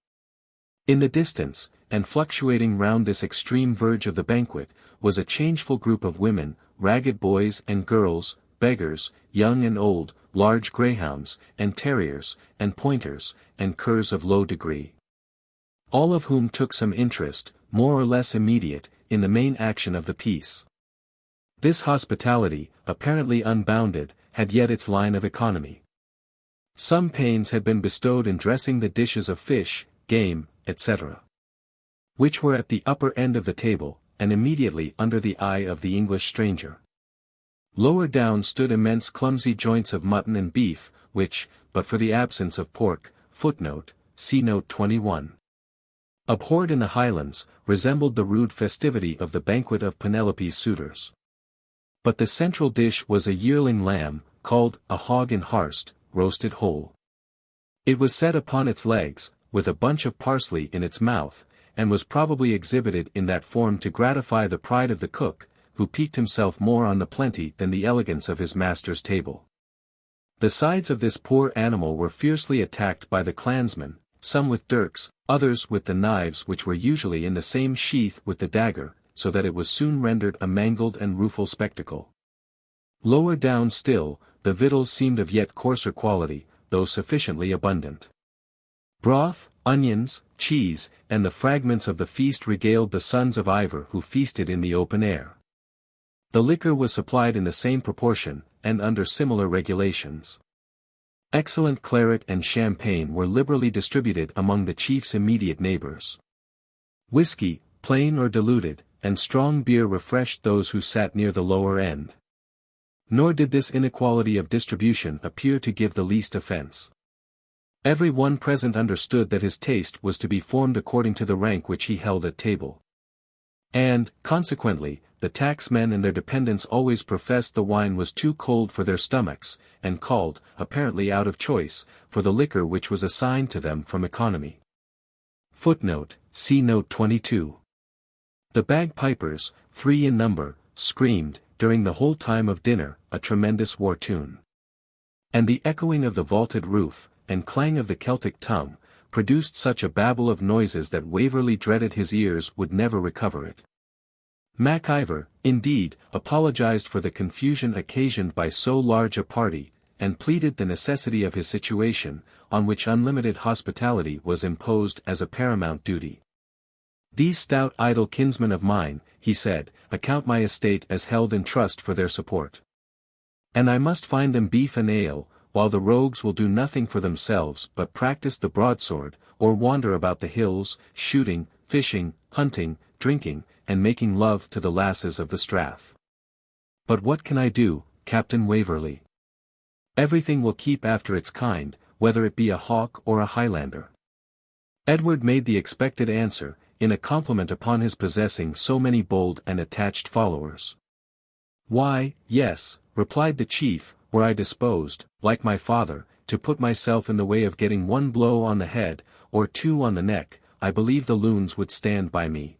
In the distance, and fluctuating round this extreme verge of the banquet, was a changeful group of women, ragged boys and girls, beggars, young and old, large greyhounds, and terriers, and pointers, and curs of low degree. All of whom took some interest, more or less immediate, in the main action of the piece. This hospitality, apparently unbounded, had yet its line of economy. Some pains had been bestowed in dressing the dishes of fish, game, etc., which were at the upper end of the table, and immediately under the eye of the English stranger. Lower down stood immense clumsy joints of mutton and beef, which, but for the absence of pork, footnote, see note 21. Abhorred in the Highlands, resembled the rude festivity of the banquet of Penelope's suitors. But the central dish was a yearling lamb, called a hog in harst, roasted whole. It was set upon its legs, with a bunch of parsley in its mouth, and was probably exhibited in that form to gratify the pride of the cook, who piqued himself more on the plenty than the elegance of his master's table. The sides of this poor animal were fiercely attacked by the clansmen, some with dirks, others with the knives which were usually in the same sheath with the dagger, so that it was soon rendered a mangled and rueful spectacle. Lower down still, the victuals seemed of yet coarser quality, though sufficiently abundant. Broth, onions, cheese, and the fragments of the feast regaled the sons of Ivor who feasted in the open air. The liquor was supplied in the same proportion, and under similar regulations. Excellent claret and champagne were liberally distributed among the chief's immediate neighbors. Whiskey, plain or diluted, and strong beer refreshed those who sat near the lower end. Nor did this inequality of distribution appear to give the least offense. Every one present understood that his taste was to be formed according to the rank which he held at table. And, consequently, the tacksmen and their dependents always professed the wine was too cold for their stomachs, and called, apparently out of choice, for the liquor which was assigned to them from economy. Footnote, see note 22. The bagpipers, 3 in number, screamed, during the whole time of dinner, a tremendous war tune. And the echoing of the vaulted roof, and clang of the Celtic tongue, produced such a babel of noises that Waverley dreaded his ears would never recover it. Mac Ivor, indeed, apologized for the confusion occasioned by so large a party, and pleaded the necessity of his situation, on which unlimited hospitality was imposed as a paramount duty. "These stout idle kinsmen of mine," he said, "account my estate as held in trust for their support. And I must find them beef and ale, while the rogues will do nothing for themselves but practice the broadsword, or wander about the hills, shooting, fishing, hunting, drinking, and making love to the lasses of the strath. But what can I do, Captain Waverley? Everything will keep after its kind, whether it be a hawk or a Highlander." Edward made the expected answer, in a compliment upon his possessing so many bold and attached followers. "Why, yes," replied the chief, "were I disposed, like my father, to put myself in the way of getting 1 blow on the head, or 2 on the neck, I believe the loons would stand by me.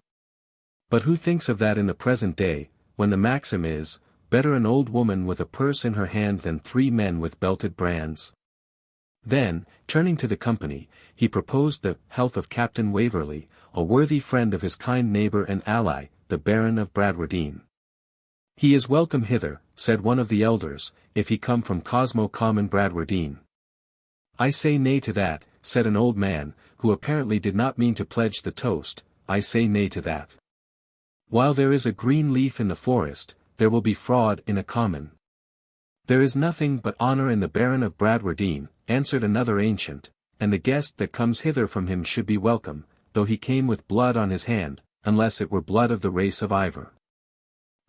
But who thinks of that in the present day, when the maxim is, better an old woman with a purse in her hand than 3 men with belted brands? Then, turning to the company, he proposed the health of Captain Waverley, a worthy friend of his kind neighbour and ally, the Baron of Bradwardine. "He is welcome hither," said one of the elders, "if he come from Cosmo Common Bradwardine." "I say nay to that," said an old man, who apparently did not mean to pledge the toast, "I say nay to that. While there is a green leaf in the forest, there will be fraud in a common." "There is nothing but honour in the Baron of Bradwardine," answered another ancient, "and the guest that comes hither from him should be welcome, though he came with blood on his hand, unless it were blood of the race of Ivor."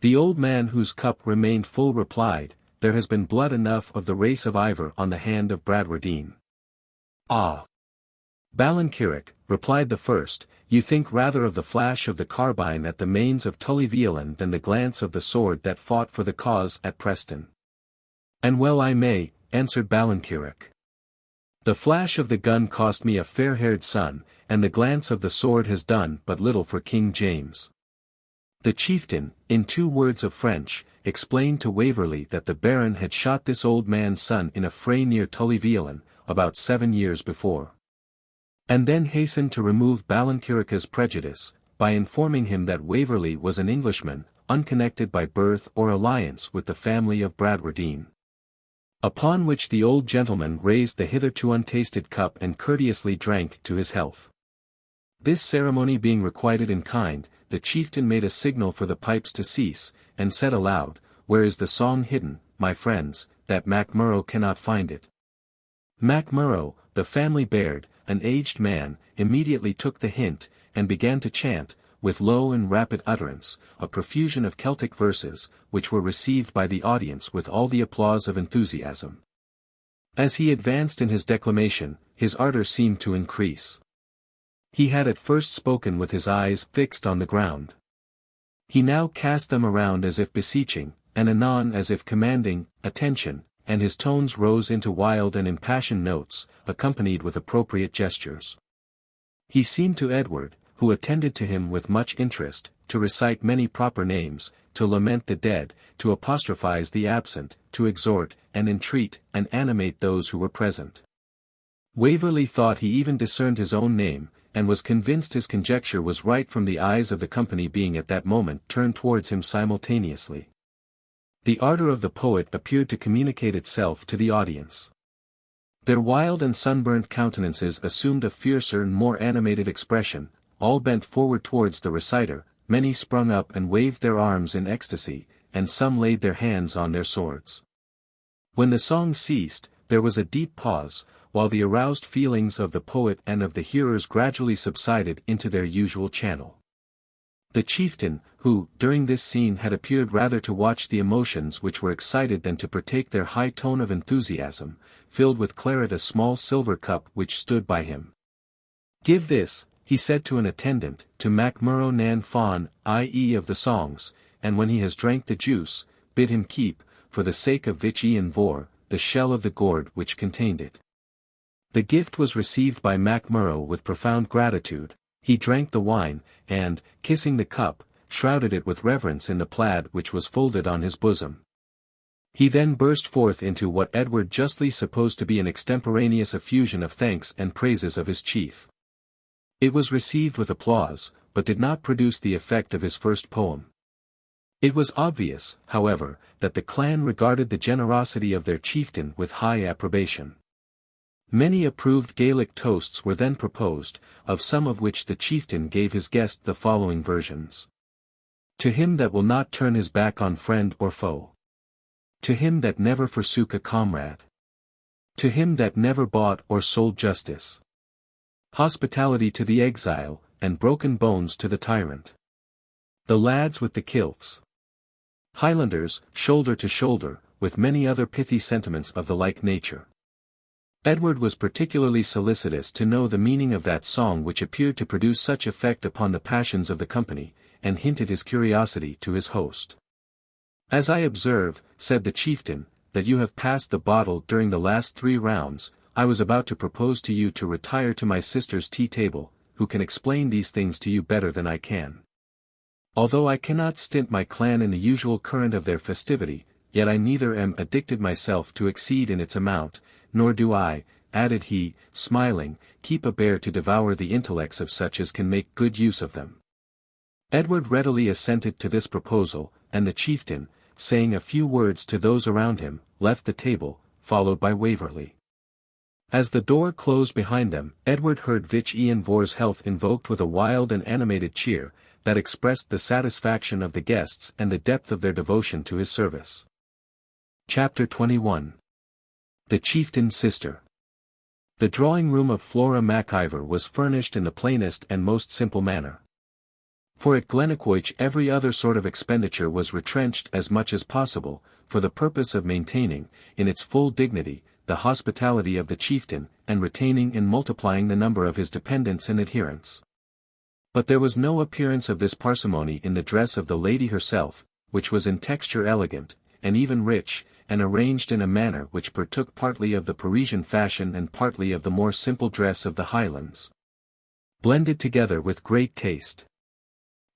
The old man whose cup remained full replied, "There has been blood enough of the race of Ivor on the hand of Bradwardine." "Ah! Ballenkirk," replied the first, "you think rather of the flash of the carbine at the mains of Tully-Veolan than the glance of the sword that fought for the cause at Preston." "And well I may," answered Ballenkirk. "The flash of the gun cost me a fair-haired son, and the glance of the sword has done but little for King James." The chieftain, in 2 words of French, explained to Waverley that the Baron had shot this old man's son in a fray near Tully-Veolan, about 7 years before. And then hastened to remove Ballenkirk's prejudice, by informing him that Waverley was an Englishman, unconnected by birth or alliance with the family of Bradwardine. Upon which the old gentleman raised the hitherto untasted cup and courteously drank to his health. This ceremony being requited in kind, the chieftain made a signal for the pipes to cease, and said aloud, "Where is the song hidden, my friends, that Mac Murrough cannot find it?" Mac Murrough, the family baird, an aged man, immediately took the hint, and began to chant, with low and rapid utterance, a profusion of Celtic verses, which were received by the audience with all the applause of enthusiasm. As he advanced in his declamation, his ardour seemed to increase. He had at first spoken with his eyes fixed on the ground. He now cast them around as if beseeching, and anon as if commanding, attention, and his tones rose into wild and impassioned notes, accompanied with appropriate gestures. He seemed to Edward, who attended to him with much interest, to recite many proper names, to lament the dead, to apostrophize the absent, to exhort, and entreat, and animate those who were present. Waverley thought he even discerned his own name, and was convinced his conjecture was right from the eyes of the company being at that moment turned towards him simultaneously. The ardour of the poet appeared to communicate itself to the audience. Their wild and sunburnt countenances assumed a fiercer and more animated expression, all bent forward towards the reciter, many sprung up and waved their arms in ecstasy, and some laid their hands on their swords. When the song ceased, there was a deep pause, while the aroused feelings of the poet and of the hearers gradually subsided into their usual channel. The chieftain, who, during this scene had appeared rather to watch the emotions which were excited than to partake their high tone of enthusiasm, filled with claret a small silver cup which stood by him. "Give this," he said to an attendant, "to Mac Murrough nan Fawn, i.e. of the songs, and when he has drank the juice, bid him keep, for the sake of Vich Ian Vor, the shell of the gourd which contained it." The gift was received by Mac Murrough with profound gratitude. He drank the wine, and, kissing the cup, shrouded it with reverence in the plaid which was folded on his bosom. He then burst forth into what Edward justly supposed to be an extemporaneous effusion of thanks and praises of his chief. It was received with applause, but did not produce the effect of his first poem. It was obvious, however, that the clan regarded the generosity of their chieftain with high approbation. Many approved Gaelic toasts were then proposed, of some of which the chieftain gave his guest the following versions. "To him that will not turn his back on friend or foe. To him that never forsook a comrade. To him that never bought or sold justice. Hospitality to the exile, and broken bones to the tyrant. The lads with the kilts. Highlanders, shoulder to shoulder," with many other pithy sentiments of the like nature. Edward was particularly solicitous to know the meaning of that song which appeared to produce such effect upon the passions of the company, and hinted his curiosity to his host. "As I observe," said the chieftain, "that you have passed the bottle during the last 3 rounds, I was about to propose to you to retire to my sister's tea-table, who can explain these things to you better than I can. Although I cannot stint my clan in the usual current of their festivity, yet I neither am addicted myself to exceed in its amount, nor do I, added he, smiling, keep a bear to devour the intellects of such as can make good use of them. Edward readily assented to this proposal, and the chieftain, saying a few words to those around him, left the table, followed by Waverley. As the door closed behind them, Edward heard Vich Ian Vor's health invoked with a wild and animated cheer, that expressed the satisfaction of the guests and the depth of their devotion to his service. Chapter 21. The Chieftain's Sister. The drawing-room of Flora MacIvor was furnished in the plainest and most simple manner. For at Glennaquoich every other sort of expenditure was retrenched as much as possible, for the purpose of maintaining, in its full dignity, the hospitality of the chieftain, and retaining and multiplying the number of his dependents and adherents. But there was no appearance of this parsimony in the dress of the lady herself, which was in texture elegant, and even rich, and arranged in a manner which partook partly of the Parisian fashion and partly of the more simple dress of the Highlands, blended together with great taste.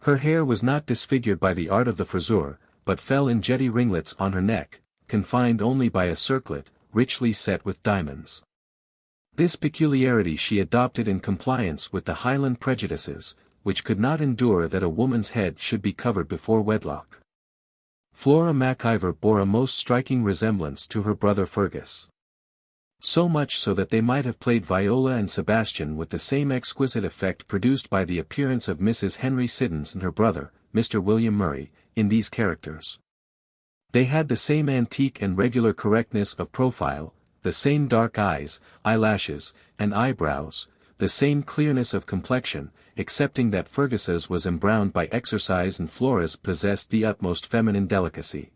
Her hair was not disfigured by the art of the friseur, but fell in jetty ringlets on her neck, confined only by a circlet, richly set with diamonds. This peculiarity she adopted in compliance with the Highland prejudices, which could not endure that a woman's head should be covered before wedlock. Flora MacIvor bore a most striking resemblance to her brother Fergus. So much so that they might have played Viola and Sebastian with the same exquisite effect produced by the appearance of Mrs. Henry Siddons and her brother, Mr. William Murray, in these characters. They had the same antique and regular correctness of profile, the same dark eyes, eyelashes, and eyebrows, the same clearness of complexion, excepting that Fergus's was embrowned by exercise and Flora's possessed the utmost feminine delicacy.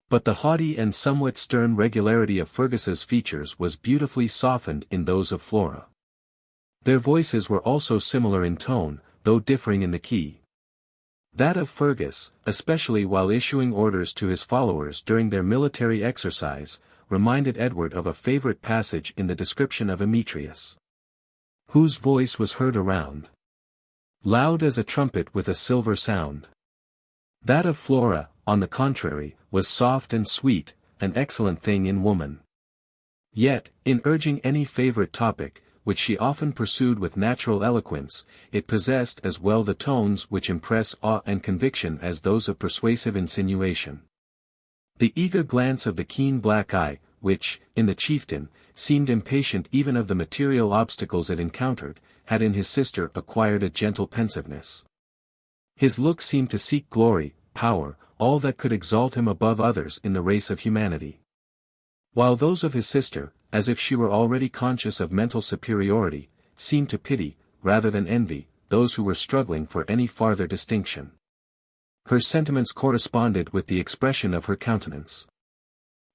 But the haughty and somewhat stern regularity of Fergus's features was beautifully softened in those of Flora. Their voices were also similar in tone, though differing in the key. That of Fergus, especially while issuing orders to his followers during their military exercise, reminded Edward of a favourite passage in the description of Emetrius, whose voice was heard around, loud as a trumpet with a silver sound. That of Flora, on the contrary, was soft and sweet, an excellent thing in woman. Yet, in urging any favourite topic, which she often pursued with natural eloquence, it possessed as well the tones which impress awe and conviction as those of persuasive insinuation. The eager glance of the keen black eye, which, in the chieftain, seemed impatient even of the material obstacles it encountered, had in his sister acquired a gentle pensiveness. His look seemed to seek glory, power, all that could exalt him above others in the race of humanity. While those of his sister, as if she were already conscious of mental superiority, seemed to pity, rather than envy, those who were struggling for any farther distinction. Her sentiments corresponded with the expression of her countenance.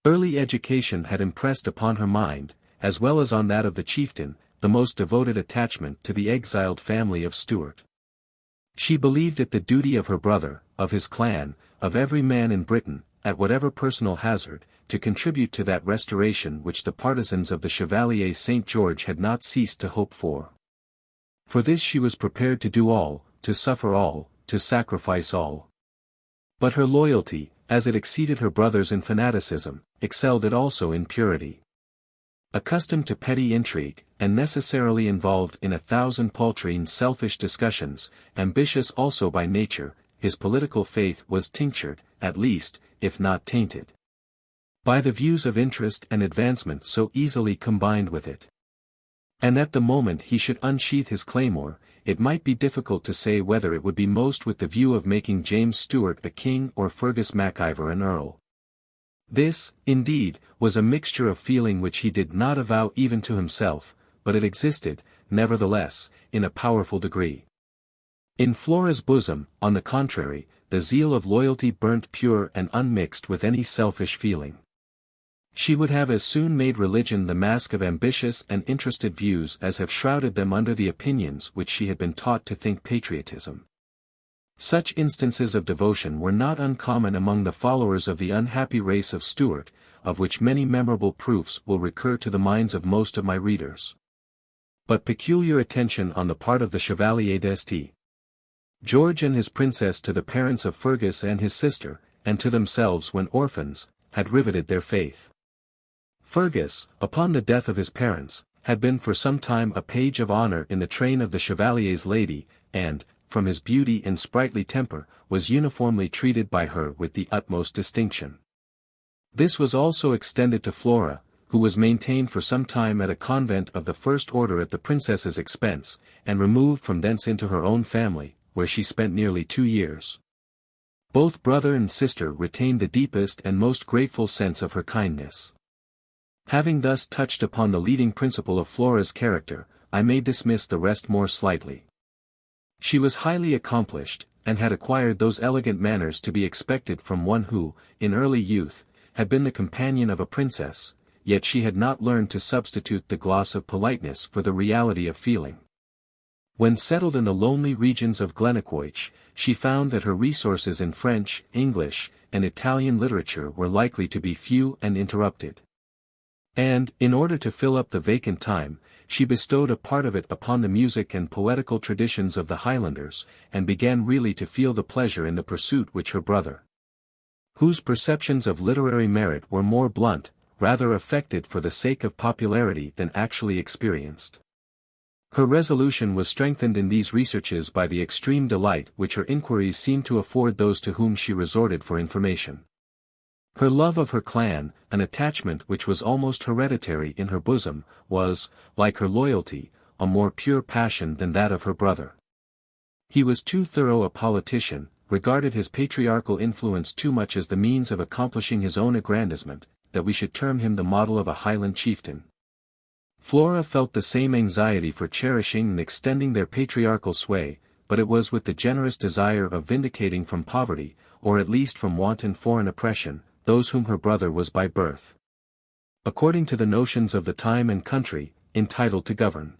Early education had impressed upon her mind, as well as on that of the chieftain, the most devoted attachment to the exiled family of Stuart. She believed it the duty of her brother, of his clan, of every man in Britain, at whatever personal hazard, to contribute to that restoration which the partisans of the Chevalier St. George had not ceased to hope for. For this she was prepared to do all, to suffer all, to sacrifice all. But her loyalty, as it exceeded her brother's in fanaticism, excelled it also in purity. Accustomed to petty intrigue, and necessarily involved in 1,000 paltry and selfish discussions, ambitious also by nature, his political faith was tinctured, at least, if not tainted, by the views of interest and advancement so easily combined with it. And at the moment he should unsheath his claymore, it might be difficult to say whether it would be most with the view of making James Stuart a king or Fergus MacIvor an earl. This, indeed, was a mixture of feeling which he did not avow even to himself, but it existed, nevertheless, in a powerful degree. In Flora's bosom, on the contrary, the zeal of loyalty burnt pure and unmixed with any selfish feeling. She would have as soon made religion the mask of ambitious and interested views as have shrouded them under the opinions which she had been taught to think patriotism. Such instances of devotion were not uncommon among the followers of the unhappy race of Stuart, of which many memorable proofs will recur to the minds of most of my readers. But peculiar attention on the part of the Chevalier d'Este, George and his princess to the parents of Fergus and his sister, and to themselves when orphans, had riveted their faith. Fergus, upon the death of his parents, had been for some time a page of honour in the train of the Chevalier's lady, and, from his beauty and sprightly temper, was uniformly treated by her with the utmost distinction. This was also extended to Flora, who was maintained for some time at a convent of the first order at the princess's expense, and removed from thence into her own family, where she spent nearly 2 years. Both brother and sister retained the deepest and most grateful sense of her kindness. Having thus touched upon the leading principle of Flora's character, I may dismiss the rest more slightly. She was highly accomplished, and had acquired those elegant manners to be expected from one who, in early youth, had been the companion of a princess, yet she had not learned to substitute the gloss of politeness for the reality of feeling. When settled in the lonely regions of Glennaquoich, she found that her resources in French, English, and Italian literature were likely to be few and interrupted. And, in order to fill up the vacant time, she bestowed a part of it upon the music and poetical traditions of the Highlanders, and began really to feel the pleasure in the pursuit which her brother, whose perceptions of literary merit were more blunt, rather affected for the sake of popularity than actually experienced. Her resolution was strengthened in these researches by the extreme delight which her inquiries seemed to afford those to whom she resorted for information. Her love of her clan, an attachment which was almost hereditary in her bosom, was, like her loyalty, a more pure passion than that of her brother. He was too thorough a politician, regarded his patriarchal influence too much as the means of accomplishing his own aggrandizement, that we should term him the model of a Highland chieftain. Flora felt the same anxiety for cherishing and extending their patriarchal sway, but it was with the generous desire of vindicating from poverty, or at least from want and foreign oppression, those whom her brother was by birth, according to the notions of the time and country, entitled to govern.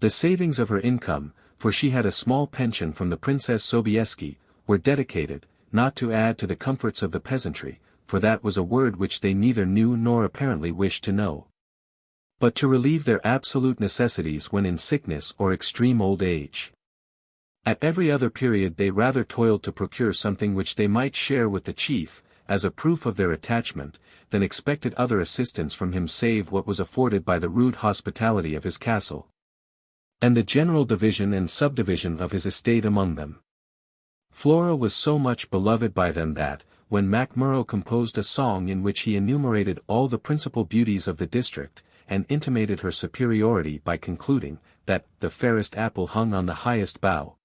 The savings of her income, for she had a small pension from the Princess Sobieski, were dedicated, not to add to the comforts of the peasantry, for that was a word which they neither knew nor apparently wished to know, but to relieve their absolute necessities when in sickness or extreme old age. At every other period they rather toiled to procure something which they might share with the chief, as a proof of their attachment, than expected other assistance from him save what was afforded by the rude hospitality of his castle, and the general division and subdivision of his estate among them. Flora was so much beloved by them that, when MacMurrough composed a song in which he enumerated all the principal beauties of the district, and intimated her superiority by concluding, that the fairest apple hung on the highest bough,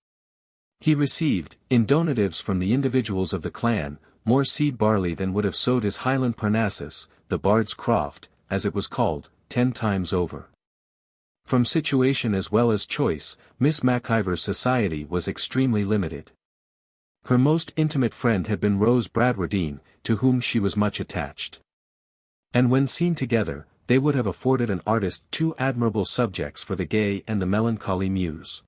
he received, in donatives from the individuals of the clan, more seed barley than would have sowed his Highland Parnassus, the Bard's Croft, as it was called, 10 times over. From situation as well as choice, Miss MacIvor's society was extremely limited. Her most intimate friend had been Rose Bradwardine, to whom she was much attached. And when seen together, they would have afforded an artist 2 admirable subjects for the gay and the melancholy muse.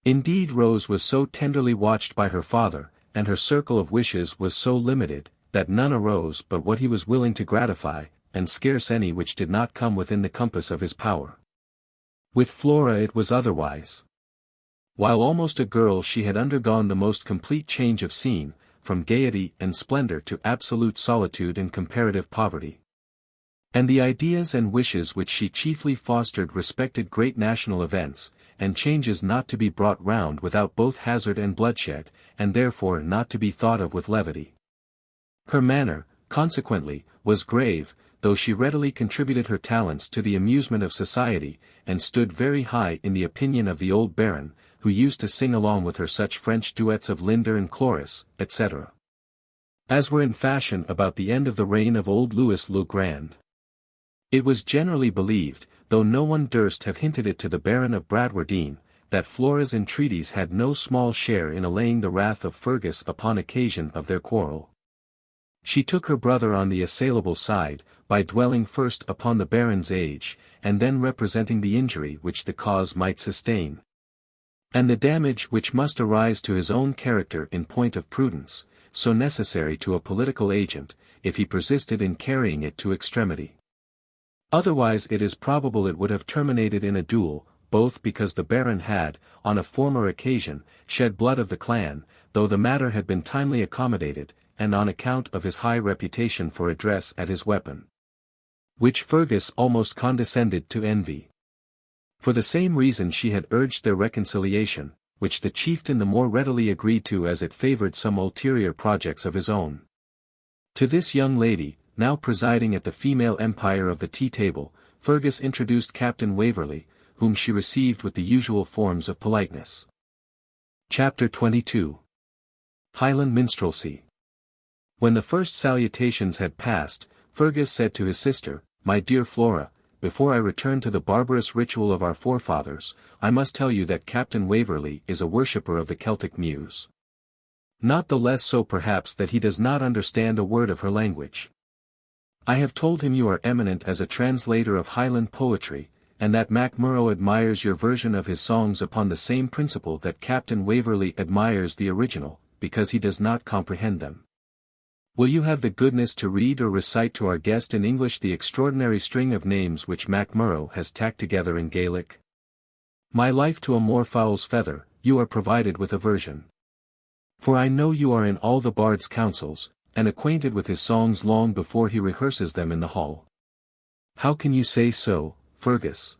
Indeed, Rose was so tenderly watched by her father, and her circle of wishes was so limited, that none arose but what he was willing to gratify, and scarce any which did not come within the compass of his power. With Flora it was otherwise. While almost a girl she had undergone the most complete change of scene, from gaiety and splendor to absolute solitude and comparative poverty. And the ideas and wishes which she chiefly fostered respected great national events, and changes not to be brought round without both hazard and bloodshed, and therefore not to be thought of with levity. Her manner, consequently, was grave, though she readily contributed her talents to the amusement of society, and stood very high in the opinion of the old Baron, who used to sing along with her such French duets of Linder and Chloris, etc., as were in fashion about the end of the reign of old Louis le Grand. It was generally believed, though no one durst have hinted it to the Baron of Bradwardine, that Flora's entreaties had no small share in allaying the wrath of Fergus upon occasion of their quarrel. She took her brother on the assailable side, by dwelling first upon the Baron's age, and then representing the injury which the cause might sustain, and the damage which must arise to his own character in point of prudence, so necessary to a political agent, if he persisted in carrying it to extremity. Otherwise it is probable it would have terminated in a duel, both because the Baron had, on a former occasion, shed blood of the clan, though the matter had been timely accommodated, and on account of his high reputation for address at his weapon. which Fergus almost condescended to envy. For the same reason she had urged their reconciliation, which the chieftain the more readily agreed to as it favoured some ulterior projects of his own. To this young lady, now presiding at the female empire of the tea-table, Fergus introduced Captain Waverley, whom she received with the usual forms of politeness. Chapter 22. Highland Minstrelsy. When the first salutations had passed, Fergus said to his sister, "My dear Flora, before I return to the barbarous ritual of our forefathers, I must tell you that Captain Waverley is a worshipper of the Celtic muse. Not the less so perhaps that he does not understand a word of her language. I have told him you are eminent as a translator of Highland poetry, and that Mac Murrough admires your version of his songs upon the same principle that Captain Waverley admires the original, because he does not comprehend them. Will you have the goodness to read or recite to our guest in English the extraordinary string of names which Mac Murrough has tacked together in Gaelic? My life to a moorfowl's feather, you are provided with a version. For I know you are in all the bard's councils, and acquainted with his songs long before he rehearses them in the hall. How can you say so, Fergus?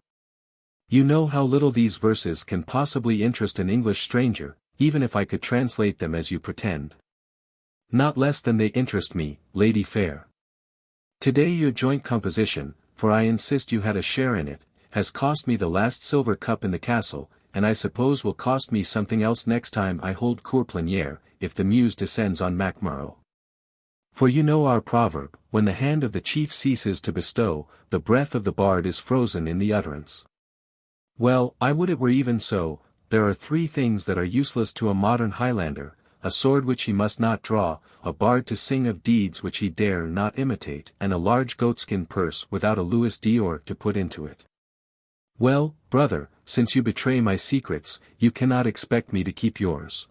You know how little these verses can possibly interest an English stranger, even if I could translate them as you pretend. Not less than they interest me, lady fair. Today your joint composition, for I insist you had a share in it, has cost me the last silver cup in the castle, and I suppose will cost me something else next time I hold cour pleniere, if the muse descends on Mac Murrough. For you know our proverb, when the hand of the chief ceases to bestow, the breath of the bard is frozen in the utterance. Well, I would it were even so. There are three things that are useless to a modern Highlander: a sword which he must not draw, a bard to sing of deeds which he dare not imitate, and a large goatskin purse without a Louis d'Or to put into it. Well, brother, since you betray my secrets, you cannot expect me to keep yours.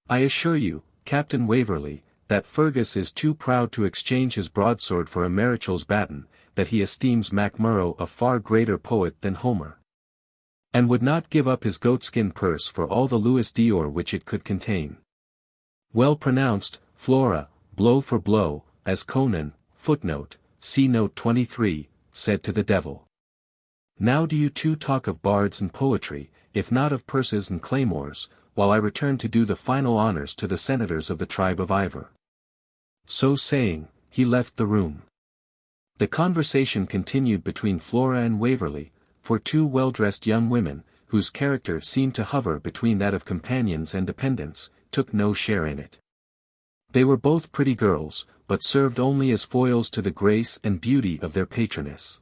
I assure you, Captain Waverley, that Fergus is too proud to exchange his broadsword for a marechal's baton, that he esteems Mac Murrough a far greater poet than Homer, and would not give up his goatskin purse for all the Louis d'Or which it could contain. Well pronounced, Flora, blow for blow, as Conan, footnote, see note 23, said to the devil. Now do you two talk of bards and poetry, if not of purses and claymores, while I return to do the final honours to the senators of the tribe of Ivor. So saying, he left the room. The conversation continued between Flora and Waverley, for two well-dressed young women, whose character seemed to hover between that of companions and dependents, took no share in it. They were both pretty girls, but served only as foils to the grace and beauty of their patroness.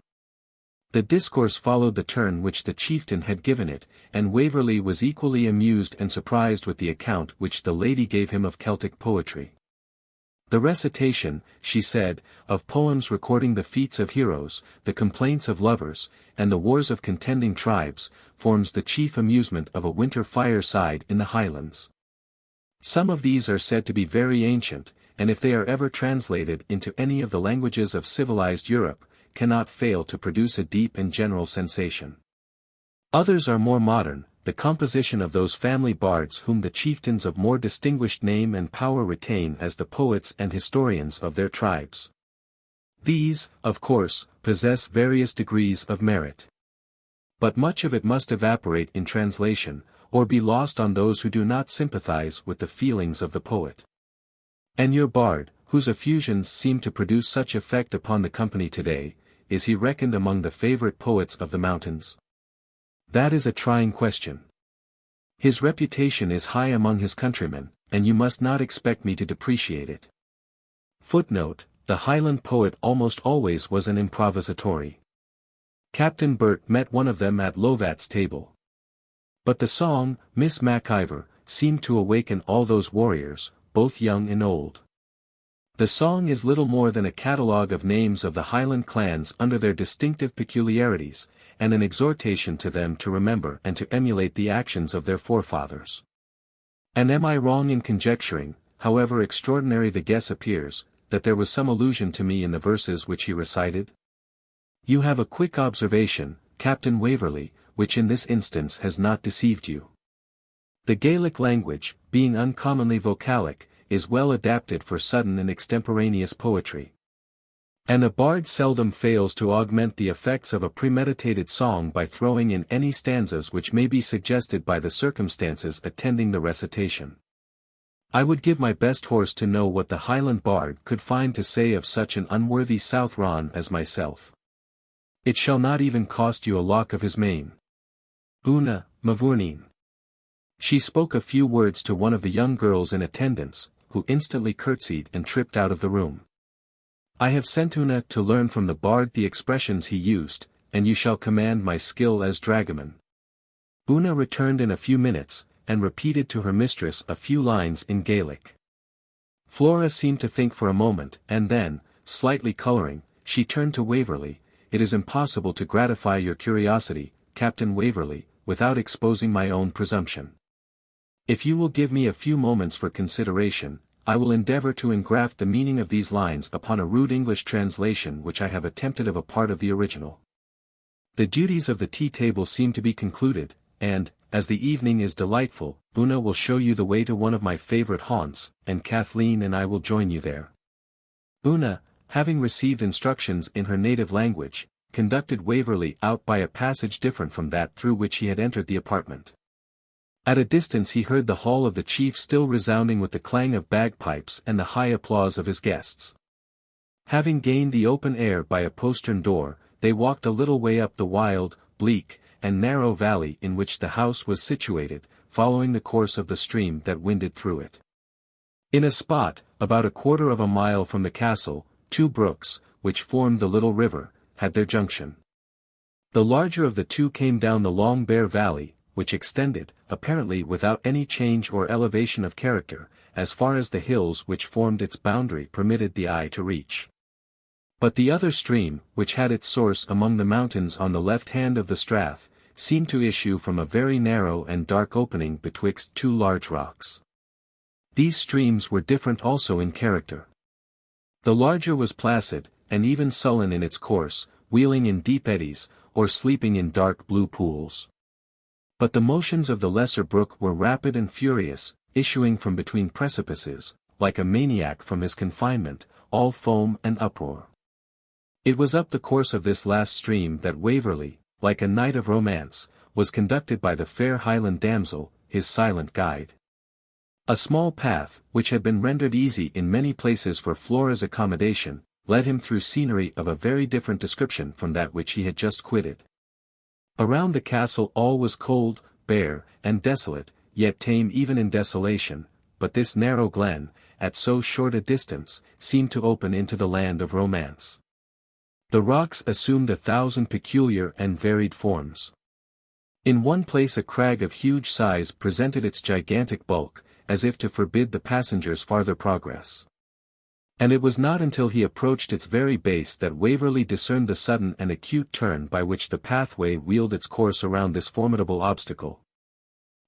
The discourse followed the turn which the chieftain had given it, and Waverley was equally amused and surprised with the account which the lady gave him of Celtic poetry. The recitation, she said, of poems recording the feats of heroes, the complaints of lovers, and the wars of contending tribes, forms the chief amusement of a winter fireside in the Highlands. Some of these are said to be very ancient, and if they are ever translated into any of the languages of civilized Europe, cannot fail to produce a deep and general sensation. Others are more modern, the composition of those family bards whom the chieftains of more distinguished name and power retain as the poets and historians of their tribes. These, of course, possess various degrees of merit. But much of it must evaporate in translation, or be lost on those who do not sympathize with the feelings of the poet. And your bard, whose effusions seem to produce such effect upon the company today, is he reckoned among the favorite poets of the mountains? That is a trying question. His reputation is high among his countrymen, and you must not expect me to depreciate it. Footnote: the Highland poet almost always was an improvisatore. Captain Burt met one of them at Lovat's table. But the song, Miss Mac Ivor, seemed to awaken all those warriors, both young and old. The song is little more than a catalogue of names of the Highland clans under their distinctive peculiarities, and an exhortation to them to remember and to emulate the actions of their forefathers. And am I wrong in conjecturing, however extraordinary the guess appears, that there was some allusion to me in the verses which he recited? You have a quick observation, Captain Waverley, which in this instance has not deceived you. The Gaelic language, being uncommonly vocalic, is well adapted for sudden and extemporaneous poetry. And a bard seldom fails to augment the effects of a premeditated song by throwing in any stanzas which may be suggested by the circumstances attending the recitation. I would give my best horse to know what the Highland bard could find to say of such an unworthy Southron as myself. It shall not even cost you a lock of his mane. Una, Mavourneen. She spoke a few words to one of the young girls in attendance, who instantly curtsied and tripped out of the room. I have sent Una to learn from the bard the expressions he used, and you shall command my skill as dragoman. Una returned in a few minutes, and repeated to her mistress a few lines in Gaelic. Flora seemed to think for a moment, and then, slightly colouring, she turned to Waverley. It is impossible to gratify your curiosity, Captain Waverley, without exposing my own presumption. If you will give me a few moments for consideration, I will endeavour to engraft the meaning of these lines upon a rude English translation which I have attempted of a part of the original. The duties of the tea-table seem to be concluded, and, as the evening is delightful, Una will show you the way to one of my favourite haunts, and Kathleen and I will join you there. Una, having received instructions in her native language, conducted Waverley out by a passage different from that through which he had entered the apartment. At a distance he heard the hall of the chief still resounding with the clang of bagpipes and the high applause of his guests. Having gained the open air by a postern door, they walked a little way up the wild, bleak, and narrow valley in which the house was situated, following the course of the stream that winded through it. In a spot, about a quarter of a mile from the castle, two brooks, which formed the little river, had their junction. The larger of the two came down the long bare valley, which extended, apparently without any change or elevation of character, as far as the hills which formed its boundary permitted the eye to reach. But the other stream, which had its source among the mountains on the left hand of the strath, seemed to issue from a very narrow and dark opening betwixt two large rocks. These streams were different also in character. The larger was placid, and even sullen in its course, wheeling in deep eddies, or sleeping in dark blue pools. But the motions of the lesser brook were rapid and furious, issuing from between precipices, like a maniac from his confinement, all foam and uproar. It was up the course of this last stream that Waverley, like a knight of romance, was conducted by the fair Highland damsel, his silent guide. A small path, which had been rendered easy in many places for Flora's accommodation, led him through scenery of a very different description from that which he had just quitted. Around the castle all was cold, bare, and desolate, yet tame even in desolation, but this narrow glen, at so short a distance, seemed to open into the land of romance. The rocks assumed 1,000 peculiar and varied forms. In one place a crag of huge size presented its gigantic bulk, as if to forbid the passengers farther progress. And it was not until he approached its very base that Waverley discerned the sudden and acute turn by which the pathway wheeled its course around this formidable obstacle.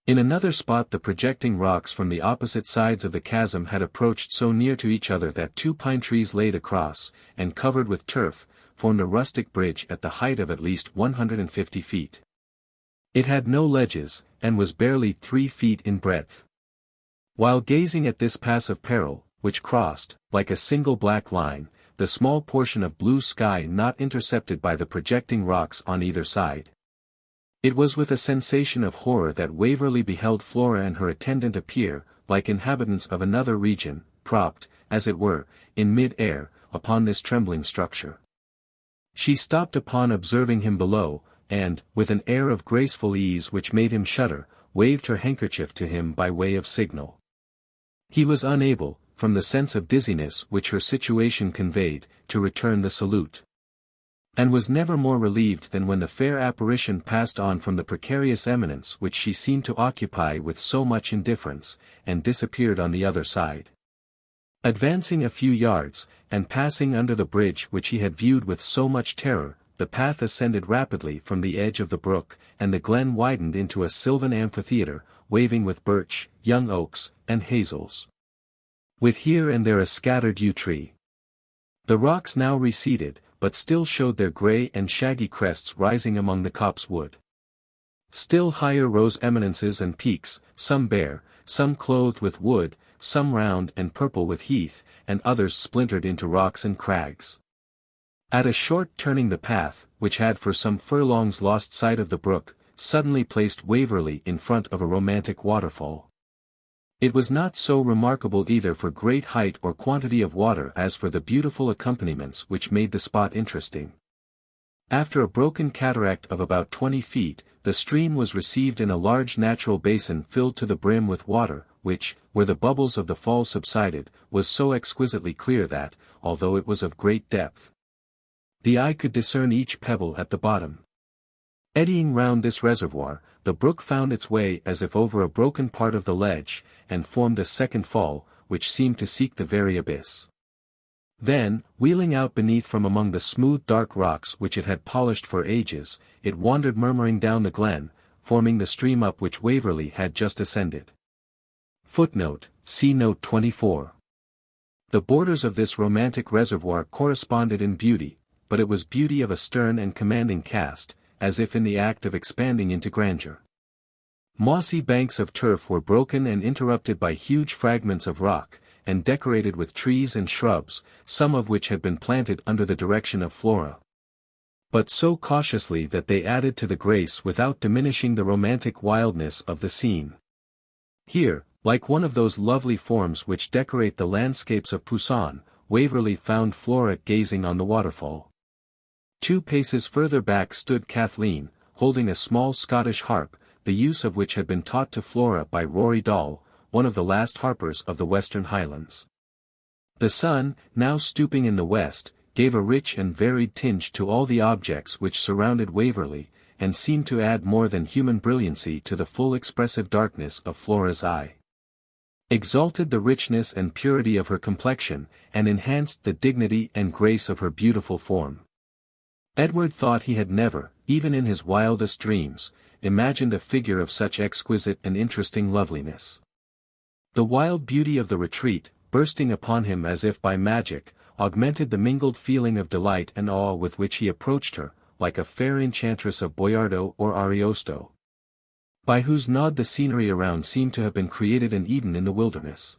In another spot the projecting rocks from the opposite sides of the chasm had approached so near to each other that two pine trees laid across, and covered with turf, formed a rustic bridge at the height of at least 150 feet. It had no ledges, and was barely 3 feet in breadth. While gazing at this pass of peril, which crossed, like a single black line, the small portion of blue sky not intercepted by the projecting rocks on either side, it was with a sensation of horror that Waverley beheld Flora and her attendant appear, like inhabitants of another region, propped, as it were, in mid-air, upon this trembling structure. She stopped upon observing him below, and, with an air of graceful ease which made him shudder, waved her handkerchief to him by way of signal. He was unable, from the sense of dizziness which her situation conveyed, to return the salute. And was never more relieved than when the fair apparition passed on from the precarious eminence which she seemed to occupy with so much indifference, and disappeared on the other side. Advancing a few yards, and passing under the bridge which he had viewed with so much terror, the path ascended rapidly from the edge of the brook, and the glen widened into a sylvan amphitheatre, waving with birch, young oaks, and hazels, with here and there a scattered yew tree. The rocks now receded, but still showed their grey and shaggy crests rising among the copse wood. Still higher rose eminences and peaks, some bare, some clothed with wood, some round and purple with heath, and others splintered into rocks and crags. At a short turning the path, which had for some furlongs lost sight of the brook, suddenly placed Waverley in front of a romantic waterfall. It was not so remarkable either for great height or quantity of water as for the beautiful accompaniments which made the spot interesting. After a broken cataract of about 20 feet, the stream was received in a large natural basin filled to the brim with water, which, where the bubbles of the fall subsided, was so exquisitely clear that, although it was of great depth, the eye could discern each pebble at the bottom. Eddying round this reservoir, the brook found its way as if over a broken part of the ledge, and formed a second fall, which seemed to seek the very abyss. Then, wheeling out beneath from among the smooth dark rocks which it had polished for ages, it wandered murmuring down the glen, forming the stream up which Waverley had just ascended. Footnote: see Note 24. The borders of this romantic reservoir corresponded in beauty, but it was beauty of a stern and commanding cast, as if in the act of expanding into grandeur. Mossy banks of turf were broken and interrupted by huge fragments of rock, and decorated with trees and shrubs, some of which had been planted under the direction of Flora, but so cautiously that they added to the grace without diminishing the romantic wildness of the scene. Here, like one of those lovely forms which decorate the landscapes of Poussin, Waverley found Flora gazing on the waterfall. 2 paces further back stood Kathleen, holding a small Scottish harp, the use of which had been taught to Flora by Rory Dall, one of the last harpers of the Western Highlands. The sun, now stooping in the west, gave a rich and varied tinge to all the objects which surrounded Waverley, and seemed to add more than human brilliancy to the full expressive darkness of Flora's eye. Exalted the richness and purity of her complexion, and enhanced the dignity and grace of her beautiful form. Edward thought he had never, even in his wildest dreams, imagined a figure of such exquisite and interesting loveliness. The wild beauty of the retreat, bursting upon him as if by magic, augmented the mingled feeling of delight and awe with which he approached her, like a fair enchantress of Boiardo or Ariosto, by whose nod the scenery around seemed to have been created in Eden in the wilderness.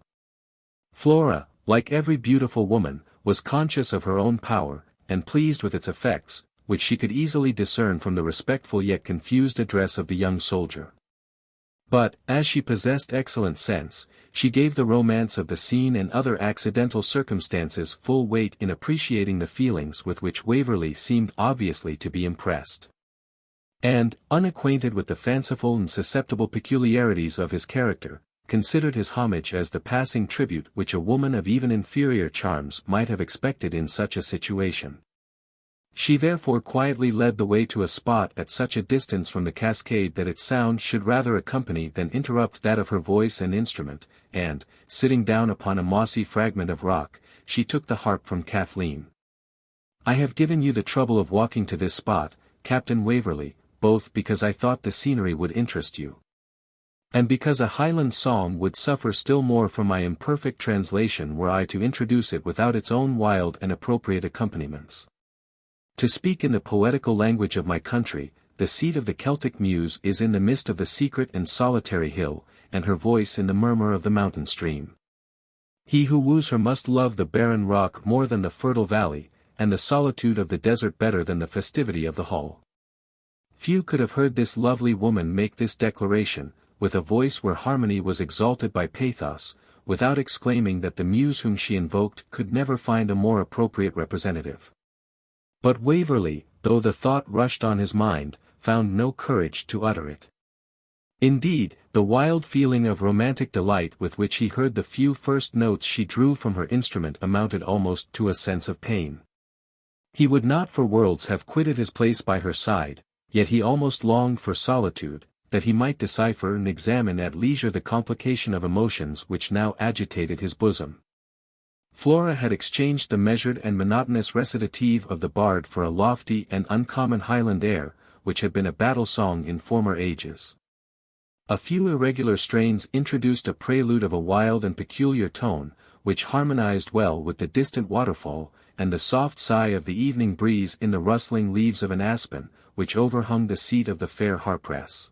Flora, like every beautiful woman, was conscious of her own power, and pleased with its effects, which she could easily discern from the respectful yet confused address of the young soldier. But, as she possessed excellent sense, she gave the romance of the scene and other accidental circumstances full weight in appreciating the feelings with which Waverley seemed obviously to be impressed. And, unacquainted with the fanciful and susceptible peculiarities of his character, considered his homage as the passing tribute which a woman of even inferior charms might have expected in such a situation. She therefore quietly led the way to a spot at such a distance from the cascade that its sound should rather accompany than interrupt that of her voice and instrument, and, sitting down upon a mossy fragment of rock, she took the harp from Kathleen. "I have given you the trouble of walking to this spot, Captain Waverley, both because I thought the scenery would interest you, and because a Highland song would suffer still more from my imperfect translation were I to introduce it without its own wild and appropriate accompaniments. To speak in the poetical language of my country, the seat of the Celtic muse is in the midst of the secret and solitary hill, and her voice in the murmur of the mountain stream. He who woos her must love the barren rock more than the fertile valley, and the solitude of the desert better than the festivity of the hall." Few could have heard this lovely woman make this declaration, with a voice where harmony was exalted by pathos, without exclaiming that the muse whom she invoked could never find a more appropriate representative. But Waverley, though the thought rushed on his mind, found no courage to utter it. Indeed, the wild feeling of romantic delight with which he heard the few first notes she drew from her instrument amounted almost to a sense of pain. He would not for worlds have quitted his place by her side, yet he almost longed for solitude, that he might decipher and examine at leisure the complication of emotions which now agitated his bosom. Flora had exchanged the measured and monotonous recitative of the bard for a lofty and uncommon Highland air, which had been a battle song in former ages. A few irregular strains introduced a prelude of a wild and peculiar tone, which harmonized well with the distant waterfall, and the soft sigh of the evening breeze in the rustling leaves of an aspen, which overhung the seat of the fair harpress.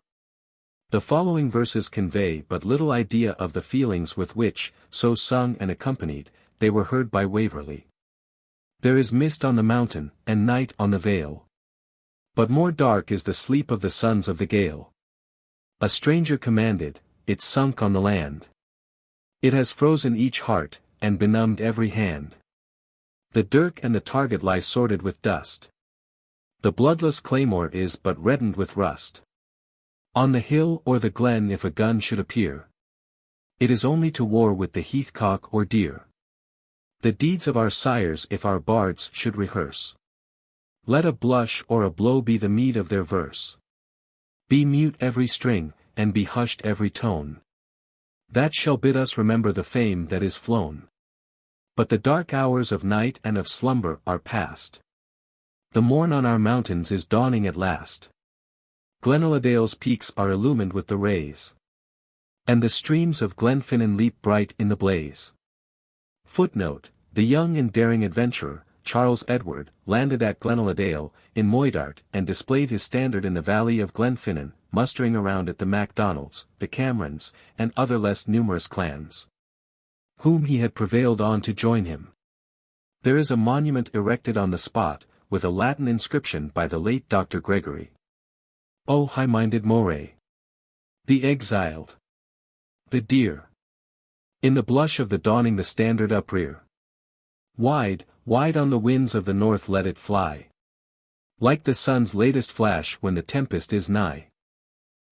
The following verses convey but little idea of the feelings with which, so sung and accompanied, they were heard by Waverley. There is mist on the mountain, and night on the vale. But more dark is the sleep of the sons of the gale. A stranger commanded, it sunk on the land. It has frozen each heart, and benumbed every hand. The dirk and the target lie sordid with dust. The bloodless claymore is but reddened with rust. On the hill or the glen if a gun should appear, it is only to war with the heathcock or deer. The deeds of our sires if our bards should rehearse, let a blush or a blow be the meed of their verse. Be mute every string, and be hushed every tone. That shall bid us remember the fame that is flown. But the dark hours of night and of slumber are past. The morn on our mountains is dawning at last. Glennaquoich's peaks are illumined with the rays, and the streams of Glenfinnan leap bright in the blaze. Footnote: the young and daring adventurer, Charles Edward, landed at Glennaquoich, in Moidart, and displayed his standard in the valley of Glenfinnan, mustering around it the MacDonalds, the Camerons, and other less numerous clans, whom he had prevailed on to join him. There is a monument erected on the spot, with a Latin inscription by the late Dr. Gregory. O high-minded Moray! The exiled! The dear! In the blush of the dawning the standard uprear. Wide, wide on the winds of the north let it fly, like the sun's latest flash when the tempest is nigh.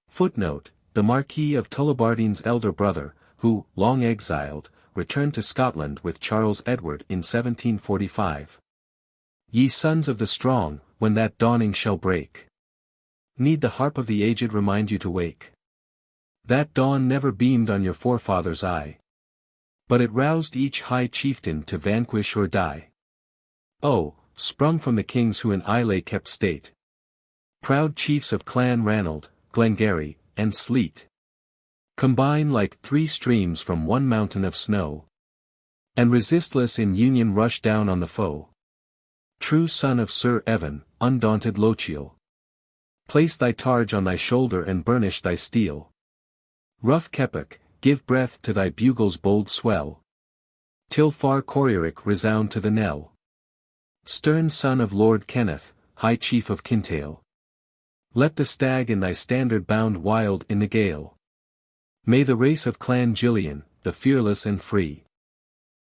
Footnote: the Marquis of Tully-Veolan's elder brother, who, long exiled, returned to Scotland with Charles Edward in 1745. Ye sons of the strong, when that dawning shall break, need the harp of the aged remind you to wake. That dawn never beamed on your forefathers' eye, but it roused each high chieftain to vanquish or die. Oh, sprung from the kings who in Islay kept state, proud chiefs of Clan Ranald, Glengarry, and Sleat, combine like three streams from one mountain of snow, and resistless in union rush down on the foe. True son of Sir Evan, undaunted Lochiel, place thy targe on thy shoulder and burnish thy steel. Rough Keppoch, give breath to thy bugle's bold swell, till far Corrierick resound to the knell. Stern son of Lord Kenneth, high chief of Kintail, let the stag in thy standard bound wild in the gale. May the race of Clan Gillian, the fearless and free,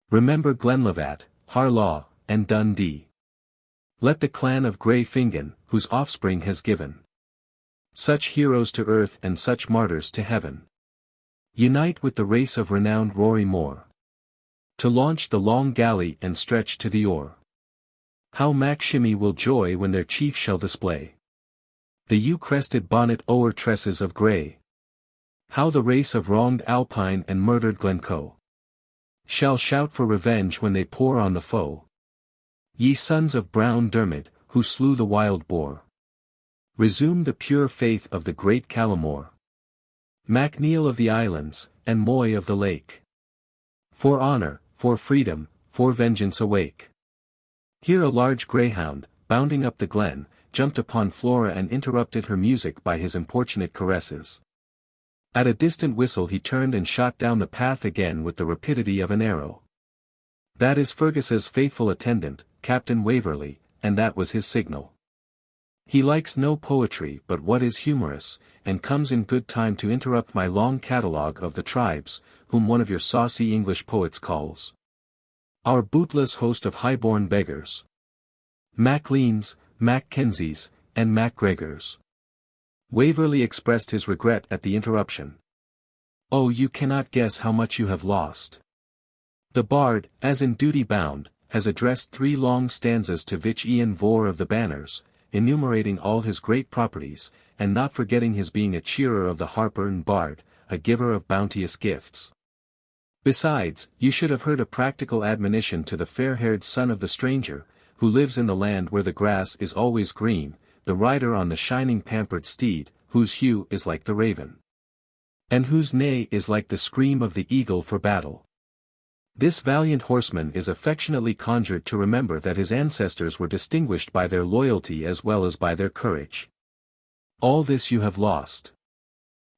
remember Glenlivat, Harlaw, and Dundee. Let the clan of Grey Fingon, whose offspring has given such heroes to earth and such martyrs to heaven, unite with the race of renowned Rory Moore, to launch the long galley and stretch to the oar. How Mac Shimmy will joy when their chief shall display the yew-crested bonnet o'er tresses of grey. How the race of wronged Alpine and murdered Glencoe shall shout for revenge when they pour on the foe. Ye sons of Brown Dermid, who slew the wild boar, resume the pure faith of the great Callamore. MacNeil of the Islands, and Moy of the Lake, for honour, for freedom, for vengeance awake. Here a large greyhound, bounding up the glen, jumped upon Flora and interrupted her music by his importunate caresses. At a distant whistle he turned and shot down the path again with the rapidity of an arrow. That is Fergus's faithful attendant, Captain Waverley, and that was his signal. He likes no poetry but what is humorous, and comes in good time to interrupt my long catalogue of the tribes, whom one of your saucy English poets calls our bootless host of high-born beggars. Macleans, Mackenzies, and Macgregors. Waverley expressed his regret at the interruption. Oh, you cannot guess how much you have lost. The bard, as in duty bound, has addressed 3 long stanzas to Vich Ian Vor of the Banners, enumerating all his great properties, and not forgetting his being a cheerer of the harper and bard, a giver of bounteous gifts. Besides, you should have heard a practical admonition to the fair-haired son of the stranger, who lives in the land where the grass is always green, the rider on the shining pampered steed, whose hue is like the raven, and whose neigh is like the scream of the eagle for battle. This valiant horseman is affectionately conjured to remember that his ancestors were distinguished by their loyalty as well as by their courage. All this you have lost.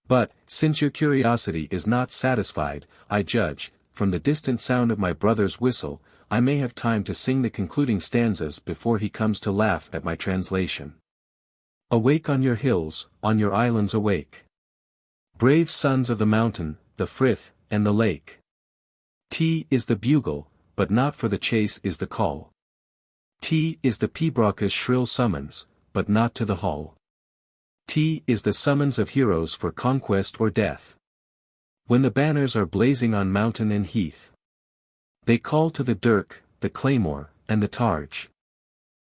But, since your curiosity is not satisfied, I judge, from the distant sound of my brother's whistle, I may have time to sing the concluding stanzas before he comes to laugh at my translation. Awake on your hills, on your islands awake. Brave sons of the mountain, the frith, and the lake. T is the bugle, but not for the chase is the call. T is the pibroch's shrill summons, but not to the hall. T is the summons of heroes for conquest or death. When the banners are blazing on mountain and heath, they call to the dirk, the claymore, and the targe.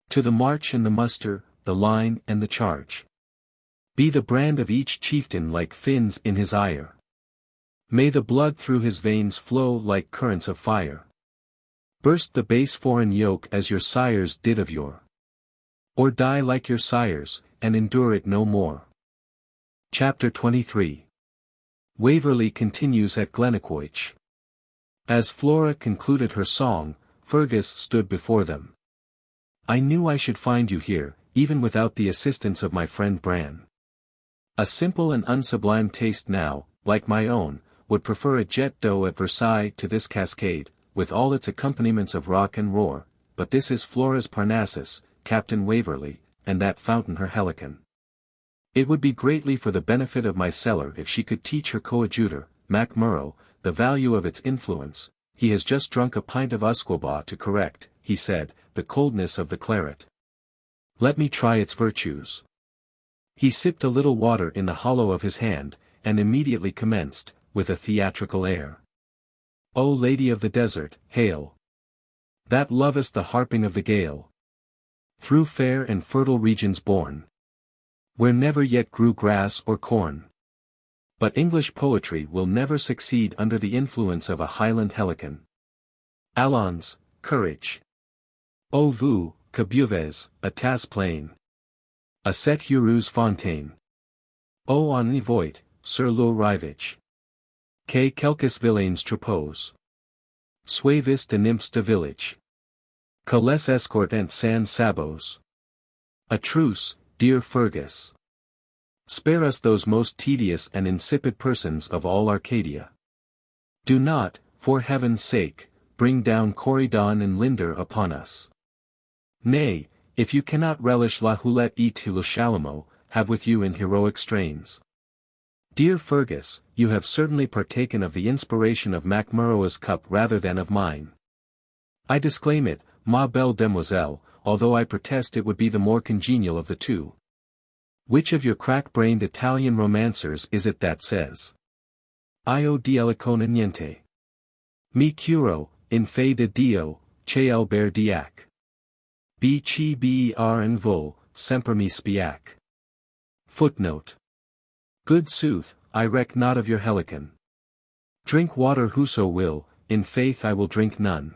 To the march and the muster, the line and the charge. Be the brand of each chieftain like fins in his ire. May the blood through his veins flow like currents of fire. Burst the base foreign yoke as your sires did of yore. Or die like your sires, and endure it no more. Chapter 23. Waverley continues at Glennaquoich. As Flora concluded her song, Fergus stood before them. I knew I should find you here, even without the assistance of my friend Bran. A simple and unsublime taste now, like my own, would prefer a jet d'eau at Versailles to this cascade, with all its accompaniments of rock and roar, but this is Flora's Parnassus, Captain Waverley, and that fountain her Helicon. It would be greatly for the benefit of my cellar if she could teach her coadjutor, Mac Murrough, the value of its influence. He has just drunk a pint of usquebaugh to correct, he said, the coldness of the claret. Let me try its virtues. He sipped a little water in the hollow of his hand, and immediately commenced, with a theatrical air. O Lady of the Desert, hail! That lovest the harping of the gale. Through fair and fertile regions born, where never yet grew grass or corn. But English poetry will never succeed under the influence of a Highland Helicon. Allons, courage! O vous, que buvez, à tasse pleine. À cette heureuse fontaine. O on y voit, sur le rivage. Que quelques vilains troupeaux. Suavis de nymphs de village. Que les escortent sans sabots. A truce, dear Fergus. Spare us those most tedious and insipid persons of all Arcadia. Do not, for heaven's sake, bring down Corydon and Linder upon us. Nay, if you cannot relish la houlette et le chalumeau, have with you in heroic strains. Dear Fergus, you have certainly partaken of the inspiration of Mac Murrough's cup rather than of mine. I disclaim it, ma belle demoiselle, although I protest it would be the more congenial of the two. Which of your crack-brained Italian romancers is it that says? Io dialicona niente. Mi curo, in fe de Dio, che el ber diac. B chi ber en vol, semper mi spiac. Footnote. Good sooth, I reck not of your Helicon. Drink water whoso will, in faith I will drink none.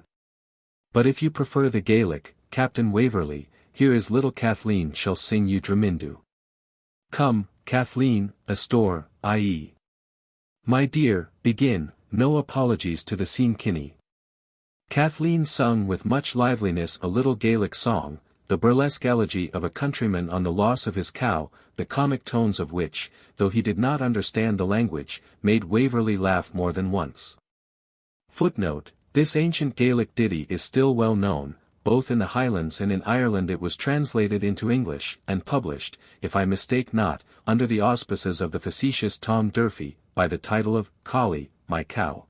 But if you prefer the Gaelic, Captain Waverley, here is little Kathleen shall sing you Dramindu. Come, Kathleen, Astor, i.e. My dear, begin, no apologies to the scene Kinney. Kathleen sung with much liveliness a little Gaelic song, the burlesque elegy of a countryman on the loss of his cow, the comic tones of which, though he did not understand the language, made Waverley laugh more than once. Footnote: This ancient Gaelic ditty is still well known, both in the Highlands and in Ireland. It was translated into English, and published, if I mistake not, under the auspices of the facetious Tom Durfee, by the title of, Collie, My Cow.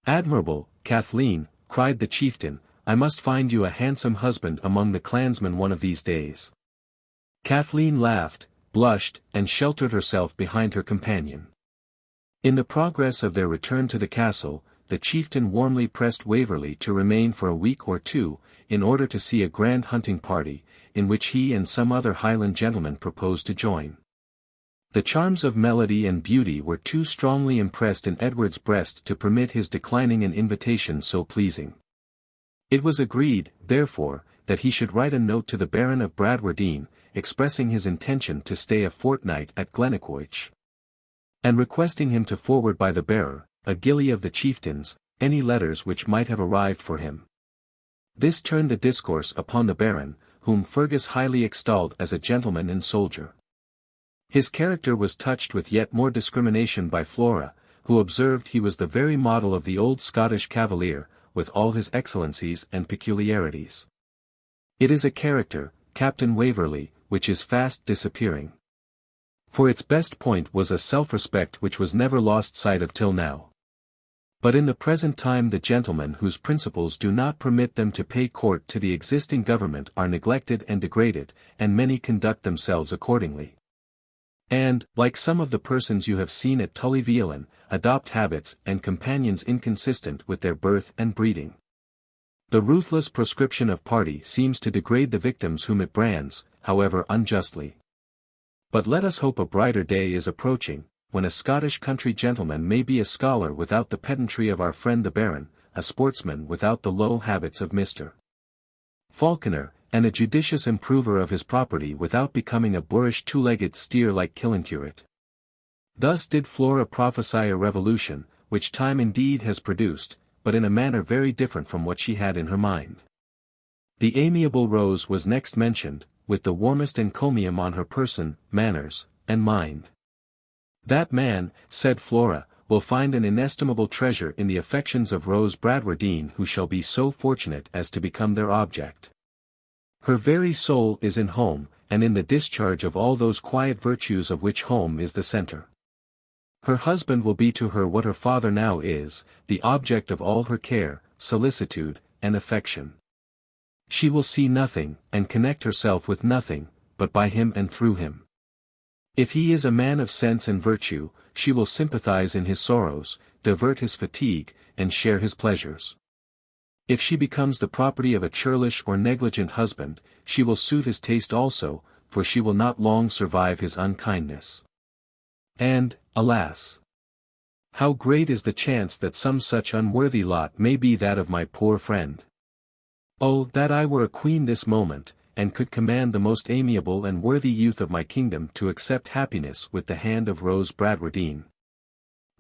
Admirable, Kathleen, cried the chieftain, I must find you a handsome husband among the clansmen one of these days. Kathleen laughed, blushed, and sheltered herself behind her companion. In the progress of their return to the castle, the chieftain warmly pressed Waverley to remain for a week or two, in order to see a grand hunting party, in which he and some other Highland gentlemen proposed to join. The charms of melody and beauty were too strongly impressed in Edward's breast to permit his declining an invitation so pleasing. It was agreed, therefore, that he should write a note to the Baron of Bradwardine, expressing his intention to stay a fortnight at Glennaquoich, and requesting him to forward by the bearer, a gillie of the chieftains, any letters which might have arrived for him. This turned the discourse upon the Baron, whom Fergus highly extolled as a gentleman and soldier. His character was touched with yet more discrimination by Flora, who observed he was the very model of the old Scottish cavalier, with all his excellencies and peculiarities. It is a character, Captain Waverley, which is fast disappearing. For its best point was a self-respect which was never lost sight of till now. But in the present time the gentlemen whose principles do not permit them to pay court to the existing government are neglected and degraded, and many conduct themselves accordingly. And, like some of the persons you have seen at Tully-Veolan, adopt habits and companions inconsistent with their birth and breeding. The ruthless proscription of party seems to degrade the victims whom it brands, however unjustly. But let us hope a brighter day is approaching, when a Scottish country gentleman may be a scholar without the pedantry of our friend the Baron, a sportsman without the low habits of Mr. Falconer, and a judicious improver of his property without becoming a boorish two-legged steer like Killancureit. Thus did Flora prophesy a revolution, which time indeed has produced, but in a manner very different from what she had in her mind. The amiable Rose was next mentioned, with the warmest encomium on her person, manners, and mind. That man, said Flora, will find an inestimable treasure in the affections of Rose Bradwardine who shall be so fortunate as to become their object. Her very soul is in home, and in the discharge of all those quiet virtues of which home is the centre. Her husband will be to her what her father now is, the object of all her care, solicitude, and affection. She will see nothing, and connect herself with nothing, but by him and through him. If he is a man of sense and virtue, she will sympathize in his sorrows, divert his fatigue, and share his pleasures. If she becomes the property of a churlish or negligent husband, she will suit his taste also, for she will not long survive his unkindness. And, alas! how great is the chance that some such unworthy lot may be that of my poor friend. Oh, that I were a queen this moment, and could command the most amiable and worthy youth of my kingdom to accept happiness with the hand of Rose Bradwardine.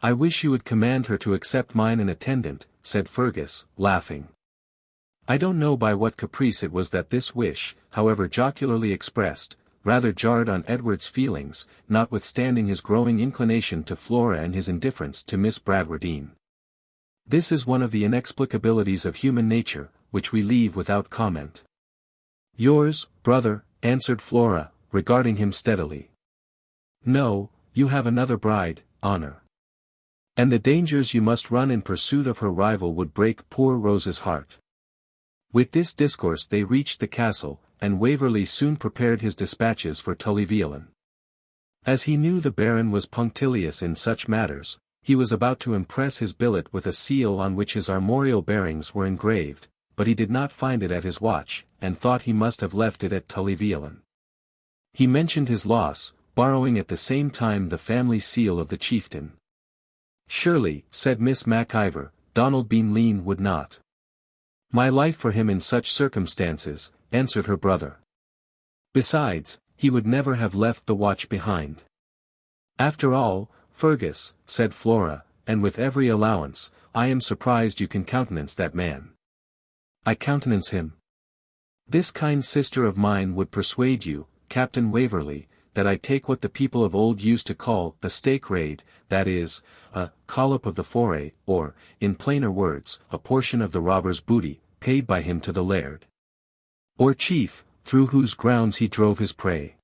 I wish you would command her to accept mine an attendant, said Fergus, laughing. I don't know by what caprice it was that this wish, however jocularly expressed, rather jarred on Edward's feelings, notwithstanding his growing inclination to Flora and his indifference to Miss Bradwardine. This is one of the inexplicabilities of human nature, which we leave without comment. Yours, brother, answered Flora, regarding him steadily. No, you have another bride, Honour. And the dangers you must run in pursuit of her rival would break poor Rose's heart. With this discourse they reached the castle, and Waverley soon prepared his dispatches for Tully-Veolan. As he knew the Baron was punctilious in such matters, he was about to impress his billet with a seal on which his armorial bearings were engraved, but he did not find it at his watch, and thought he must have left it at Tully-Veolan. He mentioned his loss, borrowing at the same time the family seal of the chieftain. Surely, said Miss MacIver, Donald Bean Lean would not. My life for him in such circumstances, answered her brother. Besides, he would never have left the watch behind. After all, Fergus, said Flora, and with every allowance, I am surprised you can countenance that man. I countenance him. This kind sister of mine would persuade you, Captain Waverley, that I take what the people of old used to call a stake raid, that is, a collop of the foray, or, in plainer words, a portion of the robber's booty, paid by him to the laird, or chief, through whose grounds he drove his prey.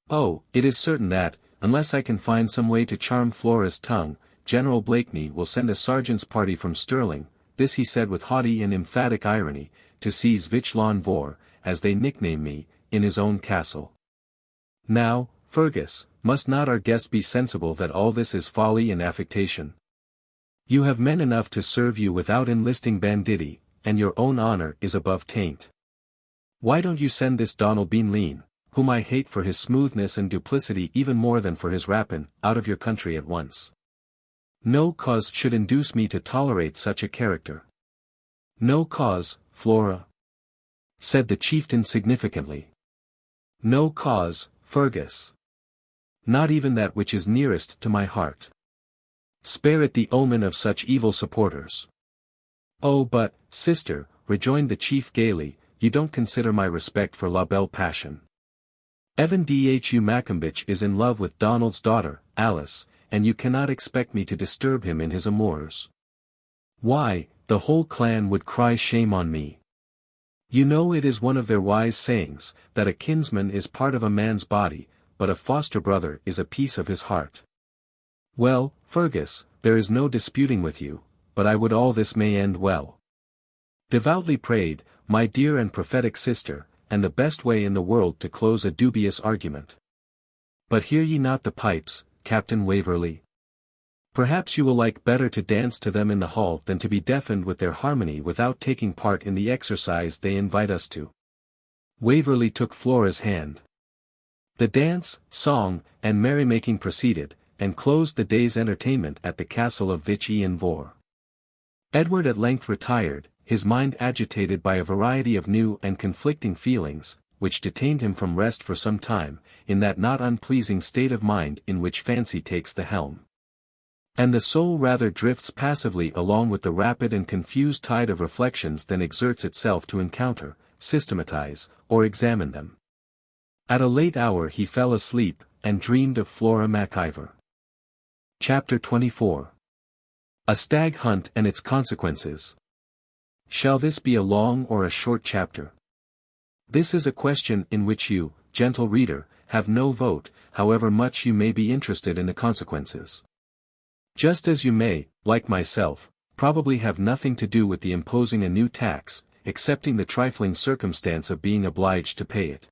Oh, it is certain that, unless I can find some way to charm Flora's tongue, General Blakeney will send a sergeant's party from Stirling, this he said with haughty and emphatic irony, to seize Vichlon Vor, as they nickname me, in his own castle. Now, Fergus, must not our guest be sensible that all this is folly and affectation? You have men enough to serve you without enlisting banditti, and your own honour is above taint. Why don't you send this Donald Bean Lean, whom I hate for his smoothness and duplicity even more than for his rapine, out of your country at once? No cause should induce me to tolerate such a character. No cause, Flora, said the chieftain significantly. No cause, Fergus. Not even that which is nearest to my heart. Spare it the omen of such evil supporters. Oh but, sister, rejoined the chief gaily, you don't consider my respect for la belle passion. Evan Dhu Maccombich is in love with Donald's daughter, Alice, and you cannot expect me to disturb him in his amours. Why, the whole clan would cry shame on me. You know it is one of their wise sayings, that a kinsman is part of a man's body, but a foster brother is a piece of his heart. Well, Fergus, there is no disputing with you, but I would all this may end well. Devoutly prayed, my dear and prophetic sister, and the best way in the world to close a dubious argument. But hear ye not the pipes, Captain Waverley? Perhaps you will like better to dance to them in the hall than to be deafened with their harmony without taking part in the exercise they invite us to. Waverley took Flora's hand. The dance, song, and merrymaking proceeded, and closed the day's entertainment at the castle of Vich-Ian-Vohr. Edward at length retired, his mind agitated by a variety of new and conflicting feelings, which detained him from rest for some time, in that not unpleasing state of mind in which fancy takes the helm. And the soul rather drifts passively along with the rapid and confused tide of reflections than exerts itself to encounter, systematize, or examine them. At a late hour he fell asleep, and dreamed of Flora MacIvor. Chapter 24. A Stag Hunt and its Consequences. Shall this be a long or a short chapter? This is a question in which you, gentle reader, have no vote, however much you may be interested in the consequences. Just as you may, like myself, probably have nothing to do with the imposing a new tax, excepting the trifling circumstance of being obliged to pay it.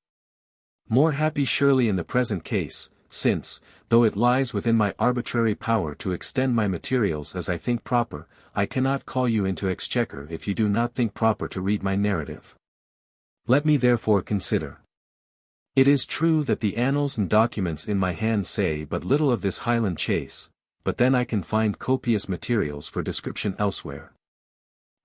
More happy surely in the present case, since, though it lies within my arbitrary power to extend my materials as I think proper, I cannot call you into exchequer if you do not think proper to read my narrative. Let me therefore consider. It is true that the annals and documents in my hand say but little of this Highland chase, but then I can find copious materials for description elsewhere.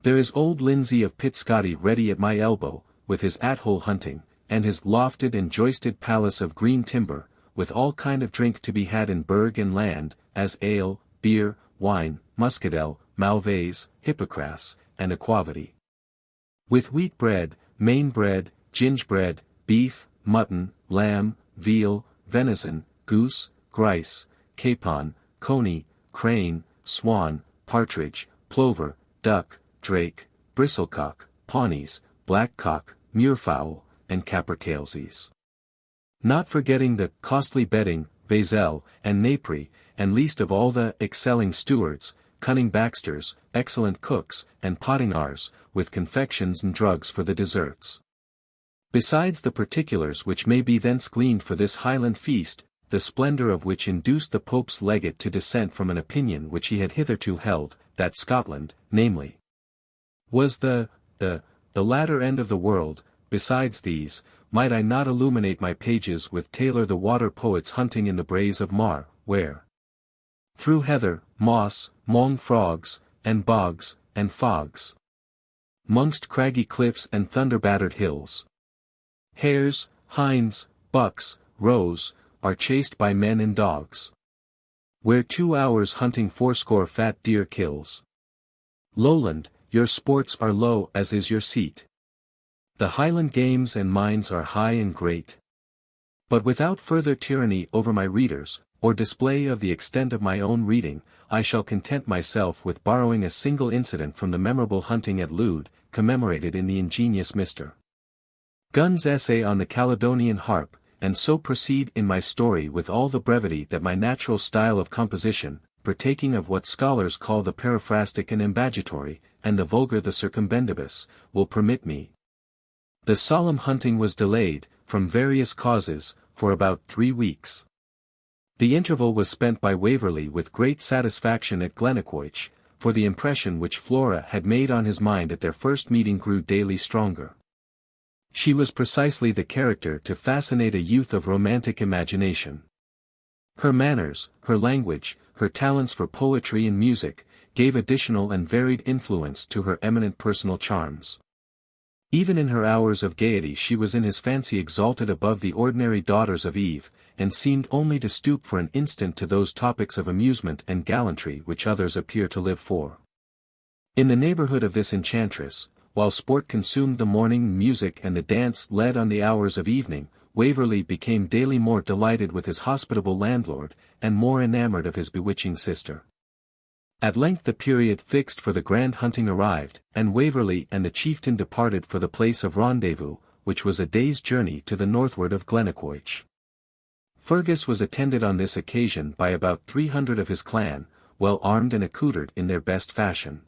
There is old Lindsay of Pitscotty ready at my elbow, with his at-hole hunting, and his lofted and joisted palace of green timber, with all kind of drink to be had in burg and land, as ale, beer, wine, muscadel, malvaise, hippocras, and aquavity. With wheat bread, main bread, gingerbread, beef, mutton, lamb, veal, venison, goose, grice, capon, coney, crane, swan, partridge, plover, duck, drake, bristlecock, pawnies, blackcock, muirfowl, and capercailzies. Not forgetting the costly bedding, vaiselle, and napery, and least of all the excelling stewards, cunning Baxters, excellent cooks, and pottingars, with confections and drugs for the desserts. Besides the particulars which may be thence gleaned for this Highland feast, the splendour of which induced the Pope's legate to dissent from an opinion which he had hitherto held, that Scotland, namely, was the latter end of the world. Besides these, might I not illuminate my pages with Taylor the water poet's hunting in the braes of Mar, where, through heather, moss, mong frogs, and bogs, and fogs, mongst craggy cliffs and thunder-battered hills, hares, hinds, bucks, roes, are chased by men and dogs. Where 2 hours hunting fourscore fat deer kills. Lowland, your sports are low as is your seat. The Highland games and mines are high and great. But without further tyranny over my readers, or display of the extent of my own reading, I shall content myself with borrowing a single incident from the memorable hunting at Lude, commemorated in the ingenious Mr. Gunn's essay on the Caledonian harp, and so proceed in my story with all the brevity that my natural style of composition, partaking of what scholars call the periphrastic and embagitory, and the vulgar the circumbendibus, will permit me. The solemn hunting was delayed, from various causes, for about 3 weeks. The interval was spent by Waverley with great satisfaction at Glennaquoich, for the impression which Flora had made on his mind at their first meeting grew daily stronger. She was precisely the character to fascinate a youth of romantic imagination. Her manners, her language, her talents for poetry and music, gave additional and varied influence to her eminent personal charms. Even in her hours of gaiety she was in his fancy exalted above the ordinary daughters of Eve, and seemed only to stoop for an instant to those topics of amusement and gallantry which others appear to live for. In the neighbourhood of this enchantress, while sport consumed the morning music and the dance led on the hours of evening, Waverley became daily more delighted with his hospitable landlord, and more enamoured of his bewitching sister. At length the period fixed for the grand hunting arrived, and Waverley and the chieftain departed for the place of rendezvous, which was a day's journey to the northward of Glennaquoich. Fergus was attended on this occasion by about 300 of his clan, well armed and accoutred in their best fashion.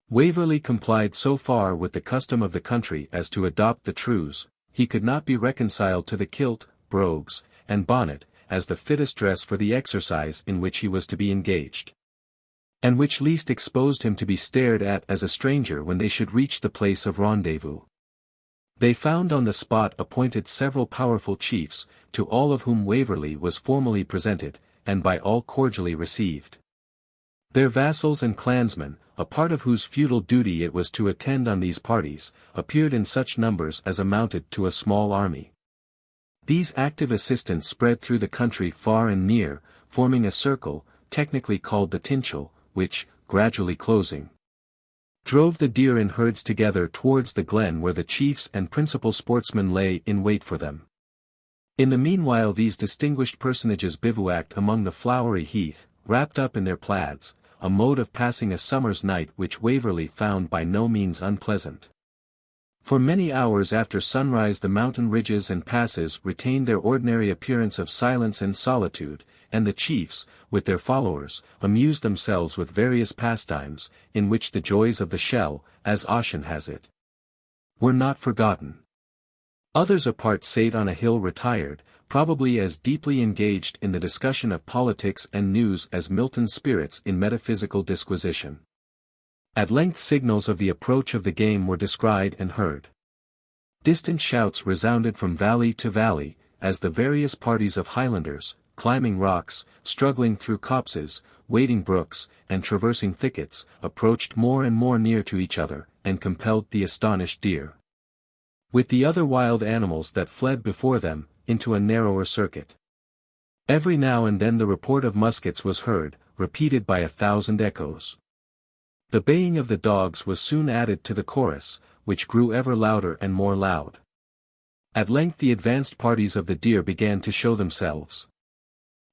Waverley complied so far with the custom of the country as to adopt the trews. He could not be reconciled to the kilt, brogues, and bonnet, as the fittest dress for the exercise in which he was to be engaged, and which least exposed him to be stared at as a stranger when they should reach the place of rendezvous. They found on the spot appointed several powerful chiefs, to all of whom Waverley was formally presented, and by all cordially received. Their vassals and clansmen, a part of whose feudal duty it was to attend on these parties, appeared in such numbers as amounted to a small army. These active assistants spread through the country far and near, forming a circle, technically called the tinchel, which, gradually closing, drove the deer in herds together towards the glen where the chiefs and principal sportsmen lay in wait for them. In the meanwhile these distinguished personages bivouacked among the flowery heath, wrapped up in their plaids, a mode of passing a summer's night which Waverley found by no means unpleasant. For many hours after sunrise the mountain ridges and passes retained their ordinary appearance of silence and solitude, and the chiefs, with their followers, amused themselves with various pastimes, in which the joys of the shell, as Ossian has it, were not forgotten. Others apart sate on a hill retired, probably as deeply engaged in the discussion of politics and news as Milton's spirits in metaphysical disquisition. At length signals of the approach of the game were descried and heard. Distant shouts resounded from valley to valley, as the various parties of Highlanders, climbing rocks, struggling through copses, wading brooks, and traversing thickets, approached more and more near to each other, and compelled the astonished deer, with the other wild animals that fled before them, into a narrower circuit. Every now and then the report of muskets was heard, repeated by 1,000 echoes. The baying of the dogs was soon added to the chorus, which grew ever louder and more loud. At length the advanced parties of the deer began to show themselves.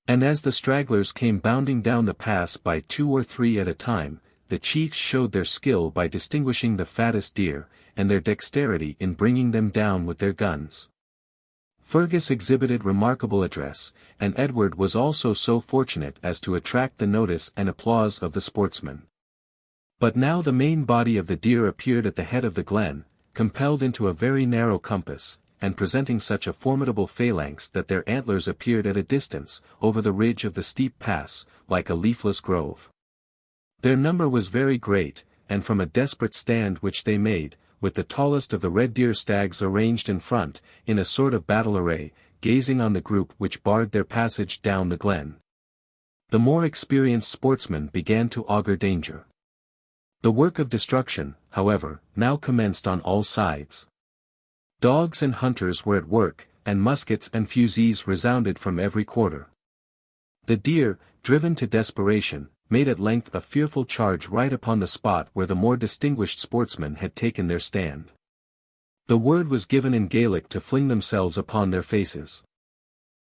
And as the stragglers came bounding down the pass by 2 or 3 at a time, the chiefs showed their skill by distinguishing the fattest deer, and their dexterity in bringing them down with their guns. Fergus exhibited remarkable address, and Edward was also so fortunate as to attract the notice and applause of the sportsmen. But now the main body of the deer appeared at the head of the glen, compelled into a very narrow compass, and presenting such a formidable phalanx that their antlers appeared at a distance, over the ridge of the steep pass, like a leafless grove. Their number was very great, and from a desperate stand which they made, with the tallest of the red deer stags arranged in front, in a sort of battle array, gazing on the group which barred their passage down the glen, the more experienced sportsmen began to augur danger. The work of destruction, however, now commenced on all sides. Dogs and hunters were at work, and muskets and fusées resounded from every quarter. The deer, driven to desperation, made at length a fearful charge right upon the spot where the more distinguished sportsmen had taken their stand. The word was given in Gaelic to fling themselves upon their faces.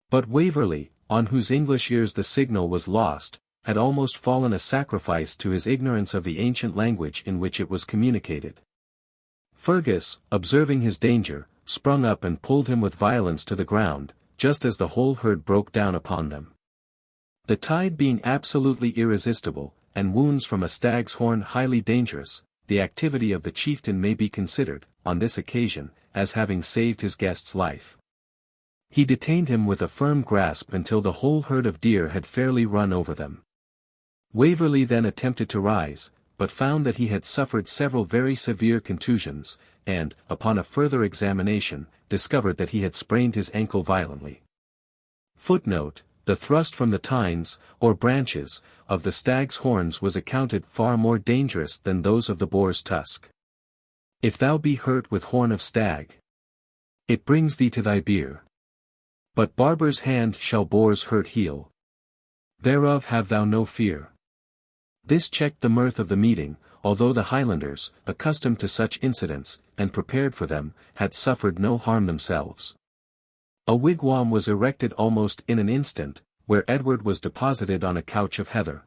But Waverley, on whose English ears the signal was lost, had almost fallen a sacrifice to his ignorance of the ancient language in which it was communicated. Fergus, observing his danger, sprung up and pulled him with violence to the ground, just as the whole herd broke down upon them. The tide being absolutely irresistible, and wounds from a stag's horn highly dangerous, the activity of the chieftain may be considered, on this occasion, as having saved his guest's life. He detained him with a firm grasp until the whole herd of deer had fairly run over them. Waverley then attempted to rise, but found that he had suffered several very severe contusions, and, upon a further examination, discovered that he had sprained his ankle violently. Footnote: the thrust from the tines, or branches, of the stag's horns was accounted far more dangerous than those of the boar's tusk. If thou be hurt with horn of stag, it brings thee to thy bier. But barber's hand shall boar's hurt heal. Thereof have thou no fear. This checked the mirth of the meeting, although the Highlanders, accustomed to such incidents, and prepared for them, had suffered no harm themselves. A wigwam was erected almost in an instant, where Edward was deposited on a couch of heather.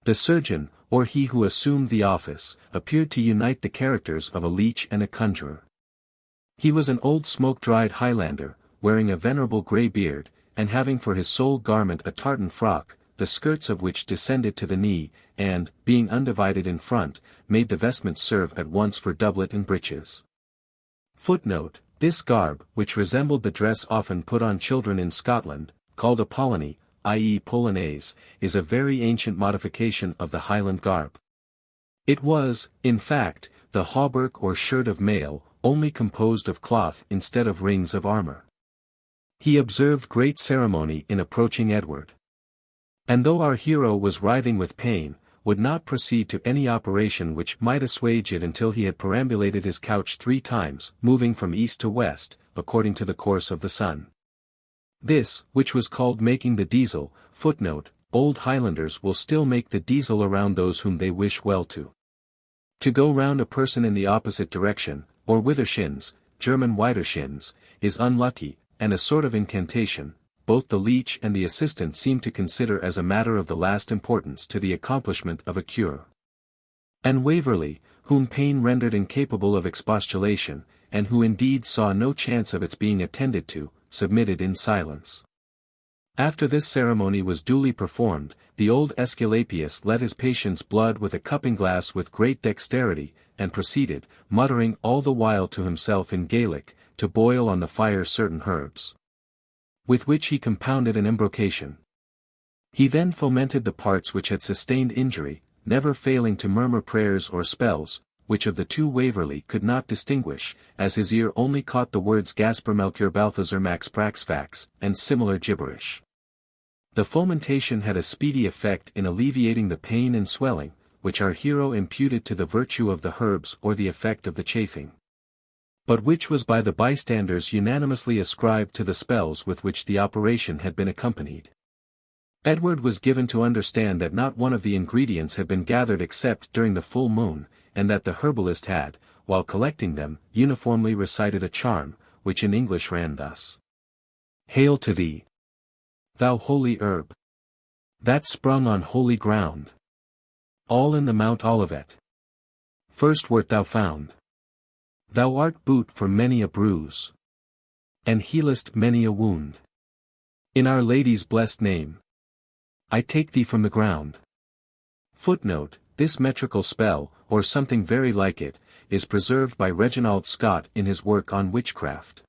The surgeon, or he who assumed the office, appeared to unite the characters of a leech and a conjurer. He was an old smoke-dried Highlander, wearing a venerable grey beard, and having for his sole garment a tartan frock, the skirts of which descended to the knee, and, being undivided in front, made the vestments serve at once for doublet and breeches. Footnote: This garb, which resembled the dress often put on children in Scotland, called a polony, i.e. polonaise, is a very ancient modification of the Highland garb. It was, in fact, the hauberk or shirt of mail, only composed of cloth instead of rings of armour. He observed great ceremony in approaching Edward. And though our hero was writhing with pain, would not proceed to any operation which might assuage it until he had perambulated his couch 3 times, moving from east to west, according to the course of the sun. This, which was called making the diesel, footnote, old Highlanders will still make the diesel around those whom they wish well to. To go round a person in the opposite direction, or withershins, German widershins, is unlucky, and a sort of incantation, both the leech and the assistant seem to consider as a matter of the last importance to the accomplishment of a cure. And Waverley, whom pain rendered incapable of expostulation, and who indeed saw no chance of its being attended to, submitted in silence. After this ceremony was duly performed, the old Aesculapius let his patient's blood with a cupping-glass with great dexterity, and proceeded, muttering all the while to himself in Gaelic, to boil on the fire certain herbs, with which he compounded an embrocation. He then fomented the parts which had sustained injury, never failing to murmur prayers or spells, which of the two Waverley could not distinguish, as his ear only caught the words Gasper Melchior Balthazar Max Prax Fax, and similar gibberish. The fomentation had a speedy effect in alleviating the pain and swelling, which our hero imputed to the virtue of the herbs or the effect of the chafing, but which was by the bystanders unanimously ascribed to the spells with which the operation had been accompanied. Edward was given to understand that not one of the ingredients had been gathered except during the full moon, and that the herbalist had, while collecting them, uniformly recited a charm, which in English ran thus: Hail to thee, thou holy herb, that sprung on holy ground, all in the Mount Olivet. First wert thou found. Thou art boot for many a bruise, and healest many a wound. In Our Lady's blessed name, I take thee from the ground. Footnote: This metrical spell, or something very like it, is preserved by Reginald Scott in his work on witchcraft.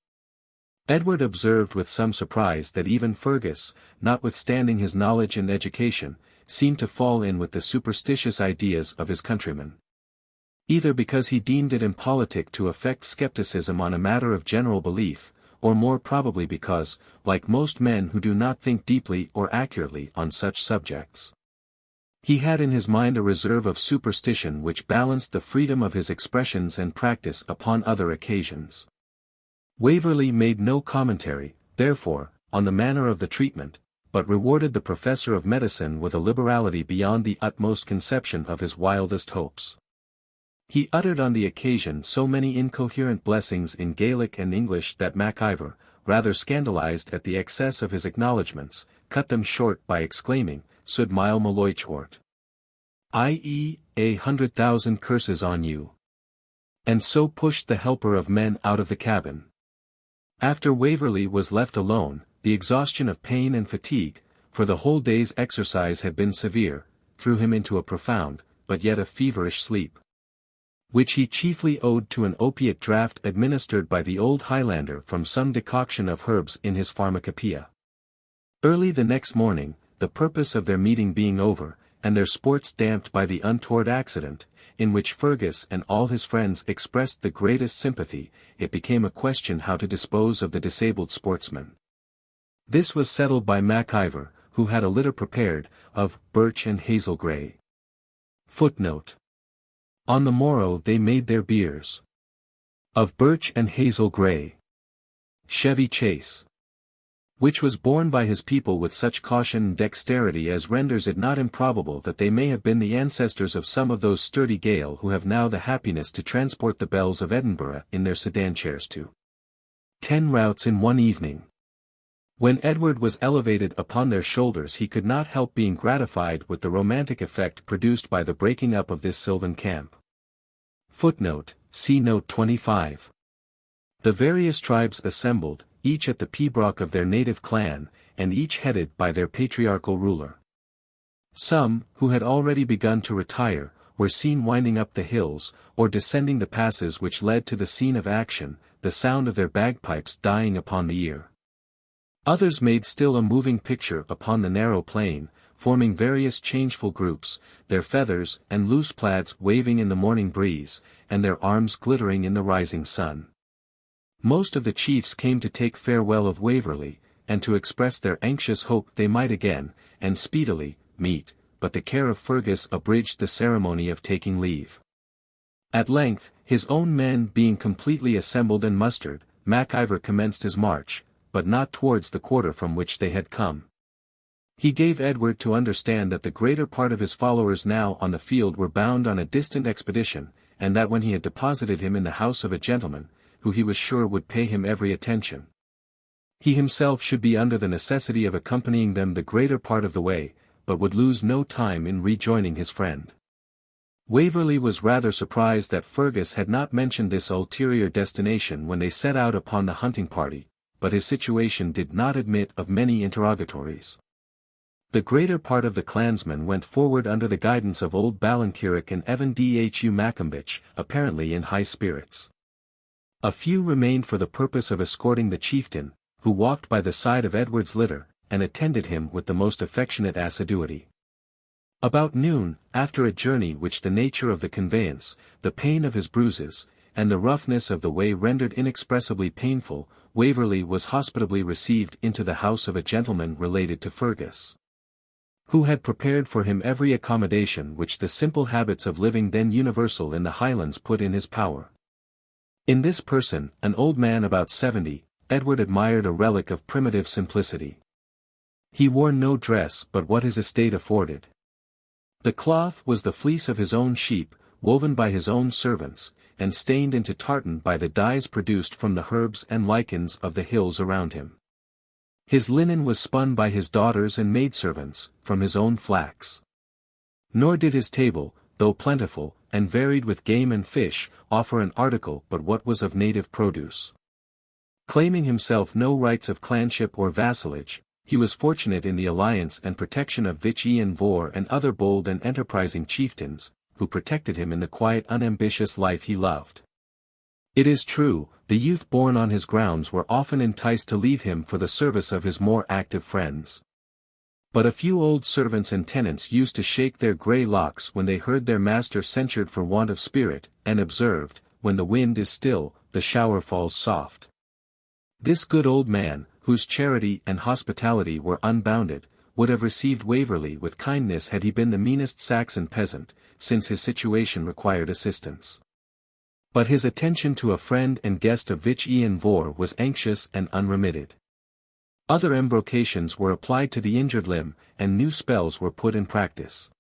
Edward observed with some surprise that even Fergus, notwithstanding his knowledge and education, seemed to fall in with the superstitious ideas of his countrymen. Either because he deemed it impolitic to affect skepticism on a matter of general belief, or more probably because, like most men who do not think deeply or accurately on such subjects, he had in his mind a reserve of superstition which balanced the freedom of his expressions and practice upon other occasions. Waverley made no commentary, therefore, on the manner of the treatment, but rewarded the professor of medicine with a liberality beyond the utmost conception of his wildest hopes. He uttered on the occasion so many incoherent blessings in Gaelic and English that Mac Ivor, rather scandalized at the excess of his acknowledgments, cut them short by exclaiming, Sud mile maloich ort, i.e., 100,000 curses on you. And so pushed the helper of men out of the cabin. After Waverley was left alone, the exhaustion of pain and fatigue, for the whole day's exercise had been severe, threw him into a profound, but yet a feverish sleep, which he chiefly owed to an opiate draught administered by the old Highlander from some decoction of herbs in his pharmacopoeia. Early the next morning, the purpose of their meeting being over, and their sports damped by the untoward accident, in which Fergus and all his friends expressed the greatest sympathy, it became a question how to dispose of the disabled sportsman. This was settled by Mac Ivor, who had a litter prepared, of birch and hazel grey. Footnote: On the morrow they made their biers of birch and hazel grey, Chevy Chase, which was borne by his people with such caution and dexterity as renders it not improbable that they may have been the ancestors of some of those sturdy Gael who have now the happiness to transport the belles of Edinburgh in their sedan chairs to 10 routs in one evening. When Edward was elevated upon their shoulders he could not help being gratified with the romantic effect produced by the breaking up of this sylvan camp. Footnote, see Note 25. The various tribes assembled, each at the pibroch of their native clan, and each headed by their patriarchal ruler. Some, who had already begun to retire, were seen winding up the hills, or descending the passes which led to the scene of action, the sound of their bagpipes dying upon the ear. Others made still a moving picture upon the narrow plain, forming various changeful groups, their feathers and loose plaids waving in the morning breeze, and their arms glittering in the rising sun. Most of the chiefs came to take farewell of Waverley, and to express their anxious hope they might again, and speedily, meet, but the care of Fergus abridged the ceremony of taking leave. At length, his own men being completely assembled and mustered, Mac Ivor commenced his march, but not towards the quarter from which they had come. He gave Edward to understand that the greater part of his followers now on the field were bound on a distant expedition, and that when he had deposited him in the house of a gentleman, who he was sure would pay him every attention, he himself should be under the necessity of accompanying them the greater part of the way, but would lose no time in rejoining his friend. Waverley was rather surprised that Fergus had not mentioned this ulterior destination when they set out upon the hunting party, but his situation did not admit of many interrogatories. The greater part of the clansmen went forward under the guidance of old Ballinkirk and Evan Dhu Maccombich, apparently in high spirits. A few remained for the purpose of escorting the chieftain, who walked by the side of Edward's litter, and attended him with the most affectionate assiduity. About noon, after a journey which the nature of the conveyance, the pain of his bruises, and the roughness of the way rendered inexpressibly painful, Waverley was hospitably received into the house of a gentleman related to Fergus, who had prepared for him every accommodation which the simple habits of living then universal in the Highlands put in his power. In this person, an old man about 70, Edward admired a relic of primitive simplicity. He wore no dress but what his estate afforded. The cloth was the fleece of his own sheep, woven by his own servants, and stained into tartan by the dyes produced from the herbs and lichens of the hills around him. His linen was spun by his daughters and maidservants, from his own flax. Nor did his table, though plentiful, and varied with game and fish, offer an article but what was of native produce. Claiming himself no rights of clanship or vassalage, he was fortunate in the alliance and protection of Vich Ian Vohr and other bold and enterprising chieftains, who protected him in the quiet unambitious life he loved. It is true, the youth born on his grounds were often enticed to leave him for the service of his more active friends. But a few old servants and tenants used to shake their grey locks when they heard their master censured for want of spirit, and observed, when the wind is still, the shower falls soft. This good old man, whose charity and hospitality were unbounded, would have received Waverley with kindness had he been the meanest Saxon peasant, since his situation required assistance. But his attention to a friend and guest of Vich Ian Vohr was anxious and unremitted. Other embrocations were applied to the injured limb, and new spells were put in practice.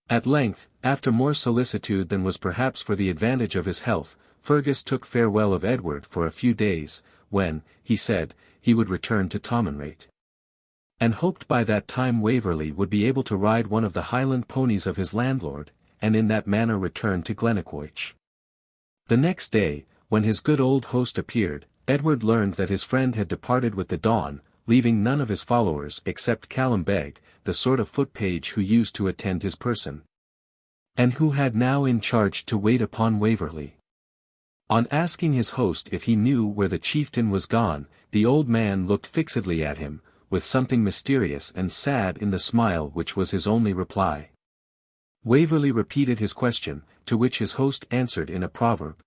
At length, after more solicitude than was perhaps for the advantage of his health, Fergus took farewell of Edward for a few days, when, he said, he would return to Tomanrate, and hoped by that time Waverley would be able to ride one of the Highland ponies of his landlord, and in that manner return to Glennaquoich. The next day, when his good old host appeared, Edward learned that his friend had departed with the dawn, leaving none of his followers except Callum Beg, the sort of foot-page who used to attend his person, and who had now in charge to wait upon Waverley. On asking his host if he knew where the chieftain was gone, the old man looked fixedly at him, with something mysterious and sad in the smile which was his only reply. Waverley repeated his question, to which his host answered in a proverb.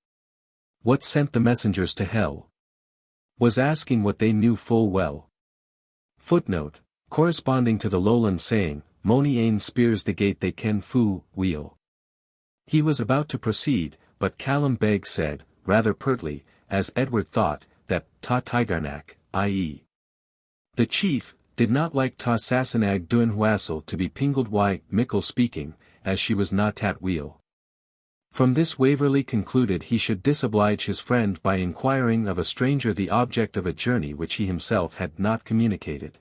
What sent the messengers to hell? Was asking what they knew full well. Footnote, corresponding to the Lowland saying, Mony ane spears the gate they ken fu, wheel. He was about to proceed, but Callum Beg said, rather pertly, as Edward thought, that Ta Tigarnak, i.e. the chief, did not like Ta Sassenag Duin Huassel to be pingled wy, mickle speaking, as she was not at wheel. From this Waverley concluded he should disoblige his friend by inquiring of a stranger the object of a journey which he himself had not communicated.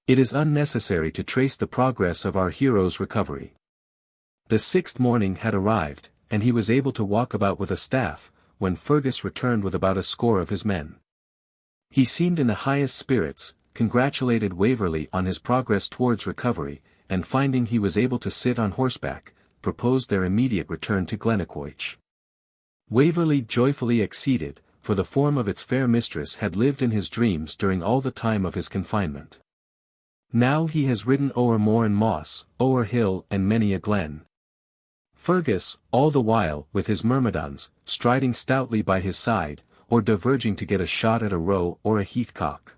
It is unnecessary to trace the progress of our hero's recovery. The 6th morning had arrived, and he was able to walk about with a staff, when Fergus returned with about a score of his men. He seemed in the highest spirits, congratulated Waverley on his progress towards recovery, and finding he was able to sit on horseback, proposed their immediate return to Glennaquoich. Waverley joyfully acceded, for the form of its fair mistress had lived in his dreams during all the time of his confinement. Now he has ridden o'er moor and moss, o'er hill and many a glen. Fergus, all the while with his myrmidons, striding stoutly by his side, or diverging to get a shot at a roe or a heathcock.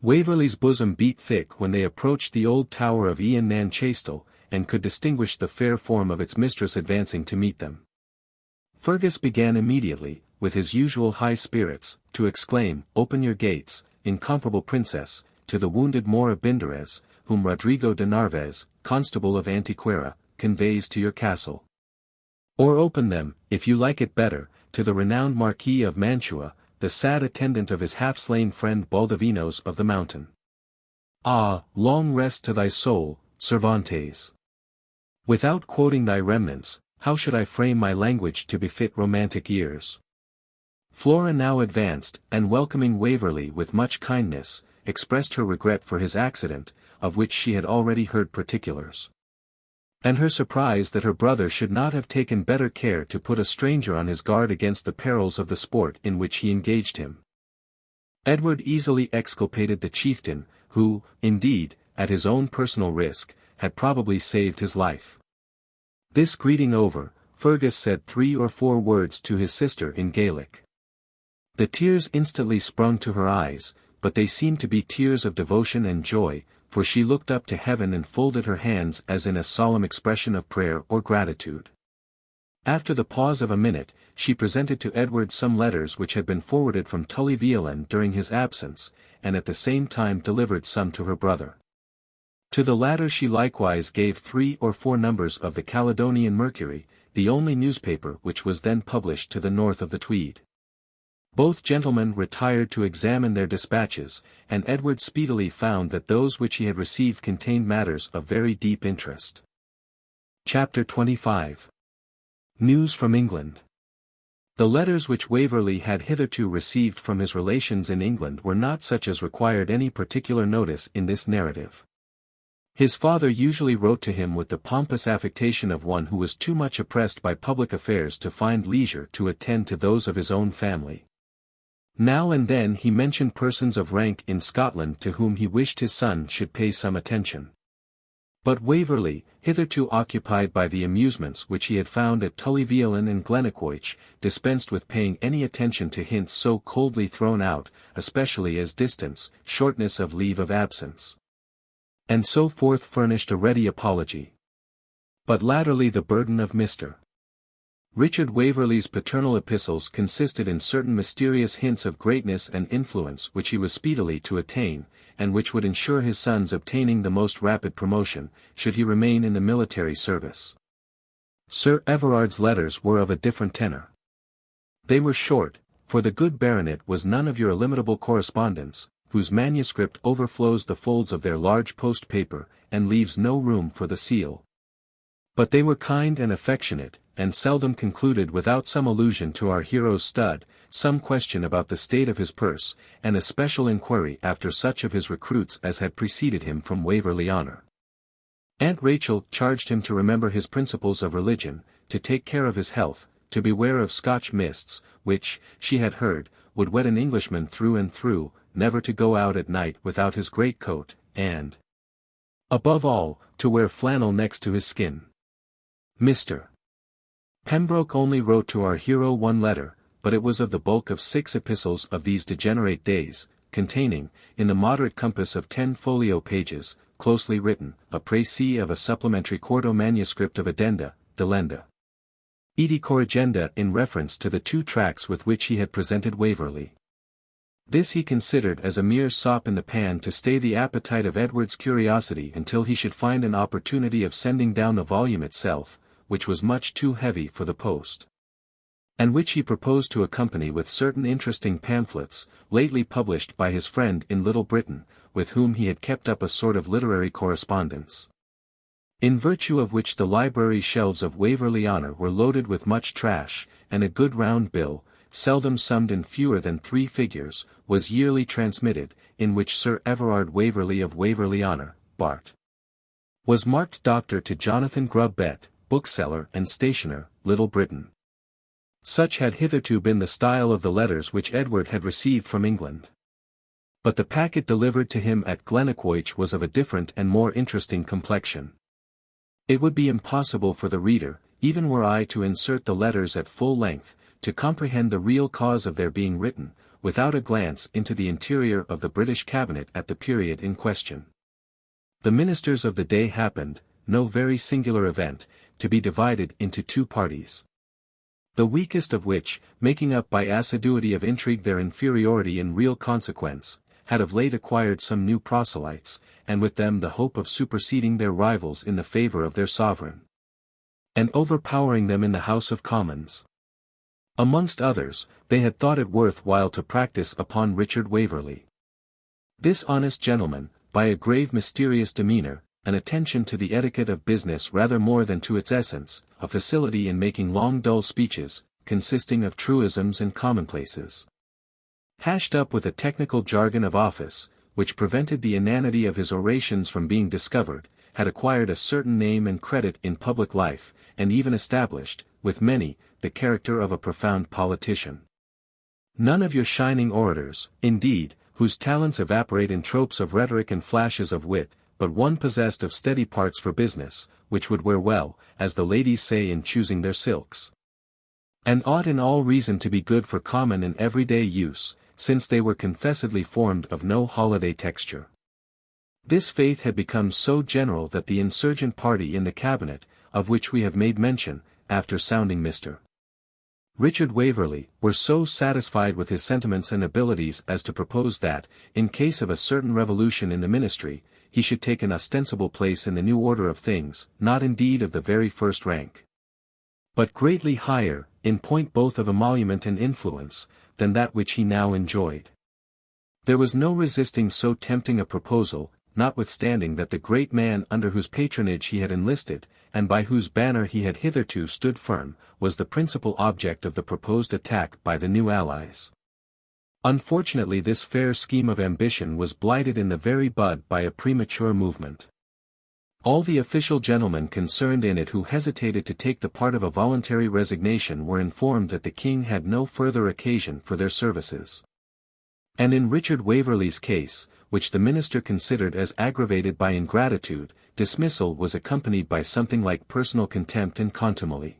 Waverley's bosom beat thick when they approached the old tower of Ian nan Chaistel, and could distinguish the fair form of its mistress advancing to meet them. Fergus began immediately, with his usual high spirits, to exclaim, "Open your gates, incomparable princess, to the wounded Moor of Binderez, whom Rodrigo de Narvaez, constable of Antequera, conveys to your castle. Or open them, if you like it better, to the renowned Marquis of Mantua, the sad attendant of his half-slain friend Baldovinos of the Mountain. Ah, long rest to thy soul, Cervantes! Without quoting thy remnants, how should I frame my language to befit romantic ears?" Flora now advanced, and welcoming Waverley with much kindness, expressed her regret for his accident, of which she had already heard particulars. And her surprise that her brother should not have taken better care to put a stranger on his guard against the perils of the sport in which he engaged him. Edward easily exculpated the chieftain, who, indeed, at his own personal risk, had probably saved his life. This greeting over, Fergus said 3 or 4 words to his sister in Gaelic. The tears instantly sprung to her eyes, but they seemed to be tears of devotion and joy, for she looked up to heaven and folded her hands as in a solemn expression of prayer or gratitude. After the pause of a minute, she presented to Edward some letters which had been forwarded from Tully-Veolan during his absence, and at the same time delivered some to her brother. To the latter she likewise gave 3 or 4 numbers of the Caledonian Mercury, the only newspaper which was then published to the north of the Tweed. Both gentlemen retired to examine their dispatches, and Edward speedily found that those which he had received contained matters of very deep interest. Chapter 25. News from England. The letters which Waverley had hitherto received from his relations in England were not such as required any particular notice in this narrative. His father usually wrote to him with the pompous affectation of one who was too much oppressed by public affairs to find leisure to attend to those of his own family. Now and then he mentioned persons of rank in Scotland to whom he wished his son should pay some attention. But Waverley, hitherto occupied by the amusements which he had found at Tully-Veolan and Glennaquoich, dispensed with paying any attention to hints so coldly thrown out, especially as distance, shortness of leave of absence, and so forth furnished a ready apology. But latterly the burden of Mr. Richard Waverley's paternal epistles consisted in certain mysterious hints of greatness and influence which he was speedily to attain, and which would ensure his son's obtaining the most rapid promotion, should he remain in the military service. Sir Everard's letters were of a different tenor. They were short, for the good baronet was none of your illimitable correspondents, whose manuscript overflows the folds of their large post paper, and leaves no room for the seal. But they were kind and affectionate, and seldom concluded without some allusion to our hero's stud, some question about the state of his purse, and a special inquiry after such of his recruits as had preceded him from Waverley-Honour. Aunt Rachel charged him to remember his principles of religion, to take care of his health, to beware of Scotch mists, which, she had heard, would wet an Englishman through and through, never to go out at night without his greatcoat, and, above all, to wear flannel next to his skin. Mr. Pembroke only wrote to our hero 1 letter, but it was of the bulk of 6 epistles of these degenerate days, containing, in the moderate compass of 10 folio pages, closely written, a précis of a supplementary quarto manuscript of Addenda, Delenda. Edi Corrigenda in reference to the 2 tracts with which he had presented Waverley. This he considered as a mere sop in the pan to stay the appetite of Edward's curiosity until he should find an opportunity of sending down the volume itself, which was much too heavy for the post, and which he proposed to accompany with certain interesting pamphlets, lately published by his friend in Little Britain, with whom he had kept up a sort of literary correspondence. In virtue of which the library shelves of Waverley-Honour were loaded with much trash, and a good round bill, seldom summed in fewer than 3 figures, was yearly transmitted, in which Sir Everard Waverley of Waverley-Honour, Bart. was marked Doctor to Jonathan Grubbett, bookseller and stationer, Little Britain. Such had hitherto been the style of the letters which Edward had received from England. But the packet delivered to him at Glennaquoich was of a different and more interesting complexion. It would be impossible for the reader, even were I to insert the letters at full length, to comprehend the real cause of their being written, without a glance into the interior of the British cabinet at the period in question. The ministers of the day happened, no very singular event, to be divided into 2 parties. The weakest of which, making up by assiduity of intrigue their inferiority in real consequence, had of late acquired some new proselytes, and with them the hope of superseding their rivals in the favour of their sovereign, and overpowering them in the House of Commons. Amongst others, they had thought it worth while to practice upon Richard Waverley. This honest gentleman, by a grave mysterious demeanour, an attention to the etiquette of business rather more than to its essence, a facility in making long dull speeches, consisting of truisms and commonplaces, hashed up with a technical jargon of office, which prevented the inanity of his orations from being discovered, had acquired a certain name and credit in public life, and even established, with many, the character of a profound politician. None of your shining orators, indeed, whose talents evaporate in tropes of rhetoric and flashes of wit, but one possessed of steady parts for business, which would wear well, as the ladies say in choosing their silks, and ought in all reason to be good for common and everyday use, since they were confessedly formed of no holiday texture. This faith had become so general that the insurgent party in the cabinet, of which we have made mention, after sounding Mr. Richard Waverley, were so satisfied with his sentiments and abilities as to propose that, in case of a certain revolution in the ministry, he should take an ostensible place in the new order of things, not indeed of the very first rank, but greatly higher, in point both of emolument and influence, than that which he now enjoyed. There was no resisting so tempting a proposal, notwithstanding that the great man under whose patronage he had enlisted, and by whose banner he had hitherto stood firm, was the principal object of the proposed attack by the new allies. Unfortunately this fair scheme of ambition was blighted in the very bud by a premature movement. All the official gentlemen concerned in it who hesitated to take the part of a voluntary resignation were informed that the king had no further occasion for their services. And in Richard Waverley's case, which the minister considered as aggravated by ingratitude, dismissal was accompanied by something like personal contempt and contumely.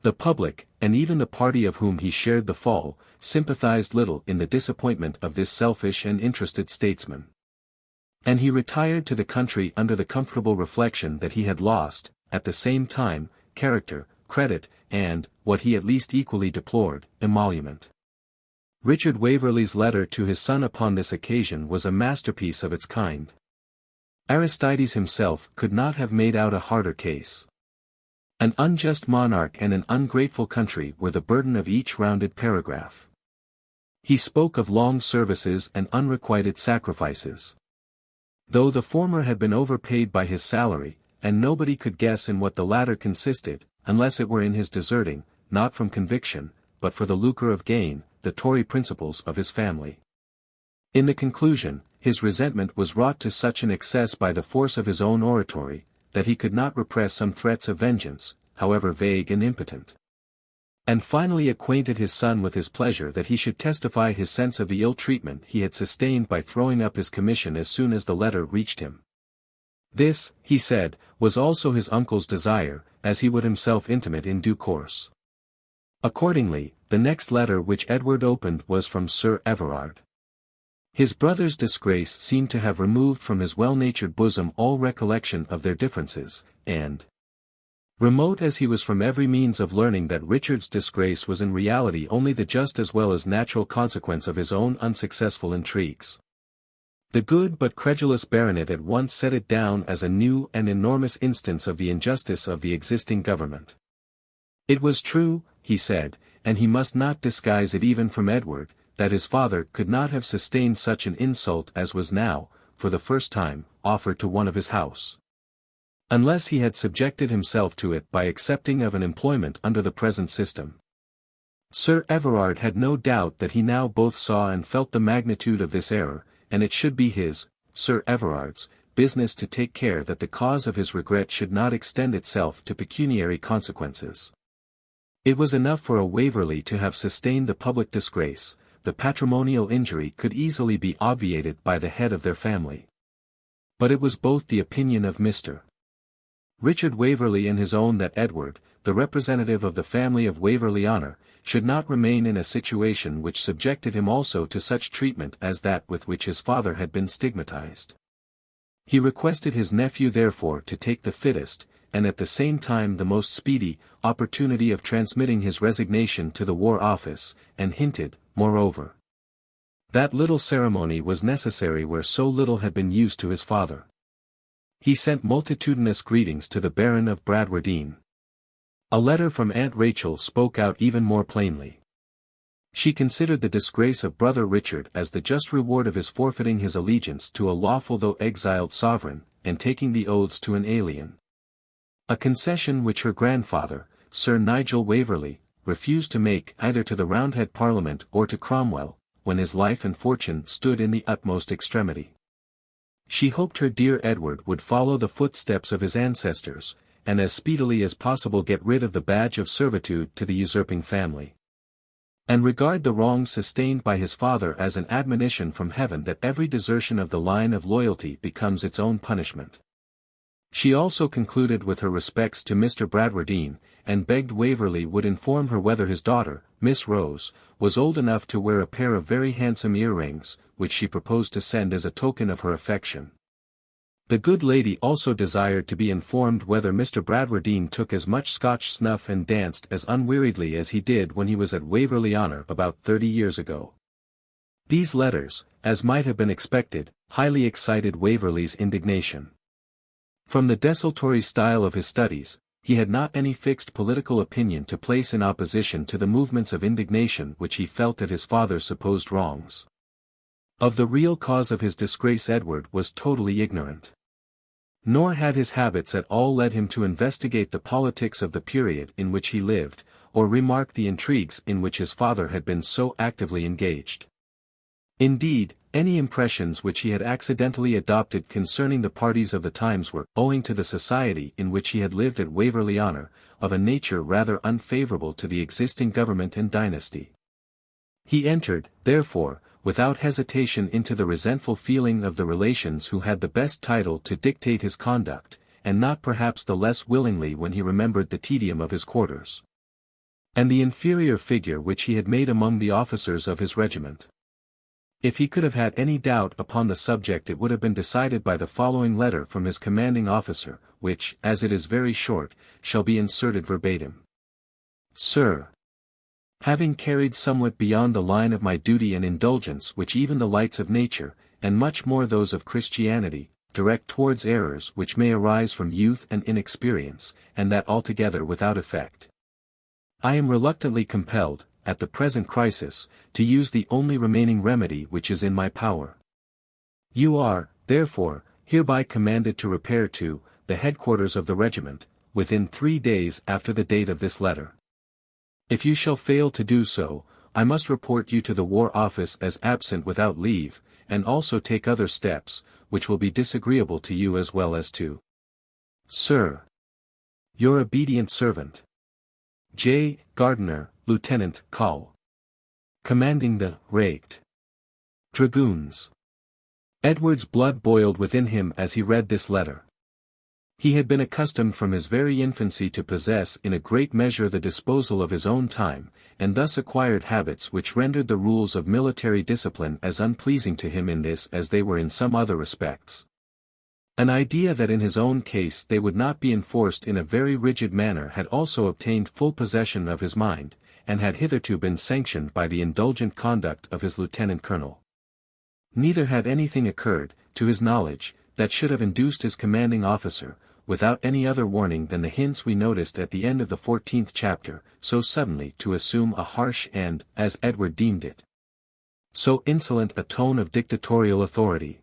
The public, and even the party of whom he shared the fall, sympathized little in the disappointment of this selfish and interested statesman. And he retired to the country under the comfortable reflection that he had lost, at the same time, character, credit, and, what he at least equally deplored, emolument. Richard Waverley's letter to his son upon this occasion was a masterpiece of its kind. Aristides himself could not have made out a harder case. An unjust monarch and an ungrateful country were the burden of each rounded paragraph. He spoke of long services and unrequited sacrifices. Though the former had been overpaid by his salary, and nobody could guess in what the latter consisted, unless it were in his deserting, not from conviction, but for the lucre of gain, the Tory principles of his family. In the conclusion, his resentment was wrought to such an excess by the force of his own oratory, that he could not repress some threats of vengeance, however vague and impotent. And finally acquainted his son with his pleasure that he should testify his sense of the ill treatment he had sustained by throwing up his commission as soon as the letter reached him. This, he said, was also his uncle's desire, as he would himself intimate in due course. Accordingly, the next letter which Edward opened was from Sir Everard. His brother's disgrace seemed to have removed from his well-natured bosom all recollection of their differences, and, remote as he was from every means of learning that Richard's disgrace was in reality only the just as well as natural consequence of his own unsuccessful intrigues, The good but credulous baronet at once set it down as a new and enormous instance of the injustice of the existing government. It was true, he said, and he must not disguise it even from Edward, that his father could not have sustained such an insult as was now, for the first time, offered to one of his house, unless he had subjected himself to it by accepting of an employment under the present system. Sir Everard had no doubt that he now both saw and felt the magnitude of this error, and it should be his, Sir Everard's, business to take care that the cause of his regret should not extend itself to pecuniary consequences. It was enough for a Waverley to have sustained the public disgrace, the patrimonial injury could easily be obviated by the head of their family. But it was both the opinion of Mr. Richard Waverley and his own that Edward, the representative of the family of Waverley-Honour, should not remain in a situation which subjected him also to such treatment as that with which his father had been stigmatized. He requested his nephew therefore to take the fittest, and at the same time the most speedy, opportunity of transmitting his resignation to the War Office, and hinted, moreover, that little ceremony was necessary where so little had been used to his father. He sent multitudinous greetings to the Baron of Bradwardine. A letter from Aunt Rachel spoke out even more plainly. She considered the disgrace of brother Richard as the just reward of his forfeiting his allegiance to a lawful though exiled sovereign, and taking the oaths to an alien. A concession which her grandfather, Sir Nigel Waverley, refused to make either to the Roundhead Parliament or to Cromwell, when his life and fortune stood in the utmost extremity. She hoped her dear Edward would follow the footsteps of his ancestors, and as speedily as possible get rid of the badge of servitude to the usurping family, and regard the wrongs sustained by his father as an admonition from heaven that every desertion of the line of loyalty becomes its own punishment. She also concluded with her respects to Mr. Bradwardine, and begged Waverley would inform her whether his daughter, Miss Rose, was old enough to wear a pair of very handsome earrings, which she proposed to send as a token of her affection. The good lady also desired to be informed whether Mr. Bradwardine took as much Scotch snuff and danced as unweariedly as he did when he was at Waverley-Honour about 30 years ago. These letters, as might have been expected, highly excited Waverley's indignation. From the desultory style of his studies, he had not any fixed political opinion to place in opposition to the movements of indignation which he felt at his father's supposed wrongs. Of the real cause of his disgrace Edward was totally ignorant. Nor had his habits at all led him to investigate the politics of the period in which he lived, or remark the intrigues in which his father had been so actively engaged. Indeed, any impressions which he had accidentally adopted concerning the parties of the times were, owing to the society in which he had lived at Waverley-Honour, of a nature rather unfavourable to the existing government and dynasty. He entered, therefore, without hesitation into the resentful feeling of the relations who had the best title to dictate his conduct, and not perhaps the less willingly when he remembered the tedium of his quarters, and the inferior figure which he had made among the officers of his regiment. If he could have had any doubt upon the subject it would have been decided by the following letter from his commanding officer, which, as it is very short, shall be inserted verbatim. Sir, having carried somewhat beyond the line of my duty and indulgence which even the lights of nature, and much more those of Christianity, direct towards errors which may arise from youth and inexperience, and that altogether without effect, I am reluctantly compelled, at the present crisis, to use the only remaining remedy which is in my power. You are, therefore, hereby commanded to repair to the headquarters of the regiment, within 3 days after the date of this letter. If you shall fail to do so, I must report you to the War Office as absent without leave, and also take other steps, which will be disagreeable to you as well as to Sir, your obedient servant, J. Gardiner, Lieutenant Col. Commanding the Raked Dragoons. Edward's blood boiled within him as he read this letter. He had been accustomed from his very infancy to possess in a great measure the disposal of his own time, and thus acquired habits which rendered the rules of military discipline as unpleasing to him in this as they were in some other respects. An idea that in his own case they would not be enforced in a very rigid manner had also obtained full possession of his mind, and had hitherto been sanctioned by the indulgent conduct of his lieutenant colonel. Neither had anything occurred, to his knowledge, that should have induced his commanding officer, without any other warning than the hints we noticed at the end of the 14th chapter, so suddenly to assume a harsh and, as Edward deemed it, so insolent a tone of dictatorial authority.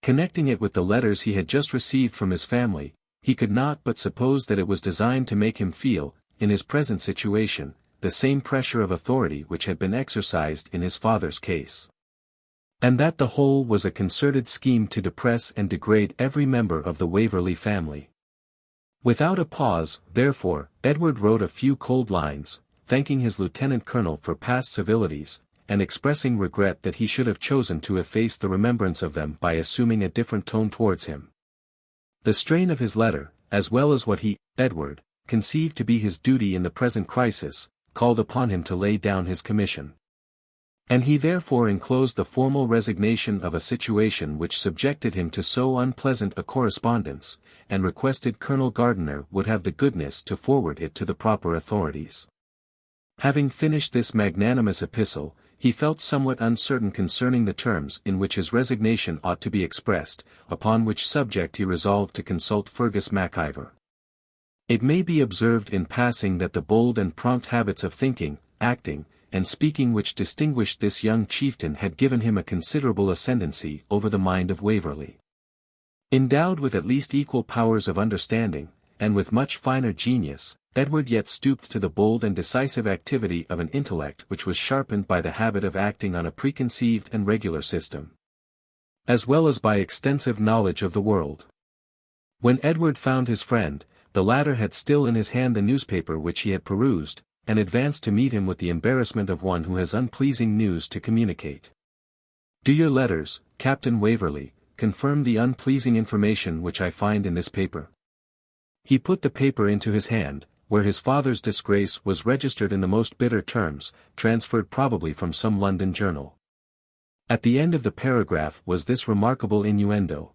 Connecting it with the letters he had just received from his family, he could not but suppose that it was designed to make him feel, in his present situation, the same pressure of authority which had been exercised in his father's case. And that the whole was a concerted scheme to depress and degrade every member of the Waverley family. Without a pause, therefore, Edward wrote a few cold lines, thanking his lieutenant colonel for past civilities, and expressing regret that he should have chosen to efface the remembrance of them by assuming a different tone towards him. The strain of his letter, as well as what he, Edward, conceived to be his duty in the present crisis, called upon him to lay down his commission. And he therefore enclosed the formal resignation of a situation which subjected him to so unpleasant a correspondence, and requested Colonel Gardiner would have the goodness to forward it to the proper authorities. Having finished this magnanimous epistle, he felt somewhat uncertain concerning the terms in which his resignation ought to be expressed, upon which subject he resolved to consult Fergus Mac Ivor. It may be observed in passing that the bold and prompt habits of thinking, acting, and speaking which distinguished this young chieftain had given him a considerable ascendancy over the mind of Waverley. Endowed with at least equal powers of understanding, and with much finer genius, Edward yet stooped to the bold and decisive activity of an intellect which was sharpened by the habit of acting on a preconceived and regular system, as well as by extensive knowledge of the world. When Edward found his friend, the latter had still in his hand the newspaper which he had perused, and advanced to meet him with the embarrassment of one who has unpleasing news to communicate. "Do your letters, Captain Waverley, confirm the unpleasing information which I find in this paper?" He put the paper into his hand, where his father's disgrace was registered in the most bitter terms, transferred probably from some London journal. At the end of the paragraph was this remarkable innuendo: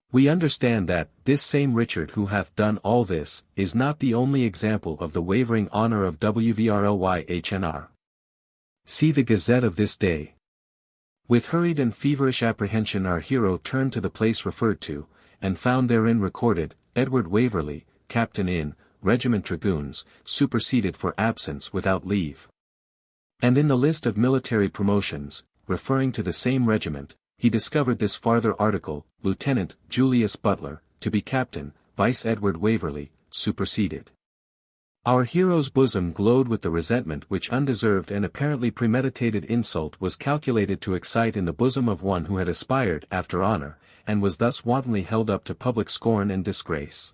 "We understand that, this same Richard who hath done all this, is not the only example of the wavering honour of Waverley-Honour. See the Gazette of this day." With hurried and feverish apprehension our hero turned to the place referred to, and found therein recorded, Edward Waverley, Captain in, Regiment Dragoons, superseded for absence without leave. And in the list of military promotions, referring to the same regiment, he discovered this farther article: Lieutenant Julius Butler, to be Captain, Vice Edward Waverley, superseded. Our hero's bosom glowed with the resentment which undeserved and apparently premeditated insult was calculated to excite in the bosom of one who had aspired after honour, and was thus wantonly held up to public scorn and disgrace.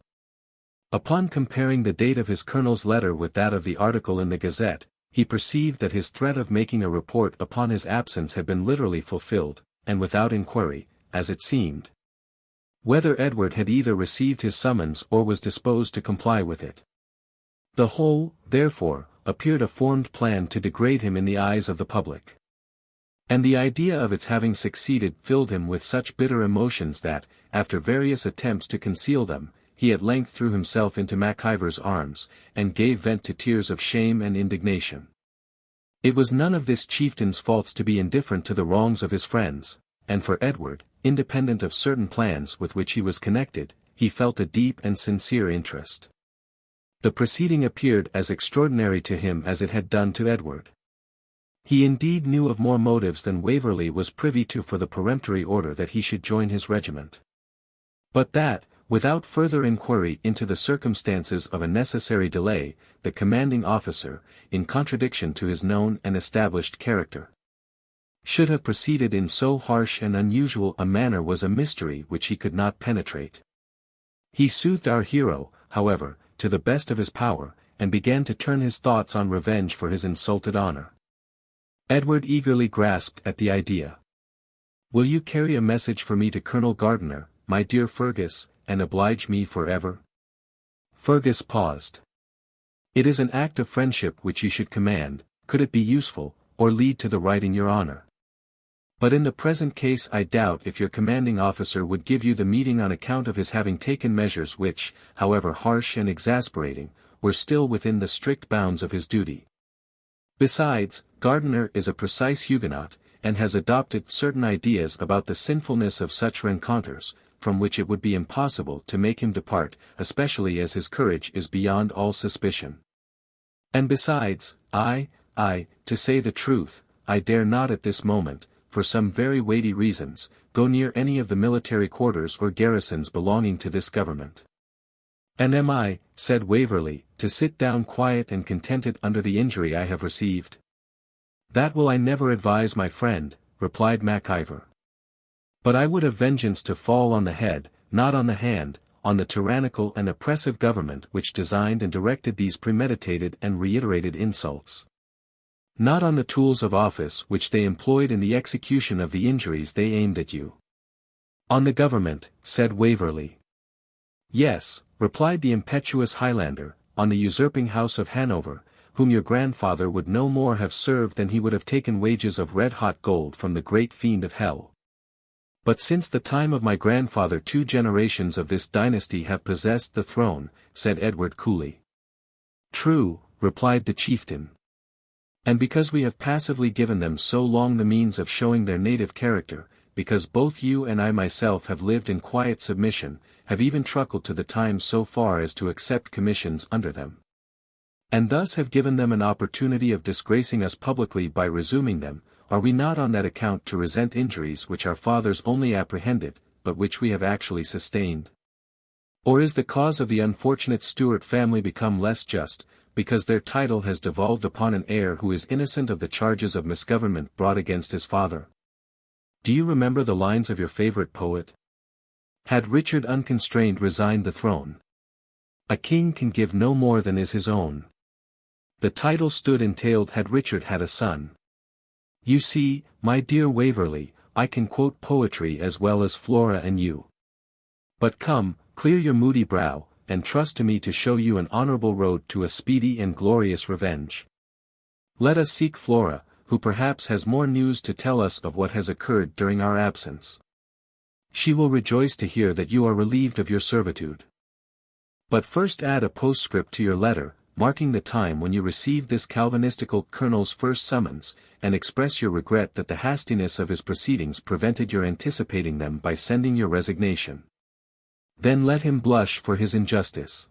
Upon comparing the date of his colonel's letter with that of the article in the Gazette, he perceived that his threat of making a report upon his absence had been literally fulfilled, and without inquiry, as it seemed, whether Edward had either received his summons or was disposed to comply with it. The whole, therefore, appeared a formed plan to degrade him in the eyes of the public. And the idea of its having succeeded filled him with such bitter emotions that, after various attempts to conceal them, he at length threw himself into Mac Ivor's arms, and gave vent to tears of shame and indignation. It was none of this chieftain's faults to be indifferent to the wrongs of his friends, and for Edward, independent of certain plans with which he was connected, he felt a deep and sincere interest. The proceeding appeared as extraordinary to him as it had done to Edward. He indeed knew of more motives than Waverley was privy to for the peremptory order that he should join his regiment. But that, without further inquiry into the circumstances of a necessary delay, the commanding officer, in contradiction to his known and established character, should have proceeded in so harsh and unusual a manner was a mystery which he could not penetrate. He soothed our hero, however, to the best of his power, and began to turn his thoughts on revenge for his insulted honour. Edward eagerly grasped at the idea. "Will you carry a message for me to Colonel Gardiner, my dear Fergus, and oblige me for ever?" Fergus paused. "It is an act of friendship which you should command, could it be useful, or lead to the right in your honour. But in the present case I doubt if your commanding officer would give you the meeting on account of his having taken measures which, however harsh and exasperating, were still within the strict bounds of his duty. Besides, Gardiner is a precise Huguenot, and has adopted certain ideas about the sinfulness of such rencontres, from which it would be impossible to make him depart, especially as his courage is beyond all suspicion. And besides, to say the truth, I dare not at this moment, for some very weighty reasons, go near any of the military quarters or garrisons belonging to this government. And am I, said Waverley, to sit down quiet and contented under the injury I have received? That will I never advise, my friend, replied Mac Ivor. But I would have vengeance to fall on the head, not on the hand, on the tyrannical and oppressive government which designed and directed these premeditated and reiterated insults. Not on the tools of office which they employed in the execution of the injuries they aimed at you. On the government, said Waverley. Yes, replied the impetuous Highlander, on the usurping house of Hanover, whom your grandfather would no more have served than he would have taken wages of red-hot gold from the great fiend of hell. But since the time of my grandfather 2 generations of this dynasty have possessed the throne, said Edward coolly. True, replied the chieftain. And because we have passively given them so long the means of showing their native character, because both you and I myself have lived in quiet submission, have even truckled to the times so far as to accept commissions under them. And thus have given them an opportunity of disgracing us publicly by resuming them, are we not on that account to resent injuries which our fathers only apprehended, but which we have actually sustained? Or is the cause of the unfortunate Stuart family become less just, because their title has devolved upon an heir who is innocent of the charges of misgovernment brought against his father? Do you remember the lines of your favourite poet? Had Richard unconstrained resigned the throne? A king can give no more than is his own. The title stood entailed had Richard had a son. You see, my dear Waverley, I can quote poetry as well as Flora and you. But come, clear your moody brow, and trust to me to show you an honourable road to a speedy and glorious revenge. Let us seek Flora, who perhaps has more news to tell us of what has occurred during our absence. She will rejoice to hear that you are relieved of your servitude. But first add a postscript to your letter, marking the time when you received this Calvinistical colonel's first summons, and express your regret that the hastiness of his proceedings prevented your anticipating them by sending your resignation. Then let him blush for his injustice.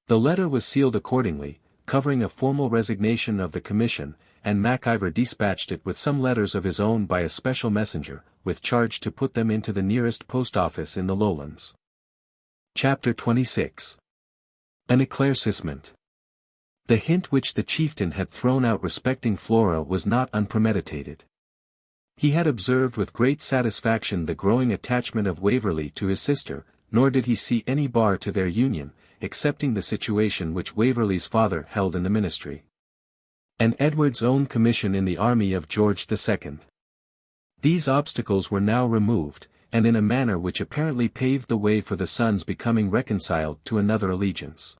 The letter was sealed accordingly, covering a formal resignation of the commission, and Mac Ivor dispatched it with some letters of his own by a special messenger, with charge to put them into the nearest post office in the Lowlands. Chapter 26. An Eclaircissement. The hint which the chieftain had thrown out respecting Flora was not unpremeditated. He had observed with great satisfaction the growing attachment of Waverley to his sister, nor did he see any bar to their union, excepting the situation which Waverley's father held in the ministry, and Edward's own commission in the army of George II. These obstacles were now removed, and in a manner which apparently paved the way for the sons becoming reconciled to another allegiance.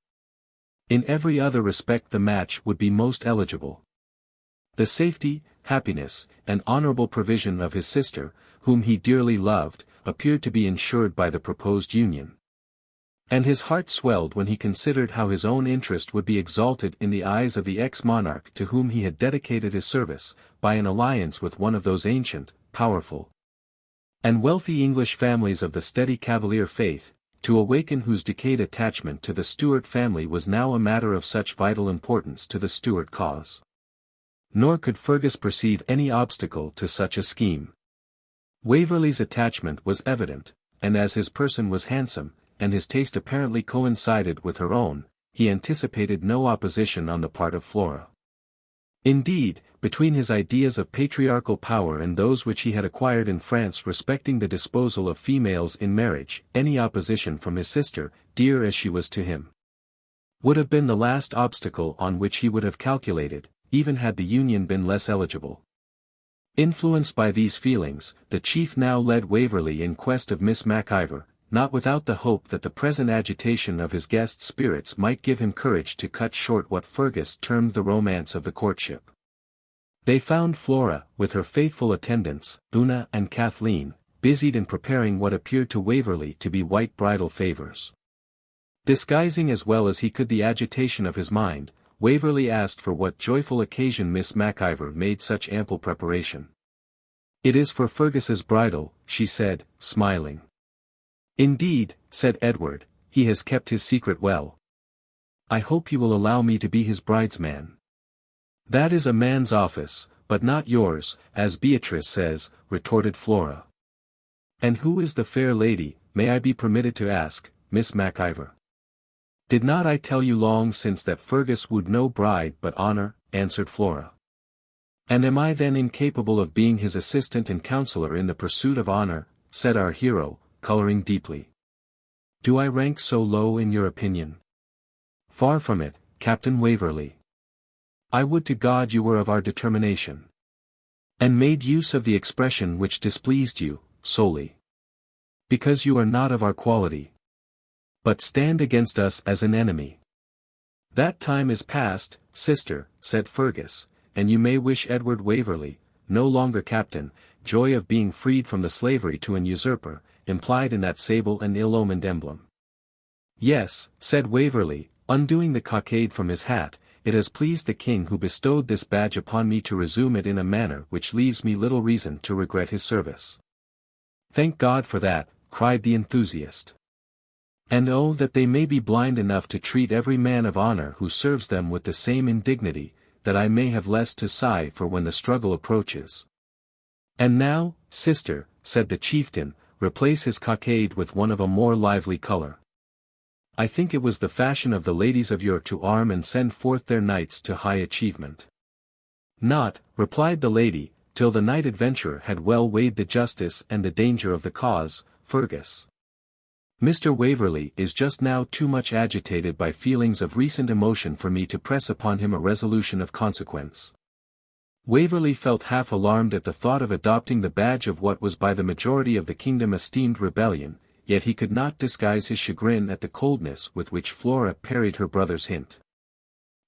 In every other respect the match would be most eligible. The safety, happiness, and honourable provision of his sister, whom he dearly loved, appeared to be ensured by the proposed union. And his heart swelled when he considered how his own interest would be exalted in the eyes of the ex-monarch to whom he had dedicated his service, by an alliance with one of those ancient, powerful, and wealthy English families of the steady Cavalier faith, to awaken whose decayed attachment to the Stuart family was now a matter of such vital importance to the Stuart cause. Nor could Fergus perceive any obstacle to such a scheme. Waverley's attachment was evident, and as his person was handsome, and his taste apparently coincided with her own, he anticipated no opposition on the part of Flora. Indeed, between his ideas of patriarchal power and those which he had acquired in France respecting the disposal of females in marriage, any opposition from his sister, dear as she was to him, would have been the last obstacle on which he would have calculated, even had the union been less eligible. Influenced by these feelings, the chief now led Waverley in quest of Miss Mac Ivor, not without the hope that the present agitation of his guest's spirits might give him courage to cut short what Fergus termed the romance of the courtship. They found Flora, with her faithful attendants, Una and Kathleen, busied in preparing what appeared to Waverley to be white bridal favours. Disguising as well as he could the agitation of his mind, Waverley asked for what joyful occasion Miss Mac Ivor made such ample preparation. It is for Fergus's bridal, she said, smiling. Indeed, said Edward, he has kept his secret well. I hope you will allow me to be his bridesman. That is a man's office, but not yours, as Beatrice says, retorted Flora. And who is the fair lady, may I be permitted to ask, Miss MacIver? Did not I tell you long since that Fergus would no bride but honour, answered Flora. And am I then incapable of being his assistant and counsellor in the pursuit of honour, said our hero, colouring deeply. Do I rank so low in your opinion? Far from it, Captain Waverley. I would to God you were of our determination. And made use of the expression which displeased you, solely. Because you are not of our quality. But stand against us as an enemy. That time is past, sister, said Fergus, and you may wish Edward Waverley, no longer captain, joy of being freed from the slavery to an usurper, implied in that sable and ill-omened emblem. Yes, said Waverley, undoing the cockade from his hat, it has pleased the king who bestowed this badge upon me to resume it in a manner which leaves me little reason to regret his service. Thank God for that, cried the enthusiast. And oh that they may be blind enough to treat every man of honour who serves them with the same indignity, that I may have less to sigh for when the struggle approaches. And now, sister, said the chieftain, replace his cockade with one of a more lively colour. I think it was the fashion of the ladies of yore to arm and send forth their knights to high achievement. Not, replied the lady, till the knight adventurer had well weighed the justice and the danger of the cause, Fergus. Mr. Waverley is just now too much agitated by feelings of recent emotion for me to press upon him a resolution of consequence. Waverley felt half alarmed at the thought of adopting the badge of what was by the majority of the kingdom esteemed rebellion, yet he could not disguise his chagrin at the coldness with which Flora parried her brother's hint.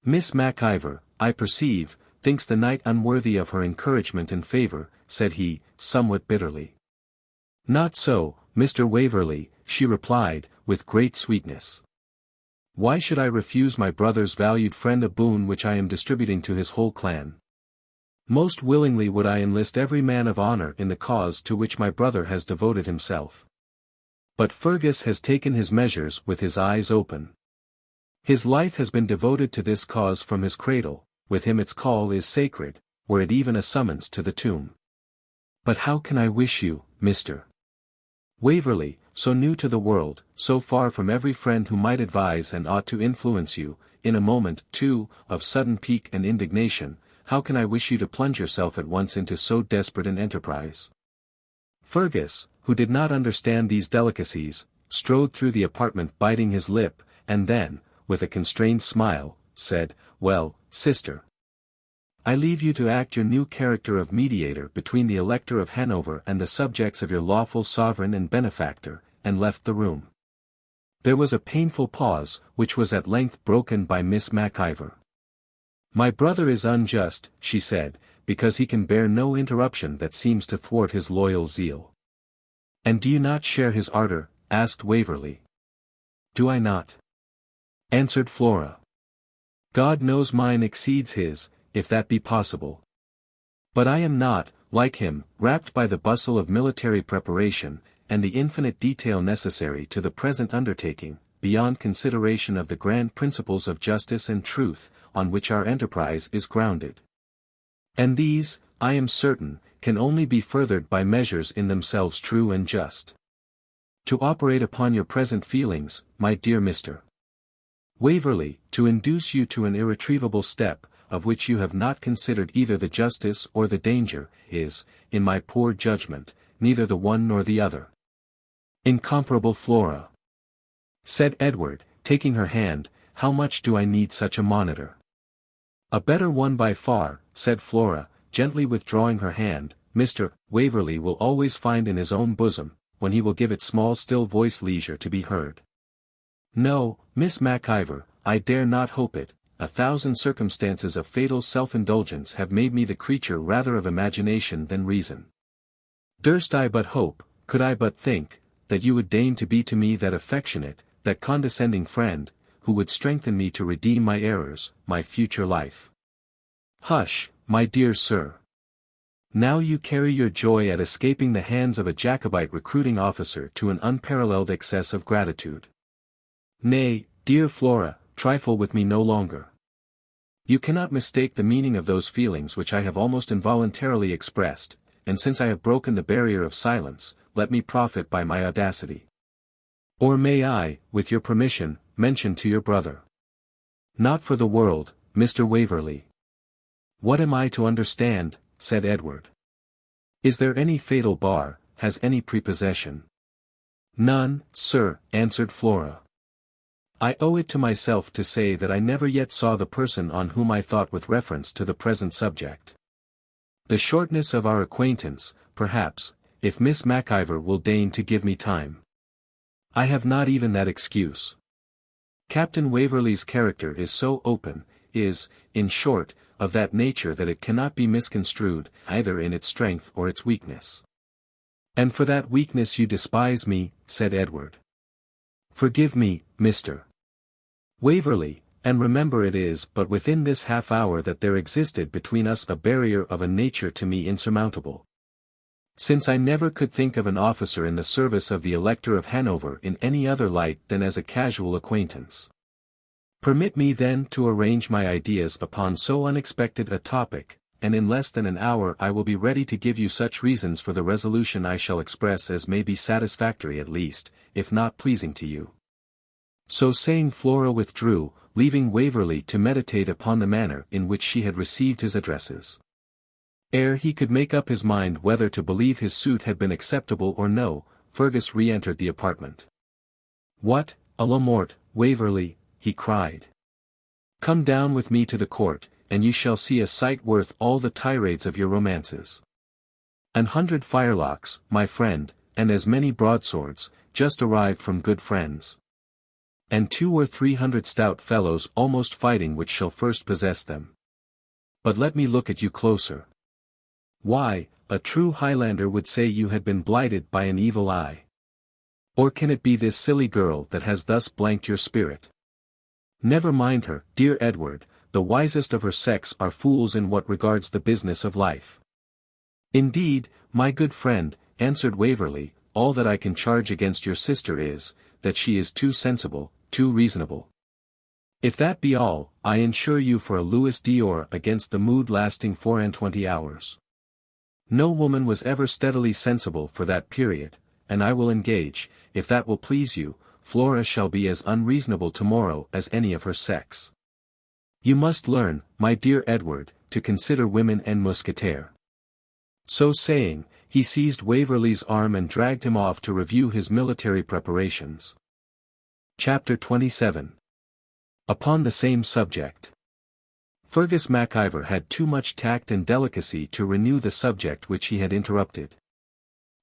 Miss MacIver, I perceive, thinks the knight unworthy of her encouragement and favour, said he, somewhat bitterly. Not so, Mr. Waverley, she replied, with great sweetness. Why should I refuse my brother's valued friend a boon which I am distributing to his whole clan? Most willingly would I enlist every man of honour in the cause to which my brother has devoted himself. But Fergus has taken his measures with his eyes open. His life has been devoted to this cause from his cradle, with him its call is sacred, were it even a summons to the tomb. But how can I wish you, Mr. Waverley, so new to the world, so far from every friend who might advise and ought to influence you, in a moment, too, of sudden pique and indignation, how can I wish you to plunge yourself at once into so desperate an enterprise? Fergus, who did not understand these delicacies, strode through the apartment biting his lip, and then, with a constrained smile, said, Well, sister. I leave you to act your new character of mediator between the Elector of Hanover and the subjects of your lawful sovereign and benefactor, and left the room. There was a painful pause, which was at length broken by Miss MacIver. My brother is unjust, she said, because he can bear no interruption that seems to thwart his loyal zeal. And do you not share his ardour? Asked Waverley. Do I not? Answered Flora. God knows mine exceeds his, if that be possible. But I am not, like him, wrapped by the bustle of military preparation, and the infinite detail necessary to the present undertaking, beyond consideration of the grand principles of justice and truth, on which our enterprise is grounded. And these, I am certain, can only be furthered by measures in themselves true and just. To operate upon your present feelings, my dear Mr. Waverley, to induce you to an irretrievable step, of which you have not considered either the justice or the danger, is, in my poor judgment, neither the one nor the other. Incomparable Flora, said Edward, taking her hand, how much do I need such a monitor? A better one by far, said Flora, gently withdrawing her hand, Mr. Waverley will always find in his own bosom, when he will give its small still voice leisure to be heard. No, Miss MacIver, I dare not hope it. 1,000 circumstances of fatal self-indulgence have made me the creature rather of imagination than reason. Durst I but hope, could I but think, that you would deign to be to me that affectionate, that condescending friend, who would strengthen me to redeem my errors, my future life. Hush, my dear sir. Now you carry your joy at escaping the hands of a Jacobite recruiting officer to an unparalleled excess of gratitude. Nay, dear Flora, trifle with me no longer. You cannot mistake the meaning of those feelings which I have almost involuntarily expressed, and since I have broken the barrier of silence, let me profit by my audacity. Or may I, with your permission, mention to your brother? Not for the world, Mr. Waverley. What am I to understand? Said Edward. Is there any fatal bar, has any prepossession? None, sir, answered Flora. I owe it to myself to say that I never yet saw the person on whom I thought with reference to the present subject. The shortness of our acquaintance, perhaps, if Miss MacIver will deign to give me time. I have not even that excuse. Captain Waverley's character is so open, is, in short, of that nature that it cannot be misconstrued, either in its strength or its weakness. And for that weakness you despise me, said Edward. Forgive me, Mr. Waverley, and remember it is but within this half hour that there existed between us a barrier of a nature to me insurmountable. Since I never could think of an officer in the service of the Elector of Hanover in any other light than as a casual acquaintance. Permit me then to arrange my ideas upon so unexpected a topic, and in less than an hour I will be ready to give you such reasons for the resolution I shall express as may be satisfactory at least, if not pleasing to you. So saying Flora withdrew, leaving Waverley to meditate upon the manner in which she had received his addresses. Ere he could make up his mind whether to believe his suit had been acceptable or no, Fergus re-entered the apartment. What, a la mort, Waverley, he cried. Come down with me to the court, and you shall see a sight worth all the tirades of your romances. 100 firelocks, my friend, and as many broadswords, just arrived from good friends. And 200 or 300 stout fellows almost fighting which shall first possess them. But let me look at you closer. Why, a true Highlander would say you had been blighted by an evil eye. Or can it be this silly girl that has thus blanked your spirit? Never mind her, dear Edward, the wisest of her sex are fools in what regards the business of life. Indeed, my good friend, answered Waverley, all that I can charge against your sister is, that she is too sensible, too reasonable. If that be all, I insure you for a Louis d'Or against the mood lasting 24 hours. No woman was ever steadily sensible for that period, and I will engage, if that will please you, Flora shall be as unreasonable tomorrow as any of her sex. You must learn, my dear Edward, to consider women en mousquetaire. So saying, he seized Waverley's arm and dragged him off to review his military preparations. Chapter 27. Upon the same subject. Fergus MacIver had too much tact and delicacy to renew the subject which he had interrupted.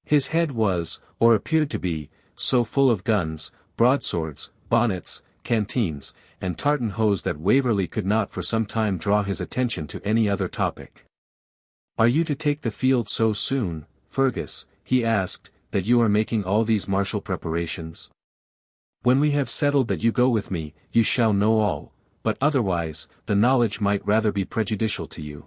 His head was, or appeared to be, so full of guns, broadswords, bonnets, canteens, and tartan hose that Waverley could not for some time draw his attention to any other topic. Are you to take the field so soon, Fergus, he asked, that you are making all these martial preparations? When we have settled that you go with me, you shall know all, but otherwise, the knowledge might rather be prejudicial to you.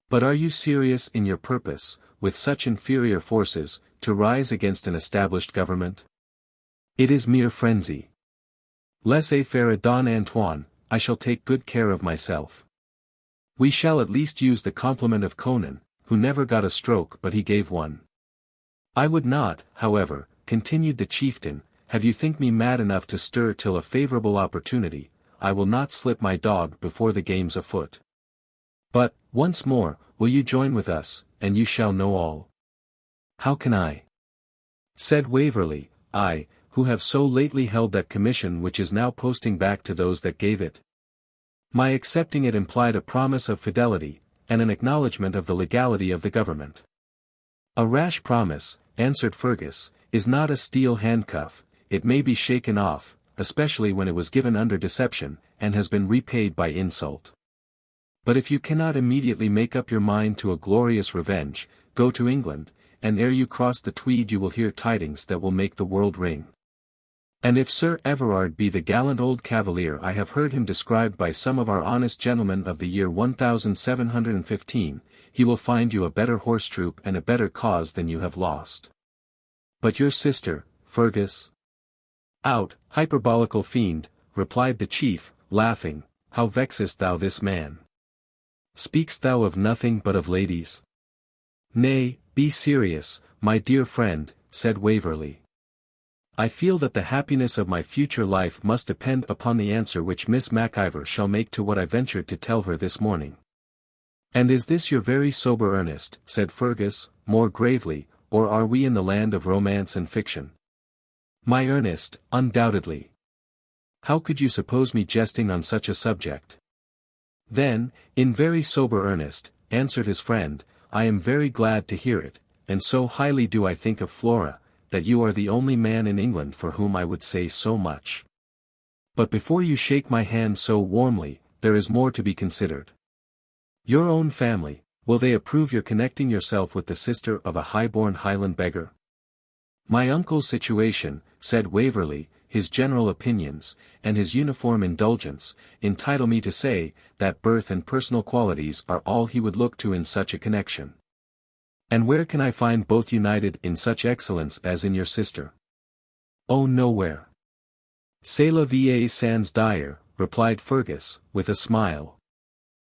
But are you serious in your purpose, with such inferior forces, to rise against an established government? It is mere frenzy. Laissez-faire Don Antoine, I shall take good care of myself. We shall at least use the compliment of Conan, who never got a stroke but he gave one. I would not, however, continued the chieftain, have you think me mad enough to stir till a favourable opportunity, I will not slip my dog before the game's afoot. But, once more, will you join with us, and you shall know all. How can I? Said Waverley, I, who have so lately held that commission which is now posting back to those that gave it. My accepting it implied a promise of fidelity, and an acknowledgment of the legality of the government. A rash promise, answered Fergus, is not a steel handcuff, it may be shaken off, especially when it was given under deception, and has been repaid by insult. But if you cannot immediately make up your mind to a glorious revenge, go to England, and ere you cross the Tweed you will hear tidings that will make the world ring. And if Sir Everard be the gallant old cavalier I have heard him described by some of our honest gentlemen of the year 1715, he will find you a better horse troop and a better cause than you have lost. But your sister, Fergus? Out, hyperbolical fiend, replied the chief, laughing, how vexest thou this man? Speak'st thou of nothing but of ladies? Nay, be serious, my dear friend, said Waverley. I feel that the happiness of my future life must depend upon the answer which Miss MacIver shall make to what I ventured to tell her this morning. And is this your very sober earnest, said Fergus, more gravely, or are we in the land of romance and fiction? My earnest, undoubtedly. How could you suppose me jesting on such a subject? Then, in very sober earnest, answered his friend, I am very glad to hear it, and so highly do I think of Flora, that you are the only man in England for whom I would say so much. But before you shake my hand so warmly, there is more to be considered. Your own family, will they approve your connecting yourself with the sister of a high-born Highland beggar? My uncle's situation, said Waverley, his general opinions, and his uniform indulgence, entitle me to say, that birth and personal qualities are all he would look to in such a connection. And where can I find both united in such excellence as in your sister? Oh, nowhere. C'est la vie sans dire, replied Fergus, with a smile.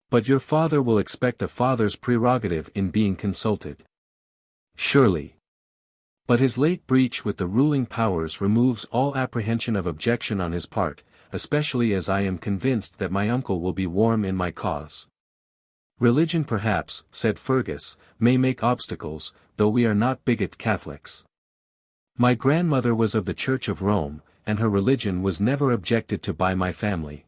But your father will expect a father's prerogative in being consulted. Surely. But his late breach with the ruling powers removes all apprehension of objection on his part, especially as I am convinced that my uncle will be warm in my cause. Religion perhaps, said Fergus, may make obstacles, though we are not bigot Catholics. My grandmother was of the Church of Rome, and her religion was never objected to by my family.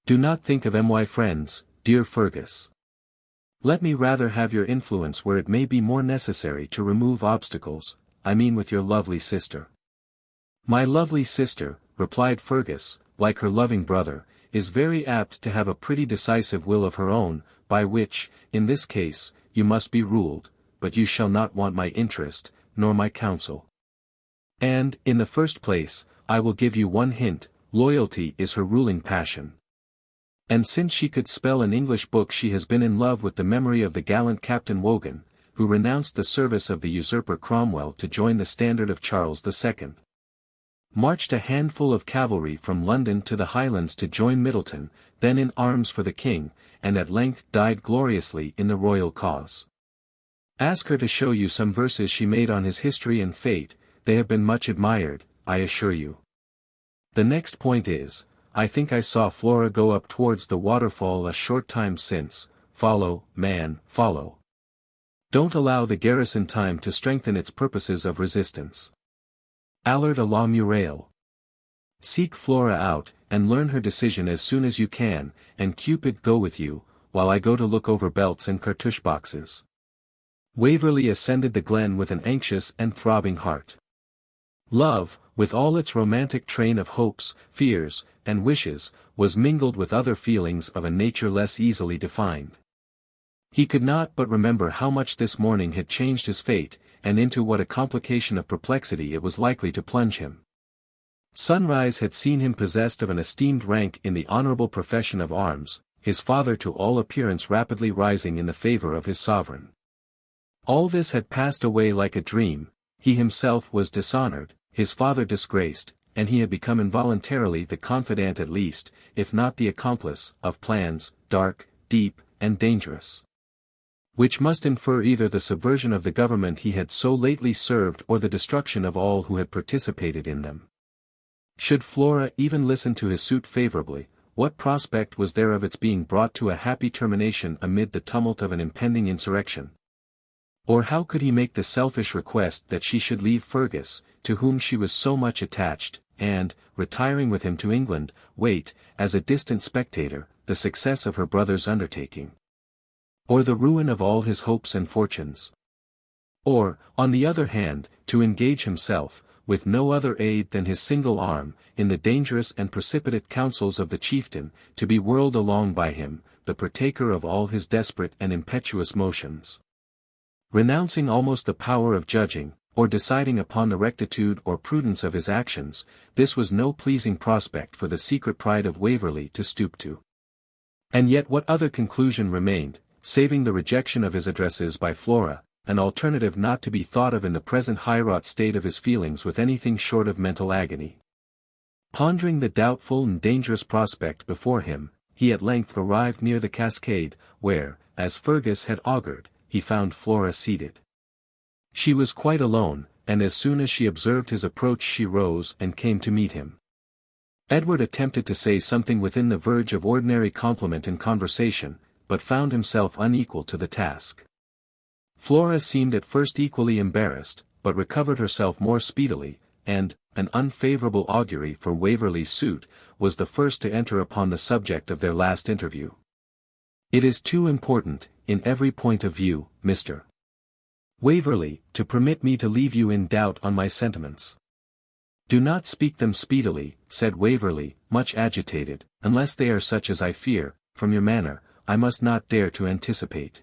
Do not think of my friends, dear Fergus. Let me rather have your influence where it may be more necessary to remove obstacles, I mean with your lovely sister. My lovely sister, replied Fergus, like her loving brother, is very apt to have a pretty decisive will of her own, by which, in this case, you must be ruled, but you shall not want my interest, nor my counsel. And, in the first place, I will give you one hint, loyalty is her ruling passion. And since she could spell an English book she has been in love with the memory of the gallant Captain Wogan, who renounced the service of the usurper Cromwell to join the standard of Charles II. Marched a handful of cavalry from London to the Highlands to join Middleton, then in arms for the king, and at length died gloriously in the royal cause. Ask her to show you some verses she made on his history and fate, they have been much admired, I assure you. The next point is, I think I saw Flora go up towards the waterfall a short time since. Follow, man, follow. Don't allow the garrison time to strengthen its purposes of resistance. Allard à la muraille. Seek Flora out, and learn her decision as soon as you can, and Cupid go with you, while I go to look over belts and cartouche boxes. Waverley ascended the glen with an anxious and throbbing heart. Love, with all its romantic train of hopes, fears, and wishes, was mingled with other feelings of a nature less easily defined. He could not but remember how much this morning had changed his fate, and into what a complication of perplexity it was likely to plunge him. Sunrise had seen him possessed of an esteemed rank in the honourable profession of arms, his father to all appearance rapidly rising in the favour of his sovereign. All this had passed away like a dream, he himself was dishonoured, his father disgraced, and he had become involuntarily the confidant at least, if not the accomplice, of plans, dark, deep, and dangerous, which must infer either the subversion of the government he had so lately served or the destruction of all who had participated in them. Should Flora even listen to his suit favourably, what prospect was there of its being brought to a happy termination amid the tumult of an impending insurrection? Or how could he make the selfish request that she should leave Fergus, to whom she was so much attached, and, retiring with him to England, wait, as a distant spectator, the success of her brother's undertaking? Or the ruin of all his hopes and fortunes? Or, on the other hand, to engage himself, with no other aid than his single arm, in the dangerous and precipitate counsels of the chieftain, to be whirled along by him, the partaker of all his desperate and impetuous motions? Renouncing almost the power of judging, or deciding upon the rectitude or prudence of his actions, this was no pleasing prospect for the secret pride of Waverley to stoop to. And yet what other conclusion remained, saving the rejection of his addresses by Flora, an alternative not to be thought of in the present high-wrought state of his feelings with anything short of mental agony? Pondering the doubtful and dangerous prospect before him, he at length arrived near the cascade, where, as Fergus had augured, he found Flora seated. She was quite alone, and as soon as she observed his approach she rose and came to meet him. Edward attempted to say something within the verge of ordinary compliment and conversation, but found himself unequal to the task. Flora seemed at first equally embarrassed, but recovered herself more speedily, and, an unfavourable augury for Waverley's suit, was the first to enter upon the subject of their last interview. "It is too important, in every point of view, Mr. Waverley, to permit me to leave you in doubt on my sentiments." "Do not speak them speedily," said Waverley, much agitated, "unless they are such as I fear, from your manner, I must not dare to anticipate.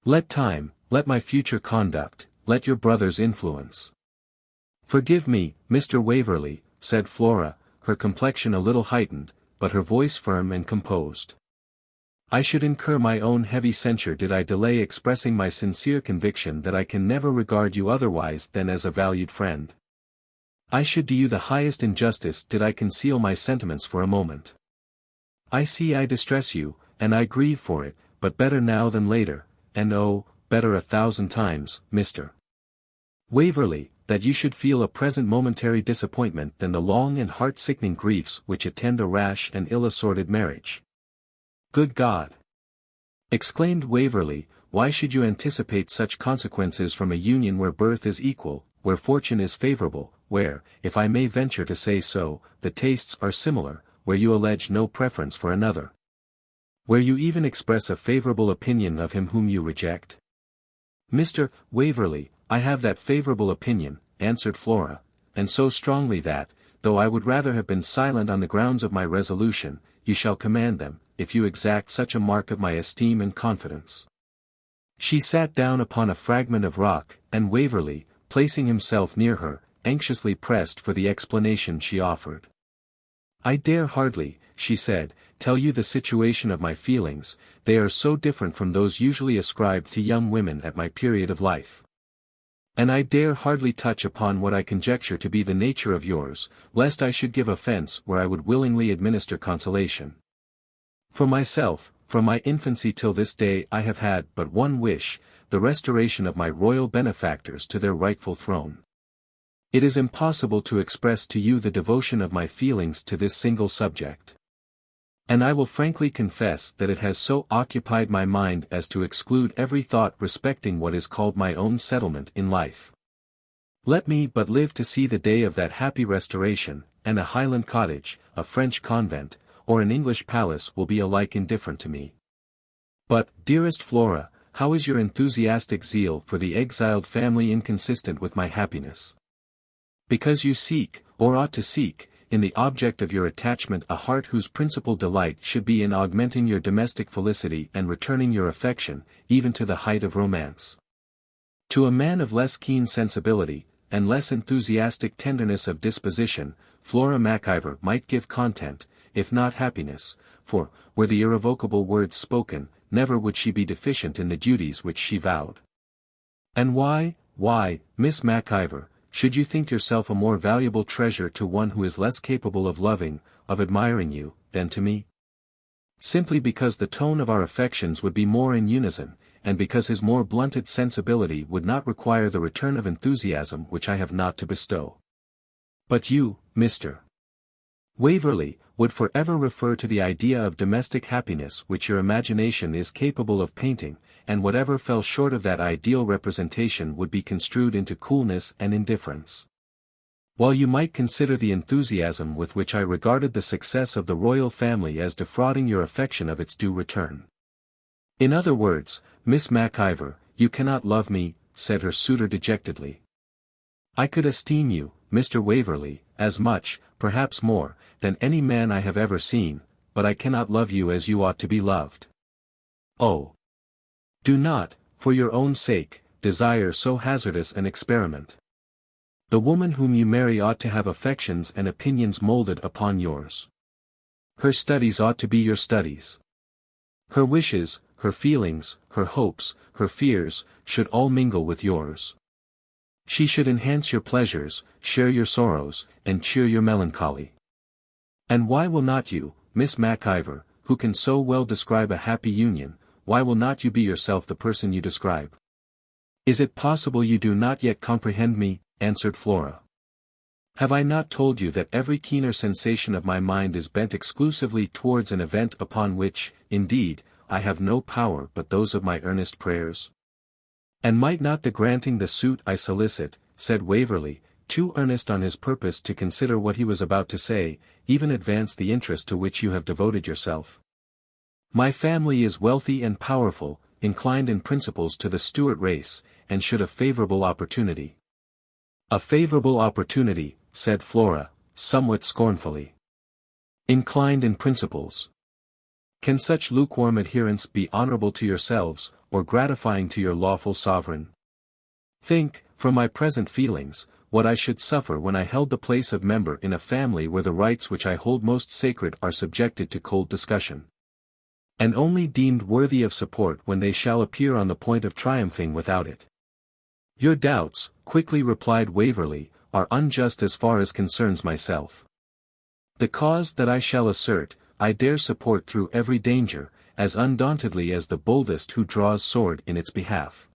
Let time, let my future conduct, let your brother's influence." "Forgive me, Mr. Waverley," said Flora, her complexion a little heightened, but her voice firm and composed. "I should incur my own heavy censure did I delay expressing my sincere conviction that I can never regard you otherwise than as a valued friend. I should do you the highest injustice did I conceal my sentiments for a moment. I see I distress you, and I grieve for it, but better now than later, and oh, better 1,000 times, Mr. Waverley, that you should feel a present momentary disappointment than the long and heart-sickening griefs which attend a rash and ill-assorted marriage." "Good God!" exclaimed Waverley, "why should you anticipate such consequences from a union where birth is equal, where fortune is favourable, where, if I may venture to say so, the tastes are similar, where you allege no preference for another? Where you even express a favourable opinion of him whom you reject?" "Mr. Waverley, I have that favourable opinion," answered Flora, "and so strongly that, though I would rather have been silent on the grounds of my resolution, you shall command them, if you exact such a mark of my esteem and confidence." She sat down upon a fragment of rock, and Waverley, placing himself near her, anxiously pressed for the explanation she offered. "I dare hardly," she said, "tell you the situation of my feelings, they are so different from those usually ascribed to young women at my period of life. And I dare hardly touch upon what I conjecture to be the nature of yours, lest I should give offence where I would willingly administer consolation. For myself, from my infancy till this day I have had but one wish, the restoration of my royal benefactors to their rightful throne. It is impossible to express to you the devotion of my feelings to this single subject. And I will frankly confess that it has so occupied my mind as to exclude every thought respecting what is called my own settlement in life. Let me but live to see the day of that happy restoration, and a Highland cottage, a French convent, or an English palace will be alike indifferent to me. But, dearest Flora, how is your enthusiastic zeal for the exiled family inconsistent with my happiness? Because you seek, or ought to seek, in the object of your attachment a heart whose principal delight should be in augmenting your domestic felicity and returning your affection, even to the height of romance. To a man of less keen sensibility, and less enthusiastic tenderness of disposition, Flora MacIvor might give content, if not happiness, for, were the irrevocable words spoken, never would she be deficient in the duties which she vowed. And why, Miss MacIvor, should you think yourself a more valuable treasure to one who is less capable of loving, of admiring you, than to me? Simply because the tone of our affections would be more in unison, and because his more blunted sensibility would not require the return of enthusiasm which I have not to bestow. But you, Mr. Waverley, would forever refer to the idea of domestic happiness which your imagination is capable of painting, and whatever fell short of that ideal representation would be construed into coolness and indifference. While you might consider the enthusiasm with which I regarded the success of the royal family as defrauding your affection of its due return. In other words, Miss MacIvor, you cannot love me, said her suitor dejectedly. I could esteem you, Mr. Waverley, as much, perhaps more, than any man I have ever seen, but I cannot love you as you ought to be loved. Oh! Do not, for your own sake, desire so hazardous an experiment. The woman whom you marry ought to have affections and opinions molded upon yours. Her studies ought to be your studies. Her wishes, her feelings, her hopes, her fears, should all mingle with yours. She should enhance your pleasures, share your sorrows, and cheer your melancholy. And why will not you, Miss MacIver, who can so well describe a happy union, why will not you be yourself the person you describe? Is it possible you do not yet comprehend me? Answered Flora. Have I not told you that every keener sensation of my mind is bent exclusively towards an event upon which, indeed, I have no power but those of my earnest prayers? And might not the granting the suit I solicit, said Waverley, too earnest on his purpose to consider what he was about to say, even advance the interest to which you have devoted yourself? My family is wealthy and powerful, inclined in principles to the Stuart race, and should a favourable opportunity. A favourable opportunity, said Flora, somewhat scornfully. Inclined in principles. Can such lukewarm adherence be honourable to yourselves, or gratifying to your lawful sovereign? Think, from my present feelings, what I should suffer when I held the place of member in a family where the rights which I hold most sacred are subjected to cold discussion, and only deemed worthy of support when they shall appear on the point of triumphing without it. Your doubts, quickly replied Waverley, are unjust as far as concerns myself. The cause that I shall assert, I dare support through every danger, as undauntedly as the boldest who draws sword in its behalf.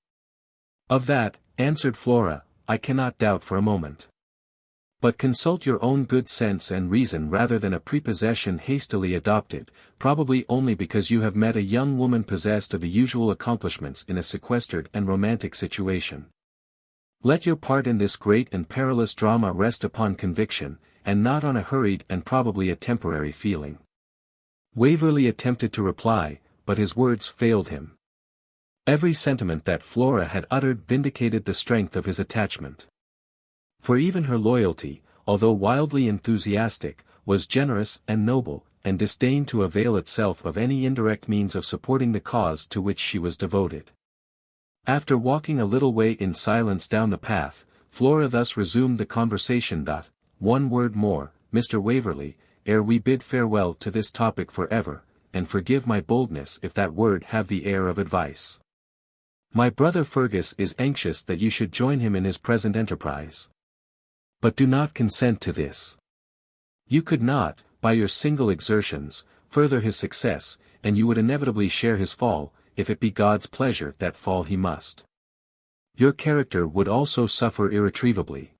Of that, answered Flora, I cannot doubt for a moment. But consult your own good sense and reason rather than a prepossession hastily adopted, probably only because you have met a young woman possessed of the usual accomplishments in a sequestered and romantic situation. Let your part in this great and perilous drama rest upon conviction, and not on a hurried and probably a temporary feeling. Waverley attempted to reply, but his words failed him. Every sentiment that Flora had uttered vindicated the strength of his attachment. For even her loyalty, although wildly enthusiastic, was generous and noble, and disdained to avail itself of any indirect means of supporting the cause to which she was devoted. After walking a little way in silence down the path, Flora thus resumed the conversation. One word more, Mr. Waverley, ere we bid farewell to this topic for ever, and forgive my boldness if that word have the air of advice. My brother Fergus is anxious that you should join him in his present enterprise. But do not consent to this. You could not, by your single exertions, further his success, and you would inevitably share his fall, if it be God's pleasure that fall he must. Your character would also suffer irretrievably.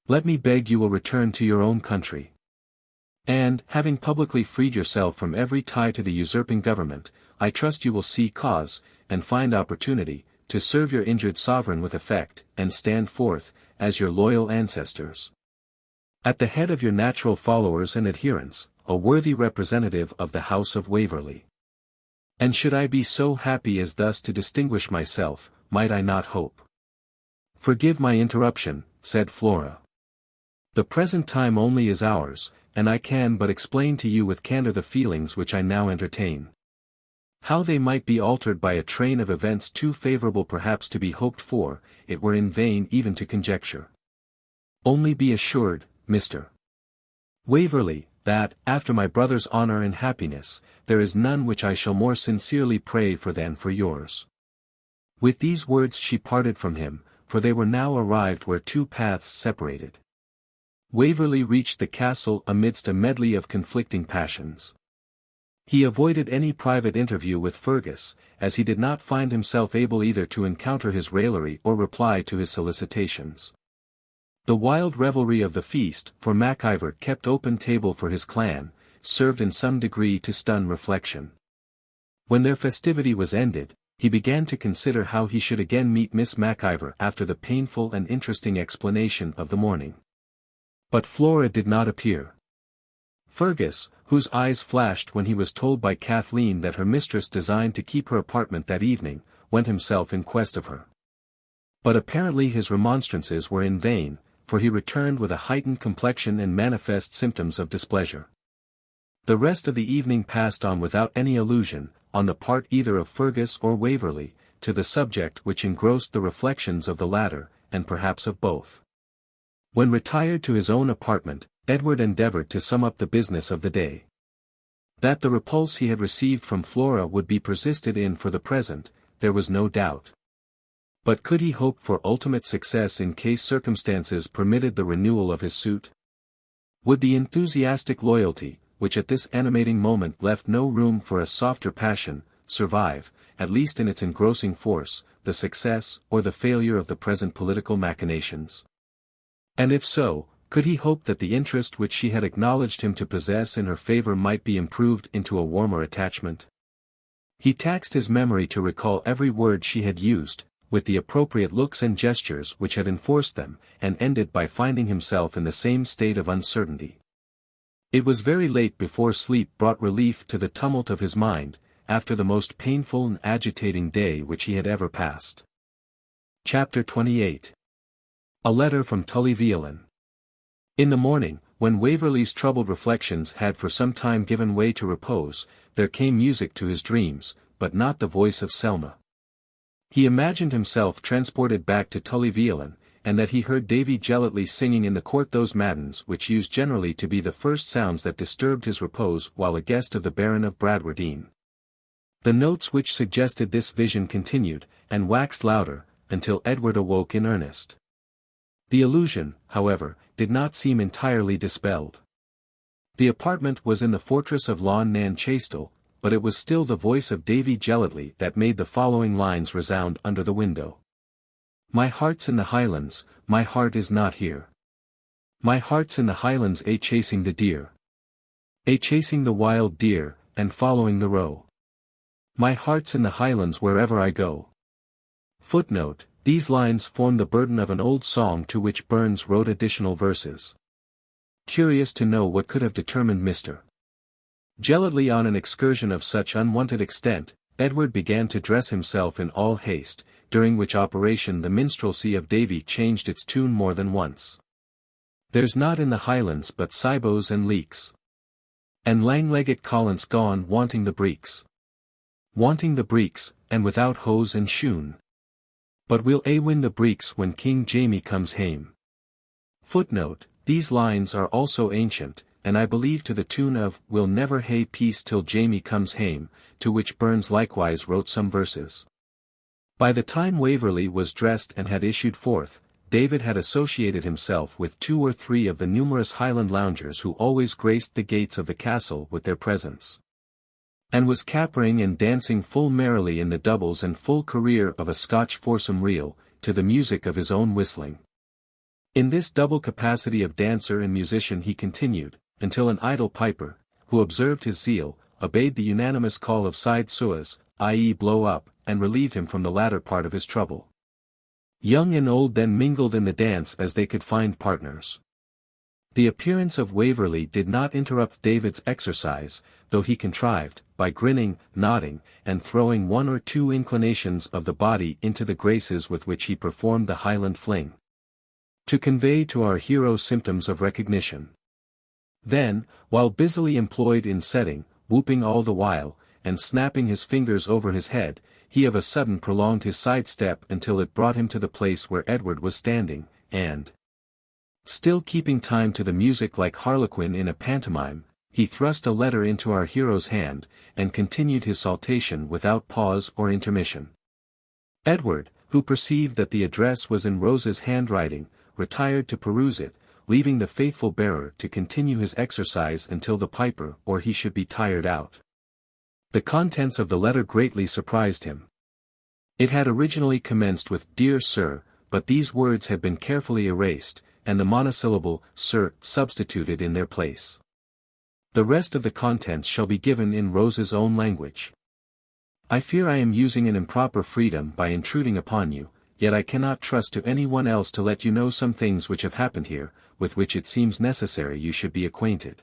Let me beg you will return to your own country. And, having publicly freed yourself from every tie to the usurping government, I trust you will see cause, and find opportunity, to serve your injured sovereign with effect, and stand forth, as your loyal ancestors, at the head of your natural followers and adherents, a worthy representative of the House of Waverley. And should I be so happy as thus to distinguish myself, might I not hope? Forgive my interruption, said Flora. The present time only is ours, and I can but explain to you with candour the feelings which I now entertain. How they might be altered by a train of events too favourable perhaps to be hoped for, it were in vain even to conjecture. Only be assured, Mr. Waverley, that, after my brother's honour and happiness, there is none which I shall more sincerely pray for than for yours. With these words she parted from him, for they were now arrived where two paths separated. Waverley reached the castle amidst a medley of conflicting passions. He avoided any private interview with Fergus, as he did not find himself able either to encounter his raillery or reply to his solicitations. The wild revelry of the feast, for MacIver kept open table for his clan, served in some degree to stun reflection. When their festivity was ended, he began to consider how he should again meet Miss MacIver after the painful and interesting explanation of the morning. But Flora did not appear. Fergus, whose eyes flashed when he was told by Kathleen that her mistress designed to keep her apartment that evening, went himself in quest of her. But apparently his remonstrances were in vain, for he returned with a heightened complexion and manifest symptoms of displeasure. The rest of the evening passed on without any allusion, on the part either of Fergus or Waverley, to the subject which engrossed the reflections of the latter, and perhaps of both. When retired to his own apartment, Edward endeavoured to sum up the business of the day. That the repulse he had received from Flora would be persisted in for the present, there was no doubt. But could he hope for ultimate success in case circumstances permitted the renewal of his suit? Would the enthusiastic loyalty, which at this animating moment left no room for a softer passion, survive, at least in its engrossing force, the success or the failure of the present political machinations? And if so, could he hope that the interest which she had acknowledged him to possess in her favour might be improved into a warmer attachment? He taxed his memory to recall every word she had used, with the appropriate looks and gestures which had enforced them, and ended by finding himself in the same state of uncertainty. It was very late before sleep brought relief to the tumult of his mind, after the most painful and agitating day which he had ever passed. Chapter 28. A letter from Tully-Veolan. In the morning, when Waverley's troubled reflections had for some time given way to repose, there came music to his dreams, but not the voice of Selma. He imagined himself transported back to Tully-Veolan, and that he heard Davy Gelatly singing in the court those matins which used generally to be the first sounds that disturbed his repose while a guest of the Baron of Bradwardine. The notes which suggested this vision continued, and waxed louder, until Edward awoke in earnest. The illusion, however, did not seem entirely dispelled. The apartment was in the fortress of Lawn Nan Chaistel, but it was still the voice of Davy Gelatly that made the following lines resound under the window. My heart's in the Highlands, my heart is not here. My heart's in the Highlands chasing the deer. Chasing the wild deer, and following the roe. My heart's in the Highlands wherever I go. Footnote: these lines form the burden of an old song to which Burns wrote additional verses. Curious to know what could have determined Mr. Gelatly on an excursion of such unwonted extent, Edward began to dress himself in all haste, during which operation the minstrelsy of Davy changed its tune more than once. There's not in the Highlands but sibos and leeks. And lang-legged Collins gone wanting the breeks. Wanting the breeks, and without hose and shoon. But we'll win the breeks when King Jamie comes hame. Footnote: these lines are also ancient, and I believe to the tune of We'll never hae peace till Jamie comes hame, to which Burns likewise wrote some verses. By the time Waverley was dressed and had issued forth, David had associated himself with 2 or 3 of the numerous Highland loungers who always graced the gates of the castle with their presence, and was capering and dancing full merrily in the doubles and full career of a Scotch foursome reel, to the music of his own whistling. In this double capacity of dancer and musician he continued, until an idle piper, who observed his zeal, obeyed the unanimous call of side suas, i.e. blow up, and relieved him from the latter part of his trouble. Young and old then mingled in the dance as they could find partners. The appearance of Waverley did not interrupt David's exercise, though he contrived, by grinning, nodding, and throwing 1 or 2 inclinations of the body into the graces with which he performed the Highland fling, to convey to our hero symptoms of recognition. Then, while busily employed in setting, whooping all the while, and snapping his fingers over his head, he of a sudden prolonged his side-step until it brought him to the place where Edward was standing, and, still keeping time to the music like Harlequin in a pantomime, he thrust a letter into our hero's hand, and continued his saltation without pause or intermission. Edward, who perceived that the address was in Rose's handwriting, retired to peruse it, leaving the faithful bearer to continue his exercise until the piper or he should be tired out. The contents of the letter greatly surprised him. It had originally commenced with "Dear Sir," but these words had been carefully erased, and the monosyllable "Sir" substituted in their place. The rest of the contents shall be given in Rose's own language. I fear I am using an improper freedom by intruding upon you, yet I cannot trust to any one else to let you know some things which have happened here, with which it seems necessary you should be acquainted.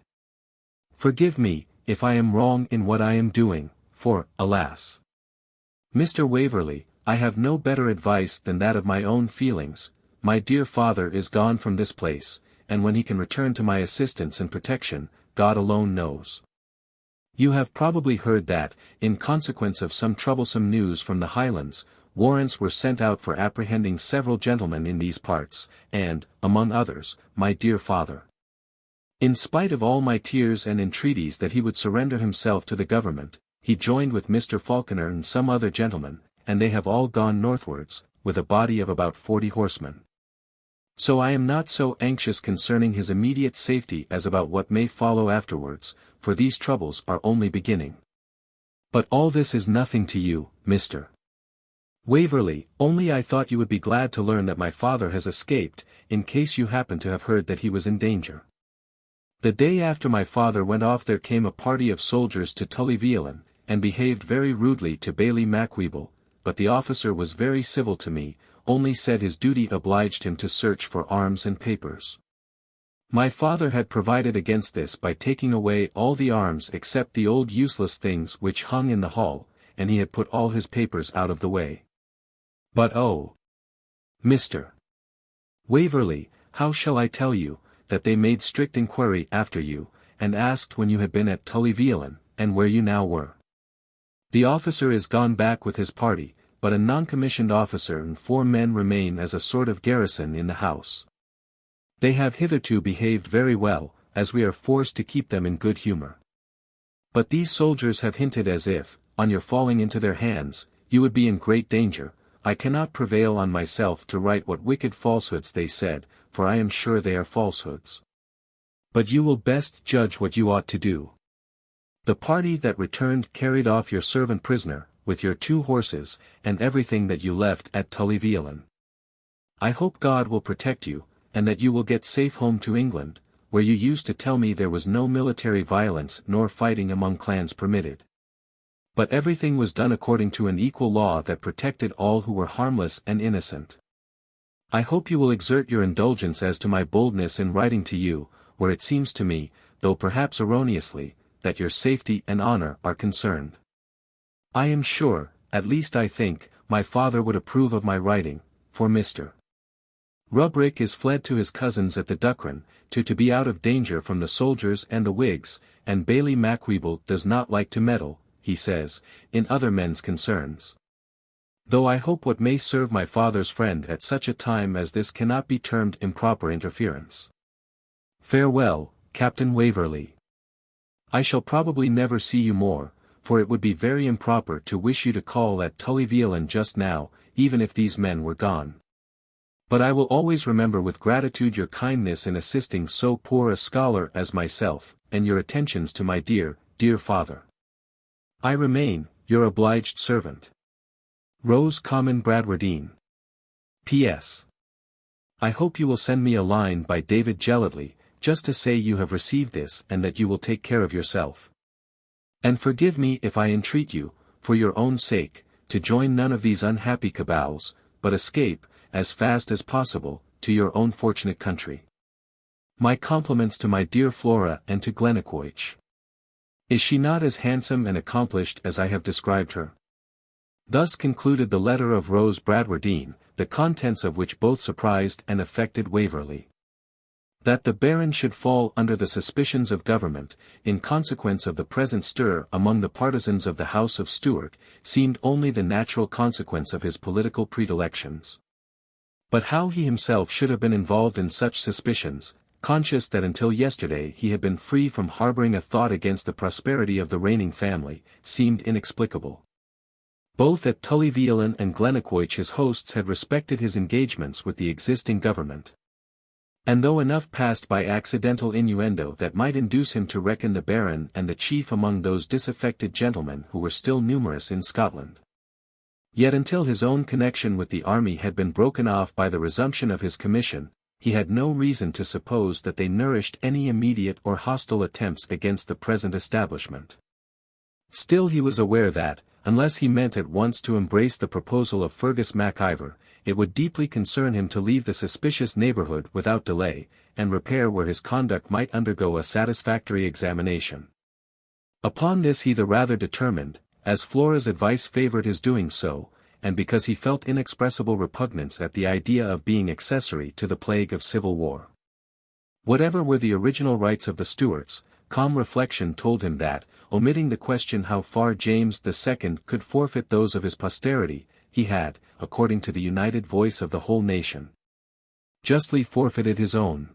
Forgive me, if I am wrong in what I am doing, for, alas, Mr. Waverley, I have no better advice than that of my own feelings. My dear father is gone from this place, and when he can return to my assistance and protection, God alone knows. You have probably heard that, in consequence of some troublesome news from the Highlands, warrants were sent out for apprehending several gentlemen in these parts, and, among others, my dear father. In spite of all my tears and entreaties that he would surrender himself to the government, he joined with Mr. Falconer and some other gentlemen, and they have all gone northwards, with a body of about 40 horsemen. So I am not so anxious concerning his immediate safety as about what may follow afterwards, for these troubles are only beginning. But all this is nothing to you, Mr. Waverley, only I thought you would be glad to learn that my father has escaped, in case you happen to have heard that he was in danger. The day after my father went off there came a party of soldiers to Tully-Veolan, and behaved very rudely to Bailie Macwheeble, but the officer was very civil to me, only said his duty obliged him to search for arms and papers. My father had provided against this by taking away all the arms except the old useless things which hung in the hall, and he had put all his papers out of the way. But oh, Mr. Waverley, how shall I tell you, that they made strict inquiry after you, and asked when you had been at Tully-Veolan, and where you now were. The officer is gone back with his party, but a non-commissioned officer and 4 men remain as a sort of garrison in the house. They have hitherto behaved very well, as we are forced to keep them in good humour. But these soldiers have hinted as if, on your falling into their hands, you would be in great danger. I cannot prevail on myself to write what wicked falsehoods they said, for I am sure they are falsehoods. But you will best judge what you ought to do. The party that returned carried off your servant prisoner, with your 2 horses, and everything that you left at Tully-Veolan. I hope God will protect you, and that you will get safe home to England, where you used to tell me there was no military violence nor fighting among clans permitted. But everything was done according to an equal law that protected all who were harmless and innocent. I hope you will exert your indulgence as to my boldness in writing to you, where it seems to me, though perhaps erroneously, that your safety and honour are concerned. I am sure, at least I think, my father would approve of my writing, for Mr. Rubrick is fled to his cousins at the Duckren, to be out of danger from the soldiers and the Whigs, and Bailie Macwheeble does not like to meddle, he says, in other men's concerns. Though I hope what may serve my father's friend at such a time as this cannot be termed improper interference. Farewell, Captain Waverley. I shall probably never see you more, for it would be very improper to wish you to call at Tully-Veolan just now, even if these men were gone. But I will always remember with gratitude your kindness in assisting so poor a scholar as myself, and your attentions to my dear, dear father. I remain, your obliged servant. Rose Common Bradwardine. P.S. I hope you will send me a line by David Gellatley, just to say you have received this and that you will take care of yourself. And forgive me if I entreat you, for your own sake, to join none of these unhappy cabals, but escape, as fast as possible, to your own fortunate country. My compliments to my dear Flora and to Glennaquoich. Is she not as handsome and accomplished as I have described her? Thus concluded the letter of Rose Bradwardine, the contents of which both surprised and affected Waverley. That the Baron should fall under the suspicions of government, in consequence of the present stir among the partisans of the House of Stuart, seemed only the natural consequence of his political predilections. But how he himself should have been involved in such suspicions, conscious that until yesterday he had been free from harbouring a thought against the prosperity of the reigning family, seemed inexplicable. Both at Tully-Veolan and Glennaquoich his hosts had respected his engagements with the existing government. And though enough passed by accidental innuendo that might induce him to reckon the Baron and the chief among those disaffected gentlemen who were still numerous in Scotland. Yet until his own connection with the army had been broken off by the resumption of his commission, he had no reason to suppose that they nourished any immediate or hostile attempts against the present establishment. Still he was aware that, unless he meant at once to embrace the proposal of Fergus Mac Ivor, it would deeply concern him to leave the suspicious neighbourhood without delay, and repair where his conduct might undergo a satisfactory examination. Upon this he the rather determined, as Flora's advice favoured his doing so, and because he felt inexpressible repugnance at the idea of being accessory to the plague of civil war. Whatever were the original rights of the Stuarts, calm reflection told him that, omitting the question how far James II could forfeit those of his posterity, he had, according to the united voice of the whole nation, justly forfeited his own.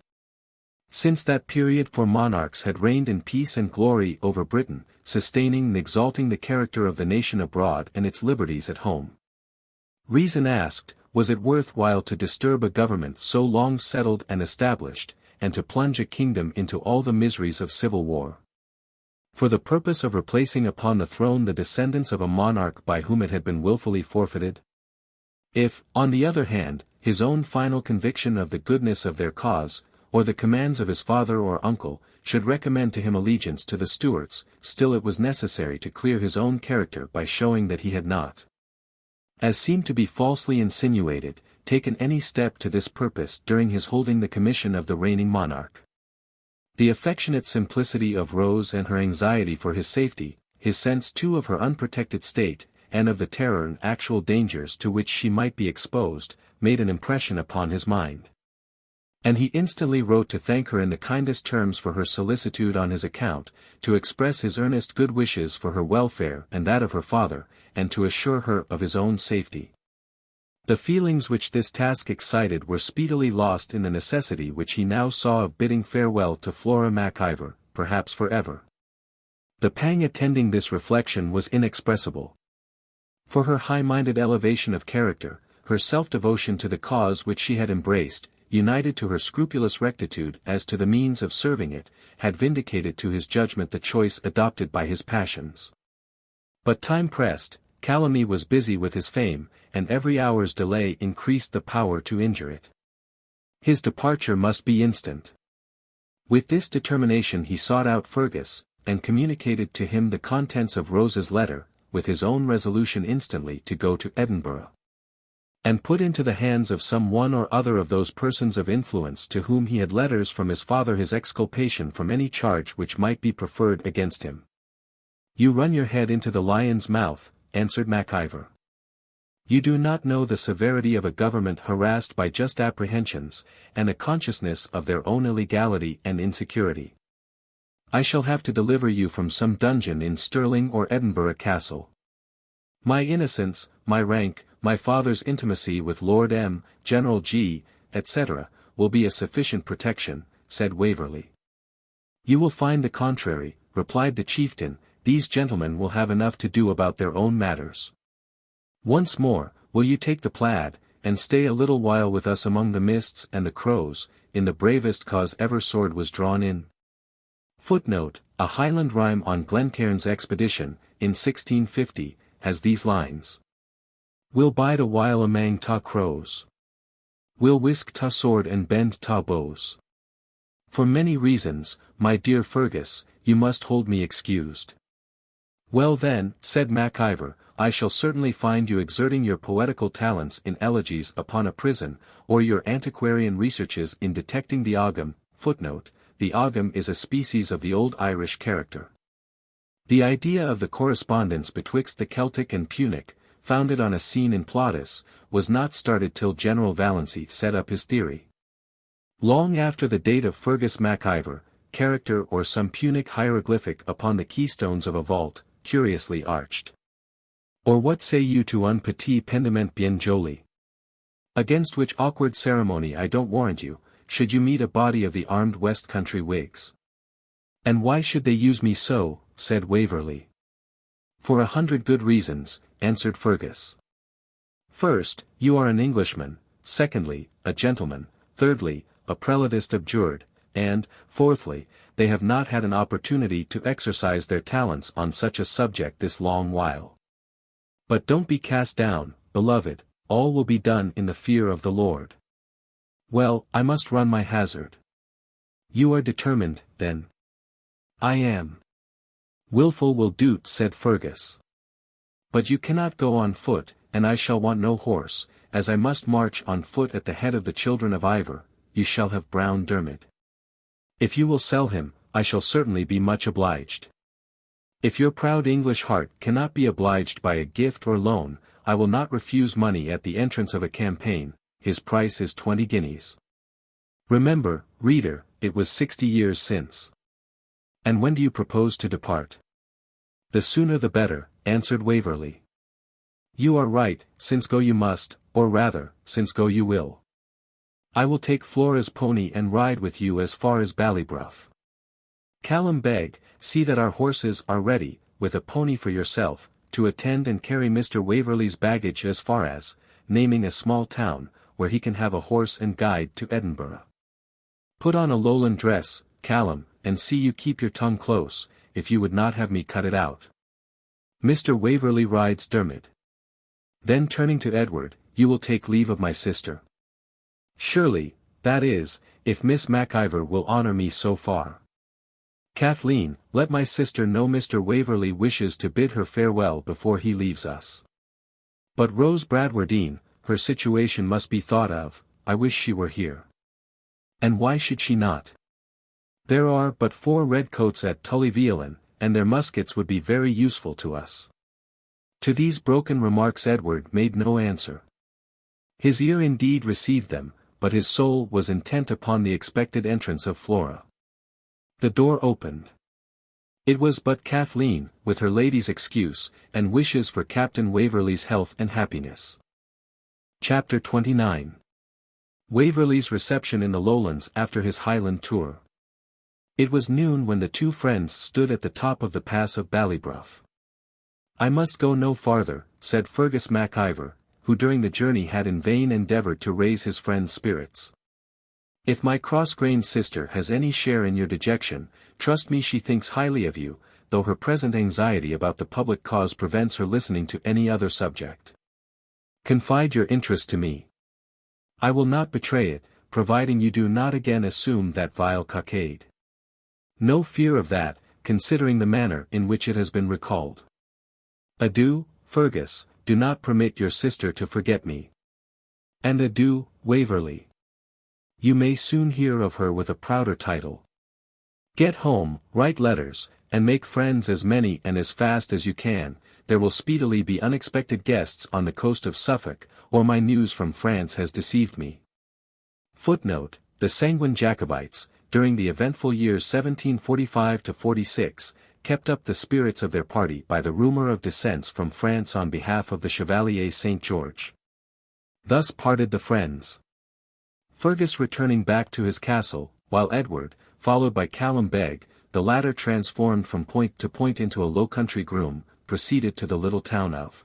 Since that period 4 monarchs had reigned in peace and glory over Britain, sustaining and exalting the character of the nation abroad and its liberties at home. Reason asked, was it worth while to disturb a government so long settled and established, and to plunge a kingdom into all the miseries of civil war, for the purpose of replacing upon the throne the descendants of a monarch by whom it had been wilfully forfeited? If, on the other hand, his own final conviction of the goodness of their cause, or the commands of his father or uncle, should recommend to him allegiance to the Stuarts, still it was necessary to clear his own character by showing that he had not, as seemed to be falsely insinuated, taken any step to this purpose during his holding the commission of the reigning monarch. The affectionate simplicity of Rose and her anxiety for his safety, his sense too of her unprotected state, and of the terror and actual dangers to which she might be exposed, made an impression upon his mind. And he instantly wrote to thank her in the kindest terms for her solicitude on his account, to express his earnest good wishes for her welfare and that of her father, and to assure her of his own safety. The feelings which this task excited were speedily lost in the necessity which he now saw of bidding farewell to Flora Mac Ivor, perhaps for ever. The pang attending this reflection was inexpressible. For her high-minded elevation of character, her self-devotion to the cause which she had embraced, united to her scrupulous rectitude as to the means of serving it, had vindicated to his judgment the choice adopted by his passions. But time pressed, calumny was busy with his fame, and every hour's delay increased the power to injure it. His departure must be instant. With this determination he sought out Fergus, and communicated to him the contents of Rose's letter, with his own resolution instantly to go to Edinburgh, and put into the hands of some one or other of those persons of influence to whom he had letters from his father his exculpation from any charge which might be preferred against him. "You run your head into the lion's mouth," answered Mac Ivor. "You do not know the severity of a government harassed by just apprehensions, and a consciousness of their own illegality and insecurity. I shall have to deliver you from some dungeon in Stirling or Edinburgh Castle. My innocence, my rank, my father's intimacy with Lord M, General G, etc., will be a sufficient protection," said Waverley. "You will find the contrary," replied the chieftain. "These gentlemen will have enough to do about their own matters. Once more, will you take the plaid, and stay a little while with us among the mists and the crows, in the bravest cause ever sword was drawn in?" Footnote: a Highland rhyme on Glencairn's expedition, in 1650, has these lines. "We'll bide a while amang ta crows. We'll whisk ta sword and bend ta bows. For many reasons, my dear Fergus, you must hold me excused." "Well then," said Mac Ivor, "I shall certainly find you exerting your poetical talents in elegies upon a prison, or your antiquarian researches in detecting the Ogham." Footnote: the Ogham is a species of the Old Irish character. The idea of the correspondence betwixt the Celtic and Punic, founded on a scene in Plautus, was not started till General Vallancey set up his theory. Long after the date of Fergus Mac Ivor, character or some Punic hieroglyphic upon the keystones of a vault, curiously arched. Or what say you to un petit pendiment bien joli? Against which awkward ceremony I don't warrant you, should you meet a body of the armed West Country Whigs. "And why should they use me so?" said Waverley. "For 100 good reasons," answered Fergus. "First, you are an Englishman; secondly, a gentleman; thirdly, a prelatist abjured; and, fourthly, they have not had an opportunity to exercise their talents on such a subject this long while. But don't be cast down, beloved, all will be done in the fear of the Lord. Well, I must run my hazard." "You are determined, then?" "I am." "Wilful will do't," said Fergus. "But you cannot go on foot, and I shall want no horse, as I must march on foot at the head of the children of Ivor. You shall have Brown Dermot. If you will sell him, I shall certainly be much obliged. If your proud English heart cannot be obliged by a gift or loan, I will not refuse money at the entrance of a campaign. His price is 20 guineas. Remember, reader, it was 60 years since. And when do you propose to depart?" "The sooner the better," answered Waverley. You are right, since go you must, or rather, since go you will. I will take Flora's pony and ride with you as far as Ballybruff. Callum Beg, see that our horses are ready, with a pony for yourself, to attend and carry Mr. Waverley's baggage as far as, naming a small town, where he can have a horse and guide to Edinburgh. Put on a Lowland dress, Callum, and see you keep your tongue close, if you would not have me cut it out. Mr. Waverley rides Dermot. Then turning to Edward, you will take leave of my sister. Surely, that is, if Miss MacIver will honour me so far. Kathleen, let my sister know Mr. Waverley wishes to bid her farewell before he leaves us. But Rose Bradwardine, her situation must be thought of, I wish she were here. And why should she not? There are but 4 redcoats at Tully-Veolan, and their muskets would be very useful to us. To these broken remarks Edward made no answer. His ear indeed received them, but his soul was intent upon the expected entrance of Flora. The door opened. It was but Kathleen, with her lady's excuse, and wishes for Captain Waverley's health and happiness. Chapter 29. Waverley's reception in the Lowlands after his Highland tour. It was noon when the 2 friends stood at the top of the pass of Ballybruff. I must go no farther, said Fergus MacIver, who during the journey had in vain endeavoured to raise his friend's spirits. If my cross-grained sister has any share in your dejection, trust me she thinks highly of you, though her present anxiety about the public cause prevents her listening to any other subject. Confide your interest to me. I will not betray it, providing you do not again assume that vile cockade. No fear of that, considering the manner in which it has been recalled. Adieu, Fergus, do not permit your sister to forget me. And adieu, Waverley. You may soon hear of her with a prouder title. Get home, write letters, and make friends as many and as fast as you can, there will speedily be unexpected guests on the coast of Suffolk, or my news from France has deceived me. Footnote: the sanguine Jacobites, during the eventful years 1745–46, kept up the spirits of their party by the rumour of descents from France on behalf of the Chevalier St. George. Thus parted the friends. Fergus returning back to his castle, while Edward, followed by Callum Beg, the latter transformed from point to point into a low-country groom, proceeded to the little town of.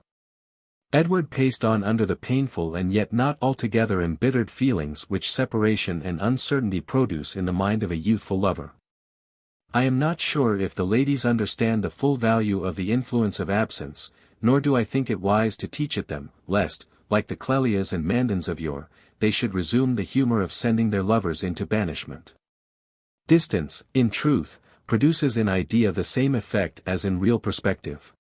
Edward paced on under the painful and yet not altogether embittered feelings which separation and uncertainty produce in the mind of a youthful lover. I am not sure if the ladies understand the full value of the influence of absence, nor do I think it wise to teach it them, lest, like the Clelias and Mandans of yore, they should resume the humour of sending their lovers into banishment. Distance, in truth, produces in idea the same effect as in real perspective.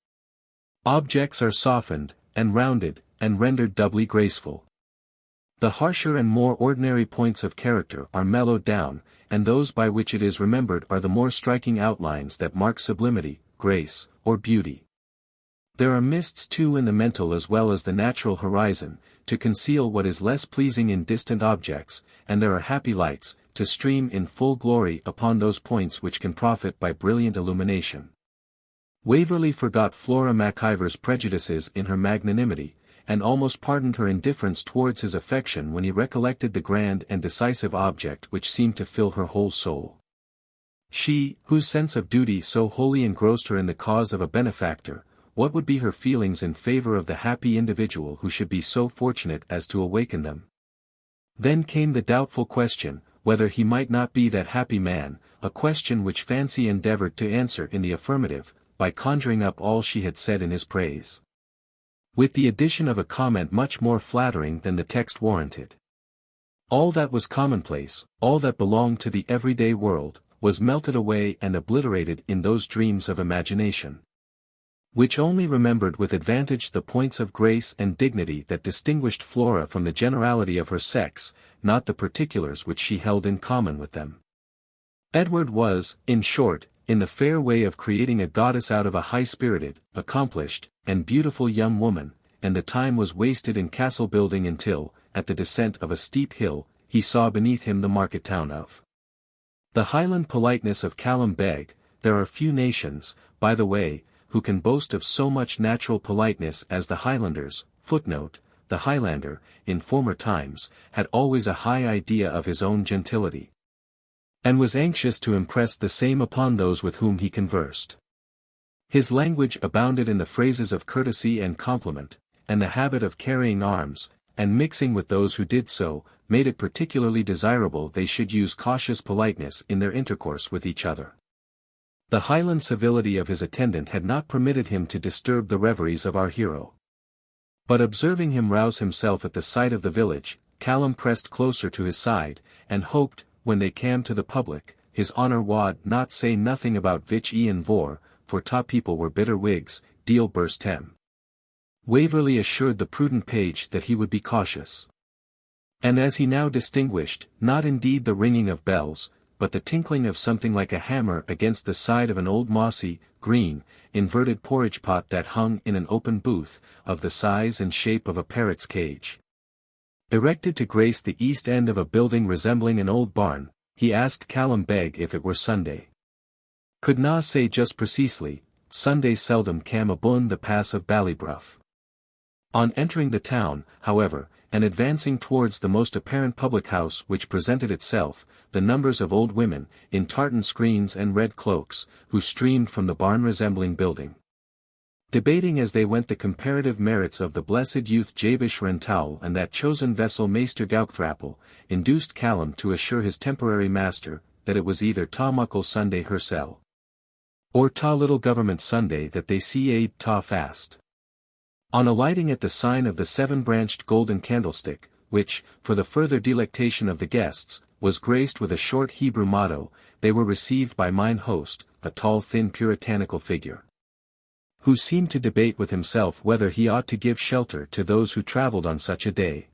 Objects are softened, and rounded, and rendered doubly graceful. The harsher and more ordinary points of character are mellowed down, and those by which it is remembered are the more striking outlines that mark sublimity, grace, or beauty. There are mists too in the mental as well as the natural horizon, to conceal what is less pleasing in distant objects, and there are happy lights, to stream in full glory upon those points which can profit by brilliant illumination. Waverley forgot Flora MacIver's prejudices in her magnanimity, and almost pardoned her indifference towards his affection when he recollected the grand and decisive object which seemed to fill her whole soul. She, whose sense of duty so wholly engrossed her in the cause of a benefactor, what would be her feelings in favour of the happy individual who should be so fortunate as to awaken them? Then came the doubtful question, whether he might not be that happy man, a question which fancy endeavoured to answer in the affirmative, by conjuring up all she had said in his praise. With the addition of a comment much more flattering than the text warranted. All that was commonplace, all that belonged to the everyday world, was melted away and obliterated in those dreams of imagination, which only remembered with advantage the points of grace and dignity that distinguished Flora from the generality of her sex, not the particulars which she held in common with them. Edward was, in short, in the fair way of creating a goddess out of a high-spirited, accomplished, and beautiful young woman, and the time was wasted in castle building until, at the descent of a steep hill, he saw beneath him the market town of. The Highland politeness of Callum Beg, there are few nations, by the way, who can boast of so much natural politeness as the Highlanders. Footnote: the Highlander, in former times, had always a high idea of his own gentility, and was anxious to impress the same upon those with whom he conversed. His language abounded in the phrases of courtesy and compliment, and the habit of carrying arms, and mixing with those who did so, made it particularly desirable they should use cautious politeness in their intercourse with each other. The Highland civility of his attendant had not permitted him to disturb the reveries of our hero. But observing him rouse himself at the sight of the village, Callum pressed closer to his side, and hoped, when they came to the public, his honour wad not say nothing about vich Ian Vor, for ta people were bitter Whigs, deal burst tem. Waverley assured the prudent page that he would be cautious. And as he now distinguished, not indeed the ringing of bells, but the tinkling of something like a hammer against the side of an old mossy, green, inverted porridge pot that hung in an open booth, of the size and shape of a parrot's cage, erected to grace the east end of a building resembling an old barn, he asked Callum Beg if it were Sunday. Could na say just precisely, Sunday seldom cam abune the pass of Ballybruff. On entering the town, however, and advancing towards the most apparent public house which presented itself, the numbers of old women, in tartan screens and red cloaks, who streamed from the barn-resembling building, debating as they went the comparative merits of the blessed youth Jabish Rentaul and that chosen vessel Maester Gaukthrappel, induced Callum to assure his temporary master, that it was either ta muckle Sunday hersel, or ta little government Sunday that they see aid ta fast. On alighting at the sign of the seven-branched golden candlestick, which, for the further delectation of the guests, was graced with a short Hebrew motto, they were received by mine host, a tall thin puritanical figure, who seemed to debate with himself whether he ought to give shelter to those who travelled on such a day.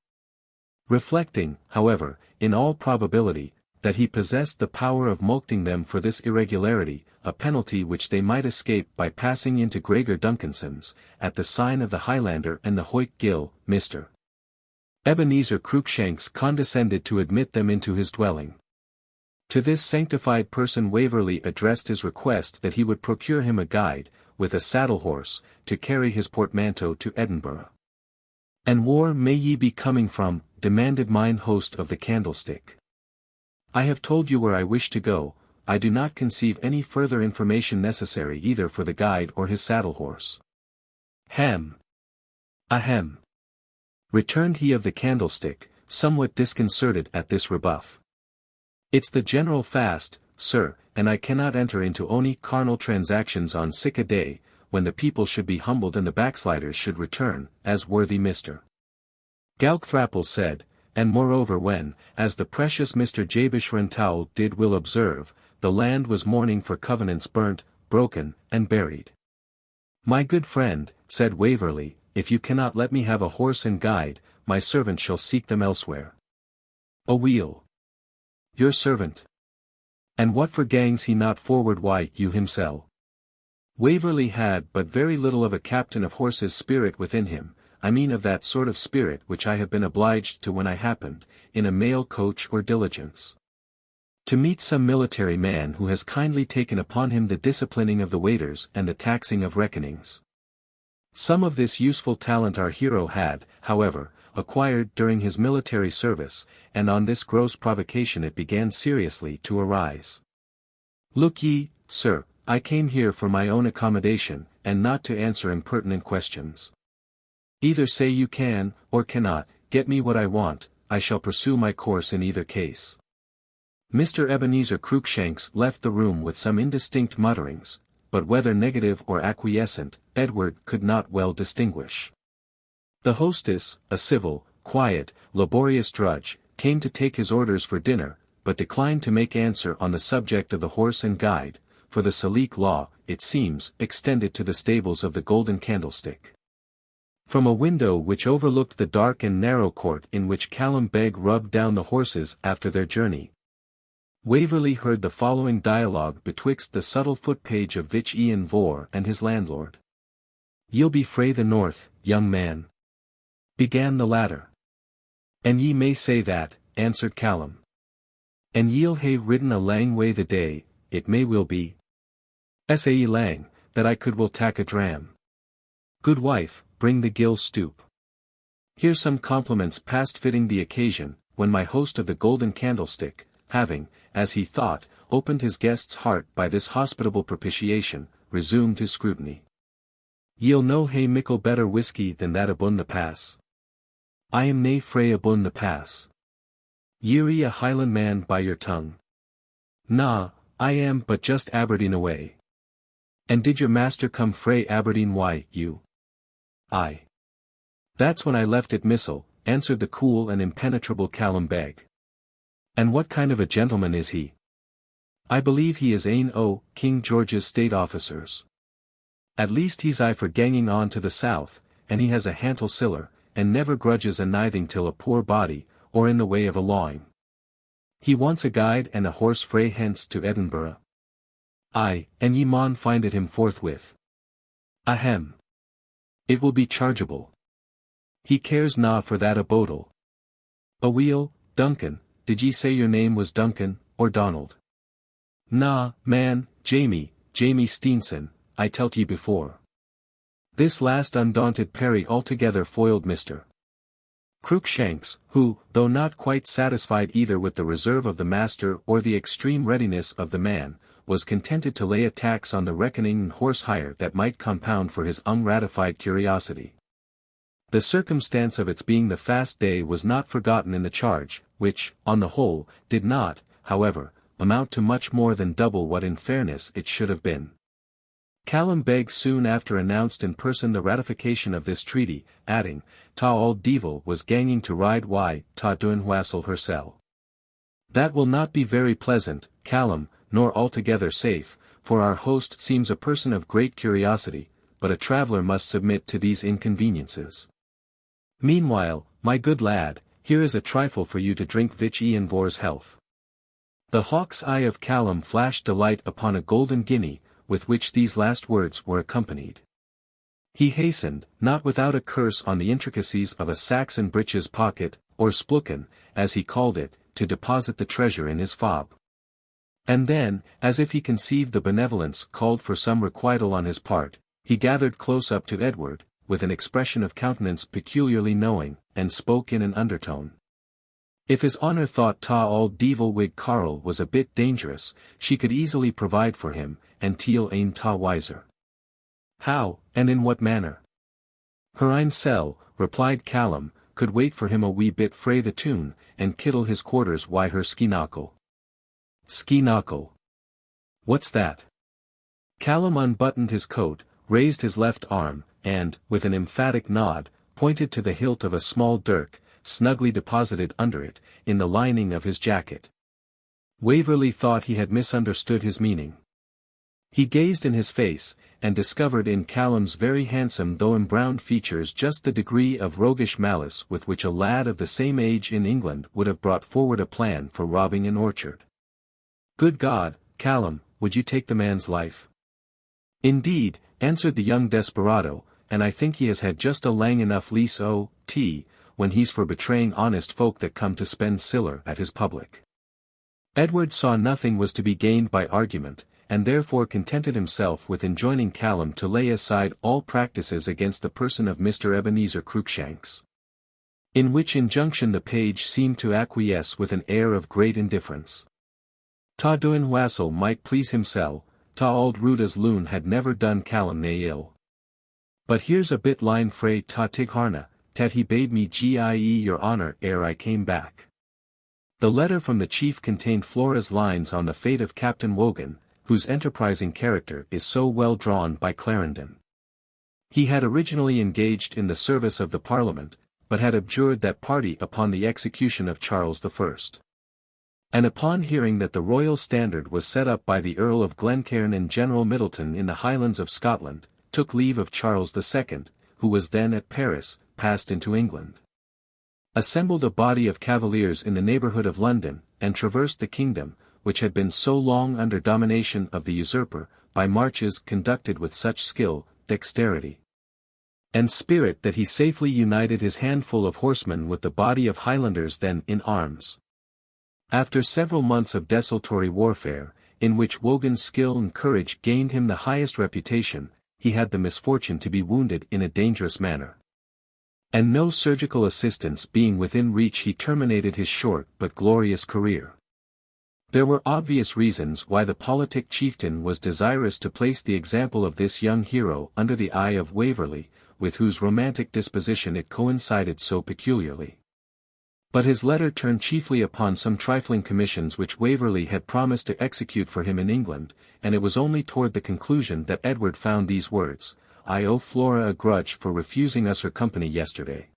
Reflecting, however, in all probability, that he possessed the power of mulcting them for this irregularity, a penalty which they might escape by passing into Gregor Duncanson's, at the sign of the Highlander and the Hoyt Gill, Mr. Ebenezer Cruikshanks condescended to admit them into his dwelling. To this sanctified person Waverley addressed his request that he would procure him a guide, with a saddle-horse, to carry his portmanteau to Edinburgh. "And where may ye be coming from?" demanded mine host of the candlestick. "I have told you where I wish to go, I do not conceive any further information necessary either for the guide or his saddle-horse." "Hem! Ahem!" returned he of the candlestick, somewhat disconcerted at this rebuff. "It's the general fast, sir, and I cannot enter into ony carnal transactions on sic a day, when the people should be humbled and the backsliders should return, as worthy Mr. Gaukthrappel said, and moreover when, as the precious Mr. Jabish Rentaul did will observe, the land was mourning for covenants burnt, broken, and buried." "My good friend," said Waverley, "if you cannot let me have a horse and guide, my servant shall seek them elsewhere." "Aweel. Your servant? And what for gangs he not forward why you himsel?" Waverley had but very little of a captain of horse's spirit within him, I mean of that sort of spirit which I have been obliged to when I happened, in a mail coach or diligence, to meet some military man who has kindly taken upon him the disciplining of the waiters and the taxing of reckonings. Some of this useful talent our hero had, however, acquired during his military service, and on this gross provocation it began seriously to arise. "Look ye, sir, I came here for my own accommodation, and not to answer impertinent questions. Either say you can, or cannot, get me what I want, I shall pursue my course in either case." Mr. Ebenezer Cruikshanks left the room with some indistinct mutterings, but whether negative or acquiescent, Edward could not well distinguish. The hostess, a civil, quiet, laborious drudge, came to take his orders for dinner, but declined to make answer on the subject of the horse and guide, for the Salique law, it seems, extended to the stables of the Golden Candlestick. From a window which overlooked the dark and narrow court in which Callum Beg rubbed down the horses after their journey, Waverley heard the following dialogue betwixt the subtle foot-page of Vich Ian Vor and his landlord. "Ye'll be frae the north, young man," began the latter. "And ye may say that," answered Callum. "And ye'll hae ridden a lang way the day, it may will be." "Sae lang, that I could will tack a dram. Good wife, bring the gill stoup. Here's some compliments past fitting the occasion, when my host of the Golden Candlestick, having, as he thought, opened his guest's heart by this hospitable propitiation, resumed his scrutiny. Ye'll no hae mickle better whisky than that abune the pass. I am nae frae abune the pass. Ye're a Highland man by your tongue. Na, I am but just Aberdeen away. And did your master come frae Aberdeen? Why, you? Aye. That's when I left it missile, answered the cool and impenetrable Callum Beg. And what kind of a gentleman is he? I believe he is ane o' King George's state officers. At least he's aye for ganging on to the south, and he has a hantle siller, and never grudges a nithing till a poor body, or in the way of a lawing. He wants a guide and a horse frae hence to Edinburgh. Aye, and ye maun find it him forthwith. Ahem. It will be chargeable. He cares na for that a bodle. Aweel, Duncan, did ye say your name was Duncan, or Donald? Na, man, Jamie Steenson, I tell't ye before. This last undaunted Perry altogether foiled Mr. Cruikshanks, who, though not quite satisfied either with the reserve of the master or the extreme readiness of the man, was contented to lay a tax on the reckoning and horse hire that might compound for his ungratified curiosity. The circumstance of its being the fast day was not forgotten in the charge, which, on the whole, did not, however, amount to much more than double what in fairness it should have been. Callum Beg soon after announced in person the ratification of this treaty, adding, "Ta auld devil was ganging to ride wy ta doin whassel hersel." That will not be very pleasant, Callum, nor altogether safe, for our host seems a person of great curiosity, but a traveller must submit to these inconveniences. Meanwhile, my good lad, here is a trifle for you to drink vich Ian Vore's health. The hawk's eye of Callum flashed delight upon a golden guinea, with which these last words were accompanied. He hastened, not without a curse on the intricacies of a Saxon breeches pocket, or splucken, as he called it, to deposit the treasure in his fob. And then, as if he conceived the benevolence called for some requital on his part, he gathered close up to Edward, with an expression of countenance peculiarly knowing, and spoke in an undertone. If his honour thought ta auld devil wig Carl was a bit dangerous, she could easily provide for him, and teal ain ta wiser. How, and in what manner? Her ein sell, replied Callum, could wait for him a wee bit frae the tune, and kittle his quarters wy her skeenackle. Skeenackle. What's that? Callum unbuttoned his coat, raised his left arm, and, with an emphatic nod, pointed to the hilt of a small dirk, snugly deposited under it, in the lining of his jacket. Waverley thought he had misunderstood his meaning. He gazed in his face, and discovered in Callum's very handsome though embrowned features just the degree of roguish malice with which a lad of the same age in England would have brought forward a plan for robbing an orchard. Good God, Callum, would you take the man's life? Indeed, answered the young desperado, and I think he has had just a lang enough lease o', when he's for betraying honest folk that come to spend siller at his public. Edward saw nothing was to be gained by argument, and therefore contented himself with enjoining Callum to lay aside all practices against the person of Mr. Ebenezer Cruikshanks. In which injunction the page seemed to acquiesce with an air of great indifference. Ta doin wassel might please himsel, ta auld Ruda's loon had never done Callum nae ill. But here's a bit line frae ta tigharna, tat he bade me gie your honour ere I came back. The letter from the chief contained Flora's lines on the fate of Captain Wogan, whose enterprising character is so well drawn by Clarendon. He had originally engaged in the service of the Parliament, but had abjured that party upon the execution of Charles I. And upon hearing that the royal standard was set up by the Earl of Glencairn and General Middleton in the Highlands of Scotland, took leave of Charles II, who was then at Paris, passed into England. Assembled a body of cavaliers in the neighbourhood of London, and traversed the kingdom, which had been so long under domination of the usurper, by marches conducted with such skill, dexterity, and spirit that he safely united his handful of horsemen with the body of Highlanders then in arms. After several months of desultory warfare, in which Wogan's skill and courage gained him the highest reputation, he had the misfortune to be wounded in a dangerous manner. And no surgical assistance being within reach, he terminated his short but glorious career. There were obvious reasons why the politic chieftain was desirous to place the example of this young hero under the eye of Waverley, with whose romantic disposition it coincided so peculiarly. But his letter turned chiefly upon some trifling commissions which Waverley had promised to execute for him in England, and it was only toward the conclusion that Edward found these words: "I owe Flora a grudge for refusing us her company yesterday.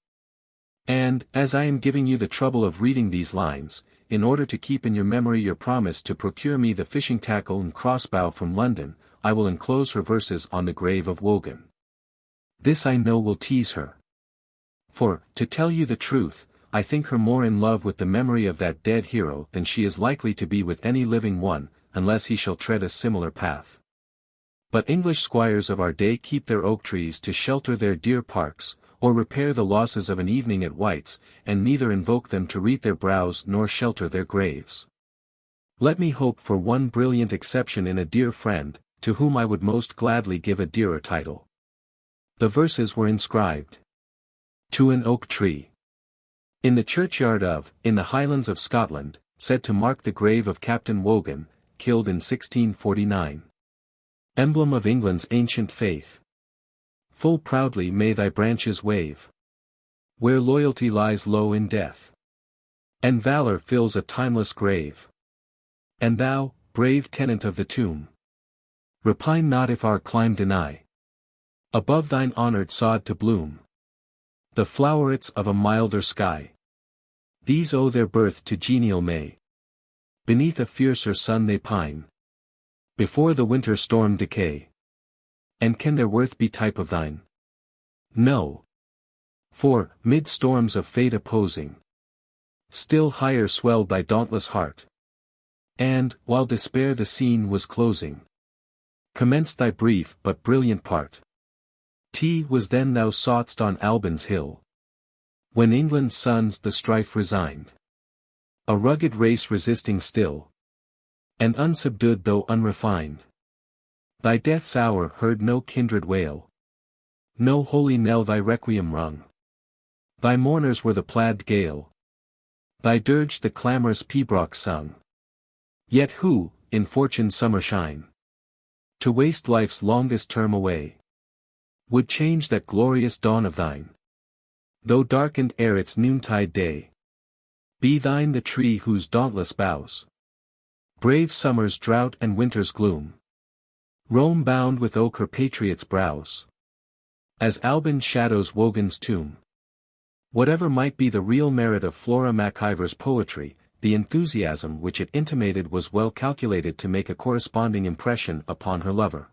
And, as I am giving you the trouble of reading these lines, in order to keep in your memory your promise to procure me the fishing tackle and crossbow from London, I will enclose her verses on the grave of Wogan. This I know will tease her. For, to tell you the truth, I think her more in love with the memory of that dead hero than she is likely to be with any living one, unless he shall tread a similar path. But English squires of our day keep their oak trees to shelter their deer parks, or repair the losses of an evening at White's, and neither invoke them to wreathe their brows nor shelter their graves. Let me hope for one brilliant exception in a dear friend, to whom I would most gladly give a dearer title." The verses were inscribed, "To an oak tree, in the churchyard of, in the Highlands of Scotland, said to mark the grave of Captain Wogan, killed in 1649. Emblem of England's ancient faith. Full proudly may thy branches wave, where loyalty lies low in death, and valor fills a timeless grave. And thou, brave tenant of the tomb, repine not if our clime deny, above thine honored sod to bloom, the flowerets of a milder sky. These owe their birth to genial May, beneath a fiercer sun they pine, before the winter storm decay. And can their worth be type of thine? No. For, mid storms of fate opposing, still higher swelled thy dauntless heart. And, while despair the scene was closing, commenced thy brief but brilliant part. Was then thou sought'st on Albion's hill, when England's sons the strife resigned, a rugged race resisting still, and unsubdued though unrefined. Thy death's hour heard no kindred wail, no holy knell thy requiem rung. Thy mourners were the plaid gale, thy dirge the clamorous pibroch sung. Yet who, in fortune's summer shine, to waste life's longest term away, would change that glorious dawn of thine? Though darkened ere its noontide day, be thine the tree whose dauntless boughs brave summer's drought and winter's gloom. Rome bound with oak her patriots' brows, as Albion shadows Wogan's tomb. Whatever might be the real merit of Flora MacIvor's poetry, the enthusiasm which it intimated was well calculated to make a corresponding impression upon her lover.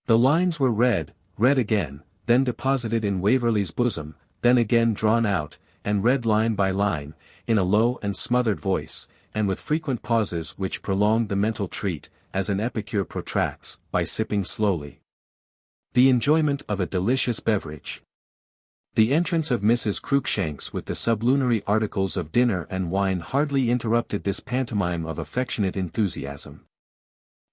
The lines were read again, then deposited in Waverley's bosom, then again drawn out, and read line by line, in a low and smothered voice, and with frequent pauses which prolonged the mental treat, as an epicure protracts, by sipping slowly the enjoyment of a delicious beverage. The entrance of Mrs. Cruikshanks with the sublunary articles of dinner and wine hardly interrupted this pantomime of affectionate enthusiasm.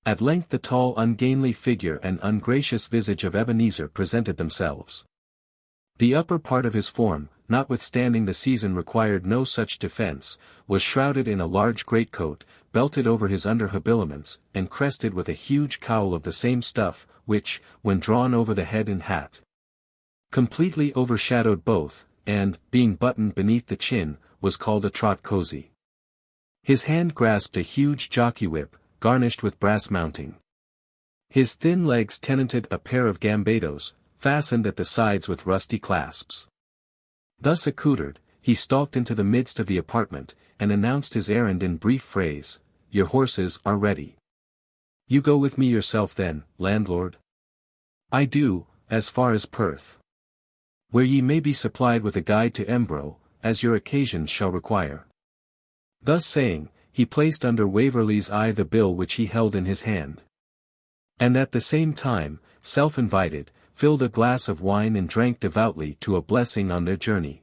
At length the tall ungainly figure and ungracious visage of Ebenezer presented themselves. The upper part of his form, notwithstanding the season required no such defence, was shrouded in a large greatcoat, belted over his under habiliments, and crested with a huge cowl of the same stuff, which, when drawn over the head and hat, completely overshadowed both, and, being buttoned beneath the chin, was called a trot cozy. His hand grasped a huge jockey whip, garnished with brass mounting. His thin legs tenanted a pair of gambadoes, fastened at the sides with rusty clasps. Thus accoutred, he stalked into the midst of the apartment, and announced his errand in brief phrase: "Your horses are ready. You go with me yourself then, landlord?" "I do, as far as Perth, where ye may be supplied with a guide to Embro, as your occasions shall require." Thus saying, he placed under Waverley's eye the bill which he held in his hand, and at the same time, self-invited, filled a glass of wine and drank devoutly to a blessing on their journey.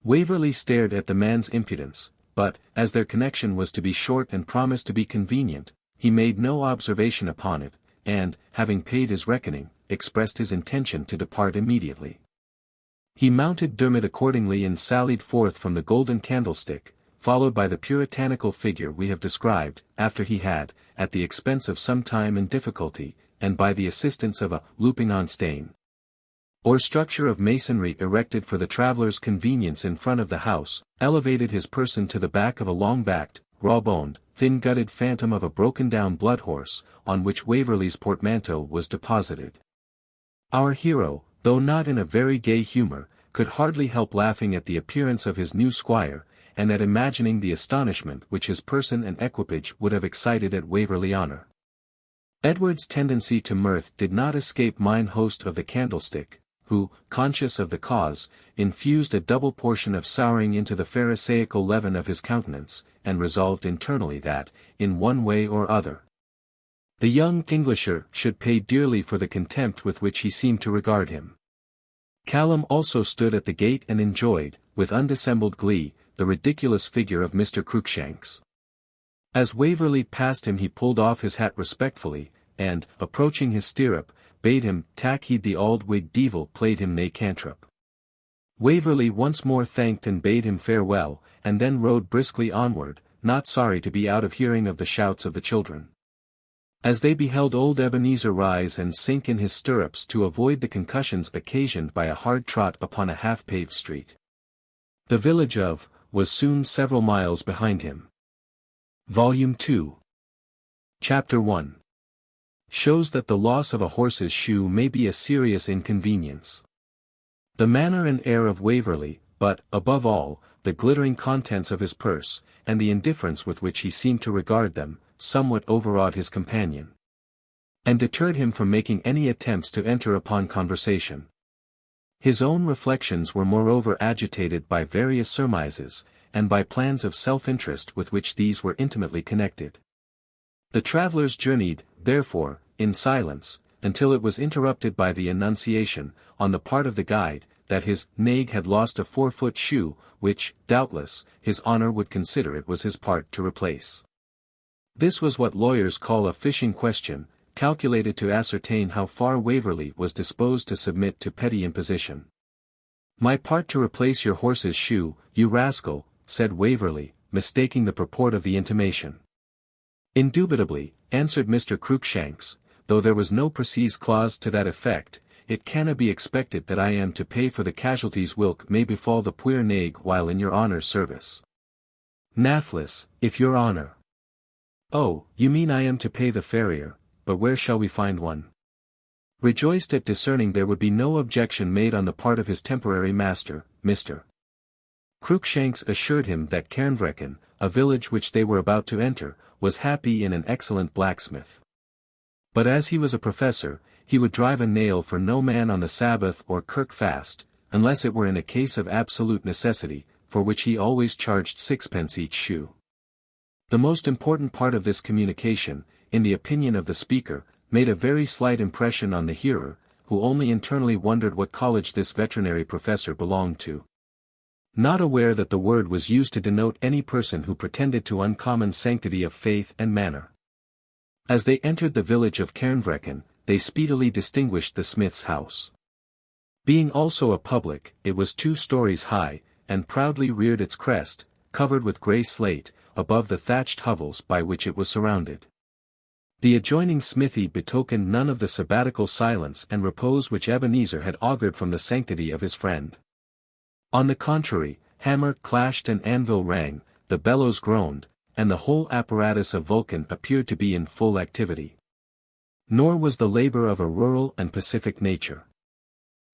Waverley stared at the man's impudence, but, as their connection was to be short and promised to be convenient, he made no observation upon it, and, having paid his reckoning, expressed his intention to depart immediately. He mounted Dermot accordingly and sallied forth from the Golden Candlestick, followed by the puritanical figure we have described, after he had, at the expense of some time and difficulty, and by the assistance of a looping on stane, or structure of masonry erected for the traveller's convenience in front of the house, elevated his person to the back of a long-backed, raw-boned, thin-gutted phantom of a broken-down blood-horse, on which Waverley's portmanteau was deposited. Our hero, though not in a very gay humour, could hardly help laughing at the appearance of his new squire, and at imagining the astonishment which his person and equipage would have excited at Waverley-Honour. Edward's tendency to mirth did not escape mine host of the Candlestick, who, conscious of the cause, infused a double portion of souring into the pharisaical leaven of his countenance, and resolved internally that, in one way or other, the young Englisher should pay dearly for the contempt with which he seemed to regard him. Callum also stood at the gate and enjoyed, with undissembled glee, the ridiculous figure of Mr. Cruikshanks. As Waverley passed him he pulled off his hat respectfully, and, approaching his stirrup, bade him "tak heed the auld Whig devil played him nae cantrip." Waverley once more thanked and bade him farewell, and then rode briskly onward, not sorry to be out of hearing of the shouts of the children. As they beheld old Ebenezer rise and sink in his stirrups to avoid the concussions occasioned by a hard trot upon a half-paved street, the village of was soon several miles behind him. Volume 2. Chapter 1. Shows that the loss of a horse's shoe may be a serious inconvenience. The manner and air of Waverley, but, above all, the glittering contents of his purse, and the indifference with which he seemed to regard them, somewhat overawed his companion, and deterred him from making any attempts to enter upon conversation. His own reflections were moreover agitated by various surmises, and by plans of self-interest with which these were intimately connected. The travellers journeyed, therefore, in silence, until it was interrupted by the annunciation, on the part of the guide, that his nag had lost a 4-foot shoe, which, doubtless, his honour would consider it was his part to replace. This was what lawyers call a fishing question, calculated to ascertain how far Waverley was disposed to submit to petty imposition. "My part to replace your horse's shoe, you rascal," said Waverley, mistaking the purport of the intimation. "Indubitably," answered Mr. Cruikshanks, "though there was no precise clause to that effect, it canna be expected that I am to pay for the casualties whilk may befall the puir nag while in your honour's service." "Nathless, if your honour." "Oh, you mean I am to pay the farrier, but where shall we find one?" Rejoiced at discerning there would be no objection made on the part of his temporary master, Mr. Cruikshanks assured him that Cairnvreckan, a village which they were about to enter, was happy in an excellent blacksmith. But as he was a professor, he would drive a nail for no man on the Sabbath or kirk fast, unless it were in a case of absolute necessity, for which he always charged 6 each shoe. The most important part of this communication, in the opinion of the speaker, made a very slight impression on the hearer, who only internally wondered what college this veterinary professor belonged to. Not aware that the word was used to denote any person who pretended to uncommon sanctity of faith and manner. As they entered the village of Cairnvreckan, they speedily distinguished the smith's house. Being also a public, it was 2 stories high, and proudly reared its crest, covered with grey slate, above the thatched hovels by which it was surrounded. The adjoining smithy betokened none of the sabbatical silence and repose which Ebenezer had augured from the sanctity of his friend. On the contrary, hammer clashed and anvil rang, the bellows groaned, and the whole apparatus of Vulcan appeared to be in full activity. Nor was the labour of a rural and pacific nature.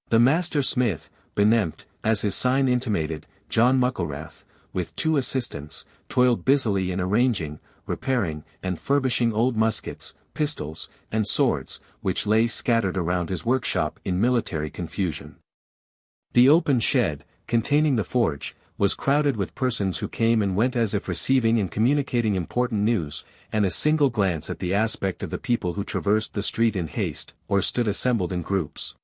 The master smith, beneamt, as his sign intimated, John Mucklewrath, with 2 assistants, toiled busily in arranging, repairing, and furbishing old muskets, pistols, and swords, which lay scattered around his workshop in military confusion. The open shed, containing the forge, was crowded with persons who came and went as if receiving and communicating important news, and a single glance at the aspect of the people who traversed the street in haste, or stood assembled in groups,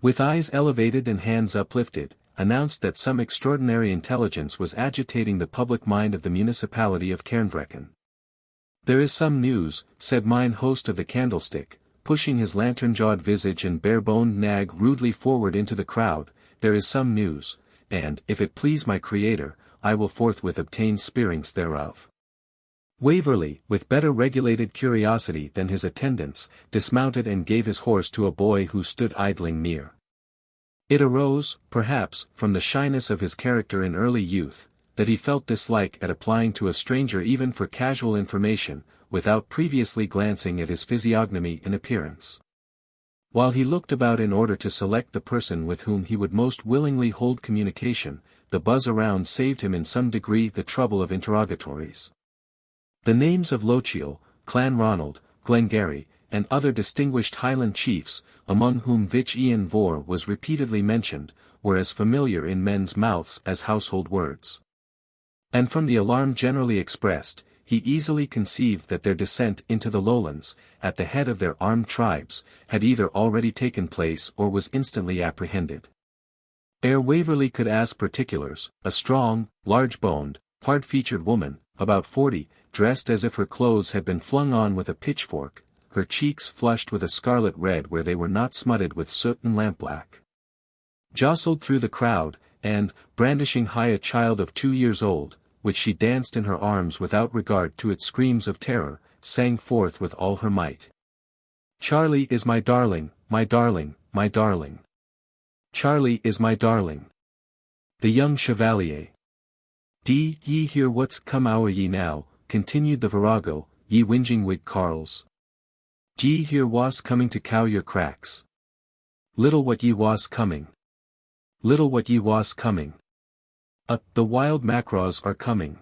with eyes elevated and hands uplifted, announced that some extraordinary intelligence was agitating the public mind of the municipality of Cairnvreckan. "There is some news," said mine host of the Candlestick, pushing his lantern-jawed visage and bare-boned nag rudely forward into the crowd, "there is some news, and, if it please my Creator, I will forthwith obtain spearings thereof." Waverley, with better regulated curiosity than his attendants, dismounted and gave his horse to a boy who stood idling near. It arose, perhaps, from the shyness of his character in early youth, that he felt dislike at applying to a stranger even for casual information, without previously glancing at his physiognomy and appearance. While he looked about in order to select the person with whom he would most willingly hold communication, the buzz around saved him in some degree the trouble of interrogatories. The names of Lochiel, Clanronald, Glengarry, and other distinguished Highland chiefs, among whom Vich Ian Vohr was repeatedly mentioned, were as familiar in men's mouths as household words. And from the alarm generally expressed, he easily conceived that their descent into the Lowlands, at the head of their armed tribes, had either already taken place or was instantly apprehended. Ere Waverley could ask particulars, a strong, large-boned, hard-featured woman, about 40, dressed as if her clothes had been flung on with a pitchfork, her cheeks flushed with a scarlet red where they were not smutted with soot and lampblack, jostled through the crowd, and, brandishing high a child of 2 years old, which she danced in her arms without regard to its screams of terror, sang forth with all her might. "Charlie is my darling, my darling, my darling. Charlie is my darling. The young chevalier. D'ye hear what's come ower ye now," continued the virago, "ye whinging Whig carles. D'ye hear was coming to cow your cracks? Little what ye was coming. Little what ye was coming. The wild macraws are coming."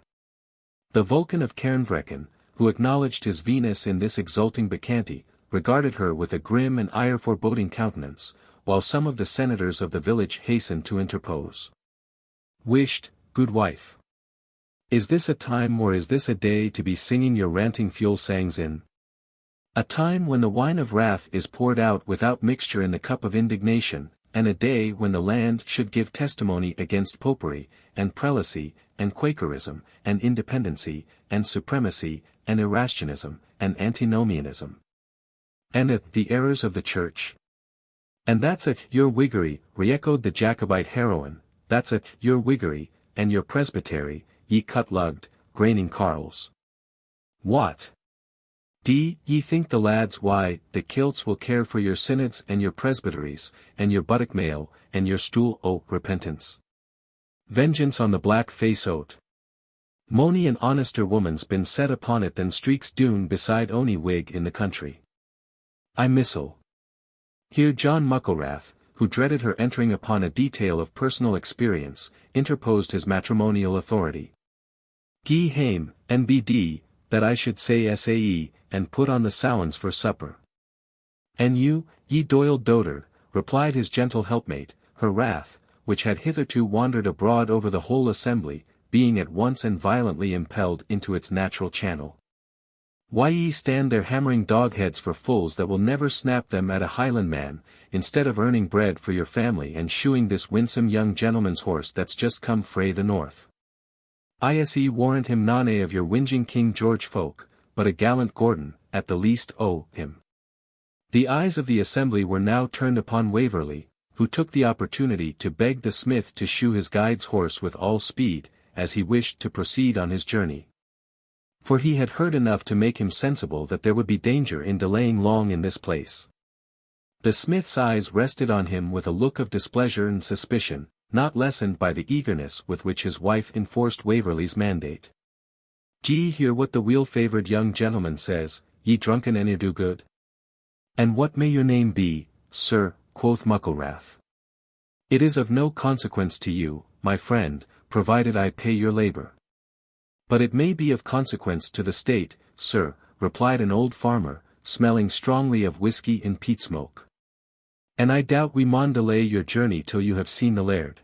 The Vulcan of Cairnvreckan, who acknowledged his Venus in this exulting Bacchante, regarded her with a grim and ire-foreboding countenance, while some of the senators of the village hastened to interpose. "Wisht, good wife. Is this a time or is this a day to be singing your ranting fuel sangs in? A time when the wine of wrath is poured out without mixture in the cup of indignation, and a day when the land should give testimony against popery, and prelacy, and Quakerism, and independency, and supremacy, and Erastianism, and antinomianism. And the errors of the Church. And that's your Whiggery," re-echoed the Jacobite heroine, "that's your Whiggery, and your Presbytery, ye cut-lugged, graining carles. What? D'ye think the lads the kilts will care for your synods and your presbyteries, and your buttock mail, and your stool o' repentance? Vengeance on the black face o't. Mony an honester woman's been set upon it than streaks doon beside ony Whig in the country. I missile." Here John Mucklewrath, who dreaded her entering upon a detail of personal experience, interposed his matrimonial authority. "Gie hame, NBD, that I should say SAE, and put on the sowens for supper." "And you, ye doiled dotard," replied his gentle helpmate, her wrath, which had hitherto wandered abroad over the whole assembly, being at once and violently impelled into its natural channel. "Why ye stand there hammering dogheads for fools that will never snap them at a Highlandman, instead of earning bread for your family and shoeing this winsome young gentleman's horse that's just come frae the north? ISE warrant him none of your whinging King George folk, but a gallant Gordon, at the least him." The eyes of the assembly were now turned upon Waverley, who took the opportunity to beg the smith to shoe his guide's horse with all speed, as he wished to proceed on his journey. For he had heard enough to make him sensible that there would be danger in delaying long in this place. The smith's eyes rested on him with a look of displeasure and suspicion, not lessened by the eagerness with which his wife enforced Waverley's mandate. "D'ye hear what the weel-favoured young gentleman says, ye drunken and do good? And what may your name be, sir?" quoth Mucklewrath. "It is of no consequence to you, my friend, provided I pay your labour." "But it may be of consequence to the state, sir," replied an old farmer, smelling strongly of whiskey and peat smoke. "And I doubt we maun delay your journey till you have seen the laird."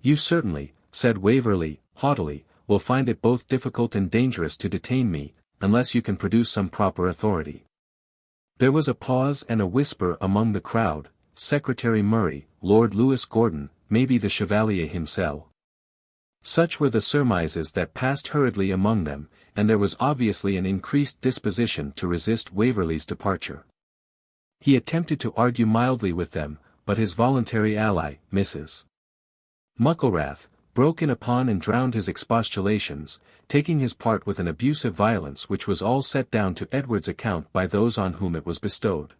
"You certainly," said Waverley, haughtily, "will find it both difficult and dangerous to detain me, unless you can produce some proper authority." There was a pause and a whisper among the crowd. Secretary Murray, Lord Lewis Gordon, maybe the Chevalier himself. Such were the surmises that passed hurriedly among them, and there was obviously an increased disposition to resist Waverley's departure. He attempted to argue mildly with them, but his voluntary ally, Mrs. Mucklewrath, broke in upon and drowned his expostulations, taking his part with an abusive violence which was all set down to Edward's account by those on whom it was bestowed.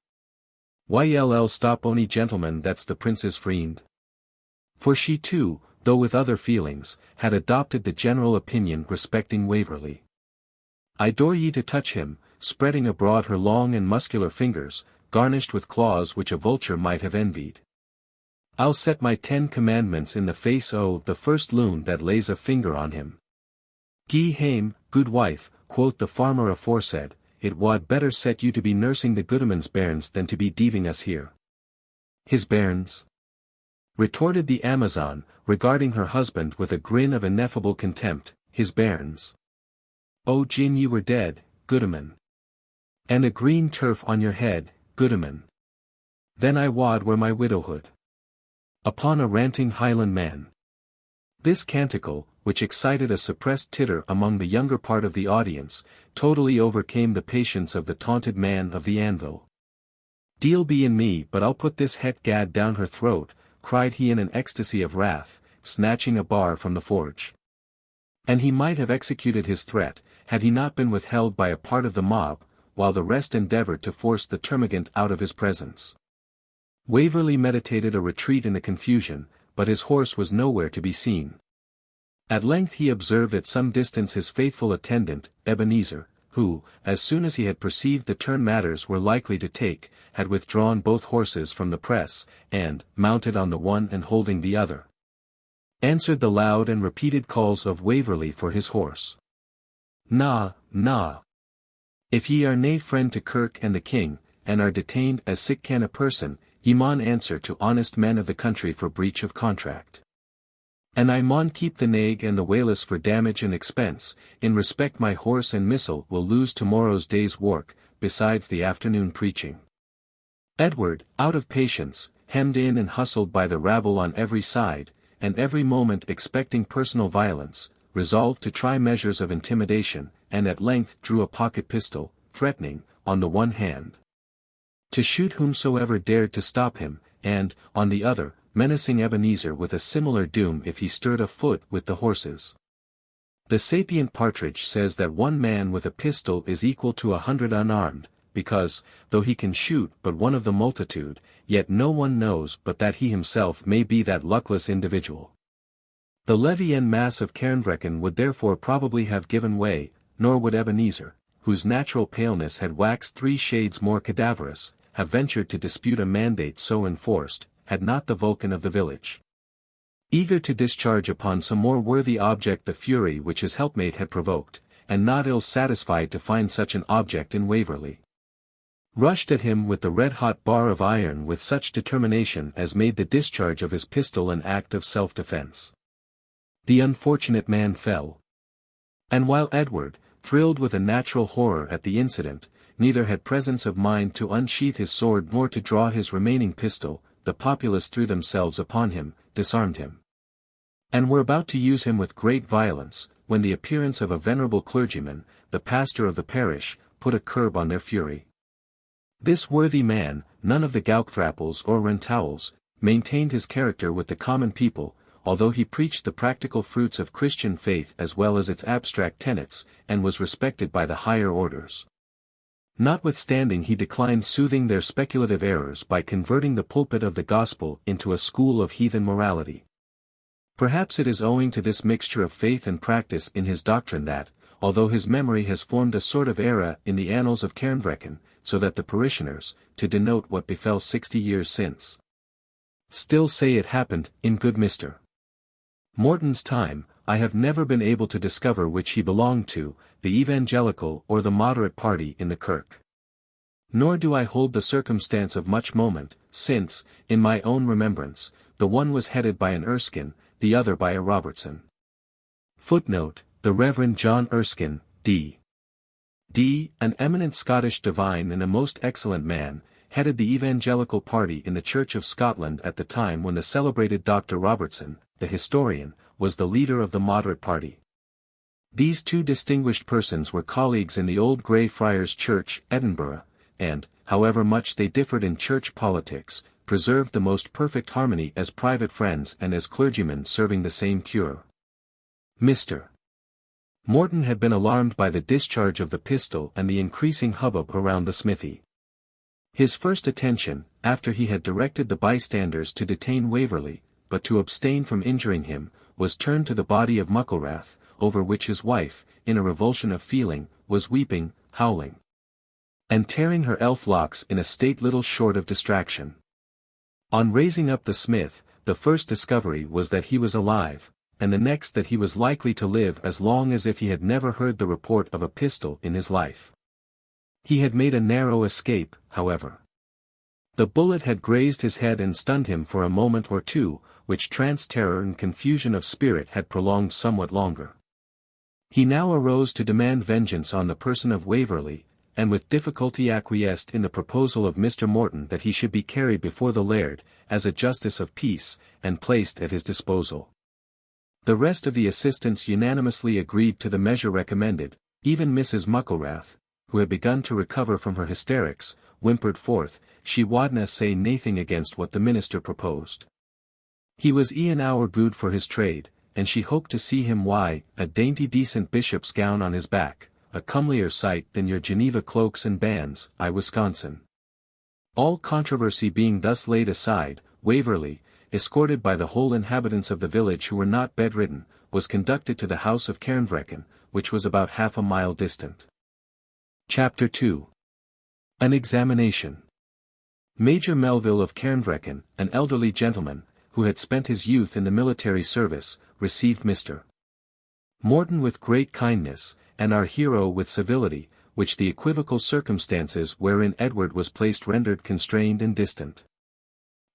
"Yll stop ony gentleman that's the prince's friend." For she too, though with other feelings, had adopted the general opinion respecting Waverley. "I dare ye to touch him," spreading abroad her long and muscular fingers, garnished with claws which a vulture might have envied. "I'll set my 10 commandments in the face o' the first loon that lays a finger on him." "Gie hame, good wife," quoth the farmer aforesaid, "it wad better set you to be nursing the goodman's bairns than to be deaving us here." "His bairns?" retorted the Amazon, regarding her husband with a grin of ineffable contempt, "his bairns? Oh, gin ye were dead, goodman. And a green turf on your head, goodman. Then I wad were my widowhood. Upon a ranting Highland man." This canticle, which excited a suppressed titter among the younger part of the audience, totally overcame the patience of the taunted man of the anvil. "Deal be in me, but I'll put this het gad down her throat," cried he in an ecstasy of wrath, snatching a bar from the forge. And he might have executed his threat, had he not been withheld by a part of the mob, while the rest endeavoured to force the termagant out of his presence. Waverley meditated a retreat in the confusion, but his horse was nowhere to be seen. At length he observed at some distance his faithful attendant, Ebenezer, who, as soon as he had perceived the turn matters were likely to take, had withdrawn both horses from the press, and, mounted on the one and holding the other, answered the loud and repeated calls of Waverley for his horse. "Na, na. If ye are nae friend to Kirk and the King, and are detained as sic can a person, ye maun answer to honest men of the country for breach of contract. And I maun keep the nag and the walis for damage and expense, in respect my horse and missile will lose tomorrow's day's work, besides the afternoon preaching." Edward, out of patience, hemmed in and hustled by the rabble on every side, and every moment expecting personal violence, resolved to try measures of intimidation, and at length drew a pocket pistol, threatening, on the one hand, to shoot whomsoever dared to stop him, and, on the other, menacing Ebenezer with a similar doom if he stirred a foot with the horses. The sapient Partridge says that one man with a pistol is equal to 100 unarmed, because, though he can shoot but one of the multitude, yet no one knows but that he himself may be that luckless individual. The levy en masse of Cairnvreckan would therefore probably have given way, nor would Ebenezer, whose natural paleness had waxed 3 shades more cadaverous, have ventured to dispute a mandate so enforced, had not the Vulcan of the village, eager to discharge upon some more worthy object the fury which his helpmate had provoked, and not ill satisfied to find such an object in Waverley, rushed at him with the red-hot bar of iron with such determination as made the discharge of his pistol an act of self-defence. The unfortunate man fell. And while Edward, thrilled with a natural horror at the incident, neither had presence of mind to unsheath his sword nor to draw his remaining pistol, the populace threw themselves upon him, disarmed him, and were about to use him with great violence, when the appearance of a venerable clergyman, the pastor of the parish, put a curb on their fury. This worthy man, none of the Gaukthrapples or Rentowels, maintained his character with the common people, although he preached the practical fruits of Christian faith as well as its abstract tenets, and was respected by the higher orders. Notwithstanding he declined soothing their speculative errors by converting the pulpit of the gospel into a school of heathen morality. Perhaps it is owing to this mixture of faith and practice in his doctrine that, although his memory has formed a sort of era in the annals of Cairnvreckan, so that the parishioners, to denote what befell 60 years since, still say it happened, in good Mr. Morton's time, I have never been able to discover which he belonged to, the evangelical or the moderate party in the Kirk. Nor do I hold the circumstance of much moment, since, in my own remembrance, the one was headed by an Erskine, the other by a Robertson. Footnote: the Reverend John Erskine, D.D., an eminent Scottish divine and a most excellent man, headed the evangelical party in the Church of Scotland at the time when the celebrated Dr. Robertson, the historian, was the leader of the moderate party. These two distinguished persons were colleagues in the old Grey Friars Church, Edinburgh, and, however much they differed in church politics, preserved the most perfect harmony as private friends and as clergymen serving the same cure. Mr. Morton had been alarmed by the discharge of the pistol and the increasing hubbub around the smithy. His first attention, after he had directed the bystanders to detain Waverley, but to abstain from injuring him, was turned to the body of Mucklewrath, over which his wife, in a revulsion of feeling, was weeping, howling, and tearing her elf locks in a state little short of distraction. On raising up the smith, the first discovery was that he was alive, and the next that he was likely to live as long as if he had never heard the report of a pistol in his life. He had made a narrow escape, however. The bullet had grazed his head and stunned him for a moment or two, which trance terror and confusion of spirit had prolonged somewhat longer. He now arose to demand vengeance on the person of Waverley, and with difficulty acquiesced in the proposal of Mr. Morton that he should be carried before the laird, as a justice of peace, and placed at his disposal. The rest of the assistants unanimously agreed to the measure recommended. Even Mrs. Mucklewrath, who had begun to recover from her hysterics, whimpered forth, "She wadna say naething against what the minister proposed." He was e'en ower good for his trade, and she hoped to see him a dainty decent bishop's gown on his back, a comelier sight than your Geneva cloaks and bands, Wisconsin. All controversy being thus laid aside, Waverley, escorted by the whole inhabitants of the village who were not bedridden, was conducted to the house of Cairnvreckan, which was about half a mile distant. Chapter 2. An Examination. Major Melville of Cairnvreckan, an elderly gentleman, who had spent his youth in the military service, received Mr. Morton with great kindness, and our hero with civility, which the equivocal circumstances wherein Edward was placed rendered constrained and distant.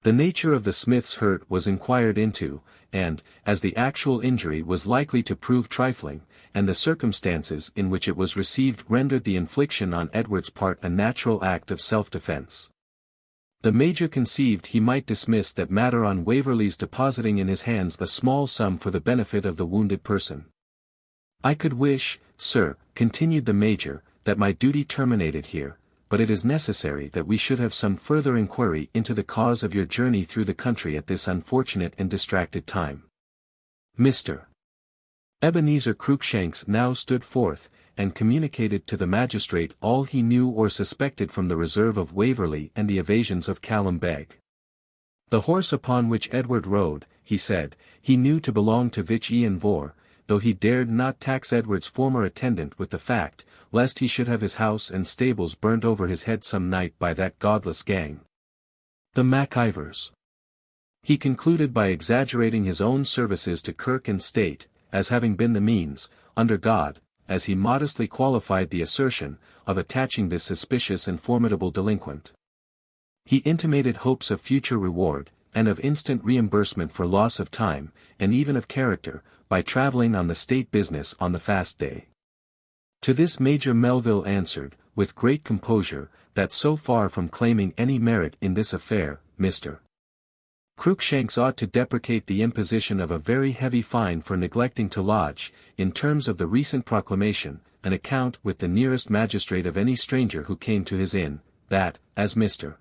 The nature of the smith's hurt was inquired into, and, as the actual injury was likely to prove trifling, and the circumstances in which it was received rendered the infliction on Edward's part a natural act of self-defence, the Major conceived he might dismiss that matter on Waverley's depositing in his hands a small sum for the benefit of the wounded person. "I could wish, sir," continued the Major, "that my duty terminated here, but it is necessary that we should have some further inquiry into the cause of your journey through the country at this unfortunate and distracted time." Mr. Ebenezer Cruikshanks now stood forth, and communicated to the magistrate all he knew or suspected from the reserve of Waverley and the evasions of Callum Beg. The horse upon which Edward rode, he said, he knew to belong to Vich Ian Vohr, though he dared not tax Edward's former attendant with the fact, lest he should have his house and stables burnt over his head some night by that godless gang, the MacIvors. He concluded by exaggerating his own services to Kirk and State, as having been the means, under God, as he modestly qualified the assertion, of attaching this suspicious and formidable delinquent. He intimated hopes of future reward, and of instant reimbursement for loss of time, and even of character, by travelling on the state business on the fast day. To this Major Melville answered, with great composure, that so far from claiming any merit in this affair, Mr. Cruikshanks ought to deprecate the imposition of a very heavy fine for neglecting to lodge, in terms of the recent proclamation, an account with the nearest magistrate of any stranger who came to his inn, that, as Mr.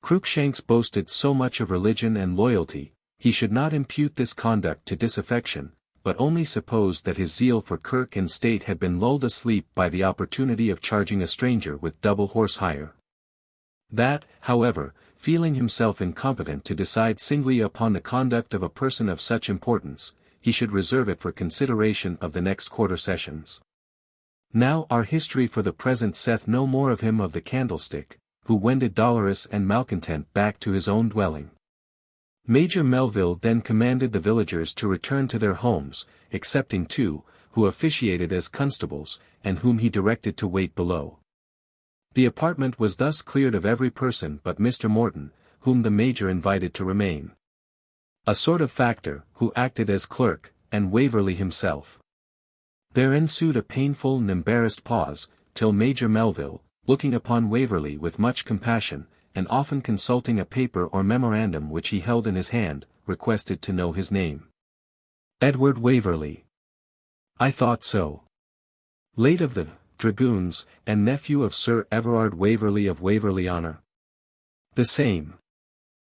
Cruikshanks boasted so much of religion and loyalty, he should not impute this conduct to disaffection, but only suppose that his zeal for Kirk and State had been lulled asleep by the opportunity of charging a stranger with double horse hire. That, however, feeling himself incompetent to decide singly upon the conduct of a person of such importance, he should reserve it for consideration of the next quarter sessions. Now our history for the present saith no more of him of the Candlestick, who wended dolorous and malcontent back to his own dwelling. Major Melville then commanded the villagers to return to their homes, excepting two, who officiated as constables, and whom he directed to wait below. The apartment was thus cleared of every person but Mr. Morton, whom the Major invited to remain. A sort of factor, who acted as clerk, and Waverley himself. There ensued a painful and embarrassed pause, till Major Melville, looking upon Waverley with much compassion, and often consulting a paper or memorandum which he held in his hand, requested to know his name. "Edward Waverley." I thought so. Late of the Dragoons, and nephew of Sir Everard Waverley of Waverley-Honour. The same.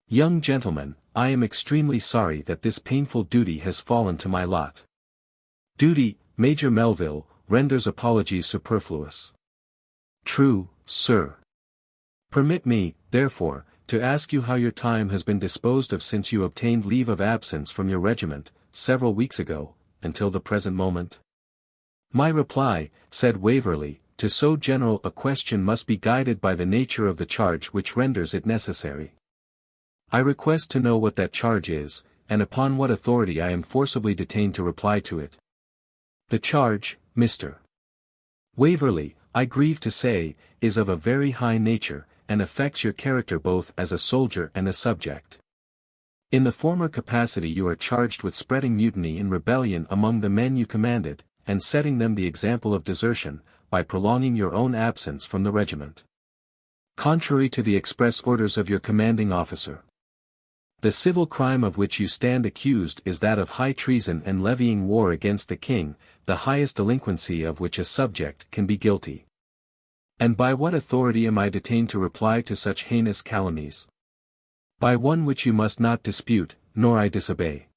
Young gentleman, I am extremely sorry that this painful duty has fallen to my lot. Duty, Major Melville, renders apologies superfluous. True, sir. Permit me, therefore, to ask you how your time has been disposed of since you obtained leave of absence from your regiment, several weeks ago, until the present moment? My reply, said Waverley, to so general a question must be guided by the nature of the charge which renders it necessary. I request to know what that charge is, and upon what authority I am forcibly detained to reply to it. The charge, Mr. Waverley, I grieve to say, is of a very high nature, and affects your character both as a soldier and a subject. In the former capacity you are charged with spreading mutiny and rebellion among the men you commanded, and setting them the example of desertion, by prolonging your own absence from the regiment. Contrary to the express orders of your commanding officer. The civil crime of which you stand accused is that of high treason and levying war against the king, the highest delinquency of which a subject can be guilty. And by what authority am I detained to reply to such heinous calumnies? By one which you must not dispute, nor I disobey.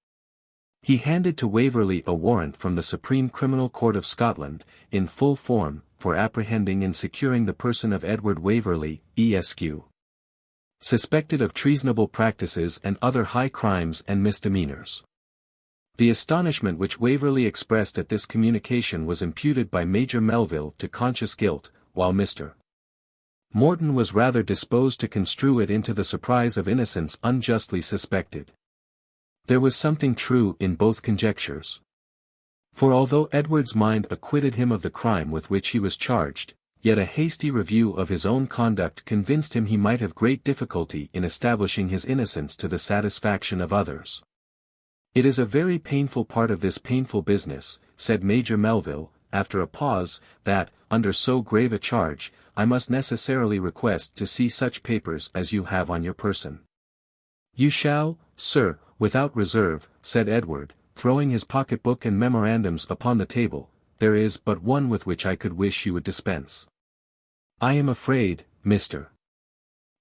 He handed to Waverley a warrant from the Supreme Criminal Court of Scotland, in full form, for apprehending and securing the person of Edward Waverley, Esq. Suspected of treasonable practices and other high crimes and misdemeanours. The astonishment which Waverley expressed at this communication was imputed by Major Melville to conscious guilt, while Mr. Morton was rather disposed to construe it into the surprise of innocence unjustly suspected. There was something true in both conjectures. For although Edward's mind acquitted him of the crime with which he was charged, yet a hasty review of his own conduct convinced him he might have great difficulty in establishing his innocence to the satisfaction of others. It is a very painful part of this painful business, said Major Melville, after a pause, that, under so grave a charge, I must necessarily request to see such papers as you have on your person. You shall, sir, without reserve, said Edward, throwing his pocket-book and memorandums upon the table. There is but one with which I could wish you would dispense. I am afraid, Mr.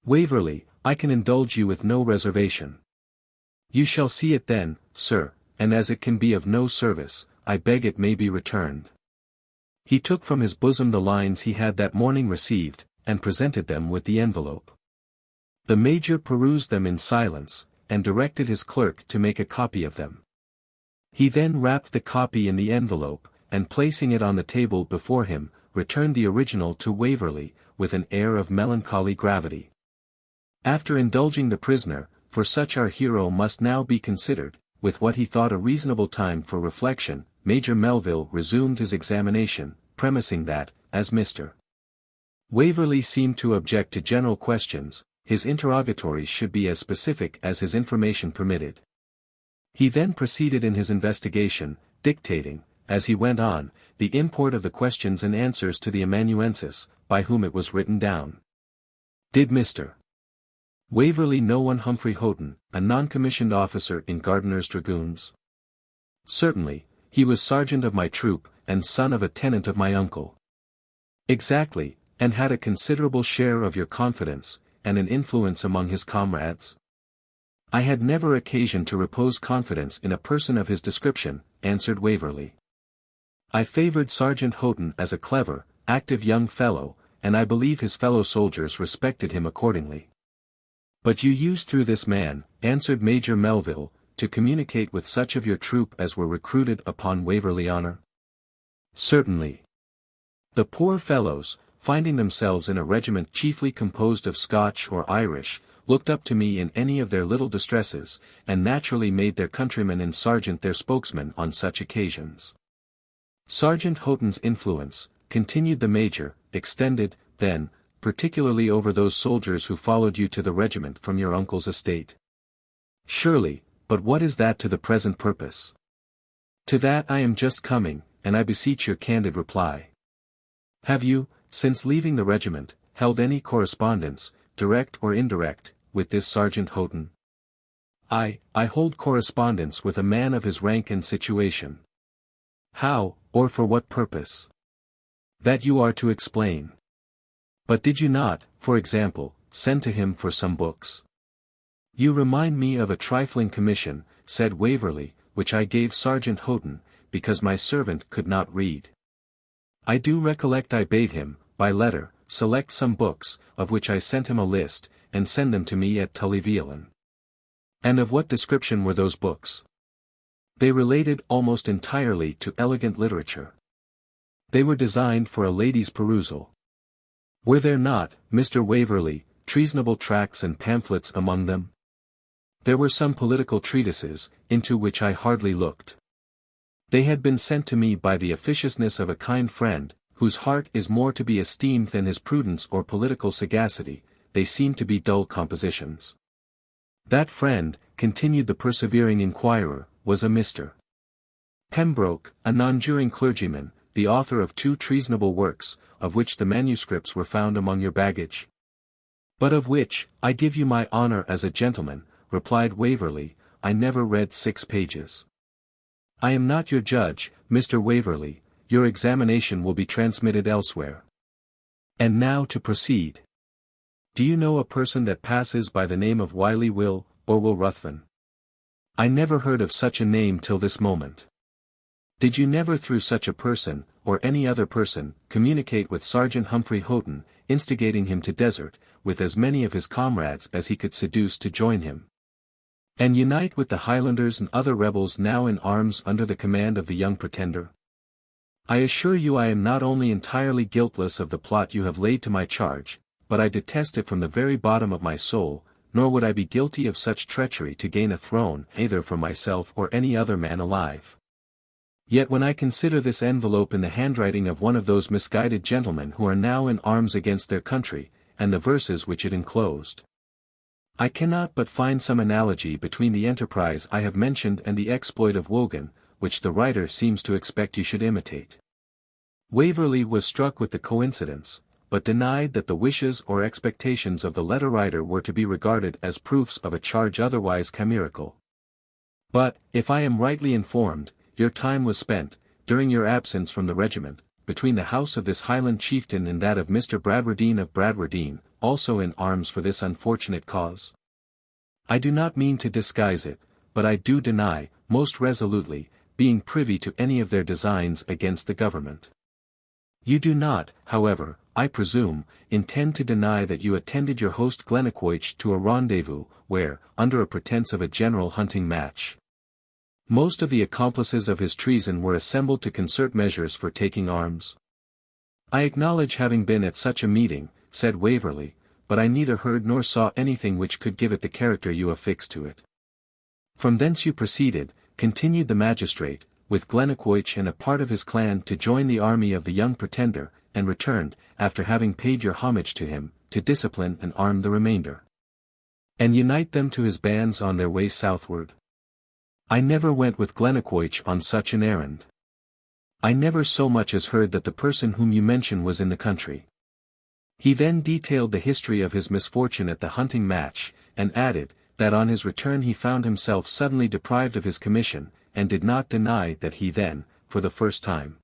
Waverley, I can indulge you with no reservation. You shall see it then, sir, and as it can be of no service, I beg it may be returned. He took from his bosom the lines he had that morning received, and presented them with the envelope. The Major perused them in silence, and directed his clerk to make a copy of them. He then wrapped the copy in the envelope, and placing it on the table before him, returned the original to Waverley, with an air of melancholy gravity. After indulging the prisoner, for such our hero must now be considered, with what he thought a reasonable time for reflection, Major Melville resumed his examination, premising that, as Mr. Waverley seemed to object to general questions, his interrogatories should be as specific as his information permitted. He then proceeded in his investigation, dictating, as he went on, the import of the questions and answers to the amanuensis, by whom it was written down. Did Mr. Waverley know one Humphrey Houghton, a non-commissioned officer in Gardiner's Dragoons? Certainly, he was sergeant of my troop, and son of a tenant of my uncle. Exactly, and had a considerable share of your confidence, and an influence among his comrades? I had never occasion to repose confidence in a person of his description, answered Waverley. I favoured Sergeant Houghton as a clever, active young fellow, and I believe his fellow soldiers respected him accordingly. But you used through this man, answered Major Melville, to communicate with such of your troop as were recruited upon Waverley-Honour? Certainly. The poor fellows, finding themselves in a regiment chiefly composed of Scotch or Irish, looked up to me in any of their little distresses, and naturally made their countryman and sergeant their spokesman on such occasions. Sergeant Houghton's influence, continued the Major, extended, then, particularly over those soldiers who followed you to the regiment from your uncle's estate. Surely, but what is that to the present purpose? To that I am just coming, and I beseech your candid reply. Have you, since leaving the regiment, held any correspondence, direct or indirect, with this Sergeant Houghton? I hold correspondence with a man of his rank and situation. How, or for what purpose? That you are to explain. But did you not, for example, send to him for some books? You remind me of a trifling commission, said Waverley, which I gave Sergeant Houghton, because my servant could not read. I do recollect I bade him, by letter, select some books, of which I sent him a list, and send them to me at Tully-Veolan. And of what description were those books? They related almost entirely to elegant literature. They were designed for a lady's perusal. Were there not, Mr. Waverley, treasonable tracts and pamphlets among them? There were some political treatises, into which I hardly looked. They had been sent to me by the officiousness of a kind friend, whose heart is more to be esteemed than his prudence or political sagacity. They seemed to be dull compositions. That friend, continued the persevering inquirer, was a Mr. Pembroke, a nonjuring clergyman, the author of 2 treasonable works, of which the manuscripts were found among your baggage. But of which, I give you my honour as a gentleman, replied Waverley, I never read 6 pages. I am not your judge, Mr. Waverley, your examination will be transmitted elsewhere. And now to proceed. Do you know a person that passes by the name of Wiley Will, or Will Ruthven? I never heard of such a name till this moment. Did you never through such a person, or any other person, communicate with Sergeant Humphrey Houghton, instigating him to desert, with as many of his comrades as he could seduce to join him, and unite with the Highlanders and other rebels now in arms under the command of the young Pretender? I assure you I am not only entirely guiltless of the plot you have laid to my charge, but I detest it from the very bottom of my soul, nor would I be guilty of such treachery to gain a throne either for myself or any other man alive. Yet when I consider this envelope in the handwriting of one of those misguided gentlemen who are now in arms against their country, and the verses which it enclosed, I cannot but find some analogy between the enterprise I have mentioned and the exploit of Wogan, which the writer seems to expect you should imitate. Waverley was struck with the coincidence, but denied that the wishes or expectations of the letter-writer were to be regarded as proofs of a charge otherwise chimerical. But, if I am rightly informed, your time was spent, during your absence from the regiment, between the house of this Highland chieftain and that of Mr. Bradwardine of Bradwardine, also in arms for this unfortunate cause. I do not mean to disguise it, but I do deny, most resolutely, being privy to any of their designs against the government. You do not, however, I presume, intend to deny that you attended your host Glennaquoich to a rendezvous, where, under a pretence of a general hunting match, most of the accomplices of his treason were assembled to concert measures for taking arms. I acknowledge having been at such a meeting, said Waverley, but I neither heard nor saw anything which could give it the character you affix to it. From thence you proceeded, continued the magistrate, with Glennaquoich and a part of his clan to join the army of the young Pretender, and returned, after having paid your homage to him, to discipline and arm the remainder, and unite them to his bands on their way southward. I never went with Glennaquoich on such an errand. I never so much as heard that the person whom you mention was in the country. He then detailed the history of his misfortune at the hunting match, and added, that on his return he found himself suddenly deprived of his commission, and did not deny that he then, for the first time,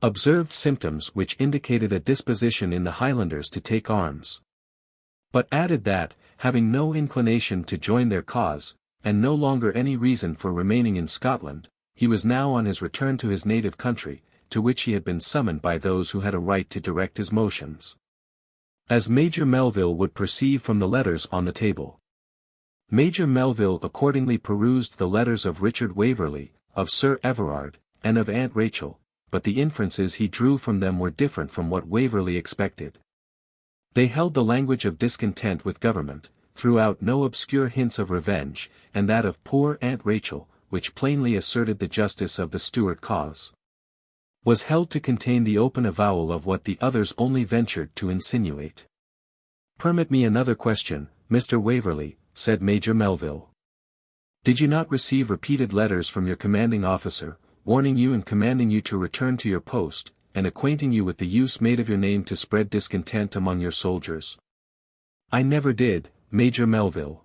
observed symptoms which indicated a disposition in the Highlanders to take arms. But added that, having no inclination to join their cause, and no longer any reason for remaining in Scotland, he was now on his return to his native country, to which he had been summoned by those who had a right to direct his motions, as Major Melville would perceive from the letters on the table. Major Melville accordingly perused the letters of Richard Waverley, of Sir Everard, and of Aunt Rachel, but the inferences he drew from them were different from what Waverley expected. They held the language of discontent with government, threw out no obscure hints of revenge, and that of poor Aunt Rachel, which plainly asserted the justice of the Stuart cause, was held to contain the open avowal of what the others only ventured to insinuate. Permit me another question, Mr. Waverley, said Major Melville. Did you not receive repeated letters from your commanding officer, warning you and commanding you to return to your post, and acquainting you with the use made of your name to spread discontent among your soldiers? I never did, Major Melville.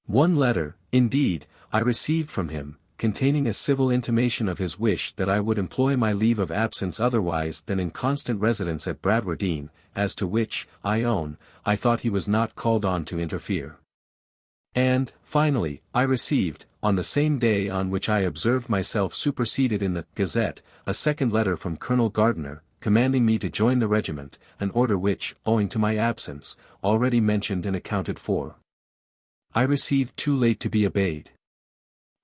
One letter, indeed, I received from him, containing a civil intimation of his wish that I would employ my leave of absence otherwise than in constant residence at Bradwardine, as to which, I own, I thought he was not called on to interfere. And, finally, I received, on the same day on which I observed myself superseded in the Gazette, a second letter from Colonel Gardiner, commanding me to join the regiment, an order which, owing to my absence, already mentioned and accounted for, I received too late to be obeyed.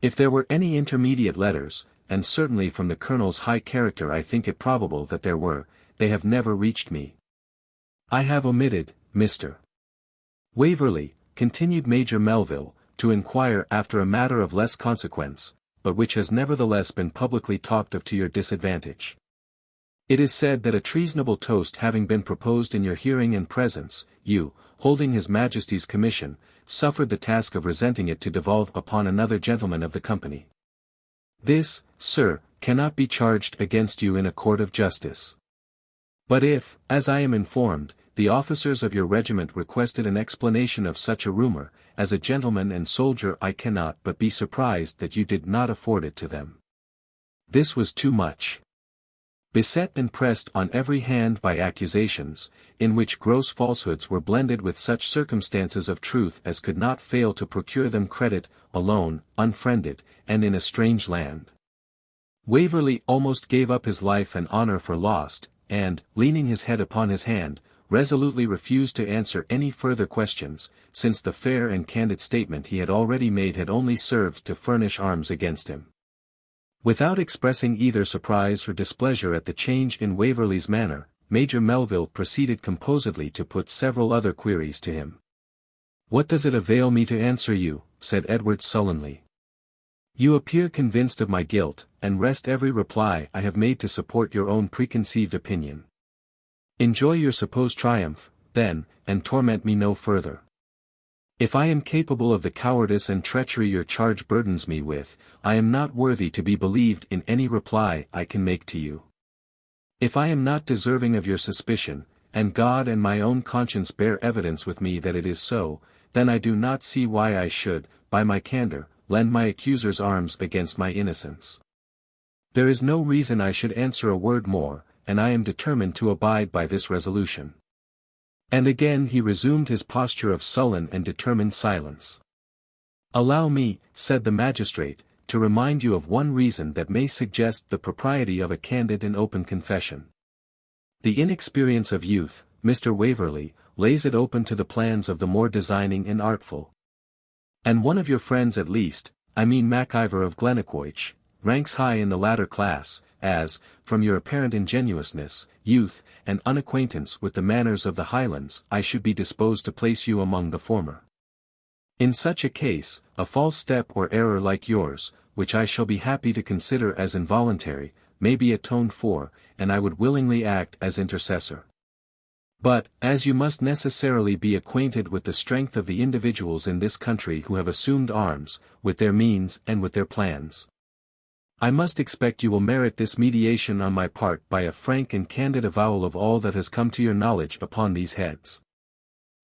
If there were any intermediate letters, and certainly from the Colonel's high character I think it probable that there were, they have never reached me. I have omitted, Mr. Waverley, continued Major Melville, to inquire after a matter of less consequence, but which has nevertheless been publicly talked of to your disadvantage. It is said that a treasonable toast having been proposed in your hearing and presence, you, holding His Majesty's commission, suffered the task of resenting it to devolve upon another gentleman of the company. This, sir, cannot be charged against you in a court of justice. But if, as I am informed, the officers of your regiment requested an explanation of such a rumor, as a gentleman and soldier I cannot but be surprised that you did not afford it to them. This was too much. Beset and pressed on every hand by accusations, in which gross falsehoods were blended with such circumstances of truth as could not fail to procure them credit, alone, unfriended, and in a strange land. Waverley almost gave up his life and honour for lost, and, leaning his head upon his hand, resolutely refused to answer any further questions, since the fair and candid statement he had already made had only served to furnish arms against him. Without expressing either surprise or displeasure at the change in Waverley's manner, Major Melville proceeded composedly to put several other queries to him. "What does it avail me to answer you?" said Edward sullenly. "You appear convinced of my guilt, and rest every reply I have made to support your own preconceived opinion. Enjoy your supposed triumph, then, and torment me no further. If I am capable of the cowardice and treachery your charge burdens me with, I am not worthy to be believed in any reply I can make to you. If I am not deserving of your suspicion, and God and my own conscience bear evidence with me that it is so, then I do not see why I should, by my candour, lend my accuser's arms against my innocence. There is no reason I should answer a word more, and I am determined to abide by this resolution." And again he resumed his posture of sullen and determined silence. "Allow me," said the magistrate, "to remind you of one reason that may suggest the propriety of a candid and open confession. The inexperience of youth, Mr. Waverley, lays it open to the plans of the more designing and artful. And one of your friends at least, I mean MacIver of Glennaquoich, ranks high in the latter class, as, from your apparent ingenuousness, youth, and unacquaintance with the manners of the Highlands, I should be disposed to place you among the former. In such a case, a false step or error like yours, which I shall be happy to consider as involuntary, may be atoned for, and I would willingly act as intercessor. But, as you must necessarily be acquainted with the strength of the individuals in this country who have assumed arms, with their means and with their plans, I must expect you will merit this mediation on my part by a frank and candid avowal of all that has come to your knowledge upon these heads.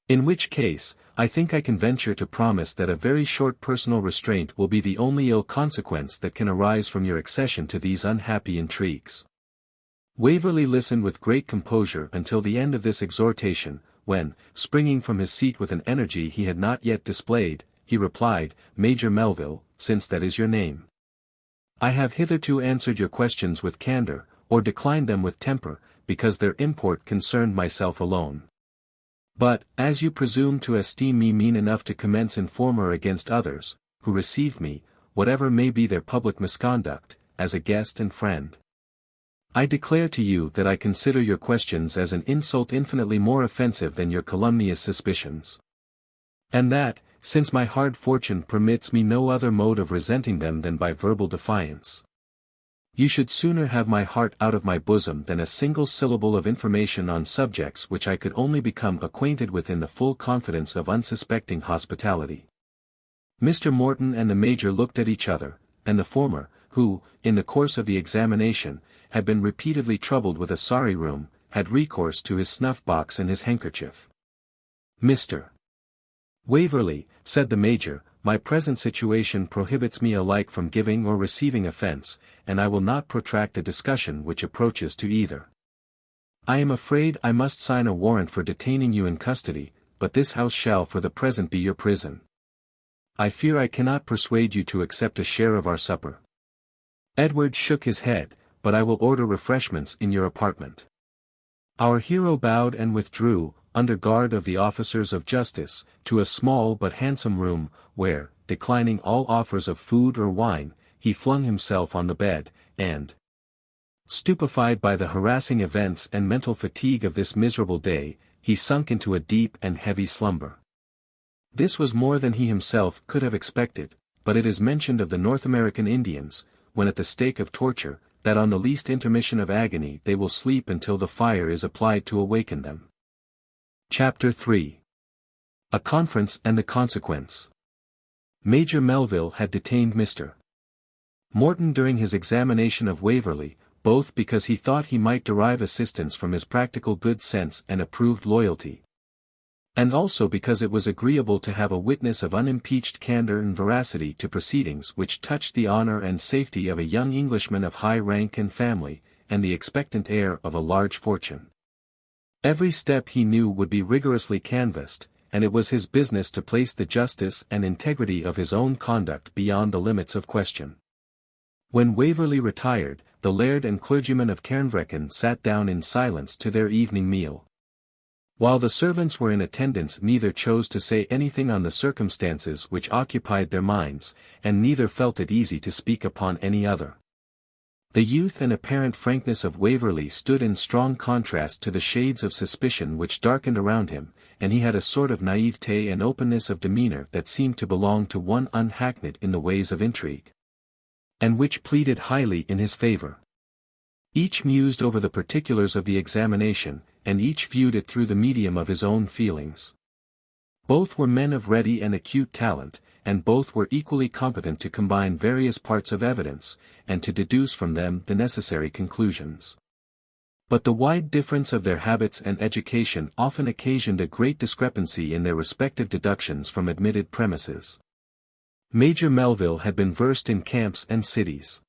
In which case, I think I can venture to promise that a very short personal restraint will be the only ill consequence that can arise from your accession to these unhappy intrigues." Waverley listened with great composure until the end of this exhortation, when, springing from his seat with an energy he had not yet displayed, he replied, "Major Melville, since that is your name, I have hitherto answered your questions with candour, or declined them with temper, because their import concerned myself alone. But, as you presume to esteem me mean enough to commence informer against others, who received me, whatever may be their public misconduct, as a guest and friend, I declare to you that I consider your questions as an insult infinitely more offensive than your calumnious suspicions. And that, since my hard fortune permits me no other mode of resenting them than by verbal defiance, you should sooner have my heart out of my bosom than a single syllable of information on subjects which I could only become acquainted with in the full confidence of unsuspecting hospitality." Mr. Morton and the Major looked at each other, and the former, who, in the course of the examination, had been repeatedly troubled with a sorry rheum, had recourse to his snuff-box and his handkerchief. "Mr. Waverley," said the Major, my present situation prohibits me alike from giving or receiving offence, and I will not protract a discussion which approaches to either. I am afraid I must sign a warrant for detaining you in custody, but this house shall for the present be your prison. I fear I cannot persuade you to accept a share of our supper. Edward shook his head, but I will order refreshments in your apartment. Our hero bowed and withdrew, under guard of the officers of justice, to a small but handsome room, where, declining all offers of food or wine, he flung himself on the bed, and, stupefied by the harassing events and mental fatigue of this miserable day, he sunk into a deep and heavy slumber. This was more than he himself could have expected, but it is mentioned of the North American Indians, when at the stake of torture, that on the least intermission of agony they will sleep until the fire is applied to awaken them. Chapter 3. A Conference and the Consequence. Major Melville had detained Mr. Morton during his examination of Waverley, both because he thought he might derive assistance from his practical good sense and approved loyalty, and also because it was agreeable to have a witness of unimpeached candour and veracity to proceedings which touched the honour and safety of a young Englishman of high rank and family, and the expectant heir of a large fortune. Every step he knew would be rigorously canvassed, and it was his business to place the justice and integrity of his own conduct beyond the limits of question. When Waverley retired, the laird and clergyman of Cairnvreckan sat down in silence to their evening meal. While the servants were in attendance, neither chose to say anything on the circumstances which occupied their minds, and neither felt it easy to speak upon any other. The youth and apparent frankness of Waverley stood in strong contrast to the shades of suspicion which darkened around him, and he had a sort of naivete and openness of demeanour that seemed to belong to one unhackneyed in the ways of intrigue, and which pleaded highly in his favour. Each mused over the particulars of the examination, and each viewed it through the medium of his own feelings. Both were men of ready and acute talent, and both were equally competent to combine various parts of evidence, and to deduce from them the necessary conclusions. But the wide difference of their habits and education often occasioned a great discrepancy in their respective deductions from admitted premises. Major Melville had been versed in camps and cities.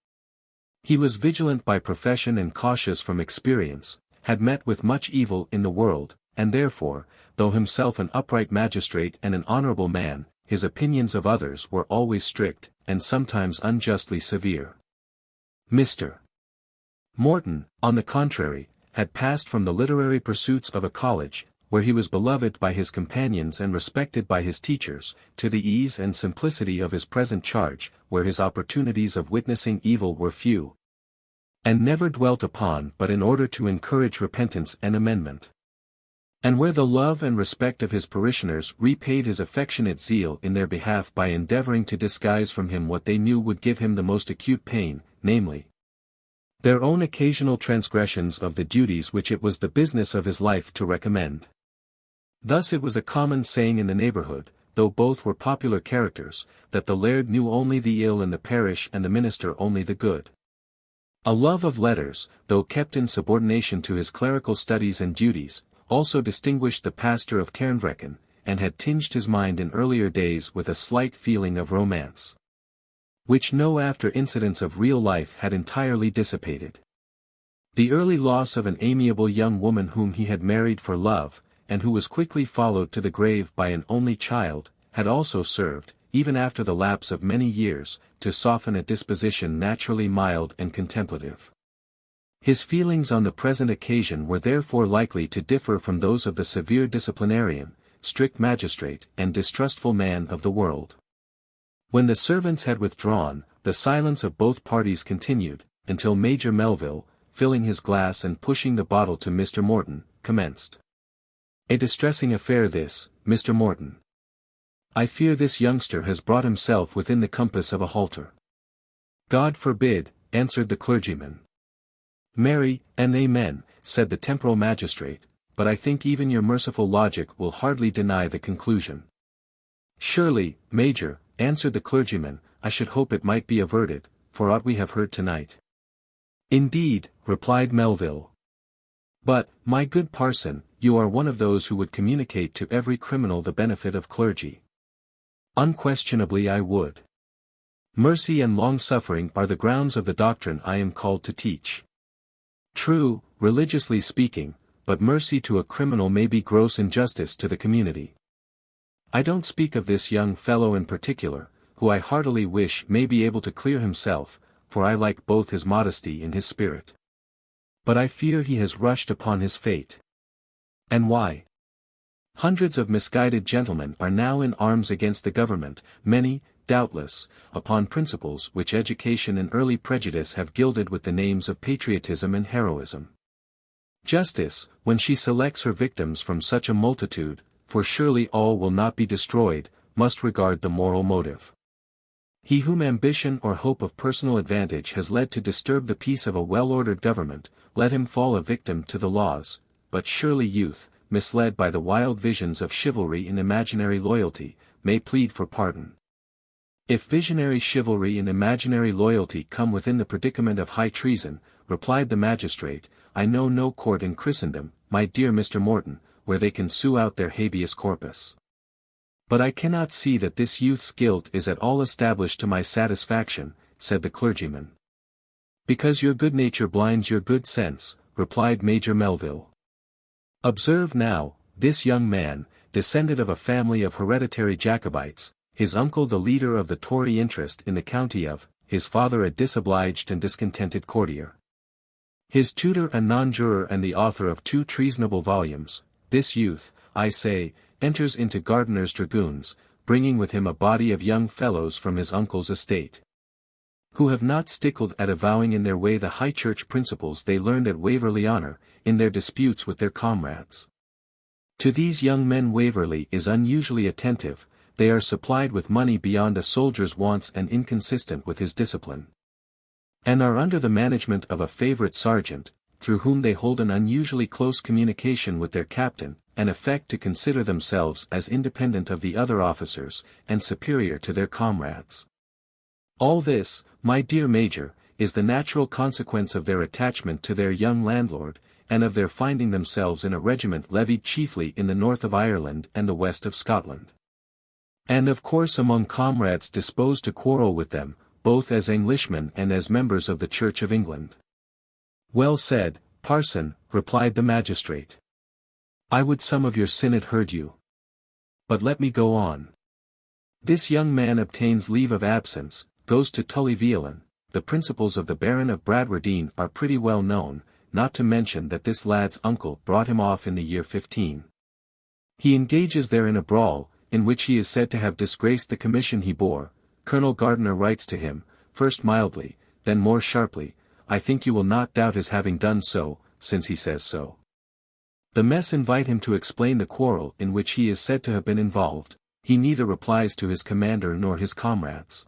He was vigilant by profession and cautious from experience, had met with much evil in the world, and therefore, though himself an upright magistrate and an honourable man, his opinions of others were always strict, and sometimes unjustly severe. Mr. Morton, on the contrary, had passed from the literary pursuits of a college, where he was beloved by his companions and respected by his teachers, to the ease and simplicity of his present charge, where his opportunities of witnessing evil were few, and never dwelt upon but in order to encourage repentance and amendment, and where the love and respect of his parishioners repaid his affectionate zeal in their behalf by endeavouring to disguise from him what they knew would give him the most acute pain, namely, their own occasional transgressions of the duties which it was the business of his life to recommend. Thus it was a common saying in the neighbourhood, though both were popular characters, that the laird knew only the ill in the parish and the minister only the good. A love of letters, though kept in subordination to his clerical studies and duties, also distinguished the pastor of Cairnvreckan, and had tinged his mind in earlier days with a slight feeling of romance, which no after incidents of real life had entirely dissipated. The early loss of an amiable young woman whom he had married for love, and who was quickly followed to the grave by an only child, had also served, even after the lapse of many years, to soften a disposition naturally mild and contemplative. His feelings on the present occasion were therefore likely to differ from those of the severe disciplinarian, strict magistrate, and distrustful man of the world. When the servants had withdrawn, the silence of both parties continued, until Major Melville, filling his glass and pushing the bottle to Mr. Morton, commenced. "A distressing affair this, Mr. Morton. I fear this youngster has brought himself within the compass of a halter." "God forbid," answered the clergyman. "Marry, and amen," said the temporal magistrate, "but I think even your merciful logic will hardly deny the conclusion." "Surely, Major," answered the clergyman, "I should hope it might be averted, for aught we have heard tonight." "Indeed," replied Melville. "But, my good parson, you are one of those who would communicate to every criminal the benefit of clergy." Unquestionably I would. Mercy and long-suffering are the grounds of the doctrine I am called to teach. True, religiously speaking, but mercy to a criminal may be gross injustice to the community. I don't speak of this young fellow in particular, who I heartily wish may be able to clear himself, for I like both his modesty and his spirit. But I fear he has rushed upon his fate. And why? Hundreds of misguided gentlemen are now in arms against the government, many, doubtless, upon principles which education and early prejudice have gilded with the names of patriotism and heroism. Justice, when she selects her victims from such a multitude, for surely all will not be destroyed, must regard the moral motive. He whom ambition or hope of personal advantage has led to disturb the peace of a well-ordered government, let him fall a victim to the laws, but surely youth, misled by the wild visions of chivalry and imaginary loyalty, may plead for pardon. If visionary chivalry and imaginary loyalty come within the predicament of high treason, replied the magistrate, I know no court in Christendom, my dear Mr. Morton, where they can sue out their habeas corpus. But I cannot see that this youth's guilt is at all established to my satisfaction, said the clergyman. Because your good nature blinds your good sense, replied Major Melville. Observe now, this young man, descended of a family of hereditary Jacobites, his uncle the leader of the Tory interest in the county of, his father a disobliged and discontented courtier. His tutor a nonjuror and the author of 2 treasonable volumes, this youth, I say, enters into Gardiner's dragoons, bringing with him a body of young fellows from his uncle's estate, who have not stickled at avowing in their way the high church principles they learned at Waverley-Honour, in their disputes with their comrades. To these young men Waverley is unusually attentive, they are supplied with money beyond a soldier's wants and inconsistent with his discipline, and are under the management of a favourite sergeant, through whom they hold an unusually close communication with their captain, and affect to consider themselves as independent of the other officers, and superior to their comrades. All this, my dear Major, is the natural consequence of their attachment to their young landlord, and of their finding themselves in a regiment levied chiefly in the north of Ireland and the west of Scotland. And of course among comrades disposed to quarrel with them, both as Englishmen and as members of the Church of England. Well said, parson, replied the magistrate. I would some of your synod heard you. But let me go on. This young man obtains leave of absence, goes to Tully-Veolan, the principles of the Baron of Bradwardine are pretty well known, not to mention that this lad's uncle brought him off in the year 15. He engages there in a brawl, in which he is said to have disgraced the commission he bore. Colonel Gardiner writes to him, first mildly, then more sharply, I think you will not doubt his having done so, since he says so. The mess invite him to explain the quarrel in which he is said to have been involved, he neither replies to his commander nor his comrades.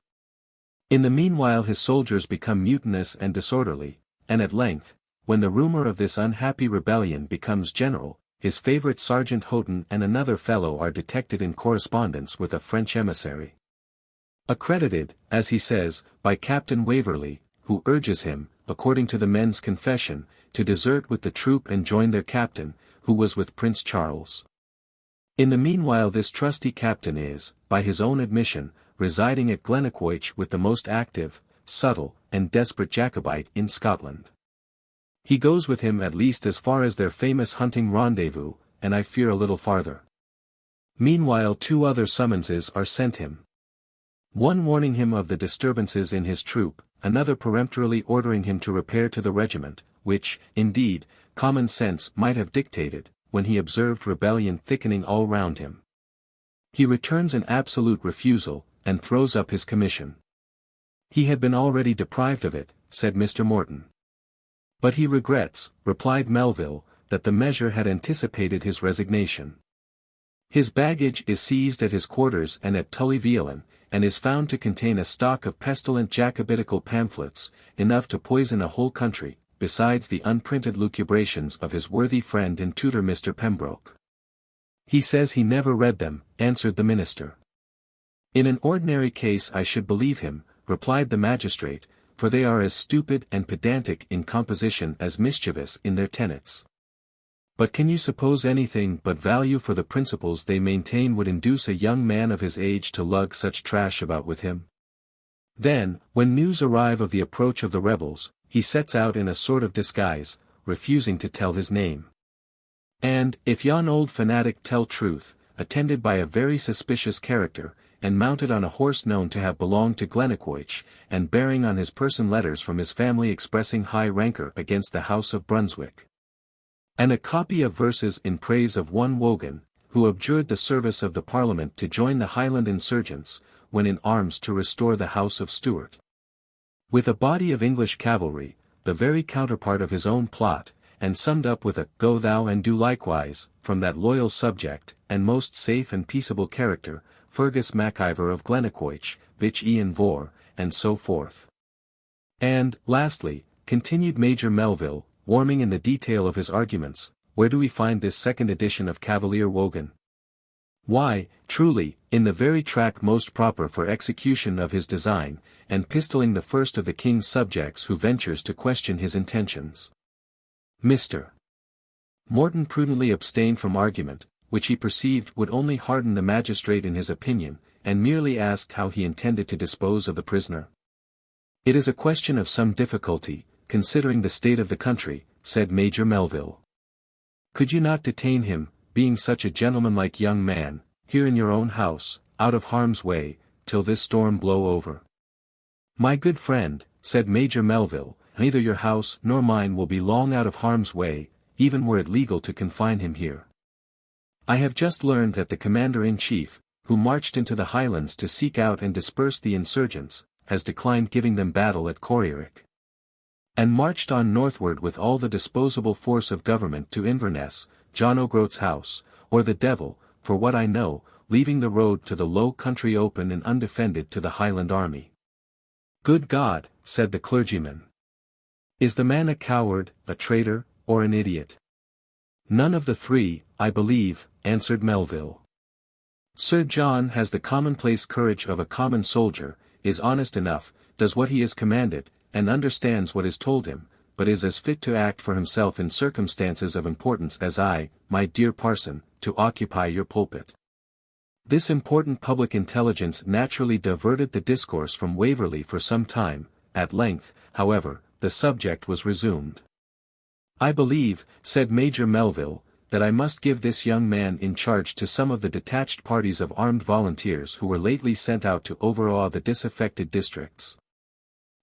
In the meanwhile his soldiers become mutinous and disorderly, and at length, when the rumour of this unhappy rebellion becomes general, his favourite Sergeant Houghton and another fellow are detected in correspondence with a French emissary, accredited, as he says, by Captain Waverley, who urges him, according to the men's confession, to desert with the troop and join their captain, who was with Prince Charles. In the meanwhile this trusty captain is, by his own admission, residing at Glennaquoich with the most active, subtle, and desperate Jacobite in Scotland. He goes with him at least as far as their famous hunting rendezvous, and I fear a little farther. Meanwhile 2 other summonses are sent him. One warning him of the disturbances in his troop, another peremptorily ordering him to repair to the regiment, which, indeed, common sense might have dictated, when he observed rebellion thickening all round him. He returns an absolute refusal, and throws up his commission. He had been already deprived of it, said Mr. Morton. But he regrets, replied Melville, that the measure had anticipated his resignation. His baggage is seized at his quarters and at Tully-Veolan, and is found to contain a stock of pestilent Jacobitical pamphlets, enough to poison a whole country, besides the unprinted lucubrations of his worthy friend and tutor Mr. Pembroke. He says he never read them, answered the minister. In an ordinary case I should believe him, replied the magistrate, for they are as stupid and pedantic in composition as mischievous in their tenets. But can you suppose anything but value for the principles they maintain would induce a young man of his age to lug such trash about with him? Then, when news arrive of the approach of the rebels, he sets out in a sort of disguise, refusing to tell his name. And, if yon old fanatic tell truth, attended by a very suspicious character, and mounted on a horse known to have belonged to Glennaquoich, and bearing on his person letters from his family expressing high rancour against the House of Brunswick. And a copy of verses in praise of one Wogan, who abjured the service of the Parliament to join the Highland insurgents, when in arms to restore the House of Stuart. With a body of English cavalry, the very counterpart of his own plot, and summed up with a "Go thou and do likewise," from that loyal subject, and most safe and peaceable character, Fergus MacIvor of Glennaquoich, Vich Ian Vor, and so forth. And, lastly, continued Major Melville, warming in the detail of his arguments, where do we find this second edition of Cavalier Wogan? Why, truly, in the very track most proper for execution of his design, and pistolling the first of the king's subjects who ventures to question his intentions. Mr. Morton prudently abstained from argument, which he perceived would only harden the magistrate in his opinion, and merely asked how he intended to dispose of the prisoner. "It is a question of some difficulty, considering the state of the country," said Major Melville. "Could you not detain him, being such a gentlemanlike young man, here in your own house, out of harm's way, till this storm blow over?" "My good friend," said Major Melville, "neither your house nor mine will be long out of harm's way, even were it legal to confine him here. I have just learned that the Commander-in-Chief, who marched into the Highlands to seek out and disperse the insurgents, has declined giving them battle at Creagh, and marched on northward with all the disposable force of government to Inverness, John O'Groat's house, or the devil, for what I know, leaving the road to the low country open and undefended to the Highland army." "Good God," said the clergyman. "Is the man a coward, a traitor, or an idiot?" "None of the three, I believe," answered Melville. "Sir John has the commonplace courage of a common soldier, is honest enough, does what he is commanded, and understands what is told him, but is as fit to act for himself in circumstances of importance as I, my dear parson, to occupy your pulpit." This important public intelligence naturally diverted the discourse from Waverley for some time. At length, however, the subject was resumed. "I believe," said Major Melville, "that I must give this young man in charge to some of the detached parties of armed volunteers who were lately sent out to overawe the disaffected districts.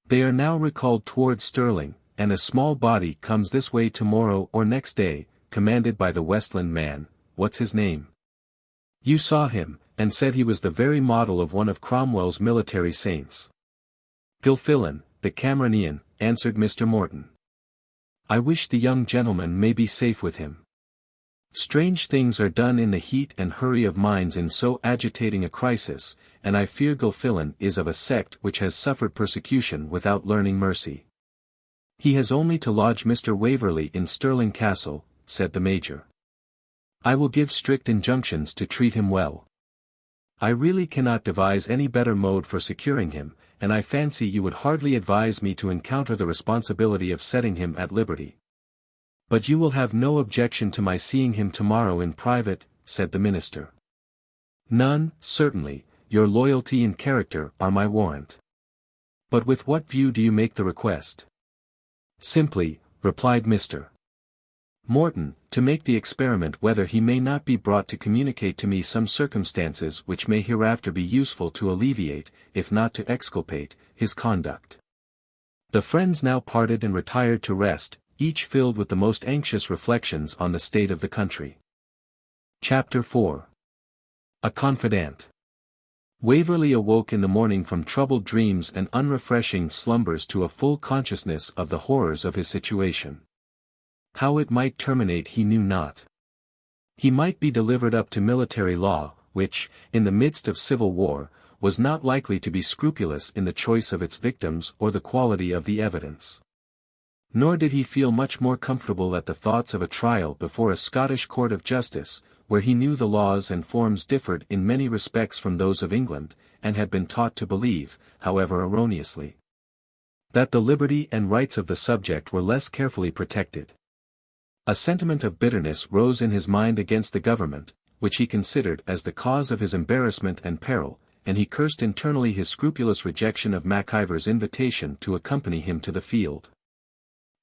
They are now recalled towards Stirling, and a small body comes this way tomorrow or next day, commanded by the Westland man, what's his name? You saw him, and said he was the very model of one of Cromwell's military saints." "Gilfillan, the Cameronian," answered Mr. Morton. "I wish the young gentleman may be safe with him. Strange things are done in the heat and hurry of minds in so agitating a crisis, and I fear Gilfillan is of a sect which has suffered persecution without learning mercy." "He has only to lodge Mr. Waverley in Stirling Castle," said the Major. "I will give strict injunctions to treat him well. I really cannot devise any better mode for securing him, and I fancy you would hardly advise me to encounter the responsibility of setting him at liberty." "But you will have no objection to my seeing him tomorrow in private," said the minister. "None, certainly, your loyalty and character are my warrant. But with what view do you make the request?" "Simply," replied Mr. Morton, "to make the experiment whether he may not be brought to communicate to me some circumstances which may hereafter be useful to alleviate, if not to exculpate, his conduct." The friends now parted and retired to rest, each filled with the most anxious reflections on the state of the country. Chapter 4. A Confidant. Waverley awoke in the morning from troubled dreams and unrefreshing slumbers to a full consciousness of the horrors of his situation. How it might terminate he knew not. He might be delivered up to military law, which, in the midst of civil war, was not likely to be scrupulous in the choice of its victims or the quality of the evidence. Nor did he feel much more comfortable at the thoughts of a trial before a Scottish court of justice, where he knew the laws and forms differed in many respects from those of England, and had been taught to believe, however erroneously, that the liberty and rights of the subject were less carefully protected. A sentiment of bitterness rose in his mind against the government, which he considered as the cause of his embarrassment and peril, and he cursed internally his scrupulous rejection of MacIvor's invitation to accompany him to the field.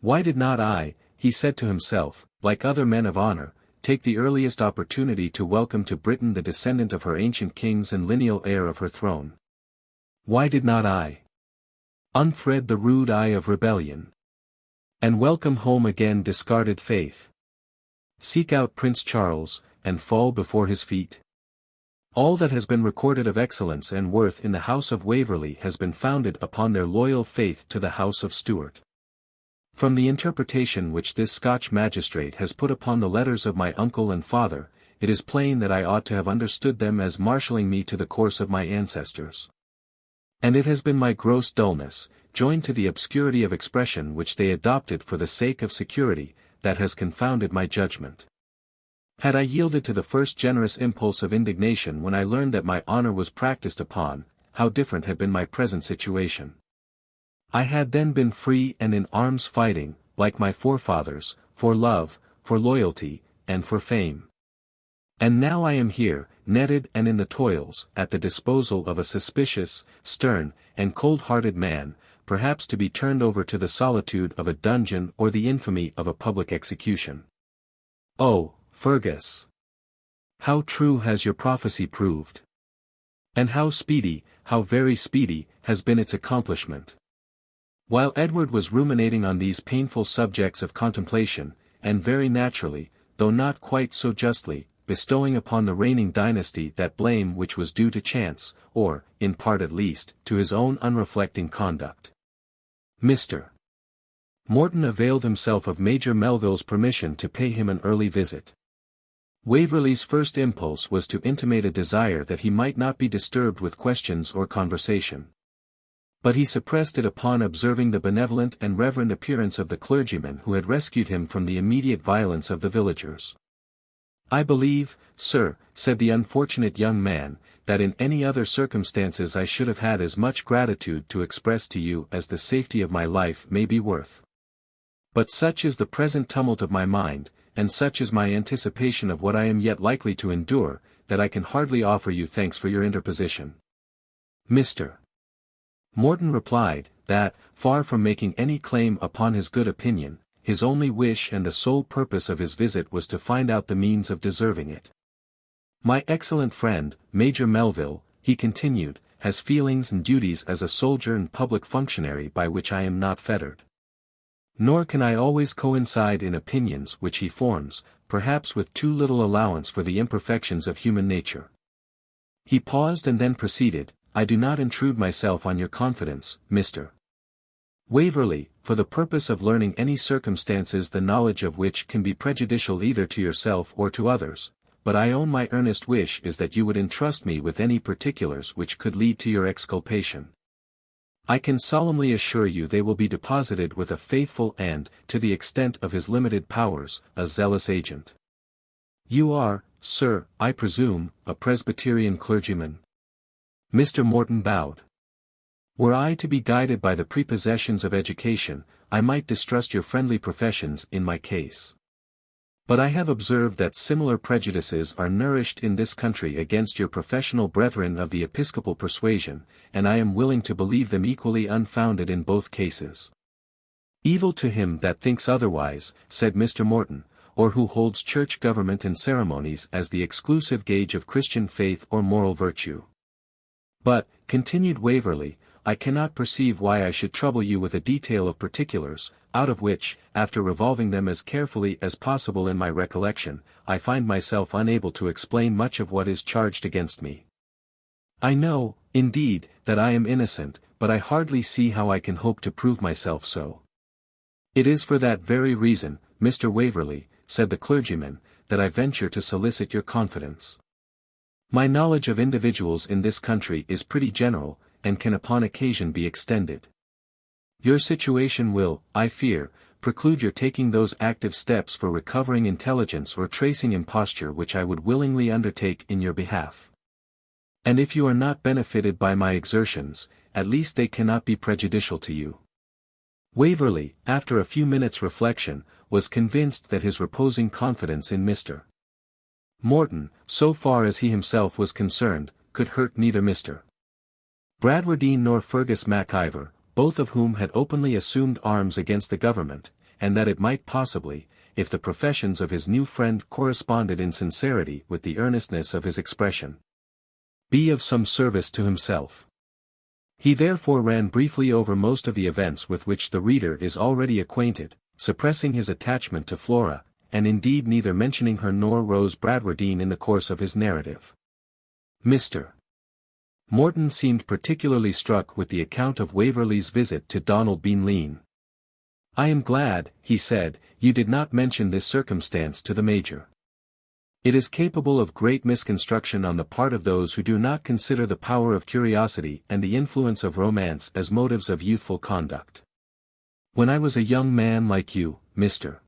Why did not I, he said to himself, like other men of honour, take the earliest opportunity to welcome to Britain the descendant of her ancient kings and lineal heir of her throne? Why did not I unthread the rude eye of rebellion, and welcome home again discarded faith? Seek out Prince Charles, and fall before his feet? All that has been recorded of excellence and worth in the House of Waverley has been founded upon their loyal faith to the House of Stuart. From the interpretation which this Scotch magistrate has put upon the letters of my uncle and father, it is plain that I ought to have understood them as marshalling me to the course of my ancestors. And it has been my gross dullness, joined to the obscurity of expression which they adopted for the sake of security, that has confounded my judgment. Had I yielded to the first generous impulse of indignation when I learned that my honour was practised upon, how different had been my present situation. I had then been free and in arms fighting, like my forefathers, for love, for loyalty, and for fame. And now I am here, netted and in the toils, at the disposal of a suspicious, stern, and cold-hearted man, perhaps to be turned over to the solitude of a dungeon or the infamy of a public execution. Oh, Fergus! How true has your prophecy proved! And how speedy, how very speedy, has been its accomplishment! While Edward was ruminating on these painful subjects of contemplation, and very naturally, though not quite so justly, bestowing upon the reigning dynasty that blame which was due to chance, or, in part at least, to his own unreflecting conduct, Mr. Morton availed himself of Major Melville's permission to pay him an early visit. Waverley's first impulse was to intimate a desire that he might not be disturbed with questions or conversation. But he suppressed it upon observing the benevolent and reverend appearance of the clergyman who had rescued him from the immediate violence of the villagers. I believe, sir, said the unfortunate young man, that in any other circumstances I should have had as much gratitude to express to you as the safety of my life may be worth. But such is the present tumult of my mind, and such is my anticipation of what I am yet likely to endure, that I can hardly offer you thanks for your interposition. Mr. Morton replied, that, far from making any claim upon his good opinion, his only wish and the sole purpose of his visit was to find out the means of deserving it. My excellent friend, Major Melville, he continued, has feelings and duties as a soldier and public functionary by which I am not fettered. Nor can I always coincide in opinions which he forms, perhaps with too little allowance for the imperfections of human nature. He paused and then proceeded, I do not intrude myself on your confidence, Mr. Waverley, for the purpose of learning any circumstances the knowledge of which can be prejudicial either to yourself or to others, but I own my earnest wish is that you would entrust me with any particulars which could lead to your exculpation. I can solemnly assure you they will be deposited with a faithful and, to the extent of his limited powers, a zealous agent. You are, sir, I presume, a Presbyterian clergyman? Mr. Morton bowed. Were I to be guided by the prepossessions of education, I might distrust your friendly professions in my case. But I have observed that similar prejudices are nourished in this country against your professional brethren of the episcopal persuasion, and I am willing to believe them equally unfounded in both cases. Evil to him that thinks otherwise, said Mr. Morton, or who holds church government and ceremonies as the exclusive gauge of Christian faith or moral virtue. But, continued Waverley, I cannot perceive why I should trouble you with a detail of particulars, out of which, after revolving them as carefully as possible in my recollection, I find myself unable to explain much of what is charged against me. I know, indeed, that I am innocent, but I hardly see how I can hope to prove myself so. It is for that very reason, Mr. Waverley, said the clergyman, that I venture to solicit your confidence. My knowledge of individuals in this country is pretty general, and can upon occasion be extended. Your situation will, I fear, preclude your taking those active steps for recovering intelligence or tracing imposture which I would willingly undertake in your behalf. And if you are not benefited by my exertions, at least they cannot be prejudicial to you. Waverley, after a few minutes' reflection, was convinced that his reposing confidence in Mr. Morton, so far as he himself was concerned, could hurt neither Mr. Bradwardine nor Fergus MacIvor, both of whom had openly assumed arms against the government, and that it might possibly, if the professions of his new friend corresponded in sincerity with the earnestness of his expression, be of some service to himself. He therefore ran briefly over most of the events with which the reader is already acquainted, suppressing his attachment to Flora, and indeed neither mentioning her nor Rose Bradwardine in the course of his narrative. Mr. Morton seemed particularly struck with the account of Waverley's visit to Donald Bean Lean. "I am glad," he said, "you did not mention this circumstance to the Major. It is capable of great misconstruction on the part of those who do not consider the power of curiosity and the influence of romance as motives of youthful conduct. When I was a young man like you, Mr.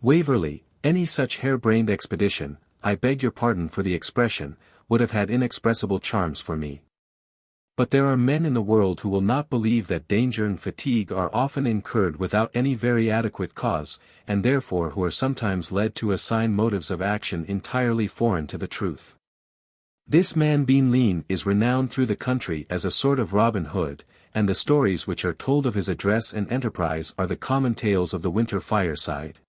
Waverley, any such harebrained expedition, I beg your pardon for the expression, would have had inexpressible charms for me. But there are men in the world who will not believe that danger and fatigue are often incurred without any very adequate cause, and therefore who are sometimes led to assign motives of action entirely foreign to the truth. This man Bean Lean is renowned through the country as a sort of Robin Hood, and the stories which are told of his address and enterprise are the common tales of the winter fireside.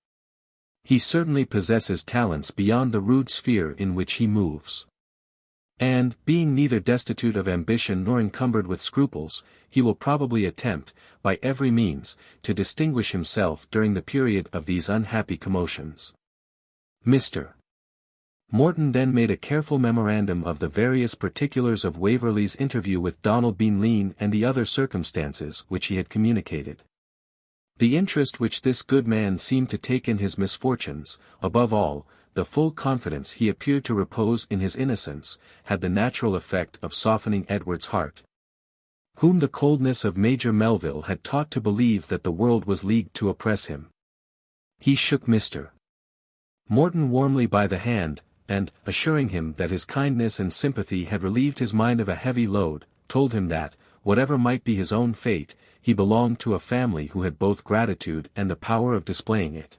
He certainly possesses talents beyond the rude sphere in which he moves. And, being neither destitute of ambition nor encumbered with scruples, he will probably attempt, by every means, to distinguish himself during the period of these unhappy commotions." Mr. Morton then made a careful memorandum of the various particulars of Waverley's interview with Donald Bean Lean and the other circumstances which he had communicated. The interest which this good man seemed to take in his misfortunes, above all, the full confidence he appeared to repose in his innocence, had the natural effect of softening Edward's heart, whom the coldness of Major Melville had taught to believe that the world was leagued to oppress him. He shook Mr. Morton warmly by the hand, and, assuring him that his kindness and sympathy had relieved his mind of a heavy load, told him that, whatever might be his own fate, he belonged to a family who had both gratitude and the power of displaying it.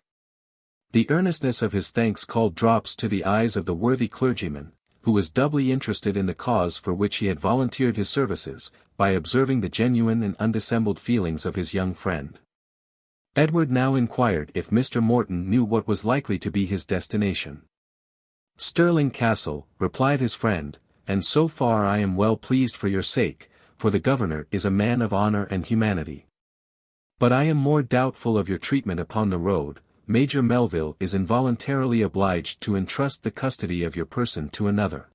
The earnestness of his thanks called drops to the eyes of the worthy clergyman, who was doubly interested in the cause for which he had volunteered his services, by observing the genuine and undissembled feelings of his young friend. Edward now inquired if Mr. Morton knew what was likely to be his destination. "Stirling Castle," replied his friend, "and so far I am well pleased for your sake, for the governor is a man of honour and humanity. But I am more doubtful of your treatment upon the road. Major Melville is involuntarily obliged to entrust the custody of your person to another."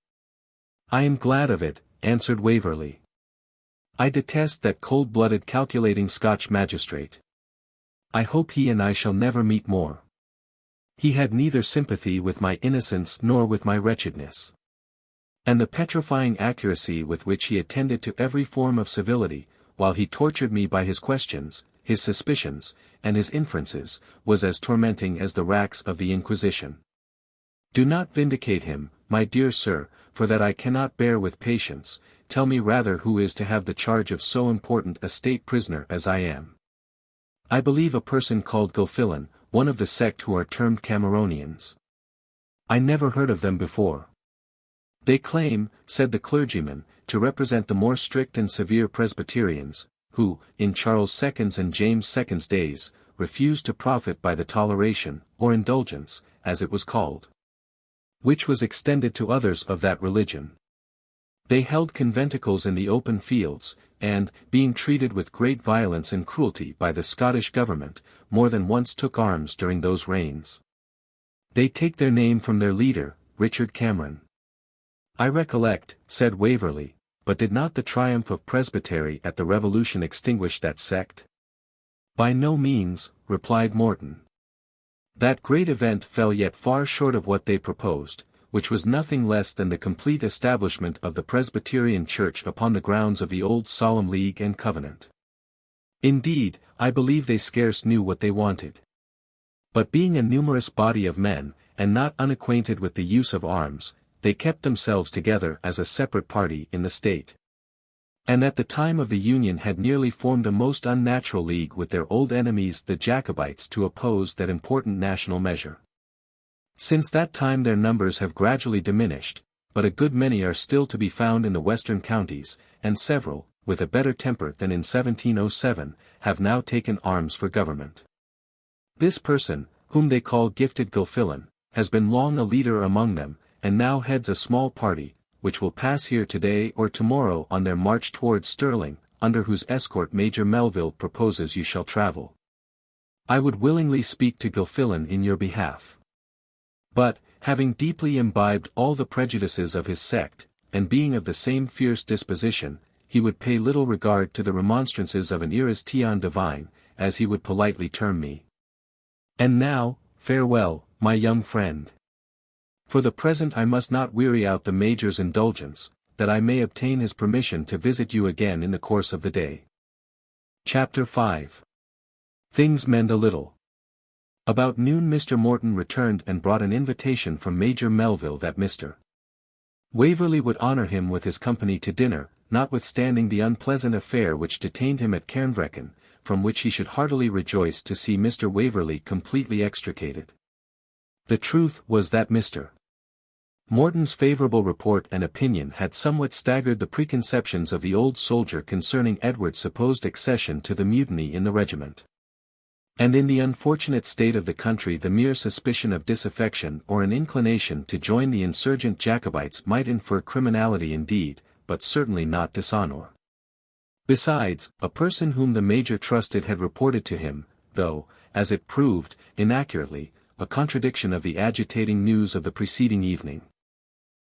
"I am glad of it," answered Waverley. "I detest that cold-blooded calculating Scotch magistrate. I hope he and I shall never meet more. He had neither sympathy with my innocence nor with my wretchedness. And the petrifying accuracy with which he attended to every form of civility, while he tortured me by his questions, his suspicions, and his inferences, was as tormenting as the racks of the Inquisition. Do not vindicate him, my dear sir, for that I cannot bear with patience. Tell me rather who is to have the charge of so important a state prisoner as I am." "I believe a person called Gilfillan, one of the sect who are termed Cameronians." "I never heard of them before." "They claim," said the clergyman, "to represent the more strict and severe Presbyterians, who, in Charles II's and James II's days, refused to profit by the toleration, or indulgence, as it was called, which was extended to others of that religion. They held conventicles in the open fields, and, being treated with great violence and cruelty by the Scottish government, more than once took arms during those reigns. They take their name from their leader, Richard Cameron." "I recollect," said Waverley, "but did not the triumph of Presbytery at the Revolution extinguish that sect?" "By no means," replied Morton. "That great event fell yet far short of what they proposed, which was nothing less than the complete establishment of the Presbyterian Church upon the grounds of the old Solemn League and Covenant. Indeed, I believe they scarce knew what they wanted. But being a numerous body of men, and not unacquainted with the use of arms, they kept themselves together as a separate party in the state. and at the time of the Union had nearly formed a most unnatural league with their old enemies the Jacobites to oppose that important national measure. Since that time their numbers have gradually diminished, but a good many are still to be found in the western counties, and several, with a better temper than in 1707, have now taken arms for government. This person, whom they call Gifted Gilfillan, has been long a leader among them, and now heads a small party, which will pass here today or tomorrow on their march towards Stirling, under whose escort Major Melville proposes you shall travel. I would willingly speak to Gilfillan in your behalf. But, having deeply imbibed all the prejudices of his sect, and being of the same fierce disposition, he would pay little regard to the remonstrances of an Iris-Tion divine, as he would politely term me. And now, farewell, my young friend. For the present I must not weary out the Major's indulgence, that I may obtain his permission to visit you again in the course of the day. Chapter 5. Things mend a little. About noon Mr. Morton returned and brought an invitation from Major Melville that Mr. Waverley would honour him with his company to dinner, notwithstanding the unpleasant affair which detained him at Cairnvreckan, from which he should heartily rejoice to see Mr. Waverley completely extricated. The truth was that Mr. Morton's favourable report and opinion had somewhat staggered the preconceptions of the old soldier concerning Edward's supposed accession to the mutiny in the regiment. And in the unfortunate state of the country the mere suspicion of disaffection or an inclination to join the insurgent Jacobites might infer criminality indeed, but certainly not dishonour. Besides, a person whom the Major trusted had reported to him, though, as it proved, inaccurately, a contradiction of the agitating news of the preceding evening.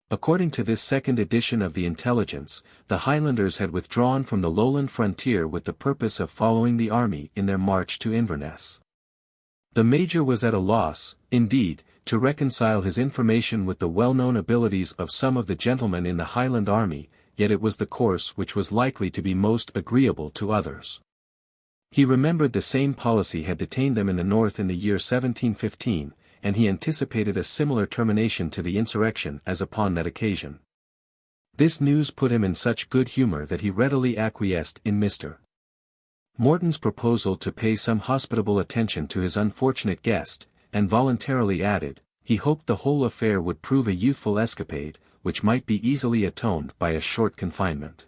According to this second edition of the intelligence, the Highlanders had withdrawn from the lowland frontier with the purpose of following the army in their march to Inverness. The Major was at a loss, indeed, to reconcile his information with the well-known abilities of some of the gentlemen in the Highland army, yet it was the course which was likely to be most agreeable to others. He remembered the same policy had detained them in the north in the year 1715, and he anticipated a similar termination to the insurrection as upon that occasion. This news put him in such good humour that he readily acquiesced in Mr. Morton's proposal to pay some hospitable attention to his unfortunate guest, and voluntarily added, he hoped the whole affair would prove a youthful escapade, which might be easily atoned by a short confinement.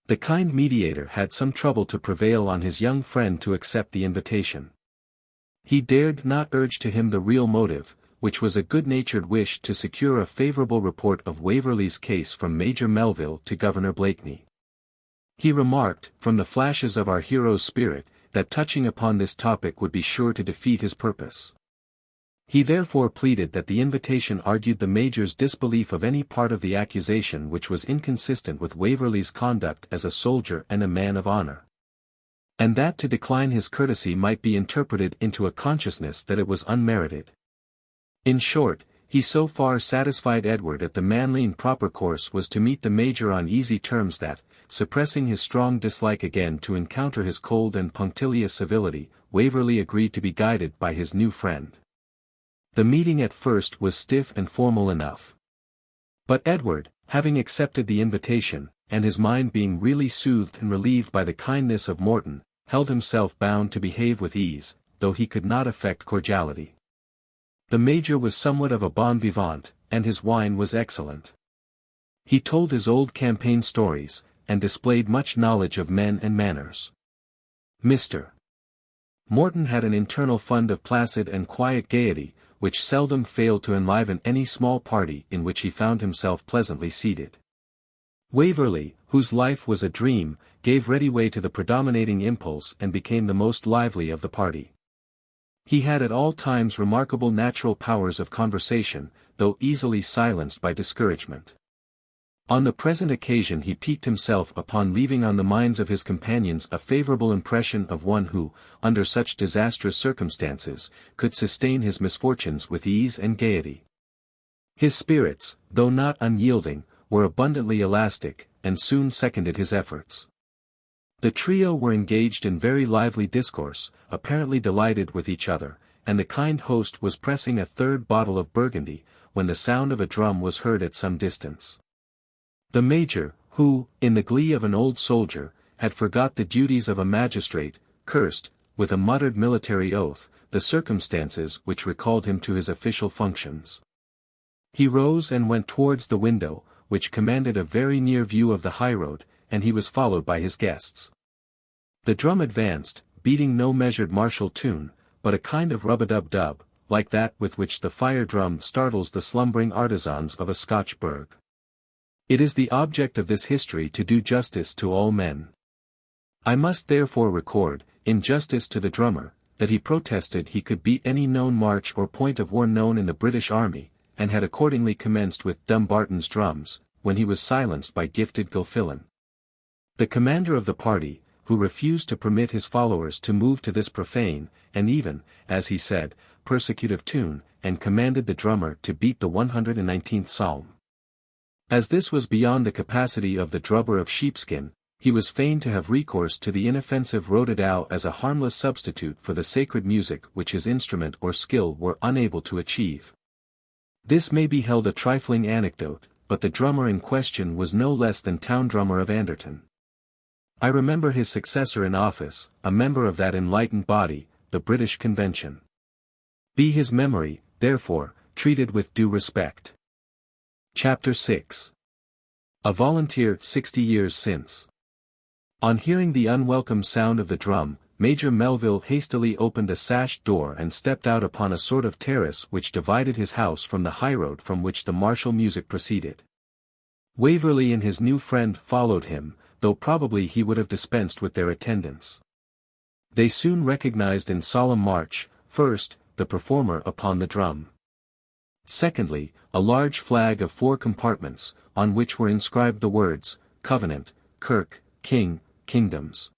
The kind mediator had some trouble to prevail on his young friend to accept the invitation. He dared not urge to him the real motive, which was a good-natured wish to secure a favourable report of Waverley's case from Major Melville to Governor Blakeney. He remarked, from the flashes of our hero's spirit, that touching upon this topic would be sure to defeat his purpose. He therefore pleaded that the invitation argued the Major's disbelief of any part of the accusation which was inconsistent with Waverley's conduct as a soldier and a man of honour. And that to decline his courtesy might be interpreted into a consciousness that it was unmerited. In short, he so far satisfied Edward that the manly and proper course was to meet the Major on easy terms that, suppressing his strong dislike again to encounter his cold and punctilious civility, Waverley agreed to be guided by his new friend. The meeting at first was stiff and formal enough. But Edward, having accepted the invitation, and his mind being really soothed and relieved by the kindness of Morton, held himself bound to behave with ease, though he could not affect cordiality. The Major was somewhat of a bon vivant, and his wine was excellent. He told his old campaign stories, and displayed much knowledge of men and manners. Mr. Morton had an internal fund of placid and quiet gaiety, which seldom failed to enliven any small party in which he found himself pleasantly seated. Waverley, whose life was a dream, gave ready way to the predominating impulse and became the most lively of the party. He had at all times remarkable natural powers of conversation, though easily silenced by discouragement. On the present occasion he piqued himself upon leaving on the minds of his companions a favourable impression of one who, under such disastrous circumstances, could sustain his misfortunes with ease and gaiety. His spirits, though not unyielding, were abundantly elastic, and soon seconded his efforts. The trio were engaged in very lively discourse, apparently delighted with each other, and the kind host was pressing a third bottle of Burgundy, when the sound of a drum was heard at some distance. The Major, who, in the glee of an old soldier, had forgot the duties of a magistrate, cursed, with a muttered military oath, the circumstances which recalled him to his official functions. He rose and went towards the window, which commanded a very near view of the highroad, and he was followed by his guests. The drum advanced, beating no measured martial tune, but a kind of rub-a-dub-dub, like that with which the fire drum startles the slumbering artisans of a Scotch burg. It is the object of this history to do justice to all men. I must therefore record, in justice to the drummer, that he protested he could beat any known march or point of war known in the British army, and had accordingly commenced with Dumbarton's drums, when he was silenced by gifted Gilfillan. The commander of the party, who refused to permit his followers to move to this profane, and even, as he said, persecutive tune, and commanded the drummer to beat the 119th psalm. As this was beyond the capacity of the drummer of sheepskin, he was fain to have recourse to the inoffensive rodeau as a harmless substitute for the sacred music which his instrument or skill were unable to achieve. This may be held a trifling anecdote, but the drummer in question was no less than town drummer of Anderton. I remember his successor in office, a member of that enlightened body, the British Convention. Be his memory, therefore, treated with due respect. Chapter 6. A volunteer 60 years since. On hearing the unwelcome sound of the drum, Major Melville hastily opened a sashed door and stepped out upon a sort of terrace which divided his house from the highroad from which the martial music proceeded. Waverley and his new friend followed him, though probably he would have dispensed with their attendance. They soon recognized in solemn march, first, the performer upon the drum. Secondly, a large flag of 4 compartments, on which were inscribed the words, Covenant, Kirk, King, Kingdoms.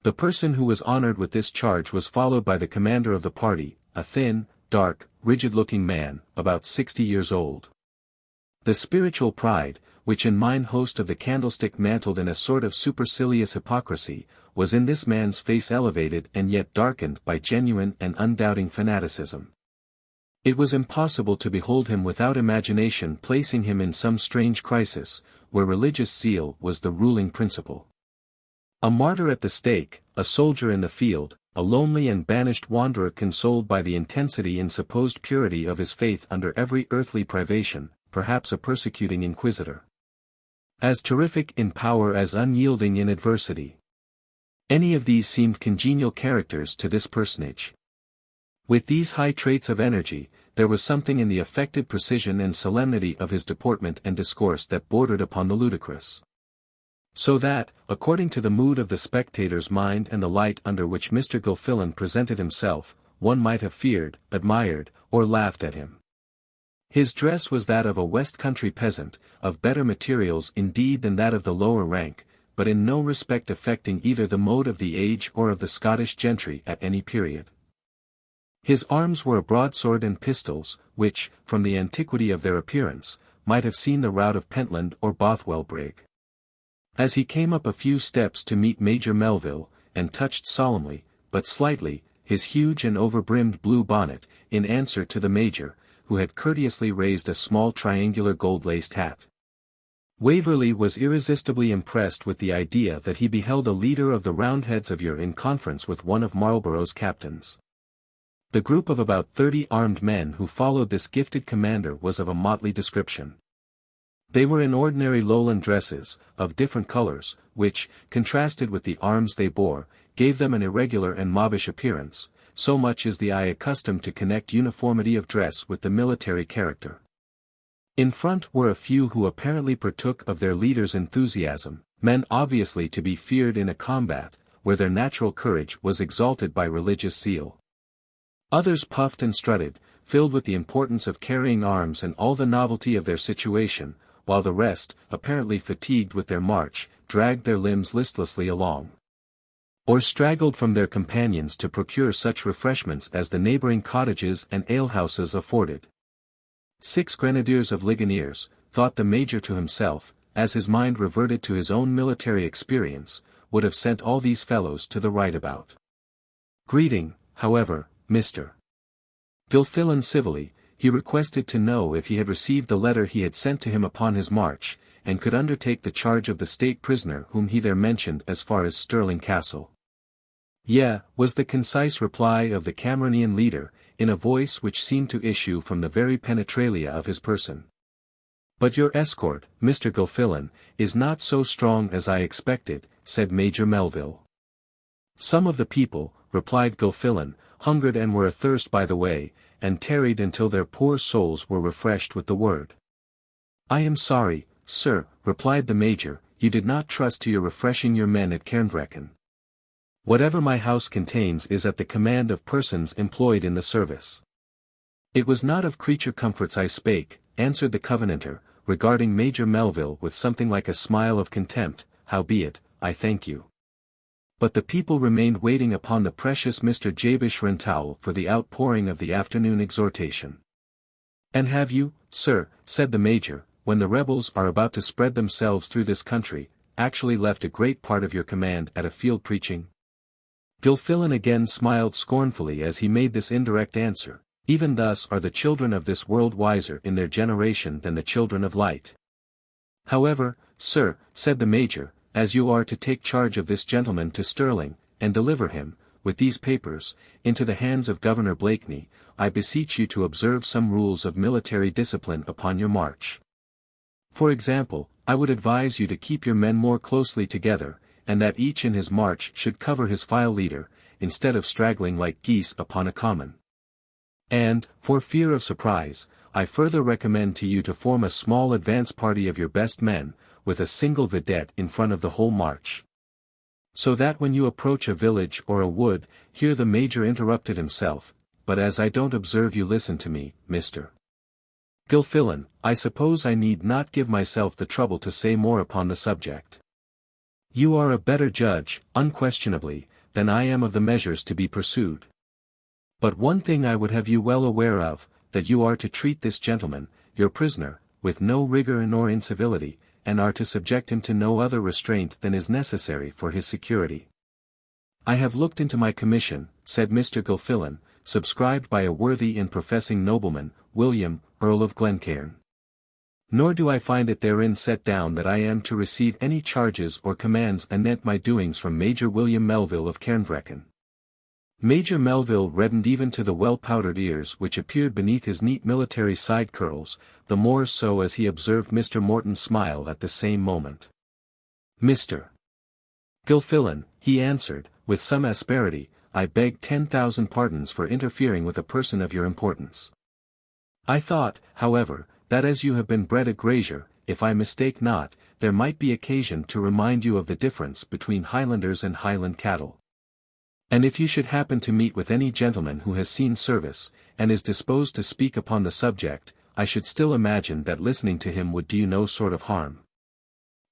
The person who was honored with this charge was followed by the commander of the party, a thin, dark, rigid-looking man, about 60 years old. The spiritual pride, which in mine host of the candlestick mantled in a sort of supercilious hypocrisy, was in this man's face elevated and yet darkened by genuine and undoubting fanaticism. It was impossible to behold him without imagination placing him in some strange crisis, where religious zeal was the ruling principle. A martyr at the stake, a soldier in the field, a lonely and banished wanderer consoled by the intensity and supposed purity of his faith under every earthly privation, perhaps a persecuting inquisitor. As terrific in power as unyielding in adversity. Any of these seemed congenial characters to this personage. With these high traits of energy, there was something in the affected precision and solemnity of his deportment and discourse that bordered upon the ludicrous. So that, according to the mood of the spectator's mind and the light under which Mr. Gilfillan presented himself, one might have feared, admired, or laughed at him. His dress was that of a West Country peasant, of better materials indeed than that of the lower rank, but in no respect affecting either the mode of the age or of the Scottish gentry at any period. His arms were a broadsword and pistols, which, from the antiquity of their appearance, might have seen the rout of Pentland or Bothwell brig. As he came up a few steps to meet Major Melville, and touched solemnly, but slightly, his huge and overbrimmed blue bonnet, in answer to the Major, who had courteously raised a small triangular gold-laced hat. Waverley was irresistibly impressed with the idea that he beheld a leader of the Roundheads of yore in conference with one of Marlborough's captains. The group of about 30 armed men who followed this gifted commander was of a motley description. They were in ordinary Lowland dresses, of different colors, which, contrasted with the arms they bore, gave them an irregular and mobbish appearance, so much is the eye accustomed to connect uniformity of dress with the military character. In front were a few who apparently partook of their leader's enthusiasm, men obviously to be feared in a combat, where their natural courage was exalted by religious zeal. Others puffed and strutted, filled with the importance of carrying arms and all the novelty of their situation, while the rest, apparently fatigued with their march, dragged their limbs listlessly along. Or straggled from their companions to procure such refreshments as the neighboring cottages and alehouses afforded. 6 grenadiers of Ligoniers, thought the Major to himself, as his mind reverted to his own military experience, would have sent all these fellows to the right about. Greeting, however, Mr. Gilfillan civilly, he requested to know if he had received the letter he had sent to him upon his march, and could undertake the charge of the state prisoner whom he there mentioned as far as Stirling Castle. "Yea," was the concise reply of the Cameronian leader, in a voice which seemed to issue from the very penetralia of his person. "But your escort, Mr. Gilfillan, is not so strong as I expected," said Major Melville. "Some of the people," replied Gilfillan, "hungered and were athirst by the way, and tarried until their poor souls were refreshed with the word." "I am sorry, sir," replied the Major, "you did not trust to your refreshing your men at Cairnvreckan. Whatever my house contains is at the command of persons employed in the service." "It was not of creature comforts I spake," answered the Covenanter, regarding Major Melville with something like a smile of contempt, "howbeit, I thank you. But the people remained waiting upon the precious Mr. Jabesh Rentowel for the outpouring of the afternoon exhortation." "And have you, sir," said the Major, "when the rebels are about to spread themselves through this country, actually left a great part of your command at a field preaching?" Gilfillan again smiled scornfully as he made this indirect answer, "Even thus are the children of this world wiser in their generation than the children of light." "However, sir," said the Major, "as you are to take charge of this gentleman to Stirling, and deliver him, with these papers, into the hands of Governor Blakeney, I beseech you to observe some rules of military discipline upon your march. For example, I would advise you to keep your men more closely together, and that each in his march should cover his file leader, instead of straggling like geese upon a common. And, for fear of surprise, I further recommend to you to form a small advance party of your best men, with a single vidette in front of the whole march. So that when you approach a village or a wood," here the Major interrupted himself, "but as I don't observe you listen to me, Mr. Gilfillan, I suppose I need not give myself the trouble to say more upon the subject. You are a better judge, unquestionably, than I am of the measures to be pursued. But one thing I would have you well aware of, that you are to treat this gentleman, your prisoner, with no rigour nor incivility, and are to subject him to no other restraint than is necessary for his security." "I have looked into my commission," said Mr. Gilfillan, "subscribed by a worthy and professing nobleman, William, Earl of Glencairn. Nor do I find it therein set down that I am to receive any charges or commands anent my doings from Major William Melville of Cairnvreckan." Major Melville reddened even to the well-powdered ears which appeared beneath his neat military side curls, the more so as he observed Mr. Morton smile at the same moment. "Mr. Gilfillan," he answered, with some asperity, "I beg 10,000 pardons for interfering with a person of your importance. I thought, however, that as you have been bred a grazier, if I mistake not, there might be occasion to remind you of the difference between Highlanders and Highland cattle. And if you should happen to meet with any gentleman who has seen service, and is disposed to speak upon the subject, I should still imagine that listening to him would do you no sort of harm.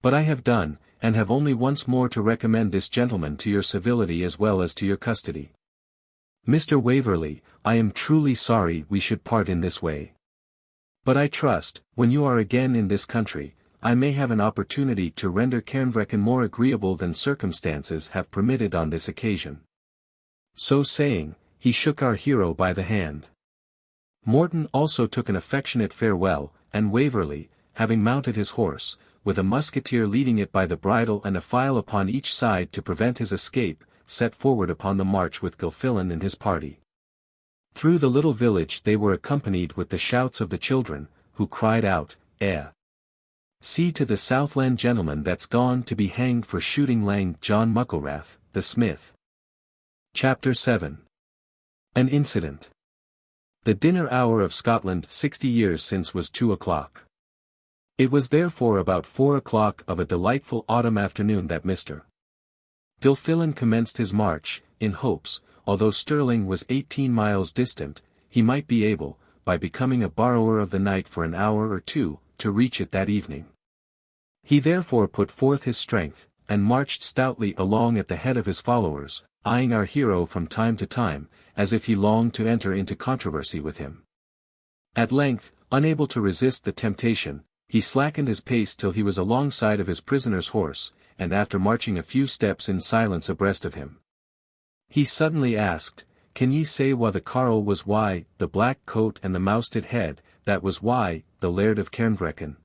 But I have done, and have only once more to recommend this gentleman to your civility as well as to your custody. Mr. Waverley, I am truly sorry we should part in this way. But I trust, when you are again in this country, I may have an opportunity to render Cairnvreckan more agreeable than circumstances have permitted on this occasion." So saying, he shook our hero by the hand. Morton also took an affectionate farewell, and Waverley, having mounted his horse, with a musketeer leading it by the bridle and a file upon each side to prevent his escape, set forward upon the march with Gilfillan and his party. Through the little village they were accompanied with the shouts of the children, who cried out, See to the Southland gentleman that's gone to be hanged for shooting Lang John Mucklewrath, the smith." Chapter 7. An Incident. The dinner hour of Scotland 60 years since was 2 o'clock. It was therefore about 4 o'clock of a delightful autumn afternoon that Mr. Gilfillan commenced his march, in hopes, although Stirling was 18 miles distant, he might be able, by becoming a borrower of the night for an hour or two, to reach it that evening. He therefore put forth his strength, and marched stoutly along at the head of his followers, eyeing our hero from time to time, as if he longed to enter into controversy with him. At length, unable to resist the temptation, he slackened his pace till he was alongside of his prisoner's horse, and after marching a few steps in silence abreast of him, he suddenly asked, "Can ye say wha the carle was why, the black coat and the mousted head, that was why, the Laird of Cairnvreckan?"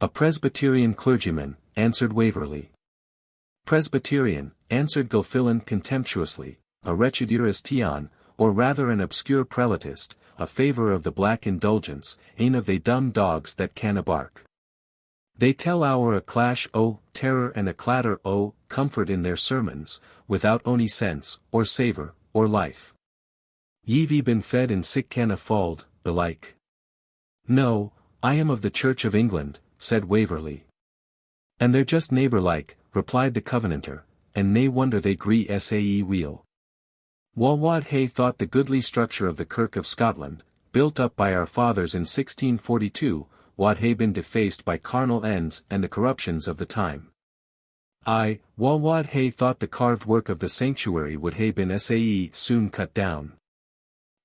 A Presbyterian clergyman, answered Waverley. Presbyterian, answered Gilfillan contemptuously, a wretched Euristion, or rather an obscure prelatist, a favour of the black indulgence, ane of they dumb dogs that canna bark. They tell our a clash o' terror and a clatter o' comfort in their sermons, without ony sense, or savour, or life. Ye've been fed in sic canna fauld, belike. No, I am of the Church of England, said Waverley. And they're just neighbour-like, replied the Covenanter, and nae wonder they gree sae weel. Wad hae thought the goodly structure of the Kirk of Scotland, built up by our fathers in 1642, wad hae been defaced by carnal ends and the corruptions of the time. Aye, wad hae thought the carved work of the sanctuary would hae been sae soon cut down.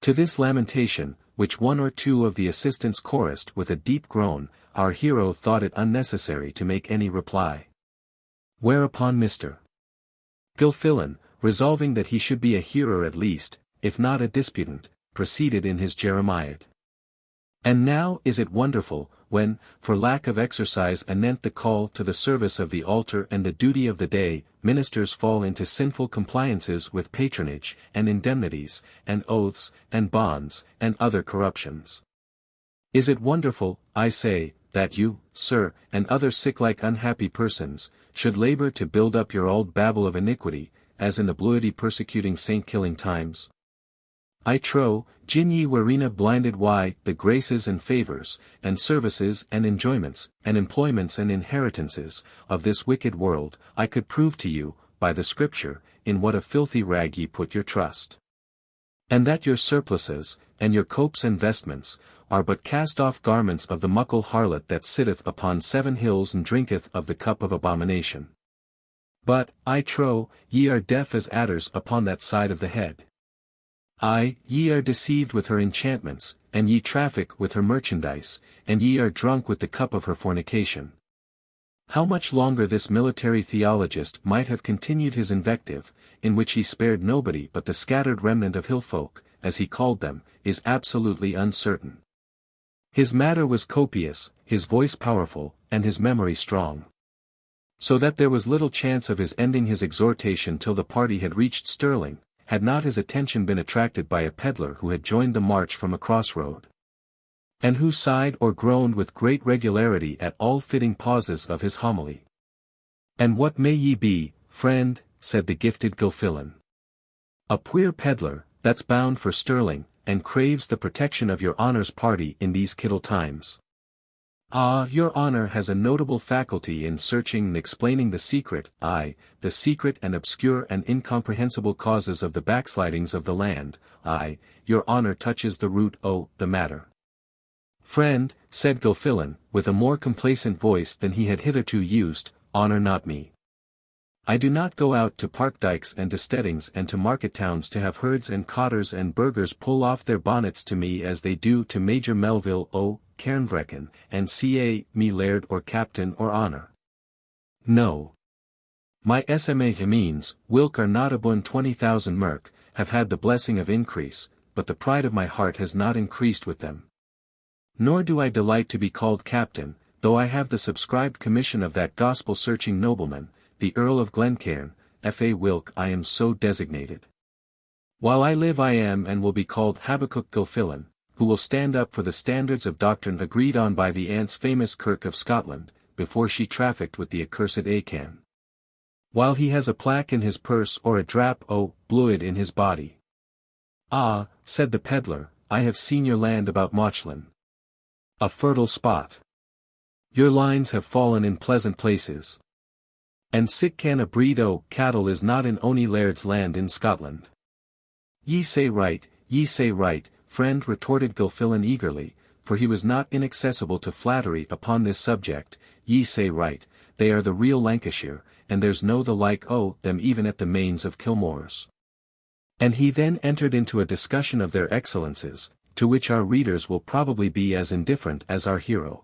To this lamentation, which one or two of the assistants chorused with a deep groan, our hero thought it unnecessary to make any reply. Whereupon Mr. Gilfillan, resolving that he should be a hearer at least, if not a disputant, proceeded in his Jeremiad. And now is it wonderful, when, for lack of exercise anent the call to the service of the altar and the duty of the day, ministers fall into sinful compliances with patronage, and indemnities, and oaths, and bonds, and other corruptions? Is it wonderful, I say, that you, sir, and other sick-like unhappy persons, should labour to build up your old Babel of iniquity, as in the bluity persecuting saint-killing times? I trow, gin ye werena blinded why the graces and favours, and services and enjoyments, and employments and inheritances, of this wicked world, I could prove to you, by the Scripture, in what a filthy rag ye put your trust. And that your surplices, and your copes and vestments, are but cast-off garments of the muckle harlot that sitteth upon 7 hills and drinketh of the cup of abomination. But, I trow, ye are deaf as adders upon that side of the head. Aye, ye are deceived with her enchantments, and ye traffic with her merchandise, and ye are drunk with the cup of her fornication. How much longer this military theologist might have continued his invective, in which he spared nobody but the scattered remnant of hillfolk, as he called them, is absolutely uncertain. His matter was copious, his voice powerful, and his memory strong. So that there was little chance of his ending his exhortation till the party had reached Stirling, had not his attention been attracted by a pedlar who had joined the march from a crossroad, and who sighed or groaned with great regularity at all fitting pauses of his homily. And what may ye be, friend, said the gifted Gilfillan. A puir pedlar, that's bound for Stirling, and craves the protection of your honour's party in these kittle times. Ah, your honour has a notable faculty in searching and explaining the secret, aye, the secret and obscure and incomprehensible causes of the backslidings of the land, aye, your honour touches the root o' the matter. Friend, said Gilfillan, with a more complacent voice than he had hitherto used, honour not me. I do not go out to park dykes and to steadings and to market towns to have herds and cottars and burghers pull off their bonnets to me as they do to Major Melville o' Cairnvreckan, and ca me laird or captain or honour. No. My SMA means, whilk are not abune 20,000 merk, have had the blessing of increase, but the pride of my heart has not increased with them. Nor do I delight to be called captain, though I have the subscribed commission of that gospel-searching nobleman, the Earl of Glencairn, F.A. Whilk I am so designated. While I live I am and will be called Habakkuk Gilfillan, who will stand up for the standards of doctrine agreed on by the aunt's famous Kirk of Scotland, before she trafficked with the accursed Achan. While he has a plaque in his purse or a drap o' bluid in his body. Ah, said the pedlar, I have seen your land about Mauchline. A fertile spot. Your lines have fallen in pleasant places. And sic can a breed o' cattle is not in ony laird's land in Scotland. Ye say right, friend, retorted Gilfillan eagerly, for he was not inaccessible to flattery upon this subject, ye say right, they are the real Lancashire, and there's no the like o' them even at the mains of Kilmore's. And he then entered into a discussion of their excellences, to which our readers will probably be as indifferent as our hero.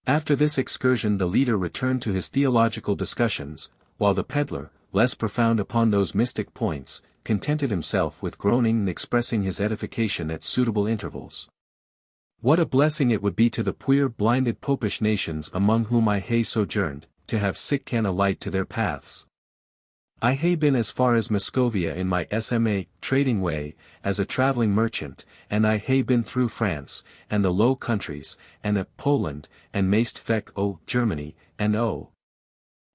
After this excursion the leader returned to his theological discussions, while the pedlar, less profound upon those mystic points, contented himself with groaning and expressing his edification at suitable intervals. What a blessing it would be to the puir blinded popish nations among whom I hae sojourned, to have sic can a light to their paths. I hae been as far as Muscovia in my SMA trading way, as a travelling merchant, and I hae been through France, and the Low Countries, and Poland, and maist feck o Germany, and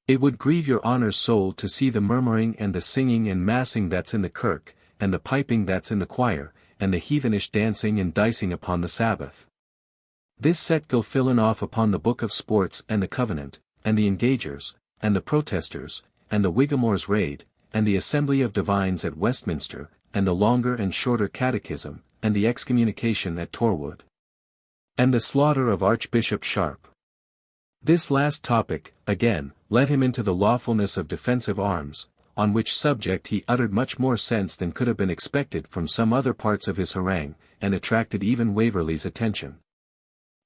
it would grieve your honour's soul to see the murmuring and the singing and massing that's in the kirk, and the piping that's in the choir, and the heathenish dancing and dicing upon the Sabbath. This set Gilfillan off upon the Book of Sports and the Covenant, and the Engagers, and the Protesters, and the Whigamores' Raid, and the Assembly of Divines at Westminster, and the Longer and Shorter Catechism, and the Excommunication at Torwood. And the slaughter of Archbishop Sharp. This last topic, again, led him into the lawfulness of defensive arms, on which subject he uttered much more sense than could have been expected from some other parts of his harangue, and attracted even Waverley's attention,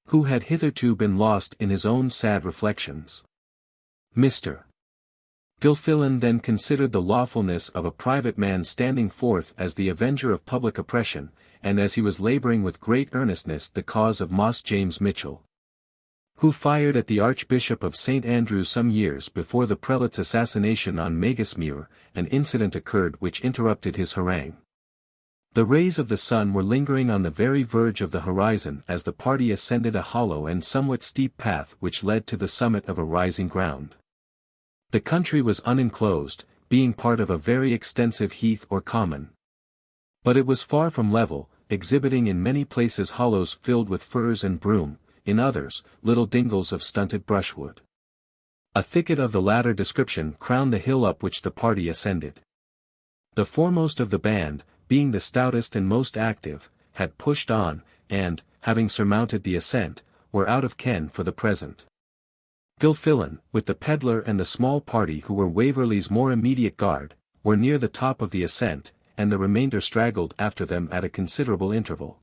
who had hitherto been lost in his own sad reflections. Mr. Gilfillan then considered the lawfulness of a private man standing forth as the avenger of public oppression, and as he was labouring with great earnestness the cause of Moss James Mitchell, who fired at the Archbishop of St. Andrews some years before the prelate's assassination on Magesmuir. An incident occurred which interrupted his harangue. The rays of the sun were lingering on the very verge of the horizon as the party ascended a hollow and somewhat steep path which led to the summit of a rising ground. The country was unenclosed, being part of a very extensive heath or common. But it was far from level, exhibiting in many places hollows filled with furze and broom, in others, little dingles of stunted brushwood. A thicket of the latter description crowned the hill up which the party ascended. The foremost of the band, being the stoutest and most active, had pushed on, and, having surmounted the ascent, were out of ken for the present. Gilfillan, with the pedlar and the small party who were Waverley's more immediate guard, were near the top of the ascent, and the remainder straggled after them at a considerable interval.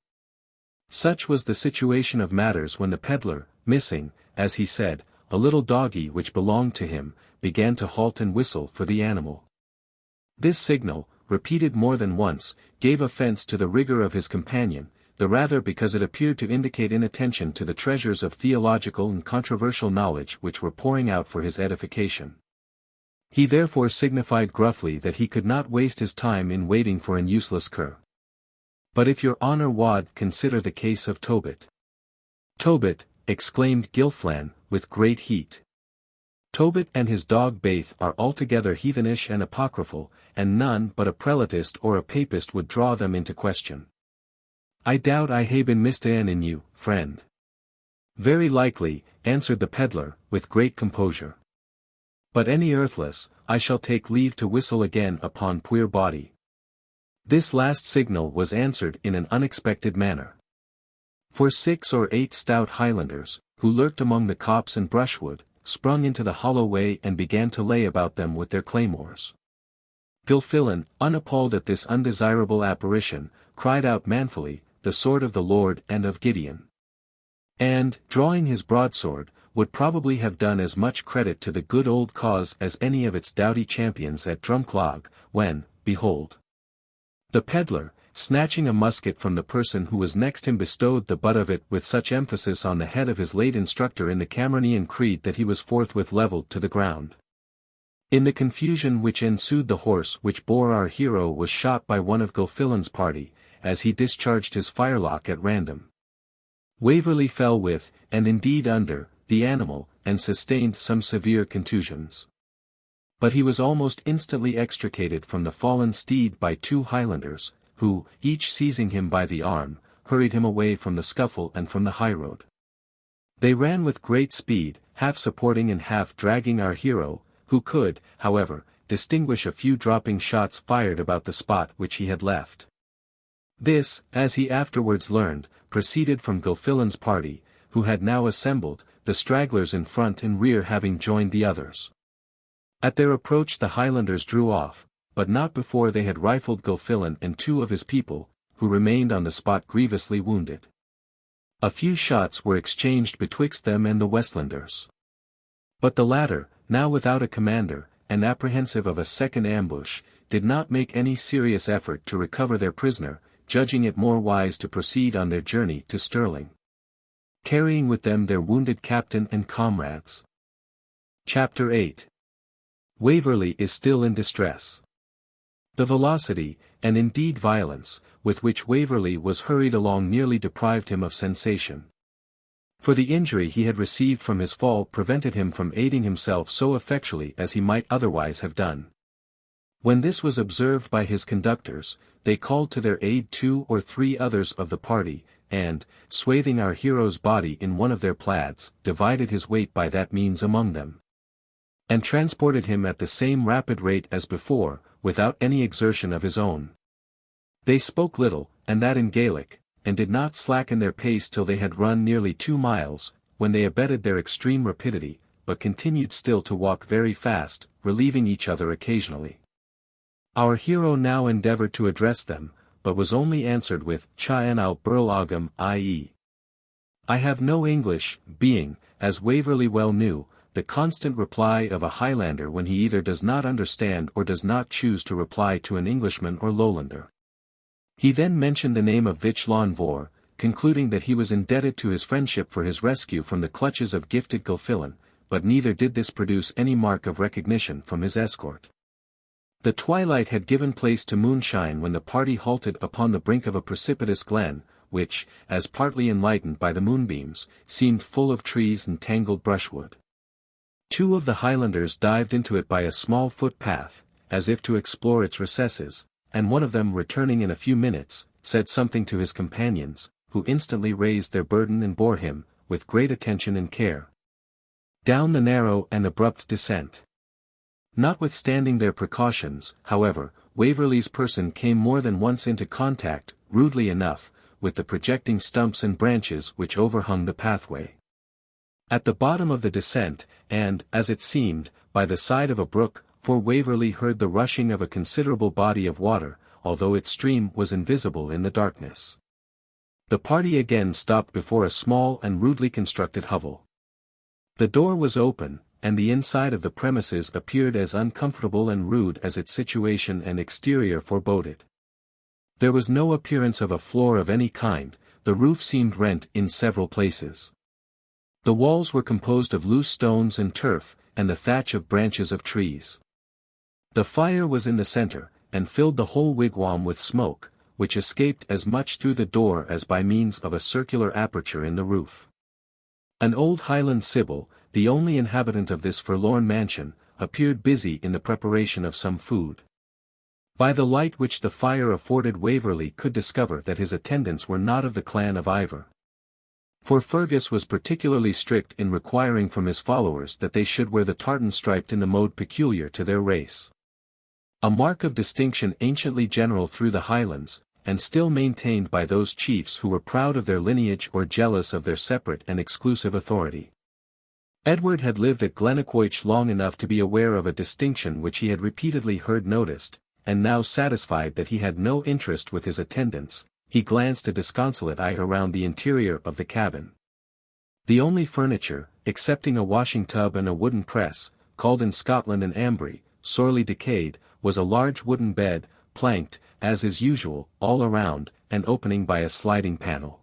Such was the situation of matters when the pedlar, missing, as he said, a little doggy which belonged to him, began to halt and whistle for the animal. This signal, repeated more than once, gave offence to the rigour of his companion, the rather because it appeared to indicate inattention to the treasures of theological and controversial knowledge which were pouring out for his edification. He therefore signified gruffly that he could not waste his time in waiting for an useless cur. But if your honour wad consider the case of Tobit. Tobit, exclaimed Gilfillan, with great heat. Tobit and his dog Baith are altogether heathenish and apocryphal, and none but a prelatist or a papist would draw them into question. I doubt I hae been mista'en in you, friend. Very likely, answered the pedlar, with great composure. But any earthless, I shall take leave to whistle again upon puir body. This last signal was answered in an unexpected manner. For 6 or 8 stout Highlanders, who lurked among the copse and brushwood, sprung into the hollow way and began to lay about them with their claymores. Gilfillan, unappalled at this undesirable apparition, cried out manfully, the sword of the Lord and of Gideon. And, drawing his broadsword, would probably have done as much credit to the good old cause as any of its doughty champions at Drumclog, when, behold, the pedlar, snatching a musket from the person who was next him, bestowed the butt of it with such emphasis on the head of his late instructor in the Cameronian creed that he was forthwith levelled to the ground. In the confusion which ensued, the horse which bore our hero was shot by one of Gilfillan's party, as he discharged his firelock at random. Waverley fell with, and indeed under, the animal, and sustained some severe contusions. But he was almost instantly extricated from the fallen steed by 2 Highlanders, who, each seizing him by the arm, hurried him away from the scuffle and from the highroad. They ran with great speed, half supporting and half dragging our hero, who could, however, distinguish a few dropping shots fired about the spot which he had left. This, as he afterwards learned, proceeded from Gilfillan's party, who had now assembled, the stragglers in front and rear having joined the others. At their approach the Highlanders drew off, but not before they had rifled Gilfillan and 2 of his people, who remained on the spot grievously wounded. A few shots were exchanged betwixt them and the Westlanders. But the latter, now without a commander, and apprehensive of a second ambush, did not make any serious effort to recover their prisoner, judging it more wise to proceed on their journey to Stirling. carrying with them their wounded captain and comrades. Chapter 8. Waverley is still in distress. The velocity, and indeed violence, with which Waverley was hurried along nearly deprived him of sensation. For the injury he had received from his fall prevented him from aiding himself so effectually as he might otherwise have done. When this was observed by his conductors, they called to their aid 2 or 3 others of the party, and, swathing our hero's body in one of their plaids, divided his weight by that means among them, and transported him at the same rapid rate as before, without any exertion of his own. They spoke little, and that in Gaelic, and did not slacken their pace till they had run nearly 2 miles, when they abated their extreme rapidity, but continued still to walk very fast, relieving each other occasionally. Our hero now endeavoured to address them, but was only answered with Chian al Burl Agam, i.e. I have no English, being, as Waverley well knew, the constant reply of a Highlander when he either does not understand or does not choose to reply to an Englishman or Lowlander. He then mentioned the name of Vich Lon Vor, concluding that he was indebted to his friendship for his rescue from the clutches of gifted Gilfillan, but neither did this produce any mark of recognition from his escort. The twilight had given place to moonshine when the party halted upon the brink of a precipitous glen, which, as partly enlightened by the moonbeams, seemed full of trees and tangled brushwood. 2 of the Highlanders dived into it by a small footpath, as if to explore its recesses, and one of them returning in a few minutes, said something to his companions, who instantly raised their burden and bore him, with great attention and care, down the narrow and abrupt descent. Notwithstanding their precautions, however, Waverley's person came more than once into contact, rudely enough, with the projecting stumps and branches which overhung the pathway. At the bottom of the descent, and, as it seemed, by the side of a brook, for Waverley heard the rushing of a considerable body of water, although its stream was invisible in the darkness. The party again stopped before a small and rudely constructed hovel. The door was open, and the inside of the premises appeared as uncomfortable and rude as its situation and exterior foreboded. There was no appearance of a floor of any kind, the roof seemed rent in several places. The walls were composed of loose stones and turf, and the thatch of branches of trees. The fire was in the centre, and filled the whole wigwam with smoke, which escaped as much through the door as by means of a circular aperture in the roof. An old Highland sibyl, the only inhabitant of this forlorn mansion, appeared busy in the preparation of some food. By the light which the fire afforded Waverley could discover that his attendants were not of the clan of Ivor. For Fergus was particularly strict in requiring from his followers that they should wear the tartan striped in the mode peculiar to their race. A mark of distinction anciently general through the Highlands, and still maintained by those chiefs who were proud of their lineage or jealous of their separate and exclusive authority. Edward had lived at Glennaquoich long enough to be aware of a distinction which he had repeatedly heard noticed, and now satisfied that he had no interest with his attendants, he glanced a disconsolate eye around the interior of the cabin. The only furniture, excepting a washing tub and a wooden press, called in Scotland an ambry, sorely decayed, was a large wooden bed, planked, as is usual, all around, and opening by a sliding panel.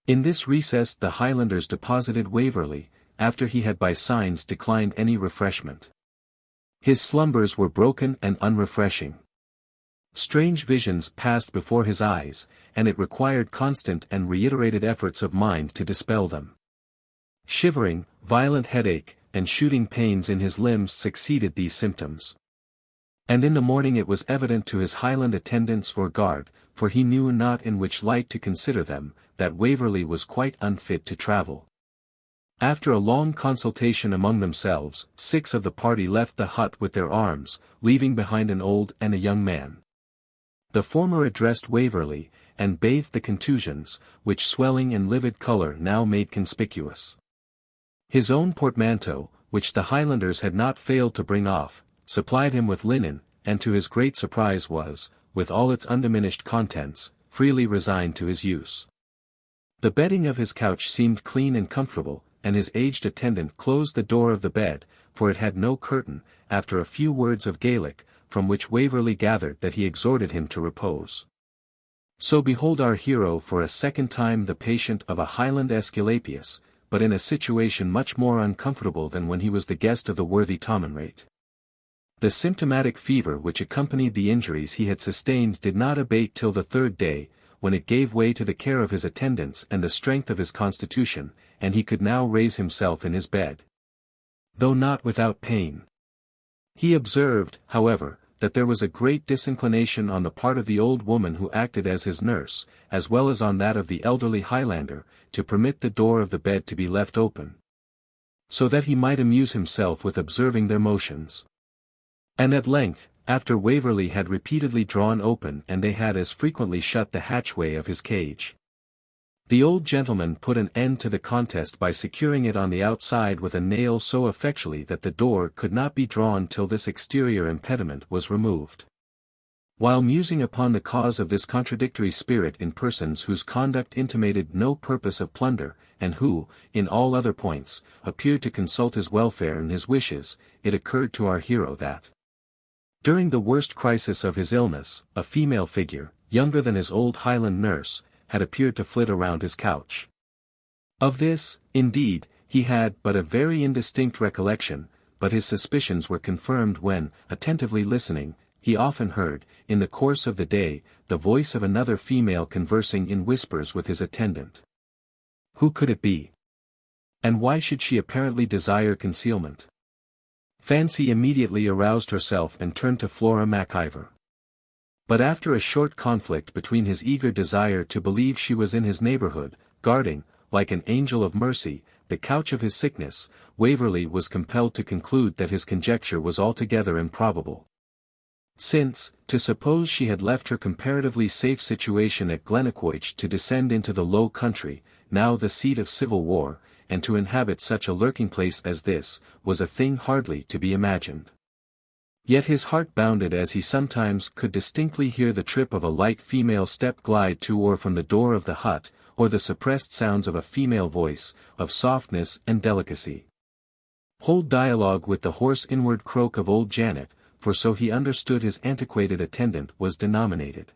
In this recess the Highlanders deposited Waverley, after he had by signs declined any refreshment. His slumbers were broken and unrefreshing. Strange visions passed before his eyes, and it required constant and reiterated efforts of mind to dispel them. Shivering, violent headache, and shooting pains in his limbs succeeded these symptoms. And in the morning it was evident to his Highland attendants or guard, for he knew not in which light to consider them, that Waverley was quite unfit to travel. After a long consultation among themselves, 6 of the party left the hut with their arms, leaving behind an old and a young man. The former addressed Waverley, and bathed the contusions, which swelling and livid colour now made conspicuous. His own portmanteau, which the Highlanders had not failed to bring off, supplied him with linen, and to his great surprise was, with all its undiminished contents, freely resigned to his use. The bedding of his couch seemed clean and comfortable, and his aged attendant closed the door of the bed, for it had no curtain, after a few words of Gaelic, from which Waverley gathered that he exhorted him to repose. So behold our hero for a second time the patient of a Highland Aesculapius, but in a situation much more uncomfortable than when he was the guest of the worthy Tomanrate. The symptomatic fever which accompanied the injuries he had sustained did not abate till the third day, when it gave way to the care of his attendants and the strength of his constitution, and he could now raise himself in his bed. Though not without pain. He observed, however, that there was a great disinclination on the part of the old woman who acted as his nurse, as well as on that of the elderly Highlander, to permit the door of the bed to be left open, so that he might amuse himself with observing their motions. And at length, after Waverley had repeatedly drawn open and they had as frequently shut the hatchway of his cage, the old gentleman put an end to the contest by securing it on the outside with a nail so effectually that the door could not be drawn till this exterior impediment was removed. While musing upon the cause of this contradictory spirit in persons whose conduct intimated no purpose of plunder, and who, in all other points, appeared to consult his welfare and his wishes, it occurred to our hero that, during the worst crisis of his illness, a female figure, younger than his old Highland nurse, had appeared to flit around his couch. Of this, indeed, he had but a very indistinct recollection, but his suspicions were confirmed when, attentively listening, he often heard, in the course of the day, the voice of another female conversing in whispers with his attendant. Who could it be? And why should she apparently desire concealment? Fancy immediately aroused herself and turned to Flora MacIvor. But after a short conflict between his eager desire to believe she was in his neighbourhood, guarding, like an angel of mercy, the couch of his sickness, Waverley was compelled to conclude that his conjecture was altogether improbable. Since, to suppose she had left her comparatively safe situation at Glennaquoich to descend into the Low Country, now the seat of civil war, and to inhabit such a lurking place as this, was a thing hardly to be imagined. Yet his heart bounded as he sometimes could distinctly hear the trip of a light female step glide to or from the door of the hut, or the suppressed sounds of a female voice, of softness and delicacy. Whole dialogue with the hoarse inward croak of old Janet, for so he understood his antiquated attendant was denominated.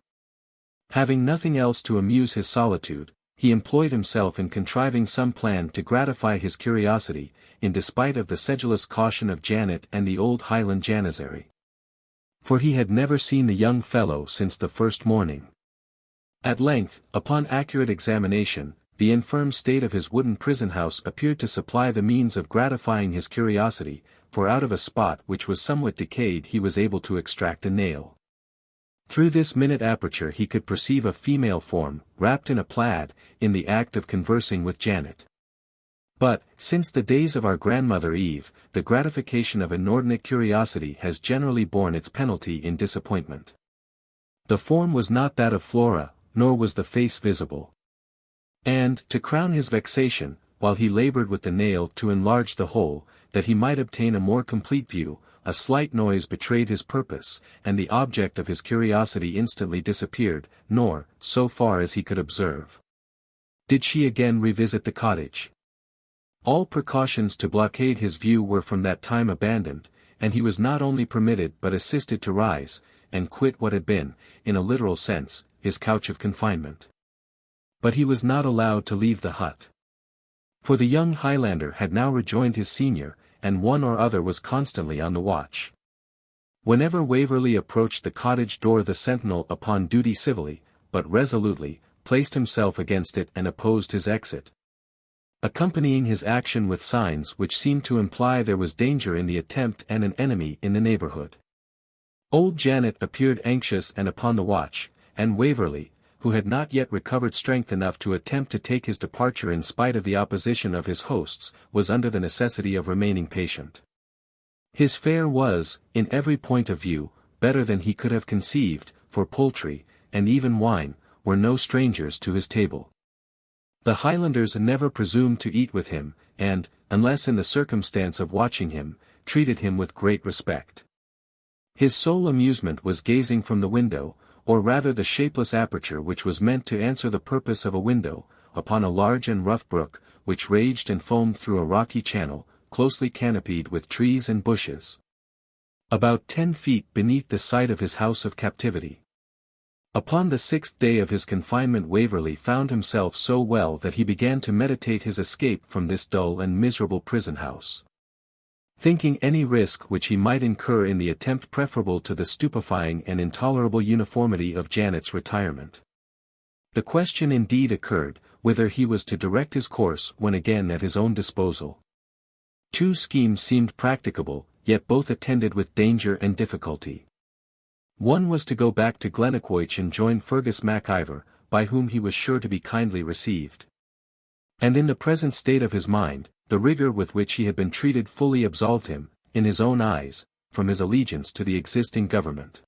Having nothing else to amuse his solitude, he employed himself in contriving some plan to gratify his curiosity, in despite of the sedulous caution of Janet and the old Highland Janizary. For he had never seen the young fellow since the first morning. At length, upon accurate examination, the infirm state of his wooden prison house appeared to supply the means of gratifying his curiosity, for out of a spot which was somewhat decayed he was able to extract a nail. Through this minute aperture he could perceive a female form, wrapped in a plaid, in the act of conversing with Janet. But, since the days of our grandmother Eve, the gratification of inordinate curiosity has generally borne its penalty in disappointment. The form was not that of Flora, nor was the face visible. And, to crown his vexation, while he laboured with the nail to enlarge the hole, that he might obtain a more complete view, a slight noise betrayed his purpose, and the object of his curiosity instantly disappeared, nor, so far as he could observe, did she again revisit the cottage. All precautions to blockade his view were from that time abandoned, and he was not only permitted but assisted to rise, and quit what had been, in a literal sense, his couch of confinement. But he was not allowed to leave the hut. For the young Highlander had now rejoined his senior, and one or other was constantly on the watch. Whenever Waverley approached the cottage door the sentinel upon duty civilly, but resolutely, placed himself against it and opposed his exit, accompanying his action with signs which seemed to imply there was danger in the attempt and an enemy in the neighbourhood. Old Janet appeared anxious and upon the watch, and Waverley, who had not yet recovered strength enough to attempt to take his departure in spite of the opposition of his hosts, was under the necessity of remaining patient. His fare was, in every point of view, better than he could have conceived, for poultry, and even wine, were no strangers to his table. The Highlanders never presumed to eat with him, and, unless in the circumstance of watching him, treated him with great respect. His sole amusement was gazing from the window, or rather the shapeless aperture which was meant to answer the purpose of a window, upon a large and rough brook, which raged and foamed through a rocky channel, closely canopied with trees and bushes, about 10 feet beneath the site of his house of captivity. Upon the 6th day of his confinement Waverley found himself so well that he began to meditate his escape from this dull and miserable prison-house. Thinking any risk which he might incur in the attempt preferable to the stupefying and intolerable uniformity of Janet's retirement. The question indeed occurred, whither he was to direct his course when again at his own disposal. Two schemes seemed practicable, yet both attended with danger and difficulty. One was to go back to Glennaquoich and join Fergus Mac Ivor, by whom he was sure to be kindly received. And in the present state of his mind, the rigour with which he had been treated fully absolved him, in his own eyes, from his allegiance to the existing government.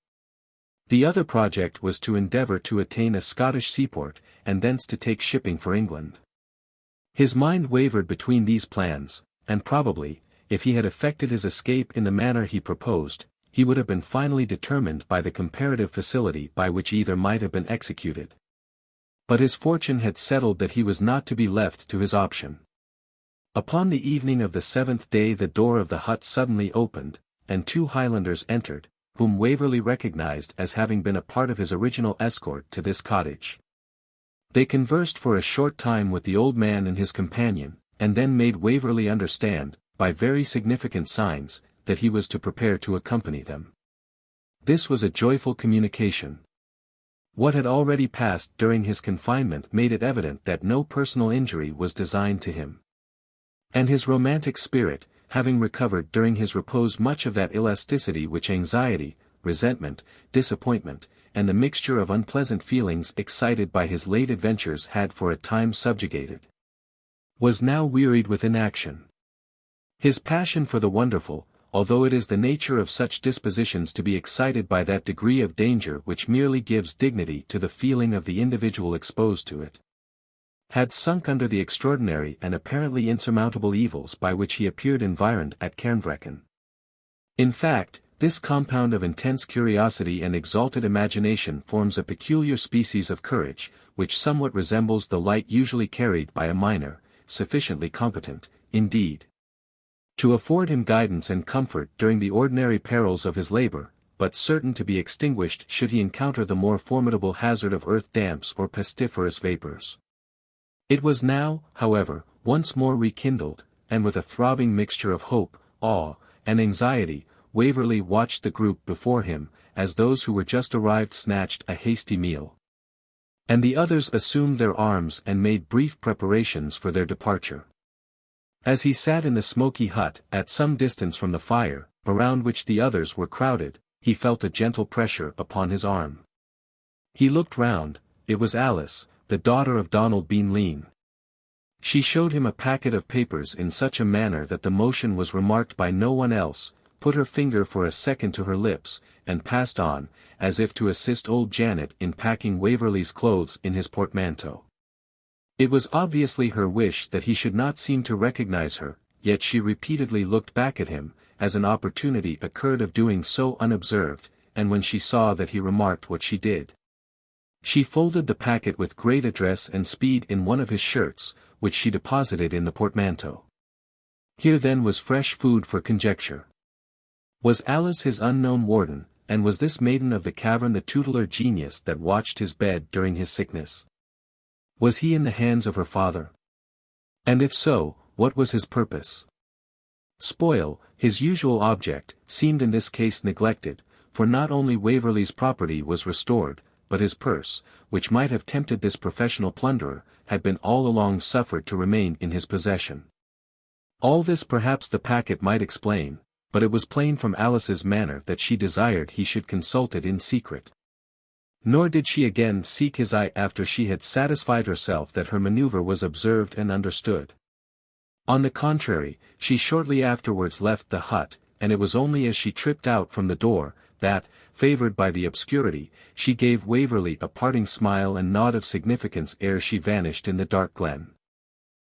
The other project was to endeavour to attain a Scottish seaport, and thence to take shipping for England. His mind wavered between these plans, and probably, if he had effected his escape in the manner he proposed, he would have been finally determined by the comparative facility by which either might have been executed. But his fortune had settled that he was not to be left to his option. Upon the evening of the 7th day the door of the hut suddenly opened, and two Highlanders entered, whom Waverley recognized as having been a part of his original escort to this cottage. They conversed for a short time with the old man and his companion, and then made Waverley understand, by very significant signs, that he was to prepare to accompany them. This was a joyful communication. What had already passed during his confinement made it evident that no personal injury was designed to him. And his romantic spirit, having recovered during his repose much of that elasticity which anxiety, resentment, disappointment, and the mixture of unpleasant feelings excited by his late adventures had for a time subjugated, was now wearied with inaction. His passion for the wonderful, although it is the nature of such dispositions to be excited by that degree of danger which merely gives dignity to the feeling of the individual exposed to it, had sunk under the extraordinary and apparently insurmountable evils by which he appeared environed at Cairnvreckan. In fact, this compound of intense curiosity and exalted imagination forms a peculiar species of courage, which somewhat resembles the light usually carried by a miner, sufficiently competent, indeed, to afford him guidance and comfort during the ordinary perils of his labor, but certain to be extinguished should he encounter the more formidable hazard of earth damps or pestiferous vapors. It was now, however, once more rekindled, and with a throbbing mixture of hope, awe, and anxiety, Waverley watched the group before him, as those who were just arrived snatched a hasty meal, and the others assumed their arms and made brief preparations for their departure. As he sat in the smoky hut, at some distance from the fire, around which the others were crowded, he felt a gentle pressure upon his arm. He looked round. It was Alice, the daughter of Donald Bean Lean. She showed him a packet of papers in such a manner that the motion was remarked by no one else, put her finger for a second to her lips, and passed on, as if to assist old Janet in packing Waverley's clothes in his portmanteau. It was obviously her wish that he should not seem to recognize her, yet she repeatedly looked back at him, as an opportunity occurred of doing so unobserved, and when she saw that he remarked what she did, she folded the packet with great address and speed in one of his shirts, which she deposited in the portmanteau. Here then was fresh food for conjecture. Was Alice his unknown warden, and was this maiden of the cavern the tutelar genius that watched his bed during his sickness? Was he in the hands of her father? And if so, what was his purpose? Spoil, his usual object, seemed in this case neglected, for not only Waverley's property was restored, but his purse, which might have tempted this professional plunderer, had been all along suffered to remain in his possession. All this perhaps the packet might explain, but it was plain from Alice's manner that she desired he should consult it in secret. Nor did she again seek his eye after she had satisfied herself that her maneuver was observed and understood. On the contrary, she shortly afterwards left the hut, and it was only as she tripped out from the door, that, favoured by the obscurity, she gave Waverley a parting smile and nod of significance ere she vanished in the dark glen.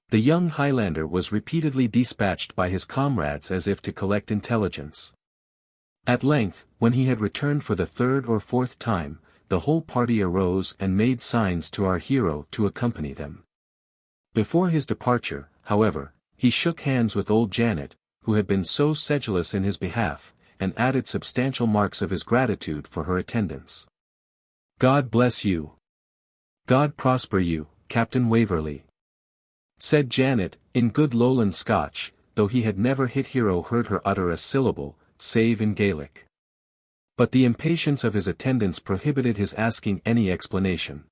The young Highlander was repeatedly dispatched by his comrades as if to collect intelligence. At length, when he had returned for the third or fourth time, the whole party arose and made signs to our hero to accompany them. Before his departure, however, he shook hands with old Janet, who had been so sedulous in his behalf, and added substantial marks of his gratitude for her attendance. God bless you. God prosper you, Captain Waverley, said Janet, in good Lowland Scotch, though he had never hitherto heard her utter a syllable, save in Gaelic. But the impatience of his attendants prohibited his asking any explanation.